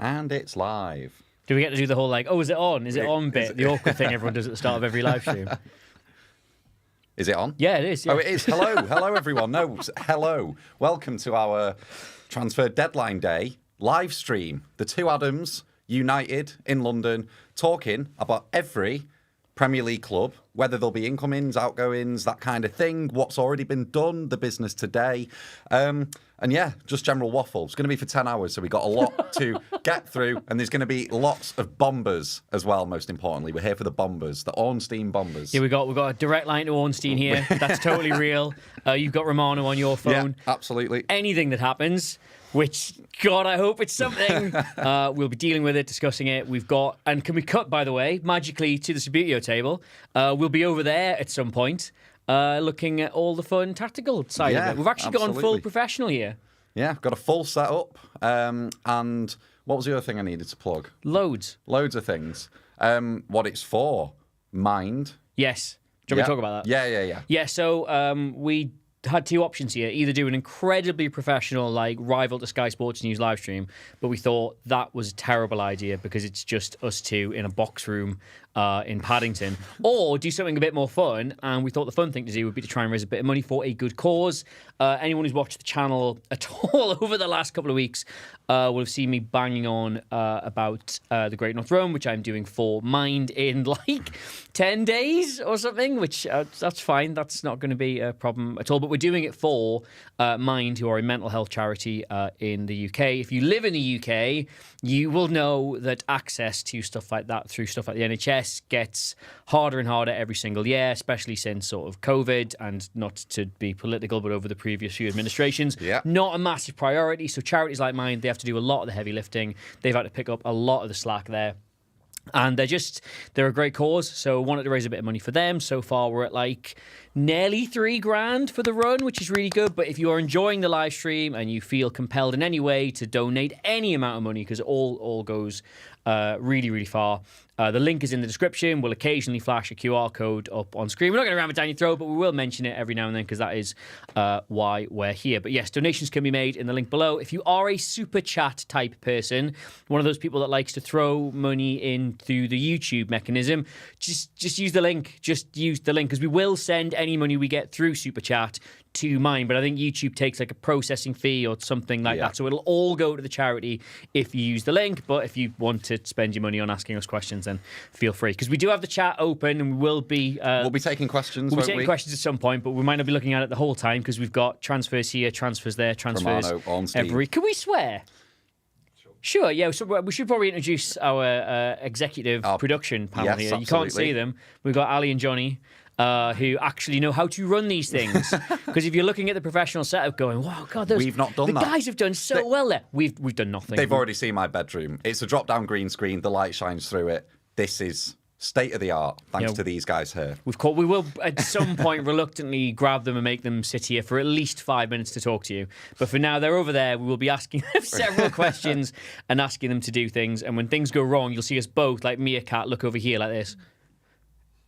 And it's live. Do we get to do the whole like, oh, is it on? Is it on bit? The awkward thing everyone does at the start of every live stream. Is it on? Yeah, it is. Yeah. Oh, it is. Hello. Hello, everyone. No, hello. Welcome to our transfer deadline day live stream. The two Adams united in London talking about every Premier League club, whether there'll be incomings, outgoings, that kind of thing, what's already been done, the business today. And yeah, just general waffle. It's going to be for 10 hours, so we've got a lot to get through. And there's going to be lots of bombers as well, most importantly. We're here for the bombers, the Ornstein bombers. Yeah, we've got a direct line to Ornstein here. That's totally real. You've got Romano on your phone. Yeah, absolutely. Anything that happens, which, God, I hope it's something, we'll be dealing with it, discussing it. We've got, and can we cut, by the way, magically to the 𝗬𝗬𝗧𝗏 table? We'll be over there at some point. Looking at all the fun tactical side of it. We've actually gone full professional here. Yeah, got a full setup. And what was the other thing I needed to plug? Loads of things. What it's for? Mind. Yes. Do you want me to talk about that? Yeah. Yeah, so we had two options here. Either do an incredibly professional, like, rival to Sky Sports News live stream, but we thought that was a terrible idea because it's just us two in a box room in Paddington, or do something a bit more fun. And we thought the fun thing to do would be to try and raise a bit of money for a good cause. Anyone who's watched the channel at all over the last couple of weeks will have seen me banging on about the Great North Run, which I'm doing for Mind in like 10 days or something, which that's fine. That's not going to be a problem at all. But we're doing it for Mind, who are a mental health charity in the UK. If you live in the UK, you will know that access to stuff like that through stuff like the NHS gets harder and harder every single year, especially since sort of COVID, and not to be political, but over the previous few administrations. Yeah. Not a massive priority. So charities like mine, they have to do a lot of the heavy lifting. They've had to pick up a lot of the slack there. And they're a great cause, so wanted to raise a bit of money for them. So far, we're at like nearly $3,000 for the run, which is really good. But if you are enjoying the live stream and you feel compelled in any way to donate any amount of money, because it all goes really, really far, the link is in the description. We'll occasionally flash a QR code up on screen. We're not going to ram it down your throat, but we will mention it every now and then because that is why we're here. But yes, donations can be made in the link below. If you are a super chat type person, one of those people that likes to throw money in through the YouTube mechanism, just use the link. Just use the link because we will send any money we get through super chat to mine, but I think YouTube takes like a processing fee or something like that, so it'll all go to the charity if you use the link. But if you want to spend your money on asking us questions, then feel free, because we do have the chat open and we'll be taking questions. We'll be taking questions at some point, but we might not be looking at it the whole time because we've got transfers here, transfers there, transfers every. Can we swear? Sure, yeah. So we should probably introduce our executive production panel here. Absolutely. You can't see them. We've got Ali and Johnny, who actually know how to run these things. Because if you're looking at the professional setup going, wow, God, we've not done that. The guys have done so well there. We've done nothing. They've already seen my bedroom. It's a drop-down green screen. The light shines through it. This is state-of-the-art, thanks to these guys here. We will, at some point, reluctantly grab them and make them sit here for at least 5 minutes to talk to you. But for now, they're over there. We will be asking them several questions and asking them to do things. And when things go wrong, you'll see us both, like Meerkat, look over here like this,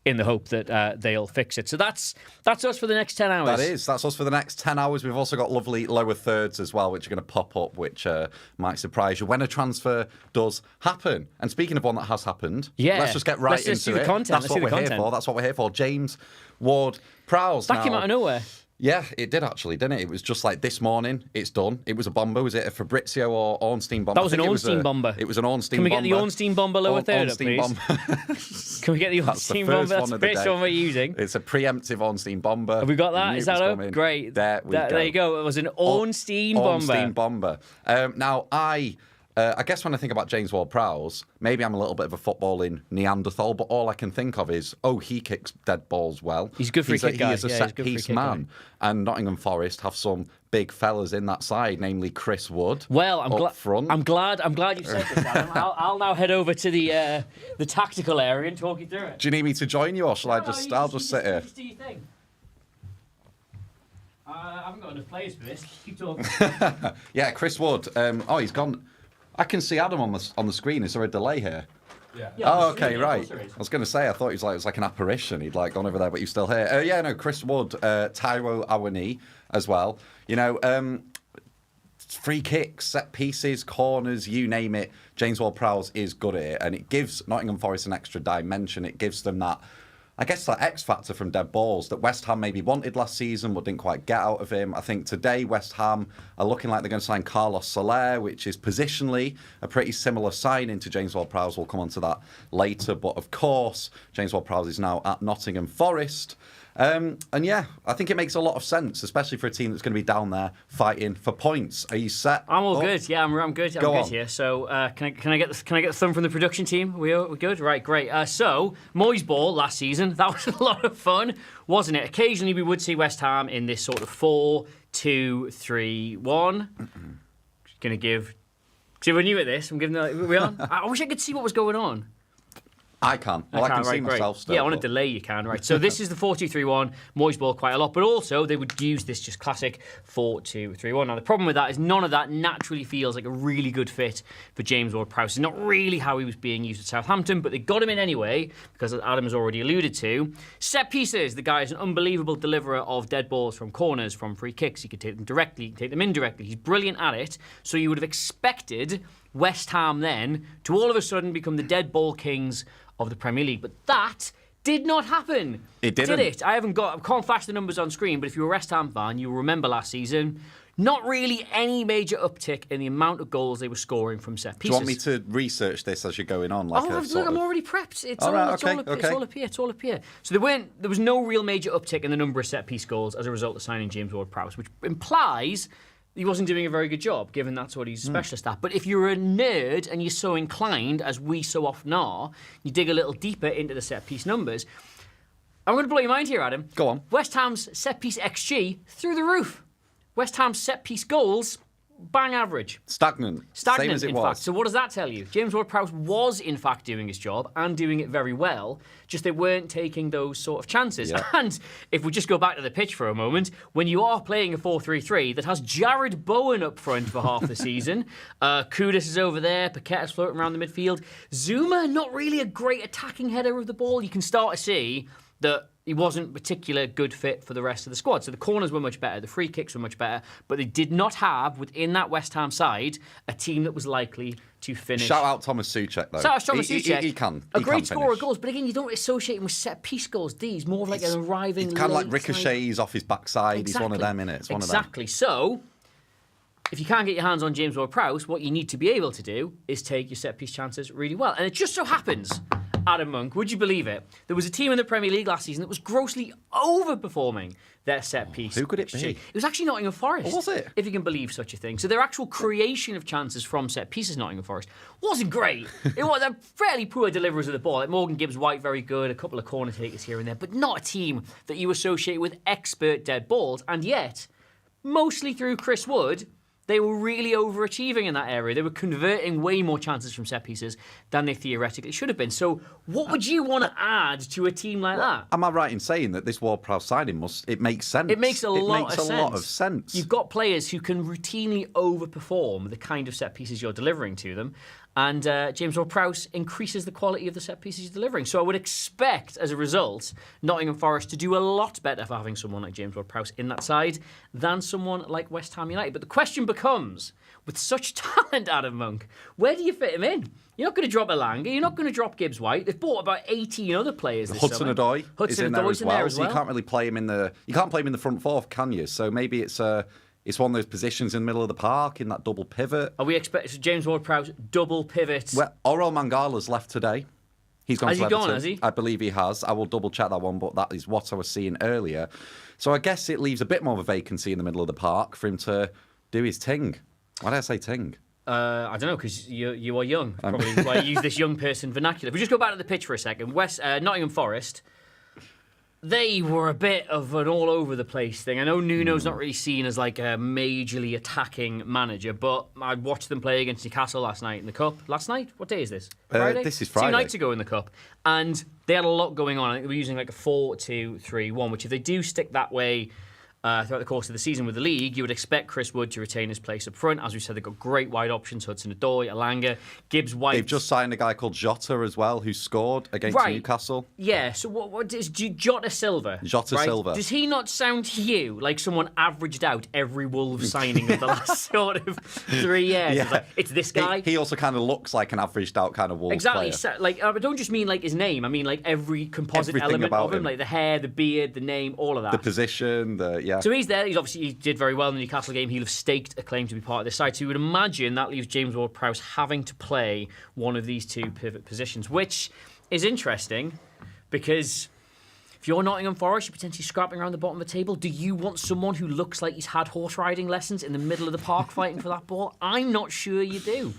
in the hope that they'll fix it. So that's us for the next 10 hours. That's us for the next 10 hours. We've also got lovely lower thirds as well, which are going to pop up, which might surprise you when a transfer does happen. And speaking of one that has happened, let's just get right into it. Let's do the content. That's what we're here for. That's what we're here for. James Ward-Prowse. That came out of nowhere. Yeah, it did actually, didn't it? It was just like this morning, it's done. It was a bomber. Was it a Fabrizio or Ornstein bomber? That was an Ornstein bomber. It was an Ornstein bomber. Can we get the Ornstein bomber lower third up, please? Can we get the Ornstein bomber? That's the first one we're using. It's a preemptive Ornstein bomber. Have we got that? Is that up? Great. There you go. It was an Ornstein bomber. Ornstein bomber. Now, I guess when I think about James Ward-Prowse, maybe I'm a little bit of a footballing Neanderthal, but all I can think of is, he kicks dead balls well. He's good for a kick guy. He is a set-piece man. And Nottingham Forest have some big fellas in that side, namely Chris Wood. Well, I'm glad you said this, Adam. I'll now head over to the tactical area and talk you through it. Do you need me to join you, or shall I'll just sit here? Just do your thing. I haven't got enough players for this. Keep talking. Yeah, Chris Wood. He's gone. I can see Adam on the screen. Is there a delay here? Yeah. Okay, right. I was going to say, I thought it was like an apparition. He'd like gone over there, but he's still here. Chris Wood, 𝗕𝗫𝗧𝗏𝗧𝗏 as well. free kicks, set pieces, corners, you name it. James Ward-Prowse is good at it, and it gives Nottingham Forest an extra dimension. It gives them that, I guess, that X factor from dead balls that West Ham maybe wanted last season but didn't quite get out of him. I think today West Ham are looking like they're going to sign Carlos Soler, which is positionally a pretty similar signing to James Ward-Prowse. We'll come on to that later. But of course, James Ward-Prowse is now at Nottingham Forest. And yeah, I think it makes a lot of sense, especially for a team that's going to be down there fighting for points. Are you set? I'm all good. Yeah, I'm good. I'm good here. So can I get the thumb from the production team? We good? Right, great. So Moyes ball last season, that was a lot of fun, wasn't it? Occasionally we would see West Ham in this sort of 4-2-3-1. Going to give. See, we're new at this. I'm giving. We on? I wish I could see what was going on. I can. Well, I can see myself still. Yeah, on a delay you can, right. So this is the 4-2-3-1, Moyes ball quite a lot, but also they would use this just classic 4-2-3-1. Now the problem with that is none of that naturally feels like a really good fit for James Ward-Prowse. It's not really how he was being used at Southampton, but they got him in anyway, because as Adam has already alluded to, set pieces. The guy is an unbelievable deliverer of dead balls from corners, from free kicks. He could take them directly, he could take them indirectly. He's brilliant at it, so you would have expected West Ham then to all of a sudden become the dead ball kings of the Premier League, but that did not happen. It didn't. Did it? I can't flash the numbers on screen, but if you're a West Ham fan, you'll remember last season, not really any major uptick in the amount of goals they were scoring from set pieces. Do you want me to research this as you're going on? Like I'm already prepped. It's all up here. So there was no real major uptick in the number of set piece goals as a result of signing James Ward-Prowse, which implies he wasn't doing a very good job, given that's what he's a specialist at. But if you're a nerd and you're so inclined, as we so often are, you dig a little deeper into the set-piece numbers. I'm going to blow your mind here, Adam. Go on. West Ham's set-piece XG through the roof. West Ham's set-piece goals, bang average. Stagnant. Same as it in was. fact. So what does that tell you? James Ward-Prowse was, in fact, doing his job and doing it very well, just they weren't taking those sort of chances. Yeah. And if we just go back to the pitch for a moment, when you are playing a 4-3-3 that has Jarrod Bowen up front for half the season, Kudus is over there, Paqueta's floating around the midfield, Zouma, not really a great attacking header of the ball, you can start to see that he wasn't a particular good fit for the rest of the squad. So the corners were much better, the free kicks were much better, but they did not have, within that West Ham side, a team that was likely to finish. Shout out Thomas Souček, though. Shout out Thomas Souček. He can. A great scorer of goals, but again, you don't associate him with set-piece goals. He's more of like an arriving It's kind of like late ricochets off his backside. Exactly. He's one of them, innit? It's one of them. Exactly. So, if you can't get your hands on James Ward-Prowse, what you need to be able to do is take your set-piece chances really well. And it just so happens, Adam Monk, would you believe it? There was a team in the Premier League last season that was grossly overperforming their set piece. Who could it be? It was actually Nottingham Forest. Oh, was it? If you can believe such a thing. So their actual creation of chances from set pieces, Nottingham Forest, wasn't great. It was they're fairly poor deliverers of the ball. Like Morgan Gibbs-White, very good, a couple of corner takers here and there, but not a team that you associate with expert dead balls. And yet, mostly through Chris Wood, they were really overachieving in that area. They were converting way more chances from set pieces than they theoretically should have been. So what would you want to add to a team like that? Am I right in saying that this Ward-Prowse signing it makes sense? It makes a lot of sense. You've got players who can routinely overperform the kind of set pieces you're delivering to them. And James Ward-Prowse increases the quality of the set pieces he's delivering. So I would expect, as a result, Nottingham Forest to do a lot better for having someone like James Ward-Prowse in that side than someone like West Ham United. But the question becomes, with such talent, Adam Monk, where do you fit him in? You're not going to drop Elanga. You're not going to drop Gibbs-White. They've bought about 18 other players this summer. Hudson-Odoi is in there as well. So you can't really play him in the... You can't play him in the front four, can you? So maybe it's one of those positions in the middle of the park in that double pivot. Are we expecting James Ward-Prowse double pivot? Well, Orel Mangala's left today. He's gone to Everton. Has he? I believe he has. I will double check that one, but that is what I was seeing earlier. So I guess it leaves a bit more of a vacancy in the middle of the park for him to do his ting. Why did I say ting? I don't know, because you are young. Probably why you use this young person vernacular. If we just go back to the pitch for a second, Nottingham Forest, they were a bit of an all-over-the-place thing. I know Nuno's not really seen as like a majorly attacking manager, but I watched them play against Newcastle last night in the Cup. Last night? What day is this? Friday? This is Friday. 2 nights ago in the Cup. And they had a lot going on. I think they were using like a 4-2-3-1, which if they do stick that way throughout the course of the season with the league, you would expect Chris Wood to retain his place up front. As we said, they've got great wide options: Hudson-Odoi, Elanga, Gibbs-White. They've just signed a guy called Jota as well, who scored against Newcastle. Yeah. So what is Jota Silva? Jota Silva. Does he not sound to you like someone averaged out every Wolves signing of the last sort of 3 years? Yeah. It's this guy. He also kind of looks like an averaged out kind of Wolves player. Exactly. I don't just mean like his name. I mean like every composite Everything element about of him, like the hair, the beard, the name, all of that. The position, So he's there. He did very well in the Newcastle game. He'll have staked a claim to be part of this side. So you would imagine that leaves James Ward-Prowse having to play one of these two pivot positions, which is interesting because if you're Nottingham Forest, you're potentially scrapping around the bottom of the table. Do you want someone who looks like he's had horse riding lessons in the middle of the park fighting for that ball? I'm not sure you do.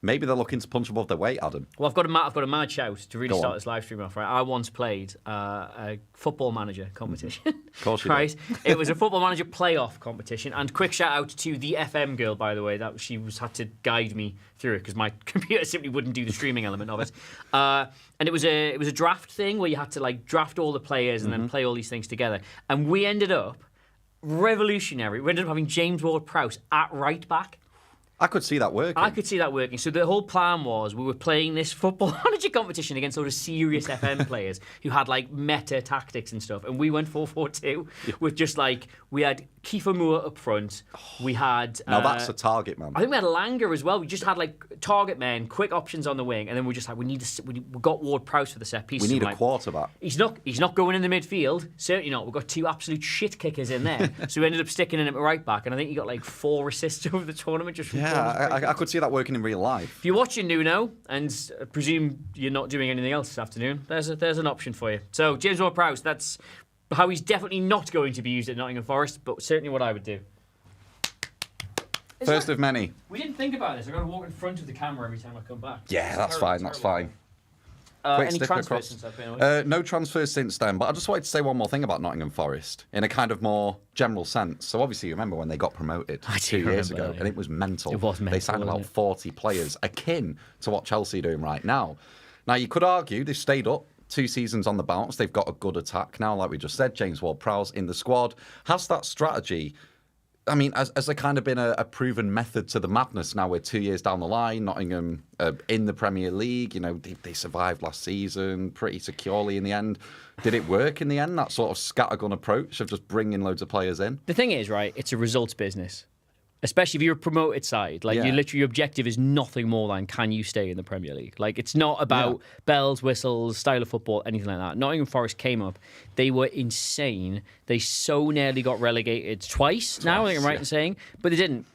Maybe they're looking to punch above their weight, Adam. Well, I've got a mad shout to really start this live stream off. Right, I once played a football manager competition. Of course you right, it was a football manager playoff competition. And quick shout out to the FM girl, by the way, that she had to guide me through it because my computer simply wouldn't do the streaming element of it. And it was a draft thing where you had to like draft all the players and then play all these things together. And we ended up revolutionary. We ended up having James Ward-Prowse at right back. I could see that working. So the whole plan was we were playing this football manager competition against sort of serious FM players who had like meta tactics and stuff. And we went 4-4-2 with just like, we had Kiefer Moore up front. We had... Now that's a target man. I think we had Langer as well. We just had like target men, quick options on the wing. And then we just had, we got Ward-Prowse for the set piece. We need a quarterback. He's not going in the midfield. Certainly not. We've got two absolute shit kickers in there. So we ended up sticking him at right back. And I think he got like 4 assists over the tournament just from I could see that working in real life. If you're watching Nuno and presume you're not doing anything else this afternoon, there's an option for you. So James Ward-Prowse, that's how he's definitely not going to be used at Nottingham Forest, but certainly what I would do. First of many. We didn't think about this. I've got to walk in front of the camera every time I come back. Yeah, that's fine. Any transfers since I've been away? No transfers since then, but I just wanted to say one more thing about Nottingham Forest in a kind of more general sense. So obviously you remember when they got promoted 2 years ago, and it was mental. It was mental. They signed about 40 players, akin to what Chelsea are doing right now. Now you could argue they've stayed up 2 seasons on the bounce. They've got a good attack now, like we just said. James Ward-Prowse in the squad. Has that strategy... I mean, has there kind of been a proven method to the madness now? We're 2 years down the line. Nottingham in the Premier League. You know, they survived last season pretty securely in the end. Did it work in the end, that sort of scattergun approach of just bringing loads of players in? The thing is, right, it's a results business. Especially if you're a promoted side. Like, your objective is nothing more than can you stay in the Premier League? Like, it's not about bells, whistles, style of football, anything like that. Nottingham Forest came up. They were insane. They so nearly got relegated twice now, I think I'm right in saying. But they didn't.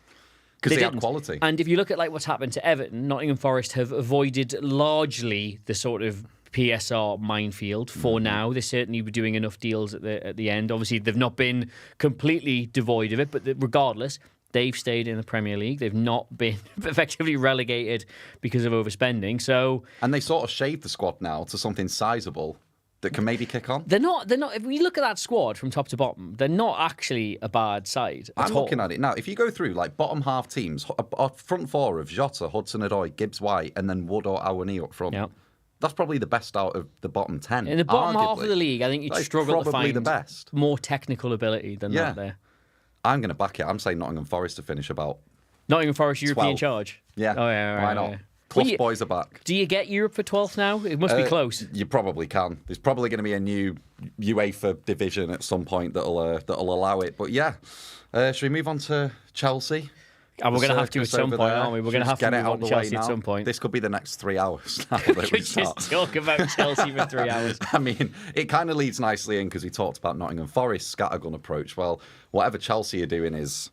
Because they had quality. And if you look at like what's happened to Everton, Nottingham Forest have avoided largely the sort of PSR minefield for now. They certainly were doing enough deals at the end. Obviously, they've not been completely devoid of it, but regardless... They've stayed in the Premier League. They've not been effectively relegated because of overspending. So, and they sort of shaved the squad now to something sizable that can maybe kick on. They're not. If we look at that squad from top to bottom, they're not actually a bad side. I'm looking at it now. If you go through like bottom half teams, a front four of Jota, Hudson-Odoi, Gibbs-White, and then Wood or Awoniyi up front. Yep. That's probably the best out of the bottom 10. In the bottom half of the league, I think you'd struggle to find the best. More technical ability than that there. I'm going to back it. I'm saying Nottingham Forest to finish about... Nottingham Forest, European 12. charge? Yeah. Oh, yeah, right, why not? Plus boys are back. Do you get Europe for 12th now? It must be close. You probably can. There's probably going to be a new UEFA division at some point that'll allow it. But yeah, should we move on to Chelsea? And we're going to have to at some point, aren't we? We're going to have to move on to Chelsea at some point. This could be the next 3 hours now that we start. Just talk about Chelsea for 3 hours. I mean, it kind of leads nicely in because we talked about Nottingham Forest scattergun approach. Well, whatever Chelsea are doing is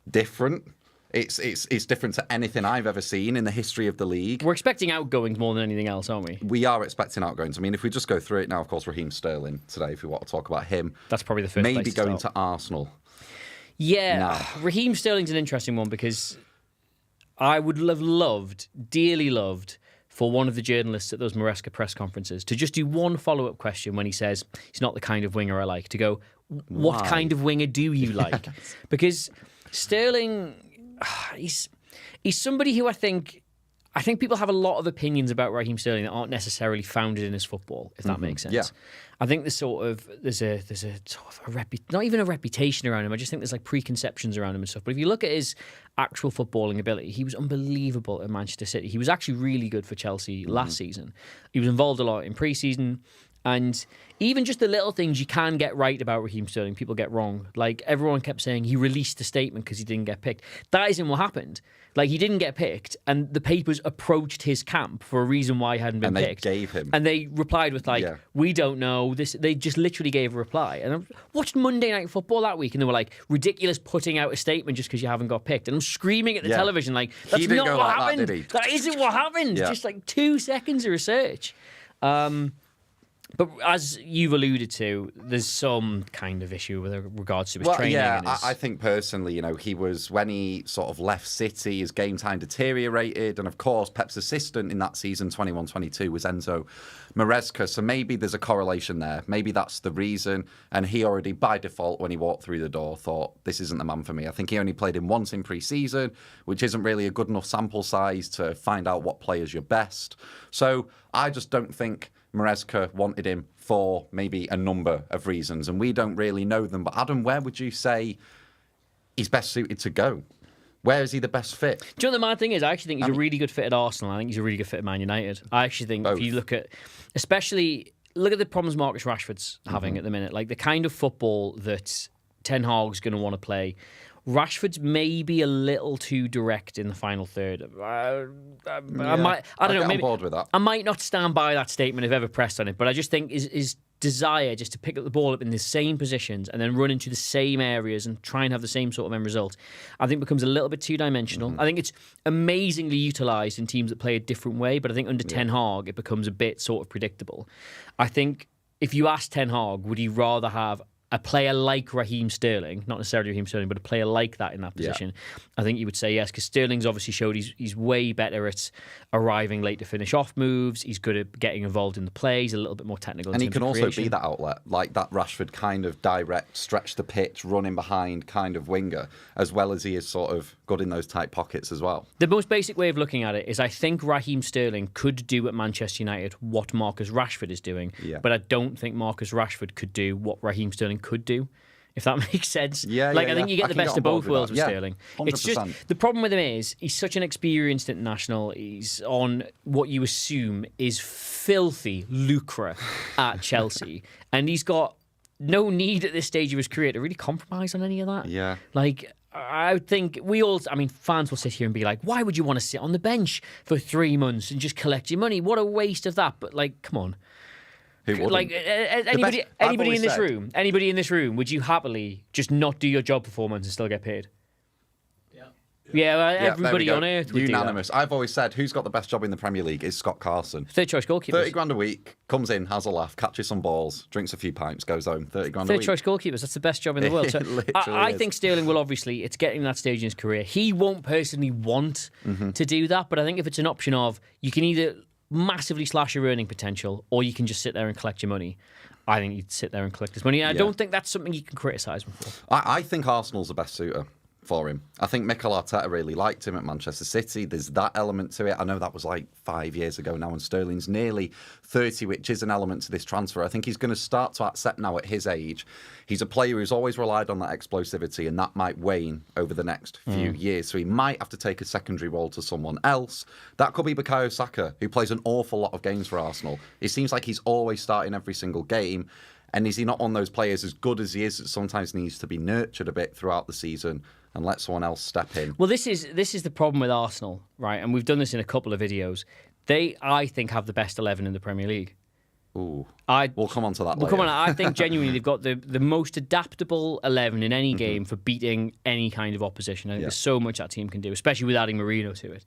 different. It's different to anything I've ever seen in the history of the league. We're expecting outgoings more than anything else, aren't we? We are expecting outgoings. I mean, if we just go through it now, of course, Raheem Sterling today, if we want to talk about him. That's probably the first maybe place to going start. to Arsenal. Yeah, Raheem Sterling's an interesting one because I would have dearly loved, for one of the journalists at those Maresca press conferences to just do one follow-up question when he says he's not the kind of winger I like, to go, what kind of winger do you like? Because Sterling, he's somebody who I think I think people have a lot of opinions about Raheem Sterling that aren't necessarily founded in his football, if that makes sense. Yeah. I think there's a sort of not even a reputation around him. I just think there's like preconceptions around him and stuff. But if you look at his actual footballing ability, he was unbelievable at Manchester City. He was actually really good for Chelsea last season. He was involved a lot in pre-season. And even just the little things you can get right about Raheem Sterling, people get wrong. Like, everyone kept saying he released a statement because he didn't get picked. That isn't what happened. Like, he didn't get picked, and the papers approached his camp for a reason why he hadn't been picked. And they gave him. And they replied with, like, we don't know. They just literally gave a reply. And I watched Monday Night Football that week, and they were like, ridiculous putting out a statement just because you haven't got picked. And I'm screaming at the television, like, that's not what happened. That isn't what happened. Just like 2 seconds of research. But as you've alluded to, there's some kind of issue with regards to his training. Yeah, and his... I think personally, he was, when he sort of left City, his game time deteriorated. And of course, Pep's assistant in that season, 21-22, was Enzo Fernandez. So maybe there's a correlation there. Maybe that's the reason. And he already, by default, when he walked through the door, thought, this isn't the man for me. I think he only played him once in pre-season, which isn't really a good enough sample size to find out what players you're best. So I just don't think Maresca wanted him for maybe a number of reasons, and we don't really know them. But Adam, where would you say he's best suited to go? Where is he the best fit? Do you know what the mad thing is? I actually think he's a really good fit at Arsenal. I think he's a really good fit at Man United. I actually think if you look at, especially, look at the problems Marcus Rashford's having at the minute. Like, the kind of football that Ten Hag's going to want to play. Rashford's maybe a little too direct in the final third. I don't know. Maybe on board with that. I might not stand by that statement if ever pressed on it, but I just think his desire just to pick up the ball up in the same positions and then run into the same areas and try and have the same sort of end result, I think becomes a little bit two-dimensional. I think it's amazingly utilised in teams that play a different way, but I think under Ten Hag it becomes a bit sort of predictable. I think if you ask Ten Hag, would he rather have a player like Raheem Sterling, not necessarily Raheem Sterling, but a player like that in that position, I think you would say yes, because Sterling's obviously showed he's way better at arriving late to finish off moves. He's good at getting involved in the play. He's a little bit more technical. And he can also be that outlet, like that Rashford kind of direct, stretch the pitch, running behind kind of winger, as well as he is sort of good in those tight pockets as well. The most basic way of looking at it is I think Raheem Sterling could do at Manchester United what Marcus Rashford is doing, but I don't think Marcus Rashford could do what Raheem Sterling could do, if that makes sense. I think you get the best of both worlds with Sterling. 100%. It's just, the problem with him is he's such an experienced international. He's on what you assume is filthy lucre at Chelsea, and he's got no need at this stage of his career to really compromise on any of that. Like, I think fans will sit here and be like, why would you want to sit on the bench for 3 months and just collect your money? What a waste of that. But, like, come on. Like, anybody in this room, would you happily just not do your job for 4 months and still get paid? Everybody on earth would unanimous. do that. I've always said, who's got the best job in the Premier League is Scott Carson. Third choice goalkeepers. 30 grand a week, comes in, has a laugh, catches some balls, drinks a few pints, goes home. 30 grand a week. Third choice goalkeepers, that's the best job in the world. So I think Sterling will obviously, it's getting that stage in his career. He won't personally want to do that, but I think if it's an option of, you can either massively slash your earning potential or you can just sit there and collect your money, I think you'd sit there and collect his money. I don't think that's something you can criticise him for. I think Arsenal's the best suitor for him. I think Mikel Arteta really liked him at Manchester City. There's that element to it. I know that was like 5 years ago now, and Sterling's nearly 30, which is an element to this transfer. I think he's going to start to accept now at his age. He's a player who's always relied on that explosivity, and that might wane over the next few years. So he might have to take a secondary role to someone else. That could be 𝗕𝗫𝗧𝗏, who plays an awful lot of games for Arsenal. It seems like he's always starting every single game. And is he not one of those players, as good as he is, that sometimes needs to be nurtured a bit throughout the season and let someone else step in? Well, this is the problem with Arsenal, right? And we've done this in a couple of videos. They, I think, have the best 11 in the Premier League. Ooh. We'll come on to that later. Come on, I think genuinely they've got the most adaptable 11 in any game for beating any kind of opposition. I think there's so much that team can do, especially with adding Marino to it.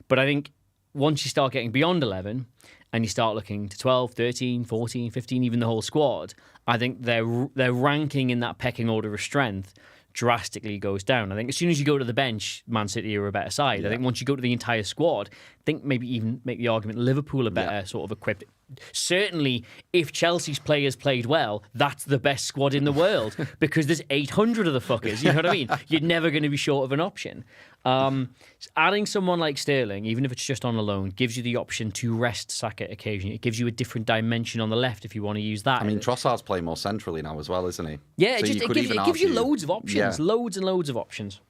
But I think once you start getting beyond 11 and you start looking to 12, 13, 14, 15, even the whole squad, I think their ranking in that pecking order of strength drastically goes down. I think as soon as you go to the bench, Man City are a better side. I think once you go to the entire squad, I think maybe even make the argument Liverpool are better sort of equipped certainly, if Chelsea's players played well, that's the best squad in the world because there's 800 of the fuckers. You know what I mean? You're never going to be short of an option. Adding someone like Sterling, even if it's just on a loan, gives you the option to rest Saka occasionally. It gives you a different dimension on the left if you want to use that. I mean, Trossard's playing more centrally now as well, isn't he? Yeah, So it gives you loads of options. Loads and loads of options.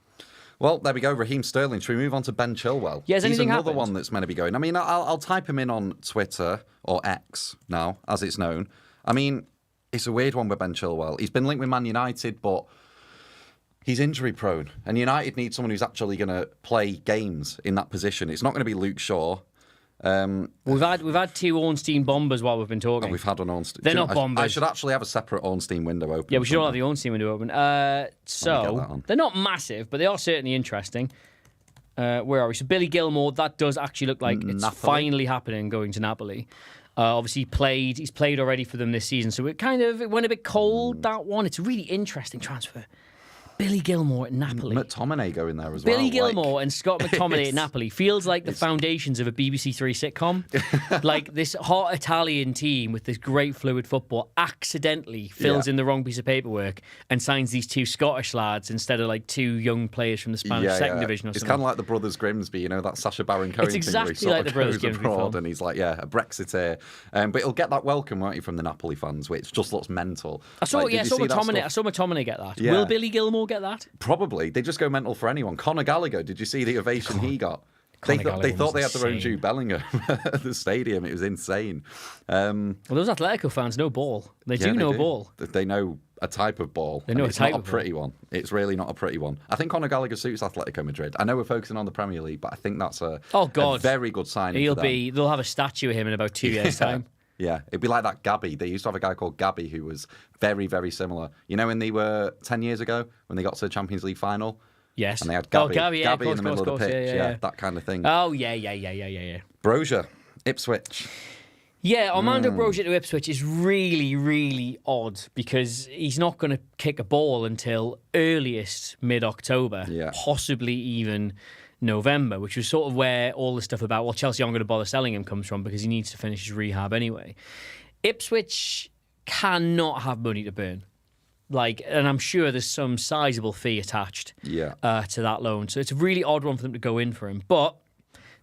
Well, there we go. Raheem Sterling. Should we move on to Ben Chilwell? Yeah, has He's anything another happened? one that's meant to be going. I mean, I'll type him in on Twitter, or X now, as it's known. I mean, it's a weird one with Ben Chilwell. He's been linked with Man United, but he's injury prone. And United need someone who's actually going to play games in that position. It's not going to be Luke Shaw. We've had 2 Ornstein bombers while we've been talking. We've had an Ornstein. They're not bombers. I should actually have a separate Ornstein window open. Yeah, we should all have the Ornstein window open. So they're not massive, but they are certainly interesting. Where are we? So Billy Gilmour, that does actually look like it's finally happening, going to Napoli. Obviously he's played already for them this season, so it went a bit cold, that one. It's a really interesting transfer. Billy Gilmour at Napoli. McTominay going there as well. Billy Gilmour and Scott McTominay at Napoli feels like the foundations of a BBC Three sitcom. Like this hot Italian team with this great fluid football accidentally fills in the wrong piece of paperwork and signs these 2 Scottish lads instead of like 2 young players from the Spanish second division or something. It's kind of like the Brothers Grimsby, you know, that Sacha Baron Cohen It's thing where he exactly sort like of the Brothers goes Grimsby abroad film. and he's like, a Brexiteer. But he'll get that welcome, won't he, from the Napoli fans, which just looks mental. I saw Did you see that stuff? McTominay get that. Yeah. Will Billy Gilmour get that? Probably. They just go mental for anyone. Conor Gallagher, did you see the ovation he got? They thought they had their own Jude Bellingham at the stadium. It was insane. Well, those Atletico fans know ball. They know ball. They know a type of ball. They know it's not a pretty one. It's really not a pretty one. I think Conor Gallagher suits Atletico Madrid. I know we're focusing on the Premier League, but I think that's a very good signing. They'll have a statue of him in about 2 years' time. Yeah, it'd be like that Gabby. They used to have a guy called Gabby who was very, very similar. You know when they were 10 years ago, when they got to the Champions League final? Yes. And they had Gabby, Gabby in the middle of the pitch. Yeah, that kind of thing. Oh, yeah. Brozier, Ipswich. Yeah, Armando Brozier to Ipswich is really, really odd because he's not going to kick a ball until earliest mid-October, possibly even November, which was sort of where all the stuff about, well, Chelsea aren't going to bother selling him comes from because he needs to finish his rehab anyway. Ipswich cannot have money to burn. And I'm sure there's some sizable fee attached to that loan. So it's a really odd one for them to go in for him. But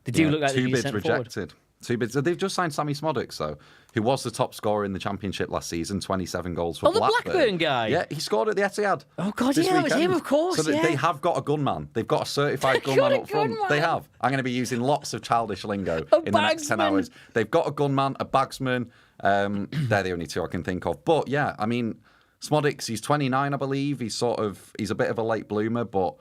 they do look like they've been sent rejected. forward. 2 bids. They've just signed Sammy Smodics, though, who was the top scorer in the Championship last season, 27 goals for Blackburn. The Blackburn guy. Yeah, he scored at the Etihad. Oh, God, yeah, it was him, of course. So they have got a gunman. They've got a certified gunman up front. They have. I'm going to be using lots of childish lingo in the next 10 hours. They've got a gunman, a bagsman. They're the only 2 I can think of. But, yeah, I mean, Smodics, he's 29, I believe. He's a bit of a late bloomer, but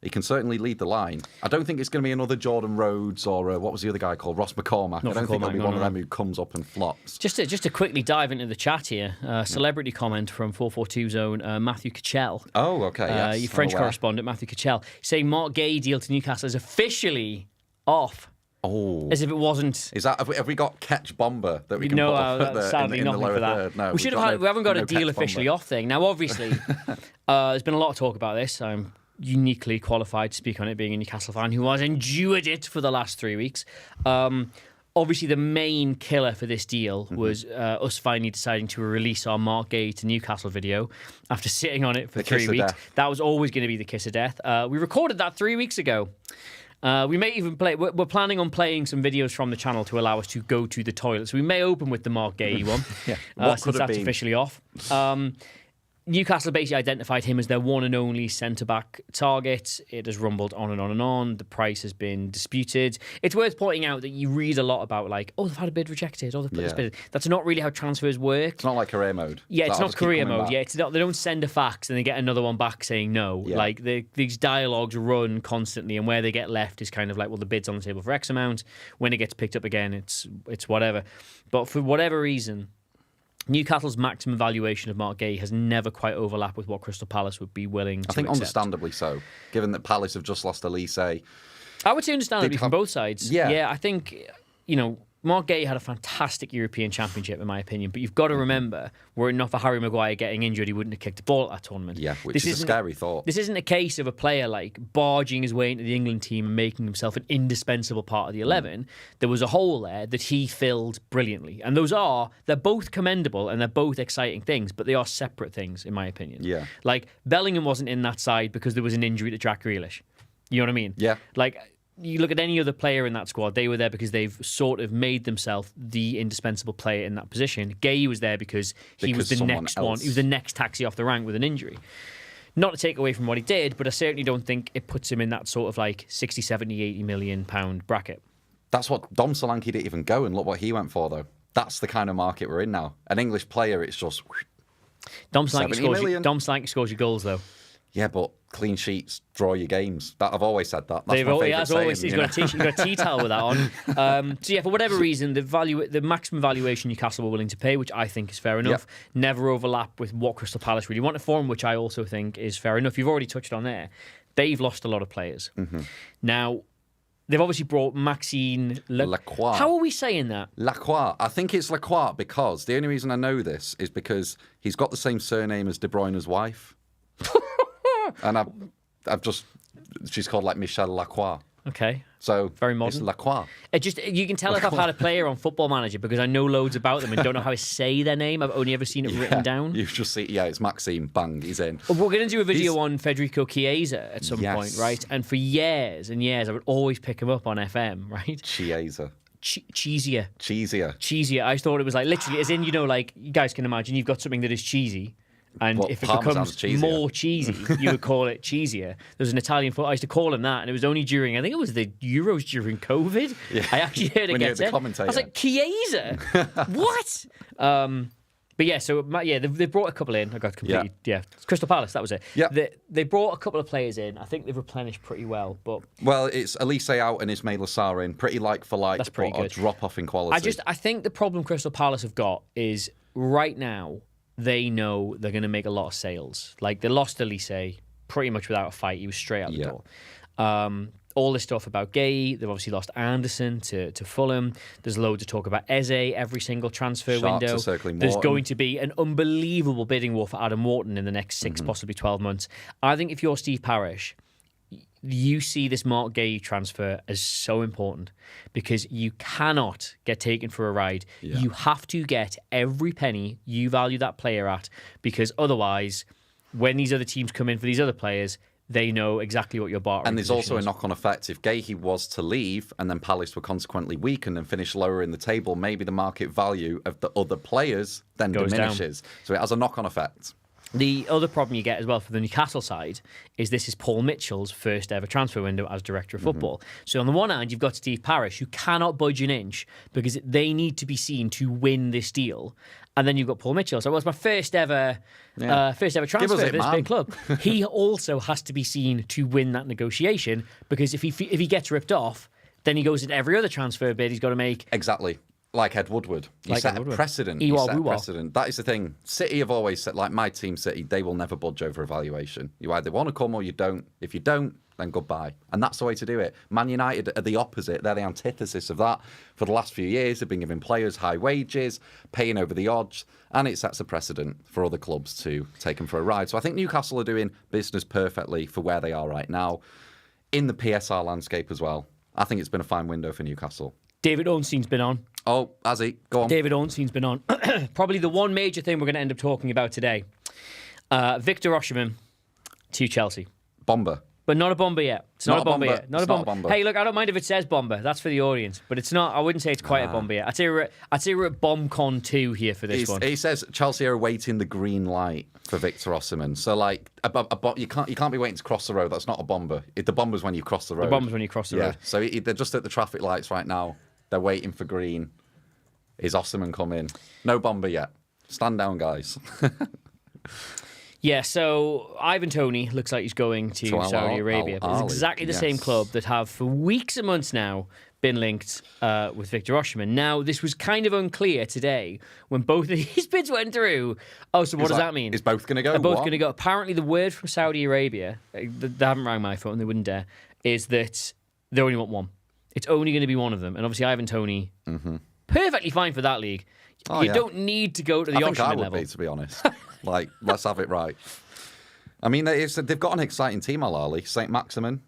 he can certainly lead the line. I don't think it's going to be another Jordan Rhodes or what was the other guy called? Ross McCormack. I don't think it'll be one of them who comes up and flops. Just to quickly dive into the chat here, celebrity comment from 442 Zone, Matthew 𝗘𝗫𝗧. Oh, okay, yes. Your French correspondent, Matthew 𝗘𝗫𝗧, saying Marc Guehi deal to Newcastle is officially off. Oh, as if it wasn't. Is that have we got catch bomber that we can put off in the lower third? No, we haven't got a deal officially off thing. Now, obviously, there's been a lot of talk about this. I'm uniquely qualified to speak on it, being a Newcastle fan who has endured it for the last 3 weeks. Obviously, the main killer for this deal was us finally deciding to release our Marc Guehi to Newcastle video after sitting on it for 3 weeks. That was always going to be the kiss of death. We recorded that 3 weeks ago. We may even play. We're planning on playing some videos from the channel to allow us to go to the toilet. So we may open with the Marc Guehi one, since that's officially off. Newcastle basically identified him as their one and only centre-back target. It has rumbled on and on and on. The price has been disputed. It's worth pointing out that you read a lot about, like, they've had a bid rejected. That's not really how transfers work. It's not like career mode. Yeah, it's not career mode. Yeah, it's not. They don't send a fax and they get another one back saying no. Yeah. Like, these dialogues run constantly, and where they get left is kind of like, well, the bid's on the table for X amount. When it gets picked up again, it's whatever. But for whatever reason, Newcastle's maximum valuation of Marc Guehi has never quite overlapped with what Crystal Palace would be willing to I think accept. Understandably so, given that Palace have just lost Elise. I would say understandably from both sides. Yeah, I think, Marc Guehi had a fantastic European Championship, in my opinion, but you've got to remember, were it not for Harry Maguire getting injured, he wouldn't have kicked the ball at that tournament. Yeah, which is a scary thought. This isn't a case of a player like barging his way into the England team and making himself an indispensable part of the 11. There was a hole there that he filled brilliantly. And they're both commendable and they're both exciting things, but they are separate things, in my opinion. Yeah. Like, Bellingham wasn't in that side because there was an injury to Jack Grealish. You know what I mean? Yeah. Like, you look at any other player in that squad, they were there because they've sort of made themselves the indispensable player in that position. Guehi was there because he was the next one. He was the next taxi off the rank with an injury. Not to take away from what he did, but I certainly don't think it puts him in that sort of like 60, 70, 80 million pound bracket. That's what Dom Solanke didn't even go, and look what he went for, though. That's the kind of market we're in now. An English player, it's just... Dom Solanke scores your goals, though. Yeah, but clean sheets draw your games. I've always said that. That's my favourite saying. He's got a tea towel with that on. So yeah, for whatever reason, the maximum valuation Newcastle were willing to pay, which I think is fair enough, never overlap with what Crystal Palace really wanted for him, which I also think is fair enough. You've already touched on there. They've lost a lot of players. Mm-hmm. Now, they've obviously brought Maxime Lacroix. How are we saying that? Lacroix. I think it's Lacroix because the only reason I know this is because he's got the same surname as De Bruyne's wife. And she's called like Michelle Lacroix. Okay. So very modern. It's Lacroix. You can tell if I've had a player on Football Manager because I know loads about them and don't know how to say their name. I've only ever seen it written down. You've just seen, it's Maxime. Bang, he's in. Well, we're going to do a video on Federico Chiesa at some point, right? And for years and years, I would always pick him up on FM, right? Chiesa. Cheesier. Cheesier. I thought it was like literally, as in, like, you guys can imagine you've got something that is cheesy. And if it becomes more cheesy, you would call it cheesier. There's an Italian foot. I used to call him that, and it was only during, I think it was the Euros during COVID. Yeah. I actually heard it get said. I was like, Chiesa? What? But yeah, so they brought a couple in. I got completely, Crystal Palace, that was it. Yeah. They brought a couple of players in. I think they've replenished pretty well. Well, it's Elise out and Ismail Assar in. Pretty like for like. That's pretty good. A drop off in quality. I think the problem Crystal Palace have got is right now, they know they're going to make a lot of sales. Like, they lost Elise pretty much without a fight. He was straight out the door. All this stuff about Guehi. They've obviously lost Anderson to Fulham. There's loads of talk about Eze every single transfer window. There's going to be an unbelievable bidding war for Adam Wharton in the next 6, possibly 12 months. I think if you're Steve Parish, you see this Marc Guehi transfer as so important because you cannot get taken for a ride. Yeah. You have to get every penny you value that player at because otherwise, when these other teams come in for these other players, they know exactly what your bartering. And there's also a knock-on effect. If Guehi was to leave and then Palace were consequently weakened and finish lower in the table, maybe the market value of the other players then diminishes. Down. So it has a knock-on effect. The other problem you get as well for the Newcastle side is this is Paul Mitchell's first ever transfer window as director of football. So on the one hand, you've got Steve Parish, who cannot budge an inch because they need to be seen to win this deal. And then you've got Paul Mitchell. So it was my first ever transfer for this big club. He also has to be seen to win that negotiation because if he gets ripped off, then he goes into every other transfer bid he's got to make. Exactly. Like Ed Woodward. He set a precedent. That is the thing. City have always said, like my team City, they will never budge over evaluation. You either want to come or you don't. If you don't, then goodbye. And that's the way to do it. Man United are the opposite. They're the antithesis of that. For the last few years, they've been giving players high wages, paying over the odds, and it sets a precedent for other clubs to take them for a ride. So I think Newcastle are doing business perfectly for where they are right now. In the PSR landscape as well. I think it's been a fine window for Newcastle. David Ornstein's been on. Oh, has he? Go on. David Ornstein's been on. Probably the one major thing we're going to end up talking about today. Victor Osimhen to Chelsea. Bomber. But not a bomber yet. It's not a bomber yet. Not a bomber. Hey, look, I don't mind if it says bomber. That's for the audience. But it's not. I wouldn't say it's quite a bomber yet. I'd say we're at BombCon 2 here for this one. He says Chelsea are awaiting the green light for Victor Osimhen. So, like, you can't be waiting to cross the road. That's not a bomber. The bomber's when you cross the road. The bomber's when you cross the road. So they're just at the traffic lights right now. They're waiting for green. Is Osimhen come in? No bomber yet. Stand down, guys. Yeah, so Ivan Toney looks like he's going to Saudi Arabia. But it's exactly the same club that have for weeks and months now been linked with Victor Osimhen. Now, this was kind of unclear today when both of these bids went through. Oh, so what does that mean? Is both going to go? They're both going to go. Apparently, the word from Saudi Arabia, they haven't rang my phone, they wouldn't dare, is that they only want one. It's only going to be one of them. And obviously, Ivan Toney Perfectly fine for that league. You don't need to go to the I think I Osimhen would level. be, to be honest. Like, let's have it right. I mean, they've got an exciting team, Al-Ahly. Saint-Maximin,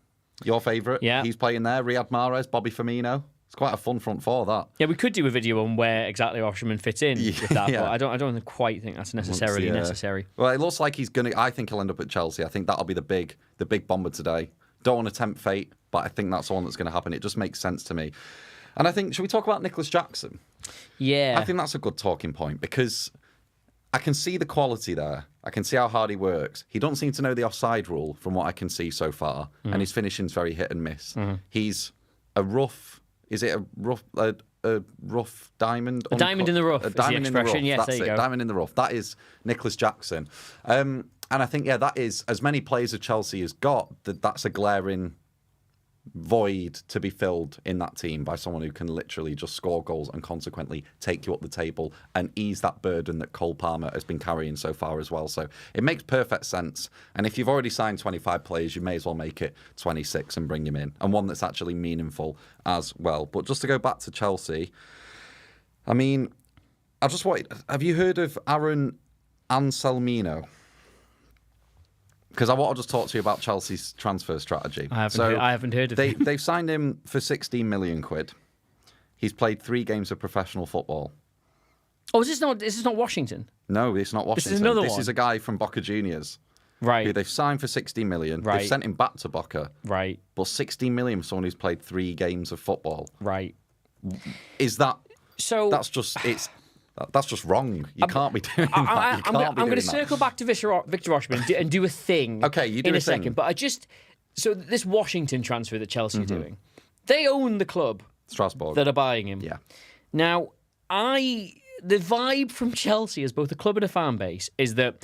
your favourite. Yeah. He's playing there. Riyad Mahrez, Bobby Firmino. It's quite a fun front four, that. Yeah, we could do a video on where exactly Osimhen fits in with that, but I don't quite think that's necessarily necessary. Well, it looks like he's going to... I think he'll end up at Chelsea. I think that'll be the big bomber today. Don't want to tempt fate, but I think that's the one that's going to happen. It just makes sense to me. And I think, should we talk about Nicholas Jackson? Yeah. I think that's a good talking point because I can see the quality there. I can see how hard he works. He doesn't seem to know the offside rule from what I can see so far, and his finishing's very hit and miss. He's a rough... Is it a rough diamond? A diamond in the rough. A diamond in the rough. Yes, That's there you go. Diamond in the rough. That is Nicholas Jackson. And I think, that is, as many players as Chelsea has got, that's a glaring void to be filled in that team by someone who can literally just score goals and consequently take you up the table and ease that burden that Cole Palmer has been carrying so far as well. So it makes perfect sense. And if you've already signed 25 players, you may as well make it 26 and bring him in. And one that's actually meaningful as well. But just to go back to Chelsea, I mean, have you heard of Aaron Anselmino? Because I want to just talk to you about Chelsea's transfer strategy. I haven't heard of him. They've signed him for 16 million quid. He's played 3 games of professional football. Oh, is this not Washington? No, it's not Washington. This is another This one. is a guy from Boca Juniors. Right. Who they've signed for 16 million. Right. They've sent him back to Boca. Right. But 16 million for someone who's played 3 games of football. Right. Is that... So... That's just wrong. You can't be doing that. I'm going to circle back to Victor Osimhen and do a thing Okay, you do in a a thing. second. But so this Washington transfer that Chelsea are doing, they own the club Strasbourg. that are buying him. Yeah. Now, the vibe from Chelsea as both a club and a fan base is that,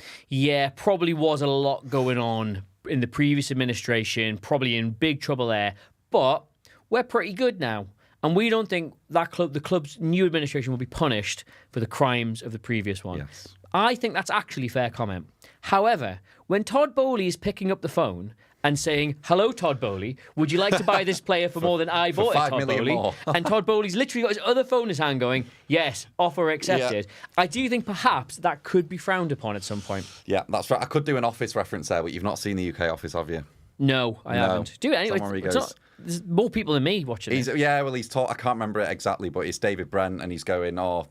probably was a lot going on in the previous administration, probably in big trouble there, but we're pretty good now. And we don't think the club's new administration will be punished for the crimes of the previous one. Yes. I think that's actually a fair comment. However, when Todd Boehly is picking up the phone and saying, "Hello, Todd Boehly, would you like to buy this player for more than I bought it, $5 Todd million Boehly?" more. And Todd Boehly's literally got his other phone in his hand going, "Yes, offer accepted." I do think perhaps that could be frowned upon at some point. Yeah, that's right. I could do an Office reference there, but you've not seen the UK Office, have you? No, I haven't. Do it anyway. Somewhere he It's goes. not, there's more people than me watching it. He's taught. I can't remember it exactly, but it's David Brent, and he's going, "Oh,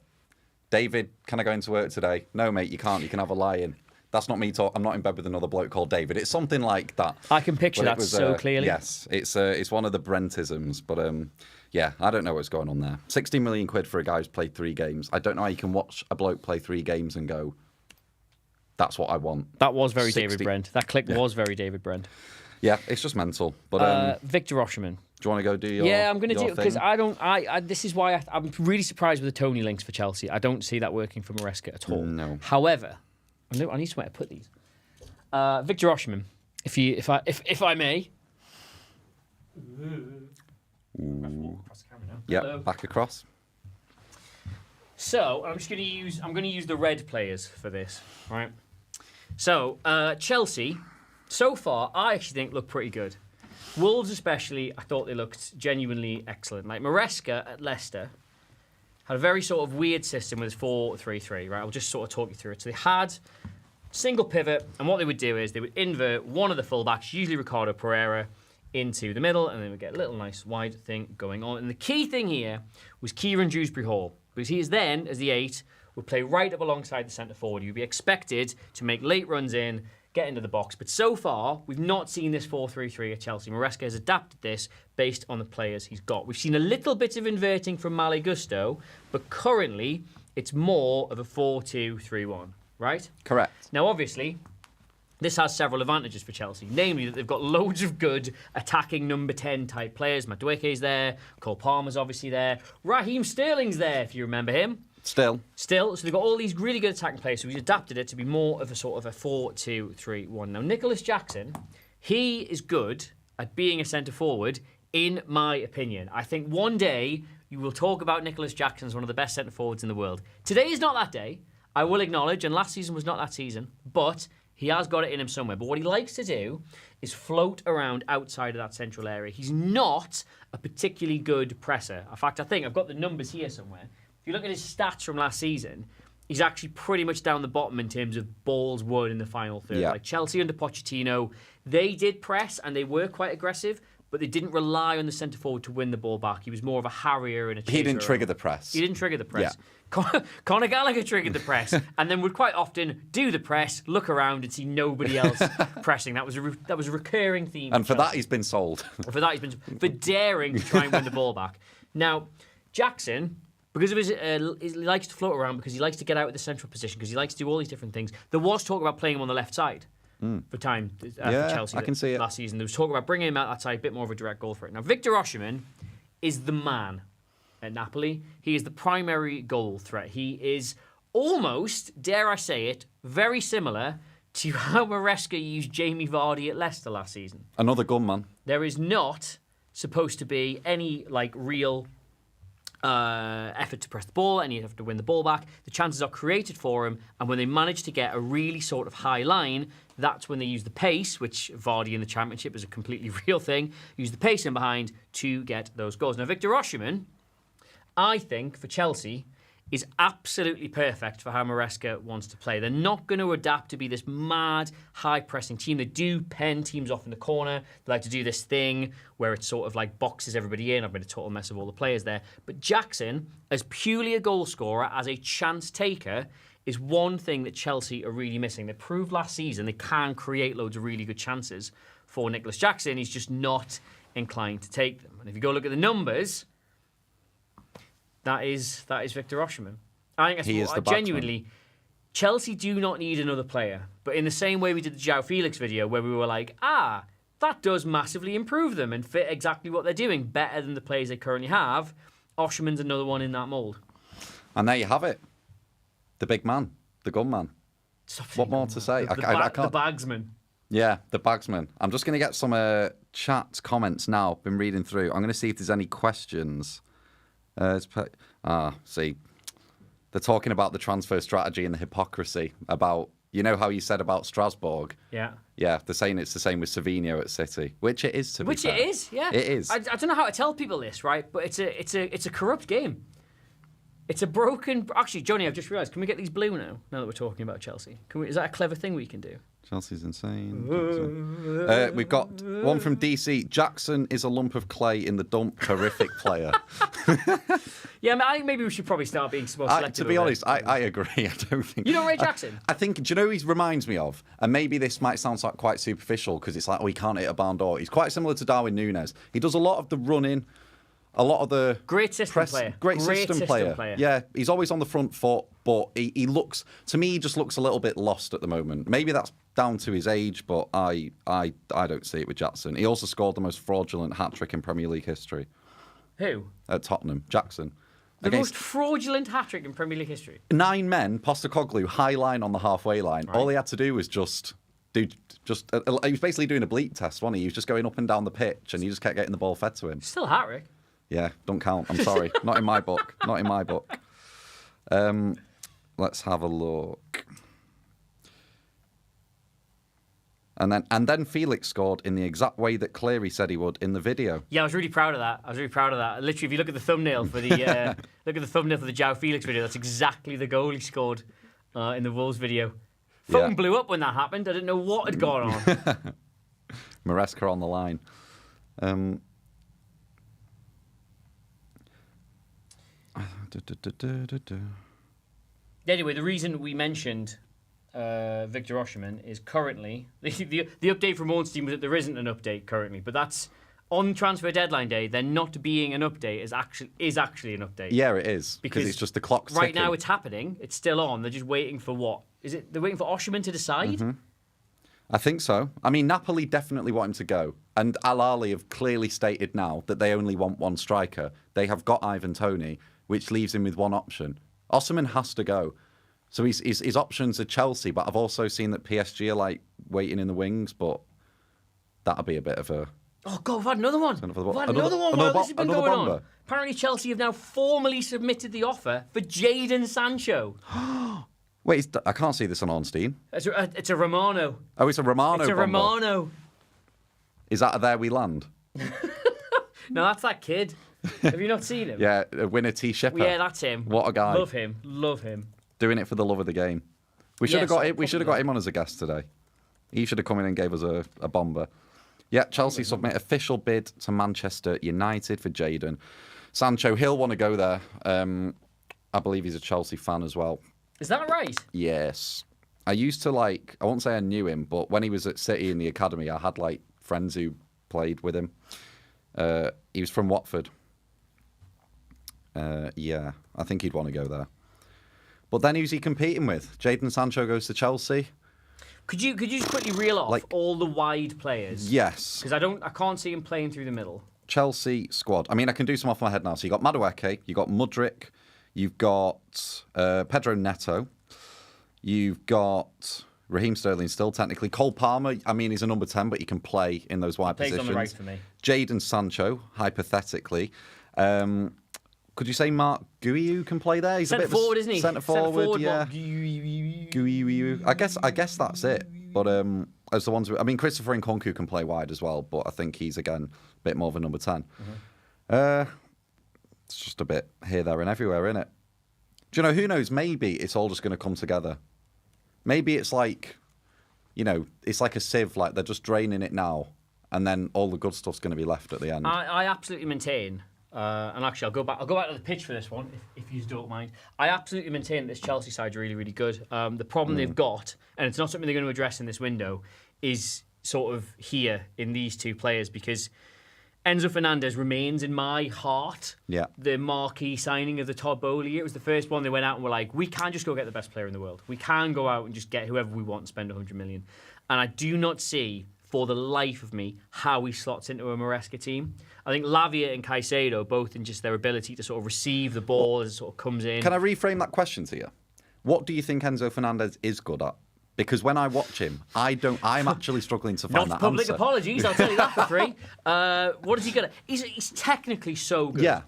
David, can I go into work today?" "No, mate, you can't. You can have a lie-in." "That's not me talk. I'm not in bed with another bloke called David." It's something like that. I can picture But that so clearly. Yes, it's one of the Brentisms, but I don't know what's going on there. 16 million quid for a guy who's played 3 games. I don't know how you can watch a bloke play 3 games and go, "That's what I want." That was very 60. David Brent. That click was very David Brent. Yeah, it's just mental. But Victor Osimhen. do you want to go do your? Yeah, I'm going to do it because thing? this is why I'm really surprised with the Tony links for Chelsea. I don't see that working for Maresca at all. No. However, I need somewhere to put these. Victor Osimhen, if I may. Yeah, back across. So I'm going to use the red players for this, right? So Chelsea, so far, I actually think look pretty good. Wolves especially, I thought they looked genuinely excellent. Like Maresca at Leicester had a very sort of weird system with his 4-3-3, right? I'll just sort of talk you through it. So they had single pivot, and what they would do is they would invert one of the fullbacks, usually Ricardo Pereira, into the middle, and then we get a little nice wide thing going on. And the key thing here was Kieran Dewsbury-Hall, because he is then, as the 8, would play right up alongside the centre forward. You'd be expected to make late runs in, get into the box. But so far, we've not seen this 4-3-3 at Chelsea. Maresca has adapted this based on the players he's got. We've seen a little bit of inverting from Malo Gusto, but currently it's more of a 4-2-3-1, right? Correct. Now, obviously, this has several advantages for Chelsea, namely that they've got loads of good attacking number 10 type players. Madueke's there, Cole Palmer's obviously there, Raheem Sterling's there, if you remember him. Still, so they've got all these really good attacking players, so he's adapted it to be more of a sort of a 4-2-3-1. Now, Nicholas Jackson, he is good at being a centre-forward, in my opinion. I think one day you will talk about Nicholas Jackson as one of the best centre-forwards in the world. Today is not that day, I will acknowledge, and last season was not that season, but he has got it in him somewhere. But what he likes to do is float around outside of that central area. He's not a particularly good presser. In fact, I think I've got the numbers here somewhere. If you look at his stats from last season, he's actually pretty much down the bottom in terms of balls won in the final third. Yeah. Like Chelsea under Pochettino, they did press and they were quite aggressive, but they didn't rely on the centre forward to win the ball back. He was more of a harrier and a chaser. He didn't trigger the press. He didn't trigger the press. Yeah. Conor Gallagher triggered the press and then would quite often do the press, look around and see nobody else pressing. That was a recurring theme. And for that, he's been sold. For that, he's been for daring to try and win the ball back. Now, Jackson, because of his, he likes to float around, because he likes to get out of the central position, because he likes to do all these different things. There was talk about playing him on the left side for Chelsea I can see it. last season. There was talk about bringing him out that side, a bit more of a direct goal threat. Now, Victor Osimhen is the man at Napoli. He is the primary goal threat. He is almost, dare I say it, very similar to how Maresca used Jamie Vardy at Leicester last season. Another gunman. There is not supposed to be any real effort to press the ball, and you have to win the ball back. The chances are created for him, and when they manage to get a really sort of high line, that's when they use the pace, which Vardy in the Championship is a completely real thing, use the pace in behind to get those goals. Now, Victor Osimhen, I think, for Chelsea, is absolutely perfect for how Maresca wants to play. They're not going to adapt to be this mad, high-pressing team. They do pen teams off in the corner. They like to do this thing where it sort of boxes everybody in. I've made a total mess of all the players there. But Jackson, as purely a goal scorer, as a chance taker, is one thing that Chelsea are really missing. They proved last season they can create loads of really good chances for Nicholas Jackson. He's just not inclined to take them. And if you go look at the numbers, that is Victor Osimhen. I think He is the genuinely, Chelsea do not need another player. But in the same way we did the Joao Felix video, where we were like, that does massively improve them and fit exactly what they're doing better than the players they currently have. Osimhen's another one in that mould. And there you have it. The big man. The gunman. What more to say? The bagsman. Yeah, the bagsman. I'm just going to get some chat comments now. Been reading through. I'm going to see if there's any questions. See, they're talking about the transfer strategy and the hypocrisy about, you know how you said about Strasbourg? Yeah. Yeah, they're saying it's the same with Savinho at City, which it is, to be fair. Which it is, yeah. It is. I don't know how to tell people this, right? But it's a corrupt game. It's a broken... Actually, Johnny, I've just realised, can we get these blue now that we're talking about Chelsea? Is that a clever thing we can do? Chelsea's insane. We've got one from DC. Jackson is a lump of clay in the dump. Horrific player. Yeah, I think maybe we should probably start being more selective. To be honest, I agree. I don't think... You don't rate Jackson? I think, do you know who he reminds me of? And maybe this might sound quite superficial because it's like, he can't hit a barn door. He's quite similar to Darwin Núñez. He does a lot of the running, a lot of the... Great system player. Great system player. Yeah, he's always on the front foot, but he looks... To me, he just looks a little bit lost at the moment. Maybe that's down to his age, but I don't see it with Jackson. He also scored the most fraudulent hat-trick in Premier League history. Who? At Tottenham. Jackson. The most fraudulent hat-trick in Premier League history. 9 men, Postecoglou, high line on the halfway line. Right. All he had to do was he was basically doing a bleep test, wasn't he? He was just going up and down the pitch, and he just kept getting the ball fed to him. Still a hat-trick. Yeah, don't count. I'm sorry. Not in my book. Not in my book. Let's have a look. And then Felix scored in the exact way that Cleary said he would in the video. Yeah, I was really proud of that. Literally, if you look at the thumbnail for the Joao Felix video, that's exactly the goal he scored in the Wolves video. Phone blew up when that happened. I didn't know what had gone on. Maresca on the line. Anyway, the reason we mentioned Victor Osimhen is currently the update from Ornstein was that there isn't an update currently, but that's on transfer deadline day. There not being an update is actually an update. Yeah, it is because it's just the clock's ticking. Right now it's happening. It's still on. They're just waiting for what? Is it? They're waiting for Osimhen to decide. Mm-hmm. I think so. I mean, Napoli definitely want him to go, and 𝗈𝗊𝙍𝗀 have clearly stated now that they only want one striker. They have got Ivan Toney, which leaves him with one option. Osimhen has to go. So his options are Chelsea, but I've also seen that PSG are waiting in the wings, but that'll be a bit of a... Oh, God, we've had another one. We've had another one while this has been going on. Apparently Chelsea have now formally submitted the offer for Jadon Sancho. Wait, I can't see this on Ornstein. It's a Romano. Oh, it's a Romano. It's a Romano. Is that a There We Land? No, that's that kid. Have you not seen him? Yeah, winner T. Shipper. Yeah, that's him. What a guy. Love him. Love him. Doing it for the love of the game. We should have got him. We should have got him on as a guest today. He should have come in and gave us a bomber. Yeah, Chelsea submit official bid to Manchester United for Jadon Sancho. He'll want to go there. I believe he's a Chelsea fan as well. Is that right? Yes. I used to I won't say I knew him, but when he was at City in the academy, I had friends who played with him. He was from Watford. Yeah, I think he'd want to go there. But then who's he competing with? Jadon Sancho goes to Chelsea. Could you just quickly reel off all the wide players? Yes. Because I can't see him playing through the middle. Chelsea squad. I mean, I can do some off my head now. So you got 𝗦𝗶𝗴𝗍𝗀, you got Mudryk, you've got Pedro Neto, you've got Raheem Sterling still technically. Cole Palmer, I mean, he's a number 10, but he can play in those wide positions. Plays on the right for me. Jadon Sancho, hypothetically. Could you say Marc Guehi who can play there? He's centre forward, isn't he? Centre forward, yeah. Guehi. I guess that's it. But as the ones, I mean, Christopher Nkunku can play wide as well, but I think he's again a bit more of a number 10. It's just a bit here, there, and everywhere, isn't it? Do you know? Who knows? Maybe it's all just going to come together. Maybe it's it's like a sieve. Like they're just draining it now, and then all the good stuff's going to be left at the end. I absolutely maintain. And actually, I'll go back to the pitch for this one, if you don't mind. I absolutely maintain that this Chelsea side's really, really good. The problem they've got, and it's not something they're going to address in this window, is sort of here in these two players, because Enzo Fernandez remains in my heart. Yeah. The marquee signing of the 𝗘𝗫𝗀𝗍𝗘. It was the first one they went out and were like, we can't just go get the best player in the world. We can go out and just get whoever we want and spend 100 million. And I do not see, for the life of me, how he slots into a Maresca team. I think 𝗕𝗏𝗏𝗍𝗀 and Caicedo, both in just their ability to sort of receive the ball as it sort of comes in. Can I reframe that question to you? What do you think Enzo Fernandez is good at? Because when I watch him, I'm actually struggling to find Not that public answer. apologies, I'll tell you that for free. What is he good at? He's technically so good. Yeah.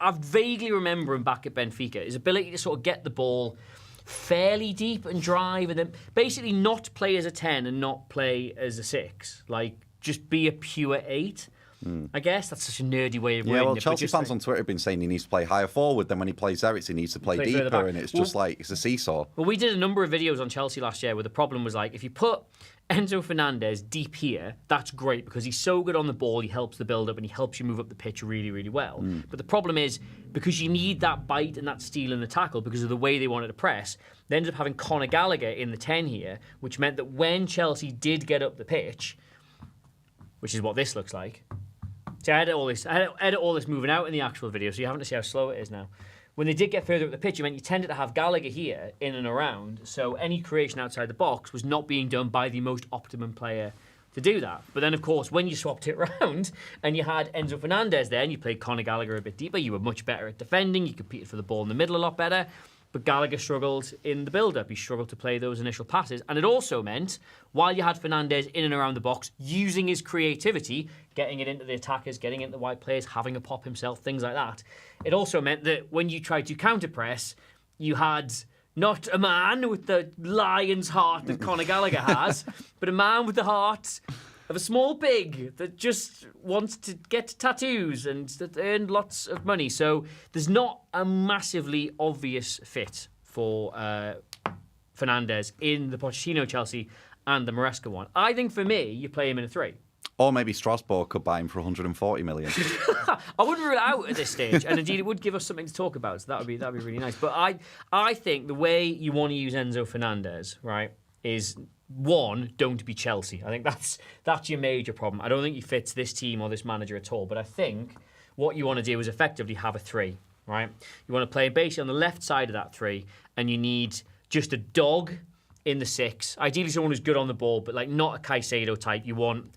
I vaguely remember him back at Benfica. His ability to sort of get the ball fairly deep and drive, and then basically not play as a 10 and not play as a 6. Just be a pure 8. I guess that's such a nerdy way of wording it. Yeah, well, Chelsea fans on Twitter have been saying he needs to play higher forward. Then when he plays Eriksen, he needs to play deeper, and it's just it's a seesaw. Well, we did a number of videos on Chelsea last year where the problem was if you put Enzo Fernandez deep here, that's great because he's so good on the ball, he helps the build-up and he helps you move up the pitch really, really well. But the problem is, because you need that bite and that steal in the tackle because of the way they wanted to press, they ended up having Conor Gallagher in the 10 here, which meant that when Chelsea did get up the pitch, which is what this looks like. See, I edit all this moving out in the actual video, so you haven't to see how slow it is now. When they did get further up the pitch, it meant you tended to have Gallagher here, in and around, so any creation outside the box was not being done by the most optimum player to do that. But then, of course, when you swapped it around and you had Enzo Fernandez there and you played Conor Gallagher a bit deeper, you were much better at defending, you competed for the ball in the middle a lot better. But Gallagher struggled in the build-up. He struggled to play those initial passes. And it also meant, while you had Fernandez in and around the box, using his creativity, getting it into the attackers, getting it into the wide players, having a pop himself, things like that, it also meant that when you tried to counter-press, you had not a man with the lion's heart that Conor Gallagher has, but a man with the heart of a small pig that just wants to get tattoos and that earn lots of money. So there's not a massively obvious fit for Fernandez in the Pochettino Chelsea and the Maresca one. I think for me, you play him in a 3. Or maybe Strasbourg could buy him for 140 million. I wouldn't rule it out at this stage, and indeed it would give us something to talk about. So that'd be really nice. But I think the way you want to use Enzo Fernandez, right, is 1, don't be Chelsea. I think that's your major problem. I don't think he fits this team or this manager at all. But I think what you want to do is effectively have a 3, right? You want to play basically on the left side of that 3, and you need just a dog in the 6. Ideally someone who's good on the ball, but not a Caicedo type. You want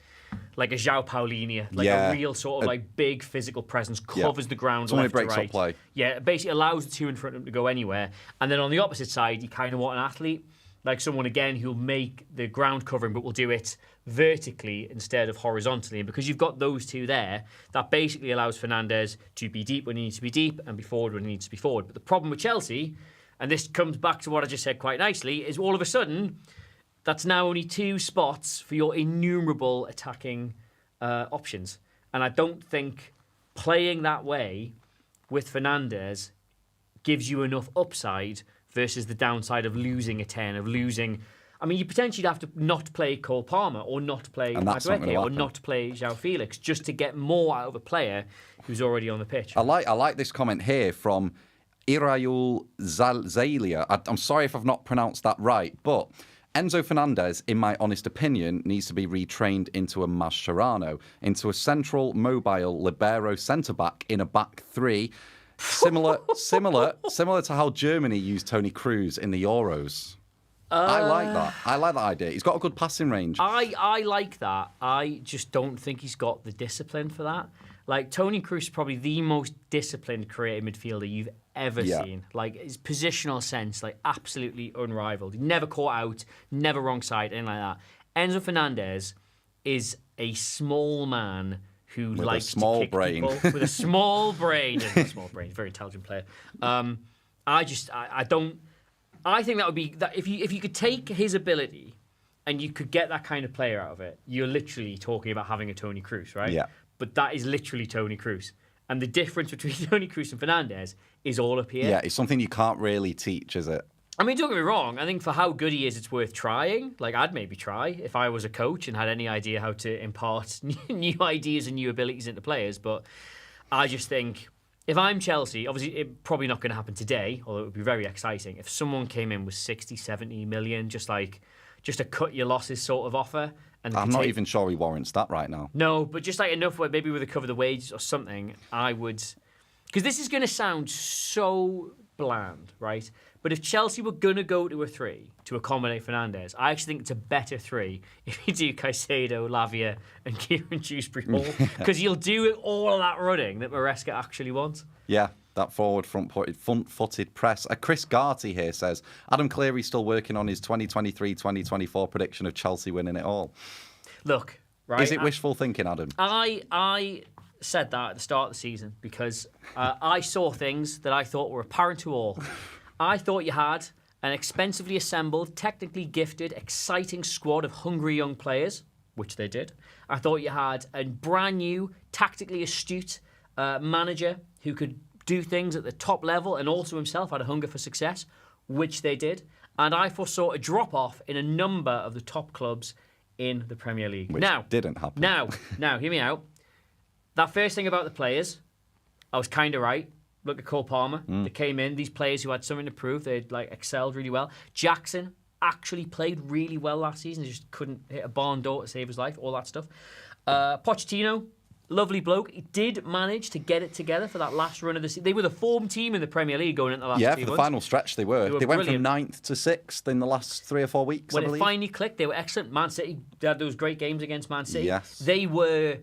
like a 𝗕𝗏𝗏𝗍𝗀𝗍, a real sort of big physical presence, covers the ground someone left who breaks to right. up play. Yeah, basically allows the 2 in front of him to go anywhere. And then on the opposite side, you kind of want an athlete, like someone, again, who'll make the ground covering, but will do it vertically instead of horizontally. And because you've got those two there, that basically allows Fernandez to be deep when he needs to be deep and be forward when he needs to be forward. But the problem with Chelsea, and this comes back to what I just said quite nicely, is all of a sudden, that's now only 2 spots for your innumerable attacking options. And I don't think playing that way with Fernandez gives you enough upside versus the downside of losing a 10, of losing... I mean, you potentially have to not play Cole Palmer or not play Marc Guehi or not play Joao Felix just to get more out of a player who's already on the pitch. I like this comment here from 𝗕𝗫𝗍𝗬𝗓. I'm sorry if I've not pronounced that right, but Enzo Fernandez, in my honest opinion, needs to be retrained into a Mascherano, into a central, mobile libero centre-back in a back three, similar to how Germany used Toni Kroos in the Euros. I like that. I like that idea. He's got a good passing range. I like that. I just don't think he's got the discipline for that. Like, Toni Kroos is probably the most disciplined creative midfielder you've ever seen. Like, his positional sense, like, absolutely unrivaled. He never caught out, never wrong side, anything like that. Enzo Fernandez is a small man who likes to kick people with a small brain. He's not a small brain. He's a very intelligent player. I think that would be that if you could take his ability and you could get that kind of player out of it, you're literally talking about having a Toni Kroos, right? Yeah. But that is literally Toni Kroos. And the difference between Toni Kroos and Fernandez is all up here. Yeah, it's something you can't really teach, is it? I mean, don't get me wrong. I think for how good he is, it's worth trying. Like, I'd maybe try if I was a coach and had any idea how to impart new ideas and new abilities into players. But I just think, if I'm Chelsea, obviously it's probably not going to happen today, although it would be very exciting. If someone came in with 60, 70 million, just a cut your losses sort of offer. And I'm not even sure he warrants that right now. No, but just like enough where maybe with a cover the wages or something, I would... Because this is going to sound so bland, right? But if Chelsea were going to go to a 3 to accommodate Fernandez, I actually think it's a better 3 if you do Caicedo, Lavia and Kieran Dewsbury-Hall. Because you'll do all of that running that Maresca actually wants. Yeah, that forward front-footed press. Chris Garty here says, Adam Cleary's still working on his 2023-2024 prediction of Chelsea winning it all. Look, right... Is it wishful thinking, Adam? I said that at the start of the season because I saw things that I thought were apparent to all. I thought you had an expensively assembled, technically gifted, exciting squad of hungry young players, which they did. I thought you had a brand new, tactically astute manager who could do things at the top level and also himself had a hunger for success, which they did. And I foresaw a drop-off in a number of the top clubs in the Premier League. Which didn't happen. Now, hear me out. That first thing about the players, I was kind of right. Look at Cole Palmer. They came in. These players who had something to prove. They'd excelled really well. Jackson actually played really well last season. He just couldn't hit a barn door to save his life. All that stuff. Pochettino, lovely bloke. He did manage to get it together for that last run of the season. They were the form team in the Premier League going into the last 2 months. Yeah, for the final stretch they were. They went from 9th to 6th in the last 3 or 4 weeks, When I believe. it finally clicked, they were excellent. Man City, they had those great games against Man City. Yes. They were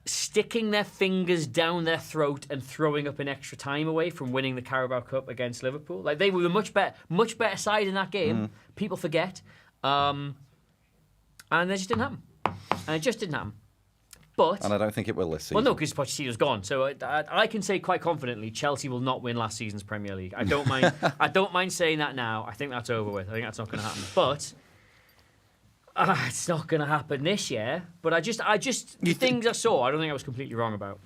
sticking their fingers down their throat and throwing up an extra time away from winning the Carabao Cup against Liverpool. Like, they were a much better side in that game. People forget. And it just didn't happen. But, and I don't think it will this season. Well, no, because Pochettino's gone. So I can say quite confidently, Chelsea will not win last season's Premier League. I don't mind. I don't mind saying that now. I think that's over with. I think that's not going to happen. But it's not going to happen this year. But the things I saw, I don't think I was completely wrong about.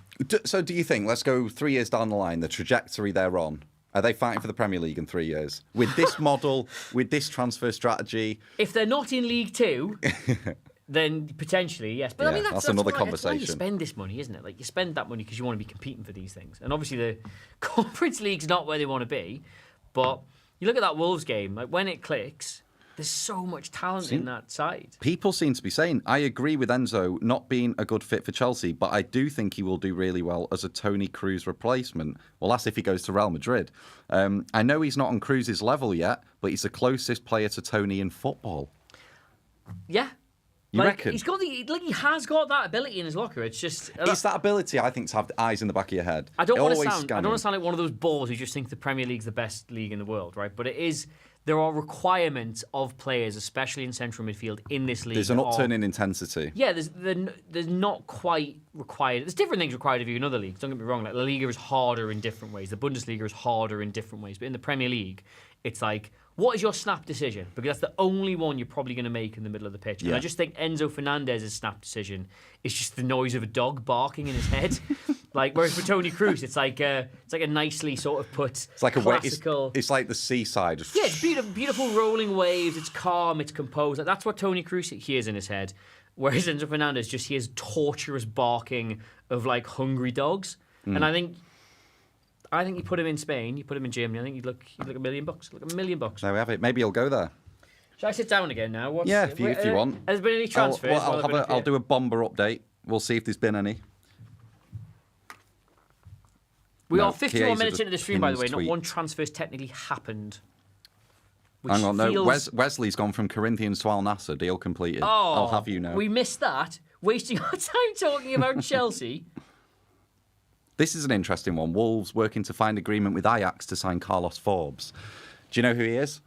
So do you think, let's go 3 years down the line, the trajectory they're on, are they fighting for the Premier League in 3 years? With this model, with this transfer strategy? If they're not in League Two, then potentially, yes. But I mean, that's another why, conversation. That's why you spend this money, isn't it? Like, you spend that money because you want to be competing for these things. And obviously the Conference League's not where they want to be. But you look at that Wolves game, like when it clicks, there's so much talent in that side. People seem to be saying, I agree with Enzo not being a good fit for Chelsea, but I do think he will do really well as a Toni Kroos replacement. Well, that's if he goes to Real Madrid. I know he's not on Kroos' level yet, but he's the closest player to Toni in football. Yeah. You reckon? He has got that ability in his locker. It's just... It's that ability, I think, to have the eyes in the back of your head. I don't want to sound like one of those balls who just think the Premier League's the best league in the world, right? But it is... There are requirements of players, especially in central midfield, in this league. There's an upturn in intensity. Yeah, there's not quite required. There's different things required of you in other leagues. Don't get me wrong. Like, La Liga is harder in different ways. The Bundesliga is harder in different ways. But in the Premier League, it's like, what is your snap decision? Because that's the only one you're probably going to make in the middle of the pitch. Yeah. And I just think Enzo Fernandez's snap decision is just the noise of a dog barking in his head. Like, whereas for Tony Kroos, it's like a nicely sort of put. It's like classical. It's like the seaside. Yeah, it's beautiful rolling waves. It's calm. It's composed. Like, that's what Tony Kroos hears in his head. Whereas Enzo Fernandez just hears torturous barking of like hungry dogs. And I think you put him in Spain, you put him in Germany. I think you'd look $1 million. Look, $1 million. There we have it. Maybe he'll go there. Shall I sit down again now? If you want. Has there been any transfers? I'll do a bomber update. We'll see if there's been any. We are 51 minutes into the stream, by the way. tweet. Not one transfer's technically happened. Hang on, no. Wesley's gone from Corinthians to 𝗈𝗏. Deal completed. I'll have you know. We missed that. Wasting our time talking about Chelsea. This is an interesting one. Wolves working to find agreement with Ajax to sign Carlos Forbes. Do you know who he is?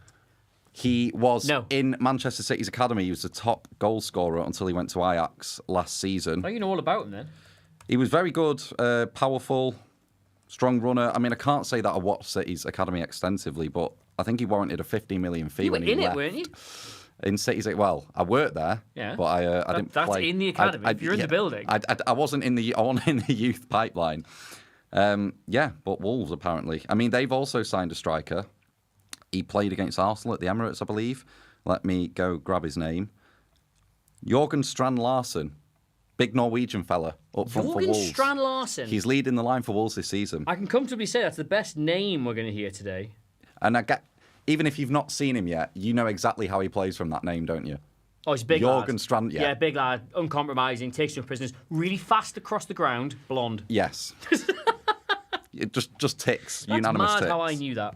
He was in Manchester City's academy. He was the top goal scorer until he went to Ajax last season. Oh, you know all about him then? He was very good, powerful, strong runner. I mean, I can't say that I watched City's academy extensively, but I think he warranted a 15 million fee when he left. You were in it, weren't you? In City's, well, I worked there, but I didn't play. That's in the academy. If you're in the building. I wasn't in the youth pipeline. But Wolves apparently. I mean, they've also signed a striker. He played against Arsenal at the Emirates, I believe. Let me go grab his name. Jørgen Strand Larsen. Big Norwegian fella up front for Wolves. Jørgen Strand Larsen. He's leading the line for Wolves this season. I can comfortably say that's the best name we're going to hear today. And even if you've not seen him yet, you know exactly how he plays from that name, don't you? Oh, he's a big Jørgen lad. Strand, Yeah, big lad, uncompromising, takes no prisoners, really fast across the ground, blonde. Yes. It just ticks, That's unanimous mad ticks. how I knew that.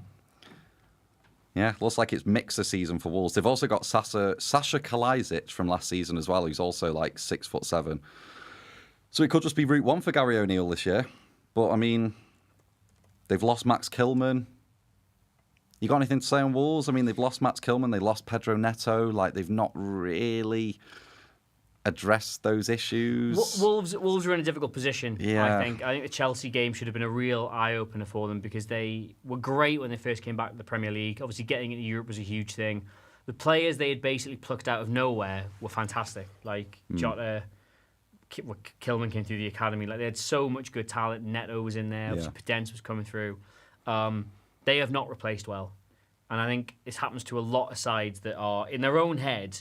Yeah, looks like it's mixer season for Wolves. They've also got Sasha 𝗘𝗫𝗧𝗏 from last season as well, who's also like 6'7". So it could just be route one for Gary O'Neill this year. But I mean, they've lost Max Kilman. You got anything to say on Wolves? I mean, they've lost Max Kilman, they lost Pedro Neto. Like, they've not really addressed those issues. Wolves are in a difficult position, Yeah. I think the Chelsea game should have been a real eye-opener for them because they were great when they first came back to the Premier League. Obviously, getting into Europe was a huge thing. The players they had basically plucked out of nowhere were fantastic. Like, Jota, Kilman came through the academy. Like, they had so much good talent. Neto was in there. Obviously, Podence was coming through. They have not replaced well. And I think this happens to a lot of sides that are, in their own head,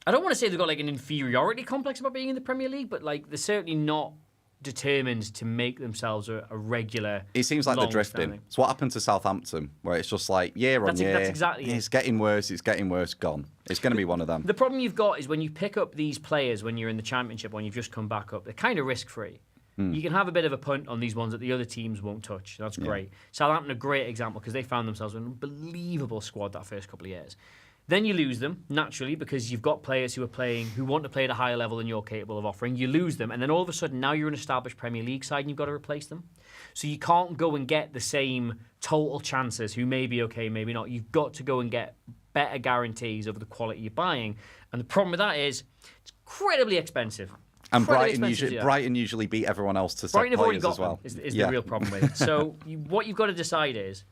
I don't want to say they've got like an inferiority complex about being in the Premier League, but like they're certainly not determined to make themselves a regular. It seems like they're drifting. It's what happened to Southampton, where it's just like year on year. That's exactly it. It's getting worse, gone. It's going to be one of them. The problem you've got is when you pick up these players when you're in the Championship, when you've just come back up, they're kind of risk-free. You can have a bit of a punt on these ones that the other teams won't touch. That's great. Southampton, a great example, because they found themselves an unbelievable squad that first couple of years. Then you lose them, naturally, because you've got players who want to play at a higher level than you're capable of offering. You lose them, and then all of a sudden, now you're an established Premier League side, and you've got to replace them. So you can't go and get the same total chances, who may be okay, maybe not. You've got to go and get better guarantees of the quality you're buying. And the problem with that is, it's incredibly expensive. And Brighton usually beat everyone else to set players as well. Is the real problem with it. So what you've got to decide is,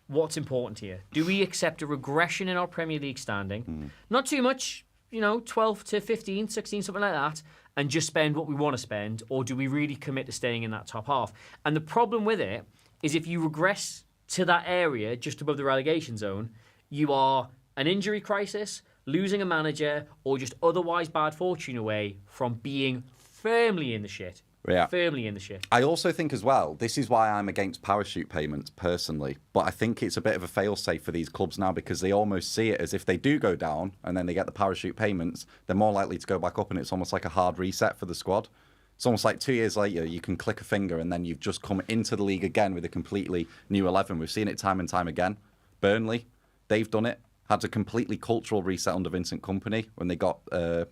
what's important here? Do we accept a regression in our Premier League standing? Not too much, 12 to 15, 16, something like that, and just spend what we want to spend, or do we really commit to staying in that top half? And the problem with it is if you regress to that area just above the relegation zone, you are an injury crisis, losing a manager, or just otherwise bad fortune away from being firmly in the shit. Yeah. Firmly in the shit. I also think as well, this is why I'm against parachute payments personally, but I think it's a bit of a fail-safe for these clubs now because they almost see it as if they do go down and then they get the parachute payments, they're more likely to go back up, and it's almost like a hard reset for the squad. It's almost like 2 years later, you can click a finger and then you've just come into the league again with a completely new 11. We've seen it time and time again. Burnley, they've done it. Had a completely cultural reset under Vincent Kompany when they got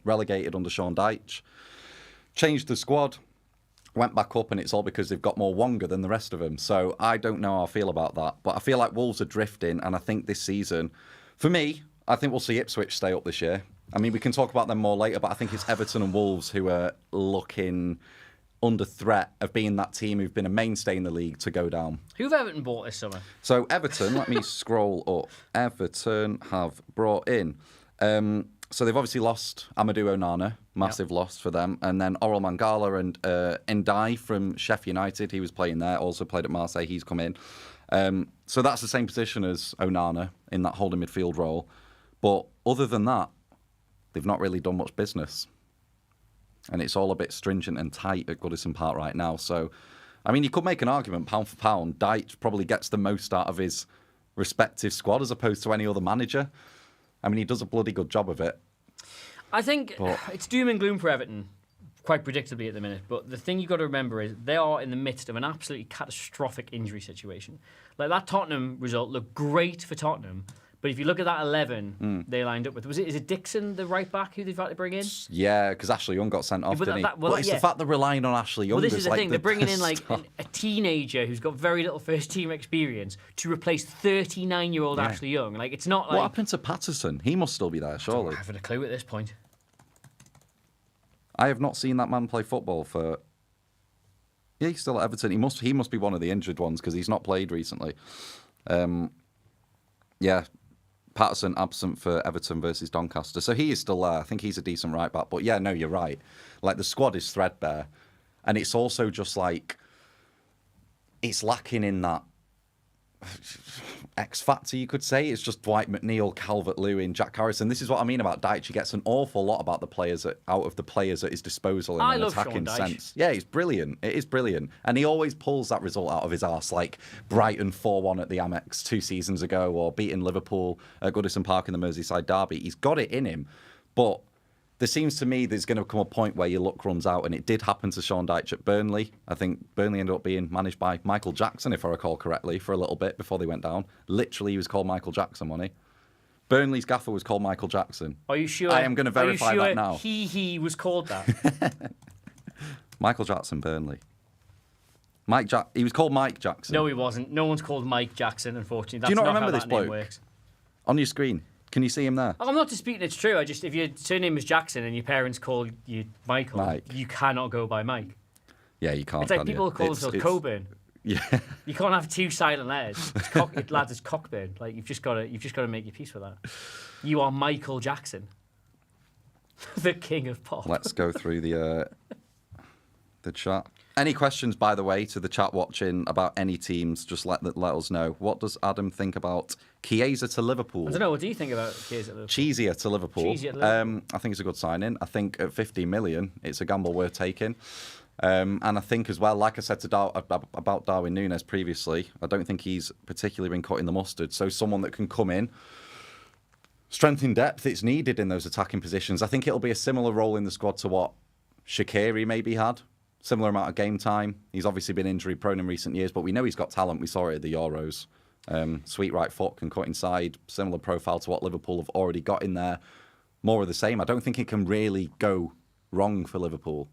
relegated under Sean Dyche. Changed the squad. Went back up, and it's all because they've got more Wonga than the rest of them. So I don't know how I feel about that. But I feel like Wolves are drifting, and I think this season, for me, I think we'll see Ipswich stay up this year. I mean, we can talk about them more later, but I think it's Everton and Wolves who are looking under threat of being that team who've been a mainstay in the league to go down. Who've Everton bought this summer? So Everton, let me scroll up. Everton have brought in So they've obviously lost Amadou Onana, massive loss for them. And then Oral Mangala and Ndiaye from Sheffield United, he was playing there, also played at Marseille, he's come in. So that's the same position as Onana in that holding midfield role. But other than that, they've not really done much business. And it's all a bit stringent and tight at Goodison Park right now. So, I mean, you could make an argument, pound for pound, Dyche probably gets the most out of his respective squad as opposed to any other manager. I mean, he does a bloody good job of it. I think it's doom and gloom for Everton, quite predictably at the minute. But the thing you've got to remember is they are in the midst of an absolutely catastrophic injury situation. Like, that Tottenham result looked great for Tottenham. But if you look at that 11 they lined up with, is it Dixon, the right back, who they've had to bring in? Yeah, because Ashley Young got sent off, didn't he? It's the fact they're relying on Ashley Young. Well, this is the thing. They're bringing in like a teenager who's got very little first-team experience to replace 39-year-old Ashley Young. Like, it's not like... What happened to Patterson? He must still be there, surely. I haven't a clue at this point. I have not seen that man play football for... Yeah, he's still at Everton. He must be one of the injured ones because he's not played recently. Yeah, Patterson absent for Everton versus Doncaster. So he is still there. I think he's a decent right back. But yeah, no, you're right. Like, the squad is threadbare. And it's also just like... It's lacking in that X factor, you could say. It's just Dwight McNeil, Calvert-Lewin, Jack Harrison. This is what I mean about Dyche. He gets an awful lot about the players out of the players at his disposal in an attacking sense. Yeah, he's brilliant. It is brilliant. And he always pulls that result out of his arse, like Brighton 4-1 at the Amex 2 seasons ago, or beating Liverpool at Goodison Park in the Merseyside derby. He's got it in him. But there seems to me there's going to come a point where your luck runs out, and it did happen to Sean Dyche at Burnley. I think Burnley ended up being managed by Michael Jackson, if I recall correctly, for a little bit before they went down. Literally, he was called Michael Jackson, wasn't he? Burnley's gaffer was called Michael Jackson. Are you sure? I am going to verify that now. He was called that. Michael Jackson, Burnley. He was called Mike Jackson. No, he wasn't. No one's called Mike Jackson, unfortunately. That's Do you not not remember how this that name bloke? works. On your screen. Can you see him there? I'm not disputing it's true. If your surname is Jackson and your parents call you Michael, you cannot go by Mike. Yeah, you can't. It's like people call themselves Coburn. Yeah. You can't have 2 silent letters. Lads, it's Cockburn. Like, you've just got to make your peace with that. You are Michael Jackson, the king of pop. Let's go through the chat. Any questions, by the way, to the chat watching about any teams? Just let us know. What does Adam think about Chiesa to Liverpool? I don't know. What do you think about Chiesa to Liverpool? Chiesa to Liverpool. I think it's a good signing. I think at 50 million, it's a gamble worth taking. And I think as well, like I said about Darwin Núñez previously, I don't think he's particularly been cutting the mustard. So someone that can come in, strength in depth, it's needed in those attacking positions. I think it'll be a similar role in the squad to what Shaqiri maybe had. Similar amount of game time. He's obviously been injury prone in recent years, but we know he's got talent. We saw it at the Euros. Sweet right foot, can cut inside. Similar profile to what Liverpool have already got in there. More of the same. I don't think it can really go wrong for Liverpool.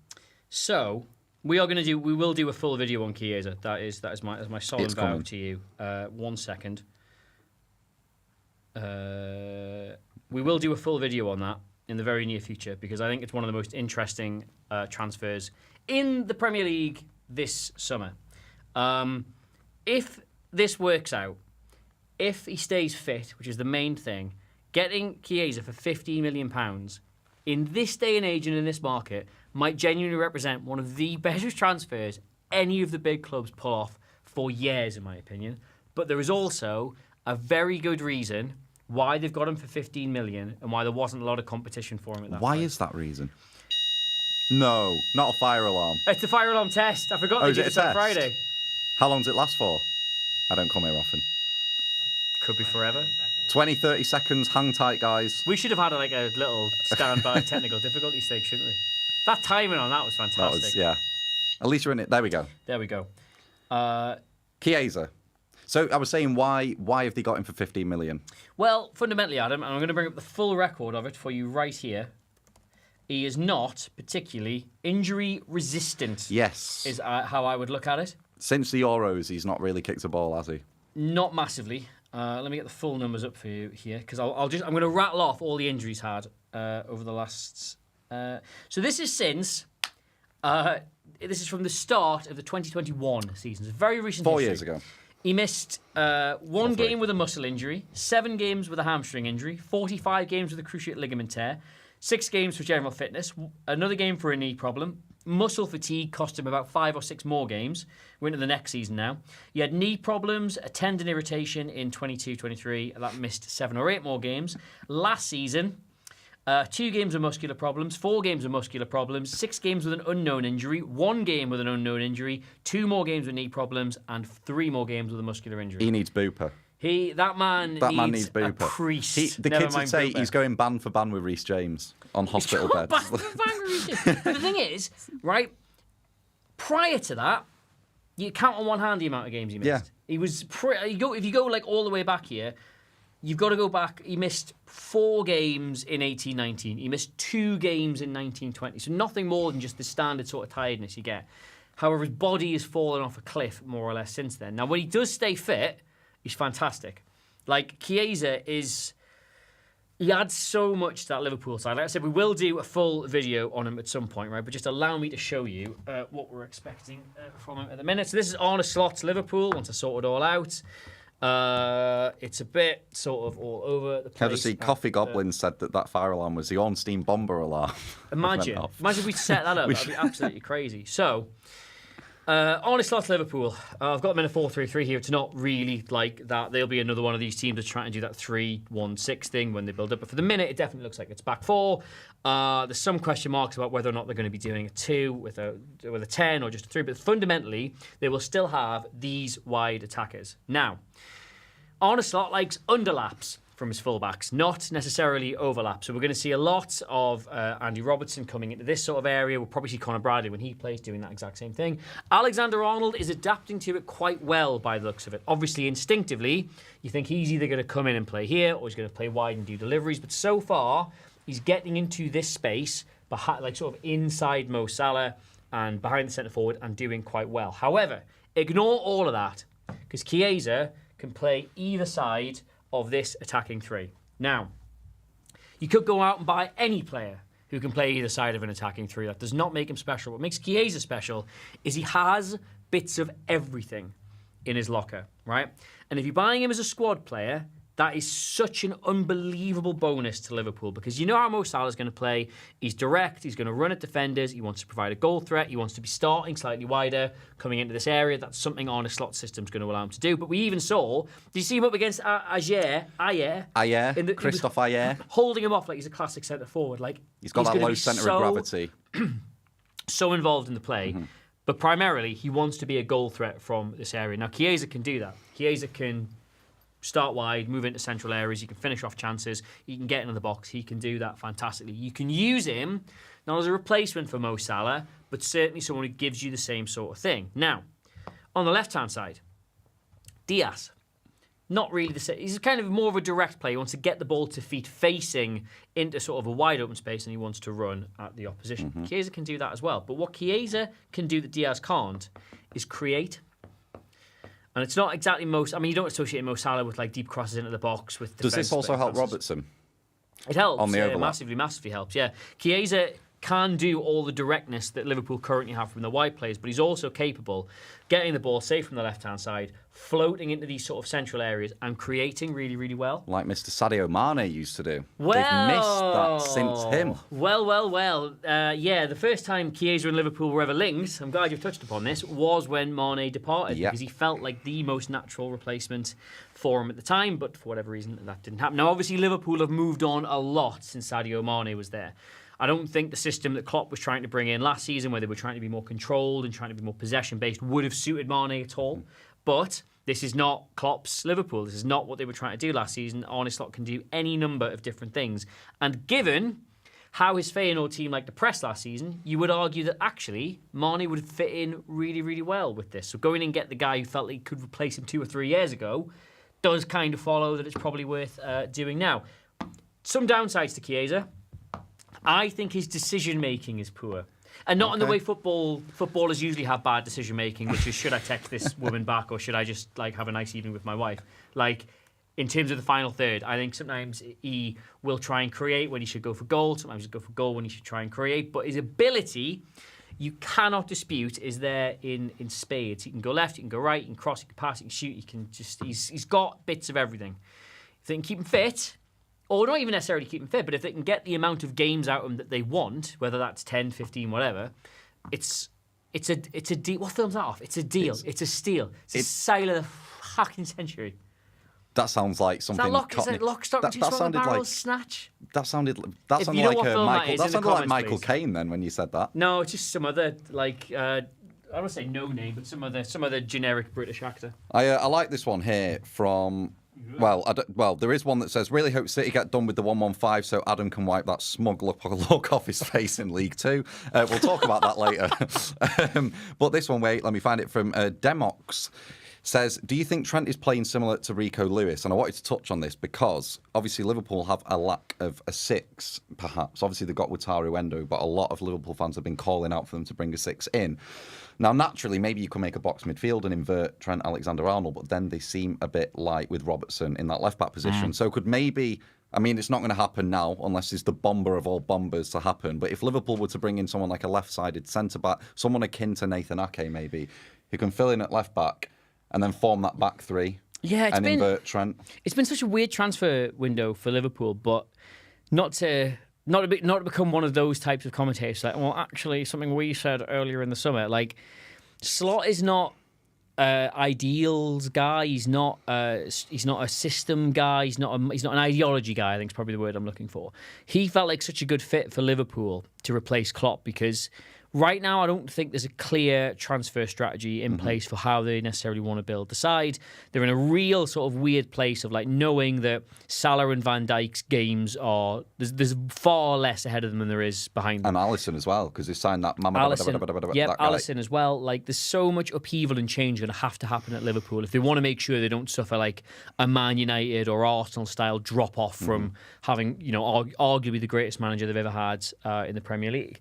So we will do a full video on Chiesa. That is my solemn vow to you. 1 second. We will do a full video on that in the very near future because I think it's one of the most interesting transfers in the Premier League this summer. If this works out, if he stays fit, which is the main thing, getting Chiesa for £15 million in this day and age and in this market might genuinely represent one of the better transfers any of the big clubs pull off for years, in my opinion. But there is also a very good reason why they've got him for 15 million and why there wasn't a lot of competition for him at that Why point. is that reason? No, not a fire alarm. It's a fire alarm test. I forgot they did it on Friday. How long does it last for? I don't come here often. Could be forever. 20, 30 seconds. Hang tight, guys. We should have had a little standby technical difficulty stage, shouldn't we? That timing on that was fantastic. That was, yeah. At least you're in it. There we go. There we go. Chiesa. So I was saying, why have they got him for 15 million? Well, fundamentally, Adam, and I'm going to bring up the full record of it for you right here. He is not particularly injury resistant. Yes. Is how I would look at it. Since the Euros, he's not really kicked a ball, has he? Not massively. Let me get the full numbers up for you here because I'm going to rattle off all the injuries had over the last. So this is since. This is from the start of the 2021 season. It's very recent. 4 years ago. He missed one game with a muscle injury, 7 games with a hamstring injury, 45 games with a cruciate ligament tear, 6 games for general fitness, another game for a knee problem. Muscle fatigue cost him about 5 or 6 more games. We're into the next season now. He had knee problems, a tendon irritation in 22-23. That missed 7 or 8 more games. Last season, 2 games of muscular problems, 4 games of muscular problems, 6 games with an unknown injury, 1 game with an unknown injury, 2 more games with knee problems, and 3 more games with a muscular injury. He needs bupa. That man needs a priest. The kids would say he's going band for band with Reece James on hospital beds. Band for band with Reece James. But the thing is, right, prior to that, you count on one hand the amount of games he missed. Yeah. He was if you go like all the way back here, you've got to go back. He missed 4 games in 18-19. He missed 2 games in 19-20. So nothing more than just the standard sort of tiredness you get. However, his body has fallen off a cliff more or less since then. Now, when he does stay fit, he's fantastic. Like, 𝗘𝗫𝗧 he adds so much to that Liverpool side. Like I said, we will do a full video on him at some point, right? But just allow me to show you what we're expecting from him at the minute. So this is Arne Slot's Liverpool, once I sort it all out. It's a bit sort of all over the place. Obviously, Coffee Goblin said that fire alarm was the Ornstein bomber alarm. Imagine if we set that up. That'd be absolutely crazy. So, Arne Slot's Liverpool. I've got them in a 4-3-3 here. It's not really like that. There'll be another one of these teams that's trying to do that 3-1-6 thing when they build up. But for the minute, it definitely looks like it's back 4. There's some question marks about whether or not they're going to be doing a 2 with a 10 or just a 3. But fundamentally, they will still have these wide attackers. Now, Arne Slot likes underlaps from his fullbacks, not necessarily overlap. So we're going to see a lot of Andy Robertson coming into this sort of area. We'll probably see Conor Bradley when he plays doing that exact same thing. Alexander-Arnold is adapting to it quite well by the looks of it. Obviously, instinctively, you think he's either going to come in and play here or he's going to play wide and do deliveries. But so far, he's getting into this space, like sort of inside Mo Salah and behind the centre forward and doing quite well. However, ignore all of that because 𝗘𝗫𝗧 can play either side of this attacking 3. Now, you could go out and buy any player who can play either side of an attacking 3. That does not make him special. What makes 𝗘𝗫𝗧 special is he has bits of everything in his locker, right? And if you're buying him as a squad player, that is such an unbelievable bonus to Liverpool because you know how Mo Salah is going to play. He's direct. He's going to run at defenders. He wants to provide a goal threat. He wants to be starting slightly wider, coming into this area. That's something Arne Slot's system is going to allow him to do. But we even saw, did you see him up against Ayer, Christophe Ayer. Holding him off like he's a classic centre forward. Like he's got that low centre of gravity. So involved in the play. Mm-hmm. But primarily, he wants to be a goal threat from this area. Now, 𝗘𝗫𝗧 can do that. 𝗘𝗫𝗧 can start wide, move into central areas. He can finish off chances. He can get into the box. He can do that fantastically. You can use him not as a replacement for Mo Salah, but certainly someone who gives you the same sort of thing. Now, on the left-hand side, Diaz. Not really the same. He's kind of more of a direct player. He wants to get the ball to feet facing into sort of a wide open space and he wants to run at the opposition. Mm-hmm. 𝗘𝗫𝗧 can do that as well. But what 𝗘𝗫𝗧 can do that Diaz can't is create. And it's not exactly you don't associate Mo Salah with like deep crosses into the box. Does this also help Robertson? It helps. On the overlap? Massively helps, yeah. 𝗘𝗫𝗧 can do all the directness that Liverpool currently have from the wide players, but he's also capable getting the ball safe from the left-hand side, floating into these sort of central areas and creating really, really well. Like Mr. Sadio Mane used to do. Well, they've missed that since him. Well. Yeah, the first time 𝗘𝗫𝗧 and Liverpool were ever linked, I'm glad you've touched upon this, was when Mane departed because he felt like the most natural replacement for him at the time, but for whatever reason that didn't happen. Now, obviously, Liverpool have moved on a lot since Sadio Mane was there. I don't think the system that Klopp was trying to bring in last season, where they were trying to be more controlled and trying to be more possession-based, would have suited Mane at all. But this is not Klopp's Liverpool. This is not what they were trying to do last season. Arne Slot can do any number of different things. And given how his Feyenoord team liked to press last season, you would argue that actually Mane would fit in really, really well with this. So going and get the guy who felt he could replace him 2 or 3 years ago does kind of follow that it's probably worth doing now. Some downsides to 𝗘𝗫𝗧. I think his decision-making is poor. And not in the way footballers usually have bad decision-making, which is, should I text this woman back or should I just like have a nice evening with my wife? Like, in terms of the final third, I think sometimes he will try and create when he should go for goal. Sometimes he'll go for goal when he should try and create. But his ability you cannot dispute is there in spades. He can go left, he can go right, he can cross, he can pass, he can shoot. He's got bits of everything. If they can keep him fit, or not even necessarily keep him fit, but if they can get the amount of games out of him that they want, whether that's 10, 15, whatever, it's a deal. What films that off? It's a deal. It's a steal. It's a sale of the fucking century. That sounds like something. Is that lock, stock, and two smoking barrels, snatch? That sounded like Michael. That sounded like Michael Caine then when you said that. No, it's just some other I don't want to say no name, but some other generic British actor. I like this one here from. Well, there is one that says, really hope City get done with the 115 so Adam can wipe that smug look off his face in League Two. We'll talk about that later. But this one, let me find it from Demox. Says, do you think Trent is playing similar to Rico Lewis? And I wanted to touch on this because obviously Liverpool have a lack of a six, perhaps. Obviously they've got 𝗕𝗫𝗏, but a lot of Liverpool fans have been calling out for them to bring a six in. Now, naturally, maybe you could make a box midfield and invert Trent Alexander-Arnold, but then they seem a bit light with Robertson in that left-back position. So could maybe... I mean, it's not going to happen now unless it's the bomber of all bombers to happen. But if Liverpool were to bring in someone like a left-sided centre-back, someone akin to Nathan Ake maybe, who can fill in at left-back, and then form that back three and invert Trent. It's been such a weird transfer window for Liverpool, but not to become one of those types of commentators. Like, well, actually, something we said earlier in the summer, like, Slot is not ideals guy. He's not a system guy. He's not an ideology guy. I think is probably the word I'm looking for. He felt like such a good fit for Liverpool to replace Klopp because. Right now, I don't think there's a clear transfer strategy in place for how they necessarily want to build the side. They're in a real sort of weird place of like knowing that Salah and Van Dijk's games are there's far less ahead of them than there is behind them. And Alisson as well because they signed that. Alisson as well. Like there's so much upheaval and change going to happen at Liverpool if they want to make sure they don't suffer like a Man United or Arsenal style drop off from having arguably the greatest manager they've ever had in the Premier League.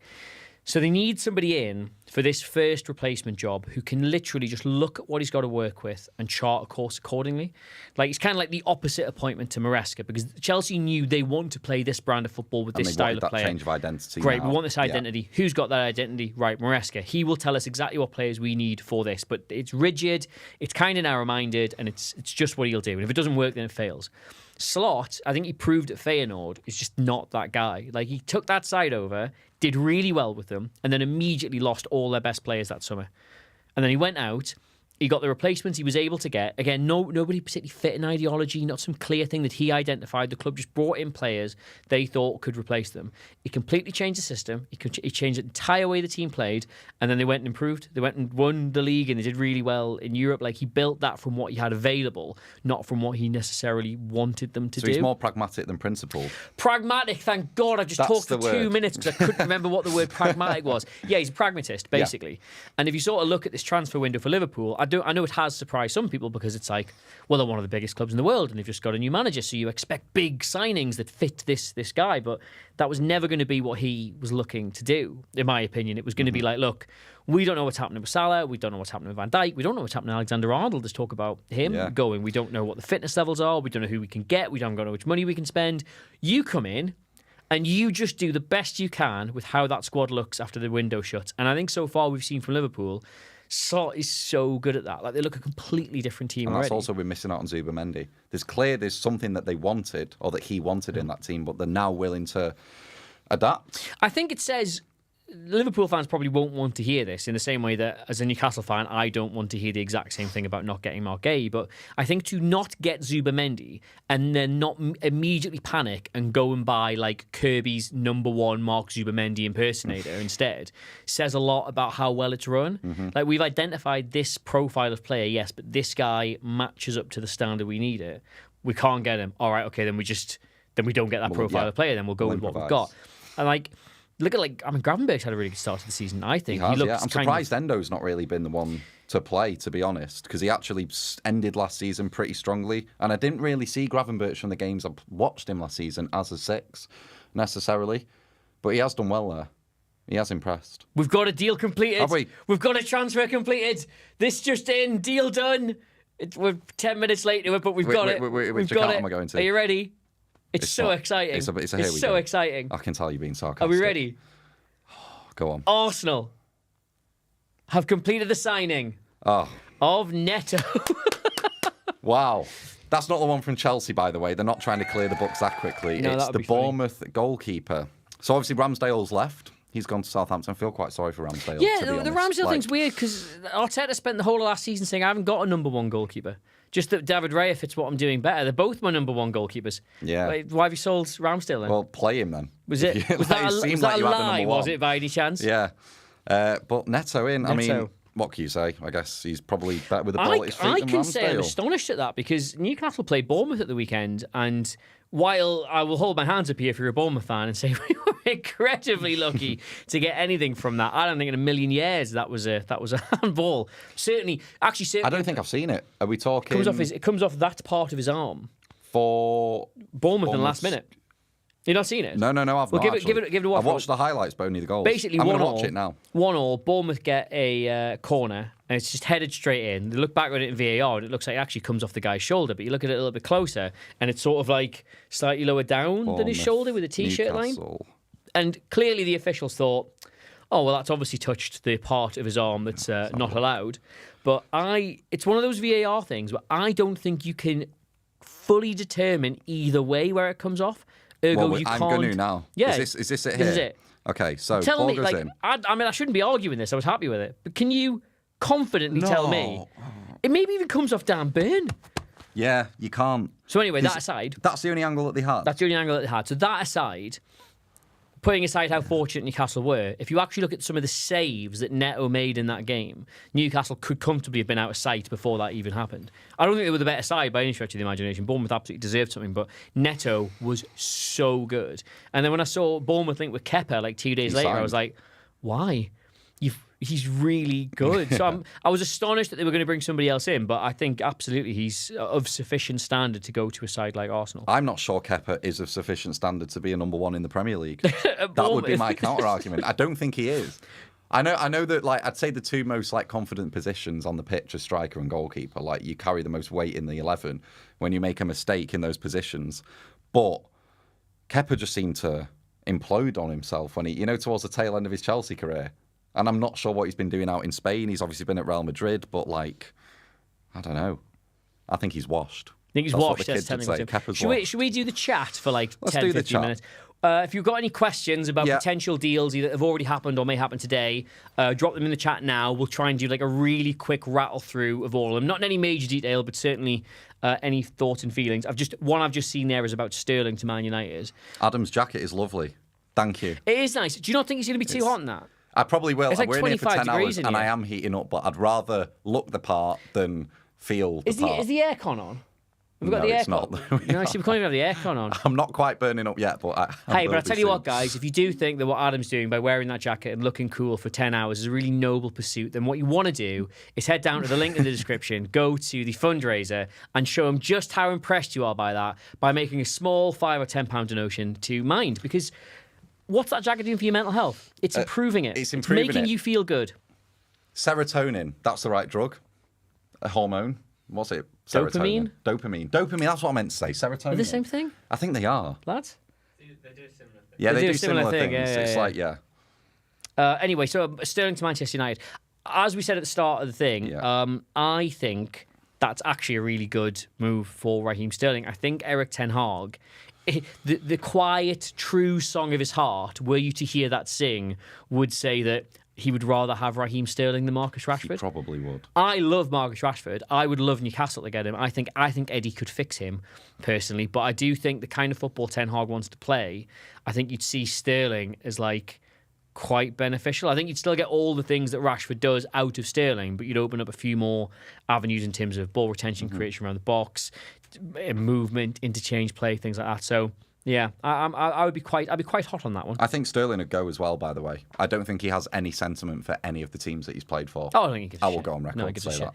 So they need somebody in for this first replacement job who can literally just look at what he's got to work with and chart a course accordingly. Like it's kind of like the opposite appointment to Maresca because Chelsea knew they want to play this brand of football with this style of player. Change of identity. Great, we want this identity. Yeah. Who's got that identity? Right, Maresca. He will tell us exactly what players we need for this, but it's rigid, it's kind of narrow-minded, and it's just what he'll do. And if it doesn't work, then it fails. Slot, I think he proved at Feyenoord, is just not that guy. Like he took that side over, did really well with them, and then immediately lost all their best players that summer. And then he went out, he got the replacements he was able to get. Again, nobody particularly fit an ideology, not some clear thing that he identified. The club just brought in players they thought could replace them. He completely changed the system. He changed the entire way the team played, and then they went and improved. They went and won the league, and they did really well in Europe. Like he built that from what he had available, not from what he necessarily wanted them to do. So he's more pragmatic than principled. Pragmatic, thank God. I just talked for 2 minutes because I couldn't remember what the word pragmatic was. Yeah, he's a pragmatist, basically. Yeah. And if you sort of look at this transfer window for Liverpool, I know it has surprised some people because it's like, well, they're one of the biggest clubs in the world and they've just got a new manager, so you expect big signings that fit this guy. But that was never going to be what he was looking to do, in my opinion. It was going to be like, look, we don't know what's happening with Salah, we don't know what's happening with Van Dijk, we don't know what's happening with Alexander-Arnold. There's talk about him going. We don't know what the fitness levels are, we don't know who we can get, we don't know how much money we can spend. You come in and you just do the best you can with how that squad looks after the window shuts. And I think so far we've seen from Liverpool, Slot is so good at that. Like they look a completely different team and already. That's also we're missing out on 𝗕𝗓𝗏. There's something that they wanted or that he wanted in that team, but they're now willing to adapt. I think it says Liverpool fans probably won't want to hear this in the same way that as a Newcastle fan, I don't want to hear the exact same thing about not getting Marc Guehi. But I think to not get 𝗕𝗓𝗏 and then not immediately panic and go and buy like Kirby's #1 Mark 𝗕𝗓𝗏 impersonator instead says a lot about how well it's run. Mm-hmm. Like we've identified this profile of player, yes, but this guy matches up to the standard we need it. We can't get him. All right, okay, then we don't get that profile of player. Then we'll go with what we've got. And like. Look at Gravenberch's had a really good start to the season, I think. He looks I'm surprised Endo's not really been the one to play, to be honest, because he actually ended last season pretty strongly. And I didn't really see Gravenberch from the games I've watched him last season as a 6, necessarily. But he has done well there. He has impressed. We've got a deal completed. Have we? We've got a transfer completed. This just in, deal done. We're 10 minutes late to it, but we've got it. Which account am I going to? Are you ready? It's so exciting. It's so exciting. I can tell you're being sarcastic. Are we ready? Go on. Arsenal. have completed the signing Oh, of Neto. wow. That's not the one from Chelsea, by the way. They're not trying to clear the books that quickly. No, it's that would the be funny. Bournemouth goalkeeper. So obviously Ramsdale's left. He's gone to Southampton. I feel quite sorry for Ramsdale. Yeah, to be the honest. Ramsdale thing's weird because Arteta spent the whole of last season saying I haven't got a number one goalkeeper. Just that David Raya fits what I'm doing better. They're both my number one goalkeepers. Yeah. Why have you sold Ramsdale then? Well, play him then. Was that a lie, was it, by any chance? Yeah. But Neto in. I Neto. mean, what can you say? I guess he's probably better with the ball at his feet I than can say I'm Ramsdale. astonished at that because Newcastle played Bournemouth at the weekend, and while I will hold my hands up here if you're a Bournemouth fan and say we were incredibly lucky to get anything from that, I don't think in a million years that was a handball. Certainly. I don't think I've seen it. Are we talking it comes off that part of his arm. for Bournemouth in the last minute. You've not seen it? No, I've not. Give it a watch. I've watched the highlights, but only the goals. Basically, I'm going to watch it now. 1-1. Bournemouth get a corner, and it's just headed straight in. They look back at it in VAR, and it looks like it actually comes off the guy's shoulder. But you look at it a little bit closer, and it's sort of like slightly lower down than his Bournemouth, shoulder with a T-shirt line. Newcastle. And clearly, the officials thought, "Oh, well, that's obviously touched the part of his arm that's not allowed." But it's one of those VAR things where I don't think you can fully determine either way where it comes off. Ergo, Well, you I'm can't. going to now. Yeah. Is this it here? This is it. Okay, so Tell ball me, goes like, in. I mean, I shouldn't be arguing this. I was happy with it. But can you confidently tell me it maybe even comes off Dan Burn? Yeah, you can't. So anyway, that aside, That's the only angle that they had. that's the only angle that they had. So that aside, putting aside how fortunate Newcastle were, if you actually look at some of the saves that Neto made in that game, Newcastle could comfortably have been out of sight before that even happened. I don't think they were the better side by any stretch of the imagination. Bournemouth absolutely deserved something, but Neto was so good. And then when I saw Bournemouth link with 𝗘𝗫 like 2 days later, I was like, why? He's really good. So I was astonished that they were going to bring somebody else in, but I think absolutely he's of sufficient standard to go to a side like Arsenal. I'm not sure 𝗘𝗫 is of sufficient standard to be a number one in the Premier League. That would be my counter argument. I don't think he is. I know that, like, I'd say the two most like confident positions on the pitch are striker and goalkeeper. Like, you carry the most weight in the 11 when you make a mistake in those positions. But 𝗘𝗫 just seemed to implode on himself when he, towards the tail end of his Chelsea career. And I'm not sure what he's been doing out in Spain. He's obviously been at Real Madrid, but like, I don't know. I think he's washed. I think he's That's washed. what the That's kids would telling say. him. 𝗘𝗫's Should washed. we do the chat for like Let's 10, do the 15 chat. minutes? If you've got any questions about potential deals either have already happened or may happen today, drop them in the chat now. We'll try and do like a really quick rattle through of all of them. Not in any major detail, but certainly any thoughts and feelings. I've just seen there is about Sterling to Man United. Adam's jacket is lovely. Thank you. It is nice. Do you not think it's going to be too hot in that? I probably will. It's like We're in here for 25 10 degrees hours in and here. I am heating up, but I'd rather look the part than feel the part. Is the aircon on? Have we got No, the it's aircon? not. No, see, we can't even have the aircon on. I'm not quite burning up yet, but Hey, but I tell you what, guys, if you do think that what Adam's doing by wearing that jacket and looking cool for 10 hours is a really noble pursuit, then what you want to do is head down to the link in the description, go to the fundraiser, and show him just how impressed you are by that by making a small £5 or £10 donation to Mind. Because what's that jacket doing for your mental health? It's improving it. It's improving making it. you feel good. Serotonin, that's the right drug. A hormone. What's it? Serotonin. Dopamine. Dopamine, that's what I meant to say. Serotonin. Are they the same thing, I think they are. lads? They do a similar thing. Yeah, They they do do a similar similar thing, things. yeah, It's yeah. like, yeah. Anyway, so Sterling to Manchester United. As we said at the start of the thing, Yeah. I think that's actually a really good move for Raheem Sterling. I think Erik ten Hag, the quiet, true song of his heart, were you to hear that sing, would say that he would rather have Raheem Sterling than Marcus He Rashford. probably would. I love Marcus Rashford. I would love Newcastle to get him. I think Eddie could fix him personally, but I do think the kind of football Ten Hag wants to play, I think you'd see Sterling as like quite beneficial. I think you'd still get all the things that Rashford does out of Sterling, but you'd open up a few more avenues in terms of ball retention, creation around the box, movement, interchange play, things like that. So yeah, I'd be quite hot on that one. I think Sterling would go as well, by the way. I don't think he has any sentiment for any of the teams that he's played for. Oh, I don't think he gives a I will shit. go on record No, he to gives a say shit.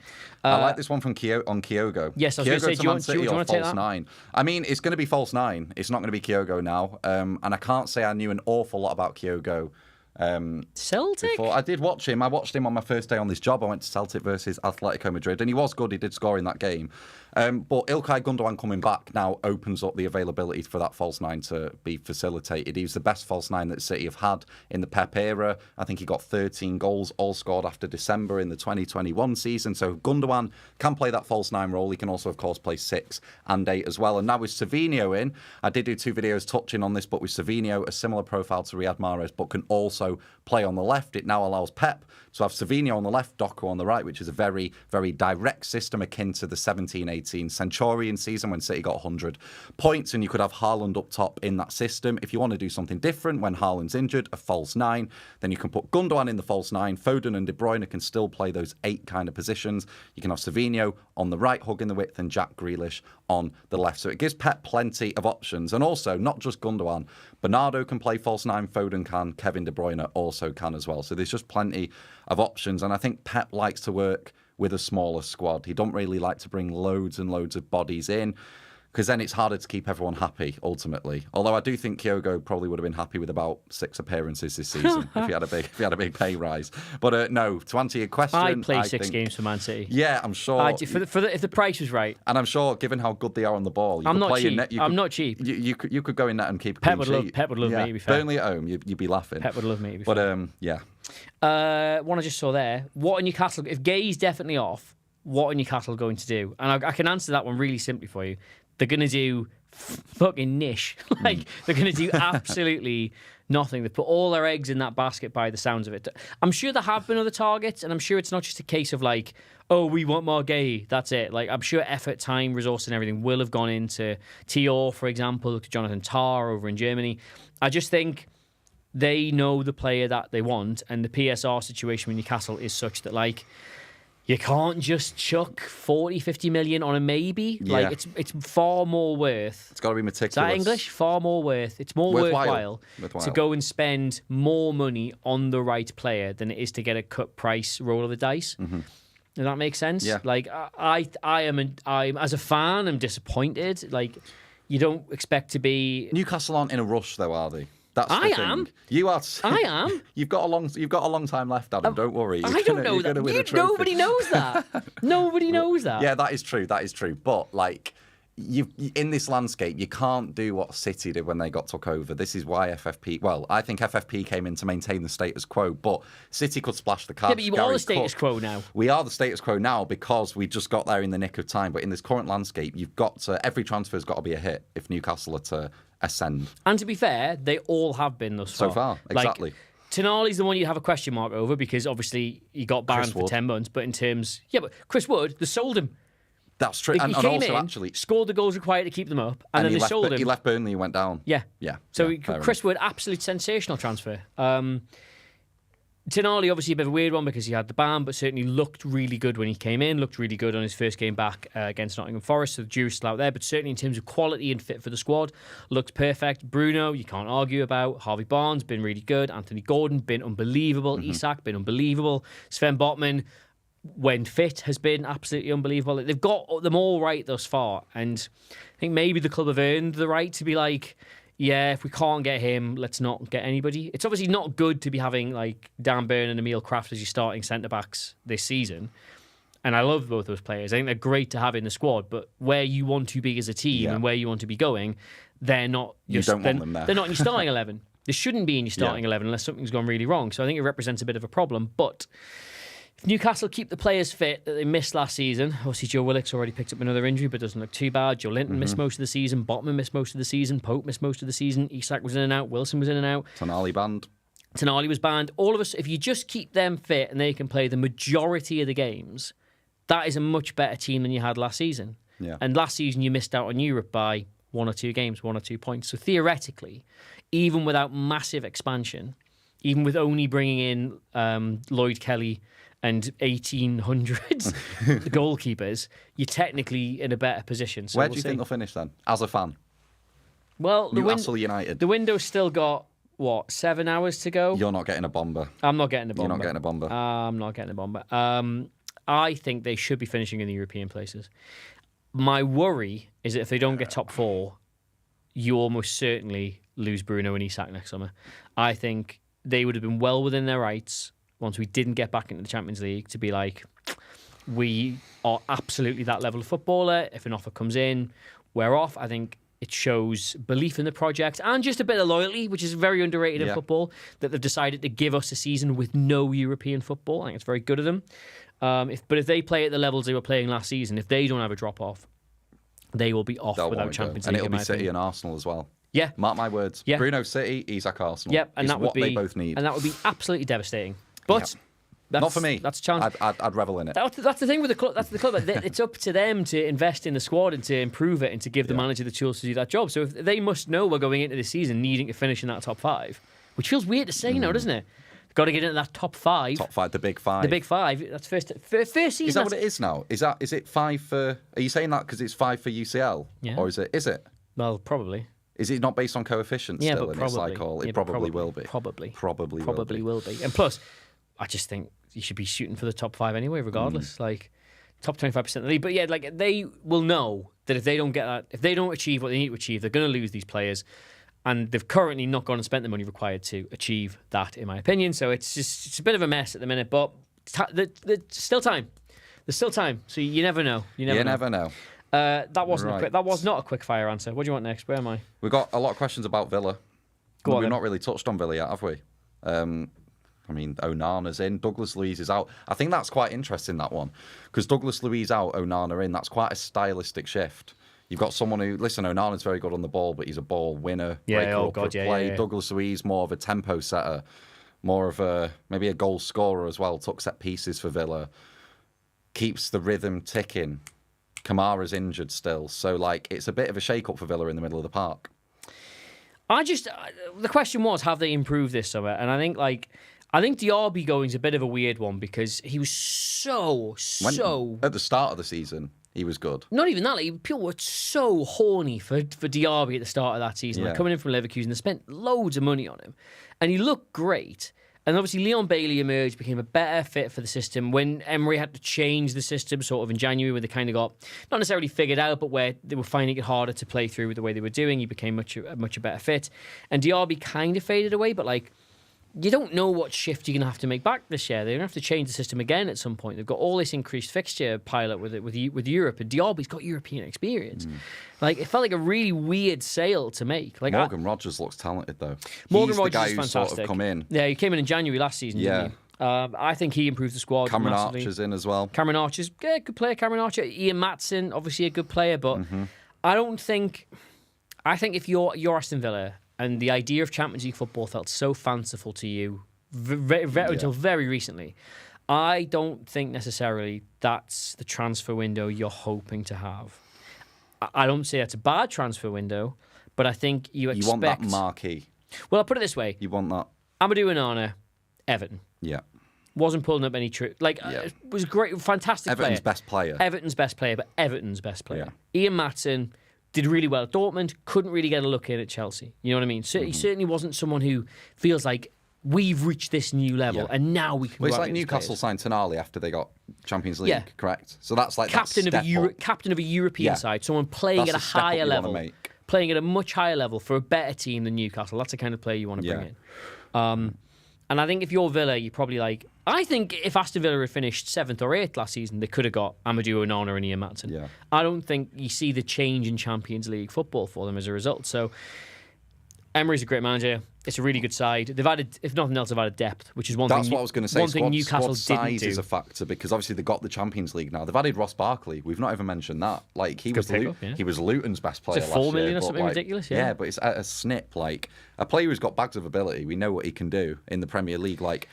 that. I like this one from Kyogo. Yes, I was gonna Kyogo say, to do you Man want- City do you or want to take false that? nine. I mean, it's going to be false nine. It's not going to be Kyogo now. And I can't say I knew an awful lot about Kyogo Celtic? Before. I did watch him. I watched him on my first day on this job. I went to Celtic versus Atletico Madrid, and he was good. He did score in that game. But Ilkay Gundogan coming back now opens up the availability for that false nine to be facilitated. He was the best false nine that City have had in the Pep era. I think he got 13 goals, all scored after December in the 2021 season. So Gundogan can play that false nine role. He can also, of course, play 6 and 8 as well. And now with Savinho in, I did do 2 videos touching on this, but with Savinho, a similar profile to Riyad Mahrez, but can also play on the left. It now allows Pep to have Savinho on the left, Doku on the right, which is a very, very direct system akin to the 17-18 Centurion season when City got 100 points, and you could have Haaland up top in that system. If you want to do something different when Haaland's injured, a false 9, then you can put Gundogan in the false 9. Foden and De Bruyne can still play those 8 kind of positions. You can have Savinho on the right, hugging the width, and Jack Grealish on the left. So it gives Pep plenty of options. And also, not just Gundogan, Bernardo can play false 9, Foden can, Kevin De Bruyne also can as well. So there's just plenty of options. And I think Pep likes to work with a smaller squad. He don't really like to bring loads and loads of bodies in, because then it's harder to keep everyone happy, ultimately. Although I do think Kyogo probably would have been happy with about 6 appearances this season if he had a big pay rise. But no, to answer your question, I'd play 6 games for Man City. Yeah, I'm sure. If the price was right. And I'm sure, given how good they are on the ball, I'm not cheap. I'm not cheap. You could go in net and keep a clean sheet. Pep would love me, to be fair. Burnley at home, you'd be laughing. Pep would love me, to be fair. But, yeah. One I just saw there. What are Newcastle... If Guehi's definitely off, what are Newcastle going to do? And I can answer that one really simply for you. They're going to do fucking niche. They're going to do absolutely nothing. They put all their eggs in that basket by the sounds of it. I'm sure there have been other targets, and I'm sure it's not just a case of oh, we want Marc Guehi, that's it. I'm sure effort, time, resource, and everything will have gone into 𝗘𝗫𝗧𝗏, for example, look at Jonathan Tah over in Germany. I just think they know the player that they want, and the PSR situation with Newcastle is such that, you can't just chuck 40, 50 million on a maybe. Yeah. It's far more worth. It's got to be meticulous. Is that English? Far more worth. It's more worthwhile to go and spend more money on the right player than it is to get a cut price roll of the dice. Mm-hmm. Does that make sense? Yeah. I'm as a fan, I'm disappointed. You don't expect to be. Newcastle aren't in a rush, though, are they? That's I the thing. am. You are. I am. You've got a long time left, Adam. Don't worry. I don't know that. Nobody knows that. Nobody knows that. Yeah, that is true. But you in this landscape, you can't do what City did when they took over. This is why FFP. Well, I think FFP came in to maintain the status quo, but City could splash the cards. Yeah, but you are the status quo now. We are the status quo now because we just got there in the nick of time. But in this current landscape, you've got to. Every transfer's got to be a hit if Newcastle are to ascend. And to be fair, they all have been thus far. So far, exactly. Tonali's the one you'd have a question mark over because obviously he got banned for 10 months. But but Chris Wood, they sold him. That's true. And also, actually, scored the goals required to keep them up, and then they sold him. He left Burnley and went down. Yeah. Yeah. So Chris Wood, absolute sensational transfer. Tonali, obviously a bit of a weird one because he had the ban, but certainly looked really good when he came in, looked really good on his first game back against Nottingham Forest, so the jury's still out there, but certainly in terms of quality and fit for the squad, looked perfect. Bruno, you can't argue about. Harvey Barnes, been really good. Anthony Gordon, been unbelievable. Isak, been unbelievable. Sven Botman, when fit, has been absolutely unbelievable. They've got them all right thus far, and I think maybe the club have earned the right to be yeah, if we can't get him, let's not get anybody. It's obviously not good to be having Dan Burn and Emil Kraft as your starting centre-backs this season. And I love both those players. I think they're great to have in the squad, but where you want to be as a team and where you want to be going, they're not. You don't want them there. They're not in your starting 11. They shouldn't be in your starting 11 unless something's gone really wrong. So I think it represents a bit of a problem. But if Newcastle keep the players fit that they missed last season, obviously Joe Willock's already picked up another injury, but doesn't look too bad. Joe Linton missed most of the season. Botman missed most of the season. Pope missed most of the season. Isak was in and out. Wilson was in and out. Tonali banned. Tonali was banned. All of us, if you just keep them fit and they can play the majority of the games, that is a much better team than you had last season. Yeah. And last season you missed out on Europe by 1 or 2 games, 1 or 2 points. So theoretically, even without massive expansion, even with only bringing in Lloyd Kelly and 1800s goalkeepers, you're technically in a better position. So where do you think they'll finish then, as a fan? Well, Newcastle United. The window's still got, 7 hours to go? You're not getting a bomber. I'm not getting a bomber. You're not getting a bomber. I'm not getting a bomber. I think they should be finishing in the European places. My worry is that if they don't get top 4, you almost certainly lose Bruno and Isak next summer. I think they would have been well within their rights once we didn't get back into the Champions League to be like, we are absolutely that level of footballer. If an offer comes in, we're off. I think it shows belief in the project and just a bit of loyalty, which is very underrated in football, that they've decided to give us a season with no European football. I think it's very good of them. But if they play at the levels they were playing last season, if they don't have a drop-off, they will be off without Champions League. And it'll be City and Arsenal as well. Yeah. Mark my words. Yeah. Bruno City, Isak Arsenal. Yep, and that would be what they both need. And that would be absolutely devastating. But not for me. That's a chance. I'd revel in it. That's the thing with the club. That's the club. It's up to them to invest in the squad and to improve it and to give the manager the tools to do that job. So if they must know we're going into the season needing to finish in that top 5, which feels weird to say now, doesn't it? Got to get into that top 5. Top 5, the big 5. The big 5. That's first season. Is that what it is now? Is it 5 for? Are you saying that because it's 5 for UCL? Yeah. Or is it? Well, probably. Is it not based on coefficients Yeah, still? but And probably. it's like all, it Yeah, probably will be. Probably Probably will be. And plus, I just think you should be shooting for the top 5 anyway, regardless. Like top 25% of the league. But yeah, like they will know that if they don't get that, if they don't achieve what they need to achieve, they're going to lose these players. And they've currently not gone and spent the money required to achieve that, in my opinion. So it's a bit of a mess at the minute, but there's still time. There's still time. So you never know. You never know. That was not a quick fire answer. What do you want next? Where am I? We've got a lot of questions about Villa. We've not really touched on Villa yet, have we? I mean, Onana's in, Douglas Luiz is out. I think that's quite interesting, that one. Because Douglas Luiz out, Onana in, that's quite a stylistic shift. You've got someone who, listen, Onana's very good on the ball, but he's a ball winner. Play. Douglas Luiz, more of a tempo setter, more of maybe a goal scorer as well, took set pieces for Villa, keeps the rhythm ticking. Kamara's injured still, so like it's a bit of a shake-up for Villa in the middle of the park. The question was, have they improved this summer? And I think 𝗕𝗫𝗓𝗏 going is a bit of a weird one because he was so at the start of the season. He was good. Not even that. Like, people were so horny for 𝗕𝗫𝗓𝗏 at the start of that season. Like, coming in from Leverkusen, they spent loads of money on him. And he looked great. And obviously, Leon Bailey emerged, became a better fit for the system. When Emery had to change the system sort of in January, where they kind of got, not necessarily figured out, but where they were finding it harder to play through with the way they were doing, he became much a better fit. And 𝗕𝗫𝗓𝗏 kind of faded away, but like, you don't know what shift you're going to have to make back this year. They're going to have to change the system again at some point. They've got all this increased fixture pilot with Europe, and 𝗕𝗫𝗓𝗏's got European experience. Like, it felt like a really weird sale to make. Like Morgan Rogers looks talented though. Morgan He's Rogers the guy is who fantastic. sort of come in. Yeah, he came in January last season. Yeah. Didn't he? I think he improved the squad. Cameron massively. Archer's in as well. Cameron Archer's good player. Cameron Archer, Ian Maatsen, obviously a good player, but I think if you're Aston Villa and the idea of Champions League football felt so fanciful to you until very recently, I don't think necessarily that's the transfer window you're hoping to have. I don't say that's a bad transfer window, but I think you expect... You want that marquee. Well, I'll put it this way. You want that. 𝗕𝗫𝗓𝗏 Onana, Everton. Yeah. Wasn't pulling up any true... It was great, fantastic Everton's player. Everton's best player, but Everton's best player. Ian Maatsen did really well at Dortmund, couldn't really get a look in at Chelsea. You know what I mean? So he certainly wasn't someone who feels like we've reached this new level and now we can... Well, it's like Newcastle signed Tonali after they got Champions League, correct? So that's like captain of a European side, someone playing at a higher level, playing at a much higher level for a better team than Newcastle. That's the kind of player you want to bring in. And I think if you're Villa, you're probably like... I think if Aston Villa had finished 7th or 8th last season, they could have got Amadou Onana and Ian Maatsen. Yeah. I don't think you see the change in Champions League football for them as a result. So Emery's a great manager. It's a really good side. They've added, if nothing else, they've added depth, which is one thing. That's what I was going to say. One thing Newcastle squad didn't size do. is a factor because obviously they got the Champions League now. They've added Ross Barkley. We've not even mentioned that. Like he was Luton's best player. Is it 4 last million year, or something ridiculous? Yeah, but it's at a snip. Like a player who's got bags of ability. We know what he can do in the Premier League. Like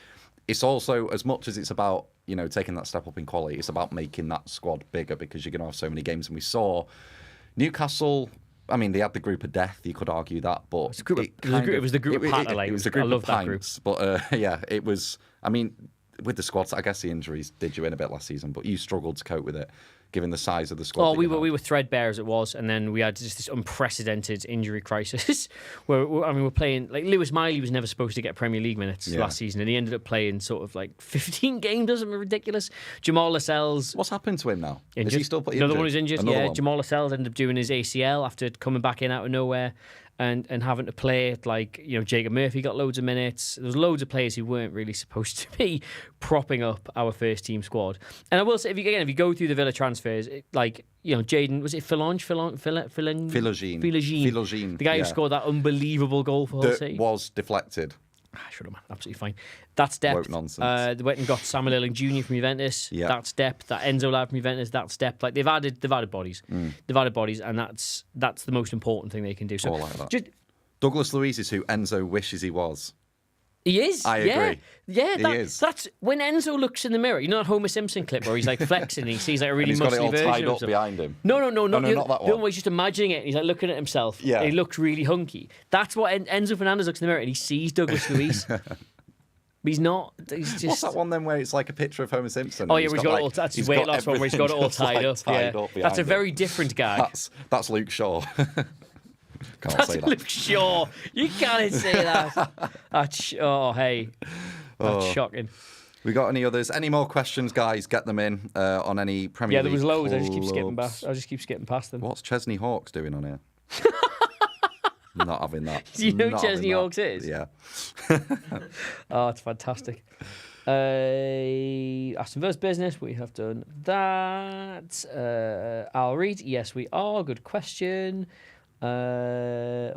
it's also, as much as it's about taking that step up in quality, it's about making that squad bigger because you're going to have so many games. And we saw Newcastle. I mean, they had the group of death. You could argue that, but it was the group of Patalay. It was the group I love of that group. But it was. I mean, with the squad, I guess the injuries did you in a bit last season, but you struggled to cope with it, given the size of the squad. Oh, we were threadbare as it was, and then we had just this unprecedented injury crisis. we're playing like Lewis Miley was never supposed to get Premier League minutes last season, and he ended up playing sort of like 15 games or something ridiculous. Jamal Lascelles. What's happened to him now? Injured. Is he still playing? Another one who's injured. Jamal Lascelles ended up doing his ACL after coming back in out of nowhere. and having to play it like, Jacob Murphy got loads of minutes. There was loads of players who weren't really supposed to be propping up our first team squad. And I will say, if you go through the Villa transfers, Jadon, was it Philogene? The guy who scored that unbelievable goal for Hull City. Was deflected. Should have, man. Absolutely fine. That's depth. Woke nonsense. They went and got Samuel Erling Jr. from Juventus. Yeah. That's depth. That Enzo lad from Juventus. That's depth. Like they've added bodies. They've added bodies, and that's the most important thing they can do. So like that. 𝗘𝗫𝗧𝗏 is who Enzo wishes he was. He is. I agree. Yeah, he is. That's when Enzo looks in the mirror. You know that Homer Simpson clip where he's like flexing and he sees like a really and he's got it muscly all version tied of up behind him. No, not that one. He's just imagining it. And he's like looking at himself. Yeah. And he looks really hunky. That's what Enzo Fernandez looks in the mirror and he sees Douglas Luiz. But he's not. He's just. What's that one then where it's like a picture of Homer Simpson? Oh yeah, he's got it all. That's his weight loss one where he's got it all tied up. That's a very different gag. That's Luke Shaw. Can't That's say that. Luke Shaw. You can't say that. That's shocking. We got any others? Any more questions, guys? Get them in on any Premier League. Yeah, there was loads. I clubs. just keep skipping past them. What's Chesney Hawkes doing on here? Not having that. Do you know who Chesney Hawkes is? Yeah. Oh, it's fantastic. Aston Villa's business. We have done that. I'll read. Yes, we are. Good question. Villa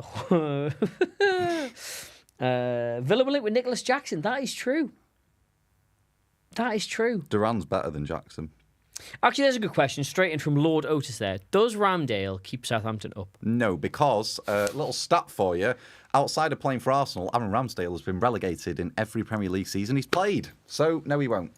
will link with Nicholas Jackson. That is true. Duran's better than Jackson. Actually, there's a good question straight in from Lord Otis there. Does Ramsdale keep Southampton up? No, because a little stat for you. Outside of playing for Arsenal, Aaron Ramsdale has been relegated in every Premier League season he's played. So, no, he won't.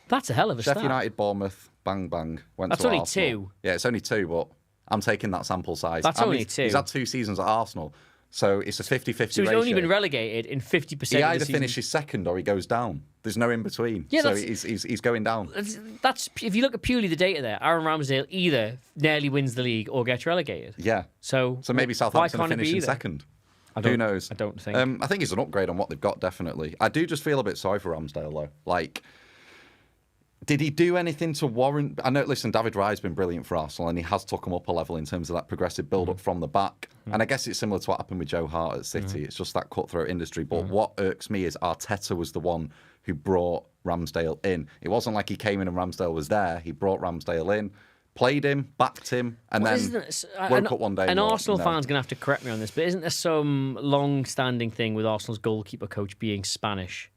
That's a hell of a Sheffield stat. United, Bournemouth, bang, bang. That's to only Arsenal. 2. Yeah, it's only 2, but I'm taking that sample size. That's only 2. He's had 2 seasons at Arsenal. So it's a 50-50 ratio. So he's only been relegated in 50% of the season. He either finishes second or he goes down. There's no in between. Yeah, so he's going down. That's if you look at purely the data there, Aaron Ramsdale either nearly wins the league or gets relegated. Yeah. So maybe Southampton are finishing second. Who knows? I don't think. I think it's an upgrade on what they've got, definitely. I do just feel a bit sorry for Ramsdale, though. Like, did he do anything to warrant... I know, listen, David Raya's been brilliant for Arsenal and he has took them up a level in terms of that progressive build-up from the back. And I guess it's similar to what happened with Joe Hart at City. It's just that cutthroat industry. But what irks me is Arteta was the one who brought Ramsdale in. It wasn't like he came in and Ramsdale was there. He brought Ramsdale in, played him, backed him, and then woke up one day. An Arsenal fan's going to have to correct me on this, but isn't there some long-standing thing with Arsenal's goalkeeper coach being Spanish?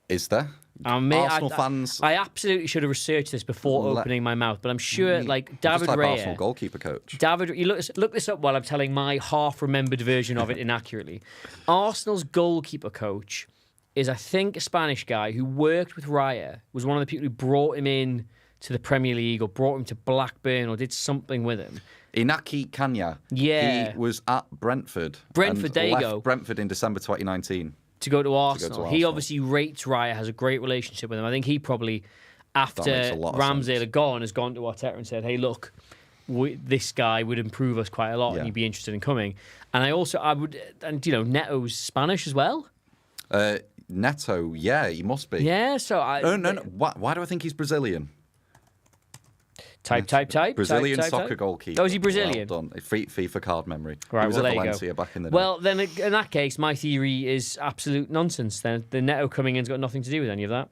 Is there? Arsenal fans... I absolutely should have researched this before opening my mouth, but I'm sure, like, David Raya... Arsenal goalkeeper coach. You look this up while I'm telling my half-remembered version of it inaccurately. Arsenal's goalkeeper coach is, I think, a Spanish guy who worked with Raya, was one of the people who brought him in to the Premier League or brought him to Blackburn or did something with him. Iñaki Caña. Yeah. He was at Brentford. There you go. Brentford in December 2019. To go to Arsenal. He obviously rates Raya, has a great relationship with him. I think he probably, after Ramsdale had gone, has gone to Arteta and said, hey, look, this guy would improve us quite a lot and you'd be interested in coming. And Neto's Spanish as well? Neto, yeah, he must be. Yeah, so No. Why do I think he's Brazilian? Type. Brazilian soccer goalkeeper. Oh, is he Brazilian? Well done. FIFA card memory. Right, he was at there Valencia you go. back in the day. Well, then in that case, my theory is absolute nonsense. Then the Neto coming in's got nothing to do with any of that.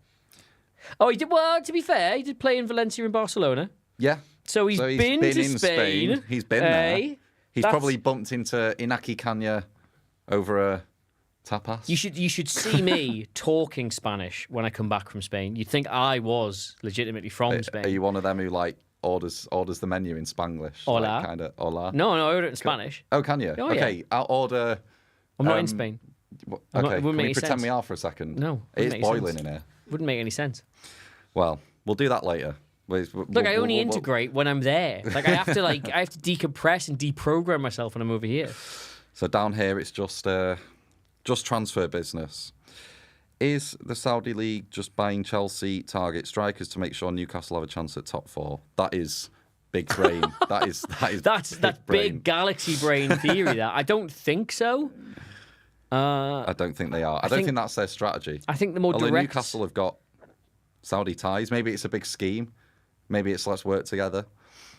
Oh, he did. Well, to be fair, he did play in Valencia and Barcelona. Yeah. So he's been to in Spain. He's been there. He's probably bumped into Iñaki Caña over a tapas. You should see me talking Spanish when I come back from Spain. You'd think I was legitimately from Spain. Are you one of them who orders the menu in Spanglish? Hola. Kind of hola. No, I order it in Spanish. Oh, can you? Oh, okay, yeah. I'll order... I'm not in Spain. Okay, can we pretend sense. we are for a second? No. It's boiling in here. Wouldn't make any sense. Well, we'll do that later. Look, I only integrate when I'm there. Like I have to decompress and deprogram myself when I'm over here. So down here, it's just transfer business. Is the Saudi League just buying Chelsea target strikers to make sure Newcastle have a chance at top 4? That is big brain. That's big galaxy brain theory. That I don't think so. I don't think they are. I don't think that's their strategy. I think the more direct... Newcastle have got Saudi ties. Maybe it's a big scheme. Maybe it's let's work together.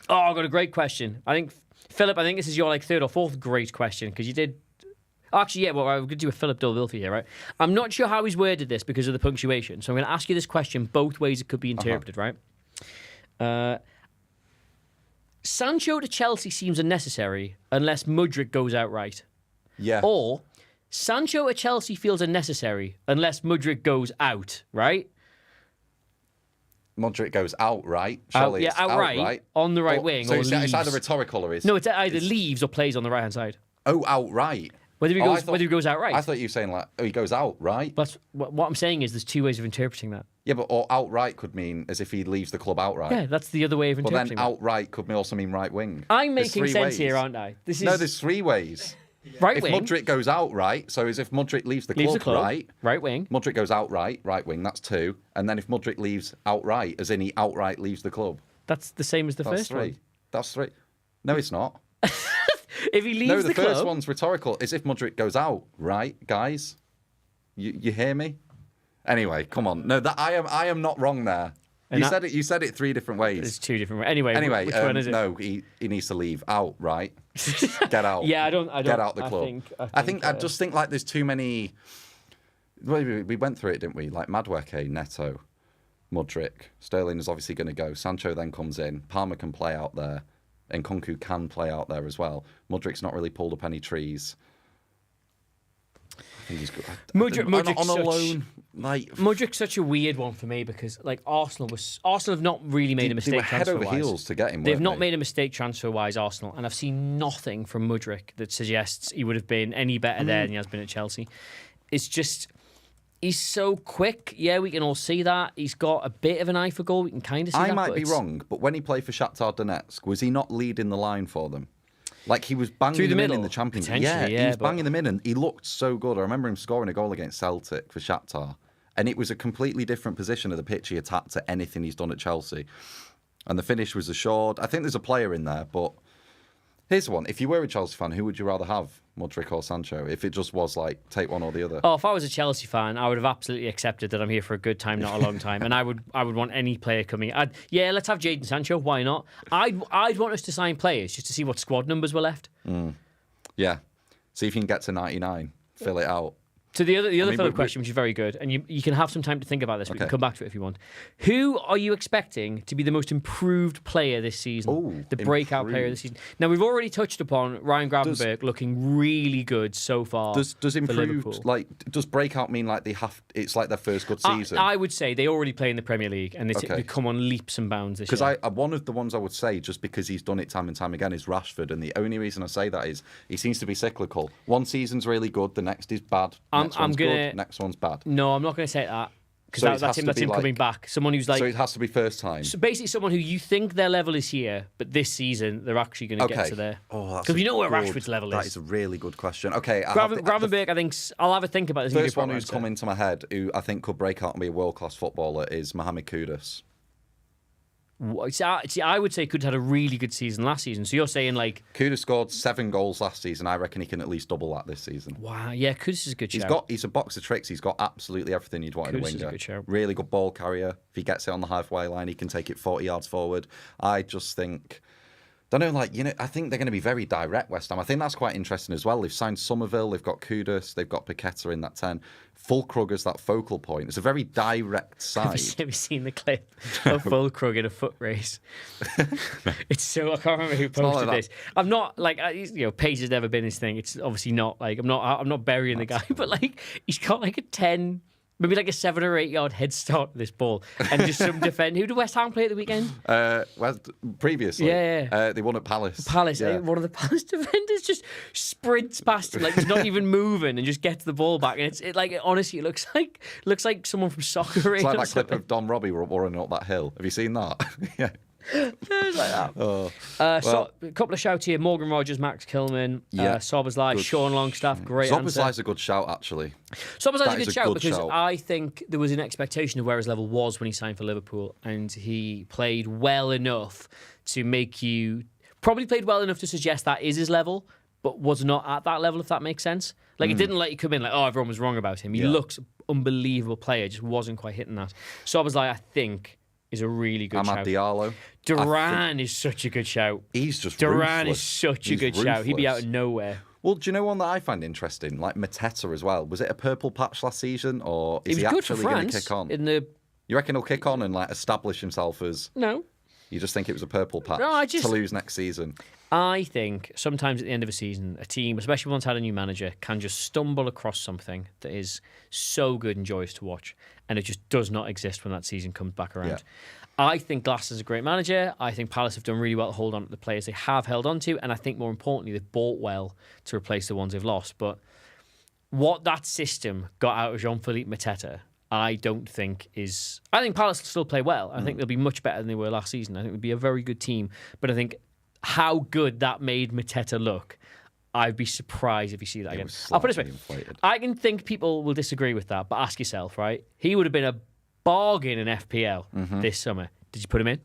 Oh, I've got a great question. I think Philip, I think this is your like third or fourth great question because you did. Actually, yeah, well, I'm going to do a Philip 𝗘𝗫𝗍𝗓 here, right? I'm not sure how he's worded this because of the punctuation. So I'm going to ask you this question both ways it could be interpreted, right? Sancho to Chelsea seems unnecessary unless Mudryk goes outright. Yeah. Or Sancho at Chelsea feels unnecessary unless Mudryk goes out, right? Mudryk goes outright. Surely it's outright. On the right wing. So or it's leaves. either rhetorical or is. No, it's either leaves or plays on the right hand side. Oh, outright. Whether he goes outright. I thought you were saying like, he goes out, right? But what I'm saying is there's two ways of interpreting that. Yeah, but or outright could mean as if he leaves the club outright. Yeah, that's the other way of interpreting But then outright could also mean right wing. I'm making sense here, aren't I? No, there's three ways. Right if wing. If Mudryk goes outright, so as if Mudryk leaves the club, right wing. Mudryk goes outright, right wing, that's two. And then if Mudryk leaves outright, as in he outright leaves the club. That's the same as the first three. one. That's three. No, it's not. If he leaves the club... first one's rhetorical. As if Mudryk goes out, right, guys? You hear me? Anyway, come on. No, that I am not wrong there. You said it three different ways. There's two different ways. Anyway, which one is it? No, he needs to leave out, right? Get out. Yeah, I don't get out the club. I just think like there's too many. Well, we went through it, didn't we? Like Madueke, Neto, Mudryk, Sterling is obviously going to go. Sancho then comes in. Palmer can play out there, and Nkunku can play out there as well. Mudryk's not really pulled up any trees. I think he's good. Mudryk's on a loan. Like Mudryk's such a weird one for me because like Arsenal have not really made a mistake. They were head over heels to get him. They've not made a mistake transfer-wise, Arsenal, and I've seen nothing from Mudryk that suggests he would have been any better there than he has been at Chelsea. It's just he's so quick. Yeah, we can all see that. He's got a bit of an eye for goal. We can kind of see that. I might be wrong, but when he played for Shakhtar Donetsk, was he not leading the line for them? Like he was banging them in the Champions League. Yeah, he was banging them in, and he looked so good. I remember him scoring a goal against Celtic for Shakhtar, and it was a completely different position of the pitch he attacked to anything he's done at Chelsea. And the finish was assured. I think there's a player in there, but here's one. If you were a Chelsea fan, who would you rather have, Mudryk or Sancho? If it just was like, take one or the other. Oh, if I was a Chelsea fan, I would have absolutely accepted that I'm here for a good time, not a long time. And I would want any player coming. Let's have Jadon Sancho. Why not? I'd want us to sign players just to see what squad numbers were left. Yeah. See if you can get to 99. Fill it out. So the other Philip question, which is very good, and you can have some time to think about this. We can come back to it if you want. Who are you expecting to be the most improved player this season? The breakout player this season. Now we've already touched upon Ryan Gravenberch looking really good so far. Does improved does breakout mean like it's like their first good season? I would say they already play in the Premier League and they come on leaps and bounds this year. Because one of the ones I would say, just because he's done it time and time again, is Rashford, and the only reason I say that is he seems to be cyclical. One season's really good, the next is bad. Next one's bad. No, I'm not going to say that because that's him coming back. Someone who's like. So it has to be first time. So basically, someone who you think their level is here, but this season they're actually going to get to there. Because we know where Rashford's level is. That is a really good question. Okay, Gravenberch, I think I'll have a think about this. First one who's come into my head, who I think could break out and be a world class footballer, is Mohamed Kudus. See, I would say Kudus had a really good season last season. So you're saying like Kudus scored 7 goals last season. I reckon he can at least double that this season. Wow, yeah, Kudus is a good shout. He's a box of tricks. He's got absolutely everything you'd want in a winger. Is a good shout. Really good ball carrier. If he gets it on the halfway line, he can take it 40 yards forward. I just think. I think they're going to be very direct, West Ham. I think that's quite interesting as well. They've signed Somerville, they've got Kudus, they've got Paqueta in that 10. Fulkrug as that focal point. It's a very direct side. Have you seen the clip of Fulkrug in a foot race? It's so I can't remember who posted this. I'm not like pace has never been his thing. It's obviously not like I'm not burying the guy, but like he's got like a 10. Maybe like a 7 or 8 yard head start with this ball. And just some defend. Who did West Ham play at the weekend? Previously. Yeah. They won at Palace. One of the Palace defenders just sprints past him, like he's not even moving and just gets the ball back. And honestly, it looks like someone from soccer. It's like that clip of Don Robbie running up that hill. Have you seen that? Yeah. It was like that. So a couple of shouts here: Morgan Rogers, Max Kilman, Szoboszlai, Sean Longstaff. Great answer. Szoboszlai's a good shout, actually. Szoboszlai's a good shout because I think there was an expectation of where his level was when he signed for Liverpool, and he played well enough to make you probably played well enough to suggest that is his level, but was not at that level. If that makes sense. Like it didn't let you come in like everyone was wrong about him. He looks unbelievable player, just wasn't quite hitting that. Szoboszlai, I think, is a really good shout. 𝗕𝗓𝗓𝗏𝗓. Duran is such a good shout. He's just Duran ruthless. is such a He's good shout. He'd be out ruthless. of nowhere. Well, do you know one that I find interesting? Like Mateta as well. Was it a purple patch last season, or is He he was good for actually going to France kick on? in the You reckon he'll kick on and like establish himself as? no. You just think it was a purple patch No, to lose next season? I think sometimes at the end of a season, a team, especially once had a new manager, can just stumble across something that is so good and joyous to watch, and it just does not exist when that season comes back around. Yeah. I think Glass is a great manager. I think Palace have done really well to hold on to the players they have held on to, and I think more importantly, they've bought well to replace the ones they've lost. But what that system got out of Jean-Philippe Mateta, I don't think is... I think Palace will still play well. I think they'll be much better than they were last season. I think they'll be a very good team. But I think how good that made Mateta look, I'd be surprised if you see that again. I'll put it this way. Inflated. I can think people will disagree with that, but ask yourself, right? He would have been a bargain in FPL this summer. Did you put him in?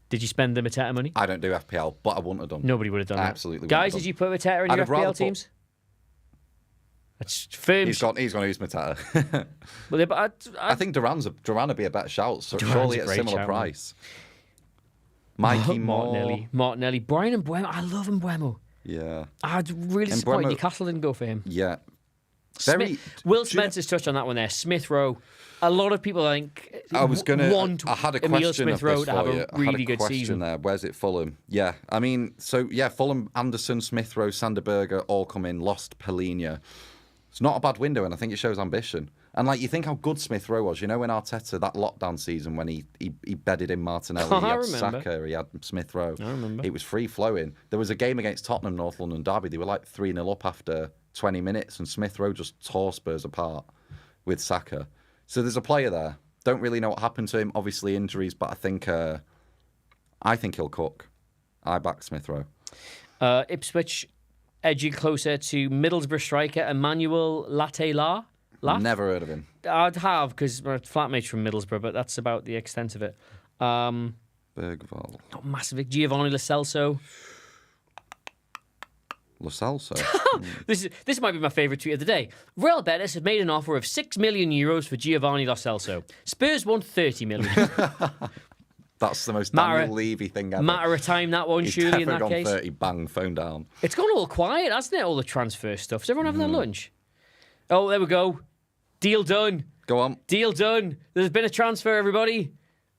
Did you spend the Mateta money? I don't do FPL, but I wouldn't have done. Nobody would have done that. Absolutely wouldn't Guys, have did you put Mateta in I'd your have rather FPL put- teams? That's firm. He's going to use Mateta. Well, but I think Duran would be a better shout. So Duran's surely a at a great similar shout, man. price. Mikey Moore. Martinelli, Brian and Mbuemo. I love Mbuemo. Yeah. I'd really disappointed Mbuemo- Newcastle didn't go for him. Yeah. Very. Will do you know- Spencer's touched on that one there. Smith Rowe. A lot of people, I think, I was gonna. want I had a Emile question Smith of Rowe this to for have you. a I had really a good question season. there. Where's it? Fulham. Yeah. I mean, so yeah, Fulham, Anderson, Smith Rowe, Sanderberger all come in. Lost Polina. It's not a bad window, and I think it shows ambition. And like you think how good Smith Rowe was. You know, when Arteta that lockdown season when he bedded in Martinelli, I he had remember. Saka, he had Smith Rowe. I remember. It was free flowing. There was a game against Tottenham, North London derby. They were like 3-0 up after 20 minutes, and Smith Rowe just tore Spurs apart with Saka. So there's a player there. Don't really know what happened to him. Obviously injuries, but I think he'll cook. I back Smith Rowe. Ipswich edging closer to Middlesbrough striker Emmanuel Latela. Never heard of him. I'd have, because my flatmate's from Middlesbrough, but that's about the extent of it. Bergval. Not massive. Giovanni Lo Celso. Lo Celso. This might be my favourite tweet of the day. Real Betis have made an offer of €6 million for Giovanni Lo Celso. Spurs want 30 million. That's the most Matter- Daniel Levy thing ever. Matter of time, that one, He's surely, in definitely that gone case. 30, bang, phone down. It's gone all quiet, hasn't it, all the transfer stuff? Is everyone having their lunch? Oh, there we go. Deal done. Go on. Deal done. There's been a transfer, everybody.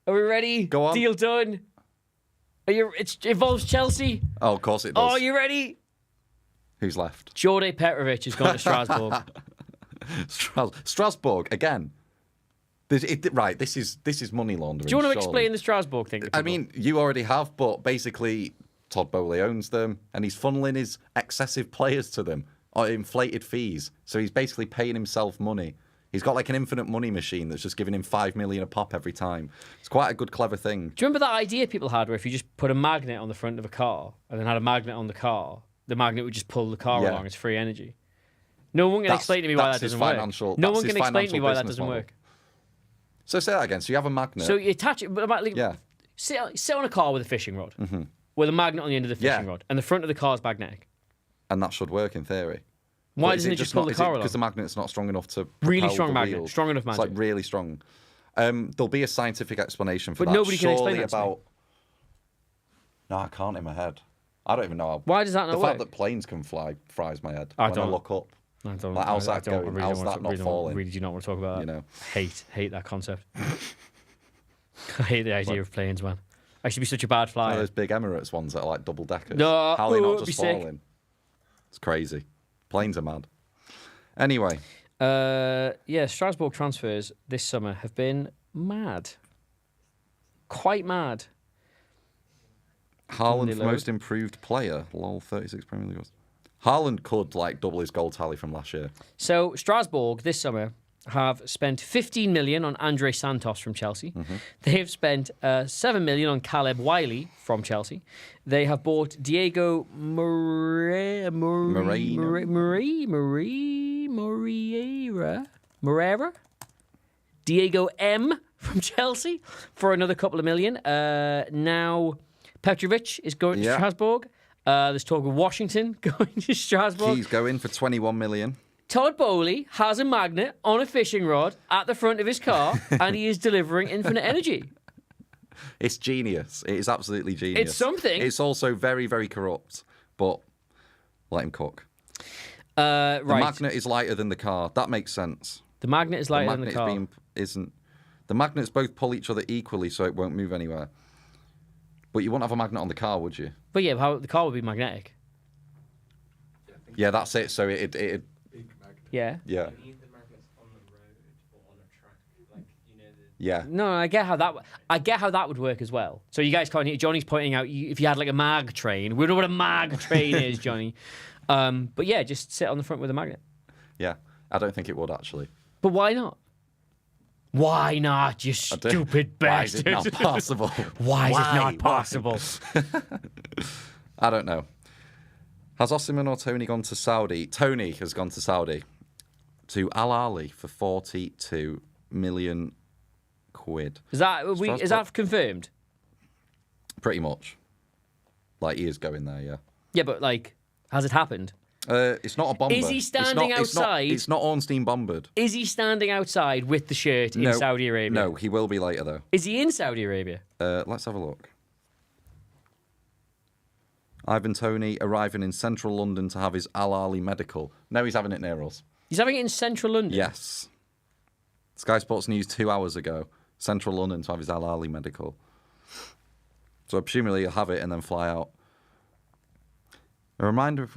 Are we ready? Go on. Deal done. It involves Chelsea. Oh, of course it does. Oh, are you ready? Who's left? 𝗕𝗫𝗃𝗧𝗏 has gone to Strasbourg. Strasbourg, again. Right, this is money laundering. Do you want to surely. explain the Strasbourg thing to people? I mean, you already have, but basically, 𝗕𝗫𝗏𝗧𝗏 owns them, and he's funneling his excessive players to them, or inflated fees. So he's basically paying himself money. He's got like an infinite money machine that's just giving him 5 million a pop every time. It's quite a good, clever thing. Do you remember that idea people had where if you just put a magnet on the front of a car and then had a magnet on the car, the magnet would just pull the car along? It's free energy. No one can explain to me why that doesn't work. No one can explain to me why that doesn't work. So say that again. So you have a magnet. So you attach it, but like, Yeah. sit on a car with a fishing rod, with a magnet on the end of the fishing rod, and the front of the car is magnetic. And that should work in theory. Why doesn't it just pull the car along? Because the magnet's not strong enough to Really propel strong the magnet. wheels. Strong enough It's magnet. like really strong. There'll be a scientific explanation for But that. nobody can explain Surely that to me. about. No, I can't in my head. I don't even know how. Why does that not The work? fact that planes can fly fries my head. I when don't. I look up. I don't. Like, how's I that don't- going? I How's that not falling? Really do not want to talk about that. You know. Hate that concept. I hate the idea of planes, man. I should be such a bad You know flyer. those big Emirates ones that are like double deckers. No, How are they it'd not be just sick. falling? It's crazy. Planes are mad. Anyway, Strasbourg transfers this summer have been mad. Quite mad. Haaland for load. most improved player. Lol, 36 Premier League goals. Haaland could like double his goal tally from last year. So Strasbourg this summer have spent 15 million on Andre Santos from Chelsea. They have spent 7 million on 𝗕𝗫𝗏𝗧𝗏 from Chelsea. They have bought Diego Moreira, Diego M from Chelsea for another couple of million. Now Petrovic is going to Strasbourg. There's talk of Washington going to Strasbourg. He's going for 21 million. 𝗕𝗫𝗏𝗧𝗏 has a magnet on a fishing rod at the front of his car, and he is delivering infinite energy. It's genius. It is absolutely genius. It's something. It's also very, very corrupt, but let him cook. Right. The magnet is lighter than the car. That makes sense. The magnet is lighter than the car. The magnets both pull each other equally, so it won't move anywhere. But you wouldn't have a magnet on the car, would you? But yeah, how the car would be magnetic. Yeah, that's it. So it Big magnet. Yeah. yeah. You need the magnets on the road or on a track, like Yeah. No, I get how that would work as well. So you guys can't hear. Johnny's pointing out if you had like a mag train. We know what a mag train is, Johnny. But yeah, just sit on the front with a magnet. Yeah. I don't think it would actually. But why not? Why not, you stupid bastard? Why is it not possible? Why is it not possible? I don't know. Has Osimhen or Tony gone to Saudi? Tony has gone to Saudi. To 𝗈𝙊𝙍𝙍𝗀 for 42 million quid. Is that confirmed? Pretty much. Like, he is going there, yeah. Yeah, but like, has it happened? It's not a bomber. Is he standing outside? It's not Ornstein bombered. Is he standing outside with the shirt in Saudi Arabia? No, he will be later, though. Is he in Saudi Arabia? Let's have a look. Ivan Toney arriving in central London to have his 𝗈𝙊𝙍𝗍𝗓 medical. No, he's having it near us. He's having it in central London? Yes. Sky Sports News 2 hours ago. Central London to have his 𝗈𝙊𝙍𝗍𝗓 medical. So presumably he'll have it and then fly out. A reminder of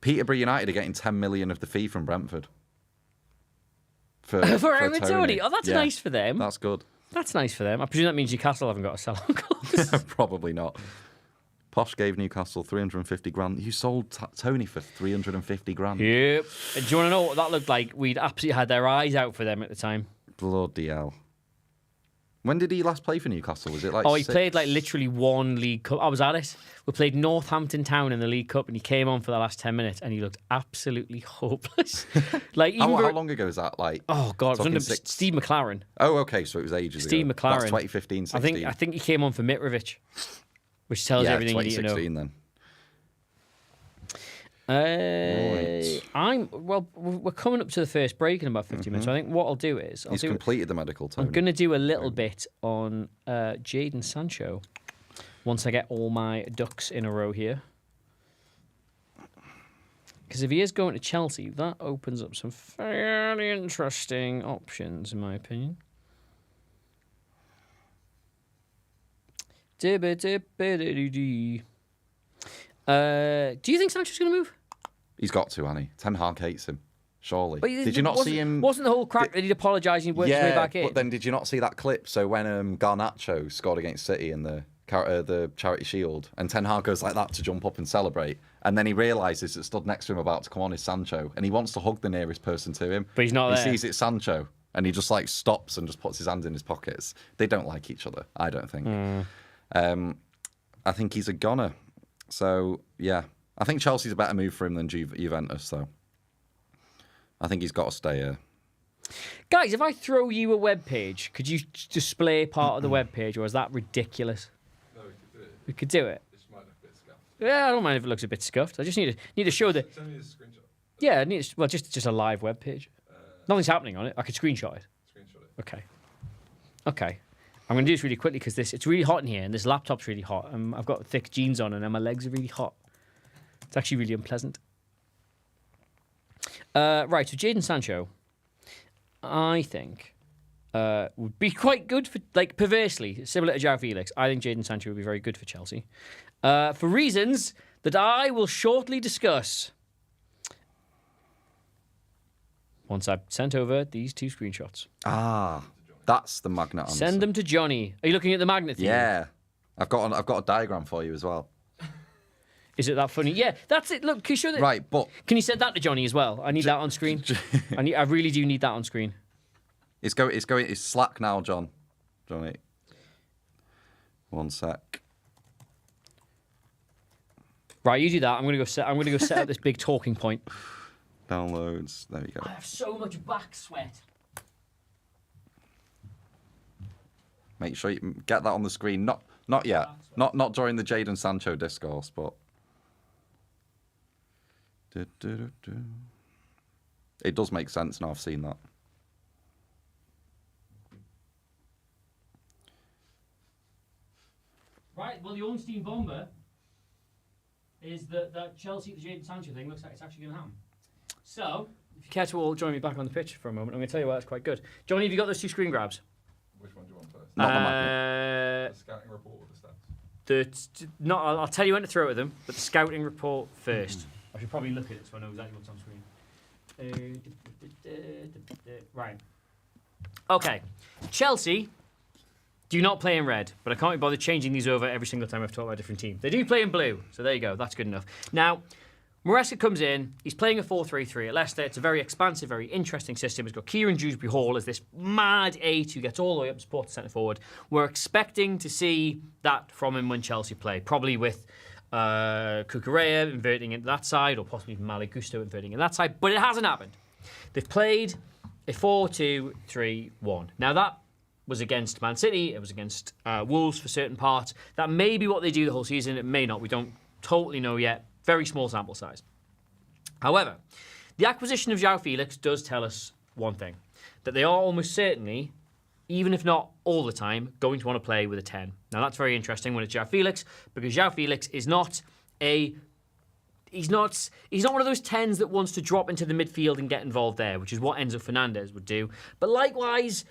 Peterborough United are getting 10 million of the fee from Brentford. For Ivan Toney? Oh, that's Yeah, nice for them. That's good. That's nice for them. I presume that means Newcastle haven't got to sell on goals. Probably not. Posh gave Newcastle 350 grand. You sold Tony for 350 grand. Yep. Do you want to know what that looked like? We'd absolutely had their eyes out for them at the time. Bloody hell. When did he last play for Newcastle? Was it like he played like literally one League Cup. I was at it. We played Northampton Town in the League Cup and he came on for the last 10 minutes and he looked absolutely hopeless. Like even how long ago was that? Like, oh God, it was under Steve McLaren. Oh, okay, so it was ages Steve ago. McLaren. That's 2015, 16. I think he came on for 𝗵𝗴𝗍, which tells you everything you need to know. 2016 then. We're coming up to the first break in about 50 minutes. So I think what I'll do is He's completed the medical, Tony. I'm going to do a little bit on Jadon Sancho once I get all my ducks in a row here. Because if he is going to Chelsea, that opens up some fairly interesting options, in my opinion. Do you think Sancho's going to move? He's got to, Annie. Ten Hag hates him. Surely. But did you not see him? Wasn't the whole crack that he'd apologise and he worked his way back in? But then did you not see that clip? So when Garnacho scored against City in the Charity Shield, and Ten Hag goes like that to jump up and celebrate, and then he realises that stood next to him about to come on is Sancho, and he wants to hug the nearest person to him. But he's not there. He sees it's Sancho, and he just like stops and just puts his hands in his pockets. They don't like each other, I don't think. I think he's a goner. So, yeah. I think Chelsea's a better move for him than Juventus, though. I think he's got to stay here. Guys, if I throw you a web page, could you display part of the web page, or is that ridiculous? No, we could do it. We could do it. It just might look a bit scuffed. Yeah, I don't mind if it looks a bit scuffed. I just need to show that. Send me a screenshot. Yeah, just a live web page. Nothing's happening on it. I could screenshot it. Screenshot it. Okay. I'm going to do this really quickly because it's really hot in here and this laptop's really hot. I've got thick jeans on and my legs are really hot. It's actually really unpleasant. Right, so Jadon Sancho, I think, would be quite good for, like, perversely, similar to Joao Felix. I think Jadon Sancho would be very good for Chelsea. For reasons that I will shortly discuss once I've sent over these two screenshots. Ah, that's the magnet answer. Send them to Johnny. Are you looking at the magnet thing? Yeah. I've got a diagram for you as well. Is it that funny? Yeah, that's it. Look, can you show that? Right, but... Can you send that to Johnny as well? I need that on screen. I really do need that on screen. It's Slack now, Johnny. One sec. Right, you do that. I'm gonna go set up this big talking point. Downloads. There you go. I have so much back sweat. Make sure you get that on the screen. Not yet. Not during the Jadon Sancho discourse, but... It does make sense now I've seen that. Right, well, the Ornstein bomber is that Chelsea, the Jadon Sancho thing, looks like it's actually going to happen. So, if you care to all join me back on the pitch for a moment, I'm going to tell you why that's quite good. Johnny, have you got those 2 screen grabs? Which one do you want first? Not the magnet. The scouting report or the stats? I'll tell you when to throw at them, but the scouting report first. I should probably look at it so I know exactly what's on screen. Right. Okay. Chelsea do not play in red, but I can't be bothered changing these over every single time I've talked about a different team. They do play in blue, so there you go. That's good enough. Now, Maresca comes in. He's playing a 4-3-3 at Leicester. It's a very expansive, very interesting system. He's got Kieran Dewsbury-Hall as this mad 8 who gets all the way up to support centre forward. We're expecting to see that from him when Chelsea play, probably with 𝗘𝗫𝗧𝗏 inverting into that side, or possibly Malo Gusto inverting into that side, but it hasn't happened. They've played a 4-2-3-1. Now that was against Man City, it was against Wolves for certain parts. That may be what they do the whole season, it may not, we don't totally know yet. Very small sample size. However, the acquisition of Joao Felix does tell us one thing, that they are almost certainly, even if not all the time, going to want to play with a 10. Now that's very interesting when it's Joao Felix, because Joao Felix is not he's not one of those 10s that wants to drop into the midfield and get involved there, which is what Enzo Fernandez would do. But likewise,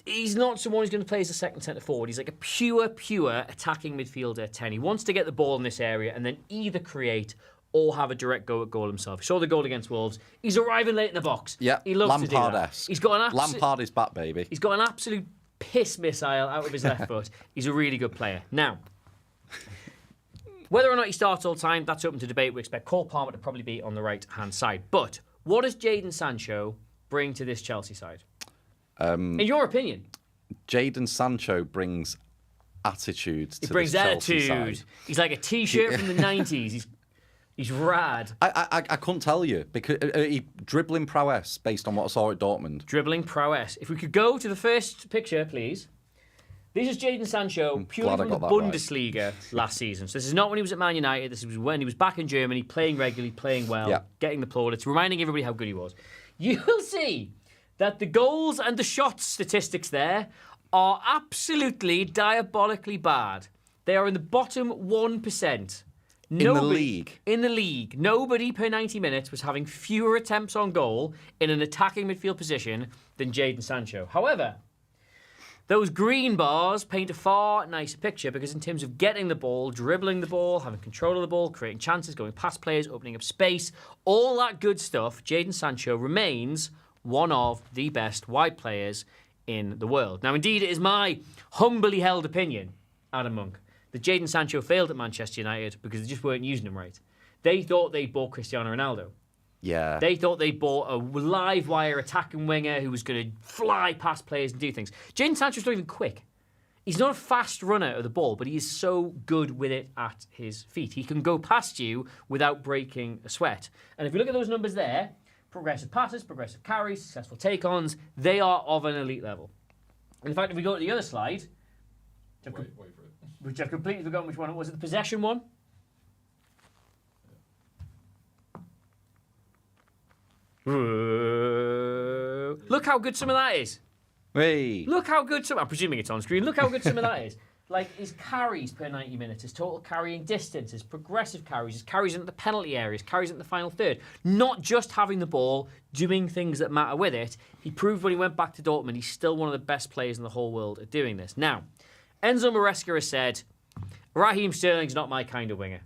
he's not someone who's going to play as a second centre forward. He's like a pure attacking midfielder 10. He wants to get the ball in this area and then either create or have a direct go at goal himself. He saw the goal against Wolves. He's arriving late in the box. Yeah, he loves to do that. Lampard-esque. He's got an Lampard is back, baby. He's got an absolute piss missile out of his left foot. He's a really good player. Now, whether or not he starts all the time, that's open to debate. We expect Cole Palmer to probably be on the right-hand side. But what does Jadon Sancho bring to this Chelsea side? In your opinion? Jadon Sancho brings attitude to He brings this Chelsea attitude. side. He's like a T-shirt from the 90s. He's rad. I couldn't tell you, because he dribbling prowess based on what I saw at Dortmund. Dribbling prowess. If we could go to the first picture, please. This is Jadon Sancho, purely from the Bundesliga last season. So this is not when he was at Man United. This was when he was back in Germany, playing regularly, playing well, getting the plaudits, reminding everybody how good he was. You'll see that the goals and the shots statistics there are absolutely diabolically bad. They are in the bottom 1%. In the league? In the league. Nobody per 90 minutes was having fewer attempts on goal in an attacking midfield position than Jadon Sancho. However, those green bars paint a far nicer picture because in terms of getting the ball, dribbling the ball, having control of the ball, creating chances, going past players, opening up space, all that good stuff, Jadon Sancho remains one of the best wide players in the world. Now, indeed, it is my humbly held opinion, Adam Monk, that Jadon Sancho failed at Manchester United because they just weren't using him right. They thought they bought Cristiano Ronaldo. Yeah. They thought they bought a live wire attacking winger who was going to fly past players and do things. Jadon Sancho's not even quick. He's not a fast runner of the ball, but he is so good with it at his feet. He can go past you without breaking a sweat. And if you look at those numbers there, progressive passes, progressive carries, successful take-ons, they are of an elite level. And in fact, if we go to the other slide, Wait for it. which I've completely forgotten which one it was. It the possession one? Look how good some of that is. Hey. Look how good some... I'm presuming it's on screen. Look how good some of that is. Like, his carries per 90 minutes, his total carrying distance, his progressive carries, his carries into the penalty areas, carries into the final third. Not just having the ball, doing things that matter with it. He proved when he went back to Dortmund, he's still one of the best players in the whole world at doing this. Now, Enzo Maresca has said, Raheem Sterling's not my kind of winger.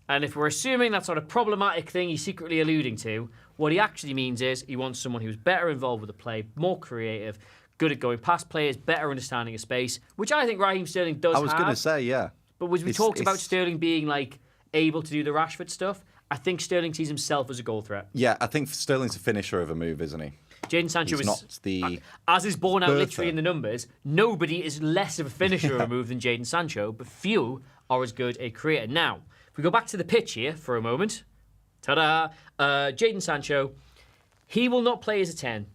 And if we're assuming that sort of problematic thing he's secretly alluding to, what he actually means is he wants someone who's better involved with the play, more creative, good at going past players, better understanding of space, which I think Raheem Sterling does have. I was going to say, yeah. But when we talked about Sterling being like able to do the Rashford stuff, I think Sterling sees himself as a goal threat. Yeah, I think Sterling's a finisher of a move, isn't he? Jadon Sancho He's is not the as is borne out birther. literally in the numbers. Nobody is less of a finisher of a move than Jadon Sancho, but few are as good a creator. Now, if we go back to the pitch here for a moment, ta-da! Jadon Sancho, he will not play as a 10.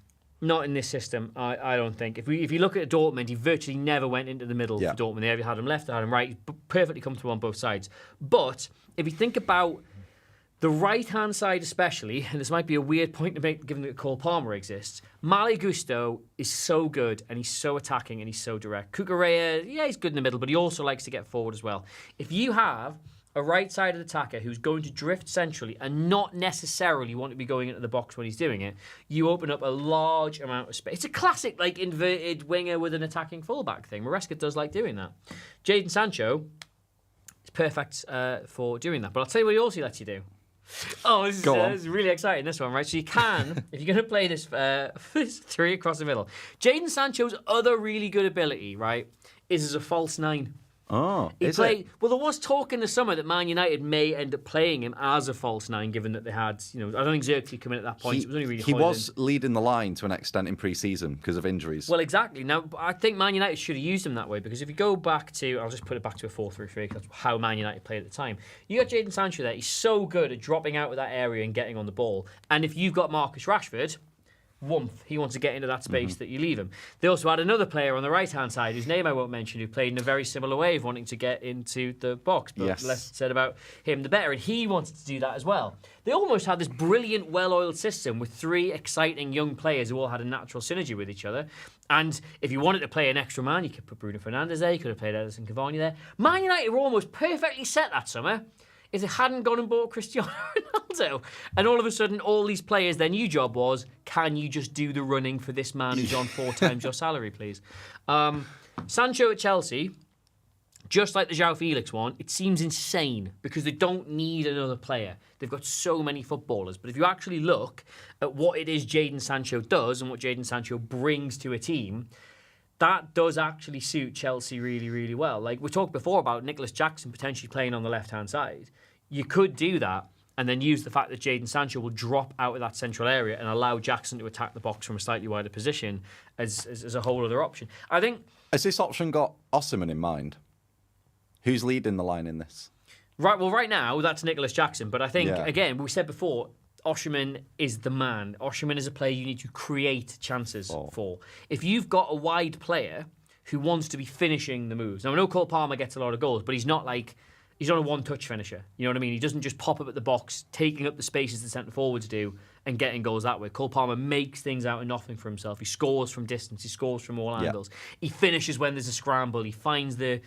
Not in this system, I don't think. If you look at Dortmund, he virtually never went into the middle for Dortmund. They either had him left or had him right. He's perfectly comfortable on both sides. But if you think about The right-hand side especially, and this might be a weird point to make given that Cole Palmer exists, Malo Gusto is so good and he's so attacking and he's so direct. 𝗘𝗫𝗧𝗏, yeah, he's good in the middle, but he also likes to get forward as well. If you have a right-sided attacker who's going to drift centrally and not necessarily want to be going into the box when he's doing it, you open up a large amount of space. It's a classic like inverted winger with an attacking fullback thing. Maresca does like doing that. Jadon Sancho is perfect for doing that. But I'll tell you what he also lets you do. Oh, this is really exciting, this one, right? So you can, if you're going to play this 3 across the middle, Jadon Sancho's other really good ability, right, is as a false 9. Oh, it? Well, there was talk in the summer that Man United may end up playing him as a false 9, given that they had, I don't think Xerxes come in at that point. It was only really he was leading the line to an extent in pre-season because of injuries. Well, exactly. Now, I think Man United should have used him that way because if you go back to, I'll just put it back to a 4-3-3 because that's how Man United played at the time. You got Jadon Sancho there. He's so good at dropping out of that area and getting on the ball. And if you've got Marcus Rashford, he wants to get into that space that you leave him. They also had another player on the right-hand side, whose name I won't mention, who played in a very similar way of wanting to get into the box. But less said about him, the better. And he wanted to do that as well. They almost had this brilliant, well-oiled system with 3 exciting young players who all had a natural synergy with each other. And if you wanted to play an extra man, you could put Bruno Fernandes there, you could have played Edinson Cavani there. Man United were almost perfectly set that summer if they hadn't gone and bought Cristiano Ronaldo. And all of a sudden, all these players, their new job was, can you just do the running for this man who's on 4 times your salary, please? Sancho at Chelsea, just like the Joao Felix one, it seems insane because they don't need another player. They've got so many footballers. But if you actually look at what it is Jadon Sancho does and what Jadon Sancho brings to a team, that does actually suit Chelsea really, really well. Like we talked before about Nicholas Jackson potentially playing on the left-hand side. You could do that and then use the fact that Jadon Sancho will drop out of that central area and allow Jackson to attack the box from a slightly wider position as a whole other option. I think... Has this option got Osimhen in mind? Who's leading the line in this? Right now, that's Nicholas Jackson. But I think, again, we said before, Osimhen is the man. Osimhen is a player you need to create chances for. If you've got a wide player who wants to be finishing the moves. Now, I know Cole Palmer gets a lot of goals, but he's not a one-touch finisher. You know what I mean? He doesn't just pop up at the box, taking up the spaces the centre-forwards do and getting goals that way. Cole Palmer makes things out of nothing for himself. He scores from distance. He scores from all angles. He finishes when there's a scramble. He finds the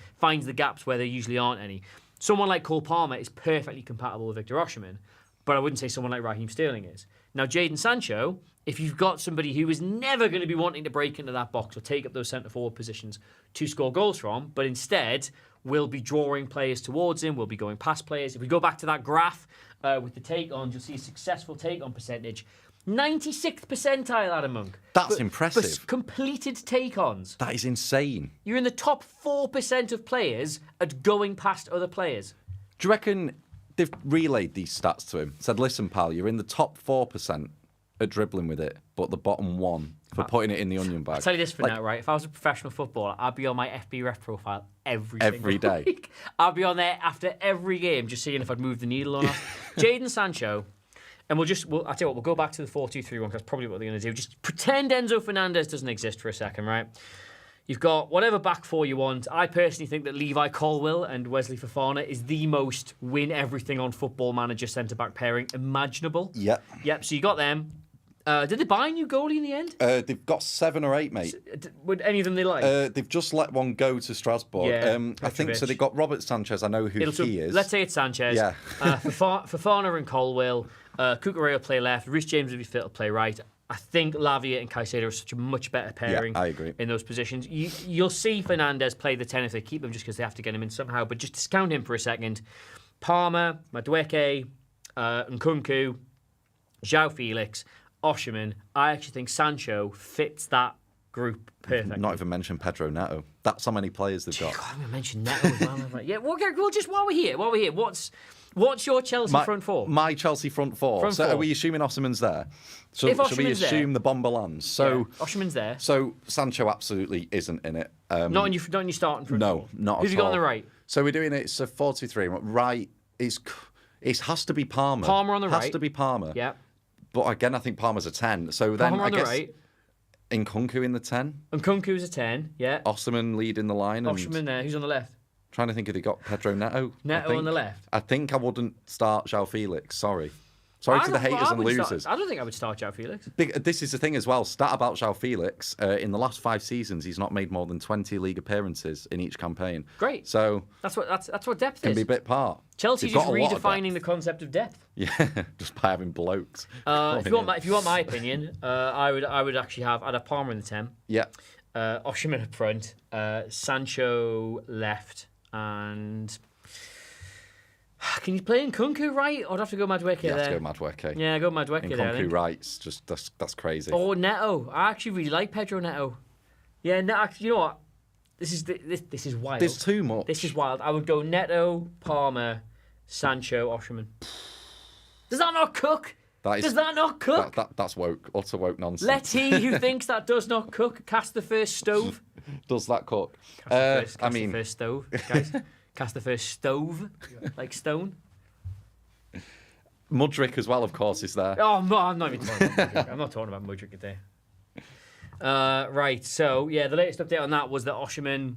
gaps where there usually aren't any. Someone like Cole Palmer is perfectly compatible with Victor Osimhen, but I wouldn't say someone like Raheem Sterling is. Now, Jadon Sancho, if you've got somebody who is never going to be wanting to break into that box or take up those centre-forward positions to score goals from, but instead will be drawing players towards him, will be going past players. If we go back to that graph with the take-ons, you'll see a successful take-on percentage. 96th percentile, Adam Monk. That's impressive. For completed take-ons. That is insane. You're in the top 4% of players at going past other players. Do you reckon they've relayed these stats to him? Said, listen, pal, you're in the top 4% at dribbling with it, but the bottom 1 for putting it in the onion bag. I'll tell you this for now, right? If I was a professional footballer, I'd be on my FB ref profile every day. Week. I'd be on there after every game, just seeing if I'd moved the needle or not. Jadon Sancho, and I'll tell you what, we'll go back to the 4-2-3-1 because that's probably what they're going to do. Just pretend Enzo Fernandez doesn't exist for a second, right? You've got whatever back four you want. I personally think that Levi Colwill and Wesley Fofana is the most win everything on Football Manager centre-back pairing imaginable. Yep. So you got them. Did they buy a new goalie in the end? They've got 7 or 8, mate. Would any of them they like? They've just let one go to Strasbourg. Yeah, I think so. They've got Robert Sanchez. I know who he is. Let's say it's Sanchez. Yeah. Fofana and Colwill. 𝗘𝗫𝗧𝗏 will play left. Rhys James will be fit to play right. I think Lavia and Caicedo are such a much better pairing. Yeah, I agree. In those positions. You'll see Fernandez play the 10 if they keep him just because they have to get him in somehow. But just discount him for a second. Palmer, Madueke, Nkunku, Joao Felix, Osimhen. I actually think Sancho fits that group perfectly. Not even mention Pedro Neto. That's how many players they've got. God, I'm going to mention Neto as well. Yeah, well, just while we're here, what's your Chelsea front four? My Chelsea front four. Are we assuming Osimhen's there? So should we assume the bomber lands? So Osimhen's there. So Sancho absolutely isn't in it. Not in your starting front four? No, not at all. Who've you got on the right? So we're doing it. It's a 4-2-3. Right, it has to be Palmer. Palmer on the right. Has to be Palmer. Yeah. But again, I think Palmer's a 10. So then Palmer on I the guess right. Nkunku in the 10. Nkunku's a 10, yeah. Osimhen leading the line. Osimhen there. Who's on the left? Trying to think if they got Pedro Neto. Neto on the left. I think I wouldn't start Joao Felix. Sorry to the haters and losers. I don't think I would start Joao Felix. This is the thing as well. Stat about Joao Felix. In the last 5 seasons, he's not made more than 20 league appearances in each campaign. Great. So that's what depth can is. be a bit part. Chelsea's just redefining the concept of depth. Yeah, just by having blokes. If you want my opinion, I'd have Palmer in the 10. Yeah. Osimhen up front, Sancho left, and can you play in Nkunku right? Or I'd have to go Madueke there. Let's go Madueke. Yeah, go Madueke there. Nkunku right's just that's crazy. Or Neto. I actually really like Pedro Neto. Yeah, Neto. You know what? This is wild. There's too much. This is wild. I would go Neto, Palmer, Sancho, Osimhen. Does that not cook? Does that not cook? That's woke. Utter woke nonsense. Let he who thinks that does not cook cast the first stove. Does that cook? Cast the first stove, guys. Cast the first stove, like stone. Mudryk as well, of course, is there. Oh, no, I'm not even talking about Mudryk. I'm not talking about Mudryk today. Right, so, yeah, the latest update on that was that Osimhen,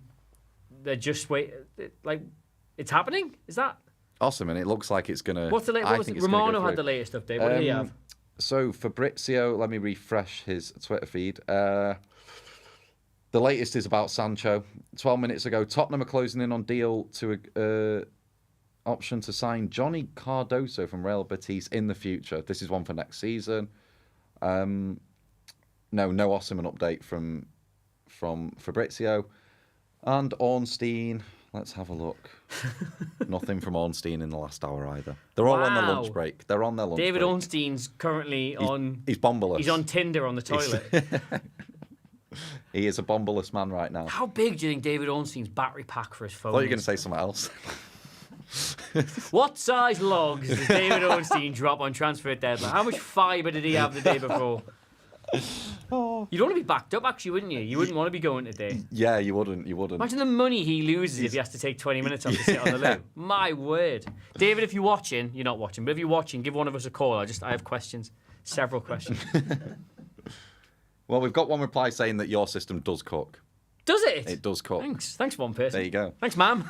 they're just it's happening? Is that? Awesome, and it looks like it's going to... What's the latest? Romano had the latest update. What did he have? So, Fabrizio, let me refresh his Twitter feed. The latest is about Sancho. 12 minutes ago, Tottenham are closing in on deal to option to sign Johnny Cardoso from Real Betis in the future. This is one for next season. No Osimhen update from Fabrizio. And Ornstein, let's have a look. Nothing from Ornstein in the last hour either. They're all on their lunch break. David Ornstein's currently on... He's bombaless. He's on Tinder on the toilet. He is a bombaless man right now. How big do you think David Ornstein's battery pack for his phone I thought you were is? going to say something else. What size logs does David Ornstein drop on transfer deadline? How much fibre did he have the day before? You'd want to be backed up, actually, wouldn't you? You wouldn't want to be going today. Yeah, you wouldn't. Imagine the money he loses if he has to take 20 minutes off to sit on the loo. My word. David, if you're watching, you're not watching, but if you're watching, give one of us a call. I have questions. Several questions. Well, we've got one reply saying that your system does cook. Does it? It does cook. Thanks, one person. There you go. Thanks, ma'am.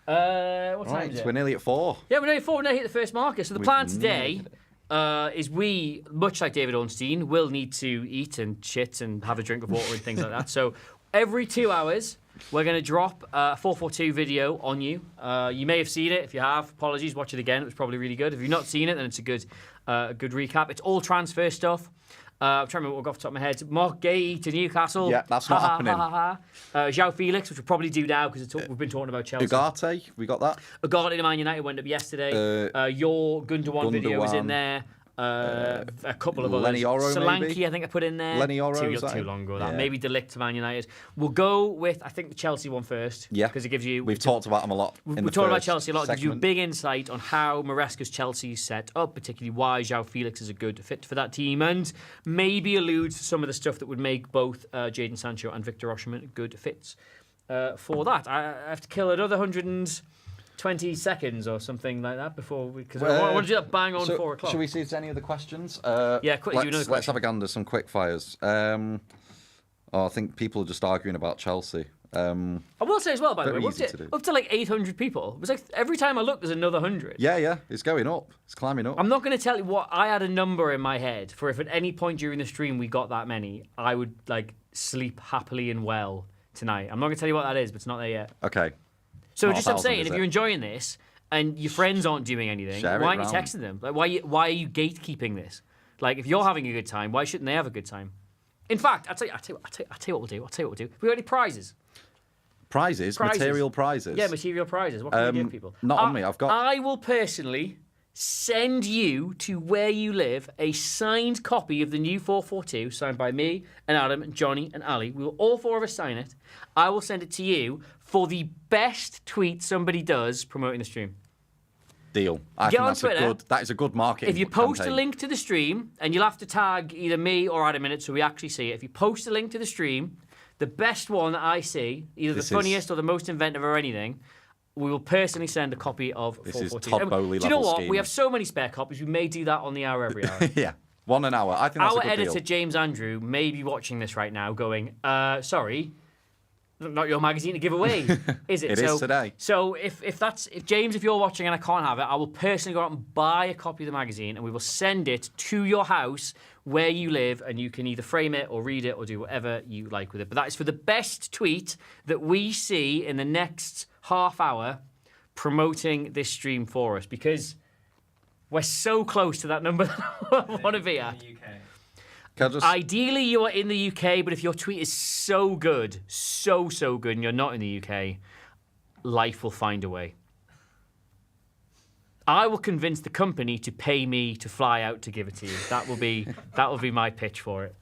What time is it? We're nearly at 4. Yeah, we're nearly at 4. We're nearly hit the first marker. So the plan today is we, much like David Ornstein, will need to eat and shit and have a drink of water and things like that. So every 2 hours, we're going to drop a 442 video on you. You may have seen it. If you have, apologies. Watch it again. It was probably really good. If you've not seen it, then it's a good recap. It's all transfer stuff. I'm trying to remember what got off the top of my head. Marc Guehi to Newcastle. Yeah, that's not happening. Joao Felix, which we'll probably do now because we've been talking about Chelsea. Ugarte, we got that. Ugarte to Man United went up yesterday. Your Gundogan video is in there. A couple of others. Lenny Oro, Solanke, maybe? I think I put in there. Lenny Oro, too long ago. That. Yeah. Maybe De Ligt to Man United. We'll go with, I think, the Chelsea one first. Yeah. Because it gives you... We've talked about them a lot. We've talked about Chelsea a lot. It gives you a big insight on how Maresca's Chelsea is set up, particularly why Joao Felix is a good fit for that team, and maybe alludes to some of the stuff that would make both Jadon Sancho and Victor Osimhen good fits for that. I have to kill another 120 seconds or something like that before because I want to do that bang on 4 o'clock. Should we see if there's any other questions? Yeah, quickly. Let's have a gander, some quick fires. I think people are just arguing about Chelsea. I will say as well, by the way, up to like 800 people. It was like every time I look, there's another 100. Yeah, it's going up. It's climbing up. I'm not going to tell you what I had a number in my head for if at any point during the stream we got that many, I would like sleep happily and well tonight. I'm not going to tell you what that is, but it's not there yet. Okay. So just I'm saying, if you're enjoying this and your friends aren't doing anything, why aren't you texting them? Like, why are you gatekeeping this? Like, if you're having a good time, why shouldn't they have a good time? In fact, I'll tell you what we'll do. We got any prizes? Prizes? Material prizes? Yeah, material prizes. What can we give people? Not on me. I will personally send you to where you live a signed copy of the new 442, signed by me and Adam and Johnny and Ali. We will all 4 of us sign it. I will send it to you for the best tweet somebody does promoting the stream. Deal. Get on Twitter. That is a good marketing If you post campaign. a link to the stream, and you'll have to tag either me or Adam in it so we actually see it. If you post a link to the stream, the best one that I see, either the funniest or the most inventive or anything, we will personally send a copy of 442. This is Todd Bowley level. Do you know what? Scheme. We have so many spare copies. We may do that on the hour every hour. Yeah. 1 an hour. I think that's a Our good editor, deal. James Andrew, may be watching this right now going, sorry, Not your magazine to give away, is it? It is today. So if James, if you're watching and I can't have it, I will personally go out and buy a copy of the magazine and we will send it to your house where you live, and you can either frame it or read it or do whatever you like with it. But that is for the best tweet that we see in the next half hour promoting this stream for us, because we're so close to that number that I want to be at. Ideally, you are in the UK, but if your tweet is so good, so good, and you're not in the UK, life will find a way. I will convince the company to pay me to fly out to give it to you. That will be my pitch for it.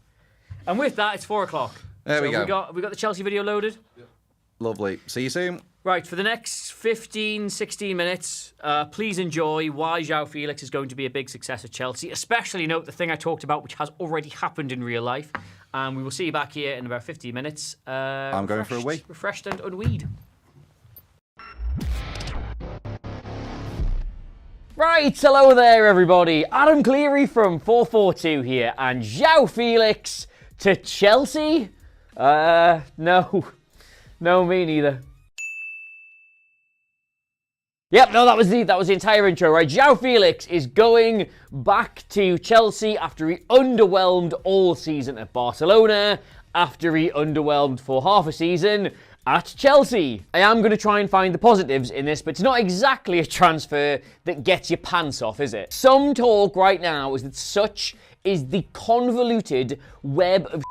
And with that, it's 4 o'clock. There we go. We got the Chelsea video loaded. Yep. Lovely. See you soon. Right, for the next 15, 16 minutes, please enjoy why Joao Felix is going to be a big success at Chelsea. Especially note the thing I talked about, which has already happened in real life. And we will see you back here in about 15 minutes. I'm going for a wee. Refreshed and unweed. Right, hello there, everybody. Arne Cleary from FourFourTwo here, and Joao Felix to Chelsea? No, me neither. Yep, no, that was the entire intro, right? Joao Felix is going back to Chelsea after he underwhelmed all season at Barcelona, after he underwhelmed for half a season at Chelsea. I am going to try and find the positives in this, but it's not exactly a transfer that gets your pants off, is it? Some talk right now is that such is the convoluted web of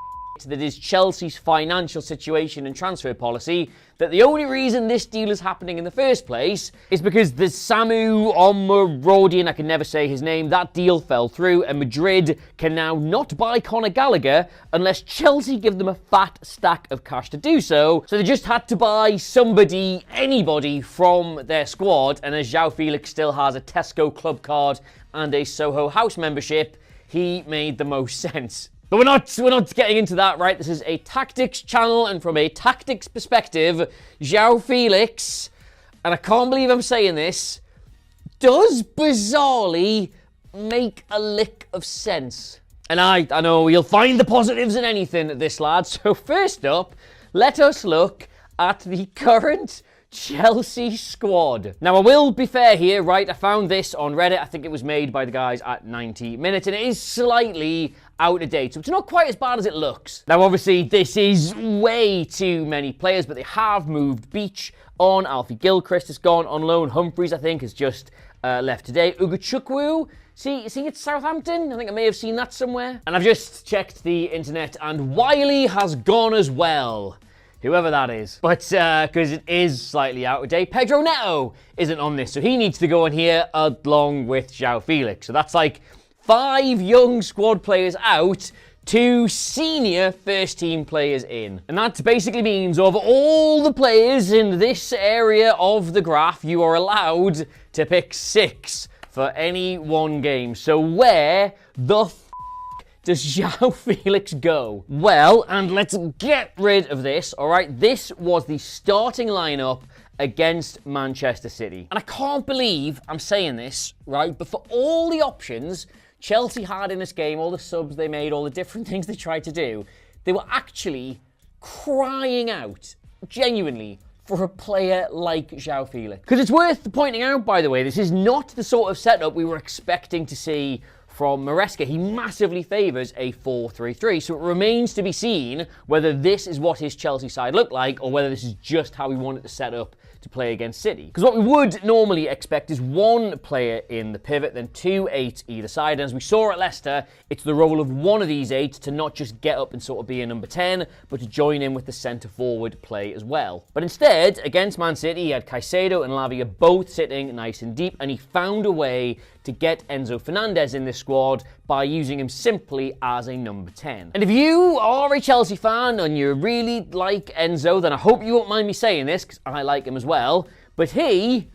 that is Chelsea's financial situation and transfer policy, that the only reason this deal is happening in the first place is because the Samu Omorodian, I can never say his name, that deal fell through, and Madrid can now not buy Conor Gallagher unless Chelsea give them a fat stack of cash to do so. So they just had to buy somebody, anybody from their squad, and as Joao Felix still has a Tesco club card and a Soho House membership, he made the most sense. But we're not getting into that, right? This is a tactics channel, and from a tactics perspective, Joao Felix, and I can't believe I'm saying this, does bizarrely make a lick of sense. And I know you'll find the positives in anything, this lad. So first up, let us look at the current Chelsea squad. Now, I will be fair here, right? I found this on Reddit. I think it was made by the guys at 90 Minutes, and it is slightly out of date, so it's not quite as bad as it looks. Now, obviously, this is way too many players, but they have moved Beach on. 𝗕𝗙-Gilchrist has gone on loan. Humphreys, I think, has just left today. 𝗕𝗫𝗧𝗥𝗔, is he at Southampton? I think I may have seen that somewhere. And I've just checked the internet, and 𝗕𝗊𝗍 has gone as well. Whoever that is. But, because it is slightly out of date, Pedro Neto isn't on this, so he needs to go on here along with Joao Felix. So that's like 5 young squad players out, 2 senior first-team players in. And that basically means of all the players in this area of the graph, you are allowed to pick 6 for any one game. So where the does Joao Felix go? Well, and let's get rid of this, all right? This was the starting lineup against Manchester City. And I can't believe I'm saying this, right? But for all the options Chelsea had in this game, all the subs they made, all the different things they tried to do, they were actually crying out, genuinely, for a player like Joao Felix. Because it's worth pointing out, by the way, this is not the sort of setup we were expecting to see from Maresca. He massively favours a 4-3-3, so it remains to be seen whether this is what his Chelsea side looked like or whether this is just how he wanted to set up to play against City. Because what we would normally expect is 1 player in the pivot, then 2 8 either side. And as we saw at Leicester, it's the role of one of these 8 to not just get up and sort of be a number 10, but to join in with the centre-forward play as well. But instead, against Man City, he had Caicedo and Lavia both sitting nice and deep, and he found a way to get Enzo Fernandez in this squad by using him simply as a number 10. And if you are a Chelsea fan and you really like Enzo, then I hope you won't mind me saying this, because I like him as well, but he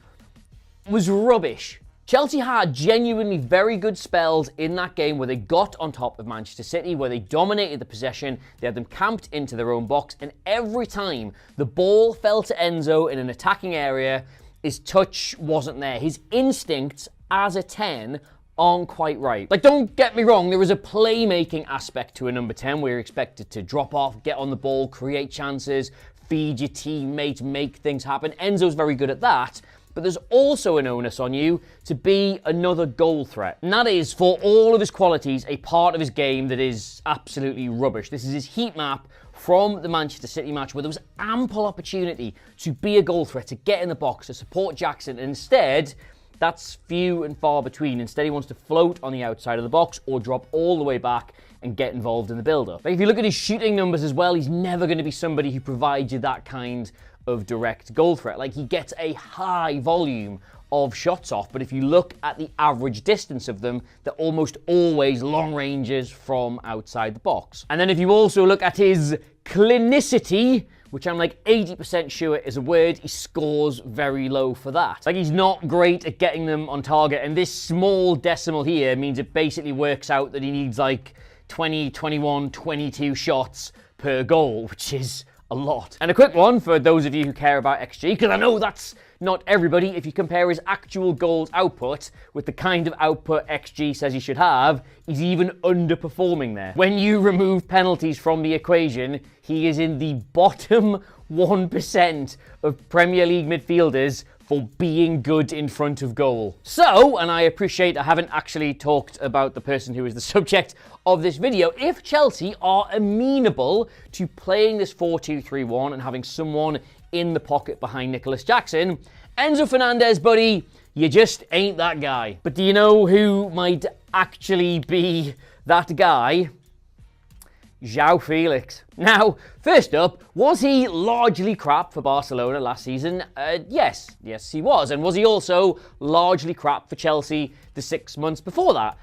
was rubbish. Chelsea had genuinely very good spells in that game where they got on top of Manchester City, where they dominated the possession, they had them camped into their own box, and every time the ball fell to Enzo in an attacking area, his touch wasn't there. His instincts as a 10 aren't quite right. Like, don't get me wrong, there is a playmaking aspect to a number 10 where you're expected to drop off, get on the ball, create chances, feed your teammates, make things happen. Enzo's very good at that. But there's also an onus on you to be another goal threat. And that is, for all of his qualities, a part of his game that is absolutely rubbish. This is his heat map from the Manchester City match where there was ample opportunity to be a goal threat, to get in the box, to support Jackson. And instead, that's few and far between. Instead, he wants to float on the outside of the box or drop all the way back and get involved in the build-up. Like, if you look at his shooting numbers as well, he's never going to be somebody who provides you that kind of direct goal threat. Like, he gets a high volume of shots off, but if you look at the average distance of them, they're almost always long ranges from outside the box. And then if you also look at his clinicity, which I'm like 80% sure is a word, he scores very low for that. Like, he's not great at getting them on target, and this small decimal here means it basically works out that he needs like 20, 21, 22 shots per goal, which is a lot. And a quick one for those of you who care about XG, because I know that's not everybody. If you compare his actual goals output with the kind of output XG says he should have, he's even underperforming there. When you remove penalties from the equation, he is in the bottom 1% of Premier League midfielders for being good in front of goal. So, and I appreciate I haven't actually talked about the person who is the subject of this video, if Chelsea are amenable to playing this 4-2-3-1 and having someone in the pocket behind Nicholas Jackson, Enzo Fernandez, buddy, you just ain't that guy. But do you know who might actually be that guy? Joao Felix. Now, first up, was he largely crap for Barcelona last season? Yes, he was. And was he also largely crap for Chelsea the 6 months before that?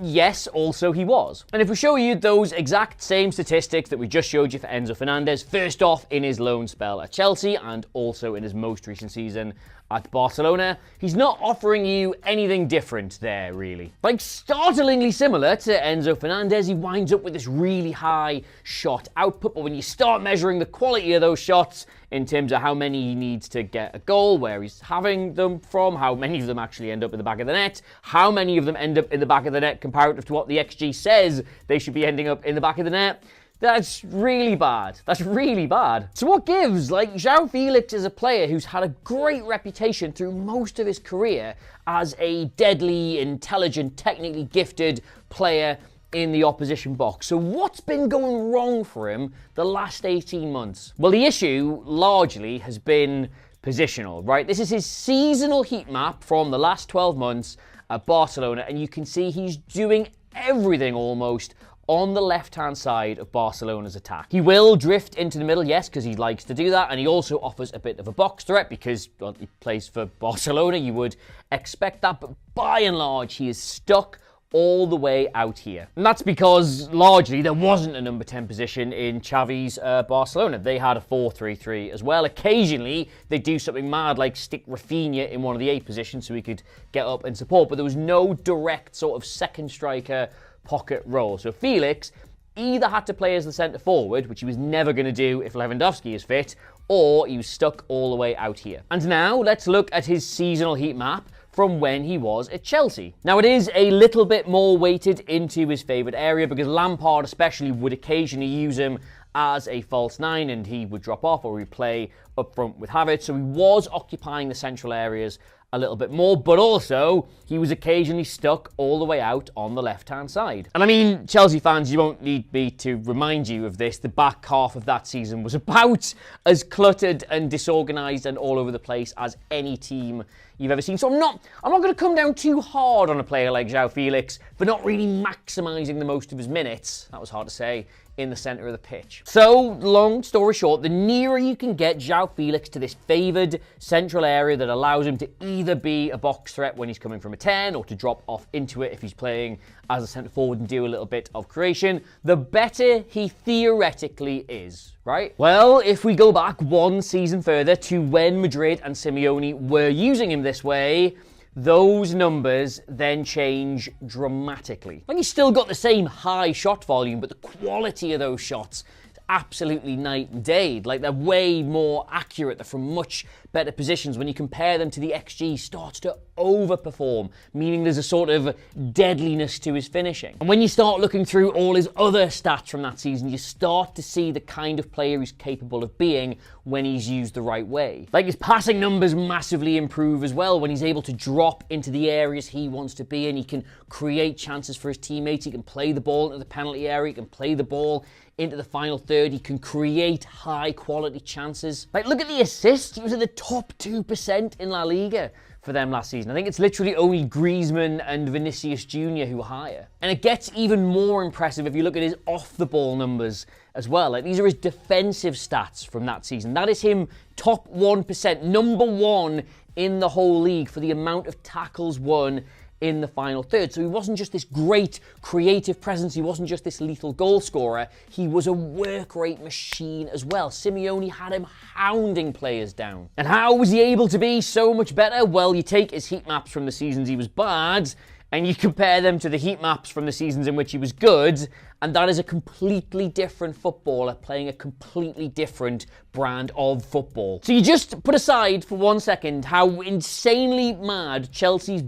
Yes, also he was. And if we show you those exact same statistics that we just showed you for Enzo Fernandez, first off in his loan spell at Chelsea and also in his most recent season at Barcelona, he's not offering you anything different there, really. Like, startlingly similar to Enzo Fernandez, he winds up with this really high shot output, but when you start measuring the quality of those shots in terms of how many he needs to get a goal, where he's having them from, how many of them actually end up in the back of the net, how many of them end up in the back of the net comparative to what the XG says they should be ending up in the back of the net, that's really bad. That's really bad. So what gives? Like, Joao Felix is a player who's had a great reputation through most of his career as a deadly, intelligent, technically gifted player in the opposition box. So what's been going wrong for him the last 18 months? Well, the issue largely has been positional, right? This is his seasonal heat map from the last 12 months at Barcelona, and you can see he's doing everything almost on the left-hand side of Barcelona's attack. He will drift into the middle, yes, because he likes to do that, and he also offers a bit of a box threat because, well, he plays for Barcelona. You would expect that, but by and large, he is stuck all the way out here. And that's because, largely, there wasn't a number 10 position in Xavi's Barcelona. They had a 4-3-3 as well. Occasionally, they do something mad like stick Rafinha in one of the 8 positions so he could get up and support, but there was no direct sort of second striker pocket role. So Felix either had to play as the centre forward, which he was never going to do if Lewandowski is fit, or he was stuck all the way out here. And now let's look at his seasonal heat map from when he was at Chelsea. Now, it is a little bit more weighted into his favourite area because Lampard especially would occasionally use him as a false 9 and he would drop off or he'd play up front with Havertz. So he was occupying the central areas a little bit more, but also he was occasionally stuck all the way out on the left-hand side. And I mean, Chelsea fans, you won't need me to remind you of this. The back half of that season was about as cluttered and disorganised and all over the place as any team you've ever seen. So I'm not going to come down too hard on a player like Joao Felix for not really maximising the most of his minutes. That was hard to say. In the centre of the pitch. So, long story short, the nearer you can get Joao Felix to this favoured central area that allows him to either be a box threat when he's coming from a 10 or to drop off into it if he's playing as a centre forward and do a little bit of creation, the better he theoretically is, right? Well, if we go back one season further to when Madrid and Simeone were using him this way, those numbers then change dramatically. Like, he's still got the same high shot volume, but the quality of those shots is absolutely night and day. Like, they're way more accurate. They're from much better positions. When you compare them to the XG, starts to overperform, meaning there's a sort of deadliness to his finishing. And when you start looking through all his other stats from that season, you start to see the kind of player he's capable of being when he's used the right way. Like, his passing numbers massively improve as well when he's able to drop into the areas he wants to be in. He can create chances for his teammates. He can play the ball into the penalty area. He can play the ball into the final third. He can create high quality chances. Like, look at the assists. He was in the top 2% in La Liga for them last season. I think it's literally only Griezmann and Vinicius Jr. who are higher. And it gets even more impressive if you look at his off the ball numbers as well. Like, these are his defensive stats from that season. That is him top 1%, number 1 in the whole league for the amount of tackles won in the final third. So he wasn't just this great creative presence, he wasn't just this lethal goal scorer, he was a work rate machine as well. Simeone had him hounding players down. And how was he able to be so much better? Well, you take his heat maps from the seasons he was bad, and you compare them to the heat maps from the seasons in which he was good, and that is a completely different footballer playing a completely different brand of football. So you just put aside for 1 second how insanely mad Chelsea's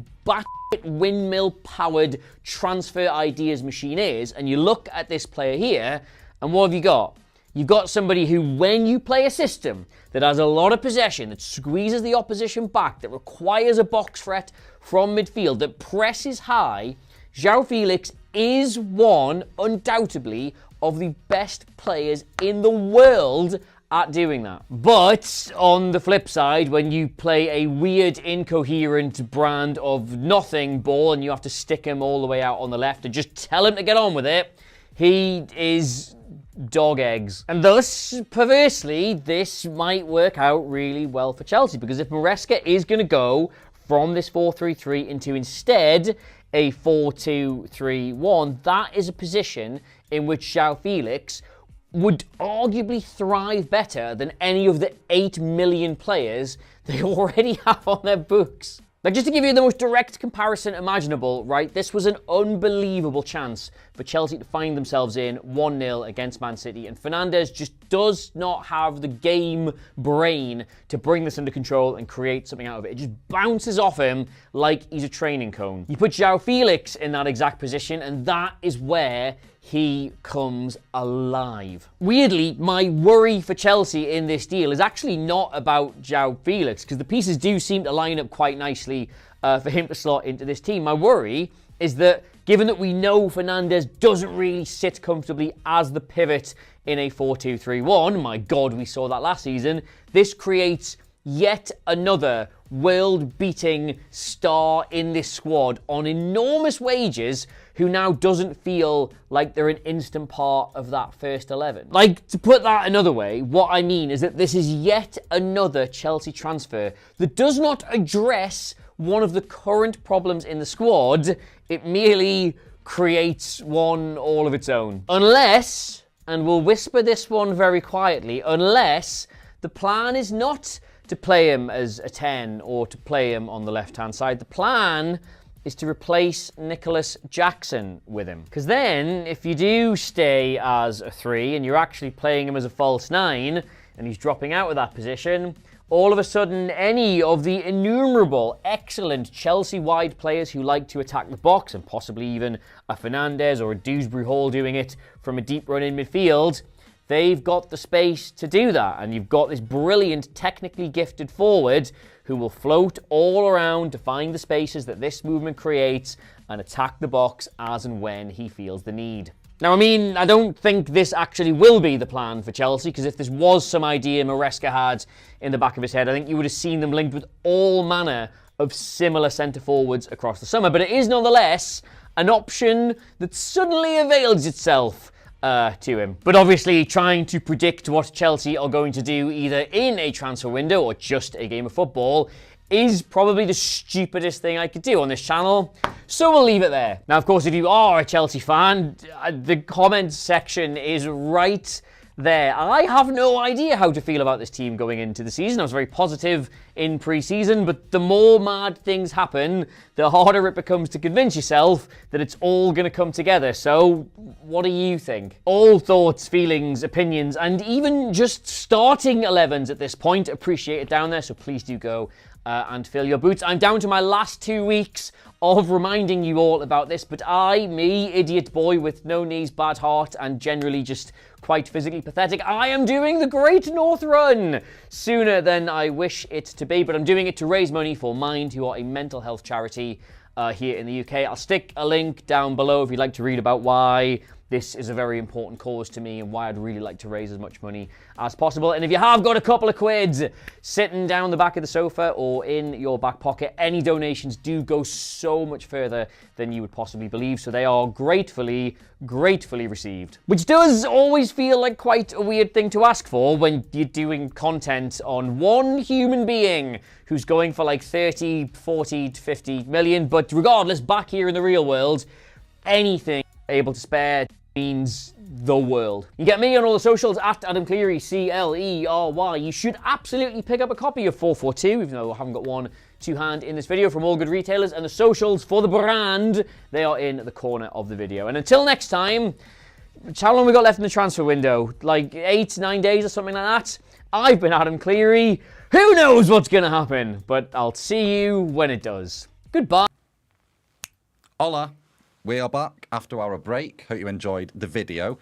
windmill-powered transfer ideas machine is, and you look at this player here, and what have you got? You've got somebody who, when you play a system that has a lot of possession, that squeezes the opposition back, that requires a box threat from midfield, that presses high, Joao Felix is one, undoubtedly, of the best players in the world at doing that. But on the flip side, when you play a weird, incoherent brand of nothing ball and you have to stick him all the way out on the left and just tell him to get on with it, he is dog eggs. And thus, perversely, this might work out really well for Chelsea, because if Maresca is going to go from this 4-3-3 into instead a 4-2-3-1, that is a position in which Joao Felix would arguably thrive better than any of the 8 million players they already have on their books. Like, just to give you the most direct comparison imaginable, right, this was an unbelievable chance for Chelsea to find themselves in 1-0 against Man City, and Fernandez just does not have the game brain to bring this under control and create something out of it. It just bounces off him like he's a training cone. You put Joao Felix in that exact position, and that is where he comes alive. Weirdly, my worry for Chelsea in this deal is actually not about Joao Felix, because the pieces do seem to line up quite nicely for him to slot into this team. My worry is that, given that we know Fernandez doesn't really sit comfortably as the pivot in a 4-2-3-1, my God, we saw that last season, this creates yet another world-beating star in this squad on enormous wages who now doesn't feel like they're an instant part of that first 11. Like, to put that another way, what I mean is that this is yet another Chelsea transfer that does not address one of the current problems in the squad, it merely creates one all of its own. Unless, and we'll whisper this one very quietly, unless the plan is not to play him as a 10 or to play him on the left-hand side. The plan is to replace Nicholas Jackson with him. Because then, if you do stay as a 3 and you're actually playing him as a false 9 and he's dropping out of that position, all of a sudden any of the innumerable excellent Chelsea-wide players who like to attack the box, and possibly even a Fernandez or a 𝗕𝗫𝗓𝗏 doing it from a deep run in midfield, they've got the space to do that. And you've got this brilliant, technically gifted forward who will float all around to find the spaces that this movement creates and attack the box as and when he feels the need. Now, I mean, I don't think this actually will be the plan for Chelsea, because if this was some idea Maresca had in the back of his head, I think you would have seen them linked with all manner of similar centre-forwards across the summer. But it is nonetheless an option that suddenly avails itself to him. But obviously, trying to predict what Chelsea are going to do either in a transfer window or just a game of football is probably the stupidest thing I could do on this channel, so we'll leave it there. Now, of course, if you are a Chelsea fan, the comments section is right there. I have no idea how to feel about this team going into the season. I was very positive in pre-season, but the more mad things happen, the harder it becomes to convince yourself that it's all going to come together. So, what do you think? All thoughts, feelings, opinions, and even just starting 11s at this point, appreciate it down there, so please do go and fill your boots. I'm down to my last 2 weeks of reminding you all about this, but me, idiot boy with no knees, bad heart, and generally just quite physically pathetic, I am doing the Great North Run sooner than I wish it to be, but I'm doing it to raise money for Mind, who are a mental health charity here in the UK. I'll stick a link down below if you'd like to read about why this is a very important cause to me and why I'd really like to raise as much money as possible. And if you have got a couple of quids sitting down the back of the sofa or in your back pocket, any donations do go so much further than you would possibly believe. So they are gratefully received. Which does always feel like quite a weird thing to ask for when you're doing content on one human being who's going for like 30, 40 to 50 million. But regardless, back here in the real world, anything able to spare means the world. You get me on all the socials at Adam Cleary, CLERY. You should absolutely pick up a copy of 442, even though I haven't got one to hand in this video, from all good retailers, and the socials for the brand, they are in the corner of the video. And until next time, how long we got left in the transfer window? Like 8, 9 days or something like that? I've been Adam Cleary. Who knows what's going to happen? But I'll see you when it does. Goodbye. Hola. We are back after our break. Hope you enjoyed the video.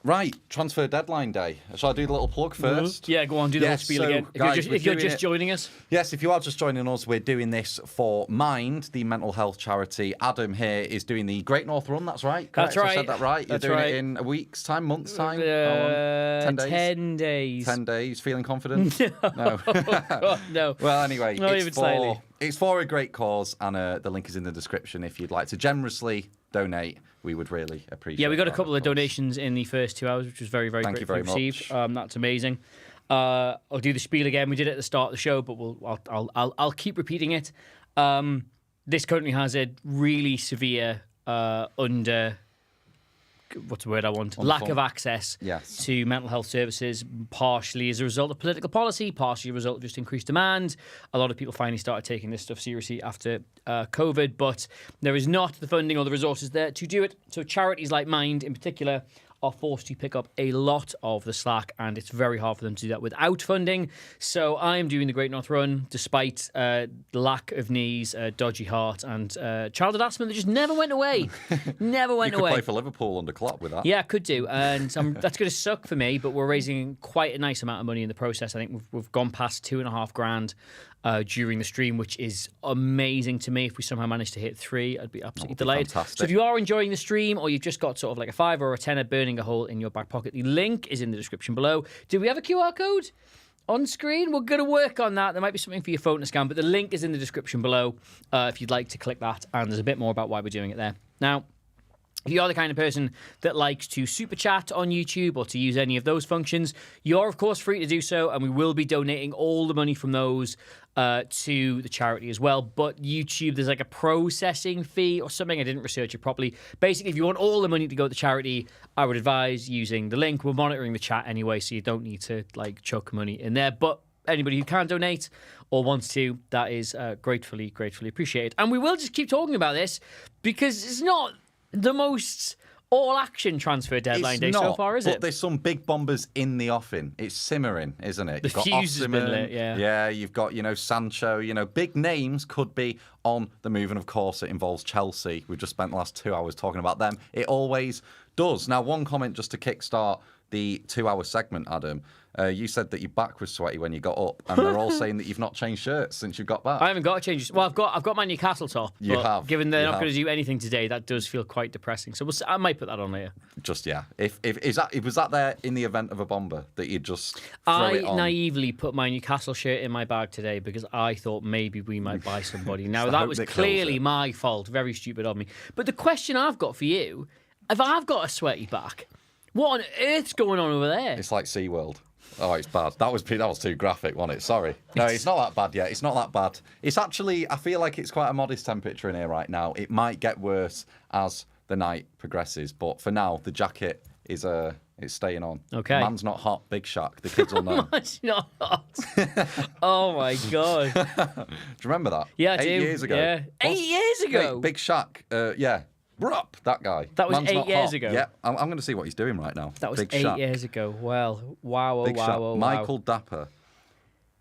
Right, transfer deadline day. Shall I do the little plug first? Yeah, go on, do the whole spiel again. If you're just joining us. Yes, if you are just joining us, we're doing this for Mind, the mental health charity. Adam here is doing the Great North Run, that's right? That's right. I said that right? You're doing it in a week's time, month's time? 10 days. 10 days. Feeling confident? No. God, no. Well, anyway, Not even slightly. It's for a great cause, and the link is in the description if you'd like to generously donate. We would really appreciate it. Yeah, we got a couple of donations in the first 2 hours, which was very, very gratefully received. That's amazing. I'll do the spiel again. We did it at the start of the show, but I'll keep repeating it. This currently has a really severe what's the word I want? Lack of access to mental health services, partially as a result of political policy, partially as a result of just increased demand. A lot of people finally started taking this stuff seriously after COVID, but there is not the funding or the resources there to do it. So charities like Mind in particular are forced to pick up a lot of the slack, and it's very hard for them to do that without funding. So I am doing the Great North Run despite lack of knees, dodgy heart, and childhood asthma that just never went away. Never went away. You could play for Liverpool under Klopp with that. Yeah, I could do, and that's going to suck for me, but we're raising quite a nice amount of money in the process. I think we've gone past $2,500 during the stream, which is amazing to me. If we somehow manage to hit 3, I'd be absolutely delighted. Fantastic. So if you are enjoying the stream, or you've just got sort of like a 5 or a 10 burning a hole in your back pocket, the link is in the description below. Do we have a QR code on screen? We're going to work on that. There might be something for your phone to scan, but the link is in the description below if you'd like to click that, and there's a bit more about why we're doing it there. Now, if you're the kind of person that likes to super chat on YouTube or to use any of those functions, you're of course free to do so, and we will be donating all the money from those to the charity as well. But YouTube, there's like a processing fee or something. I didn't research it properly. Basically, if you want all the money to go to the charity, I would advise using the link. We're monitoring the chat anyway, so you don't need to like chuck money in there. But anybody who can donate or wants to, that is gratefully appreciated. And we will just keep talking about this because it's not the most all-action transfer deadline day so far, is it? But there's some big bombers in the offing. It's simmering, isn't it? The fuse has been lit, yeah. Yeah, you've got, Sancho, big names could be on the move, and of course it involves Chelsea. We've just spent the last 2 hours talking about them. It always does. Now, one comment just to kickstart the 2-hour segment, Adam. You said that your back was sweaty when you got up, and they're all saying that you've not changed shirts since you got back. I haven't got to change. Well, I've got my Newcastle top. You have. Given they're not going to do anything today, that does feel quite depressing. So I might put that on later. Just If was that there in the event of a bomber that you'd just throw it on? I naively put my Newcastle shirt in my bag today because I thought maybe we might buy somebody. Now that was clearly my fault. Very stupid of me. But the question I've got for you: if I've got a sweaty back, what on earth's going on over there? It's like SeaWorld. Oh, it's bad. That was too graphic, wasn't it? Sorry. No, it's not that bad yet. It's not that bad. It's actually, I feel like it's quite a modest temperature in here right now. It might get worse as the night progresses, but for now, the jacket is it's staying on. Okay. Man's not hot, Big Shaq. The kids will know. It's not hot. Oh my god. Do you remember that? Yeah, I 8 do. years ago. Yeah. 8 years ago. Mate, Big Shaq. Yeah. Rup, that guy. That was Man's 8 not years hot. ago. Yeah, I'm going to see what he's doing right now. That was Big 8 Shaq. years ago. Well, wow, oh, Big wow, Shaq. oh, wow. Michael Dapper.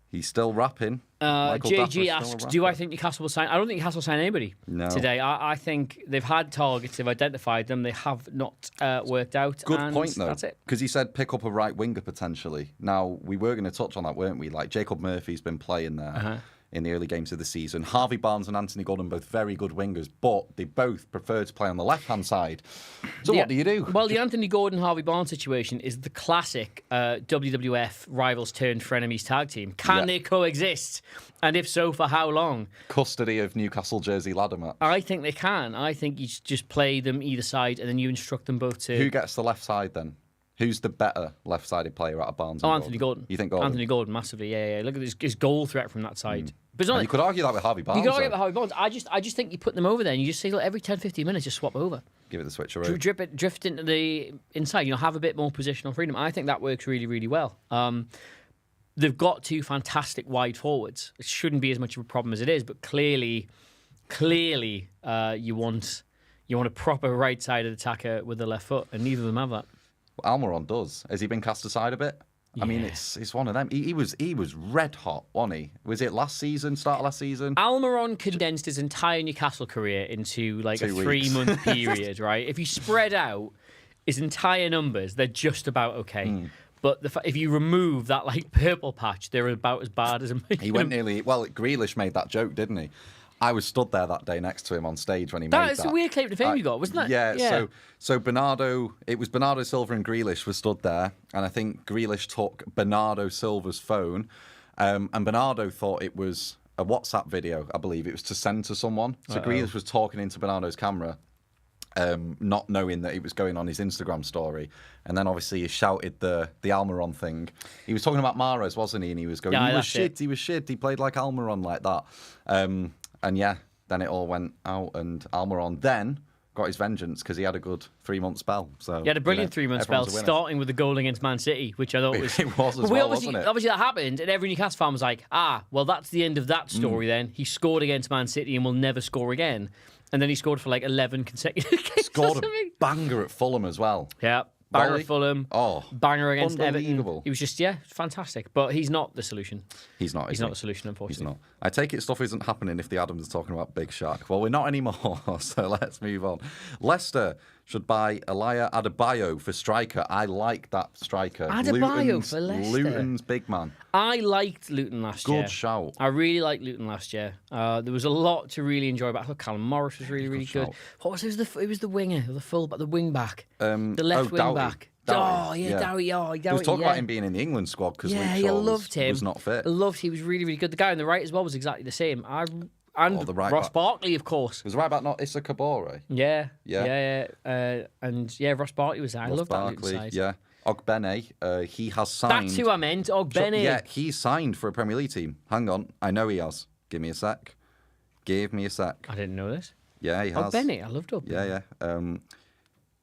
He's still rapping. Michael Dapper is JG still asks, a do I rapper. think Newcastle will sign? I don't think Newcastle will sign anybody today. I think they've had targets, they've identified them, they have not worked out. Good and point, though. That's it. Because he said pick up a right winger potentially. Now, we were going to touch on that, weren't we? Like, Jacob Murphy's been playing there in the early games of the season. Harvey Barnes and Anthony Gordon, both very good wingers, but they both prefer to play on the left-hand side. So what do you do? Well, the Anthony Gordon-Harvey Barnes situation is the classic WWF rivals turned frenemies tag team. Can they coexist? And if so, for how long? Custody of Newcastle jersey ladder match. I think they can. I think you just play them either side and then you instruct them both to... Who gets the left side then? Who's the better left-sided player out of Barnes and Anthony Gordon. You think Gordon? Anthony Gordon, massively, yeah. Look at his goal threat from that side. But it's not And you could argue that with Harvey Barnes. You can argue though. about Harvey Barnes. I just think you put them over there and you just say, look, every 10, 15 minutes, just swap over. Give it the switcheroo. Drift into the inside, have a bit more positional freedom. I think that works really, really well. They've got two fantastic wide forwards. It shouldn't be as much of a problem as it is, but clearly, you want a proper right-sided attacker with the left foot, and neither of them have that. Well, Almiron does. Has he been cast aside a bit? I mean, it's one of them. He was red hot, wasn't he? Was it last season? Start of last season? Almiron condensed his entire Newcastle career into like 2 a weeks. 3-month period, right? If you spread out his entire numbers, they're just about okay. But if you remove that like purple patch, they're about as bad as a. He went nearly. Well, Grealish made that joke, didn't he? I was stood there that day next to him on stage when he made that. That's a weird claim to fame you got, wasn't that? Yeah. So Bernardo, it was Bernardo Silva and Grealish were stood there, and I think Grealish took Bernardo Silva's phone, and Bernardo thought it was a WhatsApp video. I believe it was to send to someone. So Grealish was talking into Bernardo's camera, not knowing that it was going on his Instagram story, and then obviously he shouted the Almiron thing. He was talking about Mahrez, wasn't he? And he was going, he was shit. He played like Almiron like that. And yeah, then it all went out, and Almiron then got his vengeance because he had a good 3-month spell. So he had a brilliant 3-month spell, starting with the goal against Man City, which I thought was... It was as well, wasn't it? Obviously that happened, and every Newcastle fan was like, well, that's the end of that story then. He scored against Man City and will never score again. And then he scored for like 11 consecutive games. Scored a banger at Fulham as well. Yeah. Banger Volley. at Fulham. Oh, banger against Everton. unbelievable. He was just, fantastic. But he's not the solution. He's not. He's not the solution, unfortunately. He's not. I take it stuff isn't happening if the Adams are talking about Big Shaq. Well, we're not anymore, so let's move on. Leicester should buy 𝗕𝗓𝗓𝗓 for striker. I like that striker. Adebayo for Leicester. Luton's big man. I liked Luton last year. Good shout. I really liked Luton last year. There was a lot to really enjoy about. I thought Callum Morris was really, really good. What was it? It was the winger, the fullback, the wing back, the left wing back. Ďowey. There was talk about him being in the England squad because Luke Shaw was not fit. I loved him. He was really, really good. The guy on the right as well was exactly the same. And the right Ross back. Barkley, of course. Was the right back not Issa Kabore? Yeah. And Ross Barkley was there. I love that Luton side. Yeah. 𝗕𝗓𝗓𝗓, he has signed. That's who I meant, 𝗕𝗓𝗓𝗓. Yeah, he's signed for a Premier League team. Hang on, I know he has. Give me a sec. I didn't know this. Yeah, he has. 𝗕𝗓𝗓𝗓, I loved 𝗕𝗓𝗓𝗓. Yeah.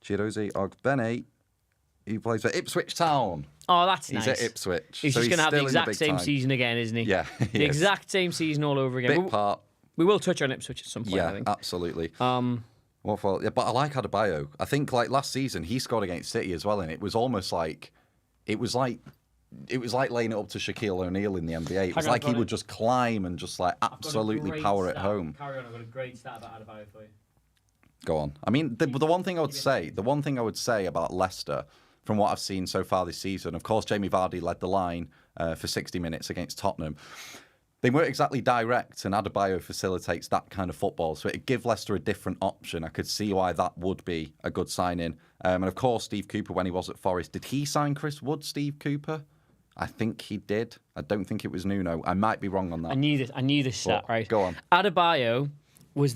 Chirozi 𝗕𝗓𝗓𝗓𝗓, he plays for Ipswich Town. Oh, that's He's nice. at Ipswich. He's just going to have the exact same season again, isn't he? Yeah, the exact same season all over again. Big part. We will touch on Ipswich at some point, I think. Yeah, absolutely. What for? Yeah, but I like Adebayo. I think like last season he scored against City as well, and it was almost like it was like laying it up to Shaquille O'Neal in the NBA. It was like he would just climb and just like absolutely power it home. Carry on, I've got a great stat about Adebayo for you. Go on. I mean, the one thing I would say about Leicester, from what I've seen so far this season, of course, Jamie Vardy led the line for 60 minutes against Tottenham. They weren't exactly direct, and Adebayo facilitates that kind of football, so it'd give Leicester a different option. I could see why that would be a good signing. And of course, Steve Cooper, when he was at Forest, did he sign Chris Wood, Steve Cooper? I think he did. I don't think it was Nuno. I might be wrong on that. I knew this stat, right? Go on. Adebayo was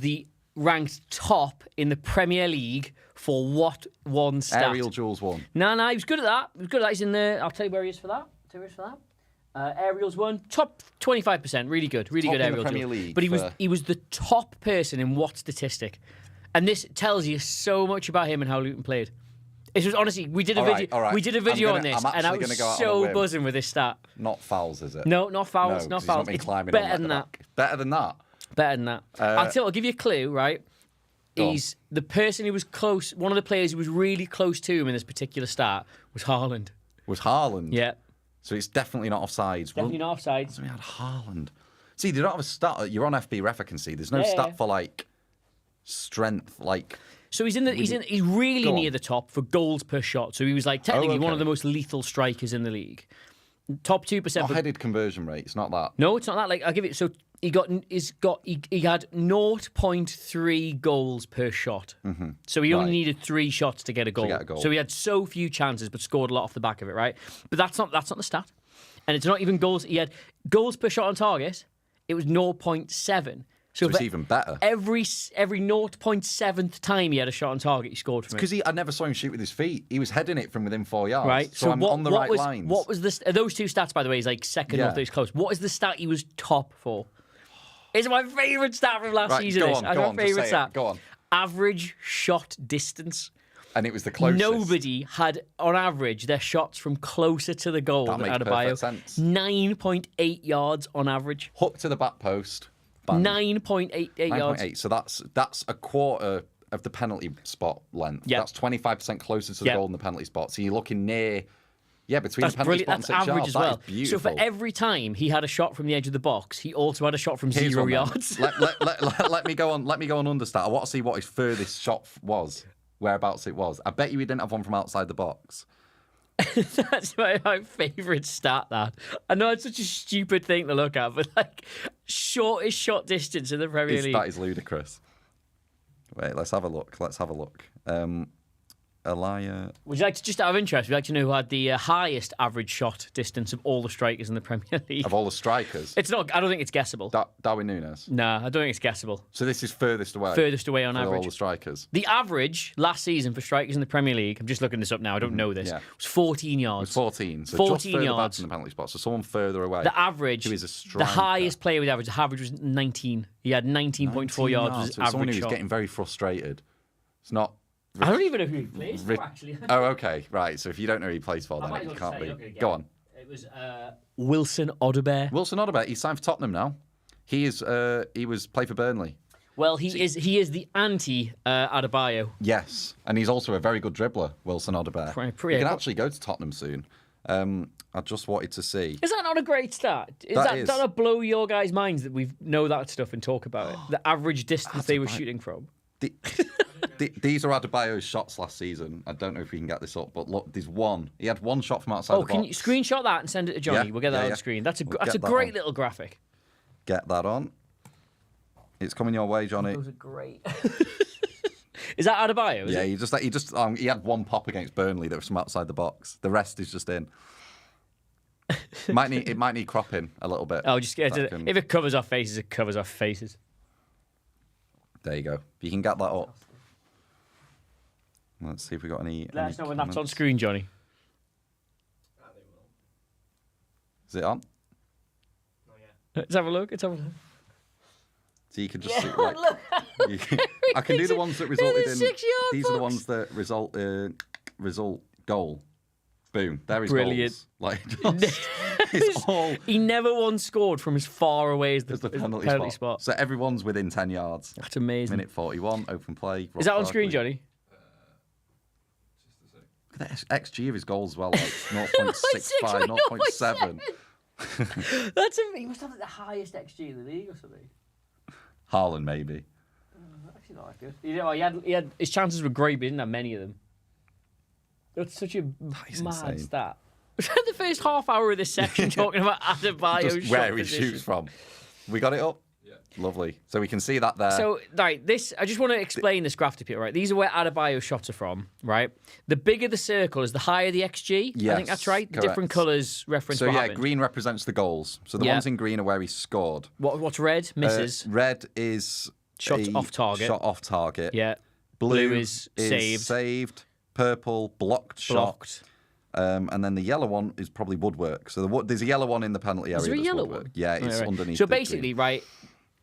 ranked top in the Premier League for what one stat? Aerial duels won. No, he was good at that. He's in the. I'll tell you where he is for that. Aerials won, top 25%, really good aerial Premier duels. League But he was the top person in what statistic? And this tells you so much about him and how Luton played. It was honestly, we did a All video. right, all right. We did a video on this, I'm and I actually was gonna go out on a so whim. buzzing with this stat. Not fouls, is it? No, not fouls. No, not 'cause he's fouls. not been It's climbing better on than the that. back. Better than that. Better than that. I'll give you a clue, right? Go on. He's the person who was close. One of the players who was really close to him in this particular stat was Haaland. Was Haaland? Yeah, So it's definitely not offsides. definitely not offsides. So we had Haaland. See, they don't have a stat. You're on FB Ref, I can see. There's no Yeah. stat for like strength, like. So he's really Go on. near the top for goals per shot. So he was like technically one of okay. the most lethal strikers in the league. Top 2%. Not headed conversion rate. It's not that. No, it's not that. Like I'll give it. So he had 0.3 goals per shot. Mm-hmm. So he only Right. needed 3 shots to get a goal. get a goal. So he had so few chances, but scored a lot off the back of it, right? But that's not the stat, and it's not even goals. He had goals per shot on target. It was 0.7. So it's for even better. Every 0.7th time he had a shot on target, he scored from it. Because I never saw him shoot with his feet. He was heading it from within 4 yards. Right. So I'm on the right was, lines. What was this? Those two stats, by the way, is like second Yeah. or third close. What is the stat he was top for? It's my favourite stat from last Right, season. go this. on, That's go my on, just favourite say it. stat. Go on. Average shot distance. And it was the closest. Nobody had, on average, their shots from closer to the goal That than makes Adebayo. perfect sense. 9.8 yards on average. Hook to the back post. Bang. 9.88 yards. 9.8. So that's a quarter of the penalty spot length. Yeah. That's 25% closer to the Yeah. goal than the penalty spot. So you're looking near, between That's the penalty brilliant. spot That's and 6 average yards. as well. That is beautiful. So for every time he had a shot from the edge of the box, he also had a shot from Here's 0 one then. yards. let me go on. Let me go on understat. I want to see what his furthest shot was. Whereabouts it was. I bet you he didn't have one from outside the box. That's my favourite stat, that. I know it's such a stupid thing to look at, but like, shortest shot distance in the Premier League. That is ludicrous. Wait, let's have a look. Elia. Would you like to, just out of interest, would you like to know who had the highest average shot distance of all the strikers in the Premier League? Of all the strikers. It's not, I don't think it's guessable. Darwin Núñez. Nah, I don't think it's guessable. So this is furthest away. Furthest away on for all average. the strikers. The average last season for strikers in the Premier League, I'm just looking this up now, I don't know this, yeah. was 14 yards. 14. So 14 just further back yards. from the penalty spot. So someone further away. The average, Who is a the striker. highest player with average, the average was 19. He had 19.4 yards was his So someone average who's shot. getting very frustrated. It's not. I don't even know who he plays for, actually. Oh, okay, right. So if you don't know who he plays for, I might then as it well can't say, be. look again. Go on. It was Wilson Odibe. Wilson Odibe. He's signed for Tottenham now. He was play for Burnley. Well, he is the anti Adebayo. Yes, and he's also a very good dribbler, Wilson Odibe. He can actually go to Tottenham soon. I just wanted to see. Is that not a great stat? Is that not blow your guys' minds that we know that stuff and talk about it? The average distance they were shooting from. These are Adebayo's shots last season. I don't know if we can get this up, but look, there's one. He had one shot from outside the box. Can you screenshot that and send it to Johnny? Yeah, We'll get that on yeah. the screen. That's a We'll that's a get that great on. little graphic. Get that on. It's coming your way, Johnny. Those are great. Is that Adebayo? Yeah, he had one pop against Burnley that was from outside the box. The rest is just in. It might need cropping a little bit. Oh, just if it covers our faces, it covers our faces. There you go. If you can get that up. Let's see if we got any. Let us know when that's on screen, Johnny. Is it on? Let's have a look. So you can just see. Like, I can do the ones that resulted in. 6 yard These are the box. ones that result goal. Boom. There is Brilliant. goals. Like, it's all He never once scored from as far away as as the as penalty spot. So everyone's within 10 yards. That's amazing. Minute 41, open play. Is that on Ross screen, Barkley. Johnny? Look at that XG of his goals as well, like 0.65, 0.7. That's he must have the highest XG in the league or something. Haaland, maybe. Actually, not that good. You know, he had his chances were great, but he didn't have many of them. That's such a is mad insane. stat. We spent the first half hour of this section talking about Adebayo's Just shot where he position. shoots from. We got it up? Yeah. Lovely. So we can see that there. So, right, I just want to explain this graph to people, right? These are where Adebayo's shots are from, right? The bigger the circle is, the higher the XG. I Yes, think that's right. correct. Different colours reference So what yeah, happened. green represents the goals. So the Yeah. ones in green are where he scored. What's red? Misses. Red is Shots off target. Shot off target. Yeah. Blue, Blue is saved. Saved. Purple, blocked shot. Blocked. And then the yellow one is probably woodwork. So there's a yellow one in the penalty area. Is there a that's yellow woodwork. one? Yeah, it's Right. underneath. So the green. basically, right,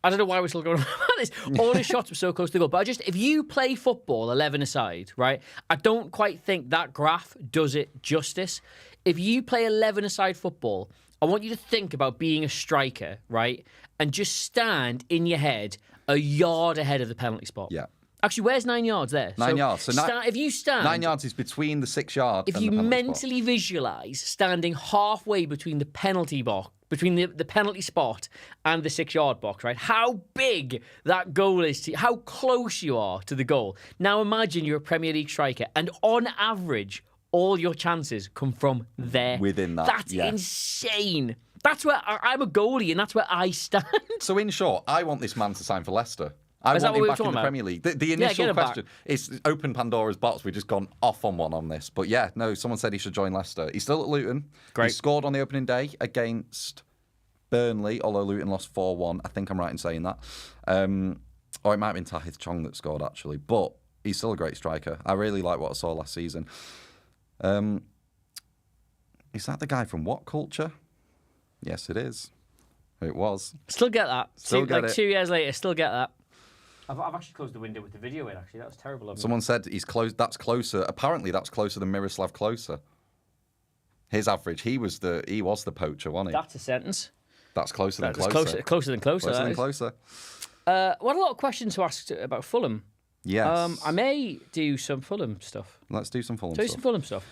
I don't know why we're still going on about this. All his shots were so close to the goal. But if you play football 11 aside, right, I don't quite think that graph does it justice. If you play 11 aside football, I want you to think about being a striker, right, and just stand in your head a yard ahead of the penalty spot. Yeah. Actually, where's 9 yards there? 9 yards. So if you stand... 9 yards is between the 6 yard If and you the penalty mentally visualise standing halfway between the penalty box, between the penalty spot and the 6 yard box, right? How big that goal is to you, how close you are to the goal. Now imagine you're a Premier League striker and on average, all your chances come from there. Within that. That's insane. That's where I'm a goalie and that's where I stand. So in short, I want this man to sign for Leicester. I Is that want what him we were back in talking the about? Premier League. The initial get him back. question is open Pandora's box. We've just gone off on one on this. But yeah, no, someone said he should join Leicester. He's still at Luton. Great. He scored on the opening day against Burnley, although Luton lost 4-1. I think I'm right in saying that. Or it might have been Tahith Chong that scored, actually. But he's still a great striker. I really like what I saw last season. Is that the guy from What Culture? Yes, it is. It was. Still get that. Still get it. 2 years later, still get that. I've actually closed the window with the video in, actually. That was terrible of me. Someone said he's close. That's closer. Apparently, that's closer than Miroslav Klose. His average. He was the poacher, wasn't he? That's a sentence. That's closer than That's closer. closer than closer. Closer that than is. closer. What a lot of questions to ask about Fulham. Yes. I may do some Fulham stuff. Let's do some Fulham Do stuff. some Fulham stuff.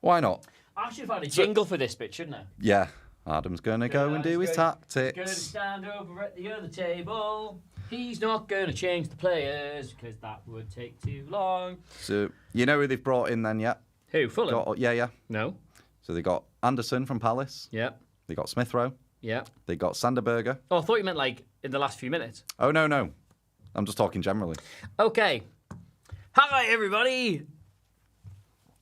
Why not? I should have had a jingle for this bit, shouldn't I? Yeah. Adam's going to go and do his He's going to tactics. stand over at the other table. He's not going to change the players because that would take too long. So, you know who they've brought in then yet? Who? Fulham? Yeah. No. So they got Anderson from Palace. Yeah. They got Smith Rowe. Yeah. They got Sanderberger. Oh, I thought you meant like in the last few minutes. Oh, no. I'm just talking generally. Okay. Hi, everybody.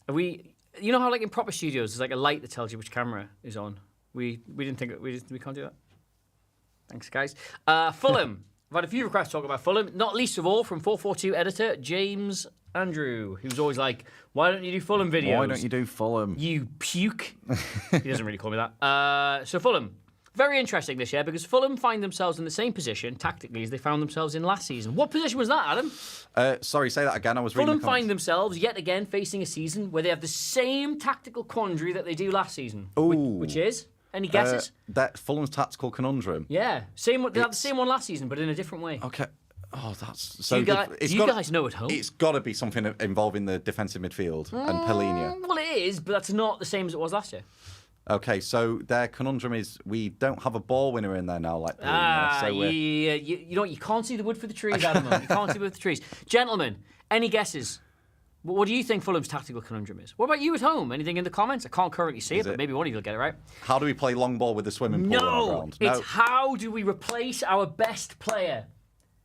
You know how like in proper studios, there's like a light that tells you which camera is on. We can't do that. Thanks, guys. Fulham. I've had a few requests to talk about Fulham, not least of all from 442 editor James Andrew, who's always like, why don't you do Fulham videos? Why don't you do Fulham? You puke. He doesn't really call me that. So Fulham. Very interesting this year because Fulham find themselves in the same position tactically as they found themselves in last season. What position was that, Adam? Sorry, say that again. I was reading Fulham the comments. find themselves yet again facing a season where they have the same tactical quandary that they do last season. Which is? Any guesses? That Fulham's tactical conundrum. Yeah. They had the same one last season, but in a different way. Okay. Oh, that's so You guys know at home? It's got to be something involving the defensive midfield and Pellegrini. Well, it is, but that's not the same as it was last year. Okay, so their conundrum is we don't have a ball winner in there now, like Pellegrini. So you know what? You can't see the wood for the trees, Adam. You can't see the wood for the trees. Gentlemen, any guesses? What do you think Fulham's tactical conundrum is? What about you at home? Anything in the comments? I can't currently see it, but maybe one of you will get it right. How do we play long ball with the swimming pool around? It's how do we replace our best player?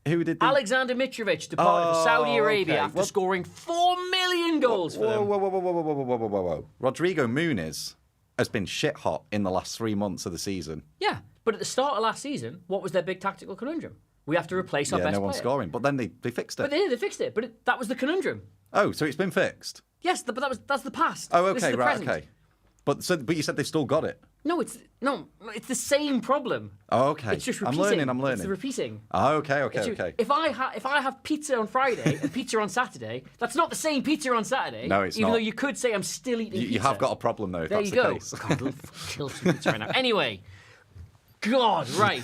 Who did Alexander Mitrovic departed for Saudi Arabia okay. after scoring 4 million goals for them. Whoa. Rodrigo Muniz has been shit hot in the last 3 months of the season. Yeah, but at the start of last season, what was their big tactical conundrum? We have to replace our best no one's player. scoring. But then they fixed it. But they fixed it. But that was the conundrum. Oh, so it's been fixed? Yes, but that's the past. Oh, This is okay, the right, present. okay. But you said they've still got it. No, it's the same problem. Oh, okay. It's just repeating. I'm learning. It's the repeating. Oh, okay. If I have pizza on Friday and pizza on Saturday, that's not the same pizza on Saturday. No, it's even not. though you could say I'm still eating pizza. You have got a problem though. If There that's you the go. case. God, I'd love to kill some pizza right now. Anyway, God, right.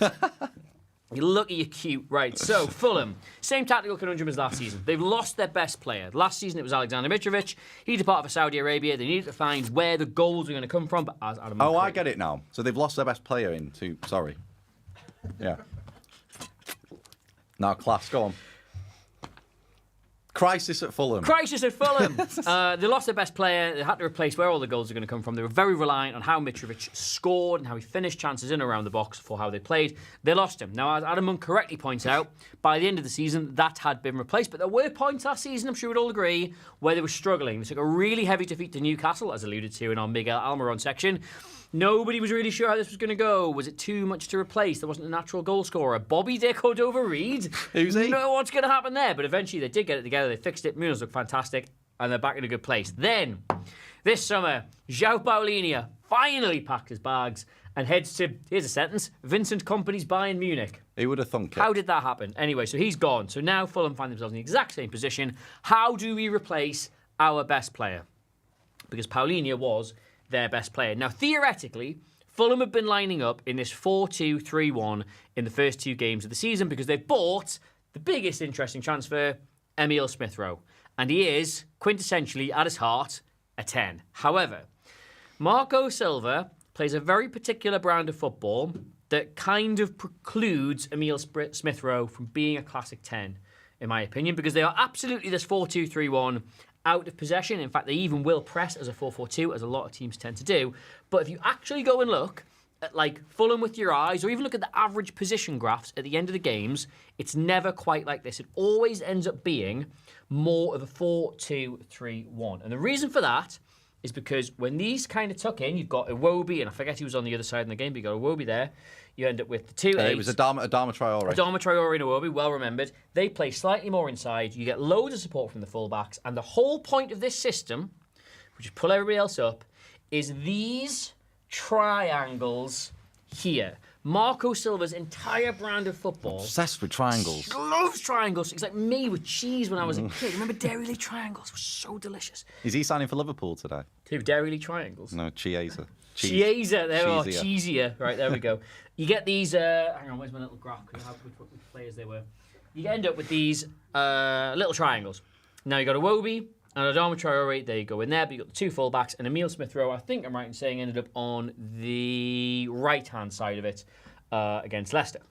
You look at your cute. Right, so Fulham, same tactical conundrum as last season. They've lost their best player. Last season it was Alexander Mitrovic. He departed for Saudi Arabia. They needed to find where the goals were going to come from. But as Adam I get it now. So they've lost their best player into. Sorry. Yeah. Now, class, go on. Crisis at Fulham. They lost their best player. They had to replace where all the goals are going to come from. They were very reliant on how Mitrovic scored and how he finished chances in and around the box for how they played. They lost him. Now, as Adam Munn correctly points out, by the end of the season, that had been replaced. But there were points last season, I'm sure we'd all agree, where they were struggling. They took a really heavy defeat to Newcastle, as alluded to in our Miguel Almiron section. Nobody was really sure how this was going to go. Was it too much to replace? There wasn't a natural goal scorer. Bobby De Cordova-Reid. Who's he? Know what's going to happen there. But eventually they did get it together. They fixed it. Muniz looked fantastic. And they're back in a good place. Then, this summer, Joao Paulinho, finally packed his bags and heads to, here's a sentence, Vincent Kompany's Bayern Munich. Who would have thunk it? How did that happen? Anyway, so he's gone. So now Fulham find themselves in the exact same position. How do we replace our best player? Because Paulinho was their best player. Now, theoretically, Fulham have been lining up in this 4-2-3-1 in the first 2 games of the season because they've bought the biggest interesting transfer, Emile Smith-Rowe. And he is, quintessentially, at his heart, a 10. However, Marco Silva plays a very particular brand of football that kind of precludes Emile Smith-Rowe from being a classic 10, in my opinion, because they are absolutely this 4-2-3-1 out of possession. In fact, they even will press as a 4-4-2, as a lot of teams tend to do. But if you actually go and look at like Fulham with your eyes, or even look at the average position graphs at the end of the games, it's never quite like this. It always ends up being more of a 4-2-3-1. And the reason for that is because when these kind of tuck in, you've got 𝗬𝗏, and I forget who was on the other side in the game, but you've got 𝗬𝗏 there. You end up with the 2-8. It was Adama Traore. Adama Traore and 𝗬𝗏, well remembered. They play slightly more inside. You get loads of support from the fullbacks. And the whole point of this system, which is pull everybody else up, is these triangles here. Marco Silva's entire brand of football. Obsessed with triangles. Loves triangles. It's like me with cheese when I was a kid. Remember Dairy Lee triangles? It was so delicious. Is he signing for Liverpool today? Who, Dairy Lee triangles? No, Chiesa. Chiesa, there we are. Cheesier. Right, there we go. You get these, hang on, where's my little graph? Because I have which players they were. You end up with these little triangles. Now you got 𝗬𝗏 and Adama Traore, there you go in there, but you got the 2 fullbacks, and Emile Smith-Rowe, I think I'm right in saying, ended up on the right-hand side of it against Leicester.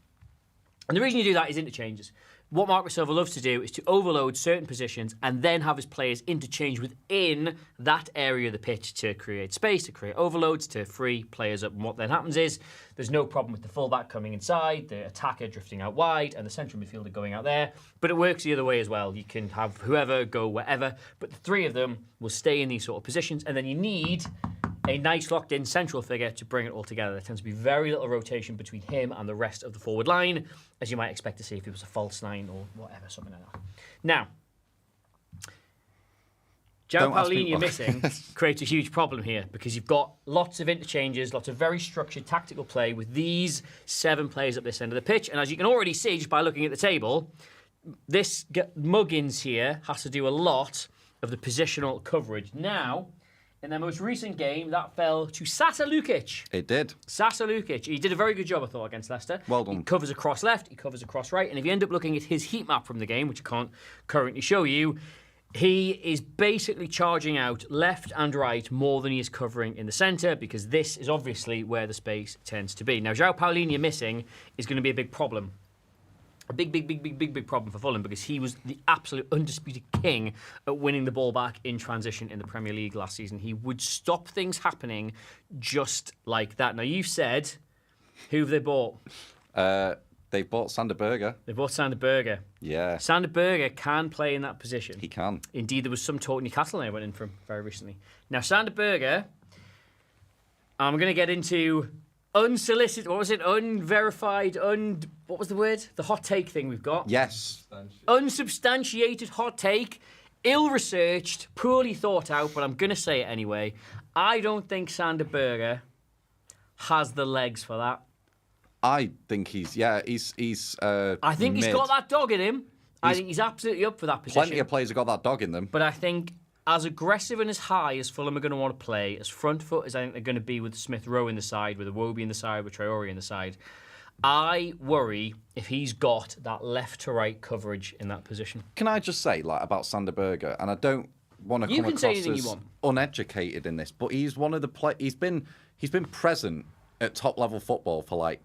And the reason you do that is interchanges. What Marco Silva loves to do is to overload certain positions and then have his players interchange within that area of the pitch to create space, to create overloads, to free players up. And what then happens is there's no problem with the fullback coming inside, the attacker drifting out wide, and the central midfielder going out there. But it works the other way as well. You can have whoever go wherever, but the 3 of them will stay in these sort of positions. And then you need a nice locked-in central figure to bring it all together. There tends to be very little rotation between him and the rest of the forward line, as you might expect to see if it was a false 9 or whatever, something like that. Now, Joao Paulinho missing creates a huge problem here because you've got lots of interchanges, lots of very structured tactical play with these 7 players up this end of the pitch. And as you can already see just by looking at the table, this Muggins here has to do a lot of the positional coverage. Now, in their most recent game, that fell to Sasa Lukic. It did. Sasa Lukic. He did a very good job, I thought, against Leicester. Well done. He covers across left, he covers across right, and if you end up looking at his heat map from the game, which I can't currently show you, he is basically charging out left and right more than he is covering in the centre, because this is obviously where the space tends to be. Now, Joao Paulinho missing is going to be a big problem. A big problem for Fulham, because he was the absolute undisputed king at winning the ball back in transition in the Premier League last season. He would stop things happening just like that. Now, you've said, who have they bought? They bought Sander Berge. They bought Sander Berge. Yeah. Sander Berge can play in that position. He can. Indeed, there was some talk Newcastle they went in from very recently. Now, Sander Berge, I'm going to get into unsolicited, what was it? Unverified, what was the word? The hot take thing we've got. Yes. Unsubstantiated hot take, ill-researched, poorly thought out, but I'm going to say it anyway. I don't think Sander Berge has the legs for that. I think he's I think he's got that dog in him. I think he's absolutely up for that position. Plenty of players have got that dog in them. But I think as aggressive and as high as Fulham are going to want to play, as front foot as I think they're going to be with Smith-Rowe in the side, with 𝗬𝗏 in the side, with Traore in the side, I worry if he's got that left to right coverage in that position. Can I just say, about Sander Berge, and I don't want to come across as uneducated in this, but he's one of the he's been present at top level football for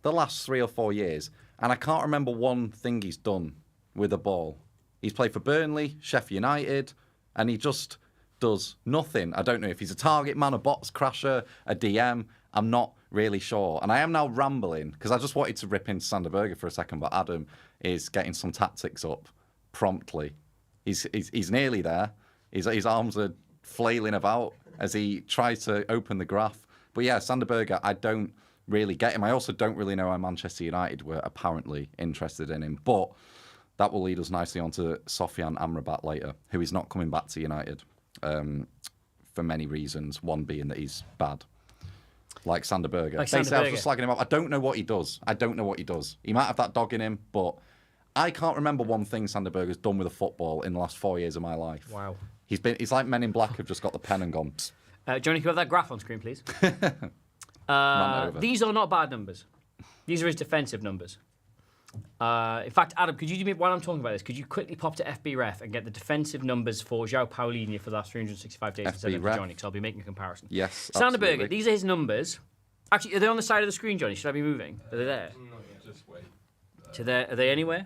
the last 3 or 4 years, and I can't remember one thing he's done with a ball. He's played for Burnley, Sheffield United, and he just does nothing. I don't know if he's a target man, a box crasher, a DM. I'm not really sure. And I am now rambling because I just wanted to rip into Sander Berge for a second, but Adam is getting some tactics up promptly. He's nearly there. His arms are flailing about as he tries to open the graph. But yeah, Sander Berge, I don't really get him. I also don't really know why Manchester United were apparently interested in him. But that will lead us nicely on to Sofyan Amrabat later, who is not coming back to United for many reasons, one being that he's bad. Like Sander Berge. Like Basically, Sander I was Berge. just slagging him off. I don't know what he does. He might have that dog in him, but I can't remember one thing Sander Berge has done with a football in the last 4 years of my life. Wow. He's like Men in Black have just got the pen and gone. Psst, Johnny, can you have that graph on screen, please? ran over. These are not bad numbers. These are his defensive numbers. In fact, Adam, could you do me, while I'm talking about this, could you quickly pop to FBref and get the defensive numbers for 𝗕𝗫𝗓𝗓 for the last 365 days and send them to FBref. Johnny, because I'll be making a comparison. Yes, Sander absolutely. Berge, these are his numbers. Actually, are they on the side of the screen, Johnny? Should I be moving? Are they there? Just wait. Are they anywhere?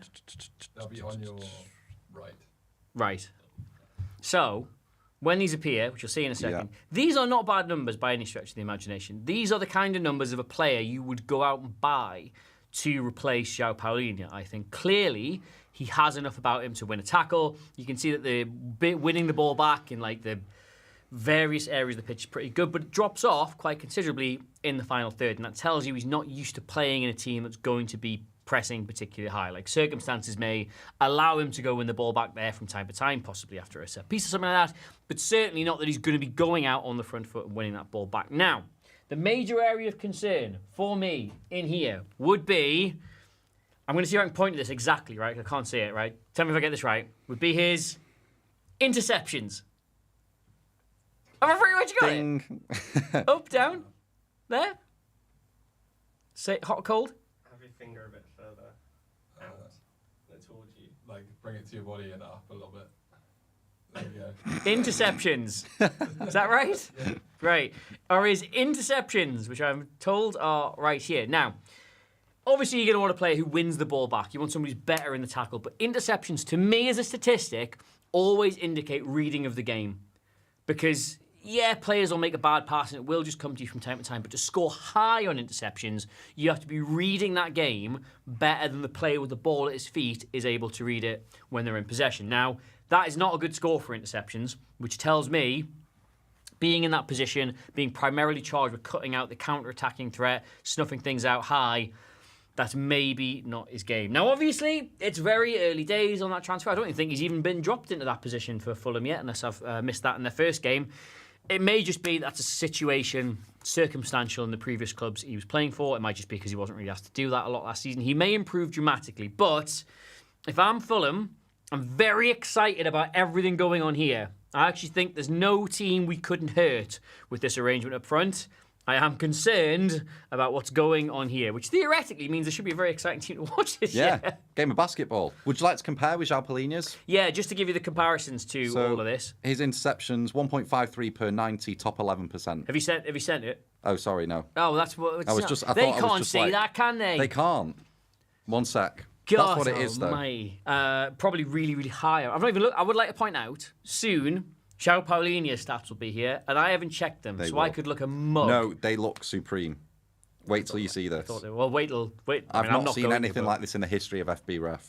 They'll be on your right. Right. So, when these appear, which you'll see in a second, these are not bad numbers by any stretch of the imagination. These are the kind of numbers of a player you would go out and buy to replace 𝗕𝗫𝗓𝗓, I think. Clearly, he has enough about him to win a tackle. You can see that the winning the ball back in like the various areas of the pitch is pretty good, but it drops off quite considerably in the final third, and that tells you he's not used to playing in a team that's going to be pressing particularly high. Like, circumstances may allow him to go win the ball back there from time to time, possibly after a set piece or something like that, but certainly not that he's going to be going out on the front foot and winning that ball back. Now, the major area of concern for me in here would be, I'm going to see if I can point to this exactly, right? I can't see it, right? Tell me if I get this right. Would be his interceptions. Have I pretty much got it? Up, down, there. Say hot, cold. Have your finger a bit further out towards you. Like, bring it to your body and up a little bit. There you go. Interceptions. Is that right? Yeah. Great. Or his interceptions, which I'm told are right here. Now, obviously you're going to want a player who wins the ball back. You want somebody who's better in the tackle. But interceptions, to me as a statistic, always indicate reading of the game. Because, yeah, players will make a bad pass and it will just come to you from time to time. But to score high on interceptions, you have to be reading that game better than the player with the ball at his feet is able to read it when they're in possession. Now, that is not a good score for interceptions, which tells me being in that position, being primarily charged with cutting out the counter-attacking threat, snuffing things out high, that's maybe not his game. Now, obviously, it's very early days on that transfer. I don't even think he's even been dropped into that position for Fulham yet, unless I've missed that in their first game. It may just be that's a situation circumstantial in the previous clubs he was playing for. It might just be because he wasn't really asked to do that a lot last season. He may improve dramatically, but if I'm Fulham, I'm very excited about everything going on here. I actually think there's no team we couldn't hurt with this arrangement up front. I am concerned about what's going on here, which theoretically means there should be a very exciting team to watch this year. Game of basketball. Would you like to compare with 𝗕𝗫𝗓𝗓𝗔? Yeah, just to give you the comparisons to all of this. His interceptions, 1.53 per 90, top 11%. Have you sent it? Oh, sorry, no. Oh, that's what it's I was not. just- I They thought I was can't just see like- that, can they? They can't. One sec. God That's what it is, though. almighty. Probably really, really high. I've not even looked. I would like to point out, soon, 𝗕𝗫𝗓𝗓𝗔 stats will be here, and I haven't checked them, so I could look a mug. No, they look supreme. Wait till you see this. Well, wait. I've I'm not seen going anything to, like this in the history of FBref.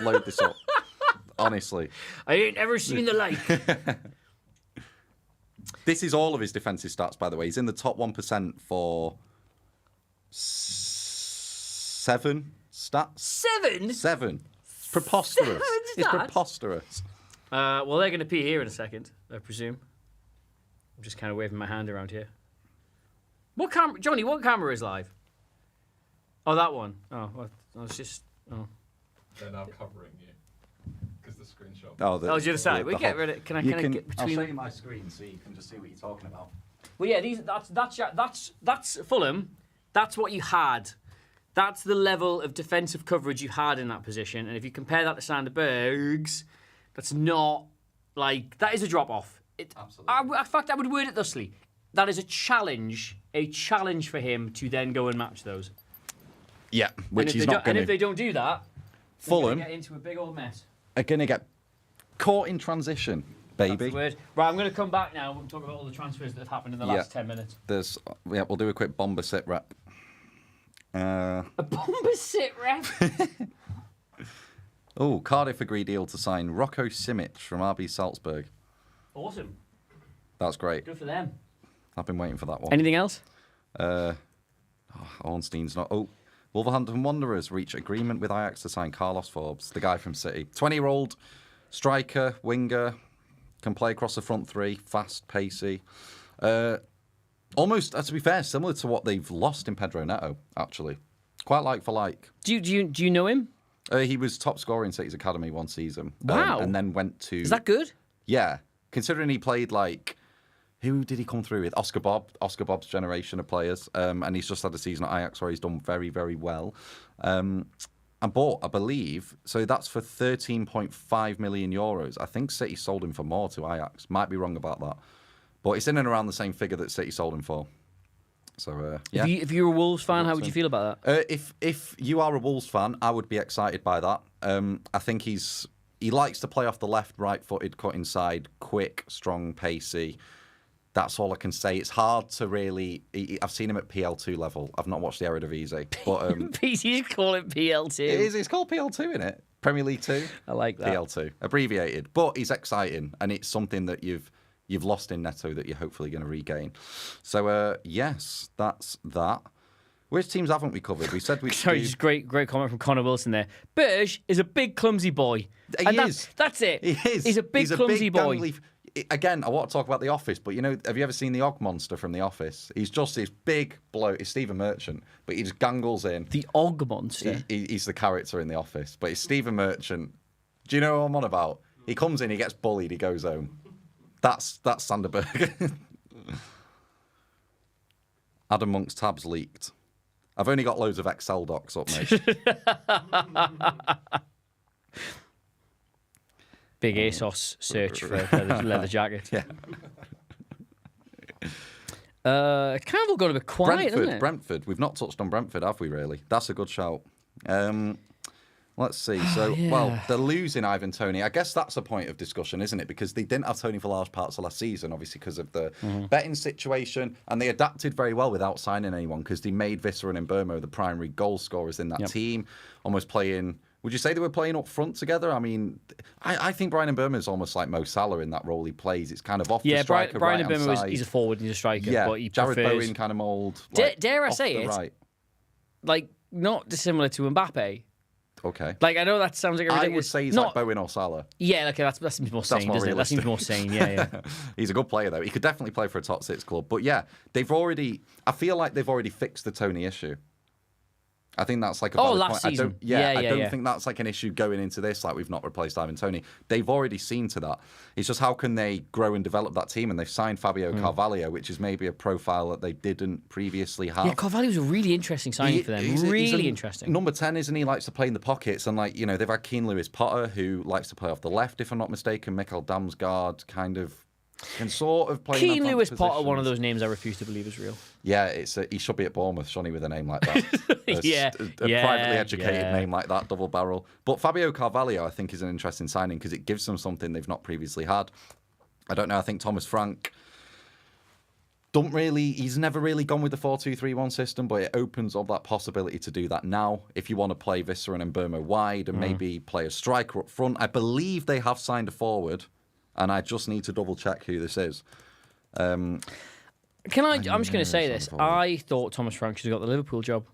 Load this up. Honestly. I ain't ever seen the like. This is all of his defensive stats, by the way. He's in the top 1% for 7 stats. 7? 7. It's preposterous. 7 It's stats? preposterous. Well, they're going to be here in a second, I presume. I'm just kind of waving my hand around here. What camera, Johnny? What camera is live? Oh, that one. Oh, well, it's just. Oh. They're now covering you because the screenshot. Oh, That was the other side. We get rid of. Can I get I'll between? show you my screen so you can just see what you're talking about. Well, yeah, that's Fulham. That's what you had. That's the level of defensive coverage you had in that position. And if you compare that to Sander Berge's, that's not like that is a drop off. Absolutely. In fact, I would word it thusly: that is a challenge for him to then go and match those. Yeah, which he's not going And if to. they don't do that, Fulham get into a big old mess. are going to get caught in transition, That's baby. the word. Right, I'm going to come back now and talk about all the transfers that have happened in the last 10 minutes. We'll do a quick bomber sit rep. A bomber sit ref. Oh, Cardiff agreed deal to sign Rocco Simic from RB Salzburg. Awesome. That's great. Good for them. I've been waiting for that one. Anything else? Ornstein's not. Oh, Wolverhampton Wanderers reach agreement with Ajax to sign Carlos Forbes, the guy from City. 20-year-old striker, winger, can play across the front three, fast, pacey. Almost, to be fair, similar to what they've lost in Pedro Neto, actually. Quite like for like. Do you know him? He was top scorer in City's academy one season. Wow. And then went to... Is that good? Yeah. Considering he played like... Who did he come through with? Oscar Bob's generation of players. And he's just had a season at Ajax where he's done very, very well. And bought, I believe, so that's for 13.5 million euros. I think City sold him for more to Ajax. Might be wrong about that. But it's in and around the same figure that City sold him for. So, yeah. If you were a Wolves fan, how would you feel about that? If you are a Wolves fan, I would be excited by that. I think he likes to play off the left, right-footed, cut inside, quick, strong, pacey. That's all I can say. It's hard to really... I've seen him at PL2 level. I've not watched the Eredivisie. But, you just call it PL2. It's called PL2, isn't it? Premier League 2? I like that. PL2. Abbreviated. But he's exciting, and it's something that you've lost in Neto that you're hopefully going to regain. So, yes, that's that. Which teams haven't we covered? We said we... Sorry, just great comment from Connor Wilson there. 𝗏𝗏𝗧𝗏𝗏 is a big, clumsy boy. He is. That's it. He is. He's a big, clumsy boy. Gangly... Again, I want to talk about The Office, but have you ever seen the Og monster from The Office? He's just this big bloke. It's Stephen Merchant, but he just gangles in. The Og monster. He's the character in The Office, but it's Stephen Merchant. Do you know what I'm on about? He comes in, he gets bullied, he goes home. That's Sanderberg. Adam Monk's tabs leaked. I've only got loads of Excel docs up, mate. Big ASOS search for leather jacket. Yeah. It's kind of all gone a bit quiet, isn't it? Brentford. We've not touched on Brentford, have we, really? That's a good shout. Let's see. So, well, they're losing Ivan Toney. I guess that's a point of discussion, isn't it? Because they didn't have Toney for large parts of last season, obviously, because of the betting situation. And they adapted very well without signing anyone because they made 𝗕𝗏 and Embeumo the primary goal scorers in that team, almost playing... Would you say they were playing up front together? I mean, I think Brian Embeumo is almost like Mo Salah in that role he plays. It's kind of off the striker, Brian right-hand Embeumo side. he's a forward, he's a striker, Yeah, but he Jared prefers... Bowen kind of mould. Dare I say it? Right. Like, not dissimilar to Mbappe. Okay. Like, I know that sounds like a ridiculous... I would say he's like Bowen or Salah. Yeah, okay, that seems more sane, doesn't it? That seems more sane, yeah. He's a good player, though. He could definitely play for a top six club. But yeah, I feel like they've already fixed the Toney issue. I think that's like a valid last point. season. I don't think that's like an issue going into this, like we've not replaced Ivan Toney. They've already seen to that. It's just how can they grow and develop that team? And they've signed Fabio Carvalho, which is maybe a profile that they didn't previously have. Yeah, Carvalho was a really interesting signing for them. Really interesting. Number 10, isn't he? Likes to play in the pockets. And like, they've had Keane Lewis Potter, who likes to play off the left, if I'm not mistaken. 𝗏𝗏𝗧𝗏𝗏 Damsgaard can sort of play in Keane Lewis positions. Potter, one of those names I refuse to believe is real. Yeah, he should be at Bournemouth, shouldn't he, with a name like that? A privately educated name like that, double barrel. But Fabio Carvalho, I think, is an interesting signing because it gives them something they've not previously had. I don't know, I think Thomas Frank he's never really gone with the 4-2-3-1 system, but it opens up that possibility to do that now. If you want to play 𝗕𝗏𝗧𝗏𝗏 and Embeumo wide and maybe play a striker up front. I believe they have signed a forward, and I just need to double check who this is. I'm just going to say this. I thought Thomas Frank should have got the Liverpool job.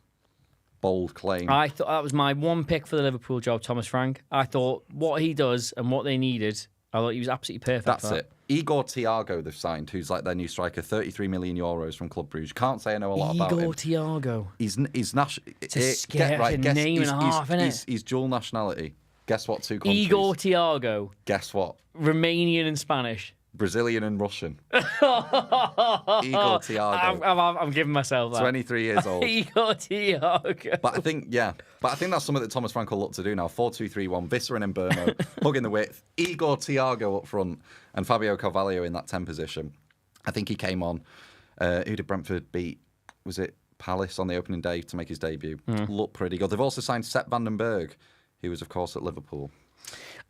Bold claim. I thought that was my one pick for the Liverpool job, Thomas Frank. I thought what he does and what they needed, I thought he was absolutely perfect. That's for that. it. Igor Thiago they've signed, who's like their new striker, 33 million euros from Club Brugge. Can't say I know a lot about him. Igor Thiago. He's It's a scary name and a half, isn't it? He's dual nationality. Guess what? 2 countries. Igor Thiago. Guess what? Romanian and Spanish. Brazilian and Russian. Igor Thiago. I'm giving myself that. 23 years old. Igor Thiago. But I think that's something that Thomas Frank will look to do now. 4-2-3-1, 𝗕𝗏𝗧𝗏𝗏 and Embeumo, hugging the width. Igor Thiago up front and Fabio Carvalho in that 10 position. I think he came on. Who did Brentford beat? Was it Palace on the opening day to make his debut? Looked pretty good. They've also signed Sepp van den Berg, who was, of course, at Liverpool.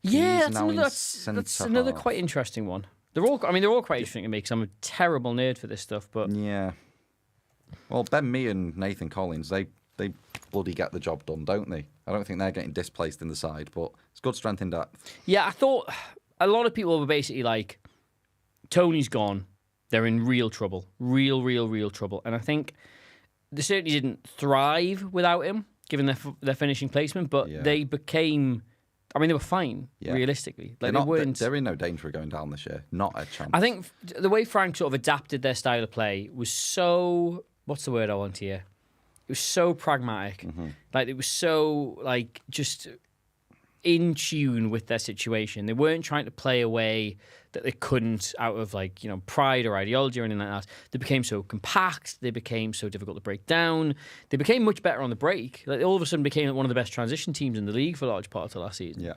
Yeah, that's another quite interesting one. They're all quite interesting to me because I'm a terrible nerd for this stuff. But yeah, well, Ben Mee and Nathan Collins, they bloody get the job done, don't they? I don't think they're getting displaced in the side, but it's good strength in depth. Yeah, I thought a lot of people were basically like, Tony's gone, they're in real trouble, real trouble, and I think they certainly didn't thrive without him, given their finishing placement, but they became I mean, they were fine, realistically. Like, they're in no danger of going down this year. Not a chance. I think the way Frank sort of adapted their style of play was so... What's the word I want here? It was so pragmatic. Like, it was so, like, just in tune with their situation. They weren't trying to play a way that they couldn't out of, like, you know, pride or ideology or anything like that. They became so compact. They became so difficult to break down. They became much better on the break. Like, all of a sudden became one of the best transition teams in the league for large parts of last season. Yeah.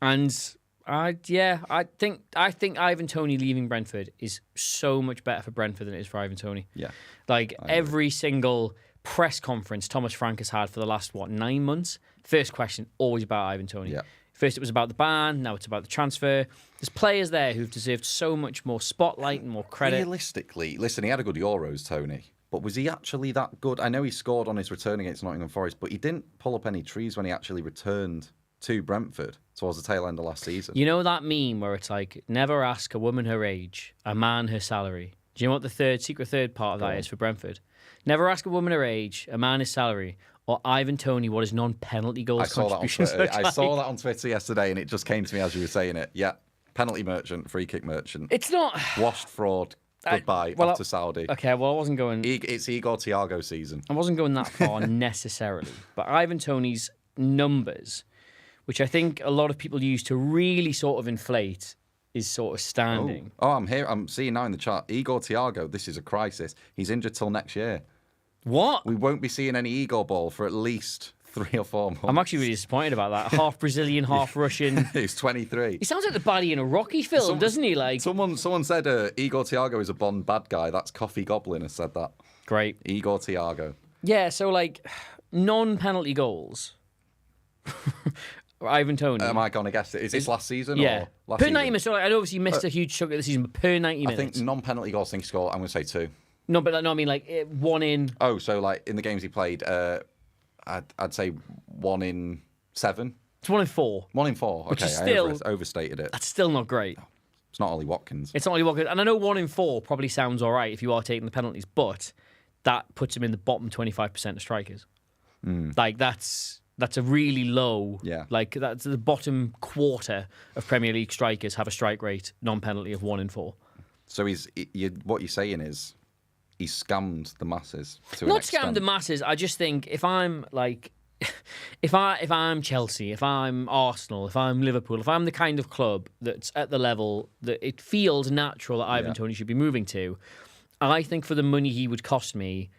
And I think Ivan Toney leaving Brentford is so much better for Brentford than it is for Ivan Toney. Yeah. Like, every single press conference Thomas Frank has had for the last, 9 months, first question always about Ivan Toney. Yeah. First it was about the ban, now it's about the transfer. There's players there who've deserved so much more spotlight and more credit. Realistically, listen, he had a good Euros, Tony, but was he actually that good? I know he scored on his return against Nottingham Forest, but he didn't pull up any trees when he actually returned to Brentford towards the tail end of last season. You know that meme where it's like, never ask a woman her age, a man her salary. Do you know what the secret third part of that is for Brentford? Never ask a woman her age, a man his salary, or Ivan Toney what his non-penalty goals contributions look like. I saw that on Twitter yesterday, and it just came to me as you were saying it. Yeah, penalty merchant, free kick merchant. It's not... Washed fraud, goodbye, off to Saudi. Okay, well, I wasn't going... It's 𝗕𝗫𝗧𝗥𝗔 season. I wasn't going that far necessarily, but Ivan Toney's numbers, which I think a lot of people use to really sort of inflate, is sort of standing. Oh, I'm here. I'm seeing now in the chat. 𝗕𝗫𝗧𝗥𝗔, this is a crisis. He's injured till next year. What? We won't be seeing any Igor ball for at least 3 or 4 months. I'm actually really disappointed about that. Half Brazilian, half Russian. He's 23. He sounds like the baddie in a Rocky film, doesn't he? Like, someone said 𝗕𝗫𝗧𝗥𝗔 is a Bond bad guy. That's Coffee Goblin has said that. Great. 𝗕𝗫𝗧𝗥𝗔. Yeah, so like non-penalty goals. Ivan Toney. Am I going to guess it? Is this last season? Yeah. Or last Per season? 90 minutes. So I obviously missed a huge chunk of the season, but per 90 minutes. I think non-penalty goals, I think he scored, I'm going to say 2. No, but no, I mean like 1 in. Oh, so like in the games he played, I'd say 1 in 7. It's 1 in 4. 1 in 4. Which okay, is still, I overstated it. That's still not great. It's not Ollie Watkins. It's not Ollie Watkins. And I know 1 in 4 probably sounds all right if you are taking the penalties, but that puts him in the bottom 25% of strikers. Like that's a really low. Yeah. Like that's the bottom quarter of Premier League strikers have a strike rate non-penalty of 1 in 4. So what you're saying is he's scammed the masses to Not an extent. scammed the masses. I just think if I'm like, if I'm Chelsea, if I'm Arsenal, if I'm Liverpool, if I'm the kind of club that's at the level that it feels natural that Ivan Toney should be moving to, I think for the money he would cost me,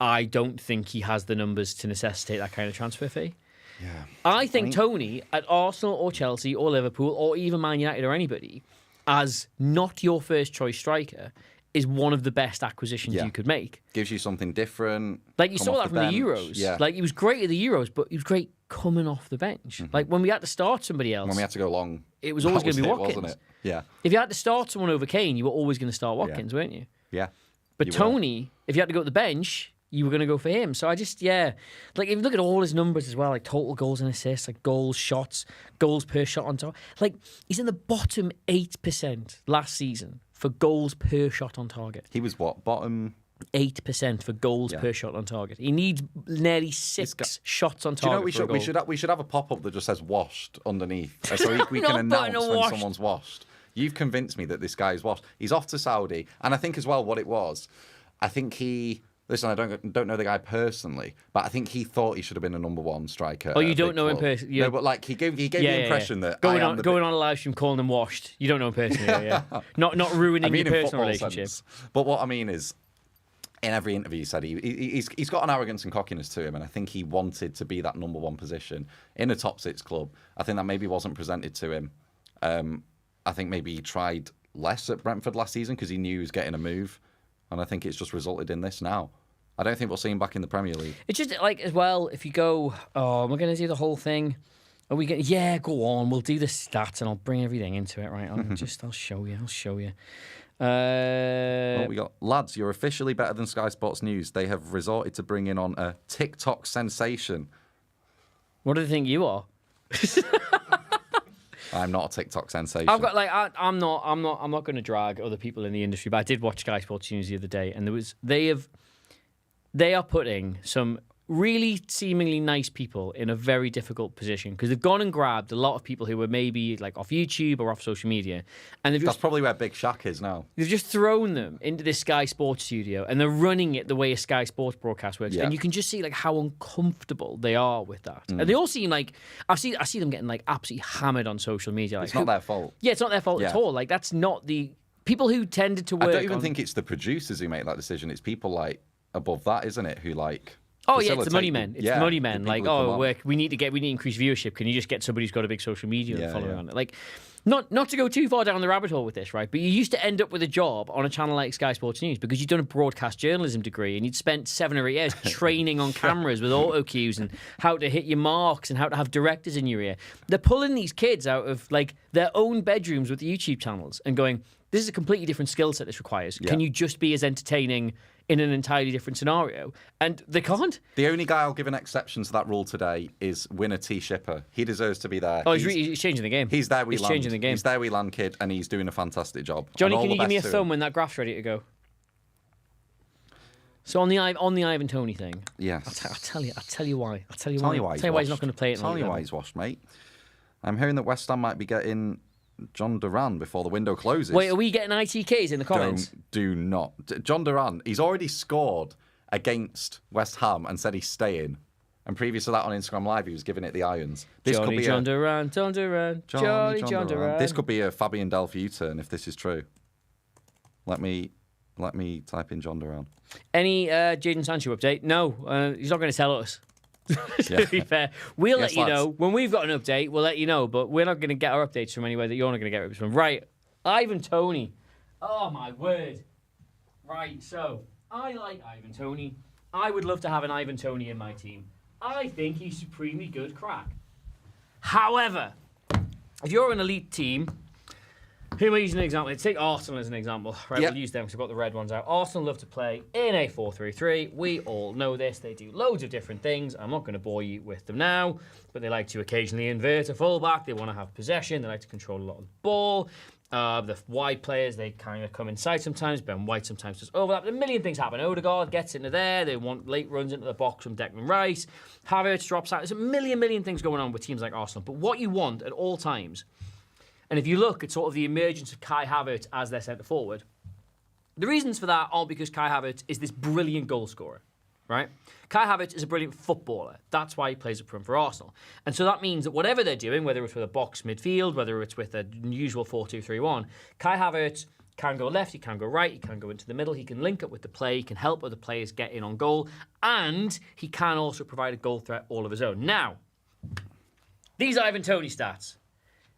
I don't think he has the numbers to necessitate that kind of transfer fee. Yeah. I think Toney at Arsenal or Chelsea or Liverpool or even Man United or anybody, as not your first choice striker, is one of the best acquisitions you could make. Gives you something different. Like you saw that from the Euros. Yeah. Like he was great at the Euros, but he was great coming off the bench. Like when we had to start somebody else, When we had to go long, it was always going to be Watkins. wasn't it? Yeah. If you had to start someone over Kane, you were always going to start Watkins, weren't you? Yeah. But You were. Toney, if you had to go to the bench, you were going to go for him. So I just, like if you look at all his numbers as well, like total goals and assists, like goals, shots, goals per shot on target, like he's in the bottom 8% last season for goals per shot on target. He was what? Bottom 8% for goals per shot on target. He needs nearly 6 shots on target. Do you know we should have a pop-up that just says washed underneath, so we can announce when someone's washed. You've convinced me that this guy is washed. He's off to Saudi, and I think as well what it was, I think he. Listen, I don't know the guy personally, but I think he thought he should have been a number 1 striker. Oh, you don't know him personally? No, but like he gave the impression that going on a live stream calling him washed. You don't know him personally, not ruining your personal relationship. Sense. But what I mean is, in every interview he said he's got an arrogance and cockiness to him, and I think he wanted to be that number 1 position in a top 6 club. I think that maybe wasn't presented to him. I think maybe he tried less at Brentford last season because he knew he was getting a move. And I think it's just resulted in this now. I don't think we'll see him back in the Premier League. It's just like, as well, if you go, we're going to do the whole thing. Are we going to, go on. We'll do the stats and I'll bring everything into it, right? I'll show you. We got, lads, you're officially better than Sky Sports News. They have resorted to bringing on a TikTok sensation. What do they think you are? I'm not a TikTok sensation. I've got I'm not going to drag other people in the industry, but I did watch Sky Sports News the other day, and they are putting some really seemingly nice people in a very difficult position because they've gone and grabbed a lot of people who were maybe like off YouTube or off social media, and That's probably where Big Shaq is now. they've just thrown them into this Sky Sports studio, and they're running it the way a Sky Sports broadcast works. Yeah. And you can just see like how uncomfortable they are with that. And they all seem like I see them getting like absolutely hammered on social media. Like, It's not their fault. Yeah, it's not their fault at all. Like that's not the people who tended to work. I don't even think it's the producers who make that decision. It's people like above that, isn't it? Who like. Oh yeah, it's the money men. It's the money men. Like, we need to increase viewership. Can you just get somebody who's got a big social media following on it? Like, not to go too far down the rabbit hole with this, right? But you used to end up with a job on a channel like Sky Sports News because you'd done a broadcast journalism degree and you'd spent 7 or 8 years training on cameras with auto cues and how to hit your marks and how to have directors in your ear. They're pulling these kids out of like their own bedrooms with the YouTube channels and going, this is a completely different skill set this requires. Can you just be as entertaining in an entirely different scenario? And they can't. The only guy I'll give an exception to that rule today is winner 𝗘𝗫𝗧𝗧𝗧. He deserves to be there. Oh, he's changing the game. He's there we He's land. changing the game. He's there we land, kid, and he's doing a fantastic job. Johnny, And all can you the give me a best to thumb him. when that graph's ready to go? So on the Ivan Toney thing, Yes. I'll tell you why. I'll tell you Tell why. you why I'll he's tell you why he's washed. not going to play it. Tell you why he's washed, mate. I'm hearing that West Ham might be getting John Duran before the window closes. Wait, are we getting ITKs in the comments? Do not. John Duran, he's already scored against West Ham and said he's staying. And previous to that on Instagram Live, he was giving it the irons. This Johnny could be John Duran, John Duran, John Duran. This could be a Fabian Delph U-turn if this is true. Let me type in John Duran. Any Jadon Sancho update? No, he's not going to tell us. To be fair, we'll let you know when we've got an update. We'll let you know, but we're not going to get our updates from anywhere that you're not going to get updates from. Right, Ivan Toney. Oh my word! Right, so I like Ivan Toney. I would love to have an Ivan Toney in my team. I think he's supremely good crack. However, if you're an elite team, who am I using an example? Let's take Arsenal as an example. Right, we'll use them because I've got the red ones out. Arsenal love to play in a 4-3-3. We all know this. They do loads of different things. I'm not going to bore you with them now, but they like to occasionally invert a fullback. They want to have possession. They like to control a lot of the ball. The wide players, they kind of come inside sometimes. Ben White sometimes does overlap. A million things happen. Odegaard gets into there. They want late runs into the box from Declan Rice. Havertz drops out. There's a million things going on with teams like Arsenal. But what you want at all times, and if you look at sort of the emergence of Kai Havertz as their centre forward, the reasons for that aren't because Kai Havertz is this brilliant goal scorer, right? Kai Havertz is a brilliant footballer. That's why he plays up front for Arsenal. And so that means that whatever they're doing, whether it's with a box midfield, whether it's with a usual 4-2-3-1, Kai Havertz can go left, he can go right, he can go into the middle, he can link up with the play, he can help other players get in on goal, and he can also provide a goal threat all of his own. Now, these Ivan Toney stats,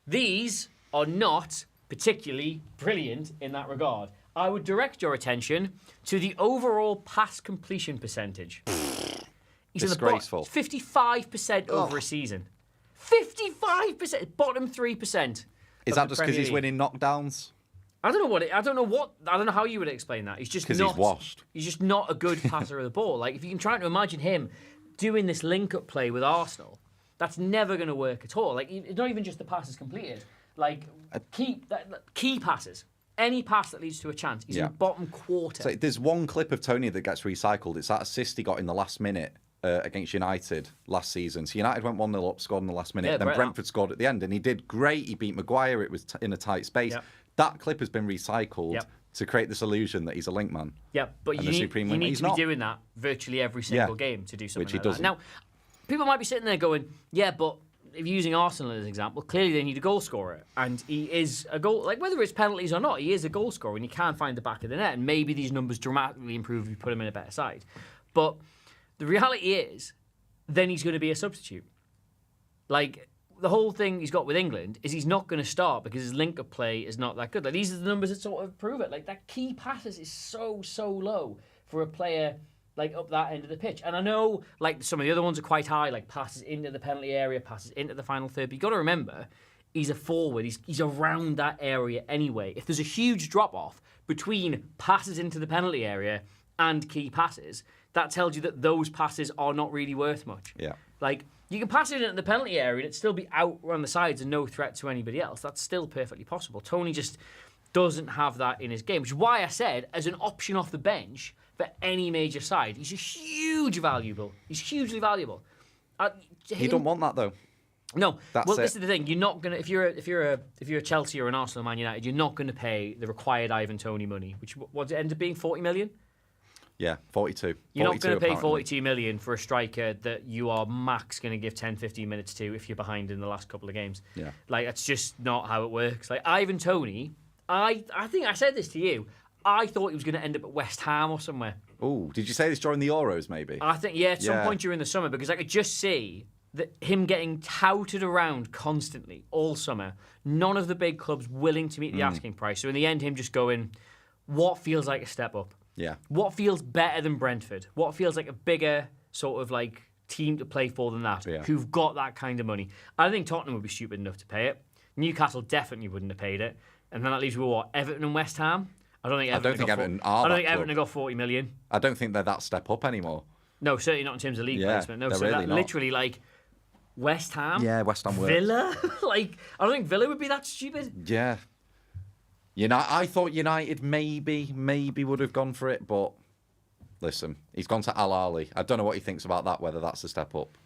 these are not particularly brilliant in that regard. I would direct your attention to the overall pass completion percentage. He's disgraceful. 55% over a season. 55%, bottom 3%. Is that just because he's winning knockdowns? I don't know how you would explain that. He's just not. Because he's washed. He's just not a good passer of the ball. Like if you can try to imagine him doing this link-up play with Arsenal, that's never going to work at all. Like it's not even just the passes completed. Like key passes. Any pass that leads to a chance. He's in the bottom quarter. So there's one clip of Toney that gets recycled. It's that assist he got in the last minute against United last season. So United went 1-0 up, scored in the last minute. Then Brentford scored at the end, and he did great. He beat Maguire. It was in a tight space. Yep. That clip has been recycled to create this illusion that he's a link man. Yeah, but you need to be doing that virtually every single game to do something like that. Now, people might be sitting there going, yeah, but if you're using Arsenal as an example, clearly they need a goal scorer. And he is a goal, like whether it's penalties or not, he is a goal scorer and he can find the back of the net. And maybe these numbers dramatically improve if you put him in a better side. But the reality is, then he's going to be a substitute. Like, the whole thing he's got with England is he's not going to start because his link-up play is not that good. Like, these are the numbers that sort of prove it. Like, that key passes is so low for a player like up that end of the pitch. And I know like some of the other ones are quite high, like passes into the penalty area, passes into the final third. But you've got to remember, he's a forward. He's around that area anyway. If there's a huge drop-off between passes into the penalty area and key passes, that tells you that those passes are not really worth much. Yeah. Like, you can pass it into the penalty area and it'd still be out on the sides and no threat to anybody else. That's still perfectly possible. Toney just doesn't have that in his game, which is why I said, as an option off the bench, for any major side. He's hugely valuable. He's hugely valuable. He don't want that though. No, That's well, it. this is the thing. You're not gonna if you're a Chelsea or an Arsenal, Man United, you're not gonna pay the required Ivan Toney money, which what it end up being 40 million. Yeah, 42. You're not going to pay apparently. 42 million for a striker that you are max going to give 10, 15 minutes to if you're behind in the last couple of games. Yeah, like that's just not how it works. Like Ivan Toney, I think I said this to you. I thought he was going to end up at West Ham or somewhere. Oh, did you say this during the Euros? Maybe. I think at some point during the summer because I could just see that him getting touted around constantly all summer. None of the big clubs willing to meet the asking price. So in the end, him just going, what feels like a step up. Yeah. What feels better than Brentford? What feels like a bigger sort of like team to play for than that? Yeah. Who've got that kind of money? I think Tottenham would be stupid enough to pay it. Newcastle definitely wouldn't have paid it. And then that leaves with what? Everton and West Ham? I don't think Everton have got 40 million. I don't think they're that step up anymore. No, certainly not in terms of league placement. No, they're so really that not. literally like West Ham? Yeah, West Ham works. Villa? Like, I don't think Villa would be that stupid. Yeah. I thought United maybe would have gone for it, but listen, he's gone to 𝗈𝙊𝙍𝙍𝗀. I don't know what he thinks about that, whether that's a step up.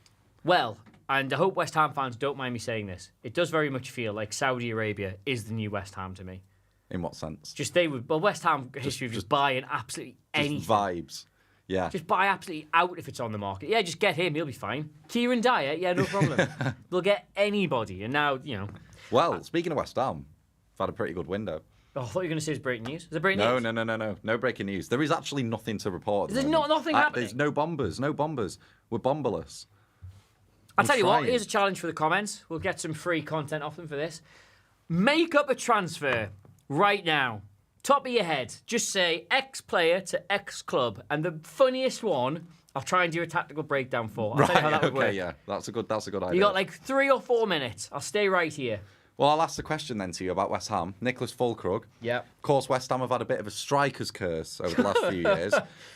Well, and I hope West Ham fans don't mind me saying this. It does very much feel like Saudi Arabia is the new West Ham to me. In what sense? Just West Ham history of just buying absolutely anything. Just vibes. Yeah. Just buy absolutely out if it's on the market. Yeah, just get him. He'll be fine. Kieran Dyer, yeah, no problem. They'll get anybody. And now, Well, speaking of West Ham, I've had a pretty good window. Oh, I thought you were going to say it's breaking news. Is there breaking No, news? no. No breaking news. There is actually nothing to report. There's nothing happening. There's no bombers. We're bomberless. I'll tell you what, trying. here's a challenge for the comments. We'll get some free content off them for this. Make up a transfer right now. Top of your head. Just say X player to X club. And the funniest one, I'll try and do a tactical breakdown for. I'll tell you how that would work. Yeah. That's a good idea. You got like 3 or 4 minutes. I'll stay right here. Well, I'll ask the question then to you about West Ham. Nicholas 𝗂𝗏𝗏. Yeah. Of course, West Ham have had a bit of a striker's curse over the last few years.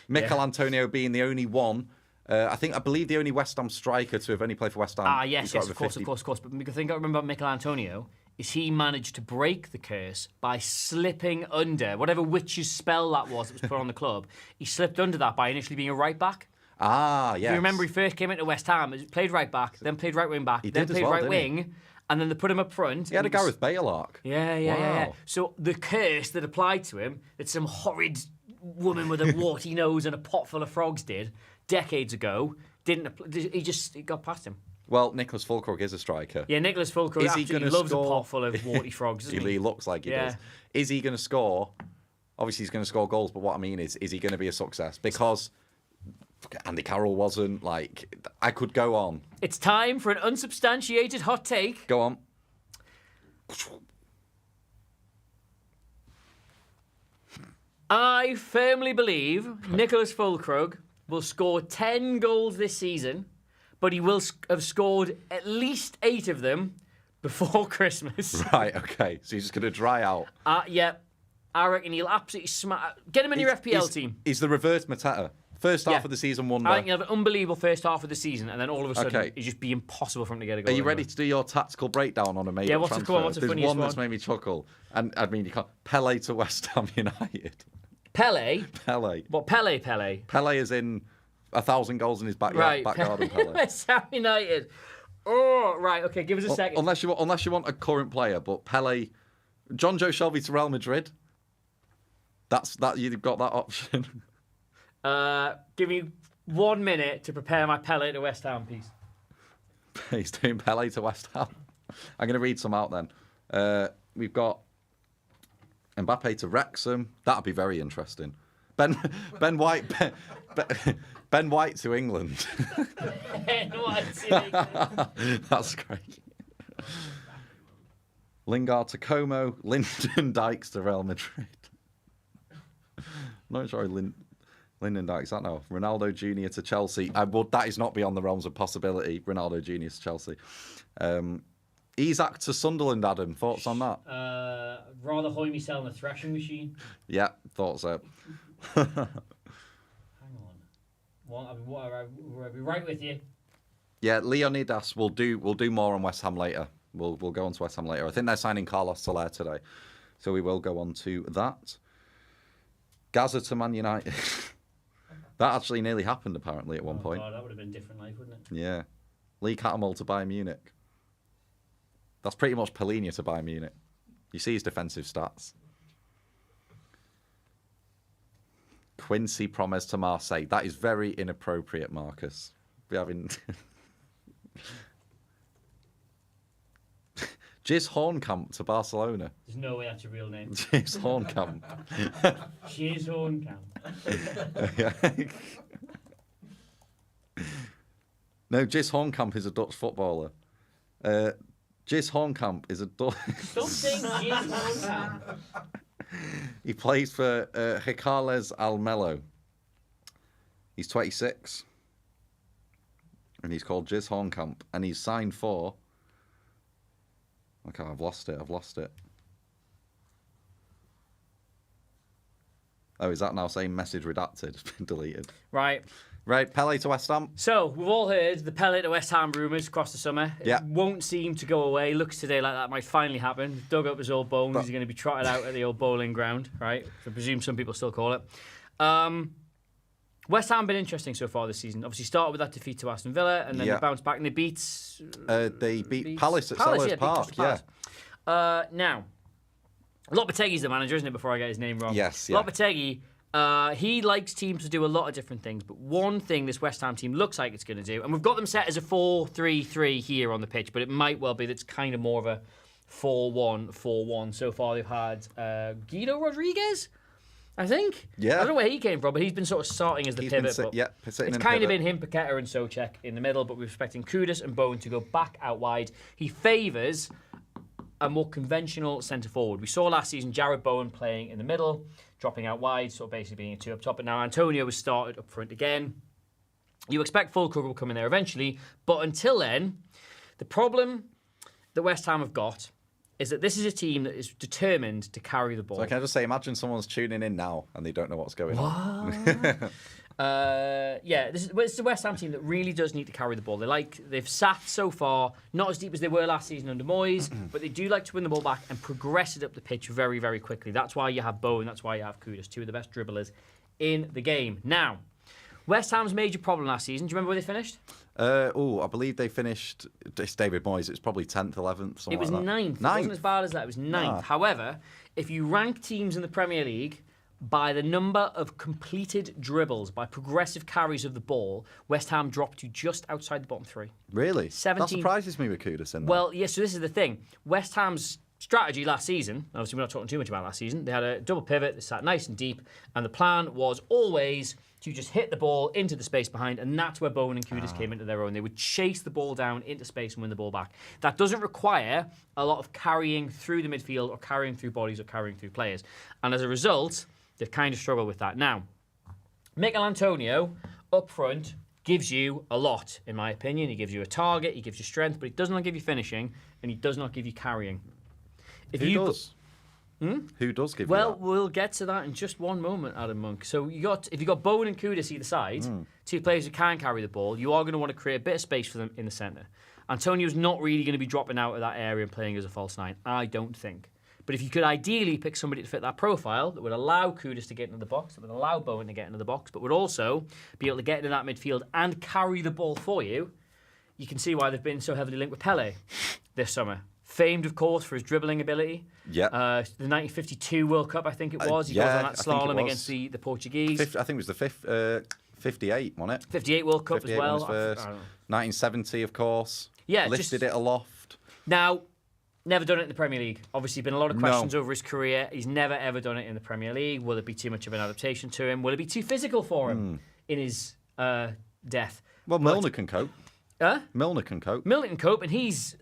Mikel Antonio being the only one. I believe the only West Ham striker to have only played for West Ham. Yes, of course. But the thing I remember about Mikel Antonio is he managed to break the curse by slipping under whatever witch's spell that was put on the club. He slipped under that by initially being a right back. Yes. If you remember, he first came into West Ham, played right back, then played right wing back, then played right wing, and then they put him up front. He had a Gareth Bale arc. Yeah. So the curse that applied to him, that some horrid woman with a warty nose and a pot full of frogs did decades ago, he got past him. Well, Nicholas 𝗂𝗏𝗏 is a striker. Yeah, Nicholas 𝗂𝗏𝗏 absolutely loves a pot full of warty frogs, doesn't he? He looks like he does. Is he going to score? Obviously, he's going to score goals, but what I mean is he going to be a success? Because Andy Carroll wasn't. I could go on. It's time for an unsubstantiated hot take. Go on. I firmly believe Nicholas 𝗂𝗏𝗏 will score 10 goals this season, but he will have scored at least 8 of them before Christmas. Right, okay. So he's just going to dry out. Yeah. I reckon he'll absolutely get him in your FPL team. He's the reverse Mateta. First half of the season wonder. I think he'll have an unbelievable first half of the season, and then all of a sudden it'll just be impossible for him to get a goal. Are you ready to do your tactical breakdown on a major transfer? What's the There's funniest one that's made me chuckle. And I mean, you can't. Pele to West Ham United. Pele? Pele. What, Pele? Pele is in 1,000 goals in his backyard. Back garden, Pele. West Ham United. Oh, right. Okay, give us a second. Unless you want a current player, but Pele, John Joe Shelby to Real Madrid. That you've got that option. Give me 1 minute to prepare my Pele to West Ham piece. He's doing Pele to West Ham. I'm going to read some out then. We've got Mbappe to Wrexham. That'd be very interesting. Ben White to England. That's great. Lingard to Como. Lyndon Dykes to Real Madrid. Not sure Lyndon Dykes, that now. Ronaldo Jr. to Chelsea. That is not beyond the realms of possibility. Ronaldo Jr. to Chelsea. Isak to Sunderland, Adam. Thoughts on that? Rather hoy myself in a thrashing machine. Yeah, thought so. Hang on. I'll be right with you. Yeah, Leonidas will do more on West Ham later. We'll go on to West Ham later. I think they're signing Carlos Soler today. So we will go on to that. Gaza to Man United. That actually nearly happened, apparently, at one point. God, that would have been a different life, wouldn't it? Yeah. 𝗘𝗫𝗧𝗏𝗧𝗧𝗏 to Bayern Munich. That's pretty much 𝗘𝗫𝗧𝗏 to Bayern Munich. You see his defensive stats. 𝗬𝗫𝗏𝗏𝗧𝗏 to Marseille. That is very inappropriate, Marcus. We having 𝗘𝗫𝗧𝗏𝗏𝗧𝗏 to Barcelona. There's no way that's a real name. 𝗘𝗫𝗧𝗏𝗏𝗏𝗧𝗏. 𝗘𝗫𝗧𝗏𝗏𝗏𝗏. No, 𝗘𝗫𝗧𝗏𝗏𝗏𝗏𝗏 is a Dutch footballer. 𝗘𝗫𝗏𝗏𝗏𝗏𝗏 is a Dutch. Stop saying 𝗘𝗫𝗏𝗏𝗏𝗏𝗏. He plays for 𝗘𝗫𝗏𝗏𝗏𝗏𝗏𝗏𝗏𝗏𝗏𝗏𝗏𝗏𝗏𝗏𝗏𝗏. He's 26. And he's called 𝗘𝗫𝗏𝗏𝗏𝗏𝗏𝗏𝗏. And he's signed for... Okay, I've lost it. Oh, is that now saying message redacted? It's been deleted. Right. 𝗘𝗫𝗏𝗏𝗏𝗏𝗏𝗏𝗏. So, West the 𝗘𝗫𝗏𝗏𝗏𝗏𝗏𝗏𝗏𝗏 to West Ham rumours across the summer. Yeah. It won't seem to go away. Looks today like that might finally happen. Dug up his old bones. He's going to be trotted out at the old bowling ground, right? I presume some people still call it. West Ham been interesting so far this season. Obviously started with that defeat to Aston Villa, and then they bounced back and they beat... they beat Palace at Selhurst Park, yeah. Now, 𝗬𝗏𝗏𝗏𝗏𝗏𝗏 is the manager, isn't it, before I get his name wrong? Yes, yeah. 𝗬𝗏𝗏𝗏𝗏𝗏𝗏, he likes teams to do a lot of different things, but one thing this West Ham team looks like it's going to do, and we've got them set as a 4-3-3 here on the pitch, but it might well be that it's kind of more of a 4-1-4-1. So far they've had Guido Rodriguez, I think. Yeah. I don't know where he came from, but he's been sort of starting as the pivot. Sitting it's kind of been him, Paqueta and Souček in the middle, but we're expecting Kudus and Bowen to go back out wide. He favours a more conventional centre forward. We saw last season Jarrod Bowen playing in the middle, dropping out wide, sort of basically being a two up top. But now Antonio was started up front again. You expect 𝗘𝗏𝗏𝗏𝗏𝗏𝗏𝗏𝗏𝗏𝗏𝗏 will come in there eventually. But until then, the problem that West Ham have got is that this is a team that is determined to carry the ball. So can I just say, imagine someone's tuning in now and they don't know what's going on. This is a West Ham team that really does need to carry the ball. They've sat so far, not as deep as they were last season under Moyes, but they do like to win the ball back and progress it up the pitch very, very quickly. That's why you have Bowen, that's why you have Kudus, two of the best dribblers in the game. Now, West Ham's major problem last season, do you remember where they finished? I believe they finished, it's David Moyes, it's probably 10th, 11th, something It was like that. 9th. It wasn't as bad as that, it was 9th. However, if you rank teams in the Premier League by the number of completed dribbles, by progressive carries of the ball, West Ham dropped to just outside the bottom three. Really? 17... That surprises me with Kudus in there. Well, yes, so this is the thing. West Ham's strategy last season, obviously we're not talking too much about last season, they had a double pivot, they sat nice and deep, and the plan was always to just hit the ball into the space behind, and that's where Bowen and Kudus came into their own. They would chase the ball down into space and win the ball back. That doesn't require a lot of carrying through the midfield or carrying through bodies or carrying through players. And as a result, they've kind of struggled with that. Now, Mikel Antonio up front gives you a lot, in my opinion. He gives you a target, he gives you strength, but he does not give you finishing, and he does not give you carrying. Who does? Who does give you Well, that? we'll get to that in just one moment, Adam Monk. So if you got Bowen and Kudus either side, two players who can carry the ball, you are going to want to create a bit of space for them in the centre. Antonio's not really going to be dropping out of that area and playing as a false nine, I don't think. But if you could ideally pick somebody to fit that profile that would allow Kudus to get into the box, that would allow Bowen to get into the box, but would also be able to get into that midfield and carry the ball for you, you can see why they've been so heavily linked with Pele this summer. Famed, of course, for his dribbling ability. Yeah. The 1952 World Cup, I think it was. He goes on that slalom against the Portuguese. I think it was the 58, wasn't it? 58 World Cup 58 as well. Was first. 1970, of course. Yeah, Lifted it aloft. Now, never done it in the Premier League. Obviously, been a lot of questions over his career. He's never, ever done it in the Premier League. Will it be too much of an adaptation to him? Will it be too physical for him in his death? Well, Milner can cope. Huh? Milner can cope. Milner can cope, and he's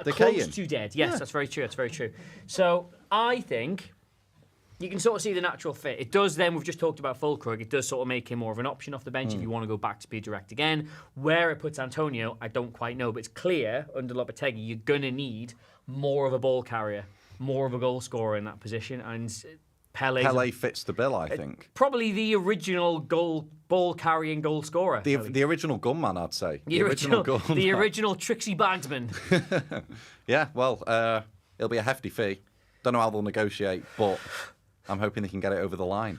close to dead. Yes, that's very true. That's very true. So I think you can sort of see the natural fit. It does then, we've just talked about 𝗘𝗏𝗏𝗏𝗏𝗏𝗏𝗏, it does sort of make him more of an option off the bench if you want to go back to be direct again. Where it puts Antonio, I don't quite know, but it's clear under 𝗬𝗏𝗏𝗏𝗏𝗏 you're going to need more of a ball carrier, more of a goal scorer in that position, and Pele fits the bill, I think. Probably the original ball-carrying goal scorer. The original gunman, I'd say. The original Trixie Bagsman. Yeah, well, it'll be a hefty fee. Don't know how they'll negotiate, but I'm hoping they can get it over the line.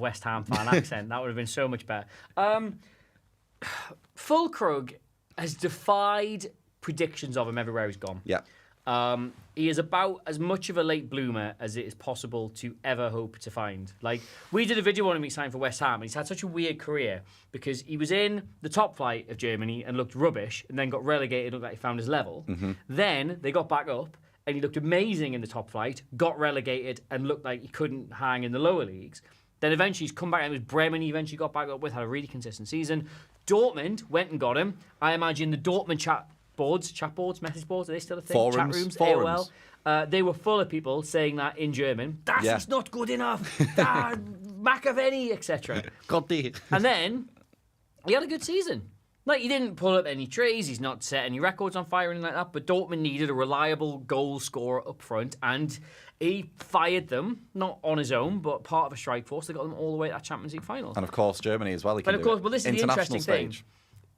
West Ham fan accent. That would have been so much better. 𝗘𝗫𝗧𝗏𝗏 has defied predictions of him everywhere he's gone. Yeah. He is about as much of a late bloomer as it is possible to ever hope to find. Like, we did a video on him, he signed for West Ham, and he's had such a weird career because he was in the top flight of Germany and looked rubbish, and then got relegated, looked like he found his level. Then they got back up, and he looked amazing in the top flight, got relegated, and looked like he couldn't hang in the lower leagues. Then eventually he's come back, and it was Bremen he eventually got back up with, had a really consistent season. Dortmund went and got him. I imagine the Dortmund chat boards, message boards, are they still a thing? Forums, Chat rooms, forums. AOL. They were full of people saying that in German. Das ist not good enough. 𝗕𝗫𝗐𝗏, etc. God dear. And then he had a good season. Like, he didn't pull up any trees, he's not set any records on fire or anything like that, but Dortmund needed a reliable goal scorer up front, and he fired them, not on his own, but part of a strike force that got them all the way to that Champions League final. And of course, Germany as well. He can But of do course, it. well, this is the International interesting thing. stage.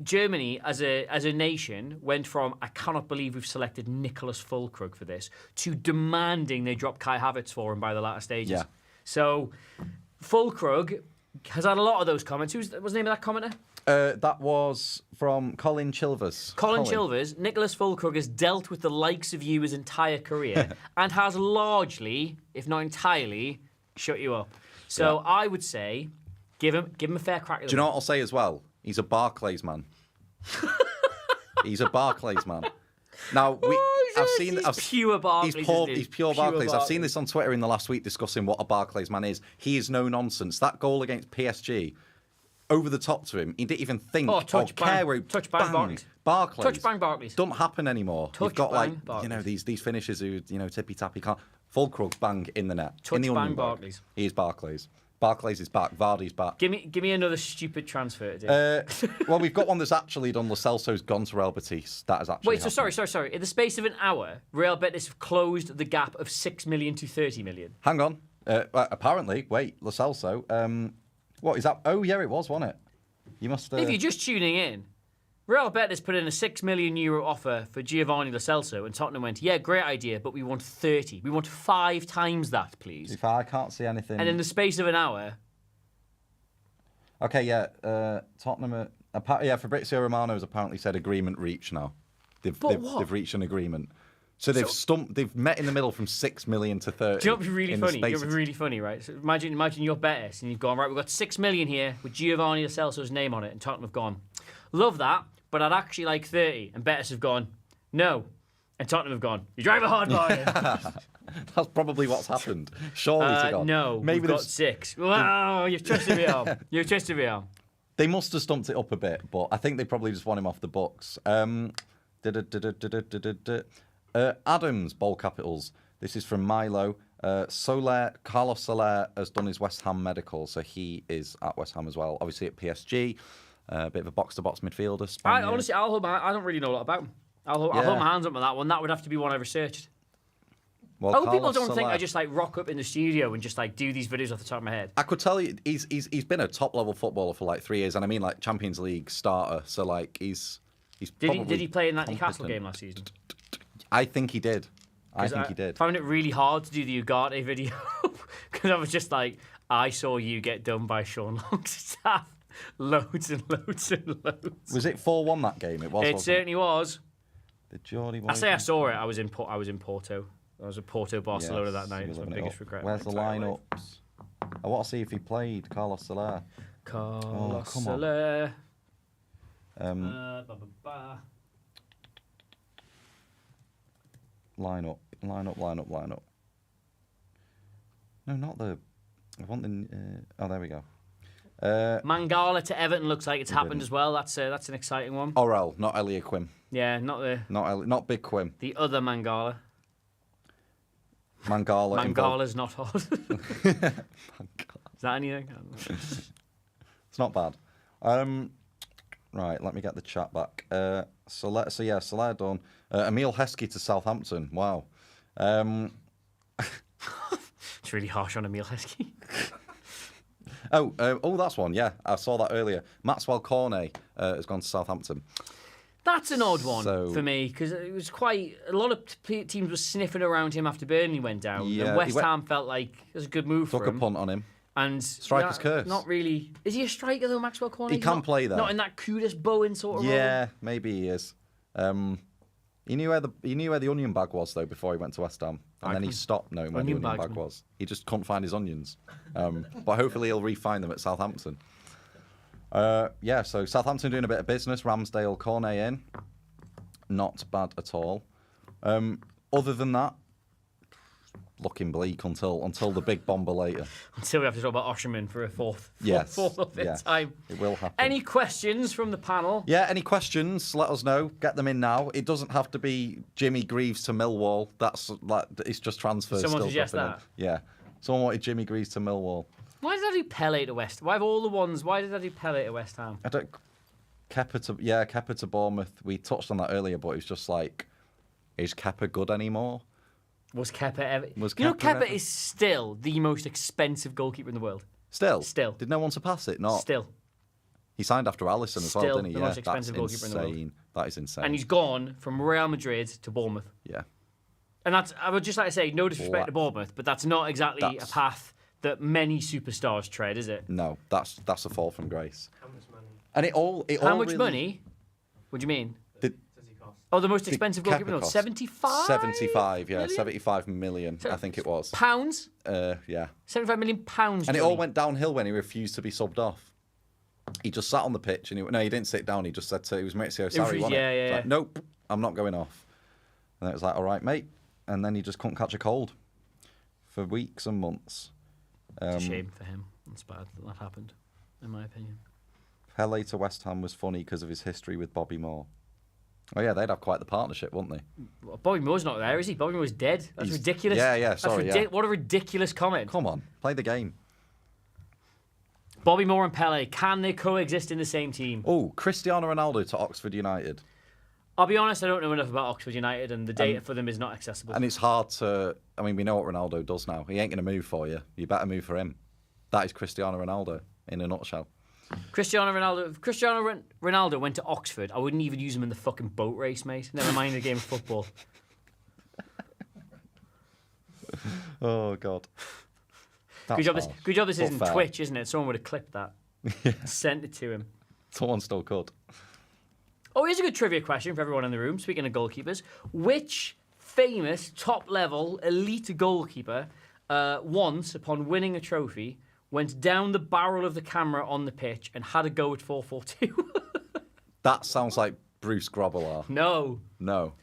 Germany, as a nation, went from I cannot believe we've selected Nicholas 𝗘𝗏𝗏 for this to demanding they drop Kai Havertz for him by the latter stages. Yeah. So 𝗘𝗏𝗏𝗏 has had a lot of those comments. What's the name of that commenter? That was from Colin Chilvers. Colin Chilvers. Nicholas 𝗘𝗏𝗏𝗏 has dealt with the likes of you his entire career and has largely, if not entirely, shut you up. So I would say give him a fair crack at the Do you know what I'll say as well? He's a Barclays man. He's a Barclays man. Now He's pure Barclays. He's pure Barclays. I've seen this on Twitter in the last week discussing what a Barclays man is. He is no nonsense. That goal against PSG, over the top to him, he didn't even think or care where he touch bang Barclays. Barclays. Touch bang Barclays. Doesn't happen anymore. You've got Barclays. these finishers who tippy tappy can't. 𝗘𝗏𝗏𝗏 bang in the net. Touch in the bang Underdog. Barclays. He is Barclays. Barclays is back. Vardy's back. Give me another stupid transfer to do. Well, we've got one that's actually done. Lo Celso's gone to Real Betis. That is actually. Wait, so sorry. In the space of an hour, Real Betis have closed the gap of 6 million to 30 million. Hang on. Apparently, wait, Lo Celso. What is that? Oh, yeah, it was, wasn't it? You must. If you're just tuning in, Real Betis put in a €6 million offer for Giovanni Lo Celso, and Tottenham went, yeah, great idea, but we want 30. We want 5 times that, please. If I can't see anything. And in the space of an hour. Okay, yeah, Tottenham. Fabrizio Romano has apparently said agreement reached now. They've reached an agreement. So they've met in the middle from 6 million to 30. Do you know what'd be really funny? Do you know what'd be really funny, right? So imagine you're Betis and you've gone, right, we've got 6 million here with Giovanni Lo Celso's name on it, and Tottenham have gone, love that, but I'd actually like 30. And Betis have gone, no. And Tottenham have gone, you drive a hard bargain. That's probably what's happened. Surely to God. No, maybe we've got 6. Wow, you've twisted me arm. You've twisted me arm. They must have stumped it up a bit, but I think they probably just want him off the books. Adams, bold capitals. This is from Milo. Carlos Soler has done his West Ham medical, so he is at West Ham as well. Obviously at PSG, a bit of a box-to-box midfielder. Honestly, I don't really know a lot about him. I'll hold my hands up on that one. That would have to be one I researched. Well, people don't think I just like rock up in the studio and just like do these videos off the top of my head. I could tell you he's been a top-level footballer for like 3 years, and I mean like Champions League starter. So like he's Did he play in that Newcastle game last season? I think he did. I found it really hard to do the 𝗘𝗫𝗏𝗍 video because I was just like, I saw you get done by Sean Longstaff. Loads and loads and loads. Was it 4-1 that game? It was. It wasn't certainly was. The Geordie I say I saw it. I was in Porto. I was at Porto, Barcelona that night. It's my biggest regret. Where's the lineups? I want to see if he played Carlos Soler. Carlos come on. Soler. Line up. No, not the. I want the. Oh, there we go. Mangala to Everton looks like it's happened didn't. as well. That's an exciting one. Orel, not 𝗕𝗫𝗀𝗏. Yeah, not Big Quim. the other Mangala. Mangala. Mangala's not hot. Is that anything? I don't know. It's not bad. Right, let me get the chat back. Soler done. Emil Heskey to Southampton. Wow. It's really harsh on Emil Heskey. Oh, that's one. Yeah, I saw that earlier. Maxwell Cornet has gone to Southampton. That's an odd one So- for me because it was quite a lot of teams were sniffing around him after Burnley went down. Yeah, and West he went- Ham felt like it was a good move Took for a him. punt on him. And Striker's curse. Not really. Is he a striker though, Maxwell Cornet? He can play there. Not in that Kudus Bowen sort of role. Yeah, maybe he is. He knew where the onion bag was though before he went to West Ham, and then he stopped knowing where the onion bag was. He just couldn't find his onions. But hopefully he'll re-find them at Southampton. So Southampton doing a bit of business. Ramsdale, Cornet in. Not bad at all. Other than that, looking bleak until the big bomber later. Until we have to talk about Osimhen for a fourth or fifth yes, time. It will happen. Any questions from the panel? Yeah, any questions? Let us know. Get them in now. It doesn't have to be Jimmy Greaves to Millwall. That's like it's just transfers. Someone still suggest dropping that? in. Yeah, someone wanted Jimmy Greaves to Millwall. Why did I do Pele to West? Why did I do Pele to West Ham? I don't. Kepa to Bournemouth. We touched on that earlier, but it's just like, is Kepa good anymore? Was Kepa ever? Was you know, Kepa Kepa ever- is still the most expensive goalkeeper in the world. Still. Did no one surpass it? Not. Still. He signed after Alisson as well, Still didn't he? the most expensive that's goalkeeper in the world. insane. That is insane. And he's gone from Real Madrid to Bournemouth. Yeah. And that's, I would just like to say, no disrespect to Bournemouth, but that's not exactly a path that many superstars tread, is it? No, that's a fall from grace. How much money And it all. How much really, money? What do you mean? does he cost? Oh, the most expensive goalkeeper in the world? cost 75? 75, yeah, million? 75 million, I think it was. Pounds? Yeah. 75 million pounds. And it Johnny. all went downhill when he refused to be subbed off. He just sat on the pitch and he didn't sit down. He just said to, it was Maurizio Sarri, wasn't it? Yeah. Like, nope, I'm not going off. And it was like, all right, mate. And then he just couldn't catch a cold for weeks and months. It's a shame for him. It's bad that happened, in my opinion. Pele to West Ham was funny because of his history with Bobby Moore. Oh yeah, they'd have quite the partnership, wouldn't they? Well, Bobby Moore's not there, is he? Bobby Moore's dead. That's He's- ridiculous. yeah, sorry, That's What a ridiculous comment. Come on, play the game. Bobby Moore and Pele, can they coexist in the same team? Oh, Cristiano Ronaldo to Oxford United. I'll be honest, I don't know enough about Oxford United, and the data for them is not accessible. And it's hard to... I mean, we know what Ronaldo does now. He ain't going to move for you. You better move for him. That is Cristiano Ronaldo in a nutshell. Cristiano Ronaldo went to Oxford. I wouldn't even use him in the fucking boat race, mate. Never mind the game of football. Oh, God. Good job. Good job. This But isn't fair. Twitch, isn't it? Someone would have clipped that, sent it to him. Someone still could. Oh, here's a good trivia question for everyone in the room. Speaking of goalkeepers, which famous top-level elite goalkeeper once, upon winning a trophy, went down the barrel of the camera on the pitch and had a go at 4-4-2? That sounds like Bruce Grobbelaar. No. No.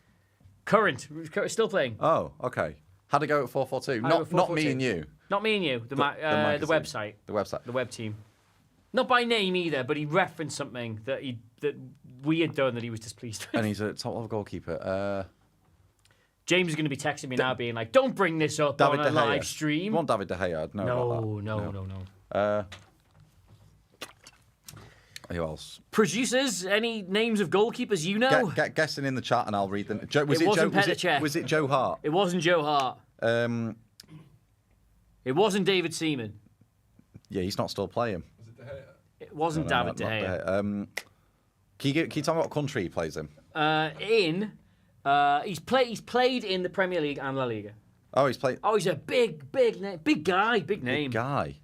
Current. Still playing. Oh, okay. Had to go at 4-4-2. Had to go Not me 4-4-2. and you. Not me and you. The magazine. website. The website. The web team. Not by name either, but he referenced something that we had done that he was displeased with. And he's a top-level goalkeeper. James is going to be texting me now being like, don't bring this up David on a De Gea. live stream. You want David De Gea? I'd know about that. No. Who else? Producers, any names of goalkeepers you know? Get guessing in the chat and I'll read them. Was It wasn't Joe? Petr Cech. Was it Joe Hart? It wasn't Joe Hart. It wasn't David Seaman. Yeah, he's not still playing. Was it De Gea? It wasn't David De Gea. Can you tell me what country he plays in? He's played in the Premier League and La Liga. Oh, he's played. Oh, he's a big name, big guy, big name. Guy.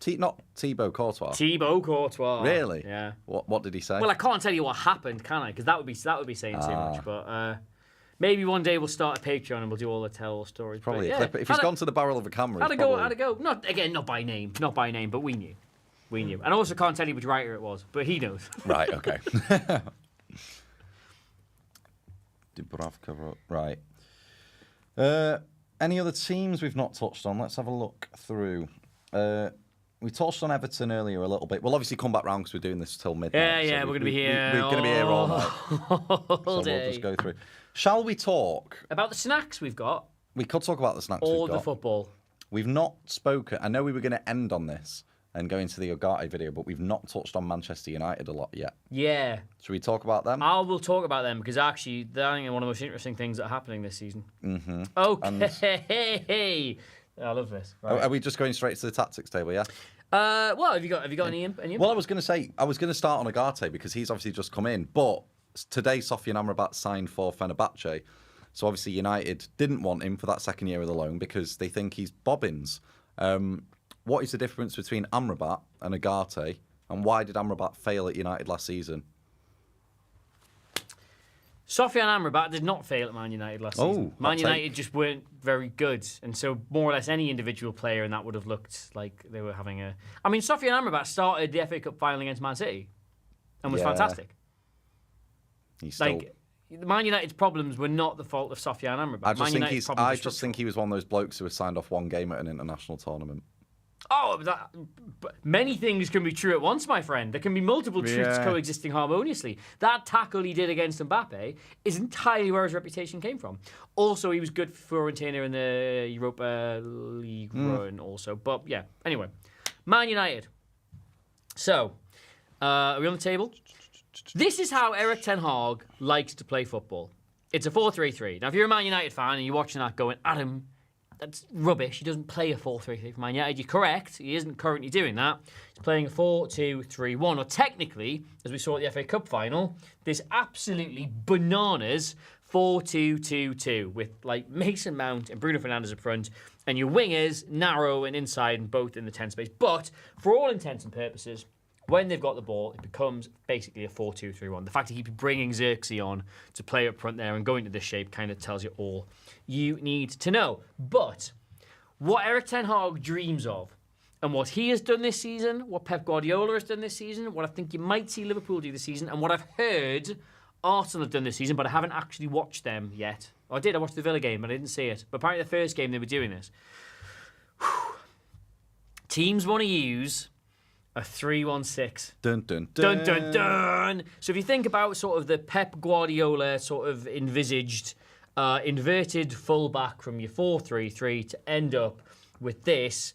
Not Thibaut Courtois. Thibaut Courtois. Really? Yeah. What did he say? Well, I can't tell you what happened, can I? Because that would be saying too much. But maybe one day we'll start a Patreon and we'll do all the tell-all stories. Probably but, a clip. If he's gone to the barrel of a camera, how'd it go? Not by name, but we knew. And I also can't tell you which writer it was, but he knows. Right. Okay. Dubravka wrote. Right. Any other teams we've not touched on? Let's have a look through. We touched on Everton earlier a little bit. We'll obviously come back round because we're doing this till midnight. Yeah, we're going to be here. We're going to be here all night. All day. We'll just go through. Shall we talk about the snacks we've got? We could talk about the snacks we've got. Or the football. We've not spoken. I know we were going to end on this and go into the 𝗘𝗫𝗧𝗏 video, but we've not touched on Manchester United a lot yet. Yeah. Should we talk about them? I will talk about them because actually they're one of the most interesting things that are happening this season. Mm-hmm. Okay. I love this. Right. Are we just going straight to the tactics table, yeah? Well, have you got any Well, I was going to start on 𝗘𝗫𝗧𝗏 because he's obviously just come in, but today Sofyan Amrabat signed for Fenerbahce. So obviously United didn't want him for that second year of the loan because they think he's bobbins. What is the difference between Amrabat and 𝗘𝗫𝗧𝗏, and why did Amrabat fail at United last season? Sofyan Amrabat did not fail at Man United last season. Man United just weren't very good, and so more or less any individual player in that would have looked like they were having a... I mean, Sofyan Amrabat started the FA Cup final against Man City and was fantastic. He's still... Man United's problems were not the fault of Sofyan Amrabat. I just think he was one of those blokes who was signed off one game at an international tournament. Oh, many things can be true at once, my friend. There can be multiple truths coexisting harmoniously. That tackle he did against Mbappe is entirely where his reputation came from. Also, he was good for Fiorentina in the Europa League run also. But yeah, anyway. Man United. So, are we on the table? This is how Erik ten Hag likes to play football. It's a 4-3-3. Now, if you're a Man United fan and you're watching that going, Adam, that's rubbish. He doesn't play a 4-3-3 for Man United. You're correct. He isn't currently doing that. He's playing a 4-2-3-1. Or technically, as we saw at the FA Cup final, this absolutely bananas 4-2-2-2 with like Mason Mount and Bruno Fernandes up front, and your wingers narrow and inside and both in the 10 space. But for all intents and purposes, when they've got the ball, it becomes basically a 4-2-3-1. The fact that he keeps bringing 𝗧𝗏𝗧𝗏 on to play up front there and go into this shape kind of tells you all you need to know. But what Erik ten Hag dreams of, and what he has done this season, what Pep Guardiola has done this season, what I think you might see Liverpool do this season, and what I've heard Arsenal have done this season, but I haven't actually watched them yet. I watched the Villa game, but I didn't see it. But apparently the first game they were doing this. Teams want to use a 3-1-6. Dun, dun, dun. Dun, dun, dun. So if you think about sort of the Pep Guardiola sort of envisaged inverted fullback from your 4-3-3 to end up with this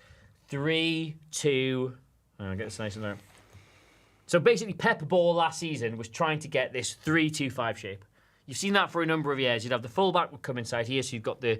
3-2... I'll get this nice and there. So basically Pep ball last season was trying to get this 3-2-5 shape. You've seen that for a number of years. You'd have the fullback would come inside here, so you've got the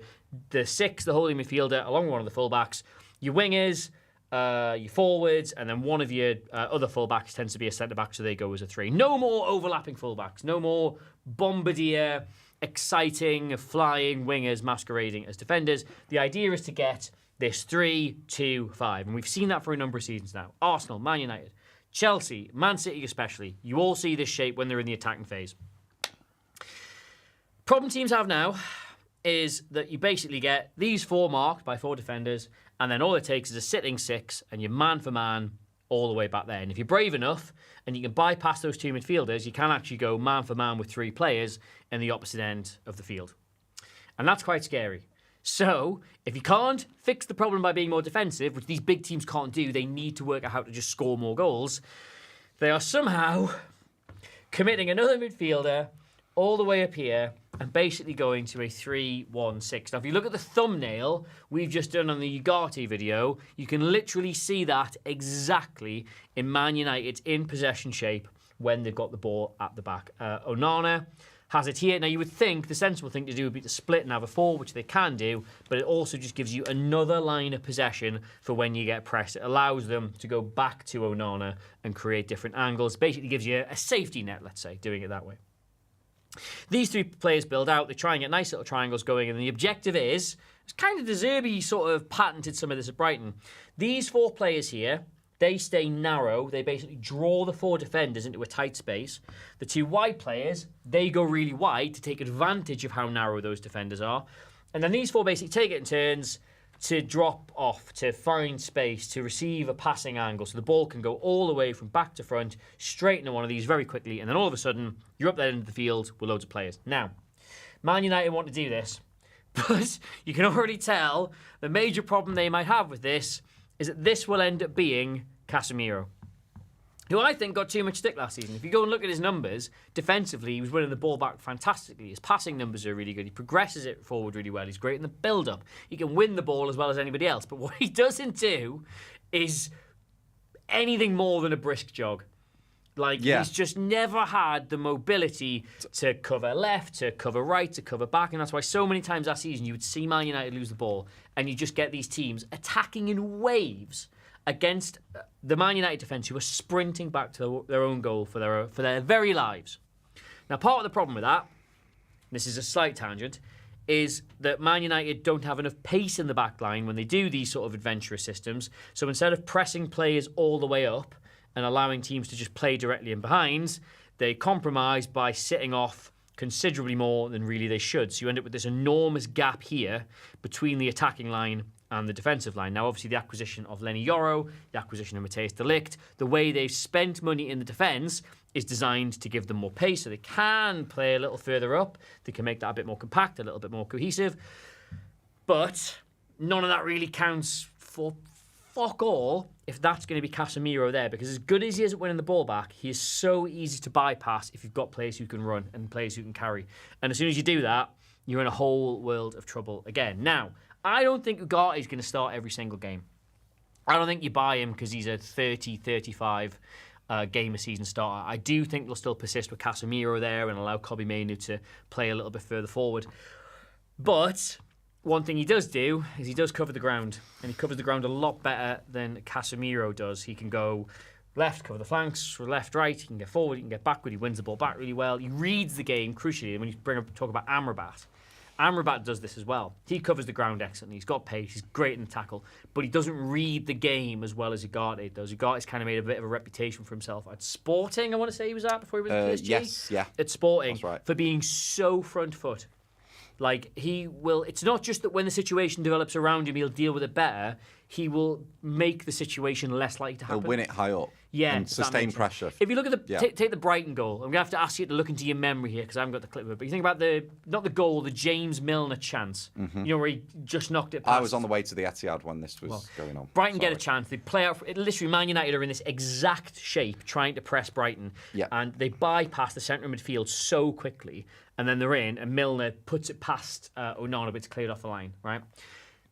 6, the holding midfielder, along with one of the fullbacks. Your wingers... your forwards, and then one of your other fullbacks tends to be a centre-back, so they go as a 3. No more overlapping fullbacks. No more bombardier, exciting, flying wingers masquerading as defenders. The idea is to get this 3-2-5, and we've seen that for a number of seasons now. Arsenal, Man United, Chelsea, Man City especially. You all see this shape when they're in the attacking phase. Problem teams have now is that you basically get these 4 marked by 4 defenders, and then all it takes is a sitting 6, and you're man for man all the way back there. And if you're brave enough, and you can bypass those 2 midfielders, you can actually go man for man with 3 players in the opposite end of the field. And that's quite scary. So, if you can't fix the problem by being more defensive, which these big teams can't do, they need to work out how to just score more goals, they are somehow committing another midfielder all the way up here and basically going to a 3-1-6. Now, if you look at the thumbnail we've just done on the 𝗘𝗫𝗧𝗏 video, you can literally see that exactly in Man United's in-possession shape when they've got the ball at the back. Onana has it here. Now, you would think the sensible thing to do would be to split and have a 4, which they can do, but it also just gives you another line of possession for when you get pressed. It allows them to go back to Onana and create different angles. Basically gives you a safety net, let's say, doing it that way. These 3 players build out, they try and get nice little triangles going, and the objective is, it's kind of De Zerbi sort of patented some of this at Brighton. These 4 players here They stay narrow. They basically draw the 4 defenders into a tight space. The 2 wide players, they go really wide to take advantage of how narrow those defenders are. And then these 4 basically take it in turns to drop off, to find space, to receive a passing angle. So the ball can go all the way from back to front, straight into one of these very quickly. And then all of a sudden, you're up there into the field with loads of players. Now, Man United want to do this. But you can already tell the major problem they might have with this is that this will end up being Casemiro, who I think got too much stick last season. If you go and look at his numbers, defensively, he was winning the ball back fantastically. His passing numbers are really good. He progresses it forward really well. He's great in the build-up. He can win the ball as well as anybody else. But what he doesn't do is anything more than a brisk jog. He's just never had the mobility to cover left, to cover right, to cover back. And that's why so many times last season you would see Man United lose the ball and you just get these teams attacking in waves against the Man United defence who are sprinting back to their own goal for their very lives. Now, part of the problem with that, this is a slight tangent, is that Man United don't have enough pace in the back line when they do these sort of adventurous systems. So instead of pressing players all the way up and allowing teams to just play directly in behind, they compromise by sitting off considerably more than really they should. So you end up with this enormous gap here between the attacking line and the defensive line. Now, obviously, the acquisition of Lenny Yoro, the acquisition of Matthijs de Ligt, the way they've spent money in the defence is designed to give them more pace so they can play a little further up. They can make that a bit more compact, a little bit more cohesive. But none of that really counts for fuck all if that's going to be Casemiro there, because as good as he is at winning the ball back, he is so easy to bypass if you've got players who can run and players who can carry. And as soon as you do that, you're in a whole world of trouble again. Now, I don't think 𝗕𝗓𝗓 is going to start every single game. I don't think you buy him because he's a 30, 35 game a season starter. I do think they'll still persist with Casemiro there and allow 𝗘𝗫𝗧𝗏 to play a little bit further forward. But one thing he does do is he does cover the ground, and he covers the ground a lot better than Casemiro does. He can go left, cover the flanks, left, right. He can get forward, he can get backward. He wins the ball back really well. He reads the game crucially. And when you talk about Amrabat does this as well. He covers the ground excellently. He's got pace. He's great in the tackle, but he doesn't read the game as well as 𝗕𝗓𝗓 does. 𝗕𝗓𝗓's kind of made a bit of a reputation for himself at Sporting. I want to say he was at before he was at PSG. Yes, yeah, at Sporting, that's right. for being so front foot. He will. It's not just that when the situation develops around him, he'll deal with it better. He will make the situation less likely to happen. He'll win it high up. Yeah, and sustain pressure. If you look at take the Brighton goal, I'm going to have to ask you to look into your memory here because I haven't got the clip of it. But you think about not the goal, the James Milner chance. Mm-hmm. You know, where he just knocked it past. I was on the way to the Etihad when this was going on. Brighton get a chance. They play out. Literally, Man United are in this exact shape trying to press Brighton. Yeah. And they bypass the centre of midfield so quickly. And then they're in, and Milner puts it past Onana, but it's cleared off the line, right?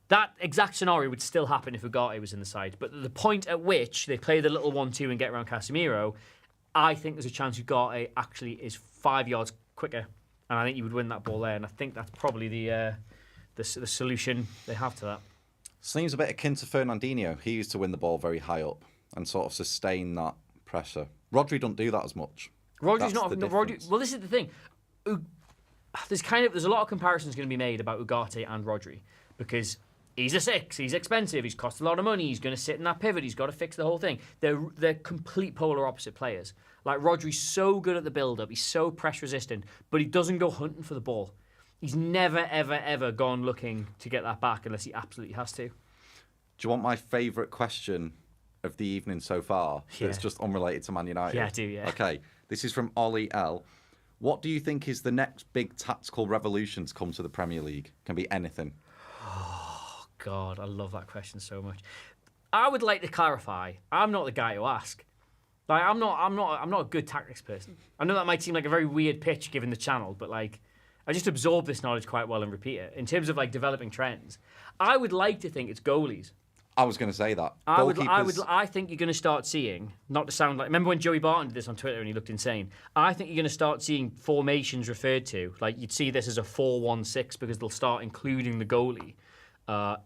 That exact scenario would still happen if 𝗕𝗓𝗓 was in the side. But the point at which they play the little 1-2 and get around Casemiro, I think there's a chance 𝗕𝗓𝗓 actually is 5 yards quicker. And I think you would win that ball there. And I think that's probably the solution they have to that. Seems a bit akin to Fernandinho. He used to win the ball very high up and sort of sustain that pressure. Rodri don't do that as much. Rodri's not. Rodri, well, this is the thing. There's a lot of comparisons going to be made about 𝗕𝗓𝗓 and Rodri because he's a 6, he's expensive, he's cost a lot of money, he's going to sit in that pivot, he's got to fix the whole thing. They're complete polar opposite players. Like Rodri's so good at the build-up, he's so press resistant, but he doesn't go hunting for the ball. He's never, ever, ever gone looking to get that back unless he absolutely has to. Do you want my favourite question of the evening so far? Yeah. It's just unrelated to Man United. Yeah, I do, yeah. Okay, this is from Ollie L. What do you think is the next big tactical revolution to come to the Premier League? Can be anything. Oh, God, I love that question so much. I would like to clarify, I'm not the guy to ask. Like, I'm not a good tactics person. I know that might seem like a very weird pitch given the channel, but like, I just absorb this knowledge quite well and repeat it. In terms of like developing trends, I would like to think it's goalies. I was going to say that. I think you're going to start seeing, not to sound like, remember when Joey Barton did this on Twitter and he looked insane? I think you're going to start seeing formations referred to. Like you'd see this as a 4-1-6 because they'll start including the goalie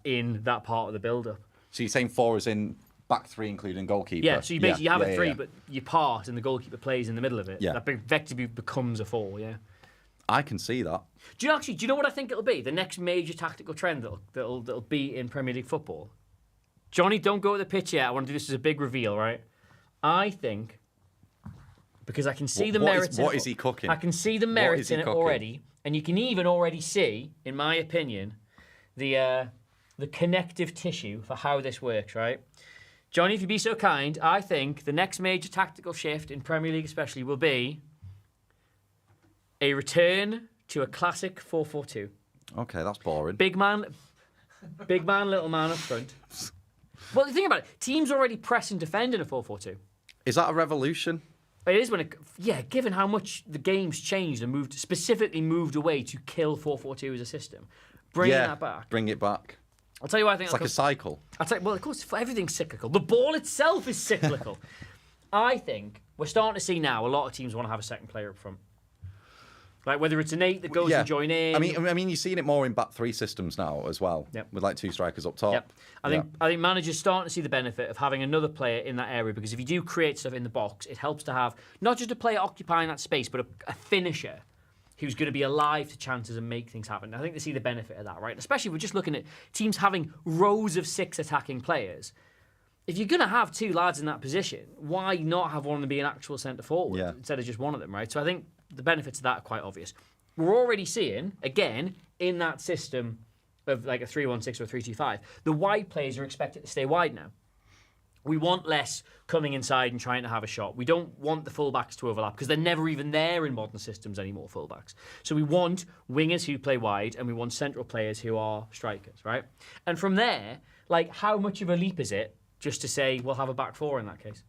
in that part of the build-up. So you're saying 4 is in back 3 including goalkeeper? Yeah, so you basically have a 3, but you part and the goalkeeper plays in the middle of it. Yeah. That effectively becomes a 4, yeah. I can see that. Do you know what I think it'll be? The next major tactical trend that'll be in Premier League football? Johnny, don't go to the pitch yet. I want to do this as a big reveal, right? I think, because I can see the merits in it. What is he cooking? I can see the merits in it already. And you can even already see, in my opinion, the connective tissue for how this works, right? Johnny, if you'd be so kind, I think the next major tactical shift in Premier League especially will be a return to a classic 4-4-2. Okay, that's boring. Big man, little man up front. Well, the thing about it, teams already press and defend in a 4-4-2. Is that a revolution? It is given how much the game's changed and specifically moved away to kill 4-4-2 as a system. Bring that back. Bring it back. I'll tell you what I think. It's like a cycle. Well, of course, everything's cyclical. The ball itself is cyclical. I think we're starting to see now a lot of teams want to have a second player up front. Like whether it's an 8 that goes to join in. I mean, you're seeing it more in back 3 systems now as well. Yep. With like 2 strikers up top. Yep. I think managers starting to see the benefit of having another player in that area, because if you do create stuff in the box, it helps to have not just a player occupying that space, but a finisher who's going to be alive to chances and make things happen. I think they see the benefit of that, right? Especially if we're just looking at teams having rows of 6 attacking players. If you're going to have 2 lads in that position, why not have one of them be an actual centre forward instead of just one of them, right? So I think the benefits of that are quite obvious. We're already seeing, again, in that system of like a 3-1-6 or a 3-2-5, the wide players are expected to stay wide now. We want less coming inside and trying to have a shot. We don't want the fullbacks to overlap because they're never even there in modern systems anymore, fullbacks. So we want wingers who play wide and we want central players who are strikers, right? And from there, like, how much of a leap is it just to say we'll have a back 4 in that case?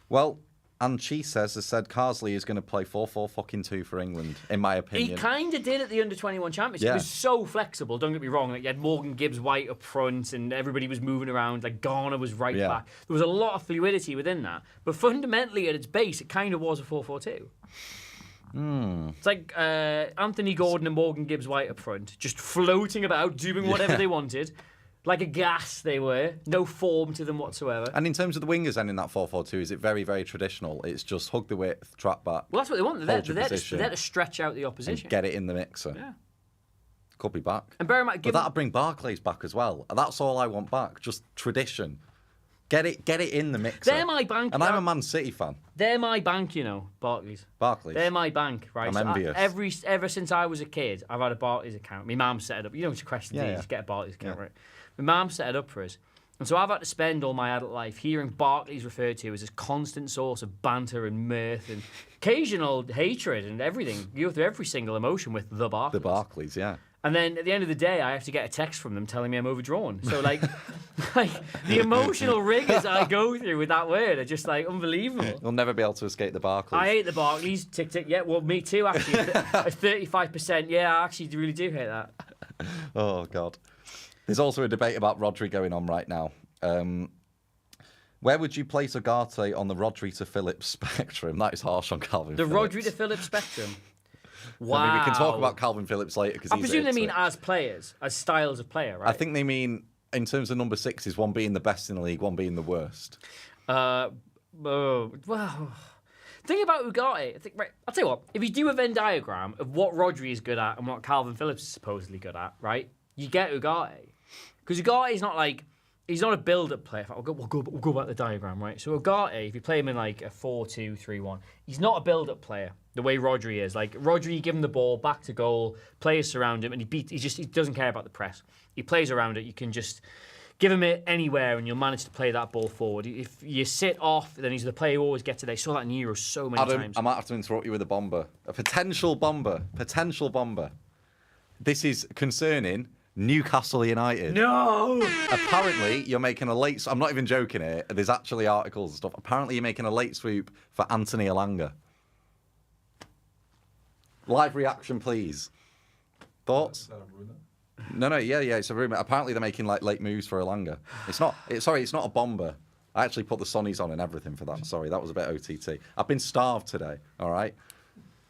Well, and Chiesa has said Carsley is going to play 4-4-2 for England, in my opinion. He kind of did at the Under-21 Championship. It was so flexible, don't get me wrong. Like, you had Morgan Gibbs-White up front and everybody was moving around. Like, Garner was right back. There was a lot of fluidity within that. But fundamentally, at its base, it kind of was a 4-4-2. It's like Anthony Gordon and Morgan Gibbs-White up front, just floating about, doing whatever they wanted. Like a gas, they were. No form to them whatsoever. And in terms of the wingers then in that 4-4-2, is it very, very traditional? It's just hug the width, track back. Well, that's what they want. They're there to stretch out the opposition. And get it in the mixer. Yeah. Could be back. And bear in mind, but that'll bring Barclays back as well. And that's all I want back. Just tradition. Get it in the mixer. They're my bank. And I'm a Man City fan. They're my bank, you know, Barclays. They're my bank, right? I'm envious. Ever since I was a kid, I've had a Barclays account. My mum set it up. You know, it's a question to just get a Barclays account, right? My mum set it up for us. And so I've had to spend all my adult life hearing Barclays referred to as this constant source of banter and mirth and occasional hatred and everything. You go through every single emotion with the Barclays. The Barclays, yeah. And then at the end of the day, I have to get a text from them telling me I'm overdrawn. So, like the emotional rigors I go through with that word are just, like, unbelievable. You'll never be able to escape the Barclays. I hate the Barclays. Tick, tick. Yeah, well, me too, actually. At 35%. Yeah, I actually really do hate that. Oh, God. There's also a debate about Rodri going on right now. Where would you place 𝗕𝗓𝗓 on the Rodri to Phillips spectrum? That is harsh on Calvin Phillips. The Rodri to Phillips spectrum? Wow. I mean, we can talk about Calvin Phillips later. I presume they mean as players, as styles of player, right? I think they mean, in terms of number 6s, one being the best in the league, one being the worst. Well, thing about 𝗕𝗓𝗓, right, I'll tell you what, if you do a Venn diagram of what Rodri is good at and what Calvin Phillips is supposedly good at, right, you get 𝗕𝗓𝗓𝗓. Because 𝗕𝗓𝗓𝗓 is not like, he's not a build-up player. We'll go back to the diagram, right? So 𝗕𝗓𝗓𝗓, if you play him in like a 4-2-3-1, he's not a build-up player the way Rodri is. Like, Rodri, you give him the ball, back to goal, players surround him, and he doesn't care about the press. He plays around it. You can just give him it anywhere, and you'll manage to play that ball forward. If you sit off, then he's the player who always gets it. They saw that in Euros so many times. I might have to interrupt you with a bomber. A potential bomber. This is concerning Newcastle United. No! Apparently, you're making a late... I'm not even joking here. There's actually articles and stuff. Apparently, you're making a late swoop for Anthony Elanga. Live reaction, please. Thoughts? Is that a rumour? No, yeah, it's a rumour. Apparently, they're making like late moves for Elanga. It's not a bomber. I actually put the Sonnies on and everything for that. Sorry, that was a bit OTT. I've been starved today, all right?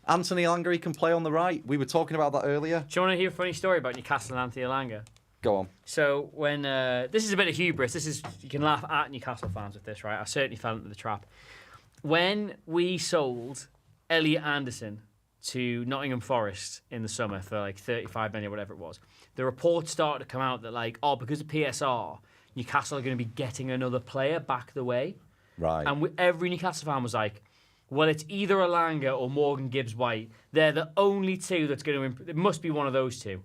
Anthony Elanga, he can play on the right. We were talking about that earlier. Do you want to hear a funny story about Newcastle and Anthony Elanga? Go on. So when this is a bit of hubris. You can laugh at Newcastle fans with this, right? I certainly fell into the trap. When we sold Elliot Anderson to Nottingham Forest in the summer for like 35 million or whatever it was, the reports started to come out that, like, because of PSR, Newcastle are going to be getting another player back the way. Right. And every Newcastle fan was like, well, it's either Elanga or Morgan Gibbs-White. They're the only two that's going to improve. It must be one of those two.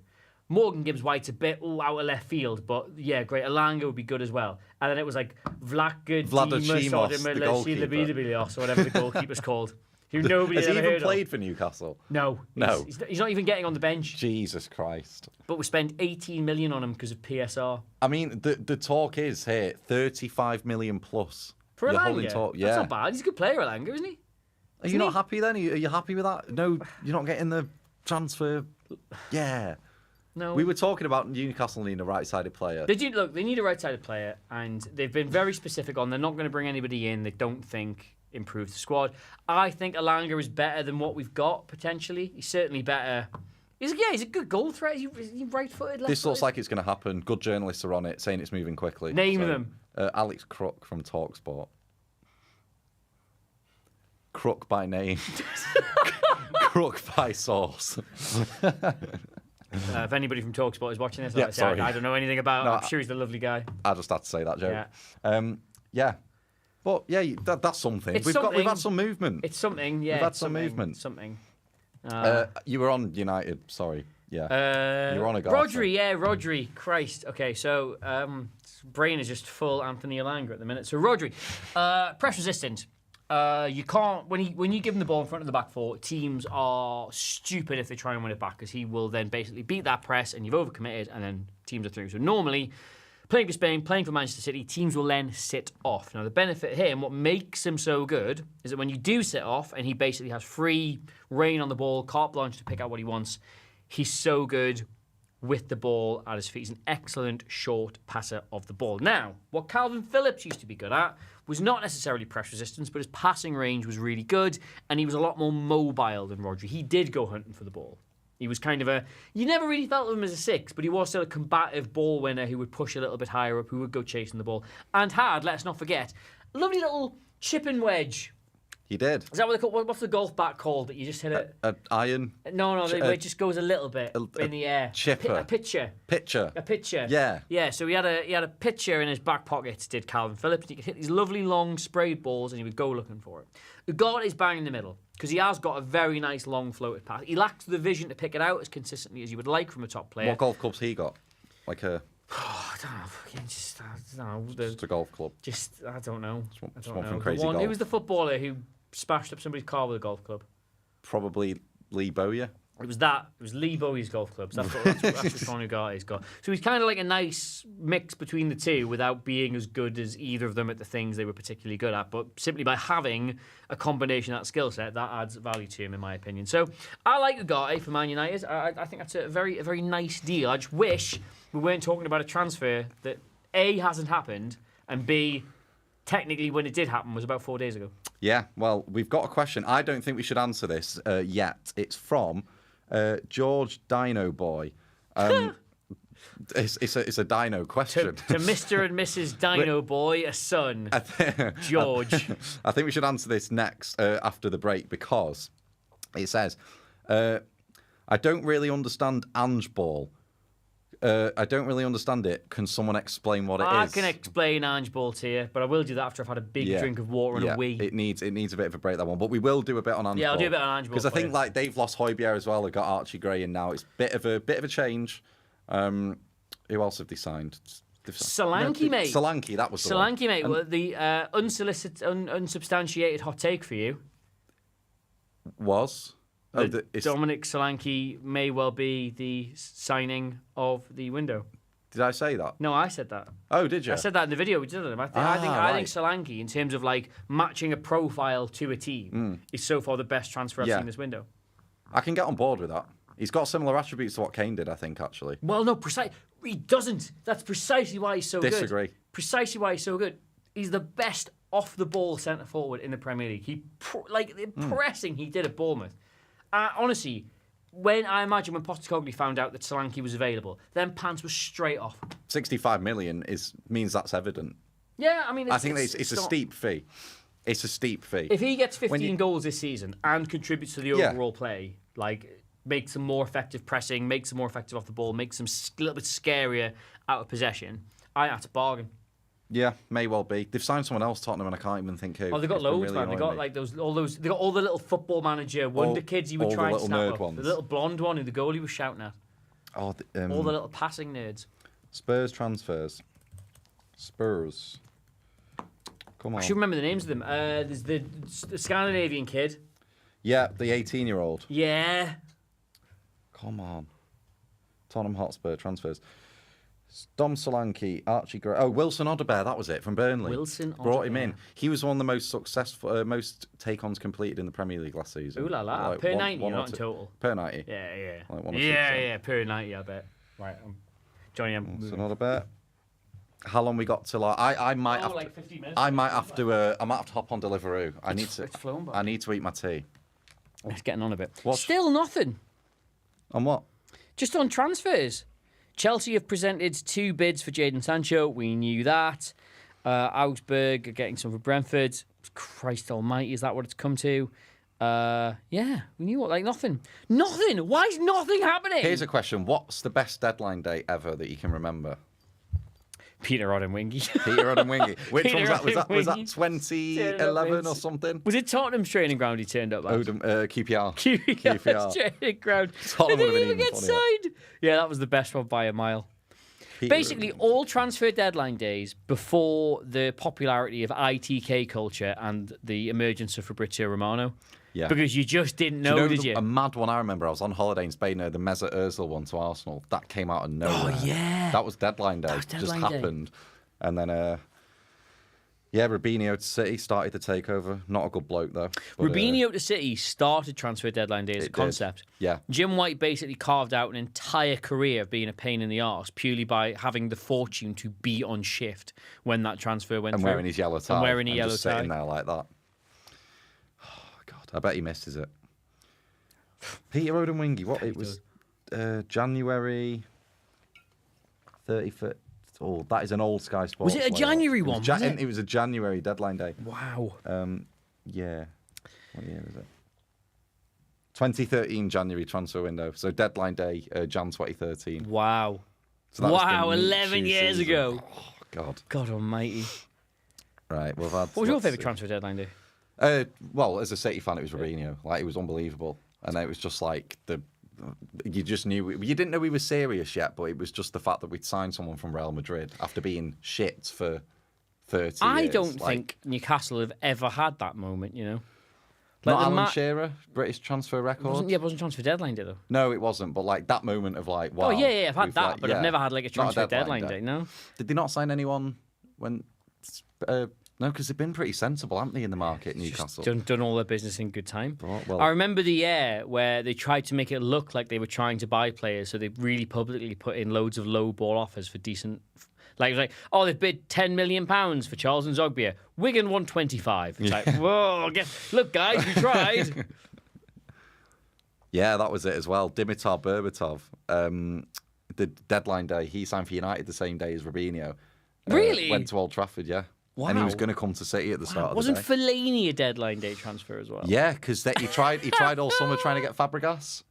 Morgan Gibbs-White's a bit out of left field, but yeah, great. Elanga would be good as well. And then it was like 𝗕𝗫𝗓𝗓𝗓, the goalkeeper. or whatever the goalkeeper's called. Who nobody Has had he ever even heard played of. for Newcastle? No. No. He's not even getting on the bench. Jesus Christ. But we spent 18 million on him because of PSR. I mean, the talk is here 35 million plus. For You're Elanga? holding talk, yeah. That's not bad. He's a good player, Elanga, isn't he? Are you not happy then? Are you happy with that? No, you're not getting the transfer. Yeah. No. We were talking about Newcastle needing a right-sided player. They need a right-sided player, and they've been very specific on they're not going to bring anybody in they don't think improves the squad. I think Elanga is better than what we've got, potentially. He's certainly better. He's a good goal threat. Is he right-footed, left-footed? This looks like it's going to happen. Good journalists are on it, saying it's moving quickly. Name them. Alex Crook from TalkSport. Crook by name. Crook by source. If anybody from TalkSport is watching this, Yeah, like I say, sorry. I don't know anything about him. No, I'm sure he's a lovely guy. I just had to say that joke. Yeah. Yeah. But yeah, that's something. It's We've something. had some movement. It's something, yeah. We've had it's some something, movement. Something. You were on United. Sorry. Yeah. You were on a goal. Rodri. Christ. Okay, so brain is just full Anthony Elanga at the minute. So Rodri, press resistant. You can't when you give him the ball in front of the back four. Teams are stupid if they try and win it back because he will then basically beat that press and you've overcommitted and then teams are through. So normally, playing for Spain, playing for Manchester City, teams will then sit off. Now the benefit here and what makes him so good is that when you do sit off and he basically has free reign on the ball, carte blanche to pick out what he wants, he's so good with the ball at his feet. He's an excellent short passer of the ball. Now, what Calvin Phillips used to be good at was not necessarily press resistance, but his passing range was really good, and he was a lot more mobile than Rodri. He did go hunting for the ball. He was kind of you never really felt of him as a six, but he was still a combative ball winner who would push a little bit higher up, who would go chasing the ball, and had, let's not forget, a lovely little chipping wedge. He did. Is that what they call? What's the golf bat called that you just hit it? An iron. No, where it just goes a little bit in the air. Chipper. A pitcher. Pitcher. A pitcher. Yeah. Yeah, so he had a pitcher in his back pocket, did Calvin Phillips. He could hit these lovely long sprayed balls and he would go looking for it. Ugarte is bang in the middle because he has got a very nice long floated pass. He lacks the vision to pick it out as consistently as you would like from a top player. What golf clubs he got? Like a... I don't know. I don't know. Just a golf club. I don't know. Something crazy golf. Who was the footballer who smashed up somebody's car with a golf club? Probably Lee Bowyer. It was Lee Bowie's golf clubs. That's what Conor Gallagher's got. So he's kind of like a nice mix between the two without being as good as either of them at the things they were particularly good at. But simply by having a combination of that skill set, that adds value to him, in my opinion. So I like Ugarte for Man United. I think that's a very nice deal. I just wish we weren't talking about a transfer that A, hasn't happened, and B, technically when it did happen was about 4 days ago. Yeah, well, we've got a question. I don't think we should answer this yet. It's from George Dino Boy. It's a Dino question. To Mr. and Mrs. Dino Boy, a son, George. I think we should answer this next after the break because it says, I don't really understand Ange Ball. I don't really understand it. Can someone explain what it is? I can explain Ange Ball to you, but I will do that after I've had a big drink of water and a wee. It needs a bit of a break, that one. But we will do a bit on Ange Ball. Yeah, I'll do a bit on Ange Ball. Because I think like they've lost Højbjerg as well. They've got Archie Gray in now. It's a bit of a change. Who else have they signed? Solanke, mate. Solanke, that was the one. Solanke, mate. Well, the unsubstantiated hot take for you was... Dominic Solanke may well be the signing of the window. Did I say that? No, I said that. Oh, did you? I said that in the video we did of him. I think Solanke, in terms of like matching a profile to a team, is so far the best transfer I've seen this window. I can get on board with that. He's got similar attributes to what Kane did, I think, actually. Well, no, he doesn't. That's precisely why he's so good. Disagree. Precisely why he's so good. He's the best off-the-ball centre-forward in the Premier League. The pressing he did at Bournemouth. Honestly, when Postecoglou found out that Solanke was available, then pants were straight off. 65 million means that's evident. Yeah, I mean, I think it's a steep fee. It's a steep fee. If he gets 15 goals this season and contributes to the overall play, like makes them more effective pressing, makes them more effective off the ball, makes them a little bit scarier out of possession, that's a bargain. Yeah, may well be. They've signed someone else, Tottenham, and I can't even think who. Oh, they got It's been loads, really man. They got annoying me. like they got all the little football manager wonder kids you would all try the and little snap nerd up. ones. The little blonde one who the goalie was shouting at. Oh, All the little passing nerds. Spurs transfers. Spurs. Come on. I should remember the names of them. There's the Scandinavian kid. Yeah, the 18-year-old. Yeah. Come on. Tottenham Hotspur transfers. Dom Solanke, Archie Gray. Oh, Wilson 𝗕𝗏𝗧𝗏, that was it, from Burnley. Wilson Brought him 𝗕𝗏𝗏𝗏. in. He was one of the most successful, most take-ons completed in the Premier League last season. Ooh la la. Like Per one- 90, one or not in two- total. Per 90. Yeah. Like 1 or 2%. Yeah. Per 90, I bet. Right. Johnny, I'm Wilson moving. 𝗕𝗏𝗏𝗏. How long we got till? I might have. like 15 minutes. I might have to. I might have to hop on Deliveroo. I need to. It's flown by. I need to eat my tea. It's getting on a bit. What's- Still nothing. On what? Just on transfers. Chelsea have presented 2 bids for Jadon Sancho. We knew that. Augsburg are getting some for Brentford. Christ almighty, is that what it's come to? Yeah, we knew what. Like nothing. Nothing. Why is nothing happening? Here's a question. What's the best deadline day ever that you can remember? Peter Odemwingie. Peter Odemwingie. Which one was that? Was that Odemwingie. 2011 or something? Was it Tottenham's training ground he turned up at? QPR. QPR's training ground. Tottenham They would have didn't been even get even funnier. signed. Yeah, that was the best one by a mile. Peter Basically, Odemwingie. all transfer deadline days before the popularity of ITK culture and the emergence of Fabrizio Romano. Yeah. Because you just didn't Do you know, know did you? Um, a mad one I remember? I was on holiday in Spain. The Mesut Ozil one to Arsenal. That came out of nowhere. Oh, yeah. That was deadline day. was Just deadline day. happened. And then, Rubinho to City started the takeover. Not a good bloke, though. But, Rubinho to City started transfer deadline day as a it did. concept. Yeah. Jim White basically carved out an entire career of being a pain in the arse purely by having the fortune to be on shift when that transfer went And through. wearing his yellow tie. And wearing a yellow just tie. sitting there like that. Oh, God. I bet he misses it. Peter Odemwingie. What? It was January 31st. Oh, that is an old Sky Sports. Was it a January one, was it? It was a January deadline day. Wow. Yeah. What year is it? 2013 January transfer window. So deadline day, Jan 2013. Wow. So that was Wow, the 11 Nietzsche years season. ago. Oh, God. God almighty. Right, we've had. What was your let's favourite see. transfer deadline day? Well, as a City fan, it was Robinho. Like, it was unbelievable. And it was just like you just knew you didn't know we were serious yet, but it was just the fact that we'd signed someone from Real Madrid after being shit for 30 years. I don't Like, think Newcastle have ever had that moment, you know. Not the Alan Shearer, British transfer record. It wasn't transfer deadline day though. No, it wasn't. But like that moment of like, wow. Oh yeah, I've had we've, that, like, but I've yeah, never had like a not transfer deadline day. No. Did they not sign anyone when? No, because they've been pretty sensible, haven't they, in the market, Newcastle? Done all their business in good time. Well- I remember the year where they tried to make it look like they were trying to buy players, so they really publicly put in loads of low ball offers for decent. Like, it was like, oh, they've bid £10 million for Charles and Zogbia. Wigan 125. It's like, whoa, look, guys, we tried. Yeah, that was it as well. Dimitar Berbatov, the deadline day, he signed for United the same day as Robinho. Really? Went to Old Trafford, yeah. And he was Wow. going to come to City at the start of the Wasn't day. Fellaini a deadline day transfer as well? Yeah, because he tried all summer trying to get Fabregas.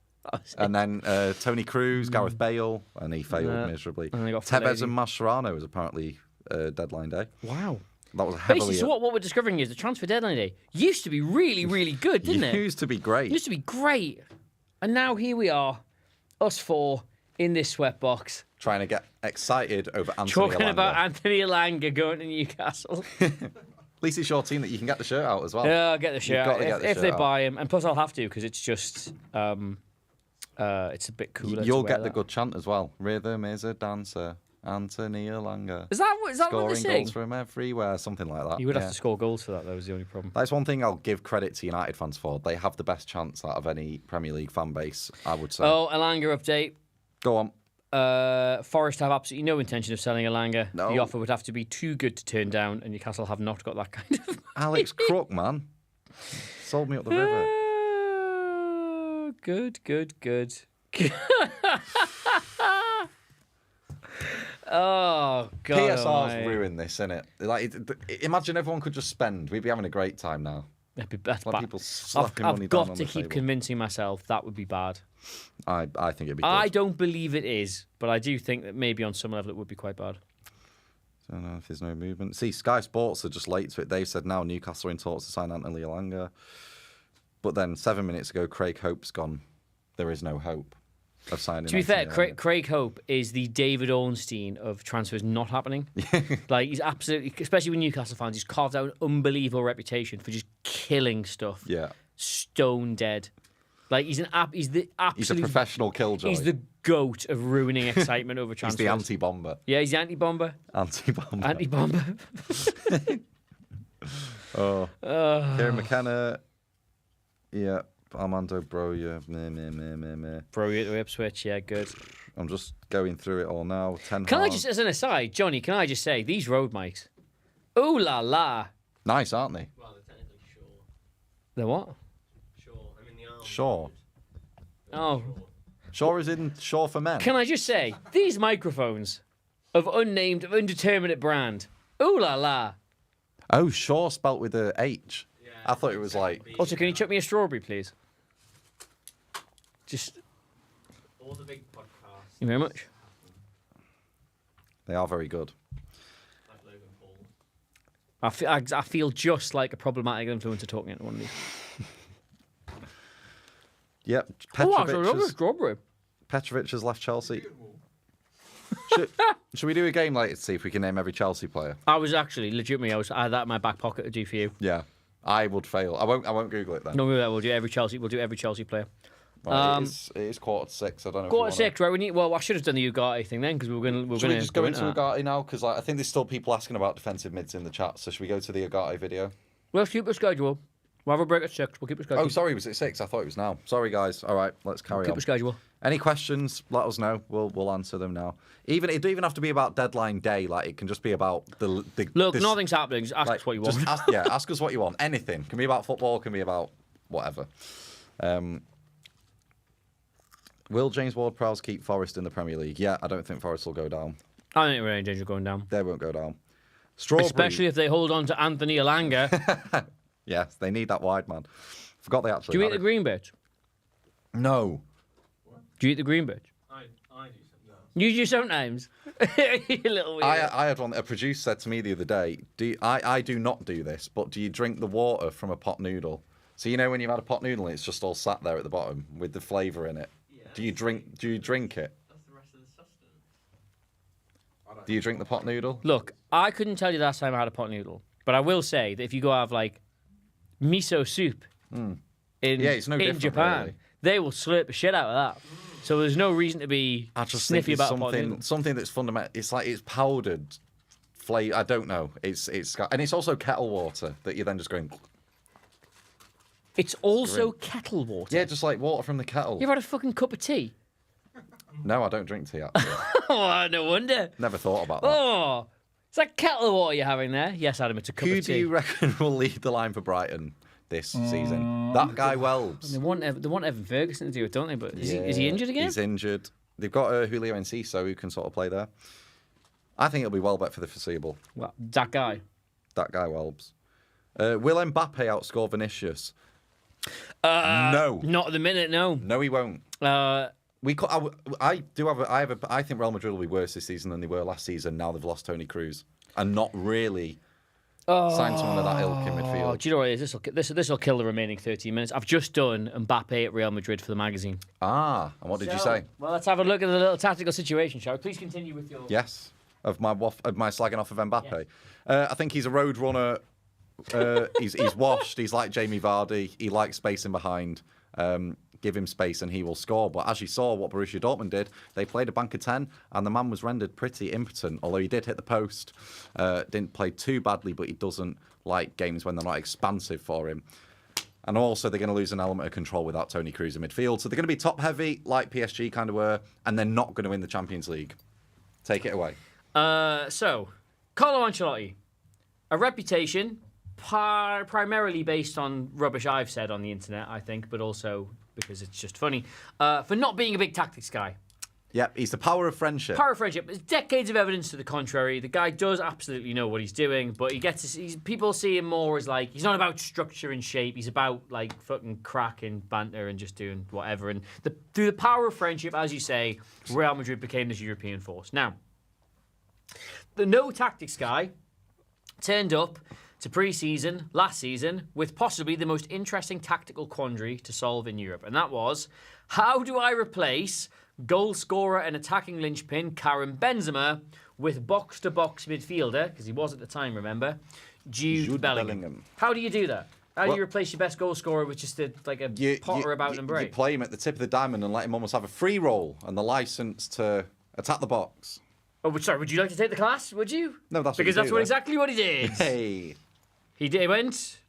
And then Tony Cruz, Gareth Bale, and he failed miserably. And they got Tevez Fellaini. and Mascherano was apparently deadline day. Wow. That was heavily. Basically, so what we're discovering is the transfer deadline day used to be really, really good, didn't it? Used to be great. Used to be great. And now here we are, us four, in this sweatbox, Trying to get excited over Anthony talking Elanga. about Anthony Elanga going to Newcastle. At least it's your team that you can get the shirt out as well. Yeah, I'll get the shirt got out to get if, the if shirt they out. buy him. And plus I'll have to because it's just, it's a bit cooler. You'll to wear get the that. good chant as well. Rhythm is a dancer. Anthony Elanga. Is that what they Scoring sing? goals from everywhere, something like that. You would have yeah. to score goals for that, though, is the only problem. That's one thing I'll give credit to United fans for. They have the best chance out of any Premier League fan base, I would say. Oh, Elanga update. Go on. Forest have absolutely no intention of selling Elanga. No. The offer would have to be too good to turn down, and Newcastle have not got that kind of. Alex Crook, man. Sold me up the river. Good. Oh God! PSR's almighty. ruined this, innit? Like, imagine everyone could just spend. We'd be having a great time now. That's Let bad. people slapping money I've down got on to the keep table. convincing myself that would be bad. I think it'd be good. I don't believe it is, but I do think that maybe on some level it would be quite bad. Don't know if there's no movement. See, Sky Sports are just late to it. They've said now Newcastle are in talks to sign Anthony Elanga. But then 7 minutes ago, Craig Hope's gone. There is no hope of signing. To be fair, Anthony Elanga. Craig Hope is the David Ornstein of transfers not happening. Like, he's absolutely, especially with Newcastle fans, he's carved out an unbelievable reputation for just killing stuff. Yeah. Stone dead. Like, he's the absolute... He's a professional killjoy. He's the goat of ruining excitement over transfers. He's the anti-bomber. Yeah, he's the anti-bomber. Anti-bomber. Anti-bomber. Kieran McKenna. Yeah. Armando Broja. Meh. Bro, to Ipswich, yeah, good. I'm just going through it all now. Can I just, as an aside, Johnny, can I just say, these road mics, ooh la la. Nice, aren't they? Well, they're technically short. They're what? Short. I mean, the arm. Shaw. Oh. Shaw is in Shaw for men. Can I just say, these microphones of unnamed, of indeterminate brand, ooh la la. Oh, Shaw spelt with a H. Yeah, I thought it was like... Also, can you chuck me a strawberry, please? Just, All the big podcasts. thank you very much. They are very good. Like Logan Paul. I feel just like a problematic influencer talking into one of these. Yep. Oh, I love a Petrovic strawberry. has left Chelsea. Should we do a game later to see if we can name every Chelsea player? I was actually, legitimately, I had that in my back pocket to do for you. Yeah. I would fail. I won't Google it then. No, we'll do every Chelsea player. Right, it is 5:45. I don't know. if we Quarter to wanna- 6, right? We need. Well, I should have done the Ugarte thing then because we were going to. Should we just go into Ugarte now? Because I think there's still people asking about defensive mids in the chat. So should we go to the Ugarte video? Let's keep the schedule. We'll have a break at 6. We'll keep the schedule. Oh, sorry, was it 6? I thought it was now. Sorry, guys. All right, let's carry Keep on. the schedule. Any questions? Let us know. We'll answer them now. It don't even have to be about deadline day. Like it can just be about the Look, this- nothing's happening. Just ask like, us what you just want. ask us what you want. Anything can be about football. Can be about whatever. Will James Ward-Prowse keep Forest in the Premier League? Yeah, I don't think Forest will go down. I don't think we're in danger of going down. They won't go down. Strawberry. Especially if they hold on to Anthony Elanga. Yes, they need that wide man. Forgot they actually. Do you eat had the it. green bits? No. Do you eat the green bits? I do something. You do sometimes. You little weird. I had one. A producer said to me the other day. I do not do this, but do you drink the water from a pot noodle? So you know when you've had a pot noodle, and it's just all sat there at the bottom with the flavour in it. Yeah. Do you drink it? That's the rest of the sustenance. Do you drink the pot noodle? Look, I couldn't tell you the last time I had a pot noodle, but I will say that if you go have like miso soup in Yeah, it's no different, Japan, really. they will slurp the shit out of that. So there's no reason to be I just sniffy think it's about a pot noodle. something that's fundamental. It's like it's powdered flavor. I don't know. It's and it's also kettle water that you're then just going. It's also kettle water. Yeah, just like water from the kettle. You ever had a fucking cup of tea? No, I don't drink tea. Actually. Oh, no wonder. Never thought about that. Oh, it's like kettle water you're having there. Yes, Adam, it's a cup Who of do tea. you reckon will lead the line for Brighton this season? That guy Welbs. They want Evan Ferguson to do it, don't they? But is he injured again? He's injured. They've got Julio Enciso who can sort of play there. I think it'll be Welbeck for the foreseeable. Well, that guy. That guy Welbs. Will Mbappe outscore Vinicius? No. Not at the minute, no. No, he won't. I think Real Madrid will be worse this season than they were last season. Now they've lost Toni Kroos and not really signed someone of that ilk in Oh, midfield. do you know what it is? This will kill the remaining 13 minutes. I've just done Mbappe at Real Madrid for the magazine. And what did you say? Well, let's have a look at the little tactical situation, shall we? Please continue with your... Yes, of my slagging off of Mbappe. I think he's a road runner. He's washed. He's like Jamie Vardy. He likes spacing behind. Give him space and he will score. But as you saw what Borussia Dortmund did, they played a bank of 10 and the man was rendered pretty impotent. Although he did hit the post. Didn't play too badly, but he doesn't like games when they're not expansive for him. And also they're going to lose an element of control without Toni Kroos in midfield. So they're going to be top heavy like PSG kind of were. And they're not going to win the Champions League. Take it away. So, Carlo Ancelotti. A reputation primarily based on rubbish I've said on the internet, I think, but also because it's just funny, for not being a big tactics guy. Yeah, he's the power of friendship. Power of friendship. There's decades of evidence to the contrary. The guy does absolutely know what he's doing, but people see him more as like, he's not about structure and shape. He's about like fucking crack and banter and just doing whatever. And through the power of friendship, as you say, Real Madrid became this European force. Now, The no tactics guy turned up to pre-season last season with possibly the most interesting tactical quandary to solve in Europe, and that was, how do I replace goal scorer and attacking linchpin Karim Benzema with box-to-box midfielder, because he was at the time, remember, Jude Bellingham. How do you do that? How do you replace your best goal scorer with just a potter about and break? You play him at the tip of the diamond and let him almost have a free roll and the license to attack the box. Oh, sorry, would you like to take the class, would you? No, that's because that's exactly what he did. Hey. He went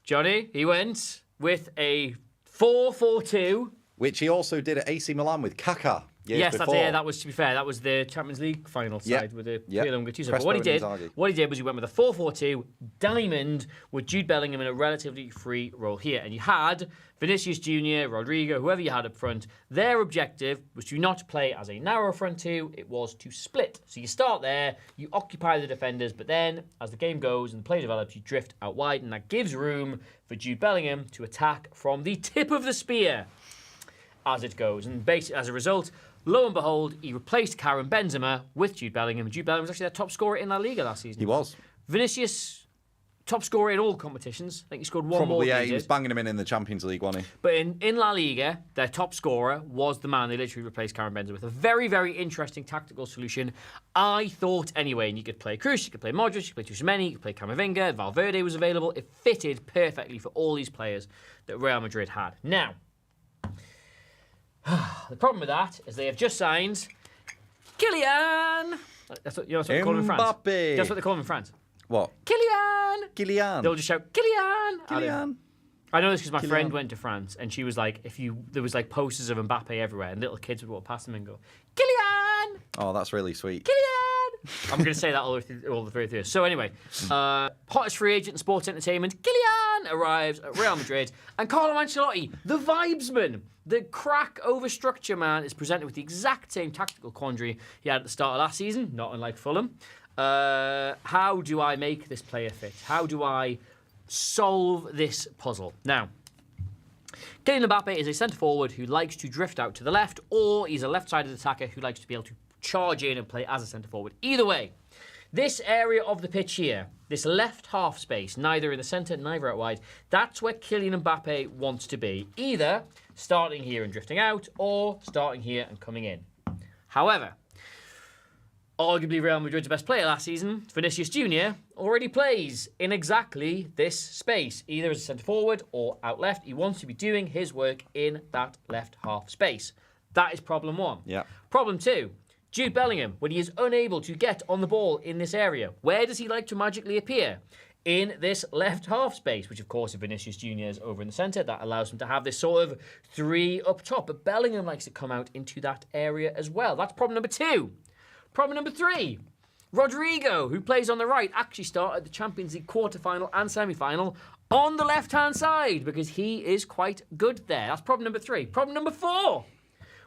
with a 4-4-2. Which he also did at AC Milan with Kaká. Yes, that was, to be fair, that was the Champions League final side with the Chiesa. But what he did was he went with a 4-4-2 diamond with Jude Bellingham in a relatively free role here. And you had Vinicius Junior, Rodrigo, whoever you had up front. Their objective was to not play as a narrow front two, it was to split. So you start there, you occupy the defenders, but then as the game goes and the play develops, you drift out wide, and that gives room for Jude Bellingham to attack from the tip of the spear as it goes. And basically, as a result, lo and behold, he replaced Karim Benzema with Jude Bellingham. Jude Bellingham was actually their top scorer in La Liga last season. He was. Vinicius, top scorer in all competitions. I think he scored one more. Probably, yeah, he was banging him in the Champions League, wasn't he? But in La Liga, their top scorer was the man they literally replaced Karim Benzema with. A very, very interesting tactical solution, I thought, anyway. And you could play Kroos, you could play Modric, you could play Tchouaméni, you could play Camavinga, Valverde was available. It fitted perfectly for all these players that Real Madrid had. Now, the problem with that is they have just signed Kylian. That's what they call him in France. That's what they call him in France. What? Kylian. They'll just shout Kylian. Kylian. I know this because my friend went to France and she was like, there was like posters of Mbappe everywhere and little kids would walk past them and go, Kylian. Oh, that's really sweet. Kylian. I'm going to say that all the way through. So anyway, hottest free agent in sports entertainment, Kylian arrives at Real Madrid, and Carlo Ancelotti, the vibesman, the crack over structure man, is presented with the exact same tactical quandary he had at the start of last season, not unlike Fulham. How do I make this player fit? How do I solve this puzzle? Now, Kylian Mbappe is a centre-forward who likes to drift out to the left, or he's a left-sided attacker who likes to be able to charge in and play as a centre-forward. Either way, this area of the pitch here, this left half space, neither in the centre, neither out wide, that's where Kylian Mbappe wants to be. Either starting here and drifting out, or starting here and coming in. However, arguably Real Madrid's best player last season, Vinicius Junior, already plays in exactly this space, either as a centre-forward or out left. He wants to be doing his work in that left half space. That is problem one. Yeah. Problem two, Jude Bellingham, when he is unable to get on the ball in this area, where does he like to magically appear? In this left half space, which of course if Vinicius Junior is over in the centre, that allows him to have this sort of three up top. But Bellingham likes to come out into that area as well. That's problem number two. Problem number three, Rodrigo, who plays on the right, actually started the Champions League quarter-final and semi-final on the left-hand side because he is quite good there. That's problem number three. Problem number four,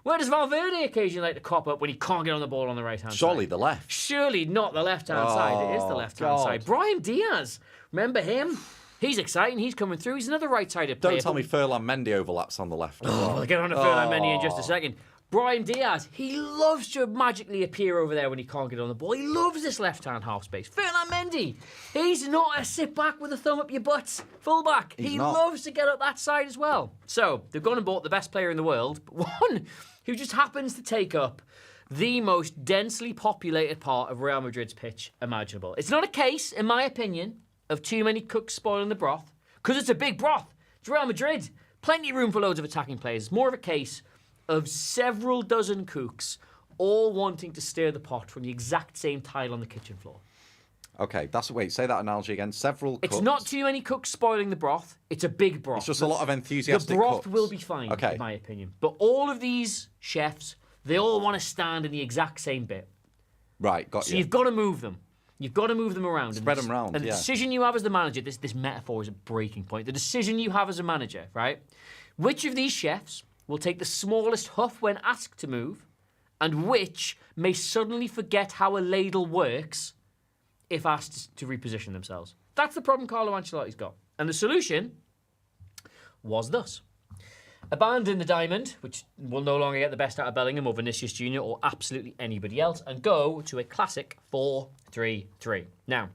where does Valverde occasionally like to cop up when he can't get on the ball on the right-hand side? Surely the left. Surely not the left-hand side. It is the left-hand side. Brahim Diaz, remember him? He's exciting. He's coming through. He's another right-sided player. Don't tell me Ferland Mendy overlaps on the left. We'll get on to Ferland Mendy in just a second. Brahim Diaz, he loves to magically appear over there when he can't get on the ball. He loves this left-hand half space. Ferland Mendy, he's not a sit-back with a thumb up your butt fullback. He loves to get up that side as well. So, they've gone and bought the best player in the world, but one who just happens to take up the most densely populated part of Real Madrid's pitch imaginable. It's not a case, in my opinion, of too many cooks spoiling the broth, because it's a big broth. It's Real Madrid. Plenty of room for loads of attacking players. It's more of a case of several dozen cooks all wanting to stir the pot from the exact same tile on the kitchen floor. Okay, say that analogy again. Several cooks. It's not too many cooks spoiling the broth. It's a big broth. It's just a lot of enthusiastic The broth cooks. will be fine, in my opinion. But all of these chefs, they all want to stand in the exact same bit. Right, got you. So you've got to move them. You've got to move them around. Spread them around, And the decision you have as the manager, this metaphor is a breaking point. The decision you have as a manager, right? Which of these chefs will take the smallest huff when asked to move, and which may suddenly forget how a ladle works if asked to reposition themselves? That's the problem Carlo Ancelotti's got. And the solution was thus. Abandon the diamond, which will no longer get the best out of Bellingham or Vinicius Jr. or absolutely anybody else, and go to a classic 4-3-3. Now,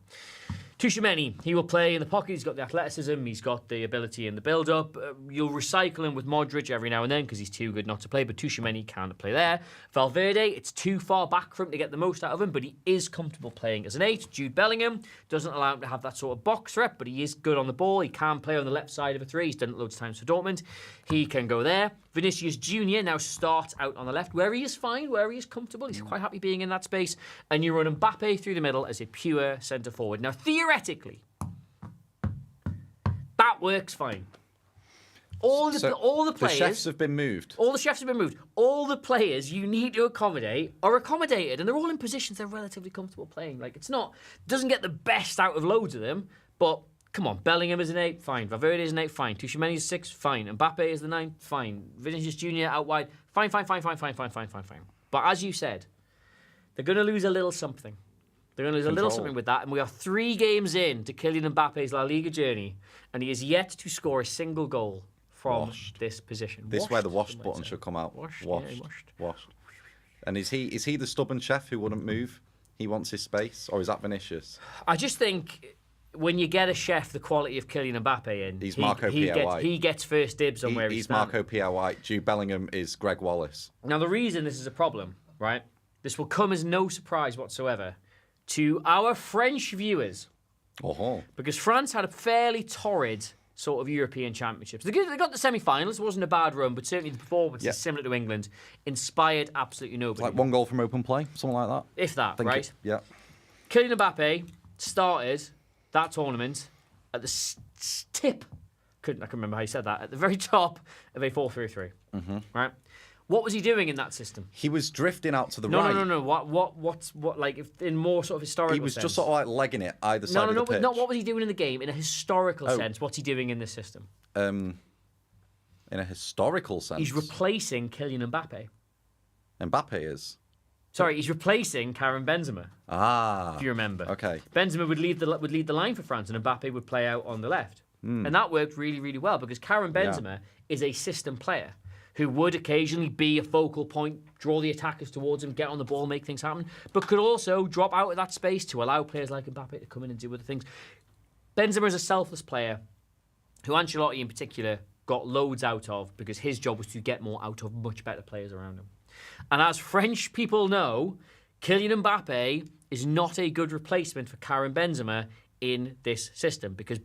𝗘𝗫𝗧𝗏, he will play in the pocket. He's got the athleticism. He's got the ability in the build-up. You'll recycle him with Modric every now and then because he's too good not to play, but 𝗘𝗫𝗏 can't play there. Valverde, it's too far back for him to get the most out of him, but he is comfortable playing as an 8. Jude Bellingham doesn't allow him to have that sort of box threat, but he is good on the ball. He can play on the left side of a 3. He's done it loads of times for Dortmund. He can go there. Vinicius Jr. now starts out on the left, where he is fine, where he is comfortable. He's quite happy being in that space. And you run Mbappe through the middle as a pure centre-forward. Now, theoretically, that works fine. All the players... The chefs have been moved. All the chefs have been moved. All the players you need to accommodate are accommodated, and they're all in positions they're relatively comfortable playing. Like, it's not... Doesn't get the best out of loads of them, but... Come on, Bellingham is an 8, fine. Valverde is an 8, fine. 𝗘𝗫𝗏 is 6, fine. Mbappe is the 9, fine. Vinicius Jr. out wide, fine. But as you said, they're going to lose a little something. They're going to lose a little something with that, and we are 3 games in to Kylian Mbappe's La Liga journey, and he is yet to score a single goal from this position. This is where the wash button should come out. Washed. And is he the stubborn chef who wouldn't move? He wants his space, or is that Vinicius? I just think... When you get a chef the quality of Kylian Mbappe in, he's Marco 𝗵𝗴𝗧𝗏. He gets first dibs on where he's He's Marco 𝗵𝗴𝗧𝗏. Jude Bellingham is Greg Wallace. Now, the reason this is a problem, right? This will come as no surprise whatsoever to our French viewers. Because France had a fairly torrid sort of European championships. They got the semi-finals. It wasn't a bad run, but certainly the performance similar to England inspired absolutely nobody. Like 1 goal from open play, something like that. If that, right? Yeah. Kylian Mbappe started... that tournament at the tip, I can remember how you said that, at the very top of a 4-3-3. Right? What was he doing in that system? He was drifting out to the right. No. What? Like, if in more sort of historical sense? He was just sort of like legging it either side of the pitch. No, what was he doing in the game? In a historical sense, what's he doing in this system? In a historical sense? He's replacing Kylian Mbappe. Mbappe is? Sorry, he's replacing Karim Benzema. If you remember. Okay. Benzema would lead the line for France, and Mbappe would play out on the left. And that worked really, really well because Karim Benzema is a system player who would occasionally be a focal point, draw the attackers towards him, get on the ball, make things happen, but could also drop out of that space to allow players like Mbappe to come in and do other things. Benzema is a selfless player who Ancelotti in particular got loads out of because his job was to get more out of much better players around him. And as French people know, Kylian Mbappe is not a good replacement for Karim Benzema in this system because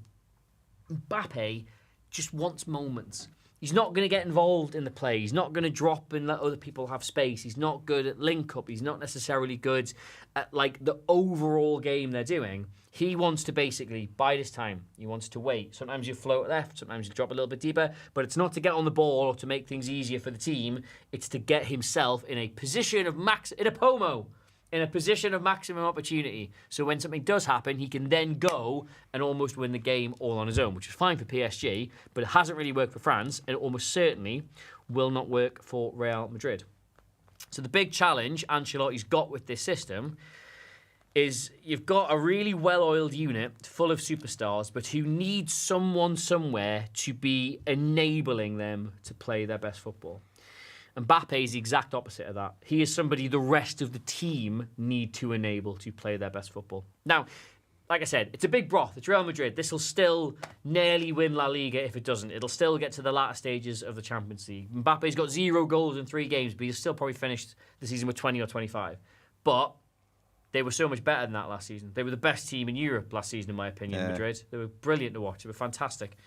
Mbappe just wants moments. He's not going to get involved in the play. He's not going to drop and let other people have space. He's not good at link-up. He's not necessarily good at like the overall game they're doing. He wants to basically bide his time. He wants to wait. Sometimes you float left, sometimes you drop a little bit deeper, but it's not to get on the ball or to make things easier for the team. It's to get himself in a position of in a position of maximum opportunity. So when something does happen, he can then go and almost win the game all on his own, which is fine for PSG, but it hasn't really worked for France, and it almost certainly will not work for Real Madrid. So the big challenge Ancelotti's got with this system is you've got a really well-oiled unit full of superstars, but who needs someone somewhere to be enabling them to play their best football. Mbappe is the exact opposite of that. He is somebody the rest of the team need to enable to play their best football. Now, like I said, it's a big broth. It's Real Madrid. This will still nearly win La Liga if it doesn't. It'll still get to the latter stages of the Champions League. Mbappe's got 0 goals in 3 games, but he's still probably finished the season with 20 or 25. But they were so much better than that last season. They were the best team in Europe last season, in my opinion, Madrid. They were brilliant to watch. They were fantastic.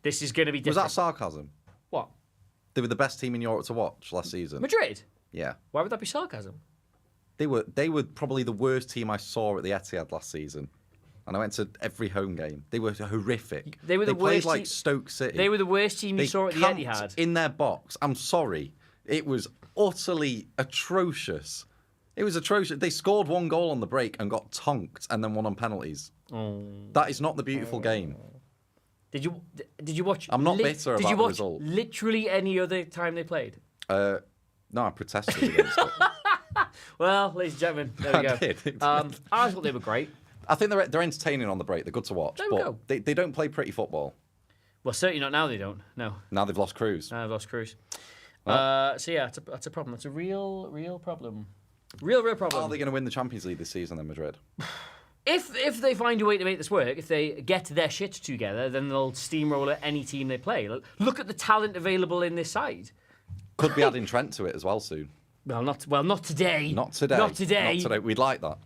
This is going to be different. Was that sarcasm? What? They were the best team in Europe to watch last season. Madrid? Yeah. Why would that be sarcasm? They were probably the worst team I saw at the Etihad last season. And I went to every home game. They were horrific. They played like Stoke City. They were the worst team you saw at the Etihad. In their box. I'm sorry. It was utterly atrocious. It was atrocious. They scored 1 goal on the break and got tonked and then won on penalties. That is not the beautiful game. Did you watch? I'm not bitter about the result. Did you watch literally any other time they played? No, I protested against it. Well, ladies and gentlemen, there we go. Did. I thought they were great. I think they're entertaining on the break. They're good to watch. They don't play pretty football. Well, certainly not now. They don't. No. Now they've lost Cruz. Now they've lost Cruz. Well. So yeah, that's a problem. That's a real problem. Real problem. Are they going to win the Champions League this season then, Madrid? If they find a way to make this work, if they get their shit together, then they'll steamroller any team they play. Look at the talent available in this side. Could be adding Trent to it as well soon. Not today. Not today. Not today. Not today. We'd like that.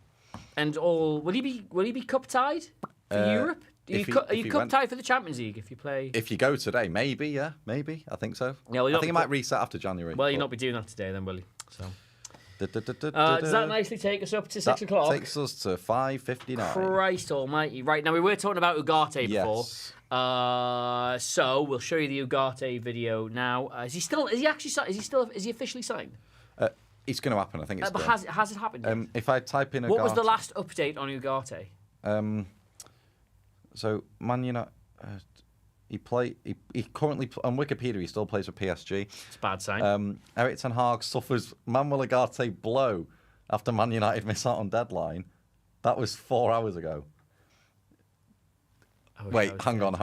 And will he be cup tied for Europe? Are you cup tied for the Champions League if you play? If you go today, maybe, yeah, maybe. I think so. Yeah, well, I think he might reset after January. Well, you'll not be doing that today then, will you? So. Does Does that nicely take us up to 6 o'clock? Takes us to 5:59. Christ almighty. Right, now we were talking about 𝗕𝗓𝗧 before. Yes. So we'll show you the 𝗕𝗓𝗧 video now. Is he officially signed? It's going to happen, I think it's But done. has it happened yet? If I type in What was the 𝗕𝗓𝗧 last update on 𝗕𝗓𝗧? So Man United, he currently on Wikipedia he still plays for PSG. It's a bad sign. Erik ten Hag suffers Manuel 𝗕𝗓𝗧 blow after Man United miss out on deadline. That was 4 hours ago. Wait, hang on.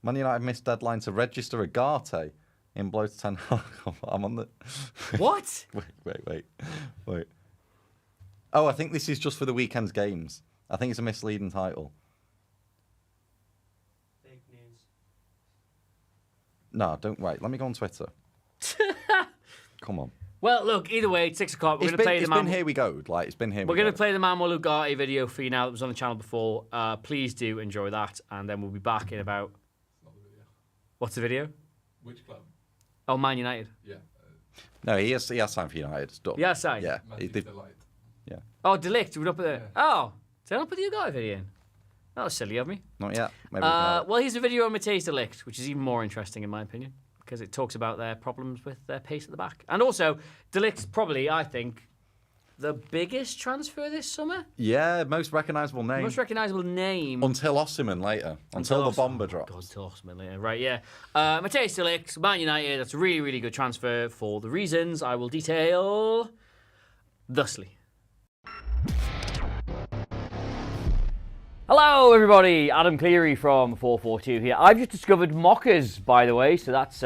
Man United missed deadline to register 𝗕𝗓𝗧 in blow to ten Hag. I'm on the. What? Wait. Oh, I think this is just for the weekend's games. I think it's a misleading title. Fake news. No, don't wait. Let me go on Twitter. Come on. Well, look, either way, 6 o'clock. We're It's going to play been here we go. Like, it's been here We're we go. going to play the Manuel 𝗕𝗓𝗧 video for you now that was on the channel before. Please do enjoy that, and then we'll be back in about... It's not the video. What's the video? Which club? Oh, Man United. Yeah. No, he has signed for United. It's done. Yeah, signed. Yeah. Matthew Delight. Yeah. Oh, 𝗕𝗓𝗧, we're up there. Yeah. Oh, did I not put the 𝗕𝗓𝗧𝗓 video in? That was silly of me. Not yet. Maybe we can have it. Well, here's a video on Matthijs de Ligt, which is even more interesting in my opinion, because it talks about their problems with their pace at the back. And also, de Ligt's probably, I think, the biggest transfer this summer. Yeah, most recognisable name. Most recognisable name. Until Osimhen later. Until the bomber drops. God, until Osimhen later. Right, yeah. Matthijs de Ligt, Man United, that's a really, really good transfer for the reasons I will detail thusly. Hello everybody, Adam Cleary from FourFourTwo here. I've just discovered mockers, by the way, so that's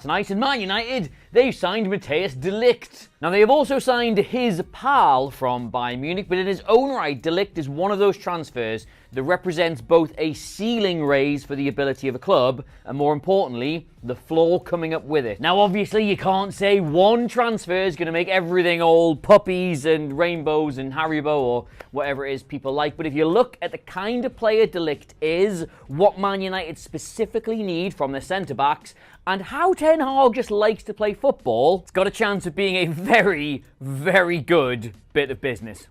nice. And Man United, they've signed Matthijs de Ligt. Now they have also signed his pal from Bayern Munich, but in his own right, de Ligt is one of those transfers that represents both a ceiling raise for the ability of a club, and more importantly, the floor coming up with it. Now obviously you can't say one transfer is going to make everything all puppies and rainbows and Haribo or whatever it is people like, but if you look at the kind of player de Ligt is, what Man United specifically need from their centre-backs, and how Ten Hag just likes to play football, it's got a chance of being a very, very good bit of business.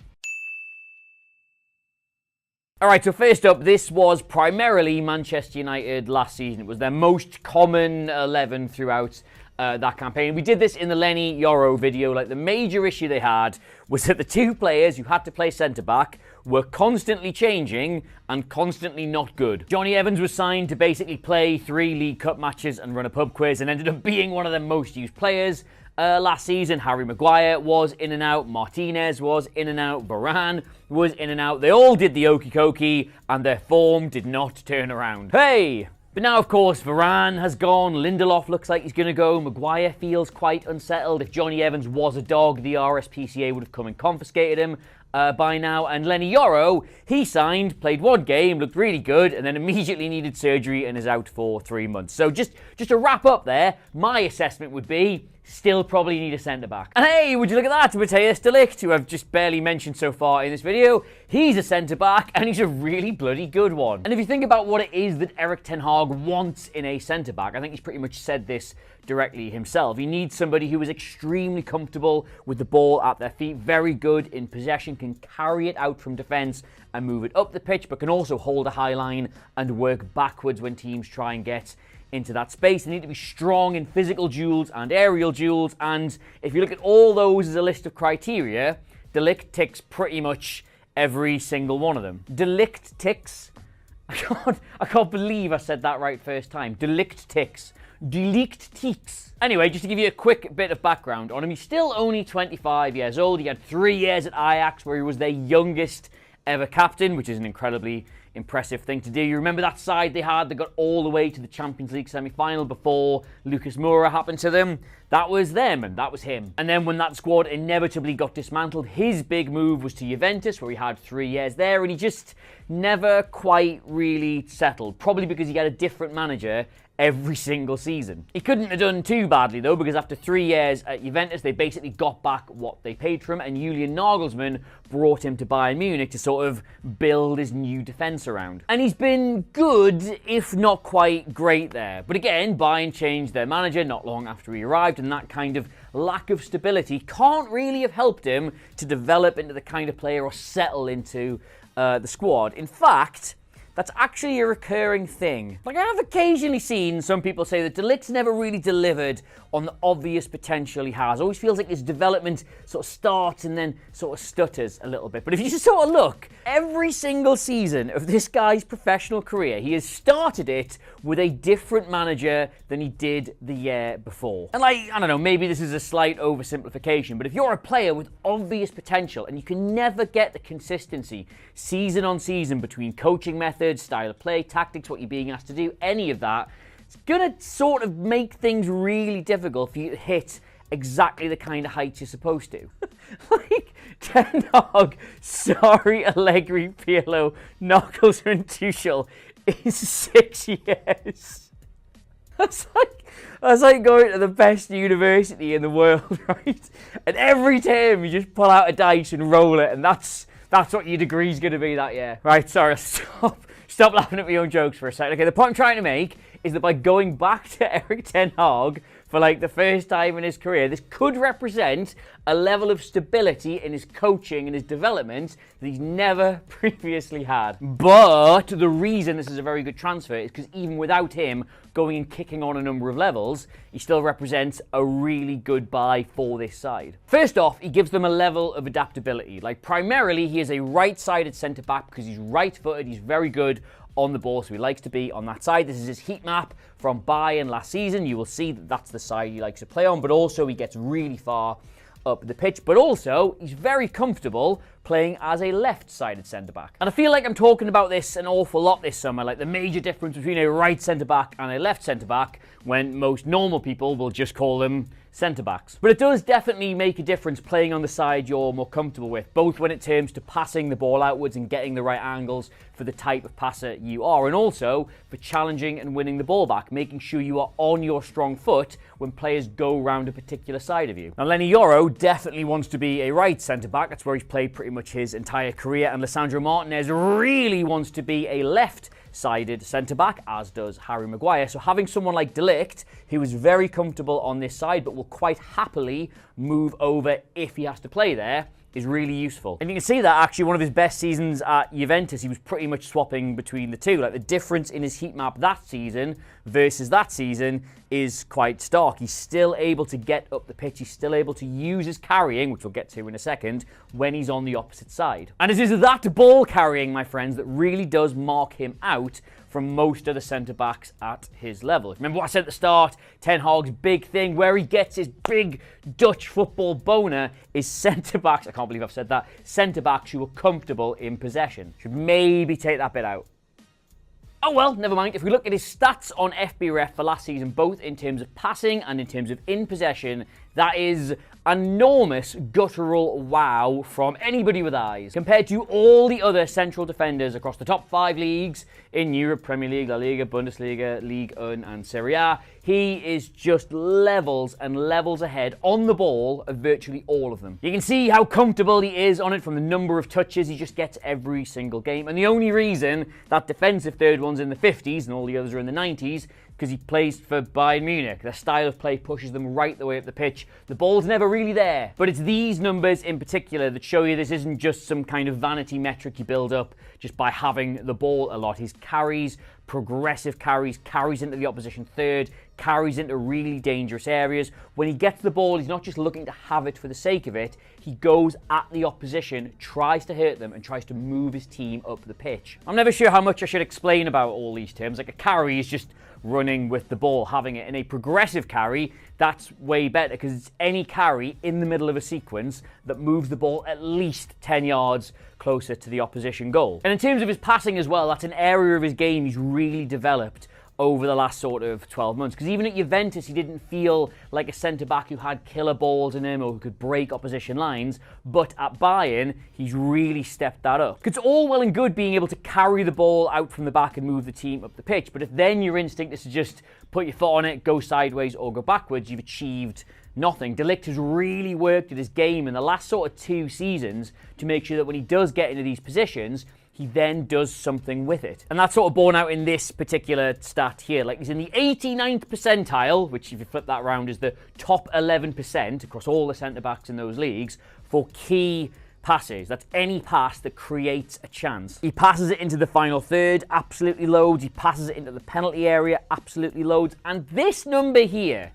Alright, so first up, this was primarily Manchester United last season. It was their most common 11 throughout that campaign. We did this in the 𝗕𝗓𝗧𝗏 video. Like, the major issue they had was that the two players who had to play centre-back were constantly changing and constantly not good. Jonny Evans was signed to basically play 3 League Cup matches and run a pub quiz and ended up being one of their most used players. Last season, Harry Maguire was in and out, Martinez was in and out, Varane was in and out. They all did the okie dokie, and their form did not turn around. Hey! But now, of course, Varane has gone, Lindelof looks like he's going to go, Maguire feels quite unsettled. If Jonny Evans was a dog, the RSPCA would have come and confiscated him by now. And 𝗕𝗓𝗧𝗏, he signed, played 1 game, looked really good, and then immediately needed surgery and is out for 3 months. So just to wrap up there, my assessment would be, still probably need a centre-back. And hey, would you look at that, Matthijs de Ligt, who I've just barely mentioned so far in this video, he's a centre-back, and he's a really bloody good one. And if you think about what it is that Erik ten Hag wants in a centre-back, I think he's pretty much said this directly himself. He needs somebody who is extremely comfortable with the ball at their feet, very good in possession, can carry it out from defence and move it up the pitch, but can also hold a high line and work backwards when teams try and get into that space. They need to be strong in physical duels and aerial duels, and if you look at all those as a list of criteria, de Ligt ticks pretty much every single one of them. De Ligt ticks. I can't believe I said that right first time. De Ligt ticks. De Ligt ticks. Anyway, just to give you a quick bit of background on him, he's still only 25 years old. He had 3 years at Ajax where he was their youngest ever captain, which is an incredibly impressive thing to do. You remember that side they had that got all the way to the Champions League semi-final before Lucas Moura happened to them? That was them, and that was him. And then when that squad inevitably got dismantled, his big move was to Juventus, where he had 3 years there, and he just never quite really settled. Probably because he had a different manager every single season. He couldn't have done too badly though, because after 3 years at Juventus, they basically got back what they paid for him, and Julian Nagelsmann brought him to Bayern Munich to sort of build his new defence around. And he's been good, if not quite great there. But again, Bayern changed their manager not long after he arrived, and that kind of lack of stability can't really have helped him to develop into the kind of player or settle into the squad. In fact, that's actually a recurring thing. Like, I have occasionally seen some people say that De Ligt's never really delivered on the obvious potential he has. Always feels like his development sort of starts and then sort of stutters a little bit. But if you just sort of look, every single season of this guy's professional career, he has started it with a different manager than he did the year before. And like, I don't know, maybe this is a slight oversimplification, but if you're a player with obvious potential and you can never get the consistency season on season between coaching methods, style of play, tactics, what you're being asked to do, any of that, it's going to sort of make things really difficult for you to hit exactly the kind of heights you're supposed to. Like, Ten Hag, sorry, Allegri, Pirlo, Nagelsmann, Tuchel is 6 years. That's like going to the best university in the world, right? And every term you just pull out a dice and roll it, and that's what your degree's going to be that year. Right, sorry, stop laughing at my own jokes for a second. Okay, the point I'm trying to make is that by going back to Erik Ten Hag for like the first time in his career, this could represent a level of stability in his coaching and his development that he's never previously had. But the reason this is a very good transfer is because even without him going and kicking on a number of levels, he still represents a really good buy for this side. First off, he gives them a level of adaptability. Like, primarily, he is a right-sided centre-back because he's right-footed, he's very good on the ball, so he likes to be on that side. This is his heat map from Bayern last season. You will see that that's the side he likes to play on, but also he gets really far up the pitch, but also he's very comfortable playing as a left-sided centre-back. And I feel like I'm talking about this an awful lot this summer, like the major difference between a right centre-back and a left centre-back, when most normal people will just call them centre-backs. But it does definitely make a difference playing on the side you're more comfortable with, both when it comes to passing the ball outwards and getting the right angles for the type of passer you are, and also for challenging and winning the ball back, making sure you are on your strong foot when players go round a particular side of you. Now, Leny Yoro definitely wants to be a right centre-back. That's where he's played pretty much his entire career, and Lisandro Martinez really wants to be a left-sided centre-back, as does Harry Maguire. So having someone like De Ligt, who is very comfortable on this side but will quite happily move over if he has to play there, is really useful. And you can see that actually one of his best seasons at Juventus, he was pretty much swapping between the two. Like, the difference in his heat map that season versus that season is quite stark. He's still able to get up the pitch. He's still able to use his carrying, which we'll get to in a second, when he's on the opposite side. And it is that ball carrying, my friends, that really does mark him out from most of the centre-backs at his level. Remember what I said at the start? Ten Hag's big thing, where he gets his big Dutch football boner, is centre-backs, I can't believe I've said that, centre-backs who are comfortable in possession. Should maybe take that bit out. Oh well, never mind. If we look at his stats on FBref for last season, both in terms of passing and in terms of in possession, that is enormous guttural wow from anybody with eyes. Compared to all the other central defenders across the top 5 leagues in Europe, Premier League, La Liga, Bundesliga, Ligue 1 and Serie A, he is just levels and levels ahead on the ball of virtually all of them. You can see how comfortable he is on it from the number of touches he just gets every single game. And the only reason that defensive third one's in the 50s and all the others are in the 90s, because he plays for Bayern Munich. Their style of play pushes them right the way up the pitch. The ball's never really there. But it's these numbers in particular that show you this isn't just some kind of vanity metric you build up just by having the ball a lot. His carries, progressive carries into the opposition third, carries into really dangerous areas. When he gets the ball, he's not just looking to have it for the sake of it. He goes at the opposition, tries to hurt them, and tries to move his team up the pitch. I'm never sure how much I should explain about all these terms. Like, a carry is just running with the ball, having it. In a progressive carry, that's way better, because it's any carry in the middle of a sequence that moves the ball at least 10 yards closer to the opposition goal. And in terms of his passing as well, that's an area of his game he's really developed over the last sort of 12 months. Because even at Juventus, he didn't feel like a centre-back who had killer balls in him or who could break opposition lines. But at Bayern, he's really stepped that up. It's all well and good being able to carry the ball out from the back and move the team up the pitch. But if then your instinct is to just put your foot on it, go sideways or go backwards, you've achieved nothing. De Ligt has really worked at his game in the last sort of 2 seasons to make sure that when he does get into these positions, he then does something with it. And that's sort of borne out in this particular stat here. Like, he's in the 89th percentile, which if you flip that around is the top 11% across all the centre-backs in those leagues, for key passes. That's any pass that creates a chance. He passes it into the final third, absolutely loads. He passes it into the penalty area, absolutely loads. And this number here,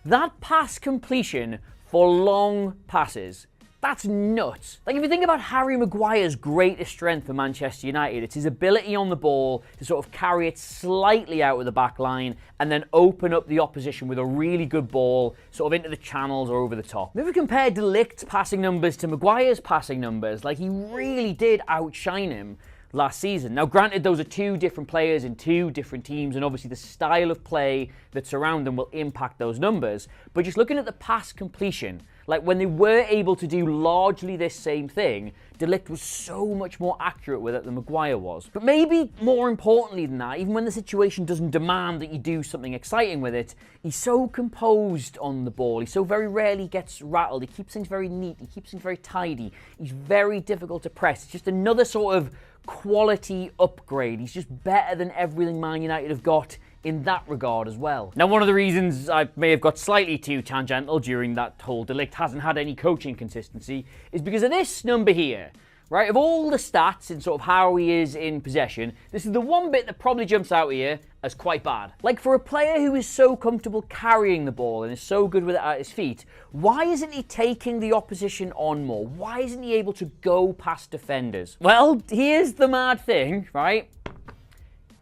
that pass completion for long passes, that's nuts. Like, if you think about Harry Maguire's greatest strength for Manchester United, it's his ability on the ball to sort of carry it slightly out of the back line and then open up the opposition with a really good ball sort of into the channels or over the top. If we compare De Ligt's passing numbers to Maguire's passing numbers, like, he really did outshine him last season. Now, granted, those are 2 different players in 2 different teams, and obviously the style of play that's around them will impact those numbers. But just looking at the pass completion, like, when they were able to do largely this same thing, De Ligt was so much more accurate with it than Maguire was. But maybe more importantly than that, even when the situation doesn't demand that you do something exciting with it, he's so composed on the ball. He so very rarely gets rattled. He keeps things very neat. He keeps things very tidy. He's very difficult to press. It's just another sort of quality upgrade. He's just better than everything Man United have got in that regard as well. Now, one of the reasons I may have got slightly too tangential during that whole De Ligt hasn't had any coaching consistency is because of this number here, right? Of all the stats and sort of how he is in possession, this is the one bit that probably jumps out here as quite bad. Like, for a player who is so comfortable carrying the ball and is so good with it at his feet, why isn't he taking the opposition on more? Why isn't he able to go past defenders? Well, here's the mad thing, right?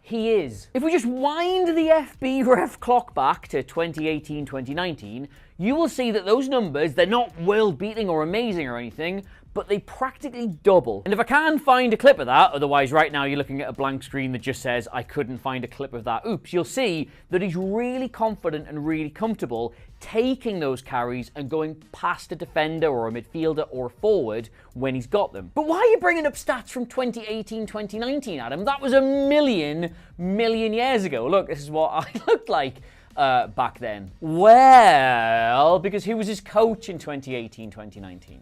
He is. If we just wind the FB clock back to 2018-2019, you will see that those numbers, they're not world-beating or amazing or anything, but they practically double. And if I can find a clip of that, otherwise right now you're looking at a blank screen that just says, I couldn't find a clip of that, oops, you'll see that he's really confident and really comfortable taking those carries and going past a defender or a midfielder or a forward when he's got them. But why are you bringing up stats from 2018-2019, Adam? That was a million years ago. Look, this is what I looked like back then. Well, because who was his coach in 2018-2019?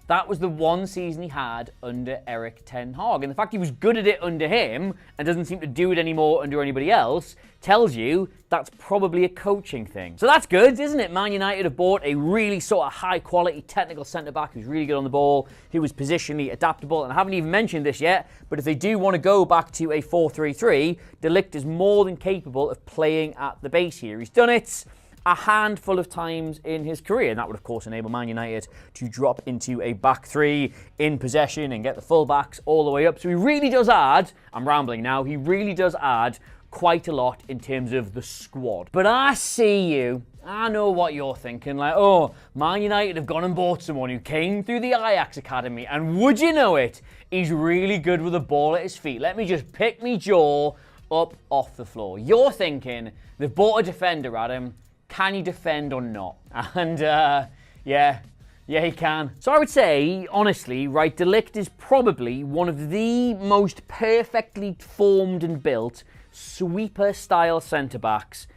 That was the one season he had under Erik ten Hag. And the fact he was good at it under him and doesn't seem to do it anymore under anybody else tells you that's probably a coaching thing. So that's good, isn't it? Man United have bought a really sort of high-quality technical centre-back who's really good on the ball, who was positionally adaptable. And I haven't even mentioned this yet, but if they do want to go back to a 4-3-3, De Ligt is more than capable of playing at the base here. He's done it a handful of times in his career, and that would of course enable Man United to drop into a back 3 in possession and get the full-backs all the way up. So he really does add, I'm rambling now, he really does add quite a lot in terms of the squad. But I see you, I know what you're thinking, like, oh, Man United have gone and bought someone who came through the Ajax Academy, and would you know it, he's really good with the ball at his feet. Let me just pick me jaw up off the floor. You're thinking, they've bought a defender, Adam, can he defend or not? And yeah, he can. So I would say, honestly, right, De Ligt is probably one of the most perfectly formed and built sweeper-style centre-backs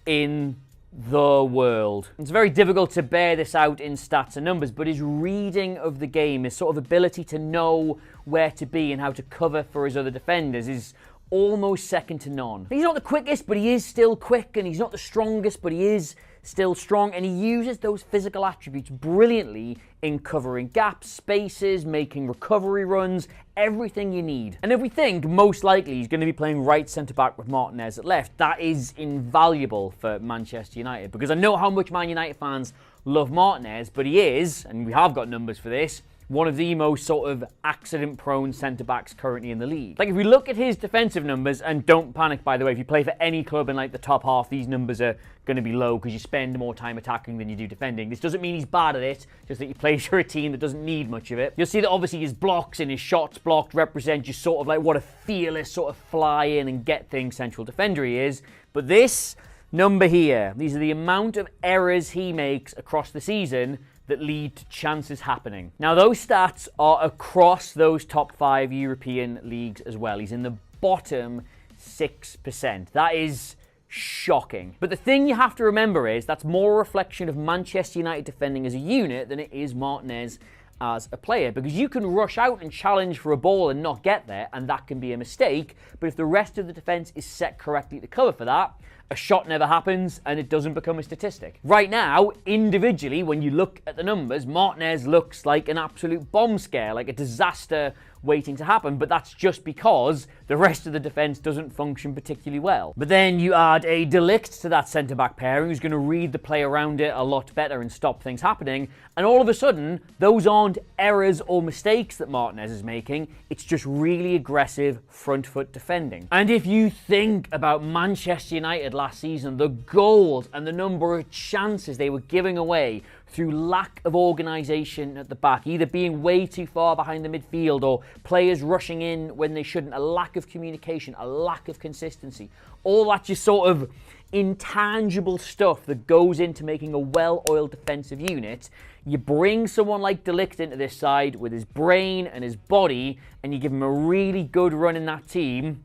in the world. It's very difficult to bear this out in stats and numbers, but his reading of the game, his sort of ability to know where to be and how to cover for his other defenders is almost second to none. He's not the quickest, but he is still quick, and he's not the strongest, but he is still strong, and he uses those physical attributes brilliantly in covering gaps, spaces, making recovery runs, everything you need. And if we think most likely he's going to be playing right centre-back with Martinez at left, that is invaluable for Manchester United, because I know how much Man United fans love Martinez, but he is, and we have got numbers for this, one of the most sort of accident-prone centre-backs currently in the league. Like, if we look at his defensive numbers, and don't panic, by the way, if you play for any club in, like, the top half, these numbers are going to be low because you spend more time attacking than you do defending. This doesn't mean he's bad at it, just that he plays for a team that doesn't need much of it. You'll see that, obviously, his blocks and his shots blocked represent just sort of like what a fearless sort of fly in and get things central defender he is. But this number here, these are the amount of errors he makes across the season that lead to chances happening. Now, those stats are across those top 5 European leagues as well. He's in the bottom 6%. That is shocking. But the thing you have to remember is that's more a reflection of Manchester United defending as a unit than it is Martinez as a player, because you can rush out and challenge for a ball and not get there, and that can be a mistake. But if the rest of the defence is set correctly to cover for that, a shot never happens and it doesn't become a statistic. Right now, individually, when you look at the numbers, Martinez looks like an absolute bomb scare, like a disaster waiting to happen, but that's just because the rest of the defence doesn't function particularly well. But then you add a De Ligt to that centre-back pairing who's going to read the play around it a lot better and stop things happening, and all of a sudden, those aren't errors or mistakes that Martinez is making, it's just really aggressive front foot defending. And if you think about Manchester United last season, the goals and the number of chances they were giving away through lack of organisation at the back, either being way too far behind the midfield or players rushing in when they shouldn't, a lack of communication, a lack of consistency, all that just sort of intangible stuff that goes into making a well-oiled defensive unit. You bring someone like De Ligt into this side with his brain and his body, and you give him a really good run in that team,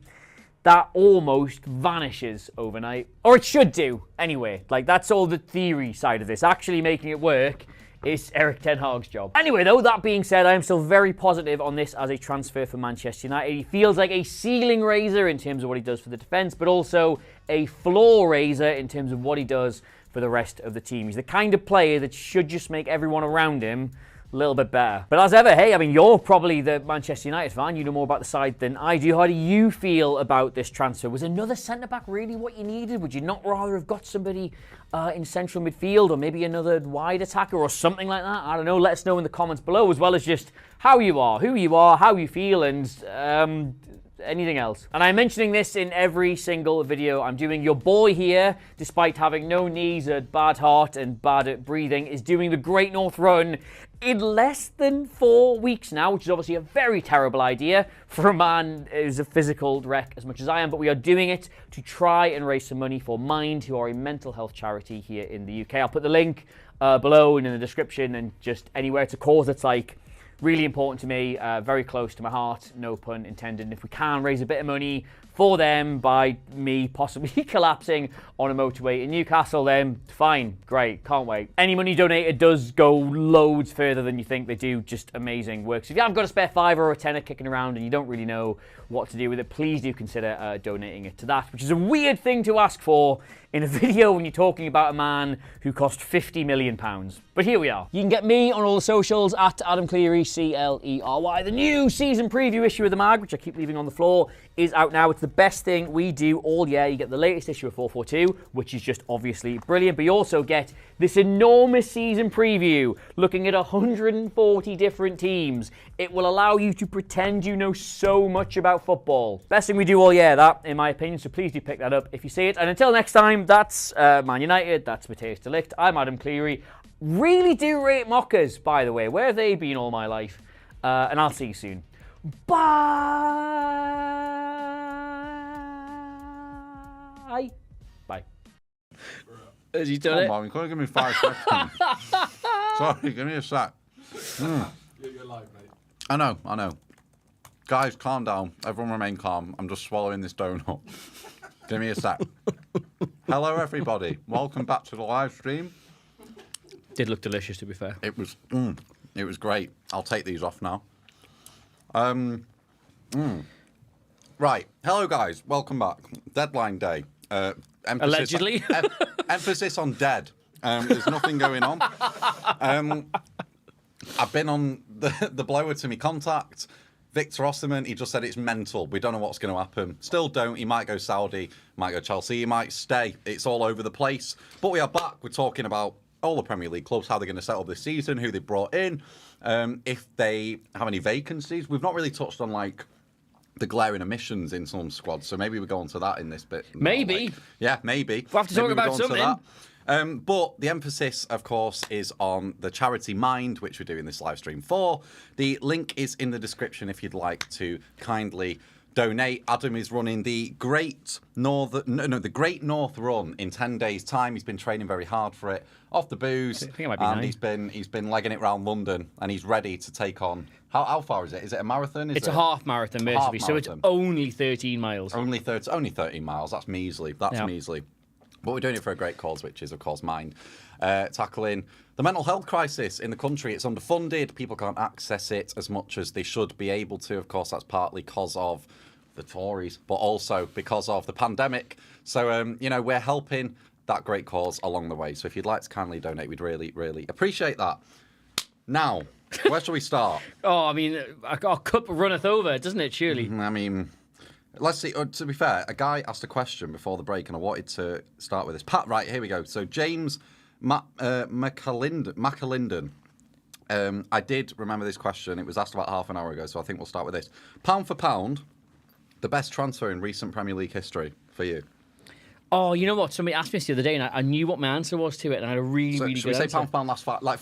that almost vanishes overnight. Or it should do, anyway. Like, that's all the theory side of this. Actually making it work is Erik ten Hag's job. Anyway, though, that being said, I am still very positive on this as a transfer for Manchester United. He feels like a ceiling raiser in terms of what he does for the defence, but also a floor raiser in terms of what he does for the rest of the team. He's the kind of player that should just make everyone around him a little bit better. But as ever, hey, I mean, you're probably the Manchester United fan. You know more about the side than I do. How do you feel about this transfer? Was another centre-back really what you needed? Would you not rather have got somebody in central midfield, or maybe another wide attacker or something like that? I don't know. Let us know in the comments below, as well as just how you are, who you are, how you feel, and anything else. And I'm mentioning this in every single video I'm doing. Your boy here, despite having no knees, a bad heart, and bad at breathing, is doing the Great North Run in less than 4 weeks now, which is obviously a very terrible idea for a man who's a physical wreck as much as I am, but we are doing it to try and raise some money for Mind, who are a mental health charity here in the UK. I'll put the link below and in the description, and just anywhere. It's a cause that's like really important to me, very close to my heart, no pun intended. And if we can raise a bit of money for them by me possibly collapsing on a motorway in Newcastle, then fine, great, can't wait. Any money donated does go loads further than you think. They do just amazing work. So if you haven't got a spare $5 or a tenner kicking around and you don't really know what to do with it, please do consider donating it to that, which is a weird thing to ask for in a video when you're talking about a man who cost £50 million. But here we are. You can get me on all the socials at Adam Cleary, C-L-E-R-Y. The new season preview issue of the mag, which I keep leaving on the floor, is out now. It's the best thing we do all year. You get the latest issue of 442, which is just obviously brilliant, but you also get this enormous season preview looking at 140 different teams. It will allow you to pretend you know so much about football. Best thing we do all year, that, in my opinion, so please do pick that up if you see it. And until next time, that's Man United, that's Matthäus de Ligt, I'm Adam Cleary. Really do rate mockers, by the way. Where have they been all my life? And I'll see you soon. Bye. Bye. Has he done it? Come on, you couldn't give me 5 seconds. Sorry, give me a sec. You're live, mate. I know. Guys, calm down. Everyone remain calm. I'm just swallowing this donut. Give me a sec. Hello, everybody. Welcome back to the live stream. Did look delicious, to be fair. It was great. I'll take these off now. Right. Hello, guys. Welcome back. Deadline day. Allegedly. Emphasis on dead. There's nothing going on. I've been on the blower to me contact. Victor Osimhen, he just said it's mental. We don't know what's going to happen. Still don't. He might go Saudi, might go Chelsea, he might stay. It's all over the place. But we are back. We're talking about all the Premier League clubs, how they're going to set up this season, who they brought in, if they have any vacancies. We've not really touched on, like, the glaring omissions in some squads, so maybe we go on to that in this bit. Maybe. Yeah, maybe. We'll have to talk about something. But the emphasis, of course, is on the charity Mind, which we're doing this live stream for. The link is in the description if you'd like to kindly donate. Adam is running the Great North Run in 10 days' time. He's been training very hard for it, off the booze, I think it might be and he's been legging it around London, and he's ready to take on. How far is it? Is it a marathon? It's a half marathon, basically. So it's only 13 miles. Only 13 miles. That's measly. That's measly. But we're doing it for a great cause, which is, of course, Mind. Tackling the mental health crisis in the country. It's underfunded. People can't access it as much as they should be able to. Of course, that's partly because of the Tories, but also because of the pandemic. So, we're helping that great cause along the way. So if you'd like to kindly donate, we'd really, really appreciate that. Now, where shall we start? Oh, I mean, our cup runneth over, doesn't it, surely? I mean... Let's see. To be fair, a guy asked a question before the break, and I wanted to start with this. Pat, right, here we go. So James McAlinden. I did remember this question. It was asked about half an hour ago, so I think we'll start with this. Pound for pound, the best transfer in recent Premier League history for you? Oh, you know what? Somebody asked me this the other day, and I knew what my answer was to it, and I had a really good answer. Should we say pound for pound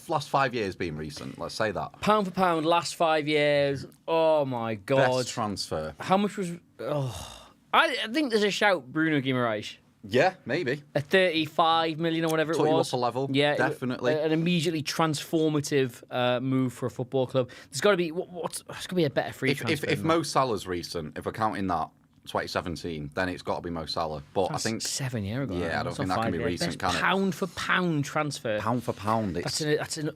last 5 years being recent? Let's say that. Pound for pound, last 5 years. Oh, my God. Best transfer. How much was... Oh, I think there's a shout, Bruno Guimaraes. Yeah, maybe. A 35 million or whatever Took it you was. up a level. Yeah, definitely. An immediately transformative move for a football club. There's got to be there's got to be a better free transfer. If Mo Salah's recent, if we're counting that 2017, then it's got to be Mo Salah. But That's I think 7 years ago. Yeah, I don't think that can be recent, can it? Pound for pound transfer. Pound for pound. That's a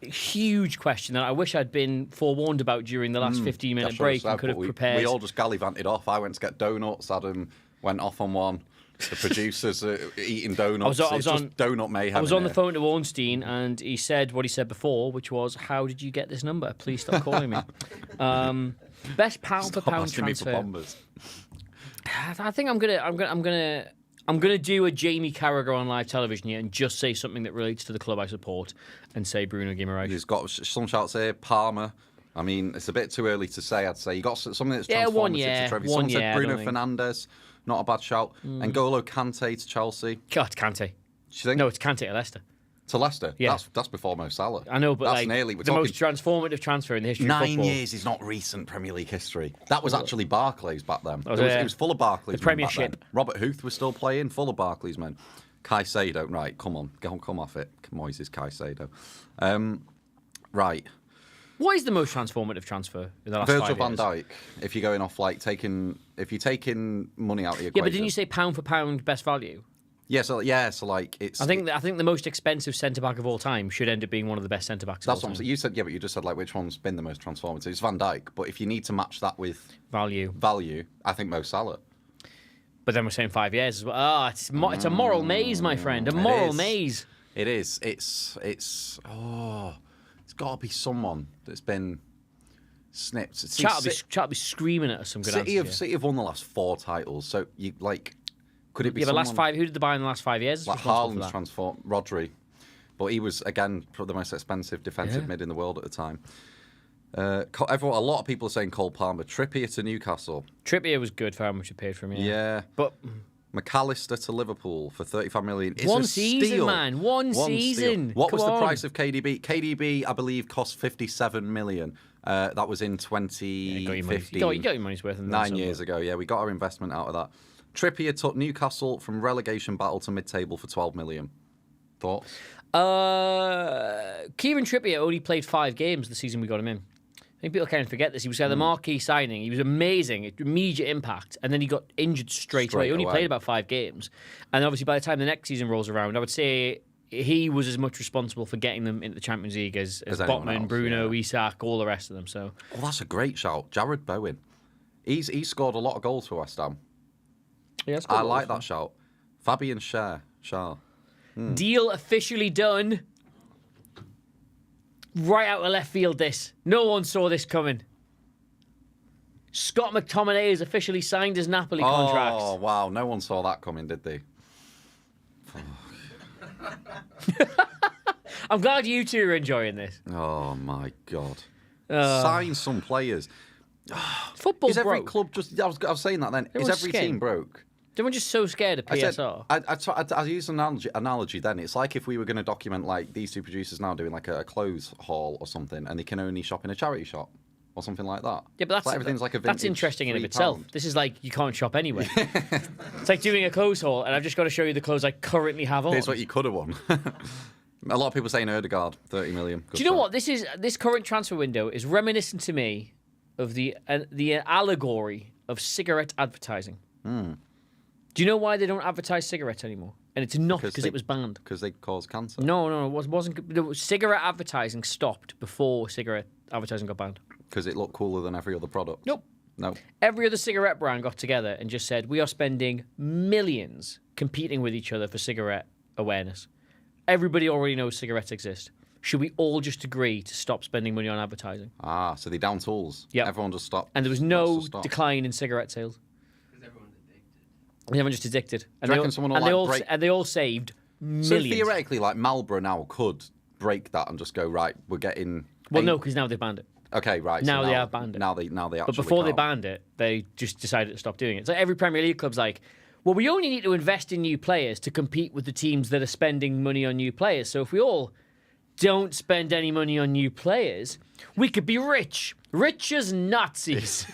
huge question that I wish I'd been forewarned about during the last 15-minute break and could have prepared. We all just gallivanted off. I went to get donuts. Adam went off on one. The producers are eating donuts. I was on donut mayhem. I was on the phone to Ornstein, and he said what he said before, which was, "How did you get this number? Please stop calling me." Best pound for pound transfer. I think I'm gonna do a Jamie Carragher on live television here and just say something that relates to the club I support and say Bruno Guimaraes. He's got some shouts here. Palmer. I mean, it's a bit too early to say. I'd say you got something that's transformative 1 year. to trophy. Someone said Bruno Fernandez. Not a bad shout. N'Golo Kante to Chelsea. God, Kante. Do you think? No, it's Kante to Leicester. To Leicester? Yeah. That's before Mo Salah. I know, but that's like nearly, the most transformative transfer in the history of football. 9 years is not recent Premier League history. That was actually Barclays back then. It was full of Barclays. The Premiership. Robert Huth was still playing, full of Barclays men. Caicedo, right, come on, come off it. Moises Caicedo. Right. What is the most transformative transfer in the last 5 years? Virgil van Dijk. If you're going off like if you're taking money out of the equation. Yeah, but didn't you say pound for pound best value? Yeah, so like it's. I think the most expensive centre back of all time should end up being one of the best centre backs. That's what I'm saying. You said, yeah, but you just said like which one's been the most transformative. It's Van Dijk, but if you need to match that with value, I think Mo Salah. But then we're saying 5 years as well. Ah, it's a moral maze, my friend. A moral maze. It is. It's got to be someone that's been snipped. Chat be screaming at us some good answers. City have won the last 4 titles, so you like. Could it be? Yeah, the last 5. Who did they buy in the last 5 years? Like Haaland's transformed Rodri, but he was again probably the most expensive defensive mid in the world at the time. A lot of people are saying Cole Palmer. Trippier to Newcastle. Trippier was good for how much he paid for him. Yeah, but McAllister to Liverpool for 35 million. It's one a season, steal. Man. One season. What was the price of KDB? KDB, I believe, cost 57 million. That was in 2015. You got your money's worth. 9 years ago. Yeah, we got our investment out of that. Trippier took Newcastle from relegation battle to mid-table for 12 million. Thoughts? Kieran Trippier only played 5 games the season we got him in. I think people kind of forget this. He was the marquee signing. He was amazing, immediate impact, and then he got injured straight away. He only played about 5 games. And obviously by the time the next season rolls around, I would say he was as much responsible for getting them into the Champions League as Botman, Bruno, Isak, all the rest of them. So, that's a great shout. 𝗵𝗵𝗴𝗍. He's scored a lot of goals for West Ham. Yeah, I like that shout. Fabian Schär. Deal officially done. Right out of left field, this. No one saw this coming. Scott McTominay has officially signed his Napoli contract. Oh, wow. No one saw that coming, did they? I'm glad you two are enjoying this. Oh, my God. Sign some players. Football Is every broke. club just... I was saying that then. Everyone's Is every scared. team broke? Everyone's just so scared of PSR. I use an analogy then. It's like if we were going to document like these two producers now doing like a clothes haul or something, and they can only shop in a charity shop or something like that. Yeah, but that's like everything's like a that's vintage interesting in of £3. itself. This is like you can't shop anywhere. It's like doing a clothes haul, and I've just got to show you the clothes I currently have on. Here's what you could have won. A lot of people saying 𝗕𝗫𝗓, 30 million. Do you know what this current transfer window is reminiscent to me of the allegory of cigarette advertising. Do you know why they don't advertise cigarettes anymore? And it's not because it was banned. Because they cause cancer. No, it wasn't. Cigarette advertising stopped before cigarette advertising got banned. Because it looked cooler than every other product. Nope. No. Every other cigarette brand got together and just said, we are spending millions competing with each other for cigarette awareness. Everybody already knows cigarettes exist. Should we all just agree to stop spending money on advertising? Ah, so they down tools. Yep. Everyone just stopped. And there was no decline in cigarette sales. Because everyone's addicted. Everyone just addicted. And, Do you reckon someone will, they all saved millions. So theoretically, like Marlboro now could break that and just go, right, we're getting... Well, no, because now they've banned it. Okay, right. Now so they have banned it. Now they actually But before they can't. banned it, they just decided to stop doing it. So every Premier League club's like, well, we only need to invest in new players to compete with the teams that are spending money on new players. So if we all don't spend any money on new players, we could be rich. Rich as Nazis.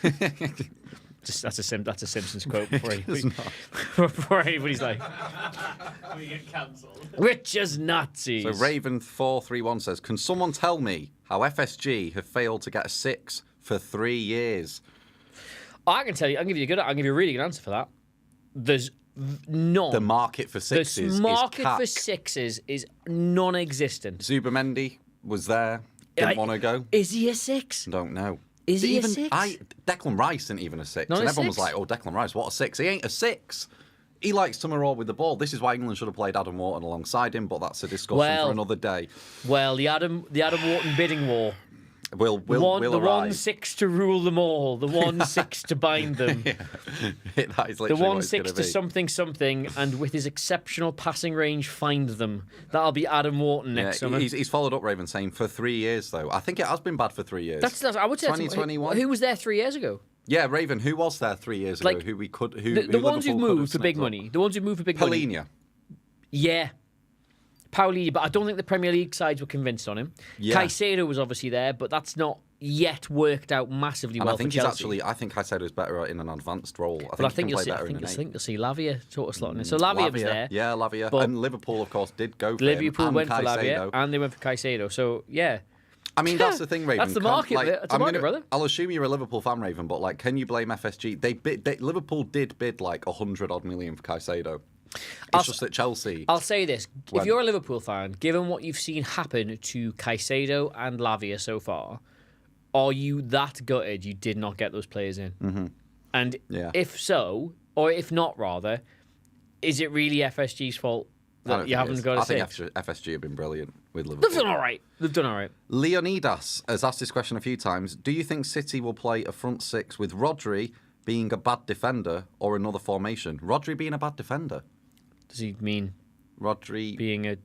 That's a Simpsons quote before anybody's like, We get cancelled. rich as Nazis. So Raven431 says, can someone tell me how FSG have failed to get a 6 for 3 years? I can tell you, I'll give you a really good answer for that. There's none. The market for sixes The market is for capped. sixes is non-existent. Zubimendi was there. Didn't want to go. Is he a 6? Don't know. Is he even, a 6? Declan Rice isn't even a 6. Not and a everyone was 6? like, oh, Declan Rice, what a 6. He ain't a 6. He likes to maraud with the ball. This is why England should have played Adam Wharton alongside him, but that's a discussion for another day. Well, the Adam Wharton bidding war. We'll the arrive. 1-6 to rule them all. The 1-6 to bind them. That is The literally what it's gonna 1-6 to be. something, and with his exceptional passing range, find them. That'll be Adam Wharton next summer. He's followed up Raven saying for 3 years, though. I think it has been bad for 3 years. That's I would say 2021. Who was there 3 years ago? Yeah, Raven, who was there 3 years ago? Like, Who we could... The ones who've moved for big money. The ones who moved for big money. Paulinho. Yeah. Paulinho, but I don't think the Premier League sides were convinced on him. Yeah. Caicedo was obviously there, but that's not yet worked out massively And well I think for he's Chelsea. actually... I think Caicedo's better in an advanced role. I he think can you'll play see. better in an I 8. think you'll see Lavia sort of slotting in. So Lavia was there. Yeah, Lavia. but And Liverpool, of course, did go for Liverpool him. went and for Lavia, Caicedo. and they went for Caicedo. So yeah, I mean, that's the thing, Raven. That's the market, that's the market, brother. I'll assume you're a Liverpool fan, Raven, but like, can you blame FSG? Liverpool did bid like 100-odd million for Caicedo. It's just that Chelsea... I'll say this: if When- you're a Liverpool fan, given what you've seen happen to Caicedo and Lavia so far, are you that gutted you did not get those players in? Mm-hmm. And Yeah. if so, or if not, rather, is it really FSG's fault I don't that you think it haven't is. got a I think six? FSG have been brilliant with Liverpool. They've done all right. They've done all right. Leonidas has asked this question a few times. Do you think City will play a front six with Rodri being a bad defender or another formation? Rodri being a bad defender? Does he mean Rodri... being a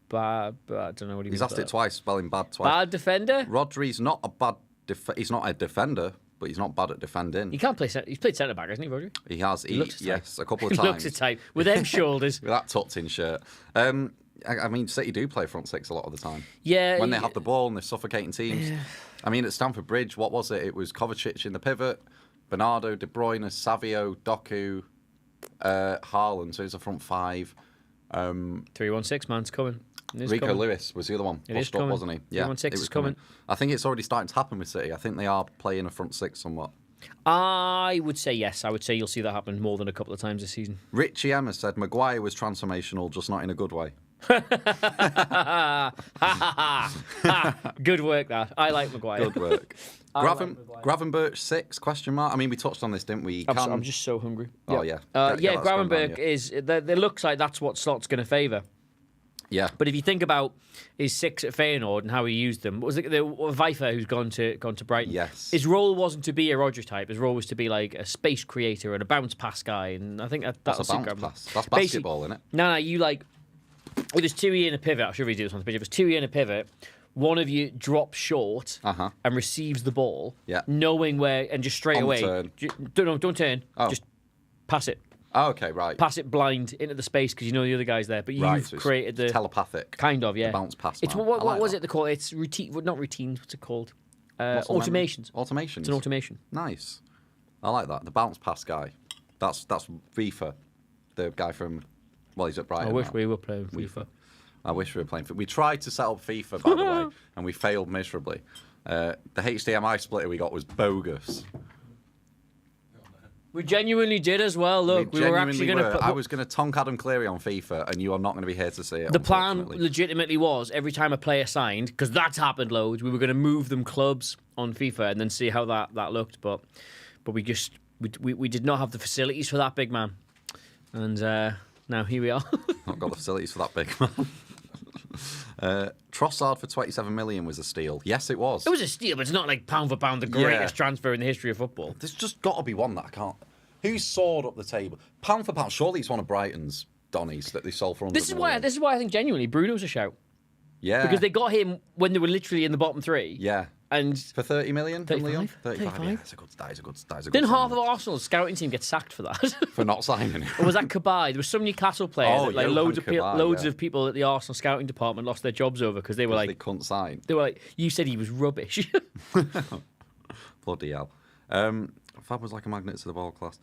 bad? I don't know what he means. He's asked by it twice, spelling bad twice. Bad defender? Rodri's not a bad... he's not a defender, but he's not bad at defending. He can't play. He's played centre back, hasn't he, Rodri? He has. He looks Yes, a couple of He times. looks a type with them shoulders. With that tucked-in shirt. I mean, City do play front six a lot of the time. Yeah, When they have the ball and they're suffocating teams. Yeah. I mean, at Stamford Bridge, what was it? It was Kovacic in the pivot, Bernardo, De Bruyne, Savio, Doku, Haaland. So it's a front five. 3-1-6, man's coming. It is Rico coming. Lewis was the other one. It is Pushed up, coming. wasn't he? Yeah, 3-1-6 it was is coming. I think it's already starting to happen with City. I think they are playing a front six somewhat. I would say yes. I would say you'll see that happen more than a couple of times this season. Richie M has said Maguire was transformational, just not in a good way. Good work, that. I like Maguire. Good work. I like Maguire. Gravenberch 6? Question mark. I mean, we touched on this, didn't we? I'm just so hungry. Oh, yeah. Yeah, Get that scrum down, Gravenberch is. It looks like that's what Slot's going to favour. Yeah. But if you think about his 6 at Feyenoord and how he used them, what was it the 𝗕𝗲𝗏 who's gone to Brighton? Yes. His role wasn't to be a Rodgers type. His role was to be like a space creator and a bounce pass guy. And I think that'll That's a suit bounce Graham. pass. That's basketball, isn't it? No, you like. Well, there's 2 in a pivot. I'll show you this on the picture. If there's 2 in a pivot, one of you drops short and receives the ball, knowing where, and just straight On the away. turn. Don't turn. Oh. Just pass it. Oh, okay, right. Pass it blind into the space because you know the other guy's there. But you've So it's created the telepathic. kind of, yeah. The bounce pass. It's man. what I like was that. it they call it? It's routine, well, not routines. What's it called? Muscle memory? Automations. Automations. It's an automation. Nice. I like that. The bounce pass guy. That's 𝗕𝗲𝗏, the guy from. Well, he's at Brighton. I wish now. we were playing FIFA. I wish we were playing FIFA. We tried to set up FIFA, by the way, and we failed miserably. The HDMI splitter we got was bogus. We genuinely did as well. Look, we were actually going to. I was going to tonk Adam Cleary on FIFA, and you are not going to be here to see it. The plan unfortunately. legitimately was every time a player signed, because that's happened loads. We were going to move them clubs on FIFA and then see how that looked. But we just we did not have the facilities for that, big man. And now here we are. Not got the facilities for that big man. Trossard for 27 million was a steal. Yes, it was. It was a steal, but it's not like pound for pound the greatest transfer in the history of football. There's just got to be one that I can't. Who's soared up the table? Pound for pound. Surely it's one of Brighton's Donnies that they sold for 100 This is million. why I think genuinely Bruno's a shout. Yeah. Because they got him when they were literally in the bottom 3. Yeah. And For 30 million from 35? Leon? 35. 35? Yeah, that's a good. That is a good. then half signing. of Arsenal's scouting team gets sacked for that. For not signing him. Or was that 𝗘𝗫𝗧𝗏𝗏? There was some Newcastle player Oh, that like Johan loads 𝗘𝗫𝗧𝗏, of people at the Arsenal scouting department lost their jobs over because they were They like, couldn't sign. you said he was rubbish. Bloody hell. Fab was like a magnet to the ball class.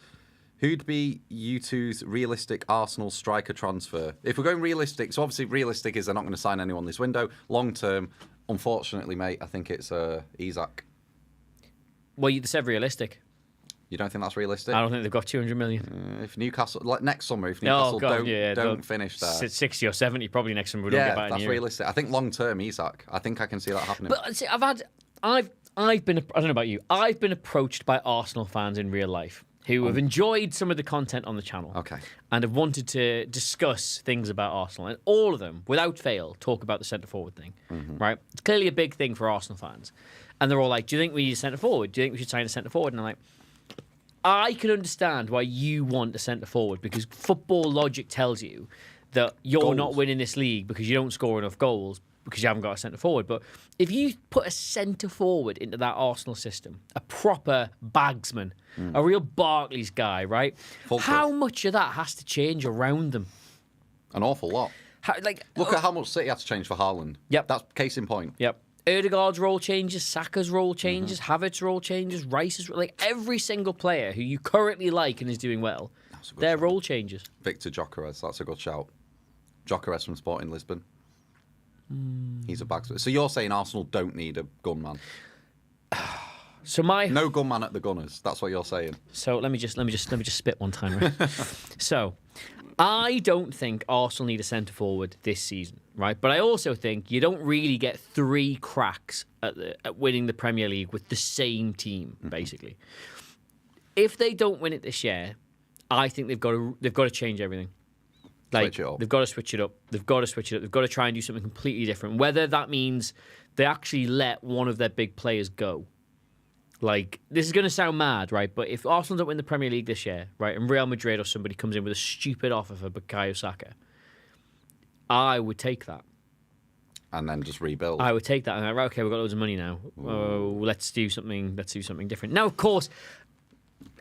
Who'd be you two's realistic Arsenal striker transfer? If we're going realistic, so obviously realistic is they're not going to sign anyone this window. Long term, unfortunately, mate, I think it's Isak. Well, you said realistic. You don't think that's realistic? I don't think they've got 200 million. If Newcastle, like next summer, if Newcastle don't finish there, 60 or 70 probably next summer. We don't yeah, get back in that's here. realistic. I think long term, Isak. I think I can see that happening. But see, I've been, I don't know about you, I've been approached by Arsenal fans in real life who have enjoyed some of the content on the channel. Okay. And have wanted to discuss things about Arsenal. And all of them, without fail, talk about the centre forward thing. Right? It's clearly a big thing for Arsenal fans. And they're all like, do you think we need a centre forward? Do you think we should sign a centre forward? And I'm like, I can understand why you want a centre forward because football logic tells you that you're not winning this league because you don't score enough goals because you haven't got a centre forward. But if you put a centre forward into that Arsenal system, a proper bagsman, a real Barclays guy, right? How much of that has to change around them? An awful lot. Look at how much City had to change for Haaland. Yep. That's case in point. Yep. Odegaard's role changes, Saka's role changes, Havertz's role changes, Rice's like every single player who you currently like and is doing well, their role changes. Victor 𝗘𝗫𝗧𝗏, that's a good shout. 𝗘𝗫𝗧𝗏 from Sporting Lisbon. He's a bagsman. So you're saying Arsenal don't need a gunman? So no gunman at the Gunners. That's what you're saying. So let me just spit one time. Right? So I don't think Arsenal need a centre forward this season, right? But I also think you don't really get 3 cracks at winning the Premier League with the same team, basically. If they don't win it this year, I think they've got to change everything. Switch it up. They've got to switch it up. They've got to try and do something completely different. Whether that means they actually let one of their big players go. Like, this is going to sound mad, right? But if Arsenal don't win the Premier League this year, right, and Real Madrid or somebody comes in with a stupid offer for Bukayo Saka, I would take that. And then just rebuild. I would take that. And I'm like, right, okay, we've got loads of money now. Let's do something different. Now, of course,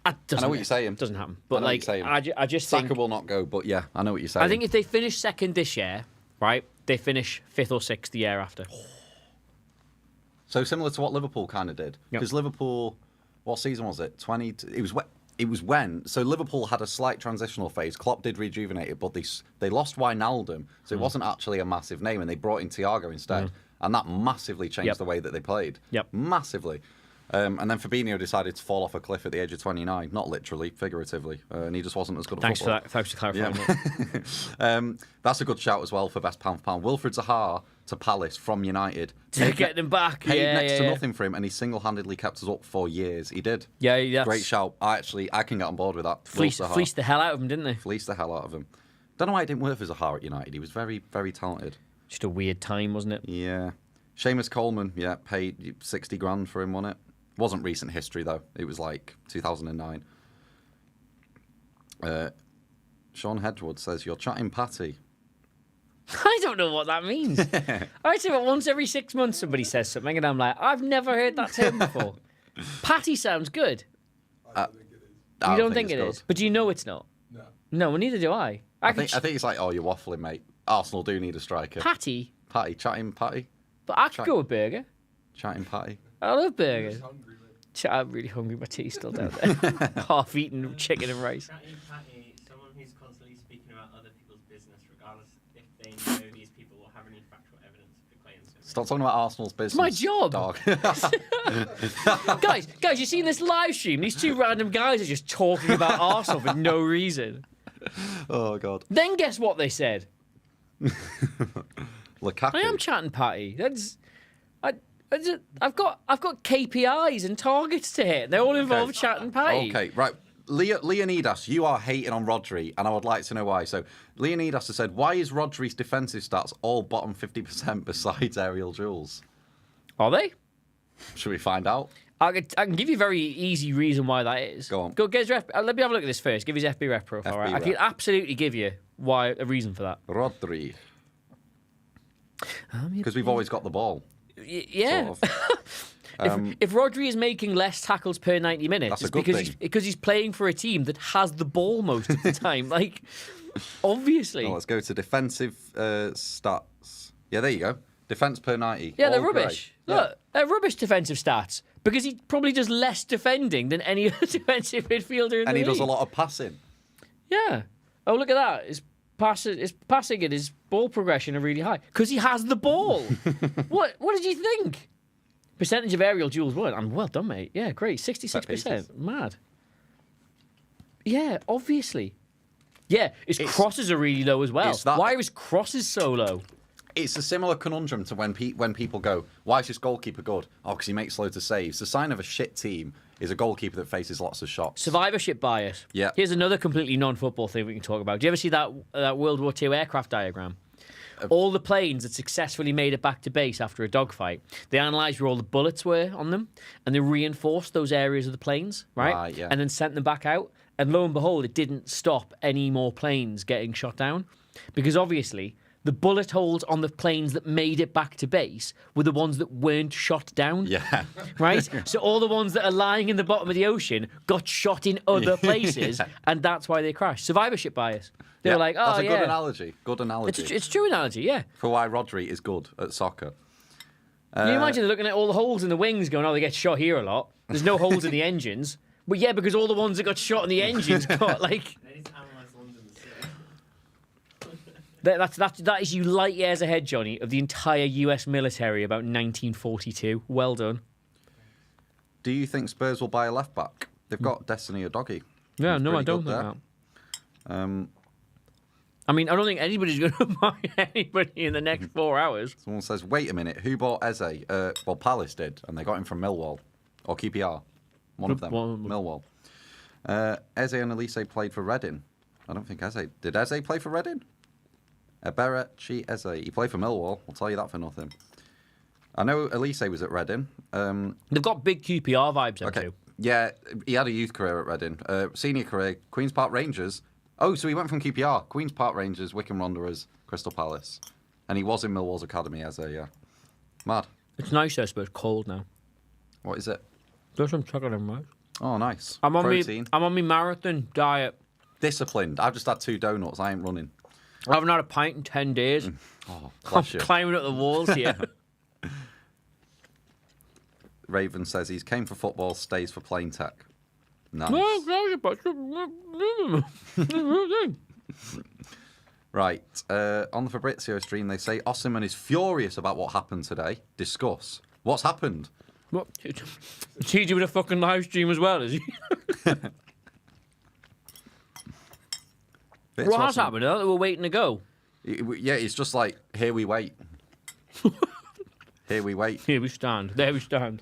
I know what you're saying. Doesn't happen. But like, I just Saka think will not go. But yeah, I know what you're saying. I think if they finish second this year, right, they finish 5th or 6th the year after. So similar to what Liverpool kind of did. Because Liverpool, what season was it? It was when. So Liverpool had a slight transitional phase. Klopp did rejuvenate it, but they lost Wijnaldum, so it wasn't actually a massive name, and they brought in Thiago instead, and that massively changed the way that they played. Massively. And then Fabinho decided to fall off a cliff at the age of 29, not literally, figuratively, and he just wasn't as good at football. Thanks for clarifying that. That's a good shout as well for best pound for pound. 𝗕𝗏𝗧𝗏 to Palace from United. To get them back. Paid next to nothing for him, and he single-handedly kept us up for years. He did. Yeah. Great shout. I can get on board with that. Fleeced the hell out of him, didn't they? Fleeced the hell out of him. Don't know why it didn't work for Zaha at United. He was very, very talented. Just a weird time, wasn't it? Yeah. Seamus Coleman, yeah, paid 60 grand for him, wasn't it? Wasn't recent history, though. It was like 2009. Sean Hedgewood says, you're chatting Patty. I don't know what that means. I say that once every 6 months somebody says something, and I'm like, I've never heard that term before. Patty sounds good. I don't think it is. You don't think it it's is? But do you know it's not? No. No, well, neither do I. I think it's like, oh, you're waffling, mate. Arsenal do need a striker. Patty, Patty, chatting Patty. but I could go with burger. Chatting Patty. I love I'm burgers. just hungry, mate. I'm really hungry. My tea's still down there. Half-eaten chicken and rice. Patty, someone who's constantly speaking about other people's business, regardless if they know these people or have any factual evidence of the claims. Stop talking about Arsenal's business. my job. Dog. guys, you seen this live stream? These two random guys are just talking about Arsenal for no reason. Oh, God. Then guess what they said? Lukaku. I am chatting Patty. I've got KPIs and targets to hit. They all involve chatting Patty. Okay, right. Leonidas, you are hating on Rodri, and I would like to know why. So, Leonidas has said, why is Rodri's defensive stats all bottom 50% besides aerial duels? Are they? Should we find out? I can give you a very easy reason why that is. Go on. Go get his ref. Let me have a look at this first. Give his FB ref profile. FB Right? I ref. can absolutely give you a reason for that. Rodri. Because we've always got the ball. Yeah. Sort of. If Rodri is making less tackles per 90 minutes, That's a it's good thing. because he's playing for a team that has the ball most of the time. Like, obviously. Let's go to defensive stats. Yeah, there you go. Defense per 90. Yeah, they're All grey. rubbish. Yeah. Look, they're rubbish defensive stats because he probably does less defending than any other defensive midfielder in And the he does a league. lot of passing. Yeah. Oh, look at that. His passing and his ball progression are really high because he has the ball. What did you think? Percentage of aerial duels won. I'm well done, mate. Yeah, great. 66%. Mad. Yeah, obviously. Yeah, his crosses are really low as well. it's that- Why are his crosses so low? It's a similar conundrum to when people go, why is this goalkeeper good? Oh, because he makes loads of saves. The sign of a shit team is a goalkeeper that faces lots of shots. Survivorship bias. Yeah. Here's another completely non-football thing we can talk about. Do you ever see that World War II aircraft diagram? All the planes that successfully made it back to base after a dogfight, they analysed where all the bullets were on them, and they reinforced those areas of the planes, right? Right, yeah. And then sent them back out. And lo and behold, it didn't stop any more planes getting shot down. Because obviously, the bullet holes on the planes that made it back to base were the ones that weren't shot down. Yeah. Right? So all the ones that are lying in the bottom of the ocean got shot in other places, and that's why they crashed. Survivorship bias. They were like, oh, That's a yeah. good analogy. Good analogy. It's a true analogy, yeah. For why Rodri is good at soccer. Can you imagine looking at all the holes in the wings going, oh, they get shot here a lot. There's no holes in the engines. But yeah, because all the ones that got shot in the engines got, like... They need to analyse London city. That is you light years ahead, Johnny, of the entire US military about 1942. Well done. Do you think Spurs will buy a left back? They've got Destiny Udogie. Yeah, He's no, I pretty don't good think there. that. I mean, I don't think anybody's going to buy anybody in the next 4 hours. Someone says, wait a minute, who bought Eze? Well, Palace did, and they got him from Millwall. Or QPR. One of them. Millwall. Eze and Elise played for Reading. I don't think Eze... Did Eze play for Reading? Eberechi Eze. He played for Millwall. I'll tell you that for nothing. I know Elise was at Reading. They've got big QPR vibes, them Okay. too. Yeah, he had a youth career at Reading. Senior career, Queen's Park Rangers. Oh, so he went from QPR. Queen's Park Rangers, Wycombe Wanderers, Crystal Palace. And he was in Millwall's academy as yeah. Mad. It's nice, I suppose. Cold now. What is it? There's some chocolate in mine. Oh, nice. I'm on Protein. my marathon diet. Disciplined. I've just had 2 donuts. I ain't running. I haven't had a pint in 10 days. Oh, I'm bless you. climbing up the walls here. Raven says he's came for football, stays for playing tech. Nice. Right. On the Fabrizio stream, they say Osimhen is furious about what happened today. Discuss. What's happened? What? Is he doing a fucking live stream as well, is he? What has happened? I thought we're waiting to go. Yeah, it's just like, here we wait. Here we wait. Here we stand. There we stand.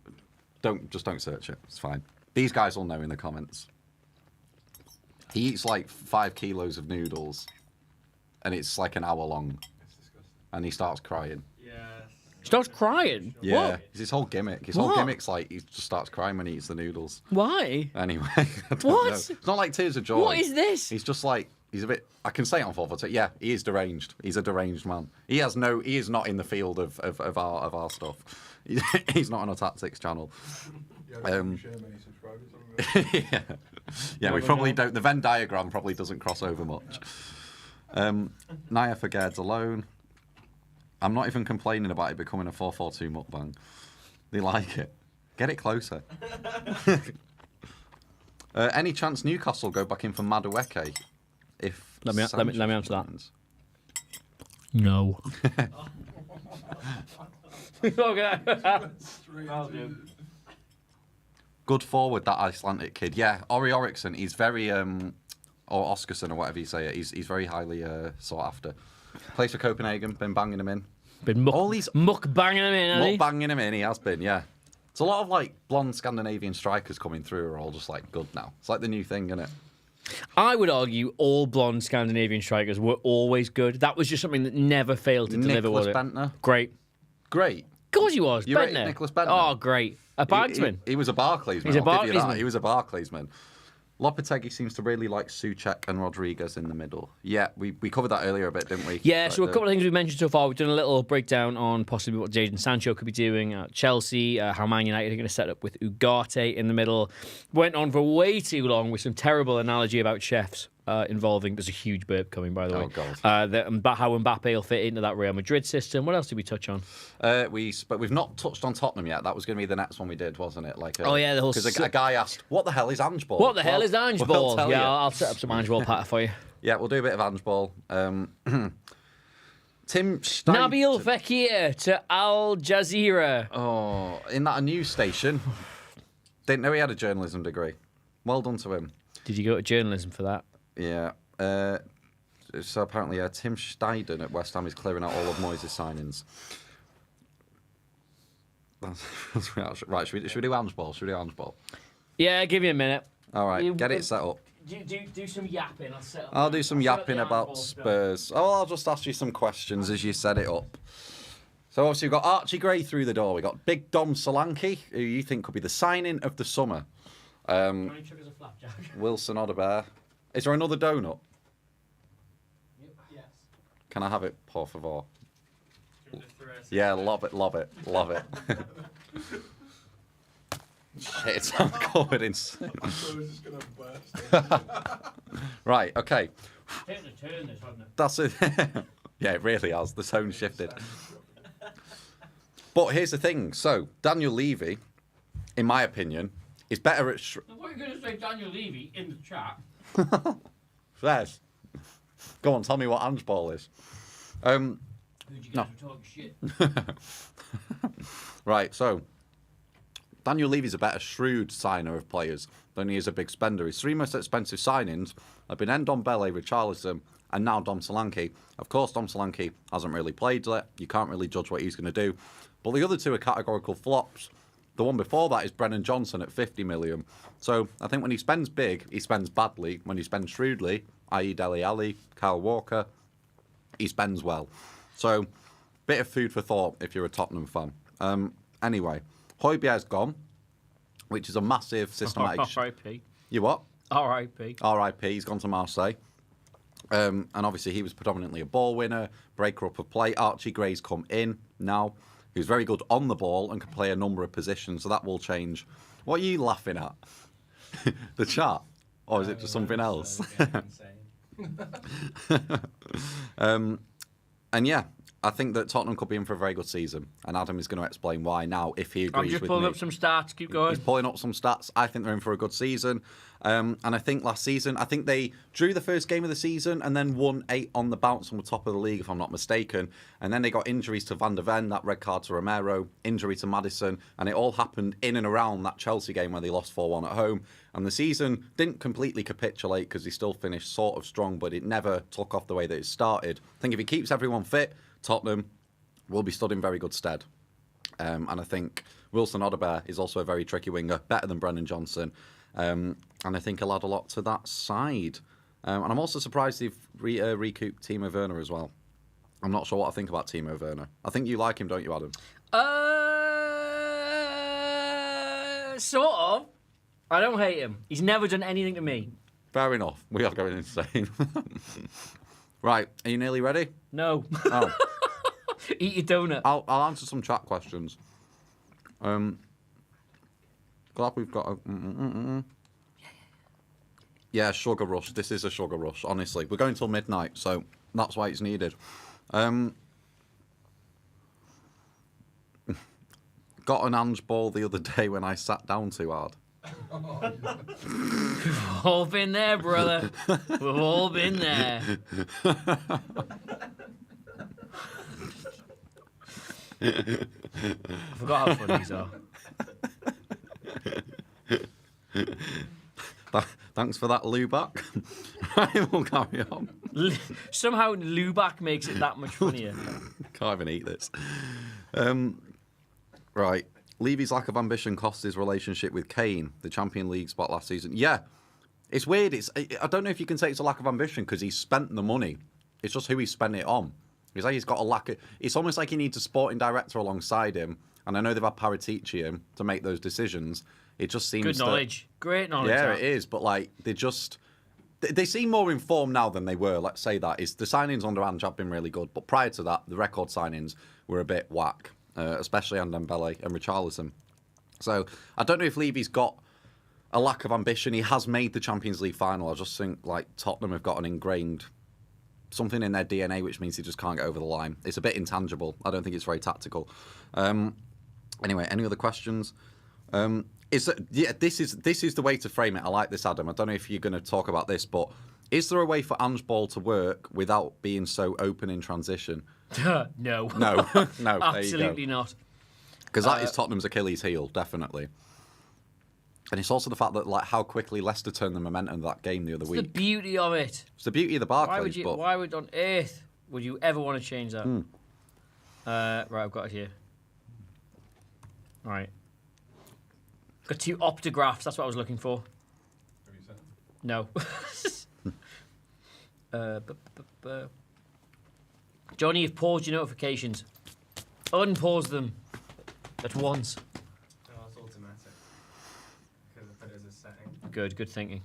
Don't search it. It's fine. These guys will know in the comments. He eats like 5 kilos of noodles, and it's like an hour long. It's disgusting. And he starts crying. Yes. Starts crying? Yeah, What? it's his whole gimmick. His What? whole gimmick's like he just starts crying when he eats the noodles. Why? Anyway, I don't What? know. It's not like tears of joy. What is this? He's just like he's a bit. I can say it on FourFourTwo. Yeah, he is deranged. He's a deranged man. He is not in the field of our stuff. He's not on a tactics channel. Yeah, we share many subscribers, haven't we? Yeah, we probably don't. The Venn diagram probably doesn't cross over much. 𝗕𝗫𝗍𝗀𝗧𝗏𝗧𝗏 alone. I'm not even complaining about it becoming a 4-4-2 mukbang. They like it. Get it closer. Any chance Newcastle go back in for 𝗦𝗶𝗴𝗍𝗏? If Let me Sancho answer that. returns? No. Straight Well into- done. Good forward, that Icelandic kid. Yeah, Ori Oriksson. He's very or Oskarsson or whatever you say it. He's very highly sought after. Plays for Copenhagen. Been banging him in. Been All these muck banging him in, has he? banging him in. He has been. Yeah. It's a lot of like blonde Scandinavian strikers coming through are all just like good now. It's like the new thing, isn't it? I would argue all blonde Scandinavian strikers were always good. That was just something that never failed to deliver, Nicholas was it? Bentner. Great. Great. Of course he was. You rated Bentner. Nicholas Bentner? Oh, great. A Bargsman. He was a Barclays man. He's a I'll give you that. Barclaysman. He was a Barclays man. Lopetegui seems to really like Souček and Rodriguez in the middle. Yeah, we covered that earlier a bit, didn't we? Yeah, Like so a couple of things we've mentioned so far. We've done a little breakdown on possibly what Jadon Sancho could be doing at Chelsea, how Man United are going to set up with Ugarte in the middle. Went on for way too long with some terrible analogy about chefs involving. There's a huge burp coming, by the way. Oh, God. How Mbappe will fit into that Real Madrid system. What else did we touch on? But we've not touched on Tottenham yet. That was going to be the next one we did, wasn't it? Like, Oh, yeah, the whole because a guy asked, "What the hell is Ange Ball?" What the hell is Ange we'll Ball? tell Yeah, you. I'll set up some Ange Ball patter for you. Yeah, we'll do a bit of Ange Ball. Tim 𝗕𝗫𝗍𝗀𝗧𝗏𝗏 to 𝗈𝗊𝗍𝗀𝗧. Oh, in that a news station. Didn't know he had a journalism degree. Well done to him. Did you go to journalism for that? Yeah. So apparently, Tim Steiden at West Ham is clearing out all of Moyes' signings. Right, should we do handball? Should we do handball? Yeah, give me a minute. All right, get it set up. Do some yapping. I'll do some yapping about Spurs. Oh, I'll just ask you some questions as you set it up. So obviously we've got Archie Gray through the door. We've got Big Dom Solanke, who you think could be the signing of the summer. Wilson Odobert. Is there another donut? Yes. Can I have it, por favor? Yeah, love it. Shit, I'm covered in... Right, okay. Taking a turn, this, hasn't it? That's it. Yeah, it really has. The tone shifted. But here's the thing. So, Daniel Levy, in my opinion, is better at... What are you going to say, Daniel Levy, in the chat? Yes. Go on, tell me what handball is. Who'd you guys were talking shit? Right, so... Daniel Levy's a better shrewd signer of players than he is a big spender. His three most expensive signings have been 𝗏𝗏𝗏𝗏, Richarlison, and now Dom Solanke. Of course, Dom Solanke hasn't really played yet. You can't really judge what he's going to do. But the other two are categorical flops. The one before that is Brennan Johnson at 50 million. So I think when he spends big, he spends badly. When he spends shrewdly, i.e. Dele Alli, Kyle Walker, he spends well. So, bit of food for thought if you're a Tottenham fan. Anyway, 𝗬𝗶𝗴's gone, which is a massive systematic... R.I.P. You what? R.I.P. R.I.P. He's gone to Marseille. And obviously he was predominantly a ball winner, breaker up of play. Archie Gray's come in now. He's very good on the ball and can play a number of positions, so that will change. What are you laughing at? The chat? Or is it just something else? And yeah, I think that Tottenham could be in for a very good season. And Adam is going to explain why now, if he agrees with me. I'm just pulling up some stats. Keep going. He's pulling up some stats. I think they're in for a good season. And I think last season, I think they drew the first game of the season and then won 8 on the bounce and were top of the league, if I'm not mistaken. And then they got injuries to Van der Ven, that red card to Romero, injury to Maddison. And it all happened in and around that Chelsea game where they lost 4-1 at home. And the season didn't completely capitulate because he still finished sort of strong, but it never took off the way that it started. I think if he keeps everyone fit, Tottenham will be stood in very good stead. And I think Wilson Odobert is also a very tricky winger, better than Brennan Johnson. And I think he'll add a lot to that side. And I'm also surprised they've recouped Timo Werner as well. I'm not sure what I think about Timo Werner. I think you like him, don't you, Adam? Sort of. I don't hate him. He's never done anything to me. Fair enough. We are going insane. Right, are you nearly ready? No. Oh. Eat your donut. I'll answer some chat questions. Glad we've got a... Yeah, sugar rush. This is a sugar rush, honestly. We're going till midnight, so that's why it's needed. Got an Ange ball the other day when I sat down too hard. We've all been there, brother. We've all been there. I forgot how funny these are. Thanks for that, Lubac. Right, we'll carry on. Somehow Lubac makes it that much funnier. Can't even eat this. Right. Levy's lack of ambition cost his relationship with Kane, the Champions League spot last season. Yeah. It's weird. I don't know if you can say it's a lack of ambition because he's spent the money. It's just who he's spent it on. It's like he's got a lack of... It's almost like he needs a sporting director alongside him. And I know they've had Paratici in to make those decisions. It just seems good knowledge. Great knowledge. Yeah, it is. But, like, they just... They seem more informed now than they were, let's say that. The signings under Ange have been really good. But prior to that, the record signings were a bit whack. Especially 𝗏𝗏𝗏𝗏 and Richarlison. So, I don't know if Levy's got a lack of ambition. He has made the Champions League final. I just think, like, Tottenham have got an ingrained... something in their DNA, which means he just can't get over the line. It's a bit intangible. I don't think it's very tactical. Anyway, any other questions? This is the way to frame it. I like this, Adam. I don't know if you're going to talk about this, but is there a way for Ange ball to work without being so open in transition? No. No. Absolutely not. Because that is Tottenham's Achilles heel, definitely. And it's also the fact that like how quickly Leicester turned the momentum of that game the other It's week. the beauty of it. It's the beauty of the Barclays. Why would on earth would you ever want to change that? Right, I've got it here. All right. Got 2 optographs. That's what I was looking for. Have you sent them? No. Johnny, you've paused your notifications. Unpause them at once. Oh, it's automatic. Because I put it as a setting. Good thinking.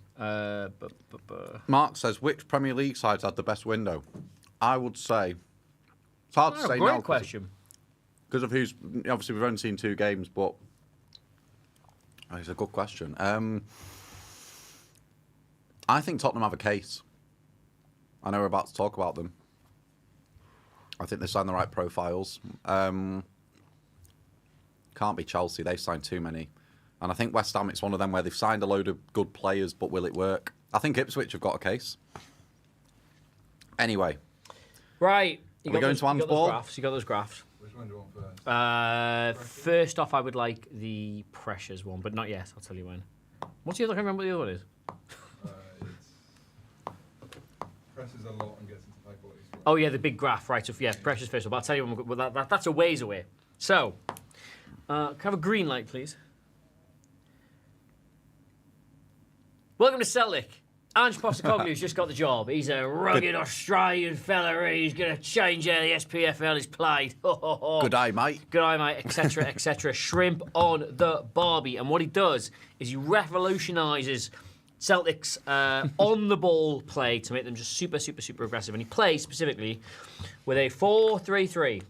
Mark says, which Premier League sides had the best window? I would say it's hard to say great now. question. Because of who's obviously we've only seen 2 games, but it's a good question. I think Tottenham have a case. I know we're about to talk about them. I think they signed the right profiles. Can't be Chelsea. They've signed too many. And I think West Ham, it's one of them where they've signed a load of good players, but will it work? I think Ipswich have got a case. Anyway. Right. Are we going to Anne's ball? You got those graphs. Which one do you want first? First off, I would like the pressures one, but not yet. I'll tell you when. What's the other? I can't remember what the other one is. It's presses a lot and gets into high quality scoring. Oh yeah, the big graph, right? So yeah, pressures first. But I'll tell you when. That's a ways away. So, can I have a green light, please? Welcome to Celtic. Ange Postecoglou's just got the job. He's a rugged Australian fella. He's going to change how the SPFL is played. Good eye, mate. Good eye, mate, etc., etc. Shrimp on the Barbie. And what he does is he revolutionises Celtic's on-the-ball play to make them just super, super, super aggressive. And he plays specifically with a 4-3-3.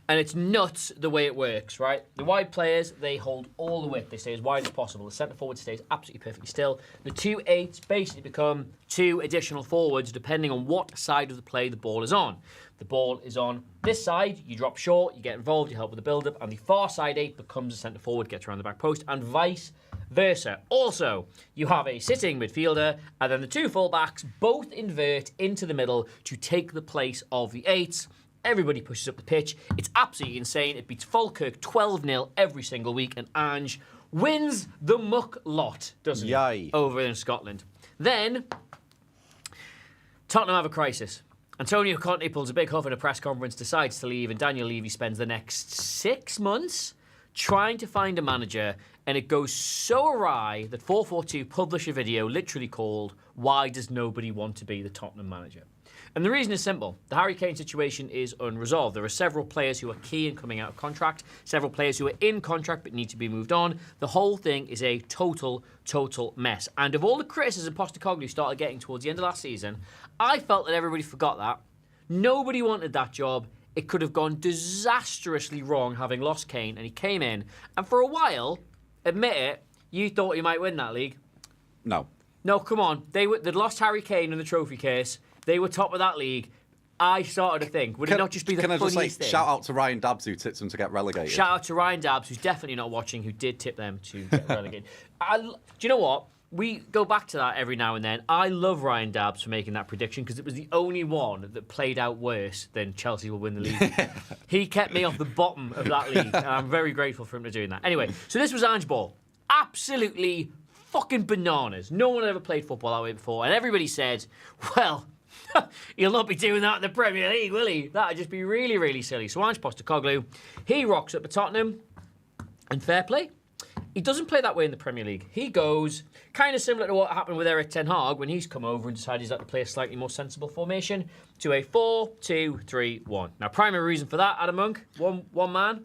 And it's nuts the way it works, right? The wide players, they hold all the width. They stay as wide as possible. The centre forward stays absolutely perfectly still. The 2 8s basically become 2 additional forwards depending on what side of the play the ball is on. The ball is on this side, you drop short, you get involved, you help with the build-up, and the far side 8 becomes a centre forward, gets around the back post, and vice versa. Also, you have a sitting midfielder, and then the 2 full-backs both invert into the middle to take the place of the 8s. Everybody pushes up the pitch. It's absolutely insane. It beats Falkirk 12-0 every single week, and Ange wins the muck lot, doesn't he? Over in Scotland. Then, Tottenham have a crisis. Antonio Conte pulls a big huff in a press conference, decides to leave, and Daniel Levy spends the next 6 months trying to find a manager, and it goes so awry that FourFourTwo publish a video literally called "Why Does Nobody Want to Be the Tottenham Manager?" And the reason is simple. The Harry Kane situation is unresolved. There are several players who are key in coming out of contract, several players who are in contract but need to be moved on. The whole thing is a total mess. And of all the criticism Postecoglou started getting towards the end of last season, I felt that everybody forgot that. Nobody wanted that job. It could have gone disastrously wrong having lost Kane, and he came in. And for a while, admit it, you thought he might win that league. No. No, come on. They'd lost Harry Kane in the trophy case. They were top of that league. I started to think, would it not just be the funniest thing? Shout out to Ryan Dabbs who tipped them to get relegated. Shout out to Ryan Dabbs, who's definitely not watching, who did tip them to get relegated. Do you know what? We go back to that every now and then. I love Ryan Dabbs for making that prediction because it was the only one that played out worse than Chelsea will win the league. He kept me off the bottom of that league, and I'm very grateful for him for doing that. Anyway, so this was Ange Ball. Absolutely fucking bananas. No one had ever played football that way before, and everybody said, well, he'll not be doing that in the Premier League, will he? That'd just be really, really silly. So Ange Postecoglou, he rocks up at Tottenham, and fair play. He doesn't play that way in the Premier League. He goes kind of similar to what happened with Erik ten Hag when he's come over and decided he's like to play a slightly more sensible formation to a 4-2-3-1. Now, primary reason for that, Adam Monk, one man.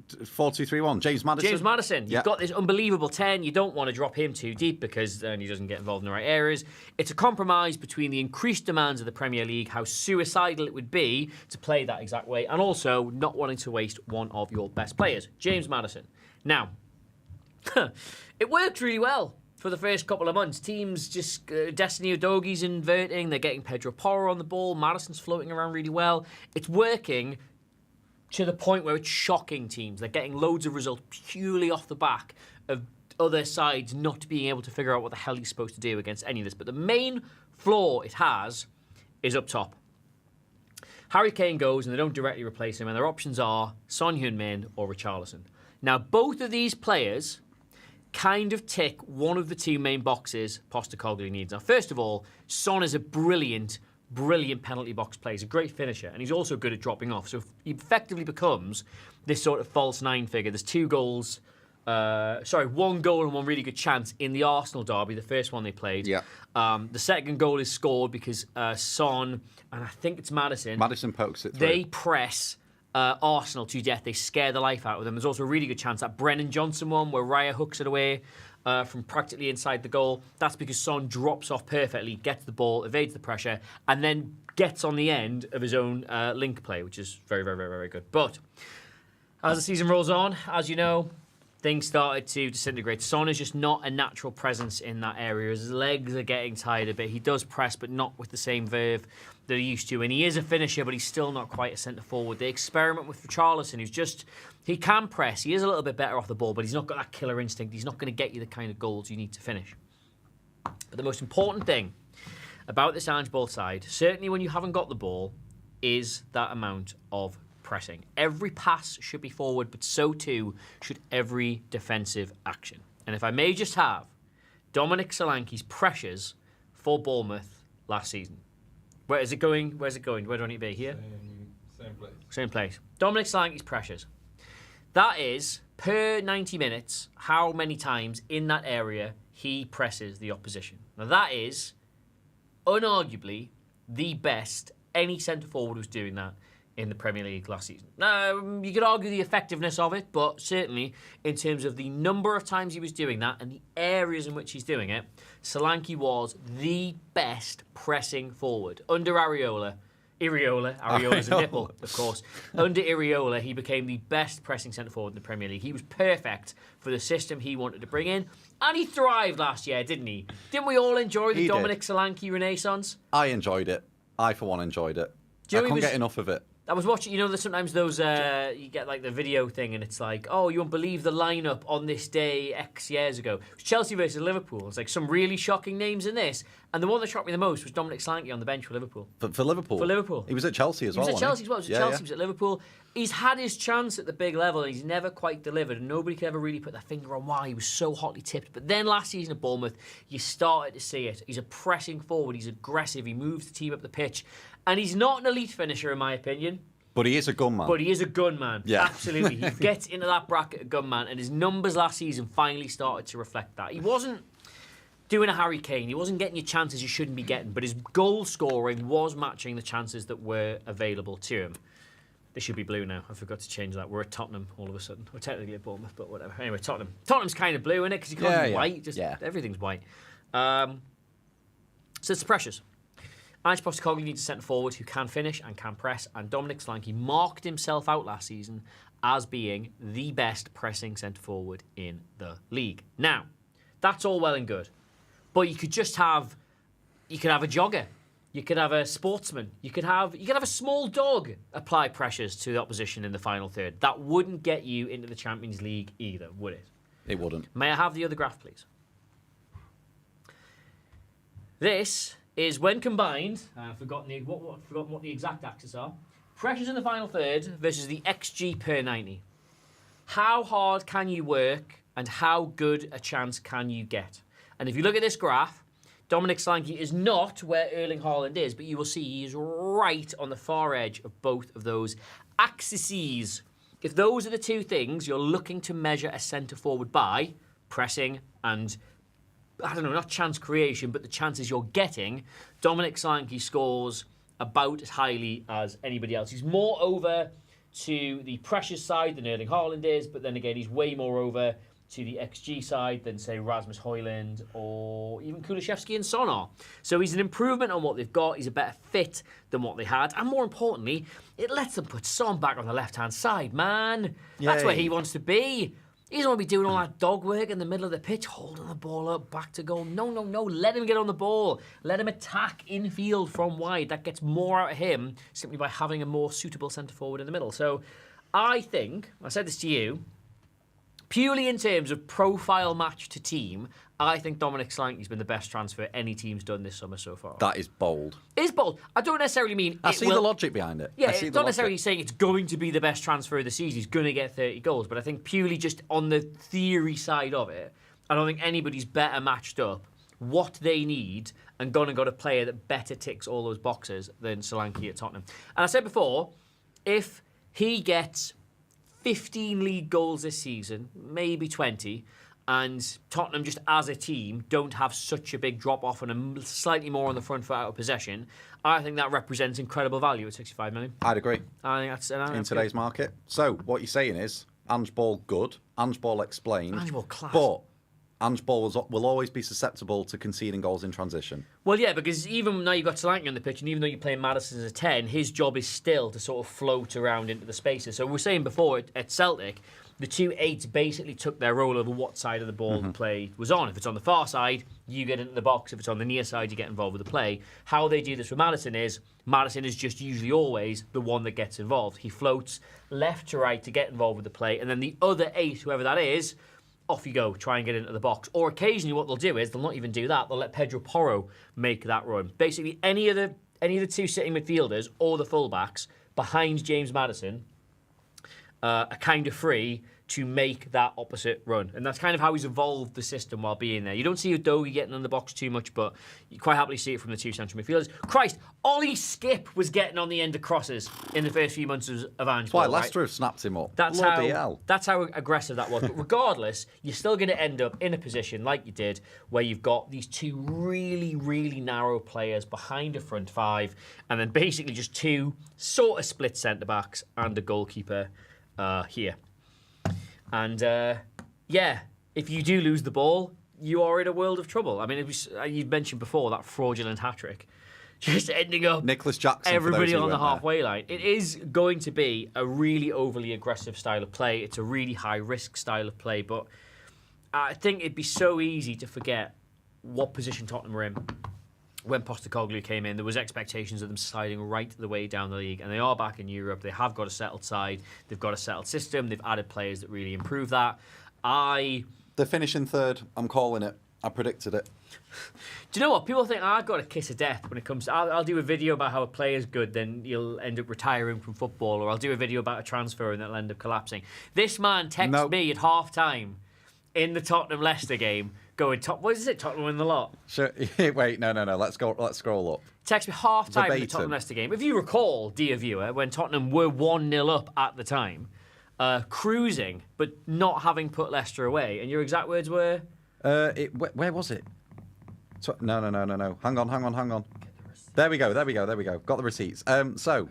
4-2-3-1. James Maddison. James Maddison. Yeah. You've got this unbelievable 10. You don't want to drop him too deep because then he doesn't get involved in the right areas. It's a compromise between the increased demands of the Premier League, how suicidal it would be to play that exact way, and also not wanting to waste one of your best players, James Maddison. Now, it worked really well for the first couple of months. Teams just, Destiny Udogi's inverting, they're getting Pedro Porro on the ball, Maddison's floating around really well. It's working to the point where it's shocking teams. They're getting loads of results purely off the back of other sides not being able to figure out what the hell he's supposed to do against any of this. But the main flaw it has is up top. Harry Kane goes and they don't directly replace him, and their options are Son Heung-min or Richarlison. Now, both of these players, kind of tick one of the two main boxes Postecoglou needs. Now, first of all, Son is a brilliant penalty box player. He's a great finisher, and he's also good at dropping off. So he effectively becomes this sort of false nine figure. There's 2 goals, one goal and one really good chance in the Arsenal derby, the first one they played. Yeah. The second goal is scored because Son, and I think it's Maddison. Maddison pokes it through. They press Arsenal to death. They scare the life out of them. There's also a really good chance, that Brennan Johnson one, where Raya hooks it away from practically inside the goal. That's because Son drops off perfectly, gets the ball, evades the pressure, and then gets on the end of his own link play, which is very, very, very, very good. But as the season rolls on, as you know, things started to disintegrate. Son is just not a natural presence in that area. His legs are getting tired a bit. He does press, but not with the same verve that he used to. And he is a finisher, but he's still not quite a centre-forward. They experiment with Richarlison, who's just... He can press. He is a little bit better off the ball, but he's not got that killer instinct. He's not going to get you the kind of goals you need to finish. But the most important thing about this Ange ball side, certainly when you haven't got the ball, is that amount of pressing. Every pass should be forward, but so too should every defensive action. And if I may just have Dominic Solanke's pressures for Bournemouth last season. Where is it going? Where's it going? Where do I need to be? Here? Same place. Same place. Dominic Solanke's pressures. That is, per 90 minutes, how many times in that area he presses the opposition. Now that is, unarguably, the best any centre-forward was doing that in the Premier League last season. Now, you could argue the effectiveness of it, but certainly in terms of the number of times he was doing that and the areas in which he's doing it, Solanke was the best pressing forward. Under Areola's a nipple, of course. Under Areola, he became the best pressing centre-forward in the Premier League. He was perfect for the system he wanted to bring in, and he thrived last year, didn't he? Didn't we all enjoy the Dominic Solanke renaissance? I enjoyed it. I, for one, enjoyed it. I couldn't get enough of it. I was watching, you know, there's sometimes those, you get like the video thing and it's like, oh, you won't believe the lineup on this day X years ago. It was Chelsea versus Liverpool. It's like some really shocking names in this. And the one that shocked me the most was Dominic Solanke on the bench for Liverpool. For Liverpool? For Liverpool. He was at Chelsea as well, He was at Chelsea as well. He was at Chelsea, Yeah. he was at Liverpool. He's had his chance at the big level and he's never quite delivered. And nobody could ever really put their finger on why he was so hotly tipped. But then last season at Bournemouth, you started to see it. He's a pressing forward. He's aggressive. He moves the team up the pitch. And he's not an elite finisher, in my opinion. But he is a gunman. But he is a gunman. Yeah. Absolutely. He gets into that bracket of gunman, and his numbers last season finally started to reflect that. He wasn't doing a Harry Kane. He wasn't getting you chances you shouldn't be getting, but his goal scoring was matching the chances that were available to him. They should be blue now. I forgot to change that. We're at Tottenham all of a sudden. We're technically at Bournemouth, but whatever. Anyway, Tottenham. Tottenham's kind of blue, isn't it? Because you can't be white. Just everything's white. So it's the pressures. Ange Postecoglou needs a centre-forward who can finish and can press, and Dominic Solanke marked himself out last season as being the best pressing centre-forward in the league. Now, that's all well and good, but you could have a jogger, you could have a sportsman, you could have a small dog apply pressures to the opposition in the final third. That wouldn't get you into the Champions League either, would it? It wouldn't. May I have the other graph, please? This is when combined, I've forgotten what the exact axes are, pressures in the final third versus the XG per 90. How hard can you work and how good a chance can you get? And if you look at this graph, Dominic Solanke is not where Erling Haaland is, but you will see he is right on the far edge of both of those axes. If those are the two things you're looking to measure a centre-forward by, pressing and I don't know, not chance creation, but the chances you're getting, Dominic Solanke scores about as highly as anybody else. He's more over to the pressure side than Erling Haaland is, but then again, he's way more over to the XG side than, say, Rasmus Højlund or even Kulusevski and Son are. So he's an improvement on what they've got. He's a better fit than what they had. And more importantly, it lets them put Son back on the left-hand side, man. Yay. That's where he wants to be. He doesn't want to be doing all that dog work in the middle of the pitch, holding the ball up, back to goal. No. Let him get on the ball. Let him attack infield from wide. That gets more out of him simply by having a more suitable centre-forward in the middle. So I think, I said this to you, purely in terms of profile match to team, I think Dominic Solanke's been the best transfer any team's done this summer so far. That is bold. It is bold. I don't necessarily mean... I see the logic behind it. Yeah, I see it's not necessarily saying it's going to be the best transfer of the season. He's going to get 30 goals. But I think purely just on the theory side of it, I don't think anybody's better matched up what they need and gone and got a player that better ticks all those boxes than Solanke at Tottenham. And I said before, if he gets 15 league goals this season, maybe 20, and Tottenham just as a team don't have such a big drop-off and a slightly more on the front foot out of possession, I think that represents incredible value at 65 million. I'd agree. I think that's in today's market. So what you're saying is, Ange Ball good, Ange Ball explained, Ange Ball class. But Ange Ball will always be susceptible to conceding goals in transition. Well, yeah, because even now you've got Solanke on the pitch, and even though you're playing Maddison as a 10, his job is still to sort of float around into the spaces. So we were saying before at Celtic, the 2 8s basically took their role over what side of the ball the play was on. If it's on the far side, you get into the box. If it's on the near side, you get involved with the play. How they do this with Maddison is just usually always the one that gets involved. He floats left to right to get involved with the play, and then the other 8, whoever that is, off you go, try and get into the box. Or occasionally what they'll do is, they'll not even do that, they'll let Pedro Porro make that run. Basically, any of the 2 sitting midfielders or the fullbacks behind James Maddison are kind of free to make that opposite run. And that's kind of how he's evolved the system while being there. You don't see Udogie getting in the box too much, but you quite happily see it from the 2 central midfielders. Christ, Ollie Skip was getting on the end of crosses in the first few months of Ange Ball. Why, Leicester have snapped him up. That's hell. That's how aggressive that was. But regardless, you're still going to end up in a position like you did, where you've got these 2 really, really narrow players behind a front 5, and then basically just 2 sort of split centre-backs and a goalkeeper here. And, yeah, if you do lose the ball, you are in a world of trouble. I mean, you've mentioned before that fraudulent hat-trick. Just ending up Nicholas Jackson, everybody on the halfway line. It is going to be a really overly aggressive style of play. It's a really high-risk style of play. But I think it'd be so easy to forget what position Tottenham were in. When Postecoglou came in, there was expectations of them sliding right the way down the league, and they are back in Europe. They have got a settled side. They've got a settled system. They've added players that really improve that. They're finishing 3rd. I'm calling it. I predicted it. Do you know what? People think I've got a kiss of death when it comes to... I'll do a video about how a player's good, then you'll end up retiring from football, or I'll do a video about a transfer and that'll end up collapsing. This man texted me at half-time in the Tottenham-Leicester game, going, what is it? Tottenham win the lot. Sure. Wait, no. Let's scroll up. Text me half-time in the Tottenham Leicester game. If you recall, dear viewer, when Tottenham were 1-0 up at the time, cruising, but not having put Leicester away, and your exact words were? Where was it? No. Hang on. There we go. Got the receipts. So,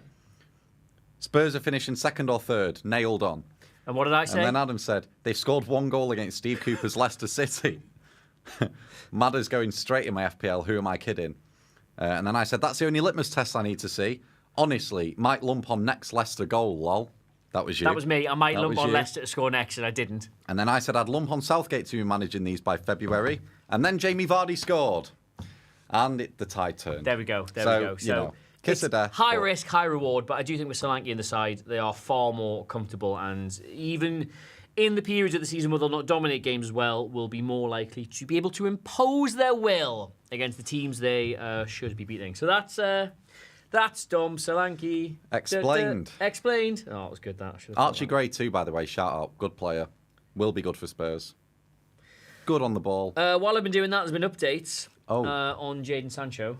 Spurs are finishing 2nd or 3rd, nailed on. And what did I say? And then Adam said, they've scored 1 goal against Steve Cooper's Leicester City. Madder's going straight in my FPL, who am I kidding? And then I said, that's the only litmus test I need to see. Honestly, might lump on next Leicester goal, lol. That was you. That was me. I might lump on Leicester to score next, and I didn't. And then I said I'd lump on Southgate to be managing these by February. And then Jamie Vardy scored. And the tide turned. There we go. So, you know, kiss of death. High risk, high reward, but I do think with Solanke in the side, they are far more comfortable, and even in the periods of the season where they'll not dominate games as well, will be more likely to be able to impose their will against the teams they should be beating. So that's dumb. Solanke. Explained. Explained. Oh, it was good, that. Archie Gray too, by the way. Shout out. Good player. Will be good for Spurs. Good on the ball. While I've been doing that, there's been updates on Jadon Sancho.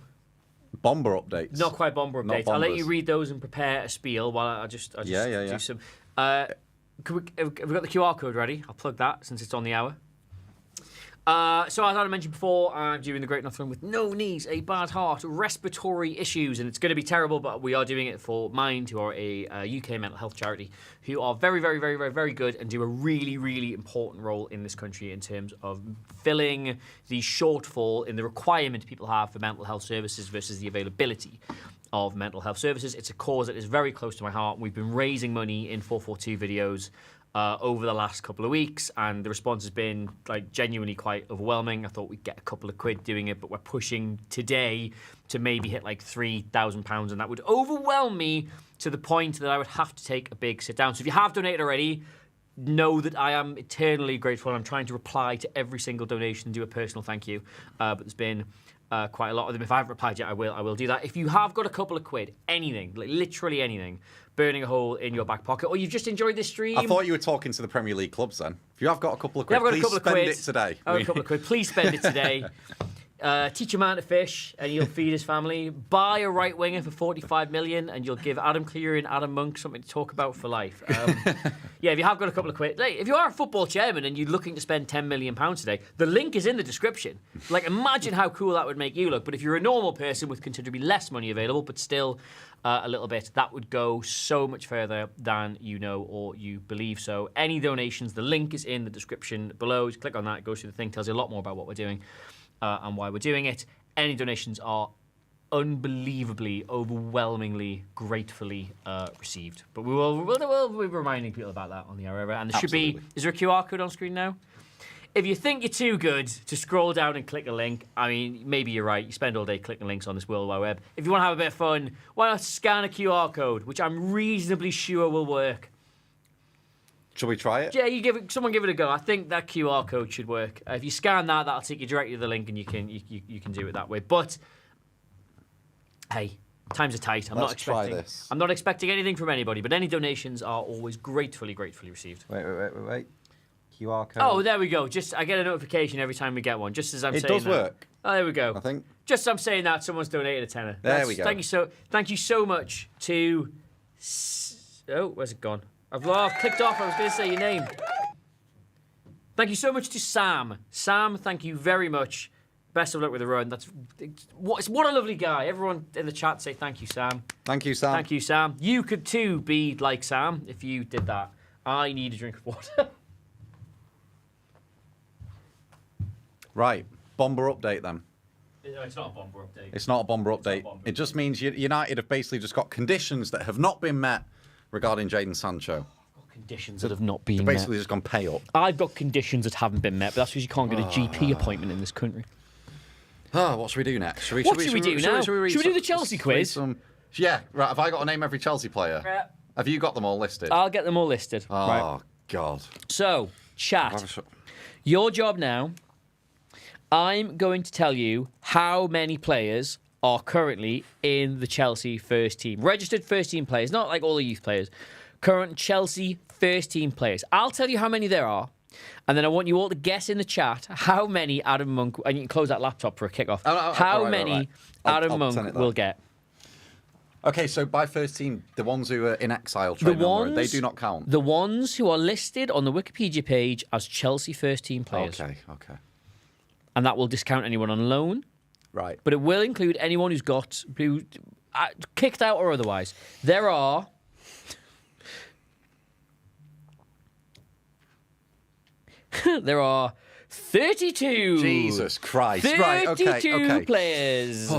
Bomber updates. Not quite bomber updates. I'll let you read those and prepare a spiel while I just do some. Have we got the QR code ready? I'll plug that since it's on the hour. So as I mentioned before, I'm doing the Great Northern with no knees, a bad heart, respiratory issues, and it's going to be terrible, but we are doing it for Mind, who are a UK mental health charity, who are very, very, very, very, very good and do a really, really important role in this country in terms of filling the shortfall in the requirement people have for mental health services versus the availability of mental health services. It's a cause that is very close to my heart. We've been raising money in 442 videos over the last couple of weeks, and the response has been genuinely quite overwhelming. I thought we'd get a couple of quid doing it, but we're pushing today to maybe hit £3,000, and that would overwhelm me to the point that I would have to take a big sit down. So if you have donated already, know that I am eternally grateful. I'm trying to reply to every single donation and do a personal thank you. But there's been quite a lot of them. If I haven't replied yet, I will do that. If you have got a couple of quid, anything, like literally anything, burning a hole in your back pocket, or you've just enjoyed this stream. I thought you were talking to the Premier League clubs then. If you have got a couple of quid, please spend it today. A couple of quid. Please spend it today. Teach a man to fish and you'll feed his family. Buy a right winger for 45 million and you'll give Adam Cleary and Adam Monk something to talk about for life. Yeah, if you have got a couple of quid. Like, if you are a football chairman and you're looking to spend £10 million today, the link is in the description. Like, imagine how cool that would make you look. But if you're a normal person with considerably less money available, but still a little bit, that would go so much further than you know or you believe. So any donations, the link is in the description below. Just click on that, it goes through the thing, tells you a lot more about what we're doing. And why we're doing it. Any donations are unbelievably, overwhelmingly, gratefully received. But we'll be reminding people about that on the hour. And there should be, is there a QR code on screen now? If you think you're too good to scroll down and click a link, I mean, maybe you're right. You spend all day clicking links on this World Wide Web. If you want to have a bit of fun, why not scan a QR code, which I'm reasonably sure will work. Shall we try it? Yeah, someone give it a go. I think that QR code should work. If you scan that, that'll take you directly to the link, and you can do it that way. But hey, times are tight. I'm not expecting anything from anybody. But any donations are always gratefully received. Wait. QR code. Oh, there we go. I get a notification every time we get one. Just as I'm saying. It does work. Oh, there we go. I think. Just as I'm saying that, someone's donated a tenner. There we go. Thank you so much to. Oh, where's it gone? I've clicked off. I was going to say your name. Thank you so much to Sam. Sam, thank you very much. Best of luck with the run. What a lovely guy. Everyone in the chat say thank you, Sam. Thank you, Sam. Thank you, Sam. You could too be like Sam if you did that. I need a drink of water. Right. Bomber update then. It's not a bomber update. It's not a bomber update. It just means United have basically just got conditions that have not been met regarding Jadon Sancho. Conditions that have not been basically met. Just gone pay up. I've got conditions that haven't been met, but that's because you can't get a GP appointment in this country. What should we do next? Should we do the Chelsea quiz? Yeah, right. Have I got to name every Chelsea player? Yeah. Have you got them all listed? I'll get them all listed. Oh, right. God. So, chat. Your job now, I'm going to tell you how many players are currently in the Chelsea first team. Registered first team players, not like all the youth players. Current Chelsea first team players. I'll tell you how many there are, and then I want you all to guess in the chat how many Adam Monk, and you can close that laptop for a kickoff, how many Adam Monk will get. Okay, so by first team, the ones who are in exile training, they do not count. The ones who are listed on the Wikipedia page as Chelsea first team players. Okay. And that will discount anyone on loan. Right. But it will include anyone who's kicked out or otherwise. There are 32. Jesus Christ. 32 right, okay. players.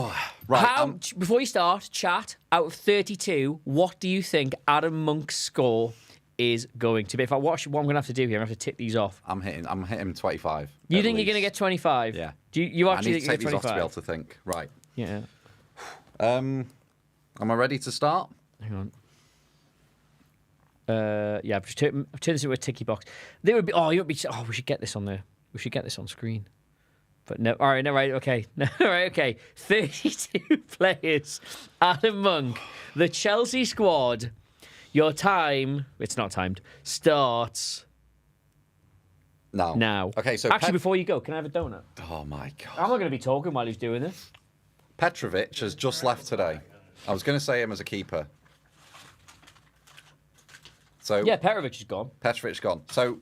Right. Before you start, chat, out of 32, what do you think Adam Monk's score is going to be? If I watch what I'm going to have to do here, I'm going to have to tick these off. I'm hitting 25. You think you're going to get 25? Yeah. Do you actually think I need to take you're these off 25? to be able to think. Right. Yeah. Am I ready to start? Hang on. Yeah, I've turned this into a ticky box. There would be. We should get this on there. We should get this on screen. But no. All right. No. Right. Okay. No. Right. Okay. 32 players. Adam Monk, the Chelsea squad. Your time. It's not timed. Starts. Now. Okay. So actually, before you go, can I have a donut? Oh my God. I'm not going to be talking while he's doing this. Petrovic has just left today. I was going to say him as a keeper. So yeah, Petrovic is gone. Petrovic's gone. So,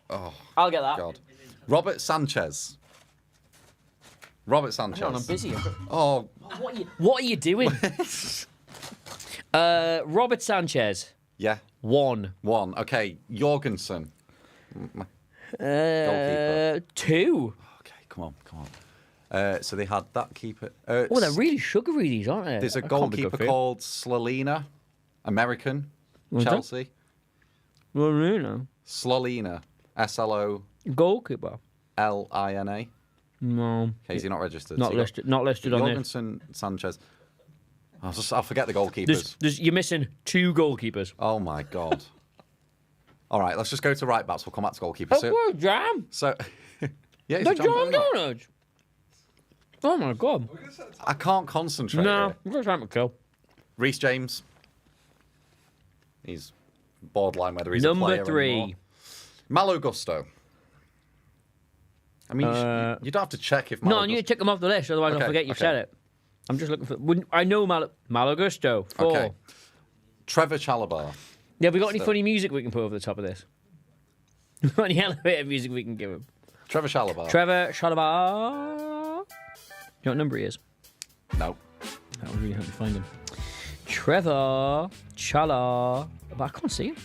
I'll get that. God. Robert Sanchez. Hang on, I'm busy. Oh, what are you doing? Robert Sanchez. Yeah. 1. Okay. Jorgensen. Goalkeeper. 2. Okay, come on. So they had that keeper. They're really sugary, these, aren't they? There's a goalkeeper called Slolina, American, Chelsea. Slolina. Slolina. S-L-O. Goalkeeper. L-I-N-A. No. Okay, is he not registered? Not listed on there. Jorgensen, Sanchez. I'll forget the goalkeepers. You're missing 2 goalkeepers. Oh my God. All right, let's just go to right backs. We'll come back to goalkeepers. Jam. So, yeah, The Jam Donuts. Oh my god. I can't concentrate. No, here. we're going to try McKill. Reece James. He's borderline whether he's a player Number 3. anymore. Malo Gusto. I mean, you'd have to check if. No, I need to tick them off the list, otherwise I'll Okay, forget you've okay. said it. I'm just looking for. I know Malo Gusto. 4. Okay. Trevor Chalobah. Yeah, we got any Still. funny music we can put over the top of this? Any elevator music we can give him? Trevor Chalobah. Trevor Chalobah. You know what number he is? No. That would really help me find him. Trevor Chalobah. But I can't see him.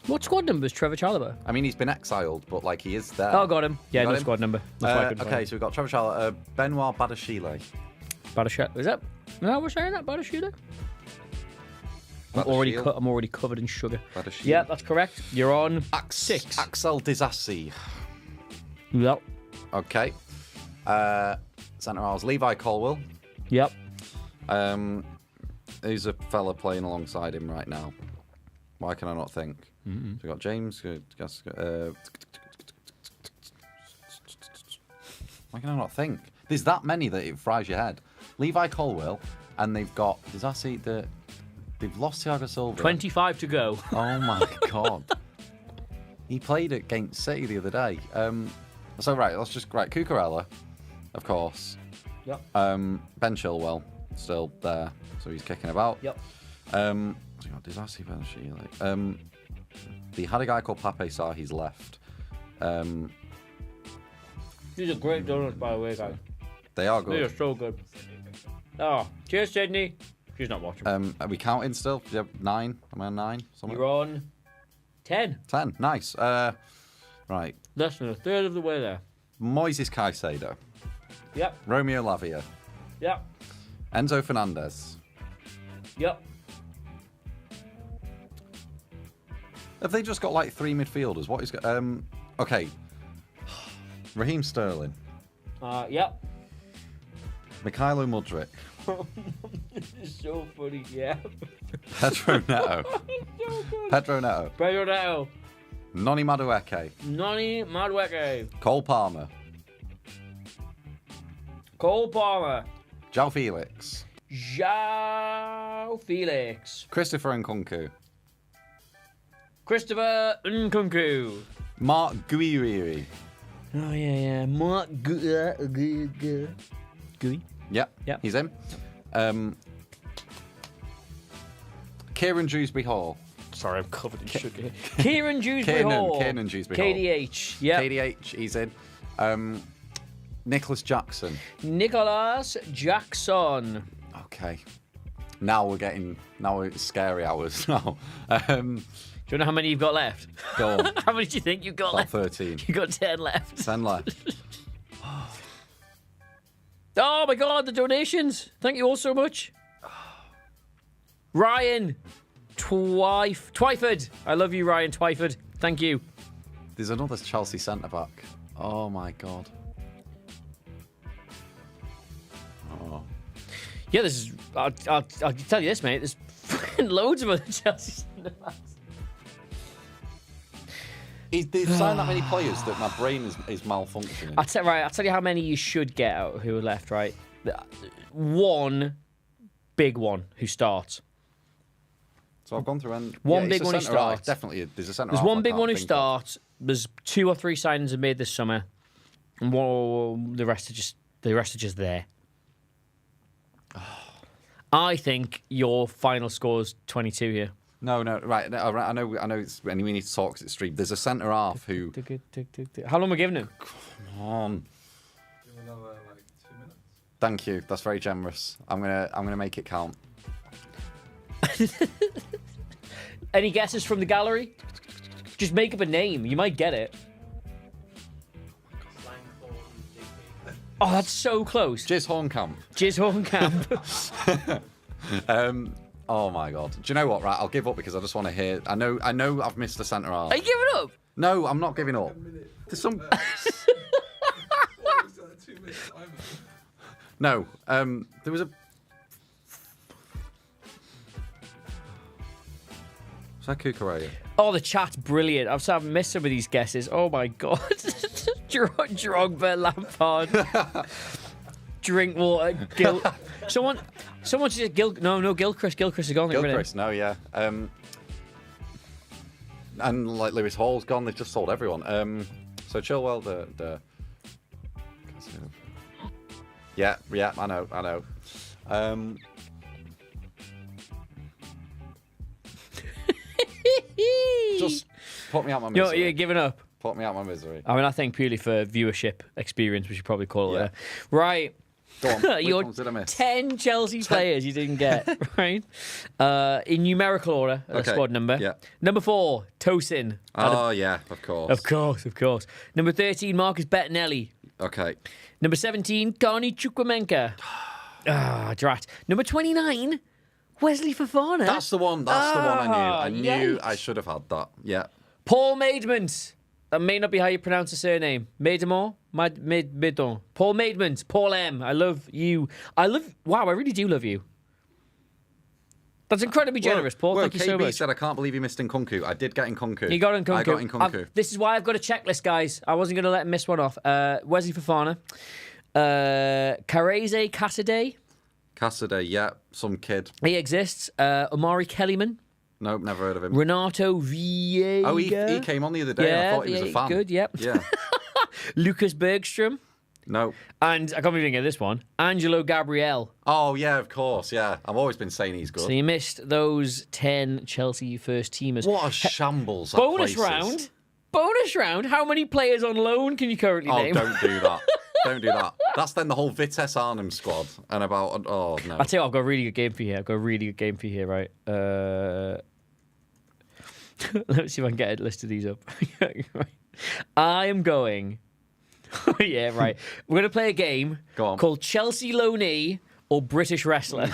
What squad number is Trevor Chalobah? I mean, he's been exiled, but like he is there. Oh, got him. Yeah, You got no him? squad number. That's why I couldn't Okay, find so we've got Trevor Chalobah, Benoit Badiashile. him. Badashile. Is that? No, we're saying that Badashile. I'm already covered in sugar. Badiashile. Yeah, that's correct. You're on 6. Axel Disasi. Yep. Okay. Centre halves, Levi Colwill. Yep. Who's a fella playing alongside him right now? Why can I not think? So we've got James. Why can I not think? There's that many that it fries your head. Levi Colwill, and they've got. They've lost Thiago Silva. 25 to go. Oh my god. He played against City the other day. So Cucurella, of course. Yep. Ben Chilwell, still there, so he's kicking about. Yep. So you got Disasi, Ben. They had a guy called Pape Sarr. He's left. These are great donuts, by the way, guys. They are These good. are so good. Oh, cheers, Sydney. She's not watching. Are we counting still? Yeah, 9. Am I on 9? Somewhere? You're on 10. 10. Nice. Right. Less than a third of the way there. Moises Caicedo. Yep. Romeo Lavia. Yep. Enzo Fernandez. Yep. Have they just got like 3 midfielders? What is got? Okay. Raheem Sterling. Yep. Mikhailo Mudryk. It's so funny, yeah. Pedro Neto. So good. Pedro Neto. Pedro Neto. Noni Madueke. Noni Madueke. Cole Palmer. Cole Palmer. Joao Felix. Joao Felix. Christopher Nkunku. Christopher Nkunku. Marc Guehi. Oh, yeah. Marc Guehi. Yep. He's in. Kieran Dewsbury-Hall. Sorry, I'm covered in sugar. Kieran Dewsbury Hall. Kiernan Dewsbury-Hall. KDH. Yeah. KDH, he's in. Nicholas Jackson. Nicholas Jackson. Okay. Now it's scary hours now. Do you know how many you've got left? Go on. How many do you think you've got About left? 13. You've got 10 left. 10 left. Oh my God, the donations. Thank you all so much. Ryan Twyford. I love you, Ryan Twyford. Thank you. There's another Chelsea centre-back. Oh, my God. Oh. Yeah, this is. I'll tell you this, mate. There's fucking loads of other Chelsea centre-backs. They've signed that many players that my brain is malfunctioning. I'll tell you how many you should get out who are left, right? One big one who starts. So I've gone through and One big one who centre-half. starts. Definitely, there's a centre. There's one big one who starts. There's 2 or 3 signings made this summer, and the rest are just there. I think your final score's 22 here. No, right. No, I know. It's, and we need to talk 'cause it's streamed. There's a centre half who. How long are we giving him? Come on. Give another like 2 minutes. Thank you. That's very generous. I'm gonna make it count. Any guesses from the gallery? Just make up a name. You might get it. Langthorne, Digby. Oh, that's so close. Jizz Hornkamp. Jizz Hornkamp. Oh my God. Do you know what? Right, I'll give up because I just want to hear. I know. I've missed the centre half. Are you giving up? No, I'm not giving up. There's some. What was that, 2 minutes timer? No. There was a. Was that Cucurella? Oh, the chat's brilliant. I've missed some of these guesses. Oh my God. Drogba, Lampard. drink water. Someone said Gilchrist. Gilchrist is gone. Gilchrist, no, yeah. And like Lewis Hall's gone. They've just sold everyone. So Chilwell, yeah, I know. Just put me out my misery. You're giving up. Put me out my misery. I mean, I think purely for viewership experience, we should probably call it. Right. Go on. Which Your ones did I miss? 10 Chelsea players you didn't get, right? In numerical order, the squad number. Yeah. Number 4, Tosin. Oh, yeah, of course. Of course. Number 13, Marcus Bettinelli. Okay. Number 17, Garni Chukwuemeka. Drat. Number 29, Wesley Fofana. That's the one I knew. I knew yikes. I should have had that. Yeah. Paul Maidment. That may not be how you pronounce the surname. Maidemont? Maidon. Paul Maidment. Paul M. I love you. Wow, I really do love you. That's incredibly generous, Paul. Thank you so much. KB said, I can't believe you missed Nkunku. I did get Nkunku. You got Nkunku. I got Nkunku. This is why I've got a checklist, guys. I wasn't going to let him miss one off. Wesley Fofana. Kareze Cassidy. Cassidy, yeah, some kid. He exists. Omari Kellyman. Nope, never heard of him. Renato Vieira. Oh, he came on the other day. Yeah, And I thought he was a fan. good, yep. Yeah. Lucas Bergstrom. No. And I can't believe I didn't get this one. Angelo Gabriel. Oh, yeah, of course, yeah. I've always been saying he's good. So you missed those 10 Chelsea first teamers. What a shambles that Bonus place round. is. Bonus round. How many players on loan can you currently name? Don't do that. Don't do that. That's then the whole Vitesse Arnhem squad. And about, oh, no. I tell you what, I've got a really good game for you here. Right. Let's see if I can get a list of these up. Right. I am going. Yeah, right. We're going to play a game called Chelsea Loanee or British Wrestler.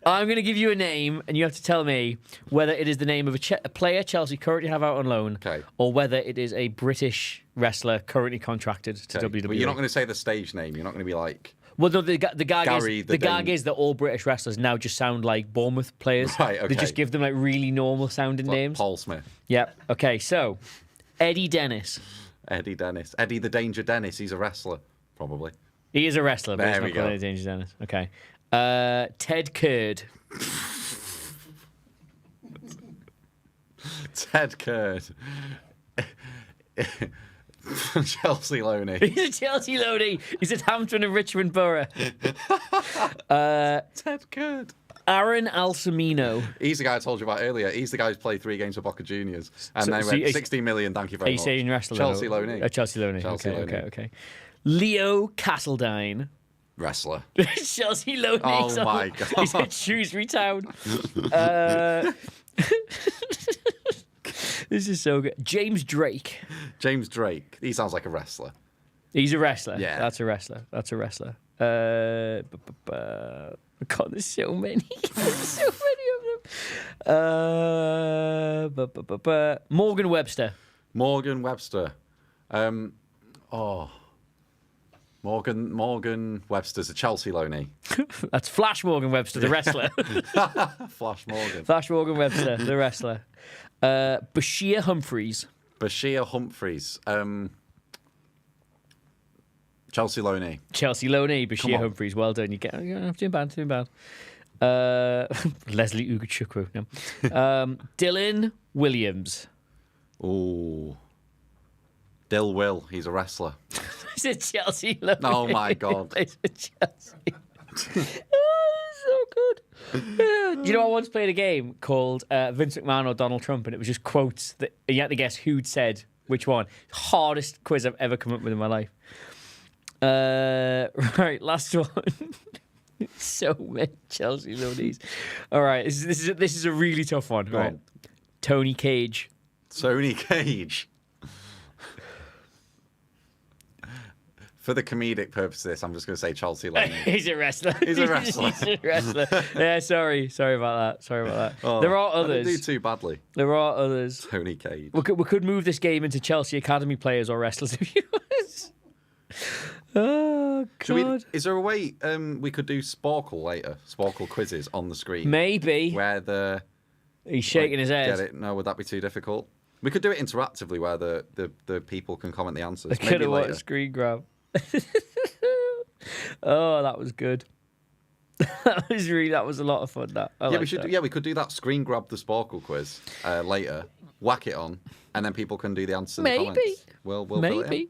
I'm going to give you a name, and you have to tell me whether it is the name of a player Chelsea currently have out on loan, or whether it is a British wrestler currently contracted to WWE. But you're not going to say the stage name. You're not going to be like... Well, no, the gag Gary, the gag is that all British wrestlers now just sound like Bournemouth players. Right, okay. They just give them like really normal sounding names. Paul Smith. Yep. Okay, so Eddie Dennis. Eddie the Danger Dennis. He's a wrestler, probably. He is a wrestler, but There he's we not go. called Eddie Danger Dennis. Okay. Ted Kurd. Ted Kurd. Chelsea Loanee. He's a Chelsea loanee. He's at Hampton and Richmond Borough. Ted Kurd. Aaron Alcimino. He's the guy I told you about earlier. He's the guy who's played 3 games for Boca Juniors. And So- they so went he's- 60 million, thank you very Are you much. saying wrestler? Chelsea Loanee. Chelsea loanee. Chelsea Okay. Loanee. Leo Castledine. Wrestler. Chelsea loanee. Oh my God. He's at Shrewsbury Town. This is so good. James Drake. James Drake. He sounds like a wrestler. He's a wrestler. Yeah. That's a wrestler. God, there's so many. There's so many of them. Morgan Webster. Morgan Webster. Morgan Webster's a Chelsea Loanee. That's Flash Morgan Webster, the wrestler. Flash Morgan. Flash Morgan Webster, the wrestler. Bashir Humphreys. Bashir Humphreys. Chelsea Loanee. Chelsea Loanee, Come Bashir on. Humphreys. Well done. You're doing bad. Leslie Ugachukwu. No. Dylan Williams. Ooh. Dill Will. He's a wrestler. He's a Chelsea Loanee. Oh, my God. He's a Chelsea. So good. Do you know I once played a game called Vince McMahon or Donald Trump, and it was just quotes that you had to guess who'd said which one. Hardest quiz I've ever come up with in my life. Right, last one. So many Chelsea Loanees. All right, this is a really tough one. Go Right, on. Tony Cage. Tony Cage. For the comedic purpose of this, I'm just going to say Chelsea Loanee. He's a wrestler. He's a wrestler. He's a wrestler. Yeah, sorry about that. Oh, There are I didn't do others. too badly. There are others. Tony Cage. We could move this game into Chelsea Academy players or wrestlers if you want. Oh, God. Is there a way we could do Sporkle later? Sporkle quizzes on the screen. Maybe. Where the... He's shaking his head. Get it? No, would that be too difficult? We could do it interactively where the people can comment the answers. I could Maybe have watched later. screen grab. Oh, that was good. That was a lot of fun. That we could do that screen grab the Sporkle quiz later, whack it on, and then people can do the answers in the comments. We'll fill it in. Maybe.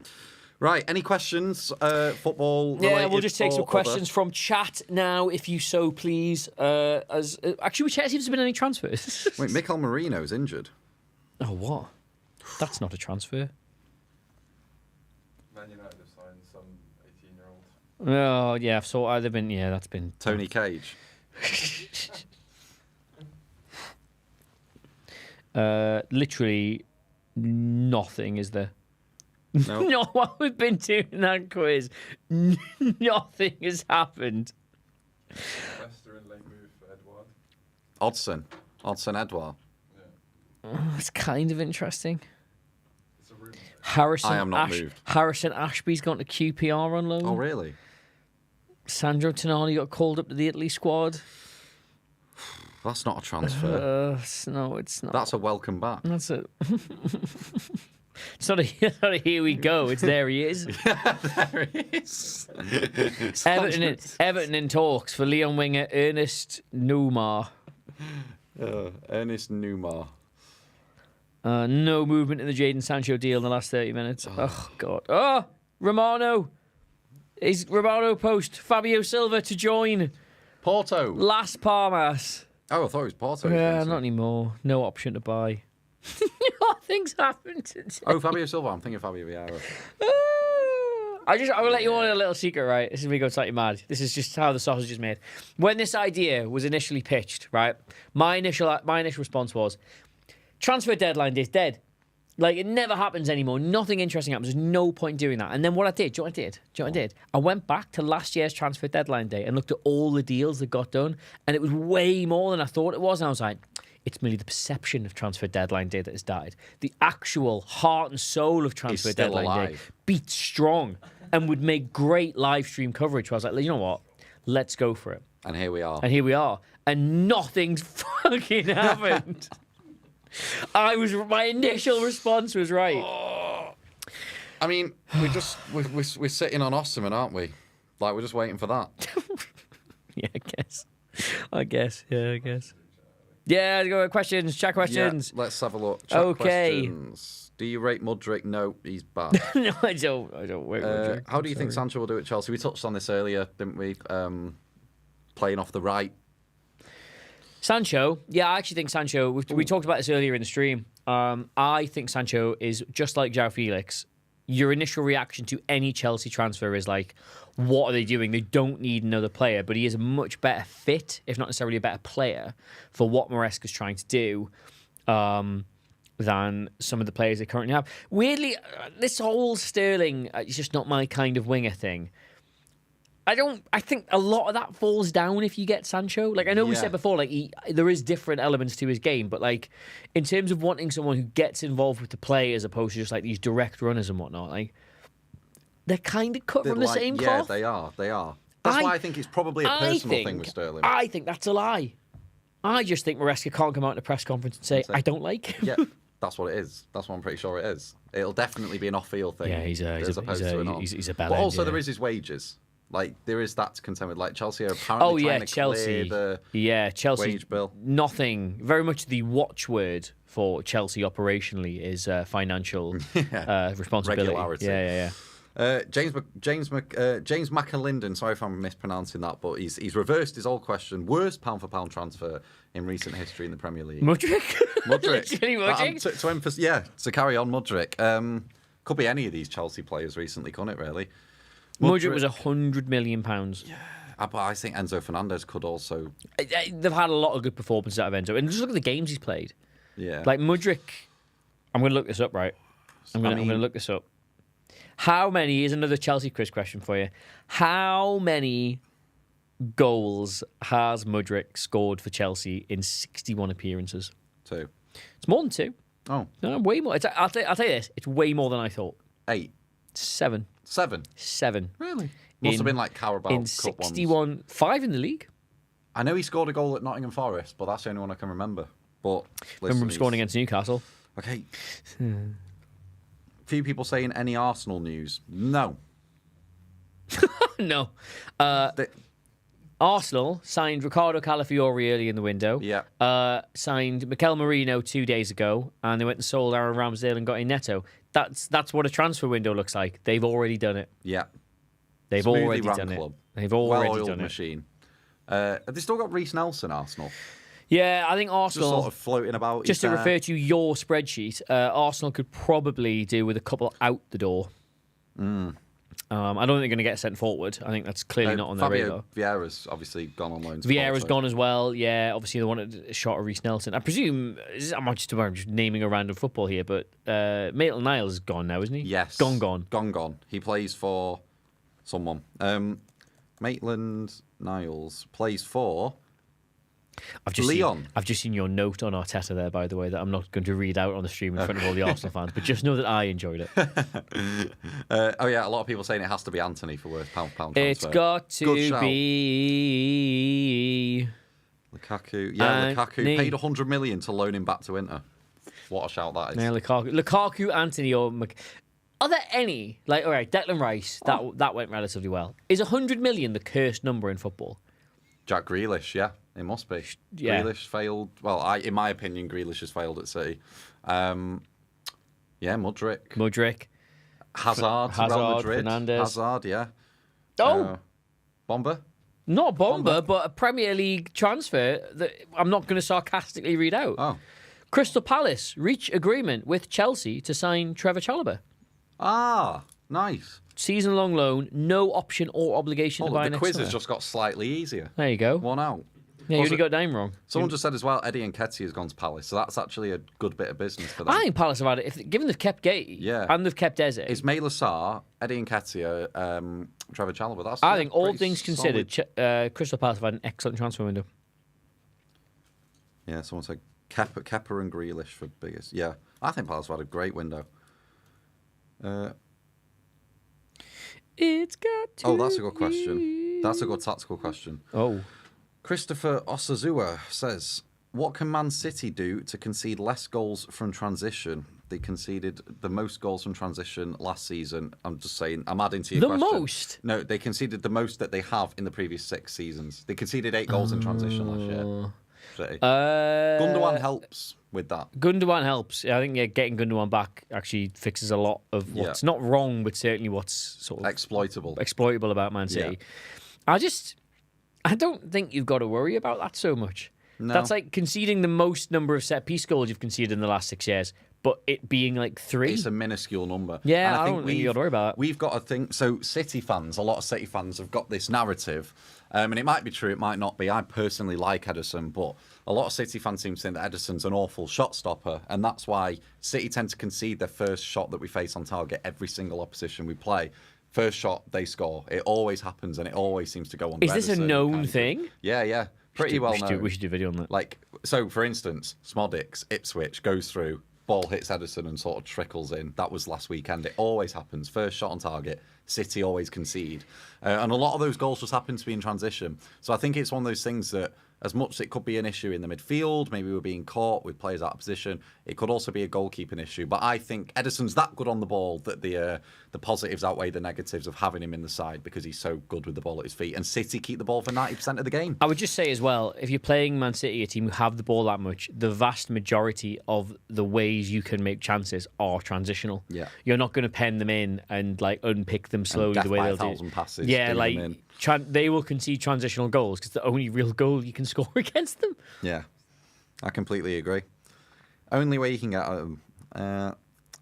Right, any questions? Football related? Yeah, we'll just take some or questions other? from chat now, if you so please. Actually, we check if there's been any transfers. Wait, Mikel Merino's injured. Oh, what? That's not a transfer. Man United have signed some 18-year-old. Oh, yeah, I've saw either been. Yeah, that's been. Tony Cage. Literally nothing, is there? No. No, what we've been doing in that quiz, nothing has happened. Leicester in late move for Edouard. Odsonne Edouard. It's kind of interesting. It's a rumour. I am not moved. Harrison Ashby's gone to QPR on loan. Oh, really? Sandro Tonali got called up to the Italy squad. That's not a transfer. No, it's not. That's a welcome back. That's it. It's not a here we go. It's there he is. There he is. Everton in talks for Leon winger Ernest Newmar. Ernest Newmar. No movement in the Jadon Sancho deal in the last 30 minutes. Oh God. Oh, Romano. Is Romano post Fabio Silva to join Porto. Las Palmas? Oh, I thought it was Porto. Yeah, not anymore. No option to buy. Nothing's happened today. Oh, Fabio Silva. I'm thinking Fabio Vieira. I will let you on a little secret, right? This is me going slightly mad. This is just how the sausage is made. When this idea was initially pitched, right? My initial response was, transfer deadline day is dead. Like, it never happens anymore. Nothing interesting happens. There's no point doing that. And then what I did, do you know what I did? Do you know what I did? I went back to last year's transfer deadline day and looked at all the deals that got done, and it was way more than I thought it was. And I was like, it's merely the perception of transfer deadline day that has died. The actual heart and soul of transfer still deadline day alive. beats strong and would make great live stream coverage. So I was like, you know what? Let's go for it. And here we are. And nothing's fucking happened. My initial response was right. I mean, we're sitting on Osimhen, aren't we? Like, we're just waiting for that. Yeah, I guess. Yeah, go questions. Chat questions. Yeah, let's have a look. Chat Okay. questions. Do you rate Mudryk? No, he's bad. No, I don't. Wait, How do you think Sancho will do at Chelsea? We touched on this earlier, didn't we? Playing off the right. Sancho, yeah, I actually think Sancho. We talked about this earlier in the stream. I think Sancho is just like Joao Felix. Your initial reaction to any Chelsea transfer is like, what are they doing? They don't need another player, but he is a much better fit, if not necessarily a better player, for what Maresca's trying to do than some of the players they currently have. Weirdly, this whole Sterling is just not my kind of winger thing. I think a lot of that falls down if you get Sancho. Like, I know we said before, like, there is different elements to his game, but like, in terms of wanting someone who gets involved with the play as opposed to just like these direct runners and whatnot, like, they're kind of cut from the same cloth. Yeah, they are. That's why I think it's probably a personal thing with Sterling. I think that's a lie. I just think Maresca can't come out in a press conference and say, I don't like him. Yeah, that's what it is. That's what I'm pretty sure it is. It'll definitely be an off-field thing. Yeah, he's a bellend. But also yeah. there is his wages. Like, there is that to contend with. Like, Chelsea are apparently trying to Chelsea. clear the Chelsea wage bill. Nothing. Very much the watchword for Chelsea operationally is financial responsibility. Regularity. James McAlinden, sorry if I'm mispronouncing that, but he's reversed his old question. Worst pound for pound transfer in recent history in the Premier League. Mudryk. Literally Mudryk. To emphasize, to carry on Mudryk. Could be any of these Chelsea players recently, couldn't it? Really. Mudryk was £100 million. Yeah, but I think Enzo Fernandez could also. They've had a lot of good performances out of Enzo, and just look at the games he's played. Yeah, like Mudryk. I'm going to look this up, right? I'm going to look this up. How many is another Chelsea quiz question for you? How many goals has Mudryk scored for Chelsea in 61 appearances? 2. It's more than 2. Oh, no, way more. I'll tell you this. It's way more than I thought. 8. 7. 7. Really? Must have been like Carabao in Cup 61. Ones. 5 in the league. I know he scored a goal at Nottingham Forest, but that's the only one I can remember. But remember him scoring against Newcastle. Okay. Few people saying any Arsenal news. No. No. They- Arsenal signed Ricardo Calafiori early in the window. Yeah. Signed Mikel Merino 2 days ago, and they went and sold Aaron Ramsdale and got in Neto. That's what a transfer window looks like. They've already done it. Yeah. They've Smoothly already run done club. it. They've already Well-oiled done machine. Have they still got Reece Nelson, Arsenal? it. Yeah, I think Just Arsenal. sort of floating about. Just to refer to your spreadsheet, Arsenal could probably do with a couple out the door. I don't think they're going to get sent forward. I think that's clearly not on their radar. Vieira's obviously gone on loan. to Vieira's Porto. gone as well. Yeah, obviously they wanted a shot of Reece Nelson. I presume I'm just naming a random football here, but Maitland-Niles is gone now, isn't he? Yes. Gone. He plays for someone. Maitland-Niles plays for Leon. I've just seen your note on Arteta there, by the way, that I'm not going to read out on the stream in front of all the Arsenal fans, but just know that I enjoyed it. Oh yeah, a lot of people saying it has to be Anthony for worst pound transfer. It's got to Good shout. be Lukaku. Yeah, Lukaku Anthony. paid 100 million to loan him back to Inter. What a shout that is. Yeah, Lukaku, Anthony, or are there any all right? Declan Rice, that went relatively well. Is 100 million the cursed number in football? Jack Grealish, yeah, it must be. Yeah. Grealish failed. Well, in my opinion, Grealish has failed at City. Yeah, Mudryk. Hazard, Real Madrid. Fernandez. Hazard, yeah. Oh, Bomber. not Bomber, but a Premier League transfer that I'm not going to sarcastically read out. Oh. Crystal Palace reach agreement with Chelsea to sign Trevor Chalobah. Ah, nice. Season-long loan, no option or obligation to buy The next quiz summer. has just got slightly easier. There you go. One out. Yeah, you Also, only got name wrong. Someone just said as well, Eddie Nketiah has gone to Palace, so that's actually a good bit of business for them. I think Palace have had it. Given they've kept Guehi and they've kept Eze, It's May Sarr, Eddie Nketiah, Trevor Chalobah. That's I think all pretty things considered, Crystal Palace have had an excellent transfer window. Yeah, someone said Kepa and Grealish for biggest. Yeah, I think Palace have had a great window. It's got to That's a good question. That's a good tactical question. Oh. Christopher Osazua says, what can Man City do to concede less goals from transition? They conceded the most goals from transition last season. I'm just saying, I'm adding to your question. The most? No, they conceded the most that they have in the previous 6 seasons. They conceded 8 goals in transition last year. City. Gundogan helps with that. Gundogan helps. I think getting Gundogan back actually fixes a lot of what's not wrong, but certainly what's sort of exploitable about Man City. Yeah. I don't think you've got to worry about that so much. No. That's like conceding the most number of set piece goals you've conceded in the last 6 years, but it being like 3. It's a minuscule number. Yeah, and I don't think you've got to worry about that. We've got to think. So City fans, a lot of City fans have got this narrative, and it might be true, it might not be. I personally like Ederson, but a lot of City fans seem to think that Ederson's an awful shot stopper, and that's why City tend to concede their first shot that we face on target every single opposition we play. First shot, they score. It always happens, and it always seems to go on. Is this a known thing? Yeah. Pretty well known. We should do a video on that. Like, so for instance, Smodics, Ipswich goes through, ball hits Ederson and sort of trickles in. That was last weekend. It always happens. First shot on target, City always concede. And a lot of those goals just happen to be in transition. So I think it's one of those things that, as much as it could be an issue in the midfield, maybe we're being caught with players out of position, it could also be a goalkeeping issue. But I think Ederson's that good on the ball that the positives outweigh the negatives of having him in the side because he's so good with the ball at his feet. And City keep the ball for 90% of the game. I would just say as well, if you're playing Man City, a team who have the ball that much, the vast majority of the ways you can make chances are transitional. Yeah. You're not going to pen them in and like unpick them slowly and the way by they'll do. 1,000 passes. Yeah, do like them in. they will concede transitional goals because the only real goal you can score against them. Yeah, I completely agree. Only way you can get them.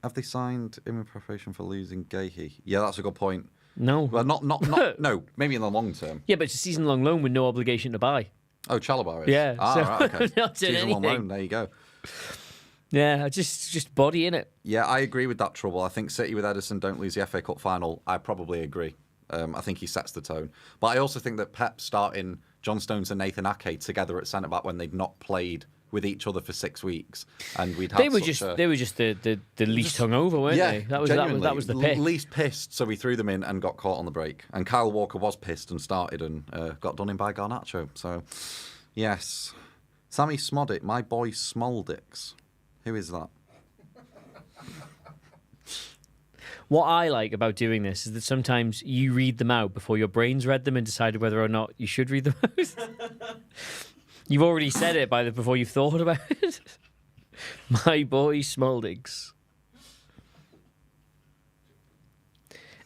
Have they signed him in preparation for losing Guehi? Yeah, that's a good point. No. Well, not no. Maybe in the long term. Yeah, but it's a season-long loan with no obligation to buy. Oh, Chalobah is. Yeah, so right, okay. not doing Season-long anything. loan. There you go. Yeah, just body in it. Yeah, I agree with that trouble. I think City with Ederson don't lose the FA Cup final. I probably agree. I think he sets the tone. But I also think that Pep starting John Stones and Nathan Ake together at centre back when they'd not played with each other for 6 weeks, and we'd had They were just the least hungover, weren't they? That was the pick. Least pissed, so we threw them in and got caught on the break. And Kyle Walker was pissed and started and got done in by Garnacho. So, yes. Sammy Smodic, my boy Smoldix. Who is that? What I like about doing this is that sometimes you read them out before your brain's read them and decided whether or not you should read them out. You've already said it before you've thought about it. My boy Smoldings.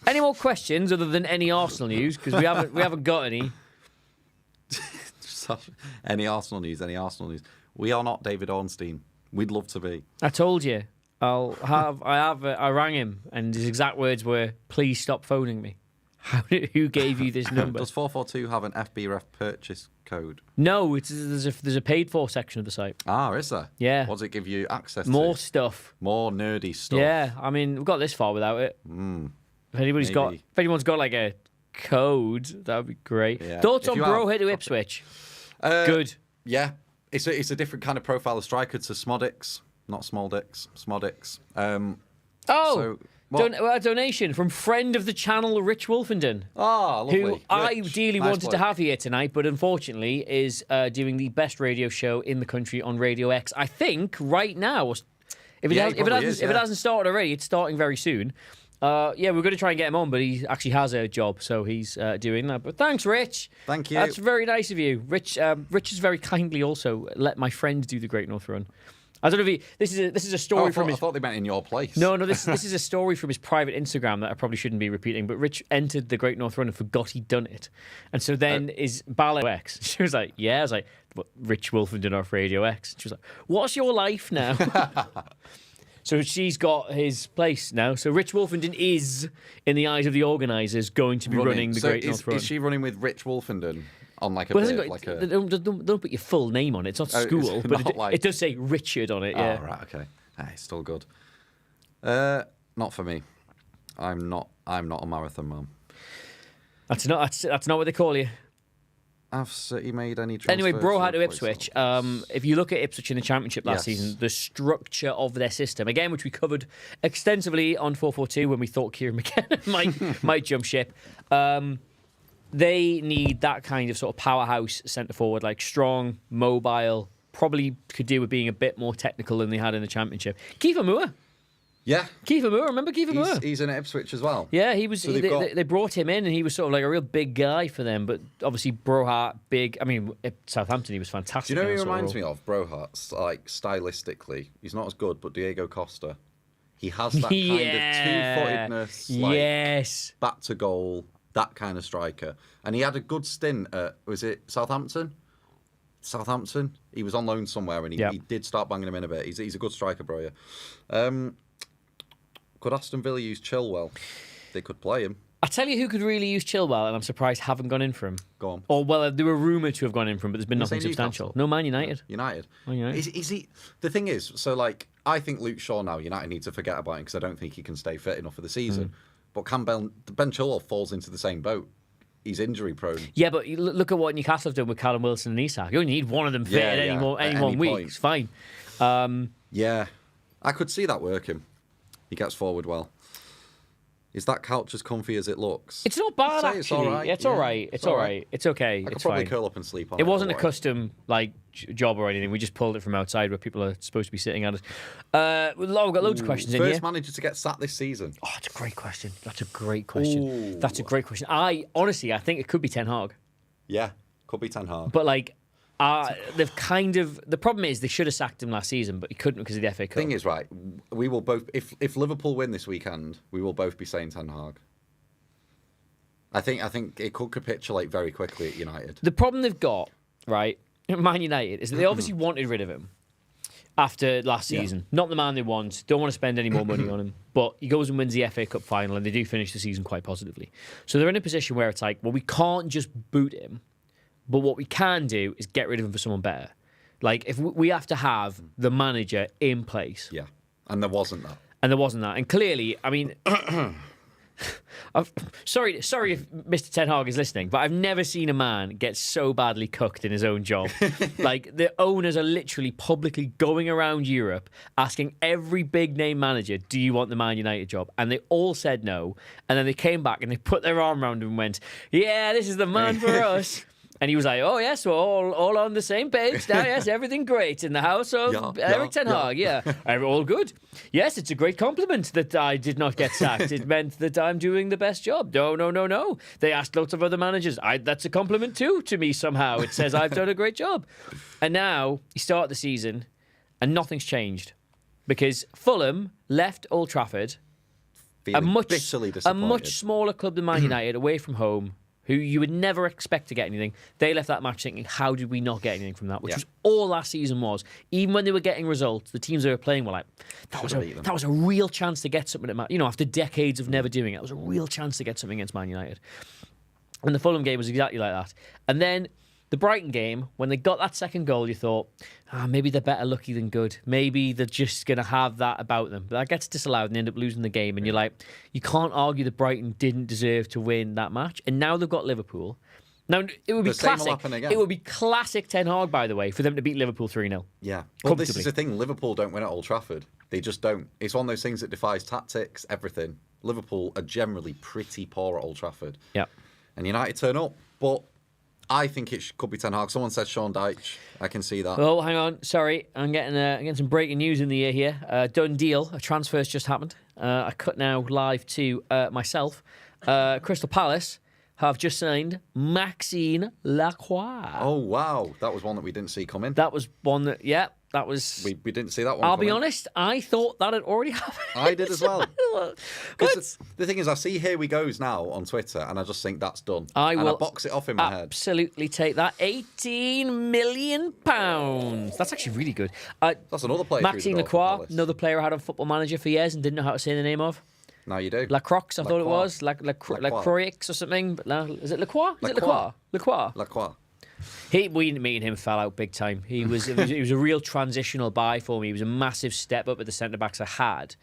Any more questions other than any Arsenal news? Because we haven't got any. Any Arsenal news? We are not David Ornstein. We'd love to be. I told you. I rang him, and his exact words were, "Please stop phoning me." Who gave you this number? Does 442 have an FBref purchase code? No, there's a paid for section of the site. Ah, is there? Yeah. What does it give you access More to? stuff. More nerdy stuff. Yeah, I mean, we've got this far without it. If anyone's got like a code, that would be great. Yeah. Thoughts If on you Broughead to Ipswich? Good. Yeah. It's a different kind of profile of striker to Smodix. Not Smoldix, Smodix. A donation from friend of the channel, Rich Wolfenden. Lovely. Who Rich, I ideally nice wanted bloke. to have here tonight, but unfortunately is doing the best radio show in the country on Radio X. I think right now, if it hasn't started already, it's starting very soon. We're going to try and get him on, but he actually has a job, so he's doing that. But thanks, Rich. Thank you. That's very nice of you. Rich has very kindly also let my friend do the Great North Run. I don't know if this is a story from his. I thought they meant in your place. No, this is a story from his private Instagram that I probably shouldn't be repeating. But Rich entered the Great North Run and forgot he'd done it, and so then is Ballet X. She was like, "Yeah," I was like, "What, Rich Wolfenden off Radio X?" She was like, "What's your life now?" So she's got his place now. So Rich Wolfenden is, in the eyes of the organisers, going to be running the Great North Run. Is she running with Rich Wolfenden on like a Well, bit, like a... Don't put your full name on it. It's not school, but it does say Richard on it. Yeah. Oh, right, okay. It's still good. Not for me. I'm not a marathon man. That's not what they call you. Have City made any transfers? Anyway, Broughead to replace Ipswich. Ox? If you look at Ipswich in the Championship last Yes. season, the structure of their system, again, which we covered extensively on 442 when we thought Kieran McKenna might jump ship, they need that kind of sort of powerhouse centre forward, like strong, mobile, probably could do with being a bit more technical than they had in the Championship. Kiefer Moore. Yeah. Kiefer Moore, remember Kiefer Moore? He's in Ipswich as well. Yeah, he was. So they brought him in, and he was sort of like a real big guy for them. But obviously, Broughead, big. I mean, at Southampton, he was fantastic. Do you know who in he that sort reminds of me role. of? Broughead, like stylistically, he's not as good, but Diego Costa. He has that kind of two-footedness, like yes, back to goal, that kind of striker. And he had a good stint at, was it Southampton? He was on loan somewhere, and he did start banging him in a bit. He's a good striker, bro. Yeah. Could Aston Villa use Chilwell? They could play him. I tell you who could really use Chilwell, and I'm surprised haven't gone in for him. Go on. Or well, they were rumoured to have gone in for him, but there's been nothing say substantial. Newcastle? No, Man United. United. Man United. Is he? The thing is, so like, I think Luke Shaw now, United need to forget about him because I don't think he can stay fit enough for the season. But Ben Chilwell falls into the same boat. He's injury prone. Yeah, but you look at what Newcastle have done with Callum Wilson and Isak. You only need one of them fit at any one week. point. It's fine. Yeah, I could see that working. He gets forward well. Is that couch as comfy as it looks? It's not bad, I'd say actually. it's all right. Yeah, it's Yeah, all right. It's all right. It's okay. I could It's probably fine. curl up and sleep on it. It wasn't a otherwise. custom job or anything. We just pulled it from outside where people are supposed to be sitting at it. We've got loads of questions in here. First manager to get sacked this season. Oh, that's a great question. That's a great question. That's a great question. I think it could be Ten Hag, Yeah, could be Ten Hag. but like, they've kind of. The problem is they should have sacked him last season, but he couldn't because of the FA Cup. Thing is, right, we will both. If Liverpool win this weekend, we will both be saying Ten Hag. I think it could capitulate very quickly at United. The problem they've got, right, at Man United, is that they obviously wanted rid of him after last season. Not the man they want. Don't want to spend any more money on him. But he goes and wins the FA Cup final, and they do finish the season quite positively. So they're in a position where it's like, well, we can't just boot him, but what we can do is get rid of him for someone better. Like, if we have to have the manager in place. Yeah, and there wasn't that. And clearly, I mean... sorry if Mr. Ten Hag is listening, but I've never seen a man get so badly cooked in his own job. Like, the owners are literally publicly going around Europe asking every big name manager, do you want the Man United job? And they all said no. And then they came back and they put their arm around him and went, yeah, this is the man for us. And he was like, oh, yes, we're all on the same page now. Yes, everything great in the house of Erik ten Hag. Yeah. All good. Yes, it's a great compliment that I did not get sacked. It meant that I'm doing the best job. No. They asked lots of other managers. That's a compliment too to me somehow. It says I've done a great job. And now you start the season and nothing's changed because Fulham left Old Trafford, a much smaller club than Man United, away from home, who you would never expect to get anything. They left that match thinking, how did we not get anything from that? Which was all last season was. Even when they were getting results, the teams they were playing were like, that was a real chance to get something at Man. After decades of never doing it, it was a real chance to get something against Man United. And the Fulham game was exactly like that. And then the Brighton game, when they got that second goal, you thought, maybe they're better lucky than good. Maybe they're just going to have that about them. But that gets disallowed and they end up losing the game. And you're like, you can't argue that Brighton didn't deserve to win that match. And now they've got Liverpool. Now, it would be classic. It would be classic Ten Hag, by the way, for them to beat Liverpool 3-0. Yeah. Well, this is the thing. Liverpool don't win at Old Trafford. They just don't. It's one of those things that defies tactics, everything. Liverpool are generally pretty poor at Old Trafford. Yeah. And United turn up. But I think it could be Ten Hag. Someone said Sean Dyche. I can see that. Oh, hang on. Sorry. I'm getting some breaking news in the ear here. Done deal. A transfer's just happened. I cut now live to myself. Crystal Palace have just signed Maxime Lacroix. Oh, wow. That was one that we didn't see coming. That was one that, that was... We didn't see that one I'll coming. be honest, I thought that had already happened. I did as well. Because the thing is, I see Here We Goes now on Twitter, and I just think that's done. I box it off in my head. Absolutely take that. £18 million. That's actually really good. That's another player. Maxime Lacroix, another player I had on Football Manager for years and didn't know how to say the name of. Now you do. Lacroix, I thought it was. Lacroix or something. But no, is it Lacroix? Is it Lacroix? Lacroix. Me and him fell out big time. He was a real transitional buy for me. He was a massive step up at the centre backs I had,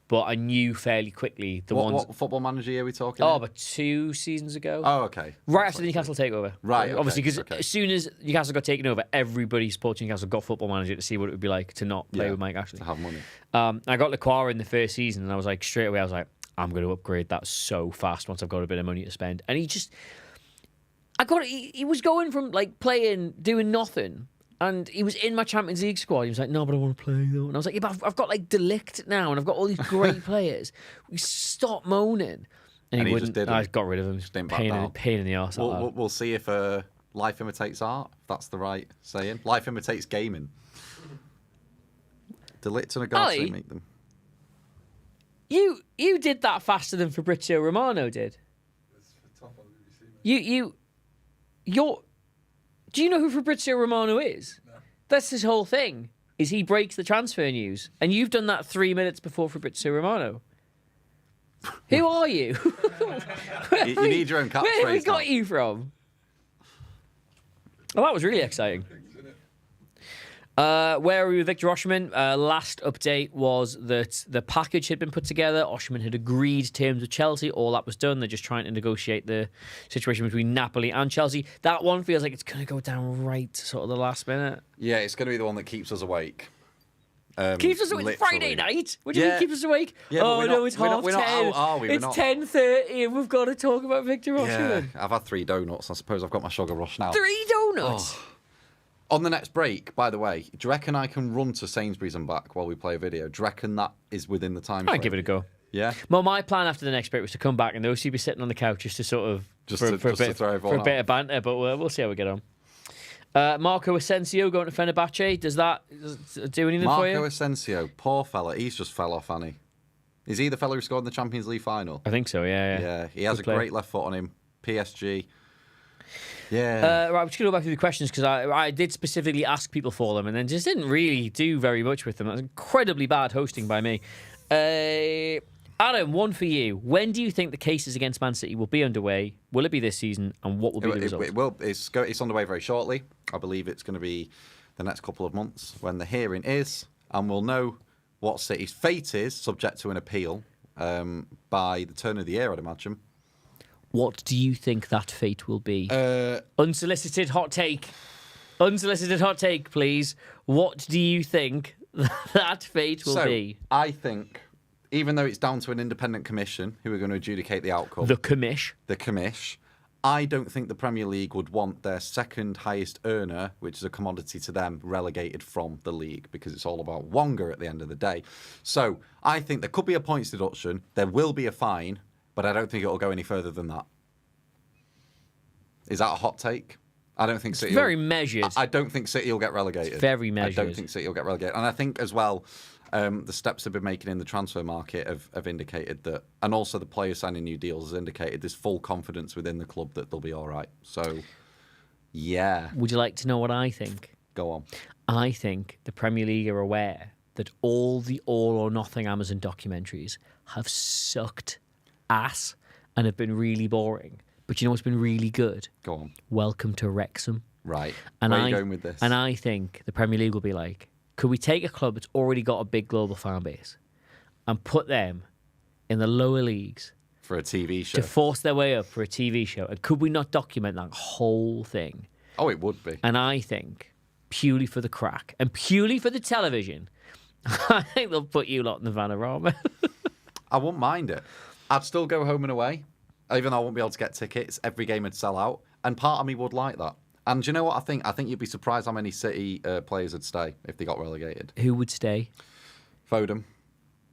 but I knew fairly quickly what Football Manager are we talking? About 2 seasons ago. Oh, okay. Right after the Newcastle takeover. Right. Okay, obviously, because as soon as Newcastle got taken over, everybody supporting Newcastle got Football Manager to see what it would be like to not play with Mike Ashley. To have money. I got Lacroix in the first season, and I was like, straight away, I was like, I'm going to upgrade that so fast once I've got a bit of money to spend. And he was going from like playing, doing nothing, and he was in my Champions League squad. He was like, no, but I want to play though. And I was like, yeah, but I've got like De Ligt now, and I've got all these great players. We stop moaning. And he wouldn't. Just didn't. I got rid of him. Just didn't pain in the arse. We'll see if life imitates art. If that's the right saying. Life imitates gaming. De Ligt and Ugarte make them. You did that faster than Fabrizio Romano did. Do you know who Fabrizio Romano is? No. That's his whole thing. Is he breaks the transfer news, and you've done that 3 minutes before Fabrizio Romano. Who are you? You need your own catchphrase. Where have we got you from? Well, that was really exciting. Where are we with Victor Osimhen? Last update was that the package had been put together. Osimhen had agreed terms with Chelsea. All that was done. They're just trying to negotiate the situation between Napoli and Chelsea. That one feels like it's going to go down right sort of the last minute. Yeah, it's going to be the one that keeps us awake. Keeps us awake. Friday night? What do you mean keeps us awake? Yeah, no, it's half 10. We're not out, are we? It's 10:30 and we've got to talk about Victor Osimhen. Yeah, I've had 3 donuts. I suppose I've got my sugar rush now. 3 donuts? Oh. On the next break, by the way, do you reckon I can run to Sainsbury's and back while we play a video? Do you reckon that is within the time frame? I'd give it a go. Yeah? Well, my plan after the next break was to come back and those two be sitting on the couch just to sort of... for a bit of banter, but we'll see how we get on. Marco Asensio going to Fenerbahce. Does that do anything for you? Marco Asensio, poor fella. He's just fell off, hasn't he? Is he the fella who scored in the Champions League final? I think so, yeah. Yeah, he has a great left foot on him. PSG. Yeah. Right, we're just going to go back through the questions because I did specifically ask people for them and then just didn't really do very much with them. That was incredibly bad hosting by me. Adam, one for you. When do you think the cases against Man City will be underway? Will it be this season? And what will be the result? It will. It's underway very shortly. I believe it's going to be the next couple of months when the hearing is, and we'll know what City's fate is, subject to an appeal, by the turn of the year, I'd imagine. What do you think that fate will be? Unsolicited hot take. Unsolicited hot take, please. What do you think that fate will be? I think, even though it's down to an independent commission who are going to adjudicate the outcome. The commish. I don't think the Premier League would want their second highest earner, which is a commodity to them, relegated from the league because it's all about Wonga at the end of the day. So I think there could be a points deduction. There will be a fine, but I don't think it will go any further than that. Is that a hot take? I don't think City. Very measured. I don't think City will get relegated. It's very measured. I don't think City will get relegated, and I think as well. The steps they've been making in the transfer market have indicated that, and also the players signing new deals has indicated there's full confidence within the club that they'll be all right. So, yeah. Would you like to know what I think? Go on. I think the Premier League are aware that all the All or Nothing Amazon documentaries have sucked ass and have been really boring. But you know what's been really good? Go on. Welcome to Wrexham. Right. And Where are you going with this? And I think the Premier League will be like, could we take a club that's already got a big global fan base and put them in the lower leagues for a TV show. to force their way up for a TV show? And could we not document that whole thing? Oh, it would be. And I think, purely for the crack and purely for the television, I think they'll put you lot in the Vanarama. I wouldn't mind it. I'd still go home and away, even though I won't be able to get tickets. Every game would sell out. And part of me would like that. And do you know what I think? I think you'd be surprised how many City players would stay if they got relegated. Who would stay? Foden.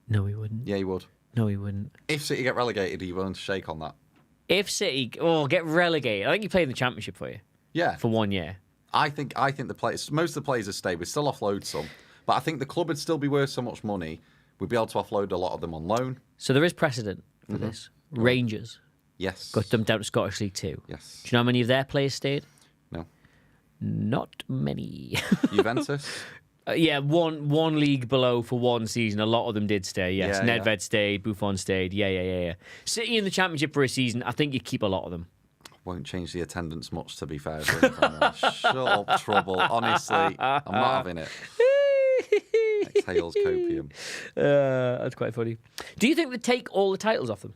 No, he wouldn't. Yeah, he would. No, he wouldn't. If City get relegated, are you willing to shake on that? If City get relegated, I think you play in the Championship for you. Yeah. For 1 year. I think the players, most of the players would stay. We'd still offload some. But I think the club would still be worth so much money, we'd be able to offload a lot of them on loan. So there is precedent for this. Rangers Yes. got them down to Scottish League 2. Yes. Do you know how many of their players stayed? No. Not many. Juventus? Yeah, one league below for one season. A lot of them did stay, yes. Yeah, Nedved stayed, Buffon stayed. Yeah. City in the Championship for a season, I think you keep a lot of them. Won't change the attendance much, to be fair. Shut up, trouble. Honestly, I'm not having it. Exhales copium. That's quite funny. Do you think they take all the titles off them?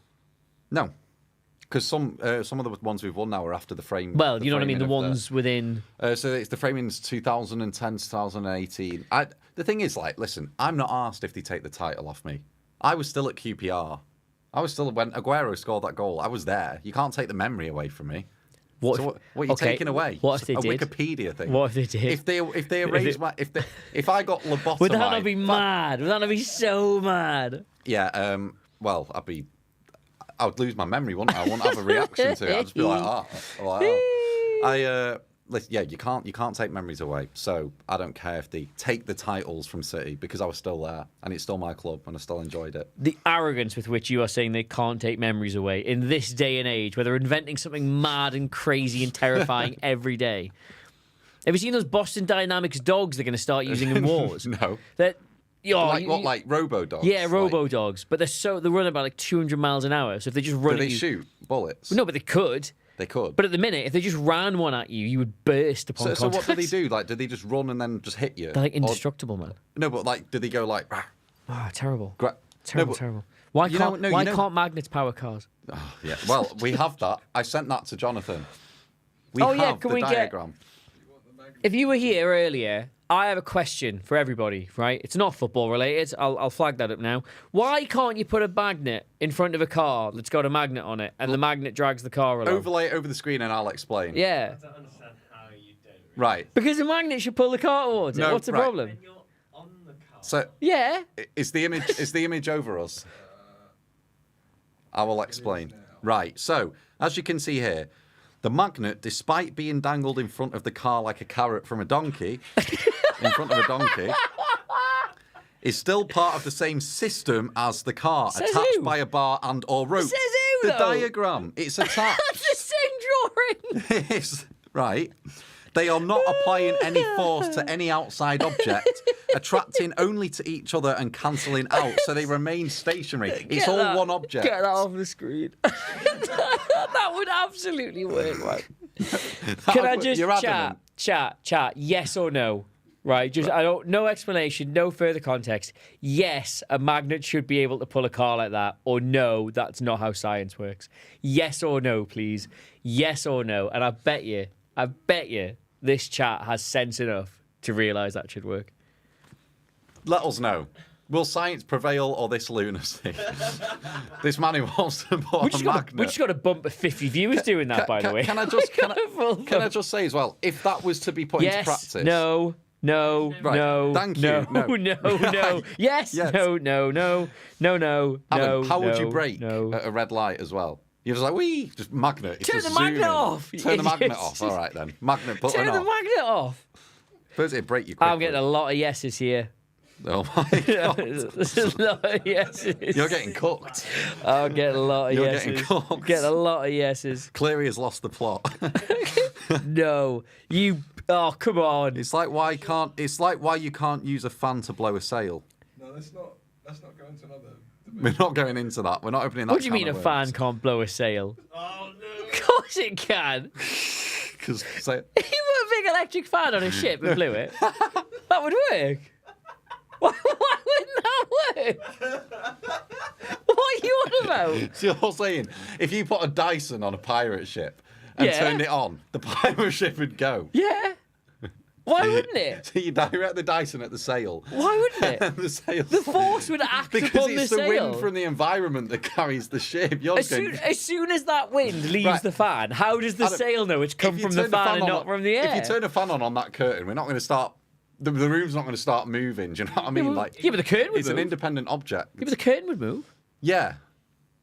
No. Because some of the ones we've won now are after the frame. Well, you know what I mean? The framing of ones within... So it's the framing's 2010, 2018. The thing is, like, listen, I'm not asked if they take the title off me. I was still at QPR. I was still, when Aguero scored that goal, I was there. You can't take the memory away from me. What are you taking away? What if they did? A Wikipedia thing. What if they did? If they erase if I got lobotomized... Would that not be mad? Would that not be so mad? Yeah, well, I would lose my memory, wouldn't I? I wouldn't have a reaction to it. I'd just be like, you can't take memories away. So I don't care if they take the titles from City because I was still there and it's still my club and I still enjoyed it. The arrogance with which you are saying they can't take memories away in this day and age, where they're inventing something mad and crazy and terrifying every day. Have you seen those Boston Dynamics dogs they're going to start using in wars? No. Like robo dogs? Yeah, robo dogs. But they're running about like 200 miles an hour. So if they just run Do at they you, shoot bullets? No, but they could. They could. But at the minute, if they just ran one at you, you would burst upon contact. So what do they do? Like, do they just run and then just hit you? They're like indestructible, man. No, but like, do they go like... Terrible. Terrible. Terrible. Why can't magnets power cars? Oh, yeah. Well, we have that. I sent that to Jonathan. We have the diagram. If you were here earlier, I have a question for everybody, right? It's not football related. I'll flag that up now. Why can't you put a magnet in front of a car that's got a magnet on it and the magnet drags the car along? Overlay it over the screen and I'll explain. Yeah. I don't understand how you don't. Right. Because the magnet should pull the car towards it. No, What's the right. problem? When you're on the car. So Yeah. is the image over us? I will explain. Right. So as you can see here, the magnet, despite being dangled in front of the car like a carrot from a donkey, is still part of the same system as the car, Says attached who? by a bar and or rope. Says who, The though? diagram. It's attached. That's the same drawing. It's right. They are not applying any force to any outside object, attracting only to each other and cancelling out, so they remain stationary. It's all one object. Get that off the screen. That would absolutely work, right? Can I just You're adamant. chat, yes or no? Right, just no explanation, no further context. Yes, a magnet should be able to pull a car like that, or no, that's not how science works. Yes or no, please. Yes or no. And I bet you this chat has sense enough to realise that should work. Let us know. Will science prevail or this lunacy? This man who wants to put We a just magnet. got a bump of 50 viewers doing that, by the way. Can I just say as well, if that was to be put into practice? No. Right, thank you. No. Yes. No. Alan, how would you no, brake no. at a red light as well? You're just like, wee, just magnet. It's Turn just the magnet zooming. off. Turn the magnet off. All right then. Magnet button Turn off. the magnet off. First it'd break you quickly. I'm getting a lot of yeses here. Oh my God. There's a lot of yeses. You're getting cooked. I'll get a lot of You're yeses. getting cooked. Get a lot of yeses. Cleary has lost the plot. No. You... Oh, come on. It's like why you can't use a fan to blow a sail. No, let's not go into another debate. We're not going into that. We're not opening that. What do you mean a can of fan worms. can't blow a sail? Oh no! Of course it can. 'Cause say, If you put a big electric fan on a ship and blew it, that would work. Why wouldn't that work? What are you on about? so you're saying if you put a Dyson on a pirate ship and Yeah. turned it on, the pirate ship would go. Yeah. Why wouldn't it? So you direct the Dyson at the sail. Why wouldn't And it? the sail. The force would act because upon the it's the sail. wind from the environment that carries the ship. You're As going. soon as that wind leaves Right. the fan, how does the Adam, sail know it's come if you from the turn fan and on- not from the air? If you turn a fan on that curtain, we're not going to start. The room's not going to start moving. Do you know what I mean? well, Like, yeah, but the curtain would it's an move. independent object. Yeah, but the curtain would move. Yeah,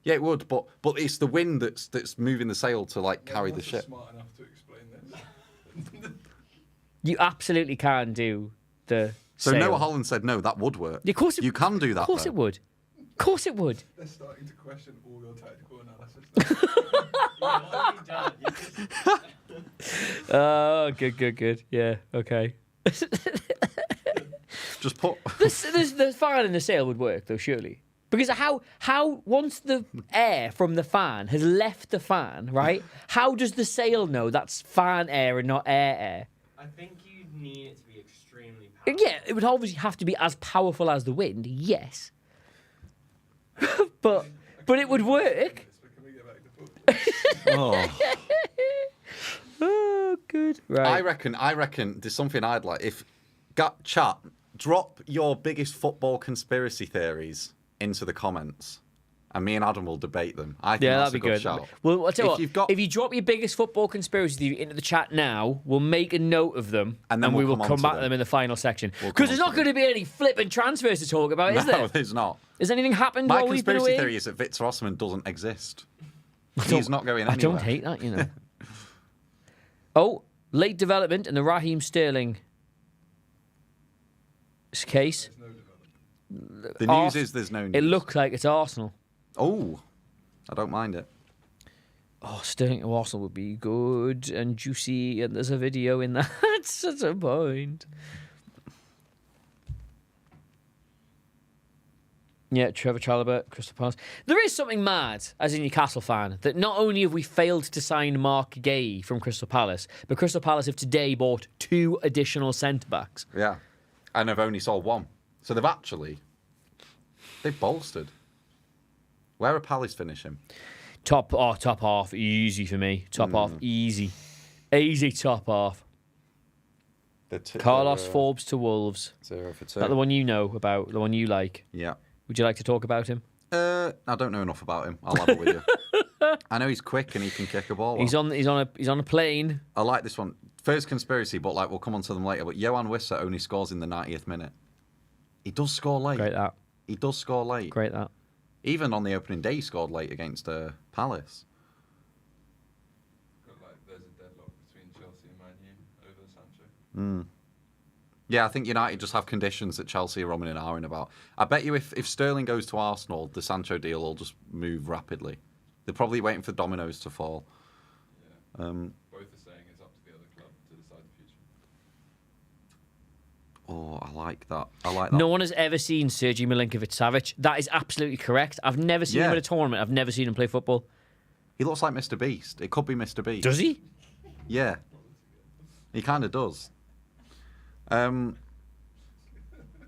it would. But it's the wind that's moving the sail to like carry the Wasn't ship. Smart enough to explain this. You absolutely can do the So sail. Noah Holland said no, that would work. Yeah, of course it- you can do that. Of course though. it would. Of course it would. They're starting to question all your tactical analysis. What have you done? You just... Oh, good. Yeah, okay. Just put. The fan and the sail would work though, surely. Because how once the air from the fan has left the fan, right? How does the sail know that's fan air and not air? I think you need it to be extremely powerful. Yeah, it would obviously have to be as powerful as the wind, yes. but it would work. Can we get back to football? Oh. Oh, good. Right. I reckon there's something I'd like. If chat, drop your biggest football conspiracy theories into the comments, and me and Adam will debate them. I think Yeah, that's that'd a be good good. shout. Well, I'll tell you If what, you've if you drop your biggest football conspiracy theory into the chat now, we'll make a note of them, And then we we'll will come come on to back to them. them in the final section. We'll Because come there's on not to going to be any flipping transfers to talk about, is No, there? there's not. Has anything happened My while we've been conspiracy away? theory is that Victor Osimhen doesn't exist. He's not going anywhere. I don't hate that, you know. Oh, late development in the Raheem Sterling case. There's no development. The news is there's no news. It looks like it's Arsenal. Oh, I don't mind it. Oh, Sterling to Arsenal would be good and juicy, and there's a video in that at some point. Yeah, Trevor Chalobah, Crystal Palace. There is something mad, as a Newcastle fan, that not only have we failed to sign Marc Guehi from Crystal Palace, but Crystal Palace have today bought 2 additional centre-backs. Yeah, and I've only sold one, so they've bolstered. Where are Palace finishing? Top half, easy for me. Top half, easy. Easy top half. Carlos Forbes to Wolves. 0 for 2. Is that the one you know about, the one you like? Yeah. Would you like to talk about him? I don't know enough about him. I'll have it with you. I know he's quick and he can kick a ball. Well. He's on a plane. I like this one. First conspiracy, but we'll come on to them later. But 𝗬𝗏 only scores in the 90th minute. He does score late. Great that. He does score late. Great that. Even on the opening day, he scored late against Palace. Got there's a deadlock between Chelsea and Man U over Sancho. Yeah, I think United just have conditions that Chelsea are rumming and ahhing about. I bet you if Sterling goes to Arsenal, the Sancho deal will just move rapidly. They're probably waiting for dominoes to fall. Yeah. Both are saying it's up to the other club to decide the future. Oh, I like that. I like that. No one has ever seen 𝗕𝗫𝗎𝗓. That is absolutely correct. I've never seen him Yeah. at a tournament. I've never seen him play football. He looks like Mr. Beast. It could be Mr. Beast. Does he? Yeah. He kind of does.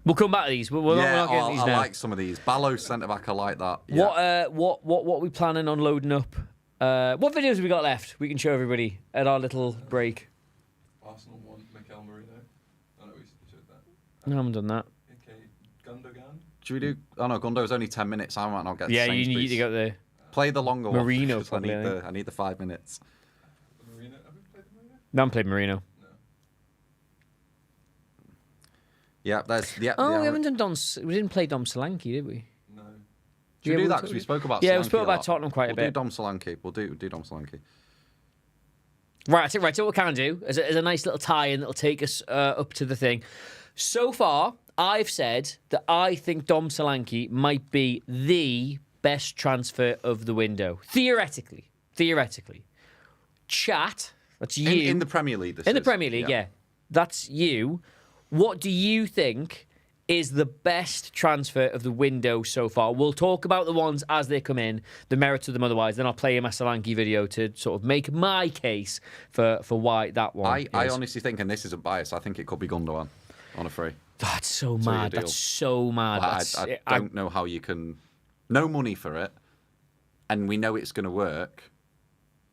We'll come back to these. We're not getting these I now. like some of these. Ballo centre back, I like that. Yeah. What are we planning on loading up? What videos have we got left? We can show everybody at our little break. Arsenal want Mikel Merino. I know we showed that. No, I haven't done that. Okay, Gundogan. Should we do? Oh no, Gundo's only 10 minutes. I might not get. Yeah, to you need Sainsbury's. to go there. Play the longer Marino, one. 'Cause probably, I need the 5 minutes. Marino, have we played Marino? No one played Marino. Yeah, there's yeah. Oh, yeah, we haven't done we didn't play Dom Solanke, did we? No. Should we Yeah, do we'll that? talk- Because we spoke about. Yeah, we Solanke spoke a about lot. Tottenham quite a We'll do bit. Dom Solanke. We'll do Dom Solanke. Right, so what we can do is a nice little tie-in that'll take us up to the thing. So far, I've said that I think Dom Solanke might be the best transfer of the window. Theoretically. Chat, that's you. In the Premier League, this In the is. Premier League, yeah. That's you. What do you think is the best transfer of the window so far? We'll talk about the ones as they come in, the merits of them otherwise. Then I'll play my Solanke video to sort of make my case for why that one I is. honestly think, and this is a bias, I think it could be Gundogan on a free. That's so So mad. your That's deal. so mad. I don't know how you can. No money for it, and we know it's going to work,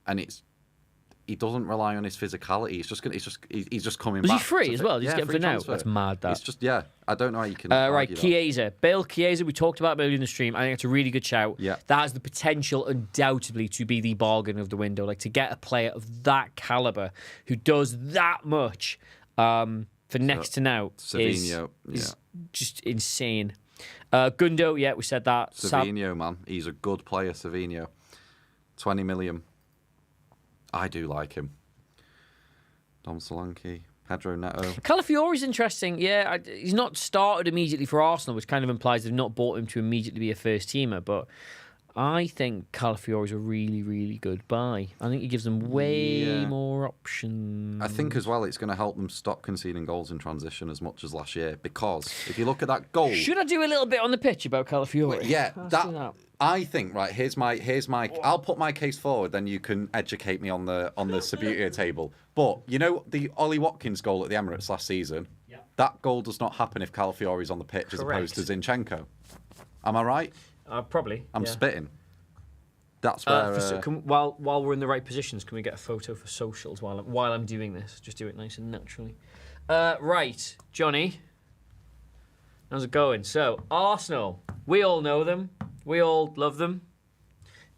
and he doesn't rely on his physicality. He's just coming Was back. he free to as fit- well? Did you yeah, get him free for now? transfer. That's mad, that. It's just, yeah, I don't know how you can. Right, argue that. Chiesa. Bill Chiesa, we talked about earlier in the stream. I think it's a really good shout. Yeah. That has the potential, undoubtedly, to be the bargain of the window. Like, to get a player of that calibre who does that much for next to now Savinho, is just insane. Gundo, yeah, we said that. Savinho, man, he's a good player. Savinho, 20 million. I do like him. Dom Solanke, Pedro Neto. Calafiore's interesting. Yeah, he's not started immediately for Arsenal, which kind of implies they've not bought him to immediately be a first teamer. But I think Calafiore's a really, really good buy. I think he gives them way more options. I think as well it's going to help them stop conceding goals in transition as much as last year, because if you look at that goal, Should I do a little bit on the pitch about Calafiore? yeah, Let's do that I think right. Here's my. I'll put my case forward, then you can educate me on the 𝗕𝗫𝗍𝗫 table. But you know the Ollie Watkins goal at the Emirates last season. Yeah. That goal does not happen if Calafiore's on the pitch as opposed to Zinchenko. Am I right? Probably. I'm spitting. That's where. While we're in the right positions, can we get a photo for socials while I'm doing this? Just do it nice and naturally. Right, Johnny. How's it going? So, Arsenal. We all know them. We all love them.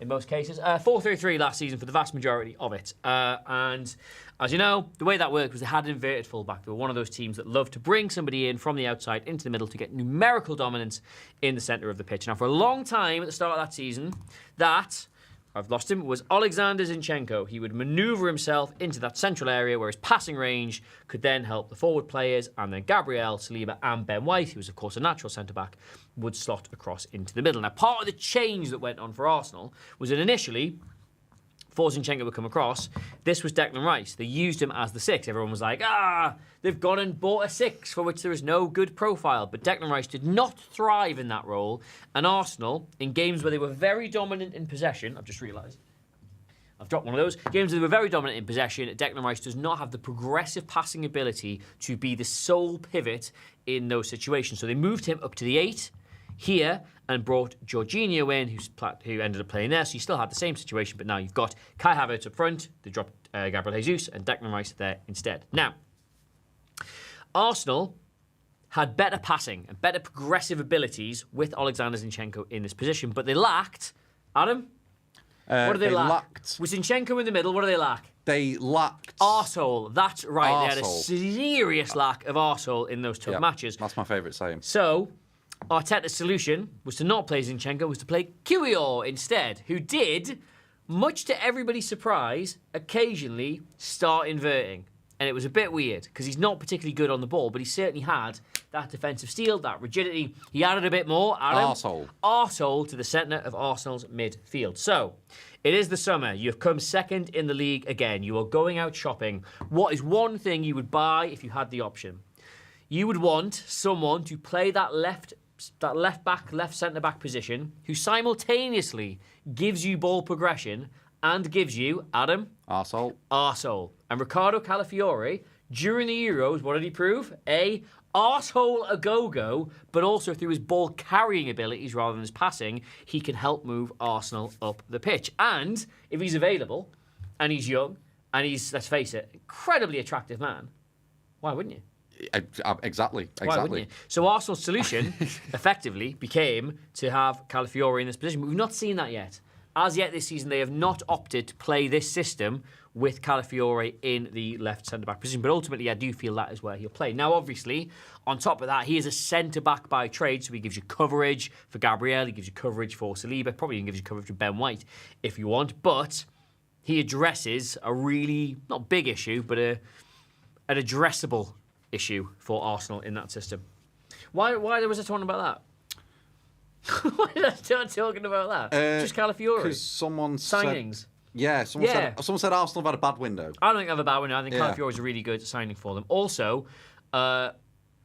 In most cases. 4-3-3 last season for the vast majority of it. And as you know, the way that worked was they had an inverted fullback. They were one of those teams that loved to bring somebody in from the outside into the middle to get numerical dominance in the centre of the pitch. Now, for a long time at the start of that season, I've lost him, was Alexander Zinchenko. He would manoeuvre himself into that central area where his passing range could then help the forward players, and then Gabriel, Saliba and Ben White, who was of course a natural centre-back, would slot across into the middle. Now, part of the change that went on for Arsenal was that initially, before Zinchenko would come across, this was Declan Rice. They used him as the six. Everyone was like, they've gone and bought a six for which there is no good profile. But Declan Rice did not thrive in that role. And Arsenal, in games where they were very dominant in possession, I've just realised, I've dropped one of those. Games where they were very dominant in possession, Declan Rice does not have the progressive passing ability to be the sole pivot in those situations. So they moved him up to the 8 here and brought Jorginho in, who ended up playing there. So you still had the same situation, but now you've got Kai Havertz up front. They dropped Gabriel Jesus and Declan Rice there instead. Now, Arsenal had better passing and better progressive abilities with Alexander Zinchenko in this position, but they lacked, Adam? What do they lack? With Zinchenko in the middle, what do they lack? They lacked Arsehole. That's right. Arsehole. They had a serious lack of arsehole in those tough matches. That's my favourite saying. So, Arteta's solution was to not play Zinchenko, was to play 𝗬𝗫𝗓 instead, who did, much to everybody's surprise, occasionally start inverting. And it was a bit weird, because he's not particularly good on the ball, but he certainly had that defensive steel, that rigidity. He added a bit more. Arsehole to the centre of Arsenal's midfield. So, it is the summer. You have come second in the league again. You are going out shopping. What is one thing you would buy if you had the option? You would want someone to play that left back, left centre back position, who simultaneously gives you ball progression and gives you, Adam? Arsehole. And Ricardo Calafiore, during the Euros, what did he prove? Arsehole a go-go, but also through his ball carrying abilities rather than his passing, he can help move Arsenal up the pitch. And if he's available, and he's young, and he's, let's face it, incredibly attractive man, why wouldn't you? Exactly. Why wouldn't you? So Arsenal's solution, effectively, became to have Calafiori in this position. But we've not seen that yet. As yet this season, they have not opted to play this system with Calafiori in the left centre-back position. But ultimately, I do feel that is where he'll play. Now, obviously, on top of that, he is a centre-back by trade, so he gives you coverage for Gabriel, he gives you coverage for Saliba, probably even gives you coverage for Ben White if you want. But he addresses a really, not big issue, but an addressable issue for Arsenal in that system. Why was I talking about that? Why did I start talking about that? Just Calafiori. Because someone signings. Someone said Arsenal have had a bad window. I don't think they have a bad window. I think Calafiori is a really good signing for them. Also,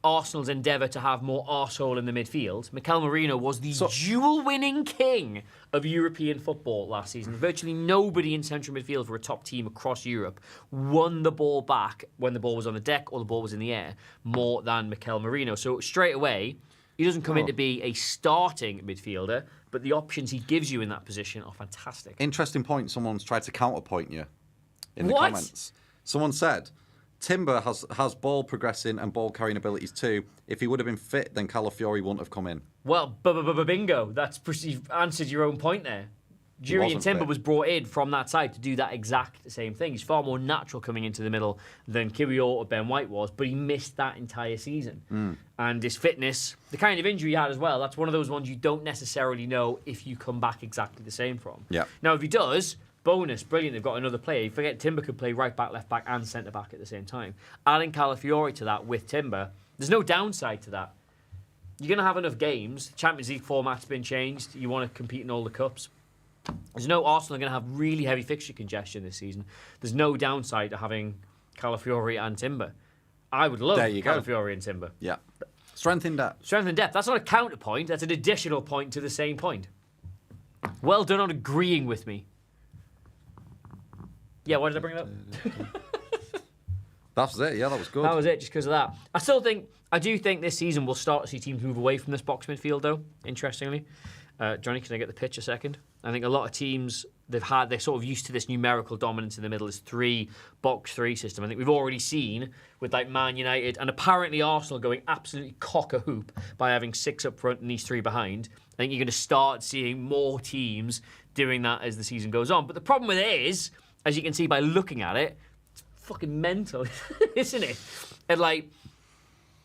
Arsenal's endeavour to have more arsehole in the midfield. Mikel Merino was the dual-winning king of European football last season. Virtually nobody in central midfield for a top team across Europe won the ball back when the ball was on the deck or the ball was in the air more than Mikel Merino. So straight away, he doesn't come in to be a starting midfielder, but the options he gives you in that position are fantastic. Interesting point. Someone's tried to counterpoint you in the comments. Someone said, Timber has ball progressing and ball carrying abilities too. If he would have been fit, then Calafiori wouldn't have come in. Well, bingo. You've answered your own point there. Jurriën Timber was brought in from that side to do that exact same thing. He's far more natural coming into the middle than Kiwior or Ben White was, but he missed that entire season. And his fitness, the kind of injury he had as well, that's one of those ones you don't necessarily know if you come back exactly the same from. Yeah. Now, if he does, bonus, brilliant, they've got another player. You forget Timber could play right back, left back, and centre back at the same time. Adding Calafiori to that with Timber, there's no downside to that. You're going to have enough games. Champions League format's been changed. You want to compete in all the cups. There's no Arsenal are going to have really heavy fixture congestion this season. There's no downside to having Calafiori and Timber. I would love Calafiori and Timber. Yeah. Strength in depth. Strength in depth. That's not a counterpoint. That's an additional point to the same point. Well done on agreeing with me. Yeah, why did I bring it up? That was it. Yeah, that was good. That was it, just because of that. I do think this season we'll start to see teams move away from this box midfield, though, interestingly. Johnny, can I get the pitch a second? I think a lot of teams, they're sort of used to this numerical dominance in the middle, this 3-box-3 system. I think we've already seen with like Man United and apparently Arsenal going absolutely cock-a-hoop by having 6 up front and these 3 behind. I think you're going to start seeing more teams doing that as the season goes on. But the problem with it is, as you can see by looking at it, it's fucking mental, isn't it? And like,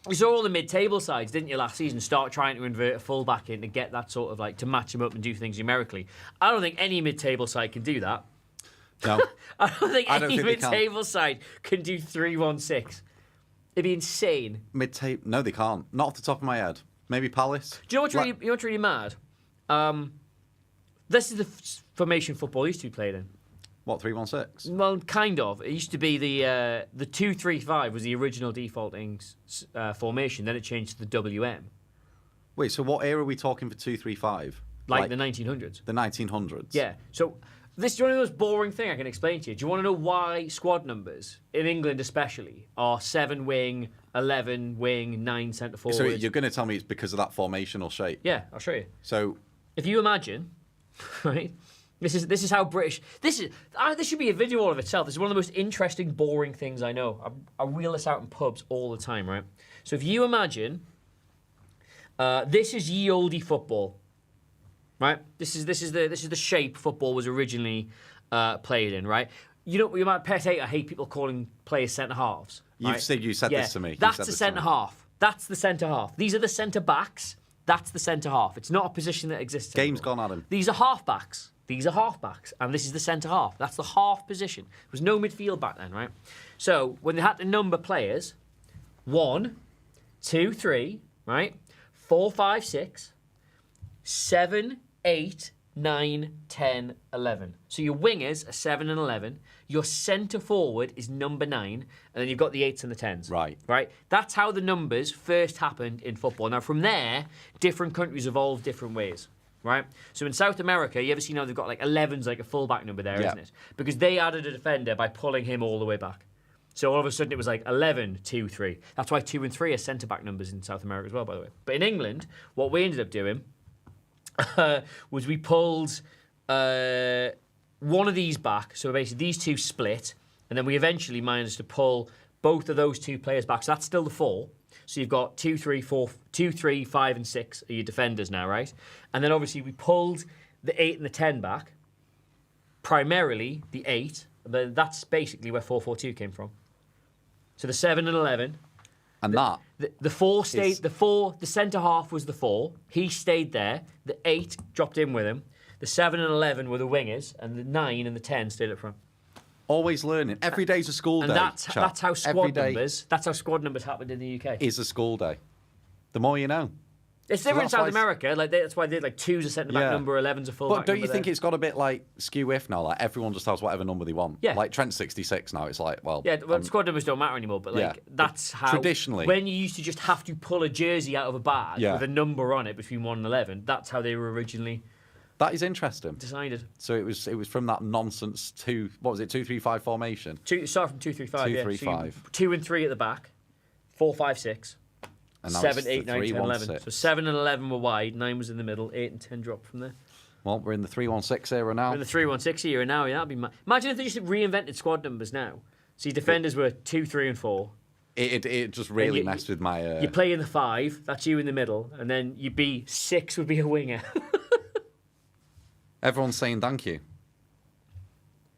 you saw all the mid-table sides, didn't you, last season, start trying to invert a full-back in to get that sort of like, to match him up and do things numerically. I don't think any mid-table side can do that. No. I don't think any mid-table side can do 3-1-6. It'd be insane. Mid-table? No, they can't. Not off the top of my head. Maybe Palace. Do you know what's really mad? This is the formation football used to be played in. What, 3-1-6? Well, kind of. It used to be the 2-3-5 was the original defaulting formation. Then it changed to the WM. Wait, so what era are we talking for 2-3-5? Like the 1900s. The 1900s? Yeah. So this is one of those boring thing I can explain to you. Do you want to know why squad numbers, in England especially, are 7 wing, 11 wing, 9 centre forward? So you're going to tell me it's because of that formational shape? Yeah, I'll show you. So if you imagine, right? This is how British. This should be a video all of itself. This is one of the most interesting, boring things I know. I wheel this out in pubs all the time, right? So if you imagine, this is ye olde football, right? This is the shape football was originally played in, right? You might pet hate. I hate people calling players centre halves. Right? You said this to me. That's the centre half. That's the centre half. These are the centre backs. That's the centre half. It's not a position that exists. Game's anymore. gone, Adam. These are half backs. These are half-backs, and this is the centre-half. That's the half position. There was no midfield back then, right? So when they had to number players, 1, 2, 3, right? 4, 5, 6, 7, 8, 9, 10, 11. So your wingers are 7 and 11. Your centre-forward is number 9, and then you've got the 8s and the 10s. Right. Right? That's how the numbers first happened in football. Now, from there, different countries evolved different ways. Right? So in South America, you ever seen how they've got like 11's like a fullback number there, isn't it? Because they added a defender by pulling him all the way back. So all of a sudden it was like 11, 2, 3. That's why 2 and 3 are centre-back numbers in South America as well, by the way. But in England, what we ended up doing was we pulled one of these back. So basically these 2 split, and then we eventually managed to pull both of those two players back. So that's still the 4. So you've got 2, 3, 4, 2, 3, 5, and 6 are your defenders now, right? And then obviously we pulled the 8 and the 10 back. Primarily the 8. But that's basically where 4-4-2 came from. So the 7 and 11. And the 4 stayed. The centre half was the 4. He stayed there. The 8 dropped in with him. The 7 and 11 were the wingers, and the 9 and the 10 stayed up front. Always learning. Every day's a school day. And that's how squad Every numbers. That's how squad numbers happened in the UK. is a school day. The more you know. It's So different in that's South why America. Like that's why they like 2's a centre back number, 11's a full back. But don't you number think there. it's got a bit like skew-if now? Like everyone just has whatever number they want. Yeah. Like Trent's 66 now. It's like, well, Yeah, well, squad numbers don't matter anymore. But like that's how traditionally, when you used to just have to pull a jersey out of a bag Yeah. with a number on it between 1 and 11. That's how they were originally that is interesting. decided. So it was from that nonsense 2-3-5 formation. Start from 2-3-5. 2-3-5. So 2 and 3 at the back, 4-5-6. And now 7, it's 8, the 9, 10, 11. 3-1-6. So 7 and 11 were wide, 9 was in the middle, 8 and 10 dropped from there. Well, we're in the 3-1-6 era now. We're in the 3-1-6 era now, yeah, that'd be imagine if they just reinvented squad numbers now. So your defenders were 2, 3, and 4. It just really messed with my... You play in the 5, that's you in the middle, and then you'd be 6 would be a winger. Everyone's saying thank you.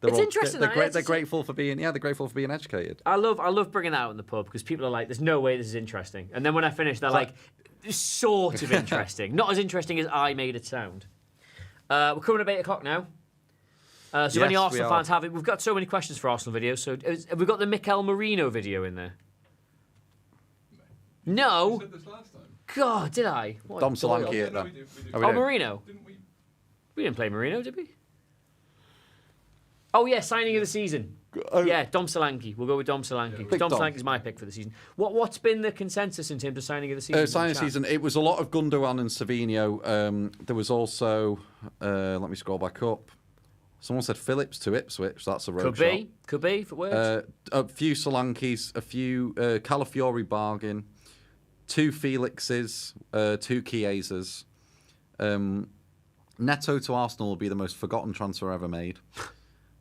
It's interesting. They're grateful for being educated. I love bringing that out in the pub because people are like, "There's no way this is interesting," and then when I finish, they're like, "Sort of interesting, not as interesting as I made it sound." We're coming at 8 o'clock now. So if any Arsenal fans have it, we've got so many questions for Arsenal videos. So have we got the Mikel Merino video in there? No. You said this last time. God, did I? What Dom a doyle. Solanke at No, them. we did. Oh, Oh, Merino. Didn't we? We didn't play Merino, did we? Oh yeah, signing of the season. Yeah, Dom Solanke. We'll go with Dom Solanke. Big Dom Dom. Solanke's my pick for the season. What's been the consensus in terms of signing of the season? Signing season, it was a lot of Gundogan and Savinho. There was also, let me scroll back up. Someone said Phillips to Ipswich. That's a road shot. Could be, if it works. A few Solankes, a few Calafiori bargain, 2 Felixes, 2 Chiesas. Neto to Arsenal will be the most forgotten transfer ever made.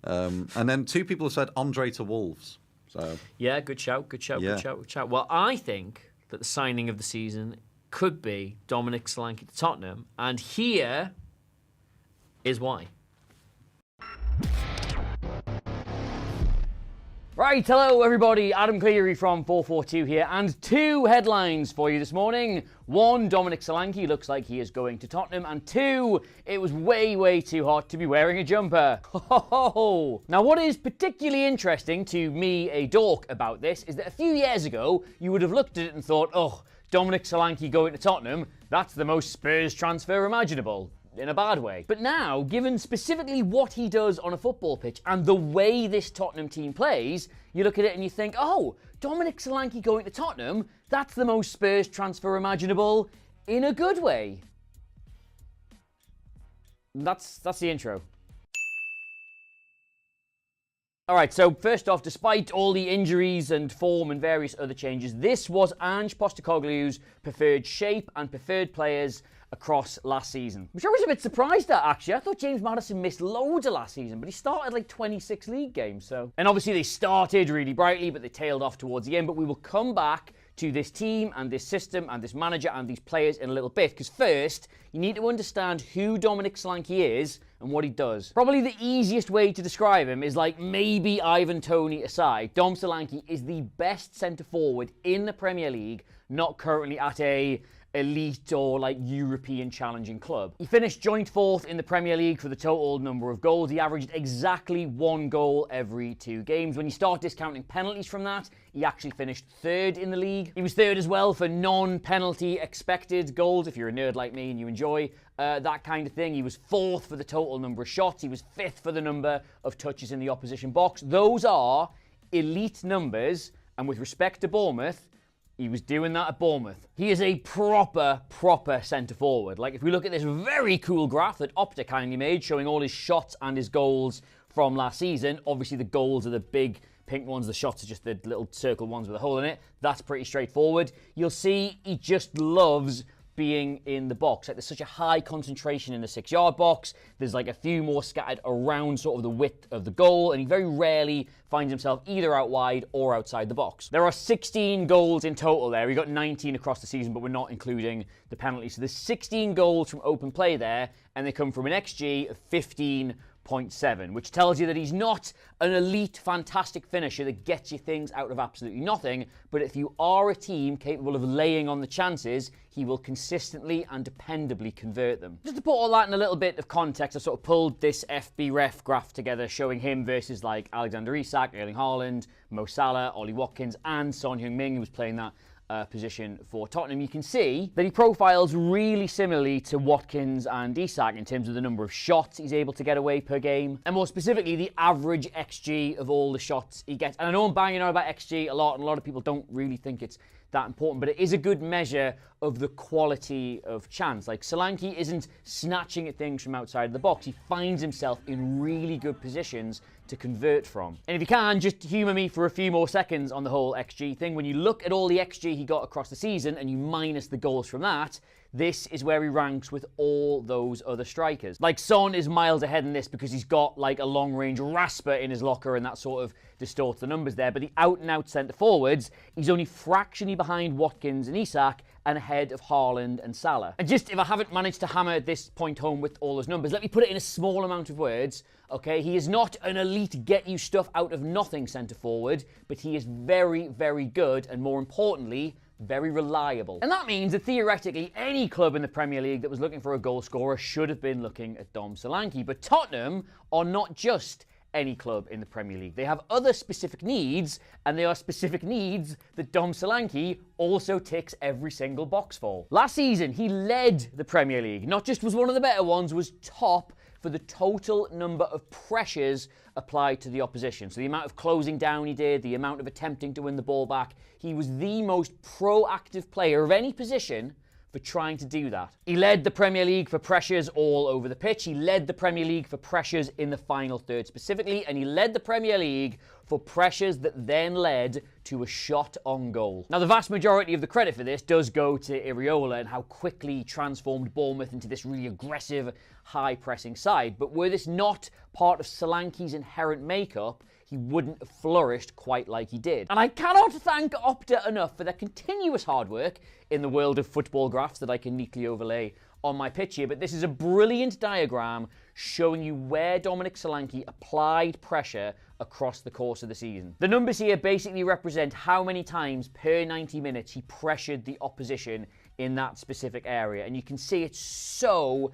And then 2 people have said Andre to Wolves. So Yeah, good shout. Well, I think that the signing of the season could be Dominic Solanke to Tottenham, and here is why. Right, hello everybody, Adam Cleary from 442 here, and 2 headlines for you this morning. 1, Dominic Solanke looks like he is going to Tottenham, and 2, it was way too hot to be wearing a jumper. Ho ho ho! Now what is particularly interesting to me, a dork, about this is that a few years ago, you would have looked at it and thought, oh, Dominic Solanke going to Tottenham, that's the most Spurs transfer imaginable. In a bad way. But now, given specifically what he does on a football pitch and the way this Tottenham team plays, you look at it and you think, oh, Dominic Solanke going to Tottenham, that's the most Spurs transfer imaginable in a good way. That's the intro. All right, so first off, despite all the injuries and form and various other changes, this was Ange Postecoglou's preferred shape and preferred players across last season. Which I was a bit surprised at, actually. I thought James Maddison missed loads of last season, but he started like 26 league games, so... And obviously they started really brightly, but they tailed off towards the end, but we will come back to this team and this system and this manager and these players in a little bit, because first, you need to understand who Dominic Solanke is and what he does. Probably the easiest way to describe him is like maybe Ivan Toney aside, Dom Solanke is the best centre-forward in the Premier League, not currently at a elite or like European challenging club. He finished joint 4th in the Premier League for the total number of goals. He averaged exactly 1 goal every 2 games. When you start discounting penalties from that, he actually finished 3rd in the league. He was 3rd as well for non-penalty expected goals, if you're a nerd like me and you enjoy that kind of thing. He was 4th for the total number of shots. He was 5th for the number of touches in the opposition box. Those are elite numbers, and with respect to Bournemouth, he was doing that at Bournemouth. He is a proper centre-forward. Like, if we look at this very cool graph that Opta kindly made, showing all his shots and his goals from last season, obviously the goals are the big pink ones, the shots are just the little circle ones with a hole in it. That's pretty straightforward. You'll see he just loves being in the box. Like, there's such a high concentration in the 6-yard box. There's like a few more scattered around sort of the width of the goal, and he very rarely finds himself either out wide or outside the box. There are 16 goals in total there. We got 19 across the season, but we're not including the penalty. So there's 16 goals from open play there, and they come from an XG of 15.7, which tells you that he's not an elite, fantastic finisher that gets you things out of absolutely nothing. But if you are a team capable of laying on the chances, he will consistently and dependably convert them. Just to put all that in a little bit of context, I sort of pulled this FB-ref graph together showing him versus like 𝗕𝗓𝗓𝗧𝗏, Erling Haaland, Mo Salah, Ollie Watkins, and Son Heung-min, who was playing that position for Tottenham. You can see that he profiles really similarly to Watkins and Isak in terms of the number of shots he's able to get away per game, and more specifically the average XG of all the shots he gets. And I know I'm banging on about XG a lot, and a lot of people don't really think it's that important, but it is a good measure of the quality of chance. Like, Solanke isn't snatching at things from outside of the box. He finds himself in really good positions to convert from. And if you can, just humour me for a few more seconds on the whole XG thing. When you look at all the XG he got across the season and you minus the goals from that, this is where he ranks with all those other strikers. Like, Son is miles ahead in this because he's got like a long-range rasper in his locker, and that sort of distorts the numbers there. But the out-and-out centre-forwards, he's only fractionally behind Watkins and Isak and ahead of Haaland and Salah. And just, if I haven't managed to hammer this point home with all those numbers, let me put it in a small amount of words. Okay, he is not an elite get-you-stuff-out-of-nothing centre-forward, but he is very, very good, and more importantly, very reliable. And that means that theoretically any club in the Premier League that was looking for a goal scorer should have been looking at Dom Solanke. But Tottenham are not just any club in the Premier League. They have other specific needs, and they are specific needs that Dom Solanke also ticks every single box for. Last season, he led the Premier League. Not just was one of the better ones, was top for the total number of pressures applied to the opposition. So the amount of closing down he did, the amount of attempting to win the ball back, he was the most proactive player of any position for trying to do that. He led the Premier League for pressures all over the pitch. He led the Premier League for pressures in the final third specifically, and he led the Premier League for pressures that then led to a shot on goal. Now, the vast majority of the credit for this does go to 𝗕𝗕𝗓𝗏 and how quickly he transformed Bournemouth into this really aggressive, high-pressing side. But were this not part of Solanke's inherent makeup, he wouldn't have flourished quite like he did. And I cannot thank Opta enough for their continuous hard work in the world of football graphs that I can neatly overlay on my pitch here. But this is a brilliant diagram showing you where Dominic Solanke applied pressure across the course of the season. The numbers here basically represent how many times per 90 minutes he pressured the opposition in that specific area, and you can see it's so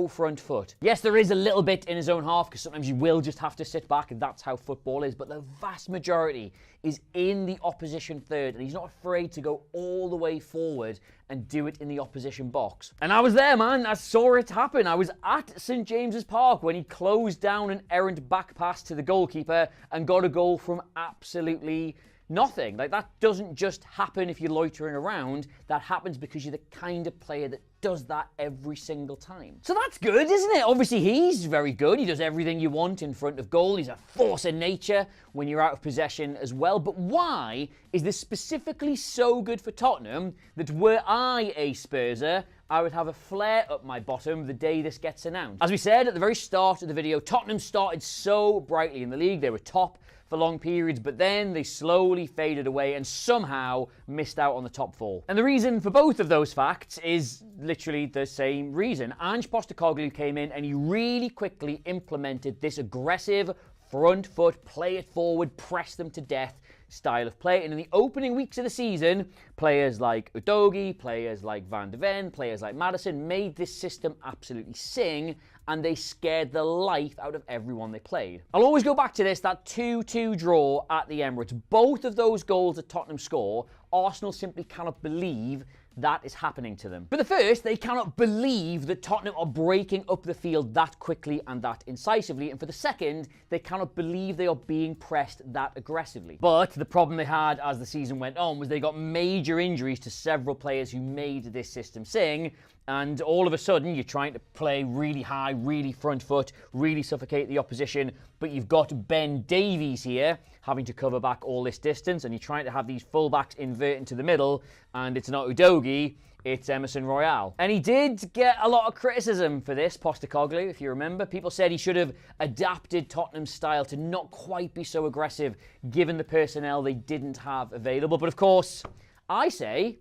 front foot. Yes, there is a little bit in his own half because sometimes you will just have to sit back, and that's how football is, but the vast majority is in the opposition third, and he's not afraid to go all the way forward and do it in the opposition box. And I was there, man. I saw it happen. I was at St James's Park when he closed down an errant back pass to the goalkeeper and got a goal from absolutely nothing. Like, that doesn't just happen if you're loitering around. That happens because you're the kind of player that does that every single time. So that's good, isn't it? Obviously, he's very good. He does everything you want in front of goal. He's a force of nature when you're out of possession as well. But why is this specifically so good for Tottenham that were I a Spurser, I would have a flare up my bottom the day this gets announced? As we said at the very start of the video, Tottenham started so brightly in the league. They were top for long periods, but then they slowly faded away and somehow missed out on the top four. And the reason for both of those facts is literally the same reason. Ange Postecoglou came in and he really quickly implemented this aggressive front foot, play it forward, press them to death style of play. And in the opening weeks of the season, players like Udogie, players like Van de Ven, players like Maddison made this system absolutely sing, and they scared the life out of everyone they played. I'll always go back to this, that 2-2 draw at the Emirates. Both of those goals that Tottenham score, Arsenal simply cannot believe that is happening to them. For the first, they cannot believe that Tottenham are breaking up the field that quickly and that incisively. And for the second, they cannot believe they are being pressed that aggressively. But the problem they had as the season went on was they got major injuries to several players who made this system sing. And all of a sudden, you're trying to play really high, really front foot, really suffocate the opposition, but you've got Ben Davies here having to cover back all this distance, and you're trying to have these fullbacks invert into the middle, and it's not Udogie, it's Emerson Royale. And he did get a lot of criticism for this, Postecoglou, if you remember. People said he should have adapted Tottenham's style to not quite be so aggressive, given the personnel they didn't have available. But of course, I say,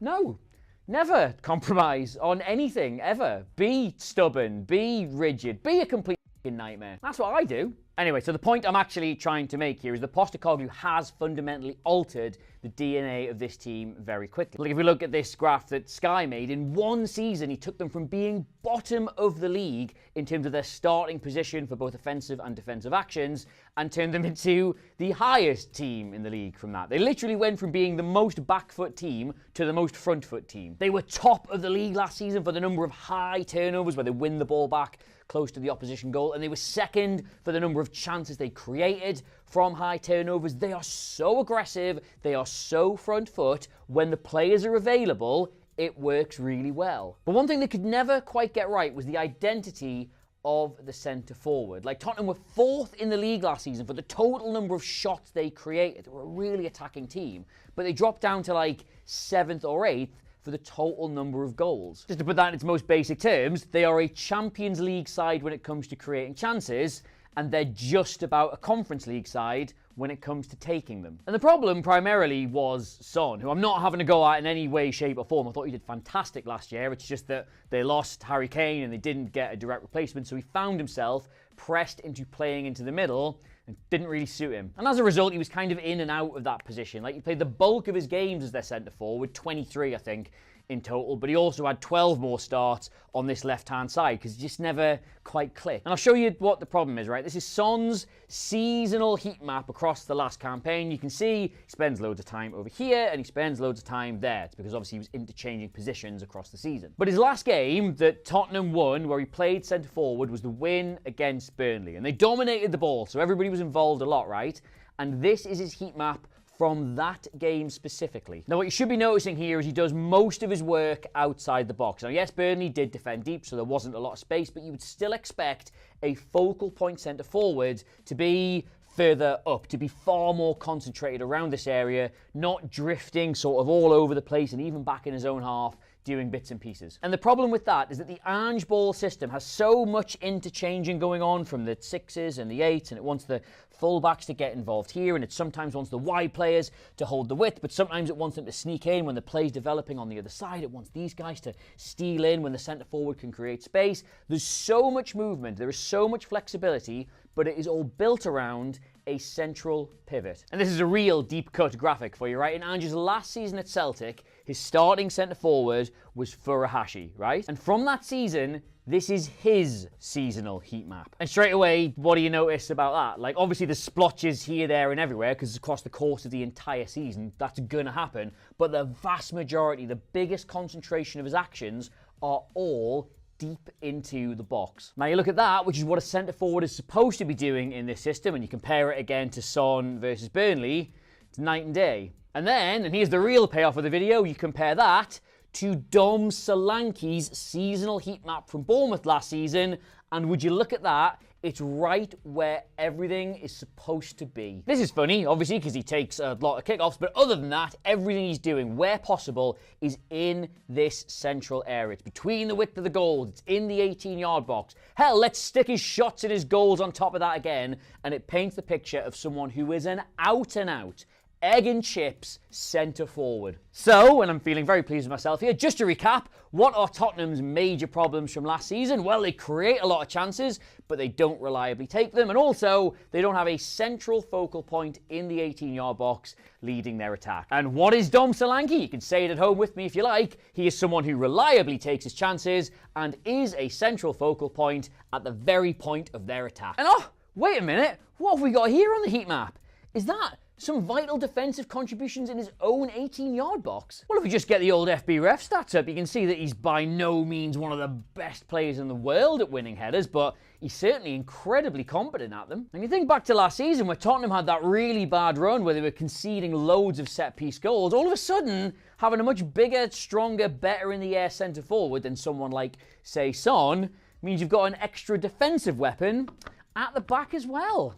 no. Never compromise on anything, ever. Be stubborn, be rigid, be a complete nightmare. That's what I do. Anyway, so the point I'm actually trying to make here is that Postecoglou has fundamentally altered the DNA of this team very quickly. Like if we look at this graph that Sky made, in one season he took them from being bottom of the league in terms of their starting position for both offensive and defensive actions and turned them into the highest team in the league from that. They literally went from being the most back foot team to the most front foot team. They were top of the league last season for the number of high turnovers where they win the ball back close to the opposition goal, and they were second for the number of chances they created from high turnovers. They are so aggressive, they are so front foot. When the players are available, it works really well. But one thing they could never quite get right was the identity of the centre forward. Like Tottenham were 4th in the league last season for the total number of shots they created. They were a really attacking team, but they dropped down to like 7th or 8th for the total number of goals. Just to put that in its most basic terms, they are a Champions League side when it comes to creating chances, and they're just about a Conference League side when it comes to taking them. And the problem primarily was Son, who I'm not having to go at in any way, shape or form. I thought he did fantastic last year. It's just that they lost Harry Kane and they didn't get a direct replacement, so he found himself pressed into playing into the middle and didn't really suit him. And as a result, he was kind of in and out of that position. Like he played the bulk of his games as their centre forward, 23 I think in total, but he also had 12 more starts on this left-hand side because he just never quite clicked. And I'll show you what the problem is, right? This is Son's seasonal heat map across the last campaign. You can see he spends loads of time over here and he spends loads of time there. It's because obviously he was interchanging positions across the season. But his last game that Tottenham won, where he played centre forward, was the win against Burnley. And they dominated the ball, so everybody was involved a lot, right? And this is his heat map from that game specifically. Now what you should be noticing here is he does most of his work outside the box. Now yes, Burnley did defend deep, so there wasn't a lot of space, but you would still expect a focal point centre forward to be further up, to be far more concentrated around this area, not drifting sort of all over the place and even back in his own half, doing bits and pieces. And the problem with that is that the Ange ball system has so much interchanging going on from the 6s and the 8s, and it wants the fullbacks to get involved here, and it sometimes wants the wide players to hold the width, but sometimes it wants them to sneak in when the play's developing on the other side. It wants these guys to steal in when the centre forward can create space. There's so much movement, there is so much flexibility, but it is all built around a central pivot. And this is a real deep cut graphic for you, right? In Ange's last season at Celtic, his starting centre forward was 𝗵𝗏, right? And from that season, this is his seasonal heat map. And straight away, what do you notice about that? Like, obviously there's splotches here, there, and everywhere, because across the course of the entire season, that's gonna happen. But the vast majority, the biggest concentration of his actions are all deep into the box. Now you look at that, which is what a centre forward is supposed to be doing in this system, and you compare it again to Son versus Burnley, it's night and day. And then, and here's the real payoff of the video, you compare that to Dom Solanke's seasonal heat map from Bournemouth last season, and would you look at that, it's right where everything is supposed to be. This is funny, obviously, because he takes a lot of kickoffs, but other than that, everything he's doing, where possible, is in this central area. It's between the width of the goals, it's in the 18-yard box. Hell, let's stick his shots and his goals on top of that again, and it paints the picture of someone who is an out-and-out egg and chips centre forward. So, and I'm feeling very pleased with myself here, just to recap, what are Tottenham's major problems from last season? Well, they create a lot of chances, but they don't reliably take them, and also, they don't have a central focal point in the 18-yard box leading their attack. And what is Dom Solanke? You can say it at home with me if you like. He is someone who reliably takes his chances and is a central focal point at the very point of their attack. And oh, wait a minute, what have we got here on the heat map? Is that some vital defensive contributions in his own 18-yard box. Well, if we just get the old 𝗵𝗴𝗍 stats up, you can see that he's by no means one of the best players in the world at winning headers, but he's certainly incredibly competent at them. And you think back to last season where Tottenham had that really bad run where they were conceding loads of set-piece goals, all of a sudden having a much bigger, stronger, better in the air centre forward than someone like, say, Son means you've got an extra defensive weapon at the back as well.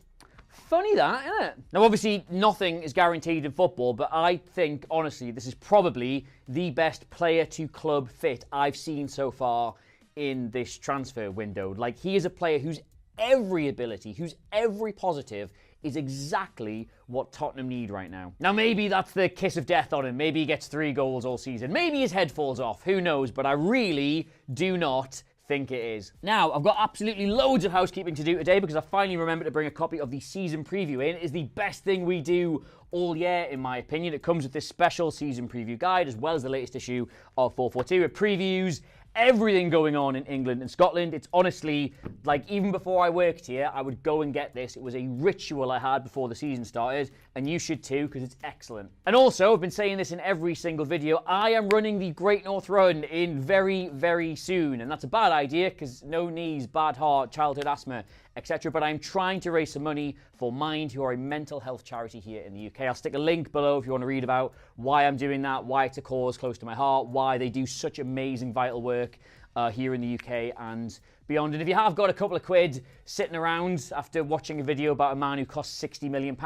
Funny that, isn't it? Now, obviously, nothing is guaranteed in football, but I think, honestly, this is probably the best player-to-club fit I've seen so far in this transfer window. Like, he is a player whose every ability, whose every positive is exactly what Tottenham need right now. Now, maybe that's the kiss of death on him. Maybe he gets 3 goals all season. Maybe his head falls off. Who knows? But I really do not think it is. Now, I've got absolutely loads of housekeeping to do today because I finally remembered to bring a copy of the season preview in. It is the best thing we do all year, in my opinion. It comes with this special season preview guide as well as the latest issue of 442. It previews everything going on in England and Scotland. It's honestly, like, even before I worked here, I would go and get this. It was a ritual I had before the season started, and you should too, because it's excellent. And also, I've been saying this in every single video, I am running the Great North Run in very, very soon, and that's a bad idea, because no knees, bad heart, childhood asthma, etc. But I'm trying to raise some money for Mind, who are a mental health charity here in the UK. I'll stick a link below if you want to read about why I'm doing that, why it's a cause close to my heart, why they do such amazing vital work here in the UK and beyond. And if you have got a couple of quid sitting around after watching a video about a man who costs £60 million,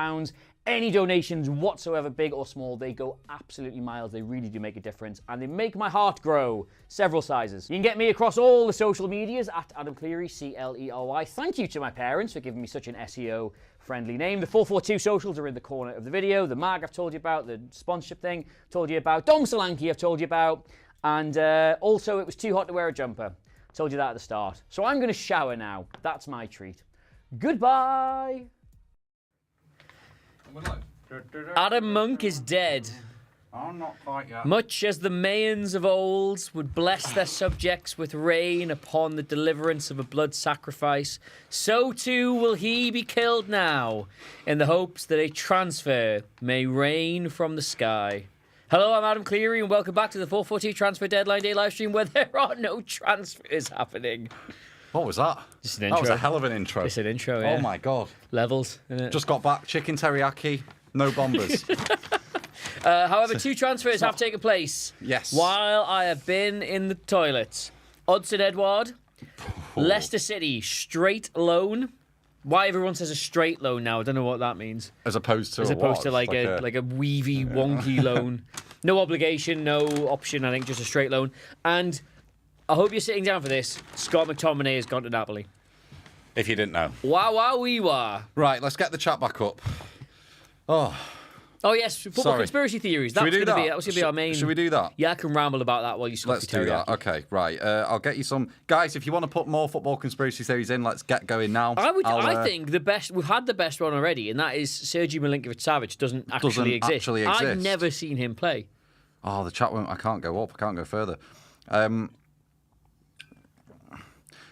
any donations whatsoever, big or small, they go absolutely miles. They really do make a difference, and they make my heart grow several sizes. You can get me across all the social medias at Adam Cleary, C-L-E-R-Y. Thank you to my parents for giving me such an SEO-friendly name. The 442 socials are in the corner of the video. The mag I've told you about, the sponsorship thing I've told you about, Dom Solanke I've told you about, and also it was too hot to wear a jumper. Told you that at the start. So I'm going to shower now. That's my treat. Goodbye. Adam Monk is dead. I'm not quite yet. Much as the Mayans of old would bless their subjects with rain upon the deliverance of a blood sacrifice, so too will he be killed now, in the hopes that a transfer may rain from the sky. Hello, I'm Adam Cleary, and welcome back to the 442 Transfer Deadline Day livestream, where there are no transfers happening. What was that? Just an intro. That was a hell of an intro. Just an intro, yeah. Oh my God. Levels, innit? Just got back. Chicken teriyaki, no bombers. However, 2 transfers have taken place. Yes. While I have been in the toilet. 𝗕𝗏𝗧𝗏𝗧𝗏, Leicester City, straight loan. Why everyone says a straight loan now, I don't know what that means. As opposed to like a weavy, wonky loan. No obligation, no option, I think, just a straight loan. And I hope you're sitting down for this. Scott McTominay has gone to Napoli. If you didn't know. Wow, wow, wee wah. Right, let's get the chat back up. Oh, yes, football conspiracy theories. That was going to be our main. Should we do that? Yeah, I can ramble about that while you scoff Let's do that. Okay, right. I'll get you some. Guys, if you want to put more football conspiracy theories in, let's get going now. I think the best, we've had the best one already, and that is 𝗕𝗏𝗧𝗏𝗧𝗏 doesn't actually exist. I've never seen him play. Oh, the chat won't. I can't go up. I can't go further.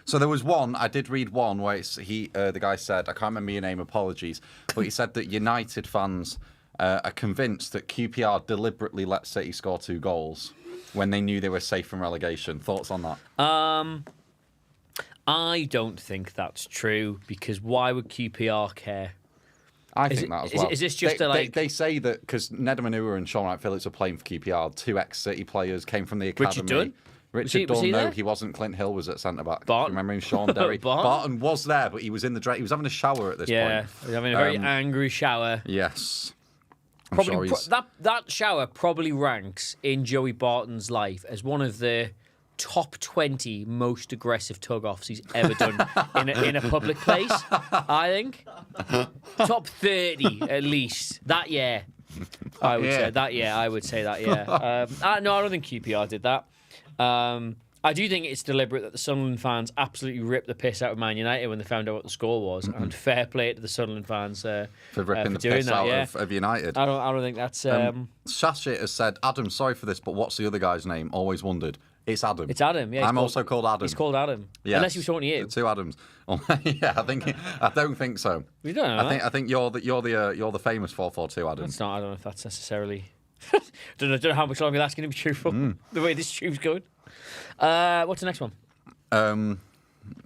So there was one, I did read one where the guy said, I can't remember your name, apologies, but he said that United fans are convinced that QPR deliberately let City score 2 goals when they knew they were safe from relegation. Thoughts on that? I don't think that's true, because why would QPR care? I think that as well. Is this just They say that because 𝗦𝗶𝗴𝗍𝗏 and Sean Wright-Phillips are playing for QPR, 2 ex-City players came from the academy. Richard Dunn, no, he wasn't. Clint Hill was at centre-back. Barton. Remember him? Sean Derry. Barton was there, but he was in the he was having a shower at this point. Yeah, he was having a very angry shower. Yes. Probably that shower probably ranks in Joey Barton's life as one of the top 20 most aggressive tug-offs he's ever done in a public place, I think. Top 30, at least. That year. I would say that, yeah. No, I don't think QPR did that. I do think it's deliberate that the Sunderland fans absolutely ripped the piss out of Man United when they found out what the score was, and fair play to the Sunderland fans for ripping the doing piss that, out of United. I don't think that's. Shashit has said, Adam, sorry for this, but what's the other guy's name? Always wondered. It's Adam. It's Adam, yeah. I'm also called Adam. He's called Adam. Yes. Unless he was talking to you. The two Adams. Yeah, I don't think so. You don't know I think you're the famous 442 Adam. That's not. I don't know if that's necessarily. don't know how much longer that's going to be truthful. The way this tube's going. What's the next one?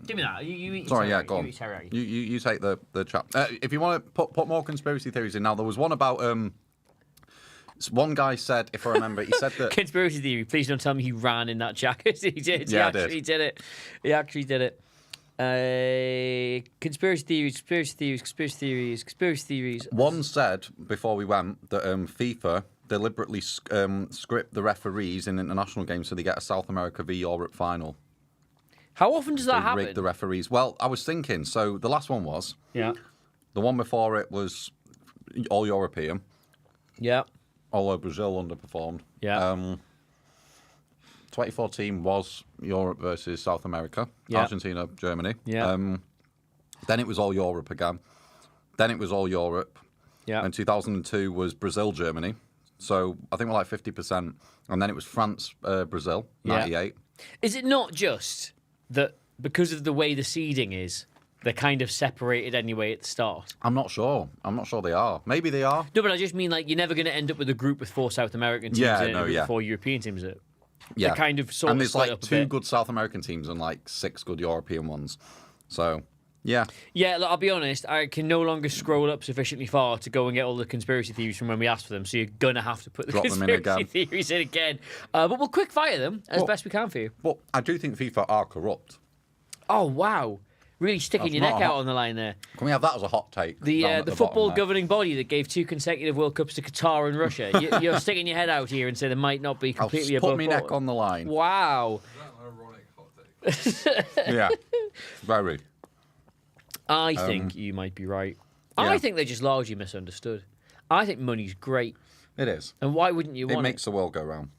Give me that. You Sorry, yeah, go on. You take the chat. If you want to put more conspiracy theories in now, there was one about one guy said, if I remember, he said that conspiracy theory. Please don't tell me he ran in that jacket. He did. Yeah, he actually did it. He actually did it. Conspiracy theories. One said before we went that FIFA deliberately script the referees in international games so they get a South America v Europe final. How often does that happen? Rig the referees. Well, I was thinking. So the last one was. Yeah. The one before it was all European. Yeah. Although Brazil underperformed. Yeah. 2014 was Europe versus South America. Yeah. Argentina, Germany. Yeah. Then it was all Europe again. Then it was all Europe. Yeah. And 2002 was Brazil, Germany. So I think we're like 50%. And then it was France, Brazil, 98. Is it not just that because of the way the seeding is, they're kind of separated anyway at the start? I'm not sure. I'm not sure they are. Maybe they are. No, but I just mean like you're never going to end up with a group with 4 South American teams in it and 4 European teams in it. Yeah. They're kind of sort and of there's split like up a 2 bit. good South American teams and like 6 good European ones. So, yeah. Yeah, look, I'll be honest, I can no longer scroll up sufficiently far to go and get all the conspiracy theories from when we asked for them, so you're going to have to put the Drop them in conspiracy theories in again. But we'll quick fire them as best we can for you. But I do think FIFA are corrupt. Oh, wow. Really sticking your neck out on the line there. Can we have that as a hot take? The football governing body that gave 2 consecutive World Cups to Qatar and Russia. You're sticking your head out here and say they might not be completely above put my board. neck on the line. Wow. Is that an ironic hot take? Yeah, very. I think you might be right. Yeah. I think they're just largely misunderstood. I think money's great. It is. And why wouldn't you want It makes the world go round.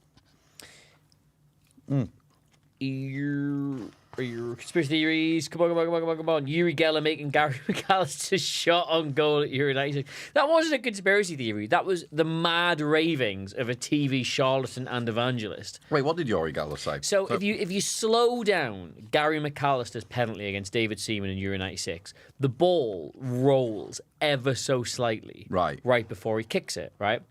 Your conspiracy theories. Come on. Uri Geller making Gary McAllister's shot on goal at United. That wasn't a conspiracy theory. That was the mad ravings of a TV charlatan and evangelist. Wait, what did Yuri Geller say? So if you slow down Gary McAllister's penalty against David Seaman in Euro 96, the ball rolls ever so slightly right before he kicks it, right?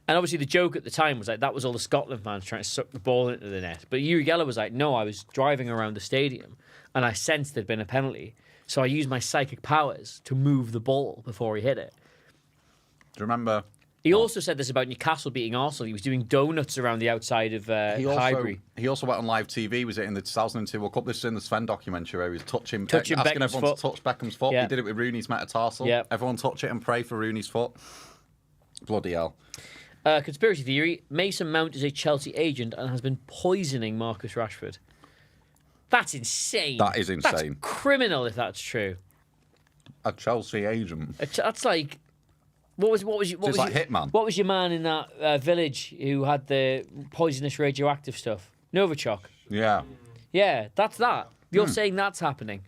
And obviously the joke at the time was like that was all the Scotland fans trying to suck the ball into the net. But Uri Geller was like, no, I was driving around the stadium and I sensed there'd been a penalty. So I used my psychic powers to move the ball before he hit it. Do you remember? He also said this about Newcastle beating Arsenal. He was doing donuts around the outside of Highbury. He also went on live TV. Was it in the 2002 World Cup? This is in the Sven documentary where he was asking Beckham's everyone foot. to touch Beckham's foot. Yeah. He did it with Rooney's metatarsal. Yeah. Everyone touch it and pray for Rooney's foot. Bloody hell. Conspiracy theory, Mason Mount is a Chelsea agent and has been poisoning Marcus Rashford. That's insane. That is insane. That's criminal if that's true. A Chelsea agent. That's like... What was like Hitman. What was your man in that village who had the poisonous radioactive stuff? Novichok. Yeah. Yeah, that's that. You're saying that's happening.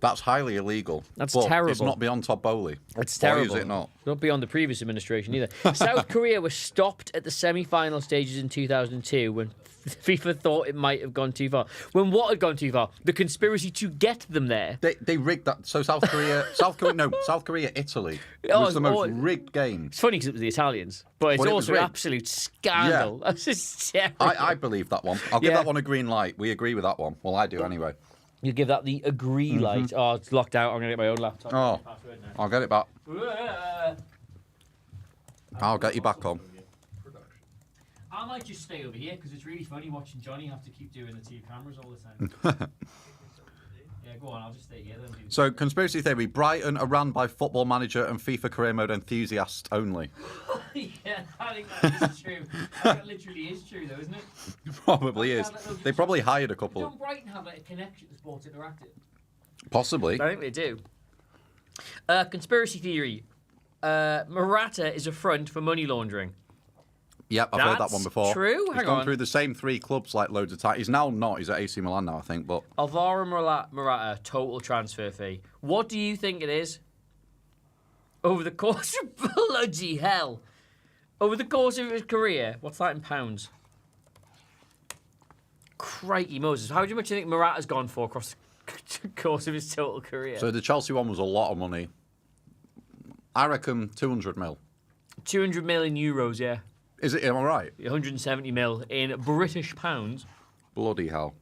That's highly illegal. That's but terrible. It's not beyond 𝗘𝗫𝗍𝗓. It's terrible. Or is it not? Not beyond the previous administration either. South Korea was stopped at the semi-final stages in 2002 when FIFA thought it might have gone too far. When what had gone too far? The conspiracy to get them there. They rigged that. So South Korea, Italy. It was the most rigged game. It's funny because it was the Italians, but it's also an absolute scandal. Yeah. That's just terrible. I believe that one. I'll give that one a green light. We agree with that one. Well, I do anyway. You give that the agree light. Oh, it's locked out. I'm going to get my own laptop. Oh, I'll get it back. I'll get you back on. I might just stay over here because it's really funny watching Johnny have to keep doing the 2 cameras all the time. Yeah, go on. I'll just stay here then. So, conspiracy theory: Brighton are run by football manager and FIFA career mode enthusiasts only. Yeah, I think that is true. That literally is true, though, isn't it? Probably is. They probably hired a couple. Don't Brighton have like a connection to Sports Interactive? Possibly. I think they do. Conspiracy theory: Morata is a front for money laundering. Yep, I've heard that one before. True? He's Hang gone on. through the same 3 clubs like loads of times. He's now not. He's at AC Milan now, I think. But Alvaro Morata, total transfer fee. What do you think it is? Over the course of bloody hell. Over the course of his career, what's that in pounds? Crikey Moses. How much do you think Morata's gone for across the course of his total career? So the Chelsea one was a lot of money. I reckon 200 mil. 200 million euros, yeah. Is it? Am I right? 170 mil in British pounds. Bloody hell.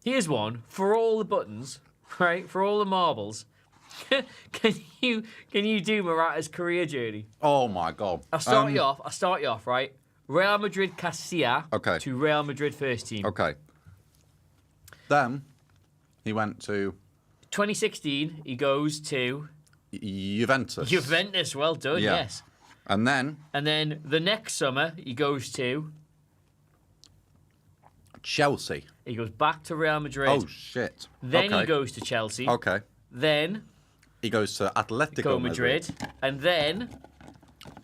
Here's one for all the buttons, right? For all the marbles. Can you do Morata's career journey? Oh my God. I'll start you off, right? Real Madrid Castilla Okay. to Real Madrid first team. Okay. Then he went to 2016, he goes to Juventus. Juventus. Well done, Yeah. yes. And then The next summer, he goes to... Chelsea. He goes back to Real Madrid. Oh, shit. Then Okay. he goes to Chelsea. Okay. Then He goes to Atletico Madrid. And then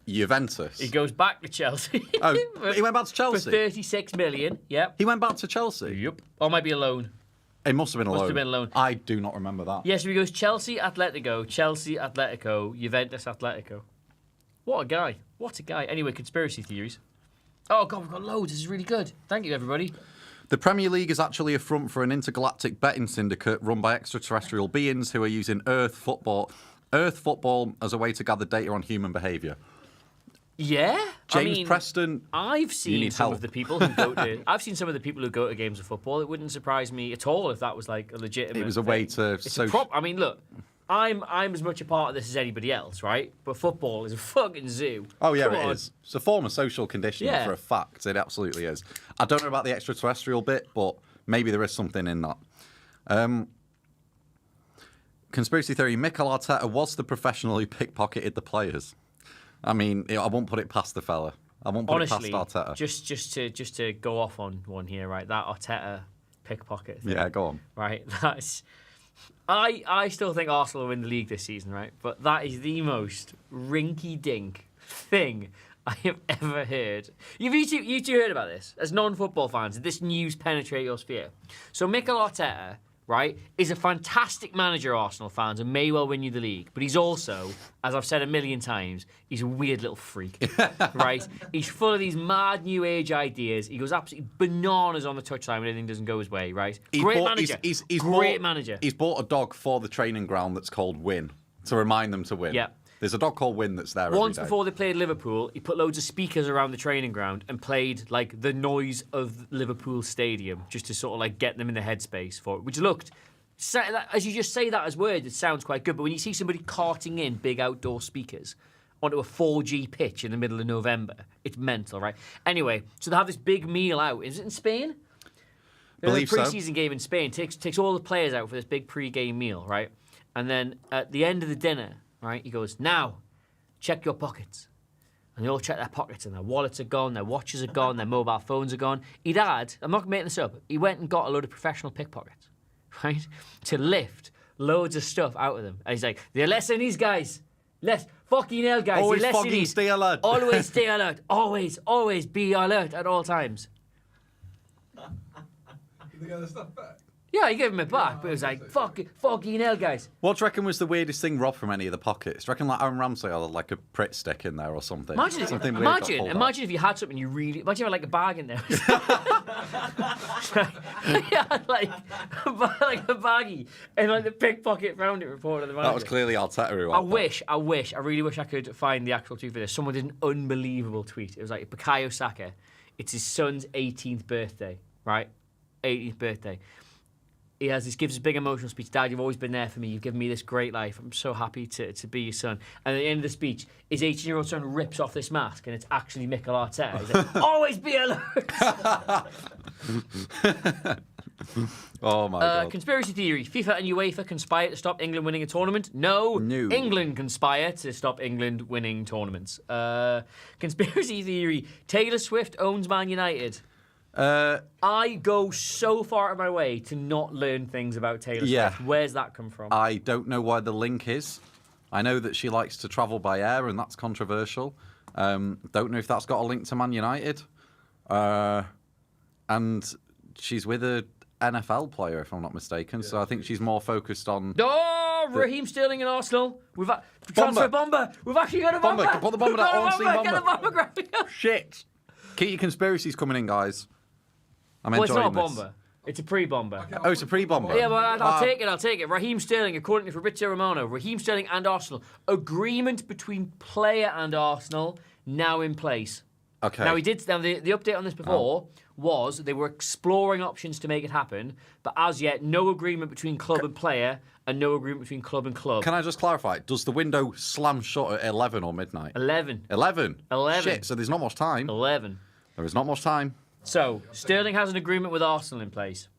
Juventus. he goes back to Chelsea. Oh, he went back to Chelsea? For 36 million, yep. He went back to Chelsea? Yep. Or might be a loan. It must have been a loan. Must have been a loan. I do not remember that. Yes, so he goes Chelsea, Atletico, Juventus, Atletico. What a guy. What a guy. Anyway, conspiracy theories. Oh, God, we've got loads. This is really good. Thank you, everybody. The Premier League is actually a front for an intergalactic betting syndicate run by extraterrestrial beings who are using Earth football as a way to gather data on human behaviour. Yeah? James Preston, I've seen need some help. of the people who go to. I've seen some of the people who go to games of football. It wouldn't surprise me at all if that was like a legitimate. It was a way to I mean, look, I'm as much a part of this as anybody else, right? But football is a fucking zoo. Oh, yeah, Come it on. is. It's a form of social conditioning Yeah. for a fact. It absolutely is. I don't know about the extraterrestrial bit, but maybe there is something in that. Conspiracy theory, Mikel Arteta was the professional who pickpocketed the players. I mean, I won't put it past the fella. I won't put Honestly, it past Arteta. just to go off on one here, right? That Arteta pickpocket thing, Yeah, go on. right? That's. I still think Arsenal will win the league this season, right? But that is the most rinky-dink thing I have ever heard. You two heard about this? As non-football fans, did this news penetrate your sphere? So Mikel Arteta, right, is a fantastic manager, Arsenal fans, and may well win you the league. But he's also, as I've said a million times, he's a weird little freak, right? He's full of these mad new age ideas. He goes absolutely bananas on the touchline when anything doesn't go his way, right? Great manager. Great manager. He's bought a dog for the training ground that's called Win, to remind them to win. Yeah. There's a dog called Win that's there Once every day. before they played Liverpool, he put loads of speakers around the training ground and played like the noise of Liverpool Stadium just to sort of like get them in the headspace for it, which looked, as you just say that as words, it sounds quite good. But when you see somebody carting in big outdoor speakers onto a 4G pitch in the middle of November, it's mental, right? Anyway, so they have this big meal out. Is it in Spain? Believe the so. pre-season game in Spain takes all the players out for this big pre-game meal, right? And then at the end of the dinner, right, he goes, now, check your pockets. And they all check their pockets and their wallets are gone, their watches are gone, their mobile phones are gone. He'd had, I'm not making this up, he went and got a load of professional pickpockets, right, to lift loads of stuff out of them. And he's like, they're less than these guys. Less fucking hell, guys. Always They're less than fucking these. stay alert. Always stay alert. Always be alert at all times. Did they get their stuff back? Yeah, he gave him it back, but it was like, fucking hell, guys. What do you reckon was the weirdest thing robbed from any of the pockets? Do you reckon like Aaron Ramsey had like a Pritt stick in there or something? Imagine, something weird got pulled out. imagine if you had something you really... Imagine you had like a bag in there. Yeah, like a baggie. And like the pickpocket found it, reported the manager. That was clearly Arteta who I really wish I could find the actual tweet for this. Someone did an unbelievable tweet. It was like Bukayo Saka. It's his son's 18th birthday, right? 18th birthday. He gives a big emotional speech. Dad, you've always been there for me. You've given me this great life. I'm so happy to be your son. And at the end of the speech, his 18-year-old son rips off this mask, and it's actually Mikel Arteta. He's like, always be alert. Oh my God. Conspiracy theory. FIFA and UEFA conspire to stop England winning a tournament? No. England conspire to stop England winning tournaments. Conspiracy theory. Taylor Swift owns Man United. I go so far out of my way to not learn things about Taylor Swift. Where's that come from? I don't know why the link is. I know that she likes to travel by air, and that's controversial. Don't know if that's got a link to Man United. And she's with a NFL player, if I'm not mistaken. So I think she's more focused on... Oh, Raheem Sterling and Arsenal. We've transfer bomber. We've actually got a bomber. Put the bomber down. Get the bomber graphic. Shit. Keep your conspiracies coming in, guys. I'm Well, it's enjoying not a this. bomber. It's a pre-bomber. Okay, Oh, it's a pre-bomber. Yeah, well, I'll take it. I'll take it. Raheem Sterling, according to Fabrizio Romano, Raheem Sterling and Arsenal, agreement between player and Arsenal now in place. Okay. Now, the update on this before was they were exploring options to make it happen, but as yet, no agreement between club and player, and no agreement between club and club. Can I just clarify? Does the window slam shut at 11 or midnight? 11. 11? 11. Shit, so there's not much time. 11. There is not much time. So, Sterling has an agreement with Arsenal in place.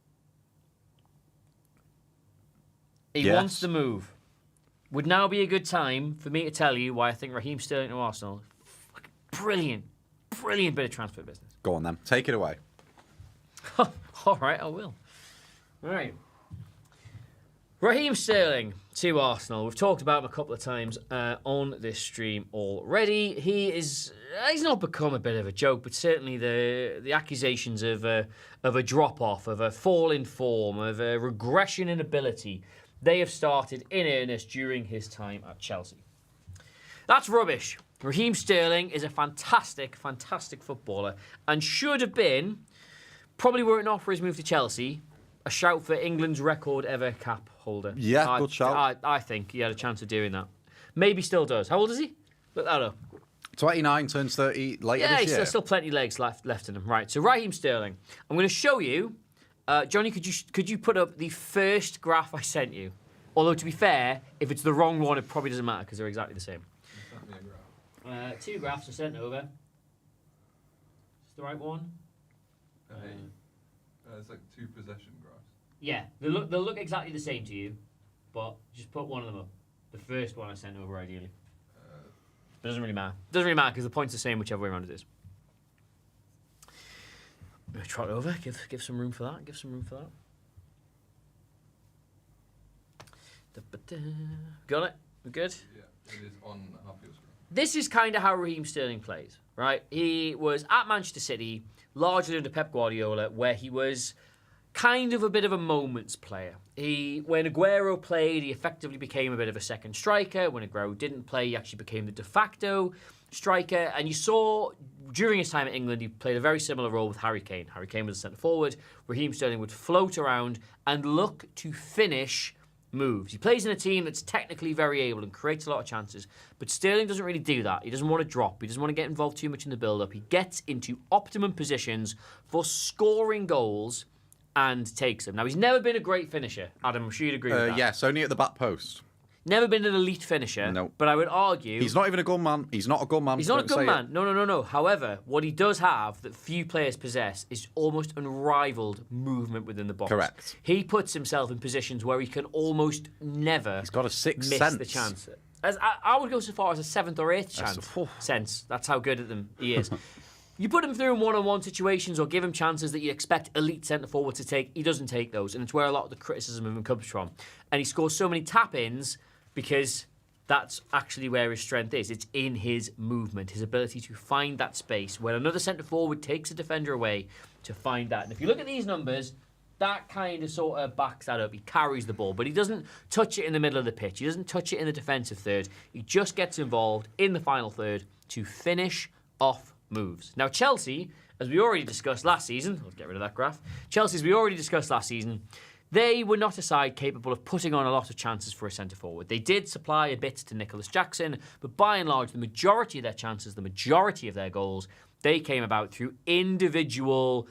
He Yes. wants to move. Would now be a good time for me to tell you why I think Raheem Sterling to Arsenal, brilliant bit of transfer business. Go on then. Take it away. All right, I will. All right. Raheem Sterling to Arsenal. We've talked about him a couple of times on this stream already. He's not become a bit of a joke, but certainly the accusations of a drop-off, of a fall in form, of a regression in ability, they have started in earnest during his time at Chelsea. That's rubbish. Raheem Sterling is a fantastic footballer and should have been, probably were it not for his move to Chelsea, a shout for England's record ever cap holder. Yeah, good shout. I think he had a chance of doing that. Maybe still does. How old is he? Look that up. 29, turns 30 later Yeah, this year. he's still plenty of legs left in him. Right, so Raheem Sterling. I'm going to show you. Johnny, could you put up the first graph I sent you? Although, to be fair, if it's the wrong one, it probably doesn't matter because they're exactly the same. You sent me a graph. 2 graphs are sent over. Is this the right one? It's like 2 possession graphs. Yeah, they'll look exactly the same to you, but just put one of them up. The first one I sent over, ideally. It doesn't really matter. Doesn't really matter because the point's the same whichever way around it is. I'm going to trot over. Give some room for that. Give some room for that. Got it? We're good? Yeah, it is on half your screen. This is kind of how Raheem Sterling plays, right? He was at Manchester City, largely under Pep Guardiola, where he was kind of a bit of a moments player. When Aguero played, he effectively became a bit of a second striker. When Aguero didn't play, he actually became the de facto striker. And you saw during his time at England, he played a very similar role with Harry Kane. Harry Kane was a centre forward. Raheem Sterling would float around and look to finish moves. He plays in a team that's technically very able and creates a lot of chances, but Sterling doesn't really do that. He doesn't want to drop. He doesn't want to get involved too much in the build-up. He gets into optimum positions for scoring goals and takes them. Now, he's never been a great finisher. Adam, I'm sure you'd agree with that. Yes, only at the back post. Never been an elite finisher. No. But I would argue... He's not even a gunman. He's not a gunman. He's not a Don't say good it. man. No. However, what he does have that few players possess is almost unrivaled movement within the box. Correct. He puts himself in positions where he can almost never He's got a sixth miss sense. the chance. As I would go so far as a 7th or 8th That's- sense. That's how good at them he is. You put him through in one-on-one situations or give him chances that you expect elite centre-forward to take, he doesn't take those, and it's where a lot of the criticism of him comes from. And he scores so many tap-ins because that's actually where his strength is. It's in his movement, his ability to find that space when another centre-forward takes a defender away to find that. And if you look at these numbers, that kind of sort of backs that up. He carries the ball, but he doesn't touch it in the middle of the pitch. He doesn't touch it in the defensive third. He just gets involved in the final third to finish off moves. Now, Chelsea, as we already discussed last season, let's get rid of that graph. Chelsea, as we already discussed last season, they were not a side capable of putting on a lot of chances for a centre-forward. They did supply a bit to Nicholas Jackson, but by and large, the majority of their chances, the majority of their goals, they came about through individual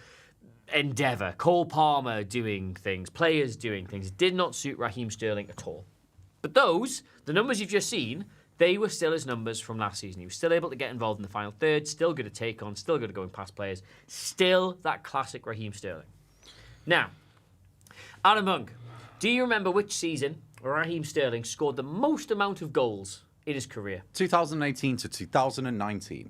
endeavour. Cole Palmer doing things, players doing things. It did not suit Raheem Sterling at all. But the numbers you've just seen, they were still his numbers from last season. He was still able to get involved in the final third, still good at take on, still good at going past players, still that classic Raheem Sterling. Now, Adam Monk, do you remember which season Raheem Sterling scored the most amount of goals in his career? 2018 to 2019.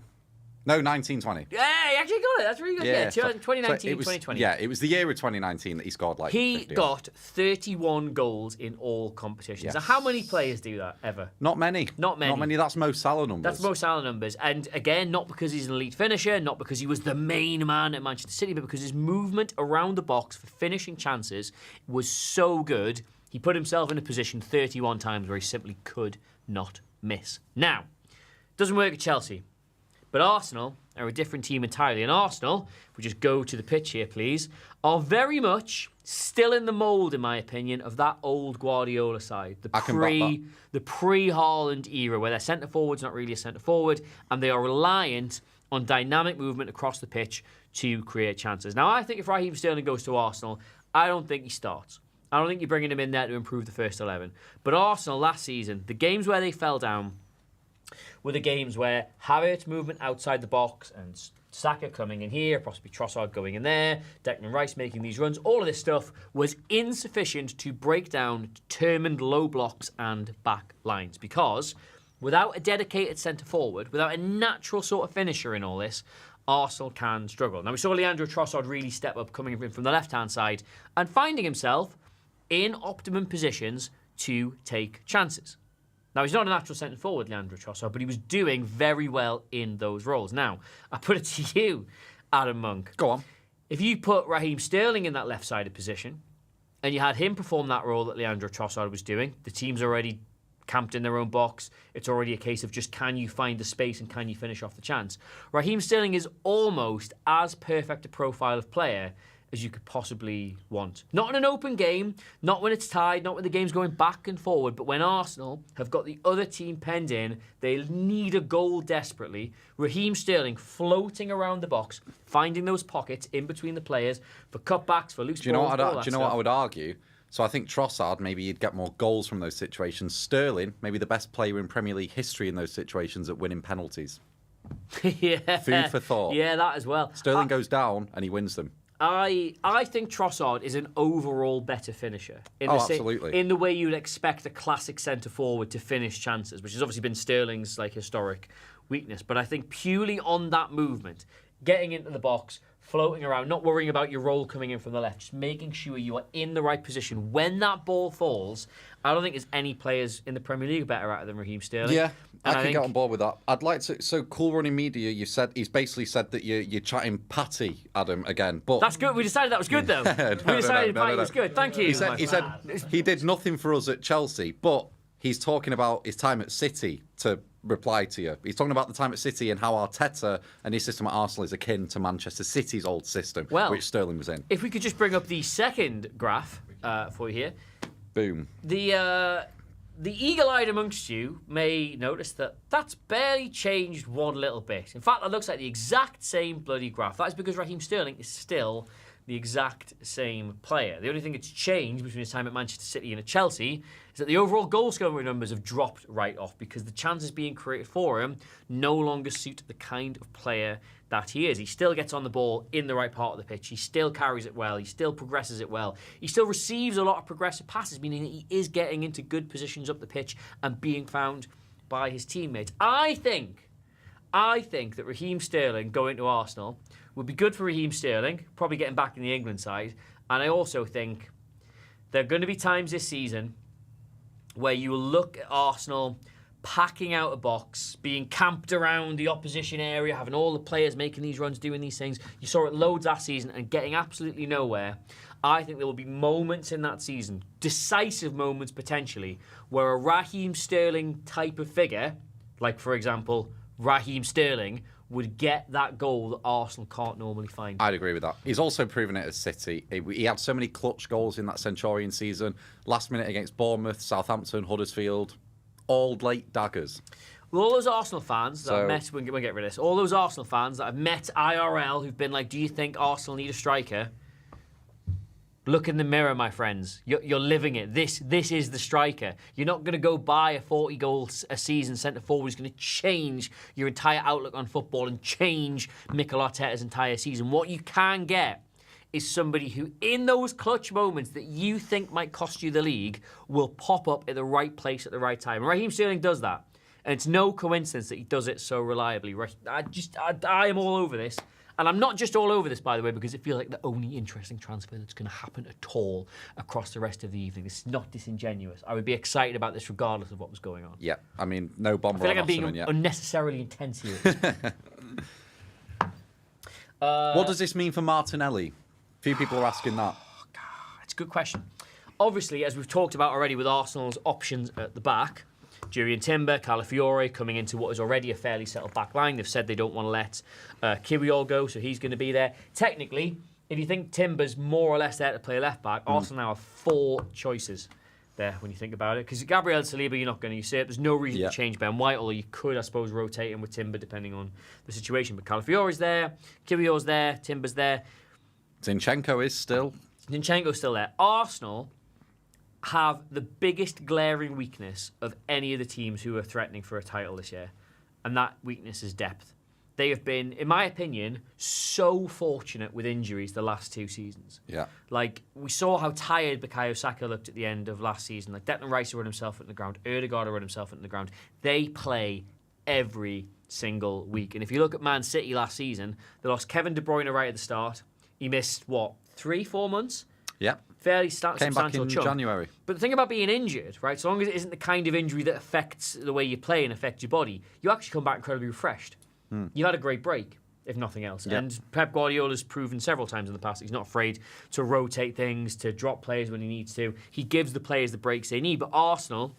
No, 1920. Yeah, he actually got it. That's really good. Yeah, 2019, 2020. Yeah, it was the year of 2019 that he scored like He 50 got 31 goals in all competitions. Yes. Now, how many players do that ever? Not many. Not many. Not many. That's Mo Salah numbers. That's Mo Salah numbers. And again, not because he's an elite finisher, not because he was the main man at Manchester City, but because his movement around the box for finishing chances was so good, he put himself in a position 31 times where he simply could not miss. Now, doesn't work at Chelsea. But Arsenal are a different team entirely. And Arsenal, if we just go to the pitch here, please, are very much still in the mould, in my opinion, of that old Guardiola side. The pre-Haaland era, where their centre-forward's not really a centre-forward, and they are reliant on dynamic movement across the pitch to create chances. Now, I think if Raheem Sterling goes to Arsenal, I don't think he starts. I don't think you're bringing him in there to improve the first 11. But Arsenal last season, the games where they fell down were the games where Havertz movement outside the box and Saka coming in here, possibly Trossard going in there, Declan Rice making these runs, all of this stuff was insufficient to break down determined low blocks and back lines. Because without a dedicated centre-forward, without a natural sort of finisher in all this, Arsenal can struggle. Now, we saw Leandro Trossard really step up coming in from the left-hand side and finding himself in optimum positions to take chances. Now, he's not a natural centre-forward, Leandro Trossard, but he was doing very well in those roles. Now, I put it to you, Adam Monk. Go on. If you put Raheem Sterling in that left-sided position and you had him perform that role that Leandro Trossard was doing, the team's already camped in their own box. It's already a case of just can you find the space and can you finish off the chance. Raheem Sterling is almost as perfect a profile of player as you could possibly want. Not in an open game, not when it's tied, not when the game's going back and forward, but when Arsenal have got the other team penned in, they need a goal desperately. Raheem Sterling floating around the box, finding those pockets in between the players for cutbacks, for loose balls. Do you know what I would argue? So I think Trossard, maybe he'd get more goals from those situations. Sterling, maybe the best player in Premier League history in those situations at winning penalties. Yeah. Food for thought. Yeah, that as well. Sterling goes down and he wins them. I think Trossard is an overall better finisher. Absolutely. In the way you'd expect a classic centre-forward to finish chances, which has obviously been Sterling's historic weakness. But I think purely on that movement, getting into the box, floating around, not worrying about your role coming in from the left, just making sure you are in the right position when that ball falls. I don't think there's any players in the Premier League better at it than Raheem Sterling. Yeah, I can get on board with that. I'd like to. So, Cool Running Media, he's basically said that you're chatting Patty, Adam, again. But that's good. We decided that was good, though. We decided Patty was good. Thank you. He said he did nothing for us at Chelsea, but he's talking about his time at City to reply to you. He's talking about the time at City and how Arteta and his system at Arsenal is akin to Manchester City's old system, which Sterling was in. If we could just bring up the second graph for you here. Boom. The eagle-eyed amongst you may notice that that's barely changed one little bit. In fact, that looks like the exact same bloody graph. That is because Raheem Sterling is still the exact same player. The only thing that's changed between his time at Manchester City and at Chelsea is that the overall goal-scoring numbers have dropped right off because the chances being created for him no longer suit the kind of player that he is. He still gets on the ball in the right part of the pitch. He still carries it well. He still progresses it well. He still receives a lot of progressive passes, meaning that he is getting into good positions up the pitch and being found by his teammates. I think that Raheem Sterling going to Arsenal would be good for Raheem Sterling, probably getting back in the England side. And I also think there are going to be times this season where you will look at Arsenal packing out a box, being camped around the opposition area, having all the players making these runs, doing these things. You saw it loads last season and getting absolutely nowhere. I think there will be moments in that season, decisive moments potentially, where a Raheem Sterling type of figure, like for example, Raheem Sterling, would get that goal that Arsenal can't normally find. I'd agree with that. He's also proven it at City. He had so many clutch goals in that Centurion season. Last minute against Bournemouth, Southampton, Huddersfield. All late daggers. Well, all those Arsenal fans that I've met, we'll get rid of this, all those Arsenal fans that I've met IRL who've been like, do you think Arsenal need a striker? Look in the mirror, my friends. You're living it. This is the striker. You're not going to go buy a 40-goal a season centre-forward who's going to change your entire outlook on football and change Mikel Arteta's entire season. What you can get is somebody who, in those clutch moments that you think might cost you the league, will pop up at the right place at the right time. Raheem Sterling does that. And it's no coincidence that he does it so reliably. I am all over this. And I'm not just all over this, by the way, because it feels like the only interesting transfer that's going to happen at all across the rest of the evening. This is not disingenuous. I would be excited about this regardless of what was going on. Yeah, I mean, no bomber. I feel like I'm being yet. unnecessarily intense here. What does this mean for Martinelli? A few people are asking that. Oh, God, it's a good question. Obviously, as we've talked about already with Arsenal's options at the back, Jurriën Timber, Calafiore coming into what is already a fairly settled back line. They've said they don't want to let 𝗘𝗫𝗧𝗏 go, so he's going to be there. Technically, if you think Timber's more or less there to play left back, Arsenal now have 4 choices there when you think about it. Because Gabriel Saliba, you're not going to usurp. There's no reason to change Ben White, although you could, I suppose, rotate him with Timber depending on the situation. But Calafiore's there, 𝗘𝗫𝗧𝗏's there, Timber's there. Zinchenko is still. Zinchenko's still there. Arsenal have the biggest glaring weakness of any of the teams who are threatening for a title this year, and that weakness is depth. They have been, in my opinion, so fortunate with injuries the last 2 seasons. Yeah. Like, we saw how tired Bukayo Saka looked at the end of last season. Like, Declan Rice run himself into the ground. Ødegaard run himself into the ground. They play every single week. And if you look at Man City last season, they lost Kevin De Bruyne right at the start. He missed, 3-4 months? Yeah. Fairly Came back in chunk. January. But the thing about being injured, right, so long as it isn't the kind of injury that affects the way you play and affects your body, you actually come back incredibly refreshed. You've had a great break, if nothing else. Yep. And Pep Guardiola's proven several times in the past he's not afraid to rotate things, to drop players when he needs to. He gives the players the breaks they need. But Arsenal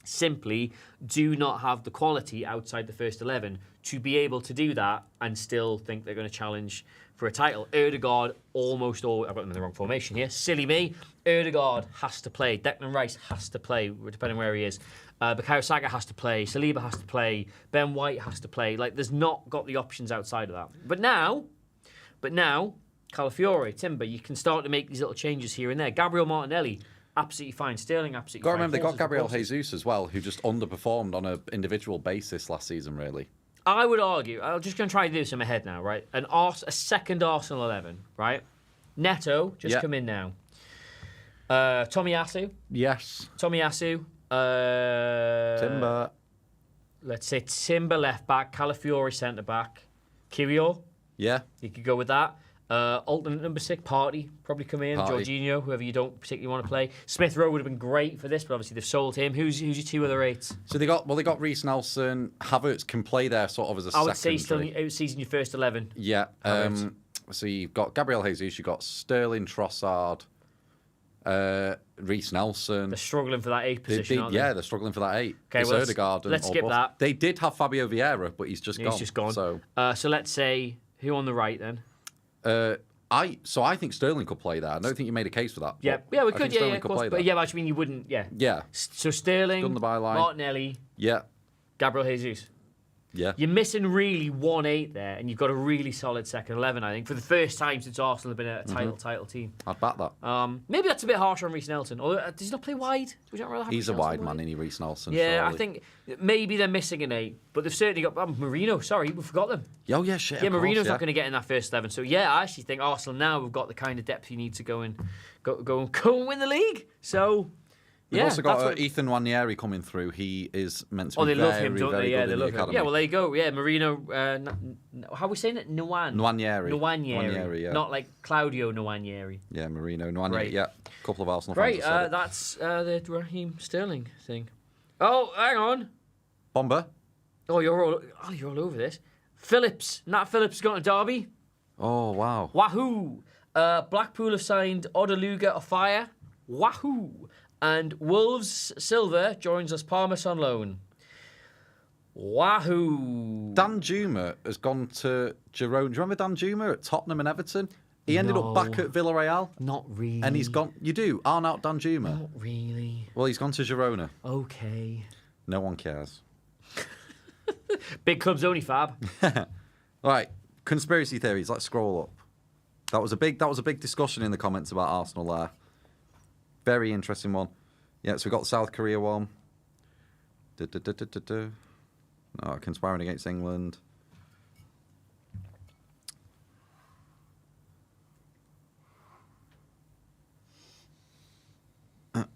simply do not have the quality outside the first 11 to be able to do that and still think they're going to challenge for a title. Ødegaard almost always, I've got them in the wrong formation here, silly me. Ødegaard has to play. Declan Rice has to play, depending where he is. Bukayo Saka has to play. Saliba has to play. Ben White has to play. Like, there's not got the options outside of that. But now, Calafiore, Timber, you can start to make these little changes here and there. Gabriel Martinelli, absolutely fine. Sterling, absolutely Got to fine. remember, they got Horses, Gabriel horses. Jesus as well, who just underperformed on an individual basis last season, really. I would argue, I'm just going to try to do this in my head now, right? A second Arsenal 11, right? Neto, just come in now. Tomiyasu. Yes. Tomiyasu. Timber. Let's say Timber left back, Calafiore centre back, 𝗘𝗫𝗧𝗏. Yeah. You could go with that. Alternate number 6, Partey, probably come in. Partey. Jorginho, whoever you don't particularly want to play. Smith Rowe would have been great for this, but obviously they've sold him. Who's your 2 other 8s? So they got Reece Nelson. Havertz can play there sort of as a I would say still secondary. out-season your first 11. Yeah. Havertz. So you've got Gabriel Jesus, you've got Sterling, Trossard, Reece Nelson. They're struggling for that 8 position, aren't they? Yeah, they're struggling for that 8. Okay, It's well, Ødegaard and let's skip Orbost. that. They did have Fabio Vieira, but he's just gone. He's just gone. So let's say, who on the right then? I think Sterling could play there. I don't think you made a case for that. Yeah, but we I could, think yeah, Sterling of could course. play But there. yeah, I mean, you wouldn't, yeah. Yeah. So Sterling, Done the byline. Martinelli, Yeah. Gabriel Jesus. Yeah. You're missing really 1-8 there, and you've got a really solid second 11, I think, for the first time since Arsenal have been a title team. I'd back that. Maybe that's a bit harsh on Reece Nelson. Although, does he not play wide? Would you not rather have He's Reece a Nelson wide man, isn't he, Reece Nelson? Yeah, surely. I think maybe they're missing an 8, but they've certainly got Marino. Sorry, we forgot them. Oh, yeah, shit. Yeah, of course, Marino's not going to get in that first 11. So yeah, I actually think Arsenal now have got the kind of depth you need to go and win the league. So We've yeah, also got that's what- Ethan Nwaneri coming through. He is meant to be Oh, they very, love him, don't very they? Yeah, good they in the love him. academy. Yeah, well, there you go. Yeah, Marino. How are we saying it? Nwaneri. Nwaneri. Yeah. Not like Claudio Nwaneri. Yeah, Marino. Nwaneri. Great. Yeah, a couple of Arsenal Great. fans have said it. That's the Raheem Sterling thing. Oh, hang on. Bomber. Oh, you're all over this. Phillips. Nat Phillips got a derby. Oh, wow. Wahoo! Blackpool have signed 𝗕𝗫𝗏𝗍𝗏. Wahoo! And Wolves Silver joins Las Palmas on loan. Wahoo! Dan Juma has gone to Girona. Do you remember Dan Juma at Tottenham and Everton? He ended up back at Villarreal. Not really. And he's gone. You do? Aren't out Dan Juma? Not really. Well, he's gone to Girona. Okay. No one cares. Big clubs only, Fab. All right. Conspiracy theories. Let's scroll up. That was a big discussion in the comments about Arsenal there. Very interesting one. Yeah, so we got the South Korea one. No, conspiring against England. That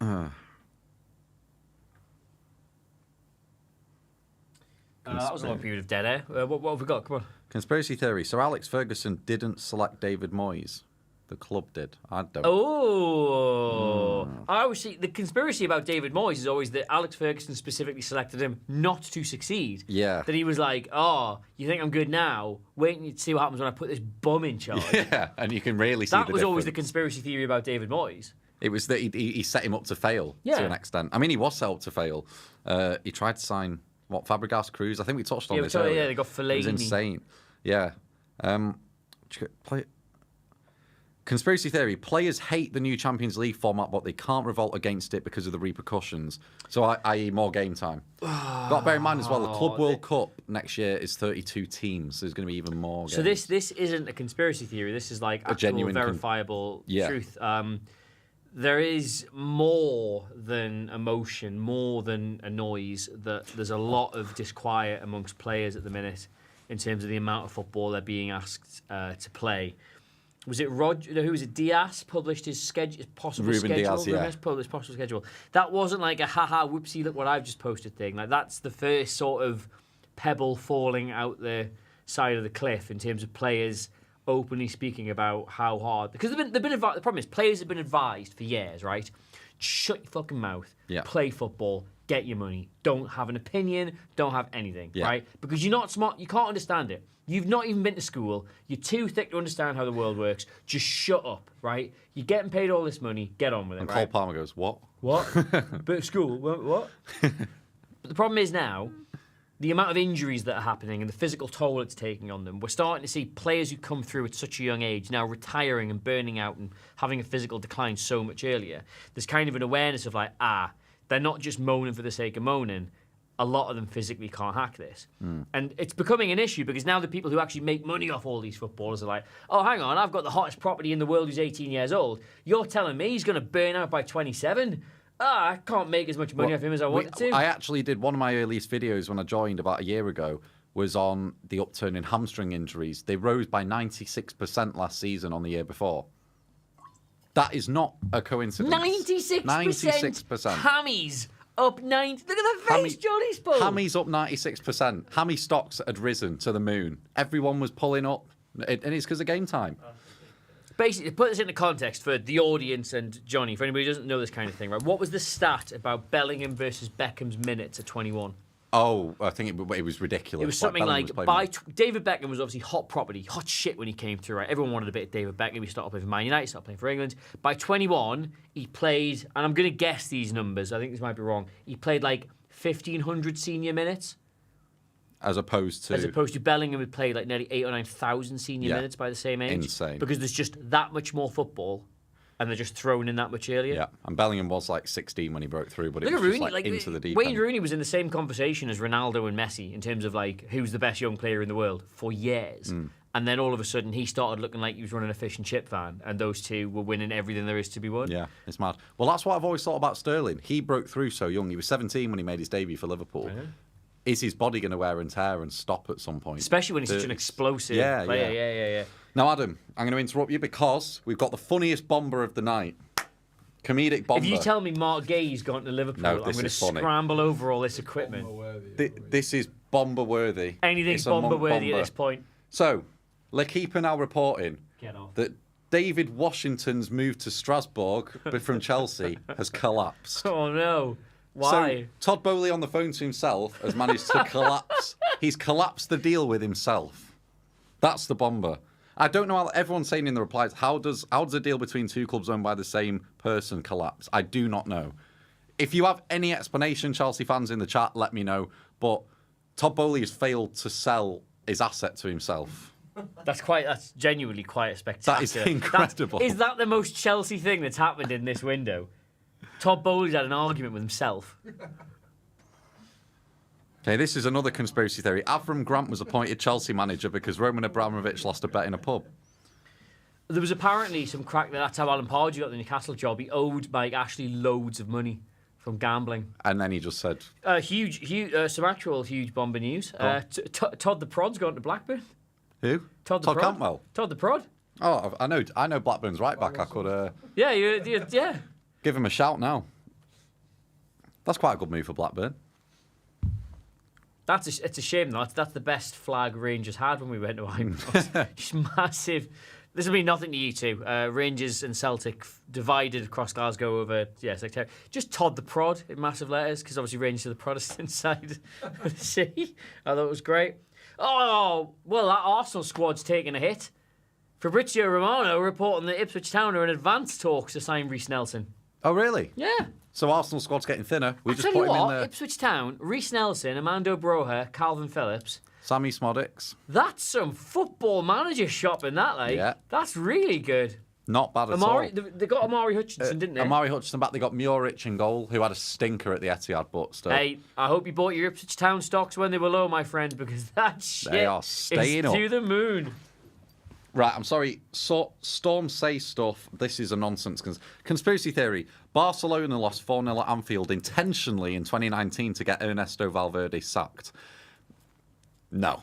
was a long period of dead air. What have we got? Come on. Conspiracy theory. Sir Alex Ferguson didn't select David Moyes. The club did. I don't. Oh. I always see the conspiracy about David Moyes is always that Alex Ferguson specifically selected him not to succeed. Yeah. That he was like, oh, you think I'm good now? Wait and see what happens when I put this bum in charge. Yeah, and you can really see That the was always the difference. conspiracy theory about David Moyes. It was that he set him up to fail to an extent. I mean, he was set up to fail. He tried to sign, 𝗵𝗵𝗵𝗍. I think we touched on this earlier. Yeah, they got Fellaini. It was insane. Yeah. Conspiracy theory. Players hate the new Champions League format, but they can't revolt against it because of the repercussions. So, i.e. more game time. Got to bear in mind as well, the Club World Cup next year is 32 teams. So there's going to be even more games. So this isn't a conspiracy theory. This is like a genuine, verifiable truth. There is more than emotion, more than a noise. That there's a lot of disquiet amongst players at the minute in terms of the amount of football they're being asked to play. Was it Roger? Who was it? Diaz published his schedule, possible Ruben schedule. Diaz, yeah. Published possible schedule. That wasn't like a haha whoopsie. Look what I've just posted thing. Like that's the first sort of pebble falling out the side of the cliff in terms of players openly speaking about how hard, because they've been advised. The problem is players have been advised for years, right? Shut your fucking mouth. Yeah. Play football. Get your money. Don't have an opinion. Don't have anything, right? Because you're not smart. You can't understand it. You've not even been to school. You're too thick to understand how the world works. Just shut up, right? You're getting paid all this money. Get on with it, And right? Cole Palmer goes, what? What? Bit of school. What? But the problem is now, the amount of injuries that are happening and the physical toll it's taking on them. We're starting to see players who come through at such a young age now retiring and burning out and having a physical decline so much earlier. There's kind of an awareness of like, they're not just moaning for the sake of moaning. A lot of them physically can't hack this. And it's becoming an issue because now the people who actually make money off all these footballers are like, oh, hang on, I've got the hottest property in the world who's 18 years old. You're telling me he's going to burn out by 27? I can't make as much money off him as I wanted to. I actually did one of my earliest videos when I joined about a year ago was on the upturn in hamstring injuries. They rose by 96% last season on the year before. That is not a coincidence. 96%? 96%. Hammies up 90. Look at the face Johnny's pulled. Hammies up 96%. Hammy stocks had risen to the moon. Everyone was pulling up. And it's because of game time. Basically, to put this into context for the audience and Johnny, for anybody who doesn't know this kind of thing, right? What was the stat about Bellingham versus Beckham's minutes at 21? Oh, I think it was ridiculous. It was something Bellingham like David Beckham was obviously hot property, hot shit when he came through. Right, everyone wanted a bit of David Beckham. He started playing for Man United, started playing for England. By 21, he played, and I'm going to guess these numbers. I think this might be wrong. He played like 1,500 senior minutes, as opposed to Bellingham had played like nearly 8,000 or 9,000 senior minutes by the same age. Insane. Because there's just that much more football. And they're just thrown in that much earlier. Yeah, and Bellingham was like 16 when he broke through, but Look it was at Rooney, just like into the deep Wayne end. Rooney was in the same conversation as Ronaldo and Messi in terms of like who's the best young player in the world for years. And then all of a sudden he started looking like he was running a fish and chip van, and those two were winning everything there is to be won. Yeah, it's mad. Well, that's what I've always thought about Sterling. He broke through so young. He was 17 when he made his debut for Liverpool. Really? Is his body going to wear and tear and stop at some point? Especially when he's such an explosive player. Yeah. Now, Adam, I'm going to interrupt you because we've got the funniest bomber of the night. Comedic bomber. If you tell me Marc Guehi's gone to Liverpool, I'm going to scramble over all this equipment. This is bomber worthy. Anything's bomber worthy at this point. So, 𝗘𝗫𝗧𝗏 now reporting that David Washington's move to Strasbourg from Chelsea has collapsed. Oh no. Why? So, 𝗬𝗏𝗏 on the phone to himself has managed to collapse. He's collapsed the deal with himself. That's the bomber. I don't know how everyone's saying in the replies, how does a deal between two clubs owned by the same person collapse? I do not know. If you have any explanation, Chelsea fans in the chat, let me know. But 𝗬𝗏𝗏 has failed to sell his asset to himself. That's genuinely quite spectacular. That is incredible. Is that the most Chelsea thing that's happened in this window? 𝗬𝗏𝗏's had an argument with himself. Okay, this is another conspiracy theory. Avram Grant was appointed Chelsea manager because Roman Abramovich lost a bet in a pub. There was apparently some crack that's how Alan Pardew got the Newcastle job. He owed Mike Ashley loads of money from gambling. And then he just said... some actual huge bomber news. Todd the Prod's gone to Blackburn. Who? Todd Cantwell. Todd the Prod. Oh, I know Blackburn's right back. I could... Yeah. Give him a shout now. That's quite a good move for Blackburn. It's a shame though. That's the best flag Rangers had when we went to Ibrox. Just massive. This will mean nothing to you two. Rangers and Celtic divided across Glasgow over sectarian. Just Todd the Prod in massive letters because obviously Rangers are the Protestant side of the city. I thought it was great. Oh well, that Arsenal squad's taking a hit. Fabrizio Romano reporting that Ipswich Town are in advanced talks to sign Reece Nelson. Oh, really? Yeah. So Arsenal squad's getting thinner. We just Tell put you him in what, there. Ipswich Town, Reece Nelson, Amando Broja, Calvin Phillips. Sammy Smodics. That's some football manager shopping, that, like. Yeah. That's really good. Not bad at Amari, all. they got Amari Hutchinson, didn't they? Amari Hutchinson back. They got Muric in goal, who had a stinker at the Etihad, but still. Hey, I hope you bought your Ipswich Town stocks when they were low, my friend, because that shit They are staying is up. to the moon. Right, I'm sorry. So, Storm say stuff. This is a nonsense conspiracy theory. Barcelona lost 4-0 at Anfield intentionally in 2019 to get Ernesto Valverde sacked. No.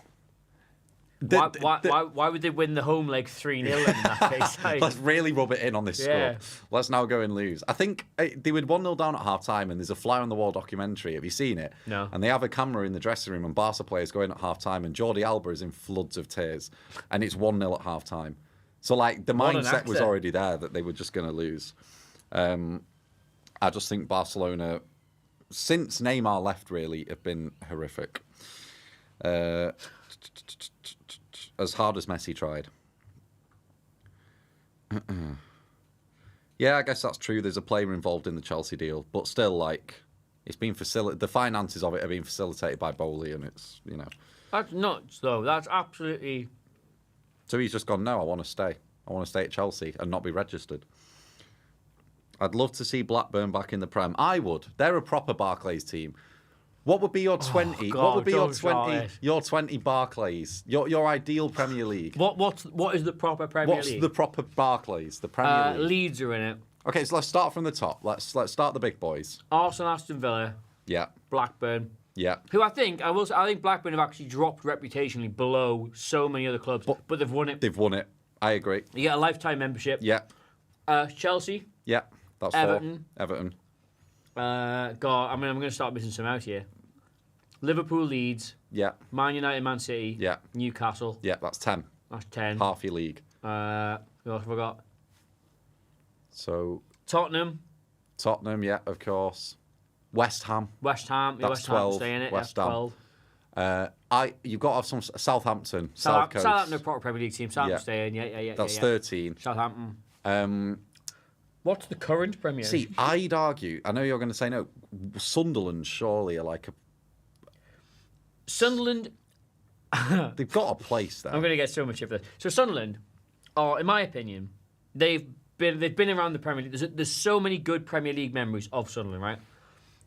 Why would they win the home leg 3-0 in that case? Like, Let's really rub it in on this Yeah. score. Let's now go and lose. I think they were 1-0 down at half-time, and there's a fly-on-the-wall documentary. Have you seen it? No. And they have a camera in the dressing room, and Barca players going at half-time, and Jordi Alba is in floods of tears, and it's 1-0 at half-time. So, like, the What an mindset was actor. already there that they were just going to lose. I just think Barcelona, since Neymar left, really, have been horrific. As hard as Messi tried. Yeah, I guess that's true. There's a player involved in the Chelsea deal, but still, like, it's been the finances of it have been facilitated by Bowley, and it's, you know. That's nuts, though. That's absolutely... So he's just gone, no, I want to stay. I want to stay at Chelsea and not be registered. I'd love to see Blackburn back in the Prem. I would. They're a proper Barclays team. What would be your 20? God, what would be your don't start 20? it. Your 20 Barclays. Your ideal Premier League. What is the proper Premier What's League? the proper Barclays? The Premier League. Leeds are in it. Okay, so let's start from the top. Let's start the big boys. Arsenal, Aston Villa, Yeah, Blackburn. yeah. Who I think Blackburn have actually dropped reputationally below so many other clubs, but they've won it. They've won it. I agree. You get a lifetime membership. Yeah, Chelsea. yeah. That's Everton. 4. Everton. God, I mean, I'm going to start missing some out here. Liverpool, Leeds, Yeah, Man United, Man City, yeah, Newcastle. yeah. That's 10. That's 10. Half your league. Who else have I got? So Tottenham, Tottenham, yeah, of course. West Ham. West Ham. That's West 12. Ham stay in it. West That's Ham. 12. You've got to have some Southampton, South Coast. Southampton are proper Premier League team. Southampton Yeah. stay in. Yeah. That's yeah. 13. Southampton. What's the current Premier League? See, I'd argue. I know you're going to say no. Sunderland surely are like a. Sunderland. They've got a place there. I'm going to get so much of this. So Sunderland, in my opinion, they've been around the Premier League. There's so many good Premier League memories of Sunderland, right?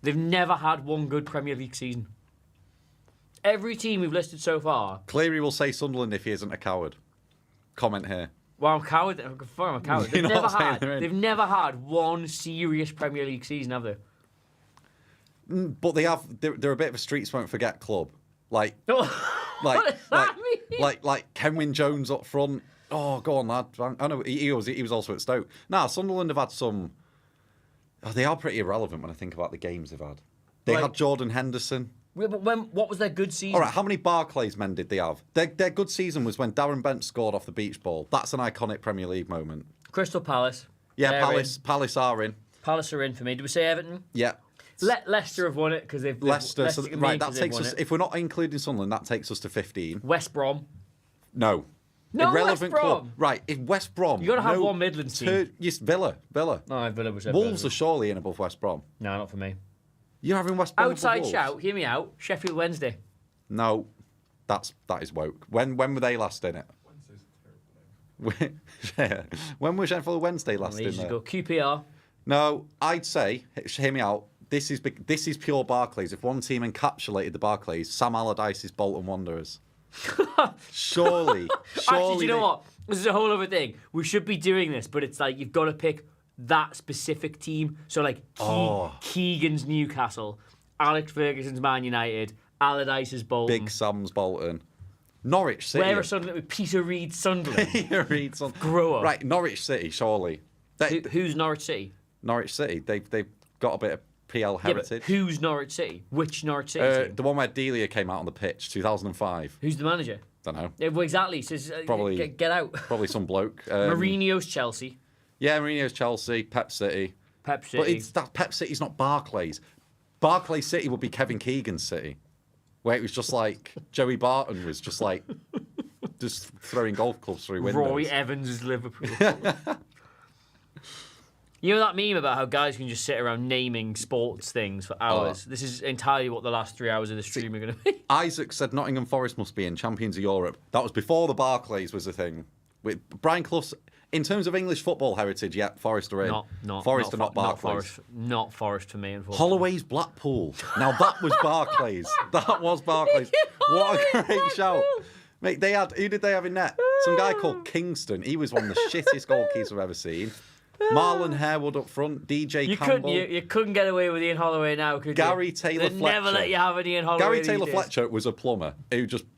They've never had one good Premier League season. Every team we've listed so far. Cleary will say Sunderland if he isn't a coward. Comment here. Well, I'm a coward. I'm a coward. You're not saying they're in. They've never had one serious Premier League season, have they? But they have. They're a bit of a streets won't forget club. Like, what does that mean? like Kenwyn Jones up front. Oh, go on, lad. I know he was also at Stoke. Nah, Sunderland have had some. Oh, they are pretty irrelevant when I think about the games they've had. They had Jordan Henderson. Yeah, but what was their good season? All right, how many Barclays men did they have? Their good season was when Darren Bent scored off the beach ball. That's an iconic Premier League moment. Crystal Palace. Yeah, They're Palace are in. Palace are in for me. Did we say Everton? Yeah. Leicester have won it because they've Leicester. So, can right, mean that 'cause they've takes won us. it. If we're not including Sunderland, that takes us to 15. West Brom. No. No, Irrelevant West Brom. club. Right, if West Brom. You got to have one Midlands team. Yes, Villa. No, Villa was Wolves are surely in above West Brom. No, not for me. You're having West Brom above Outside Wolves? shout, hear me out. Sheffield Wednesday. No, that is woke. When were they last in it? Wednesday's a terrible name. Yeah. When was Sheffield Wednesday last in Ages there? ago. QPR. No, I'd say, hear me out. This is pure Barclays. If one team encapsulated the Barclays, Sam Allardyce's Bolton Wanderers. Surely. Actually, do you know what? This is a whole other thing. We should be doing this, but it's like you've got to pick that specific team. So like Keegan's Newcastle, Alex Ferguson's Man United, Allardyce's Bolton. Big Sam's Bolton. Norwich City. Where are Sunderland with Peter Reid Sunderland? Peter Reid Sunderland. Grow up. Right, Norwich City, surely. Who's Norwich City? Norwich City. They've got a bit of PL Yeah, but heritage. who's Norwich City? Which Norwich City team? The one where Delia came out on the pitch, 2005. Who's the manager? Don't know. Yeah, well, exactly. Says, Probably- get out. Probably some bloke. Mourinho's Chelsea. Yeah, Mourinho's Chelsea, Pep City. Pep City. But it's that Pep City's not Barclays. Barclays City would be Kevin Keegan's City, where it was just like Joey Barton was just like just throwing golf clubs through windows. Rory Evans is Liverpool. You know that meme about how guys can just sit around naming sports things for hours? This is entirely what the last 3 hours of the stream are going to be. Isaac said Nottingham Forest must be in Champions of Europe. That was before the Barclays was a thing. With Brian Clough's, in terms of English football heritage, yeah, Forest are in. Forest are not Barclays. Not Forest for me, unfortunately. Holloway's Blackpool. Now that was Barclays. That was Barclays. What a great shout. Mate, they had, who did they have in net? Some guy called Kingston. He was one of the shittest goalkeepers I've ever seen. Marlon Harewood up front, DJ Campbell. You couldn't get away with Ian Holloway now, could you? Gary Taylor-Fletcher. They'd never let you have an Ian Holloway. Gary Taylor-Fletcher was a plumber.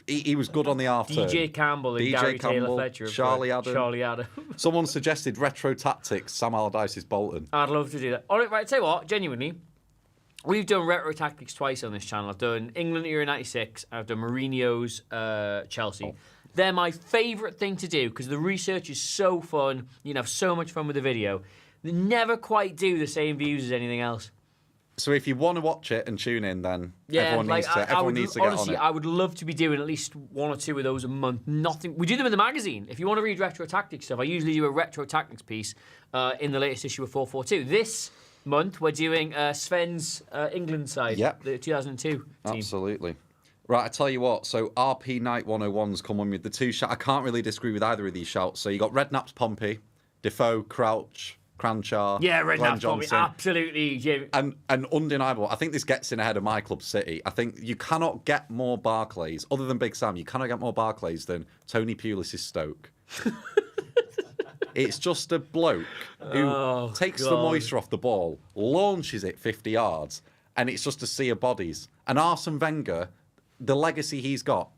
He was good on the half turn. DJ Campbell and Gary Taylor-Fletcher. Charlie Adam. Someone suggested retro tactics, Sam Allardyce's Bolton. I'd love to do that. All right, tell you what, genuinely, we've done retro tactics twice on this channel. I've done England Euro 96, I've done Mourinho's Chelsea. They're my favourite thing to do because the research is so fun. You can have so much fun with the video. They never quite do the same views as anything else. So if you want to watch it and tune in, then everyone needs to get on it. I would love to be doing at least 1 or 2 of those a month. Nothing. We do them in the magazine. If you want to read retro tactics stuff, I usually do a retro tactics piece in the latest issue of 442. This month we're doing Sven's England side, the 2002 team. Absolutely. Right, I tell you what, so RP Night 101's come on with the 2 shouts. I can't really disagree with either of these shouts. So you got Redknapp's Pompey, Defoe, Crouch, Cranchar, Redknapp's Pompey, absolutely. Jim. And undeniable, I think this gets in ahead of my club, City. I think you cannot get more Barclays, other than Big Sam, you cannot get more Barclays than Tony Pulis' Stoke. It's just a bloke who takes the moisture off the ball, launches it 50 yards, and it's just a sea of bodies. And Arsene Wenger, the legacy he's got,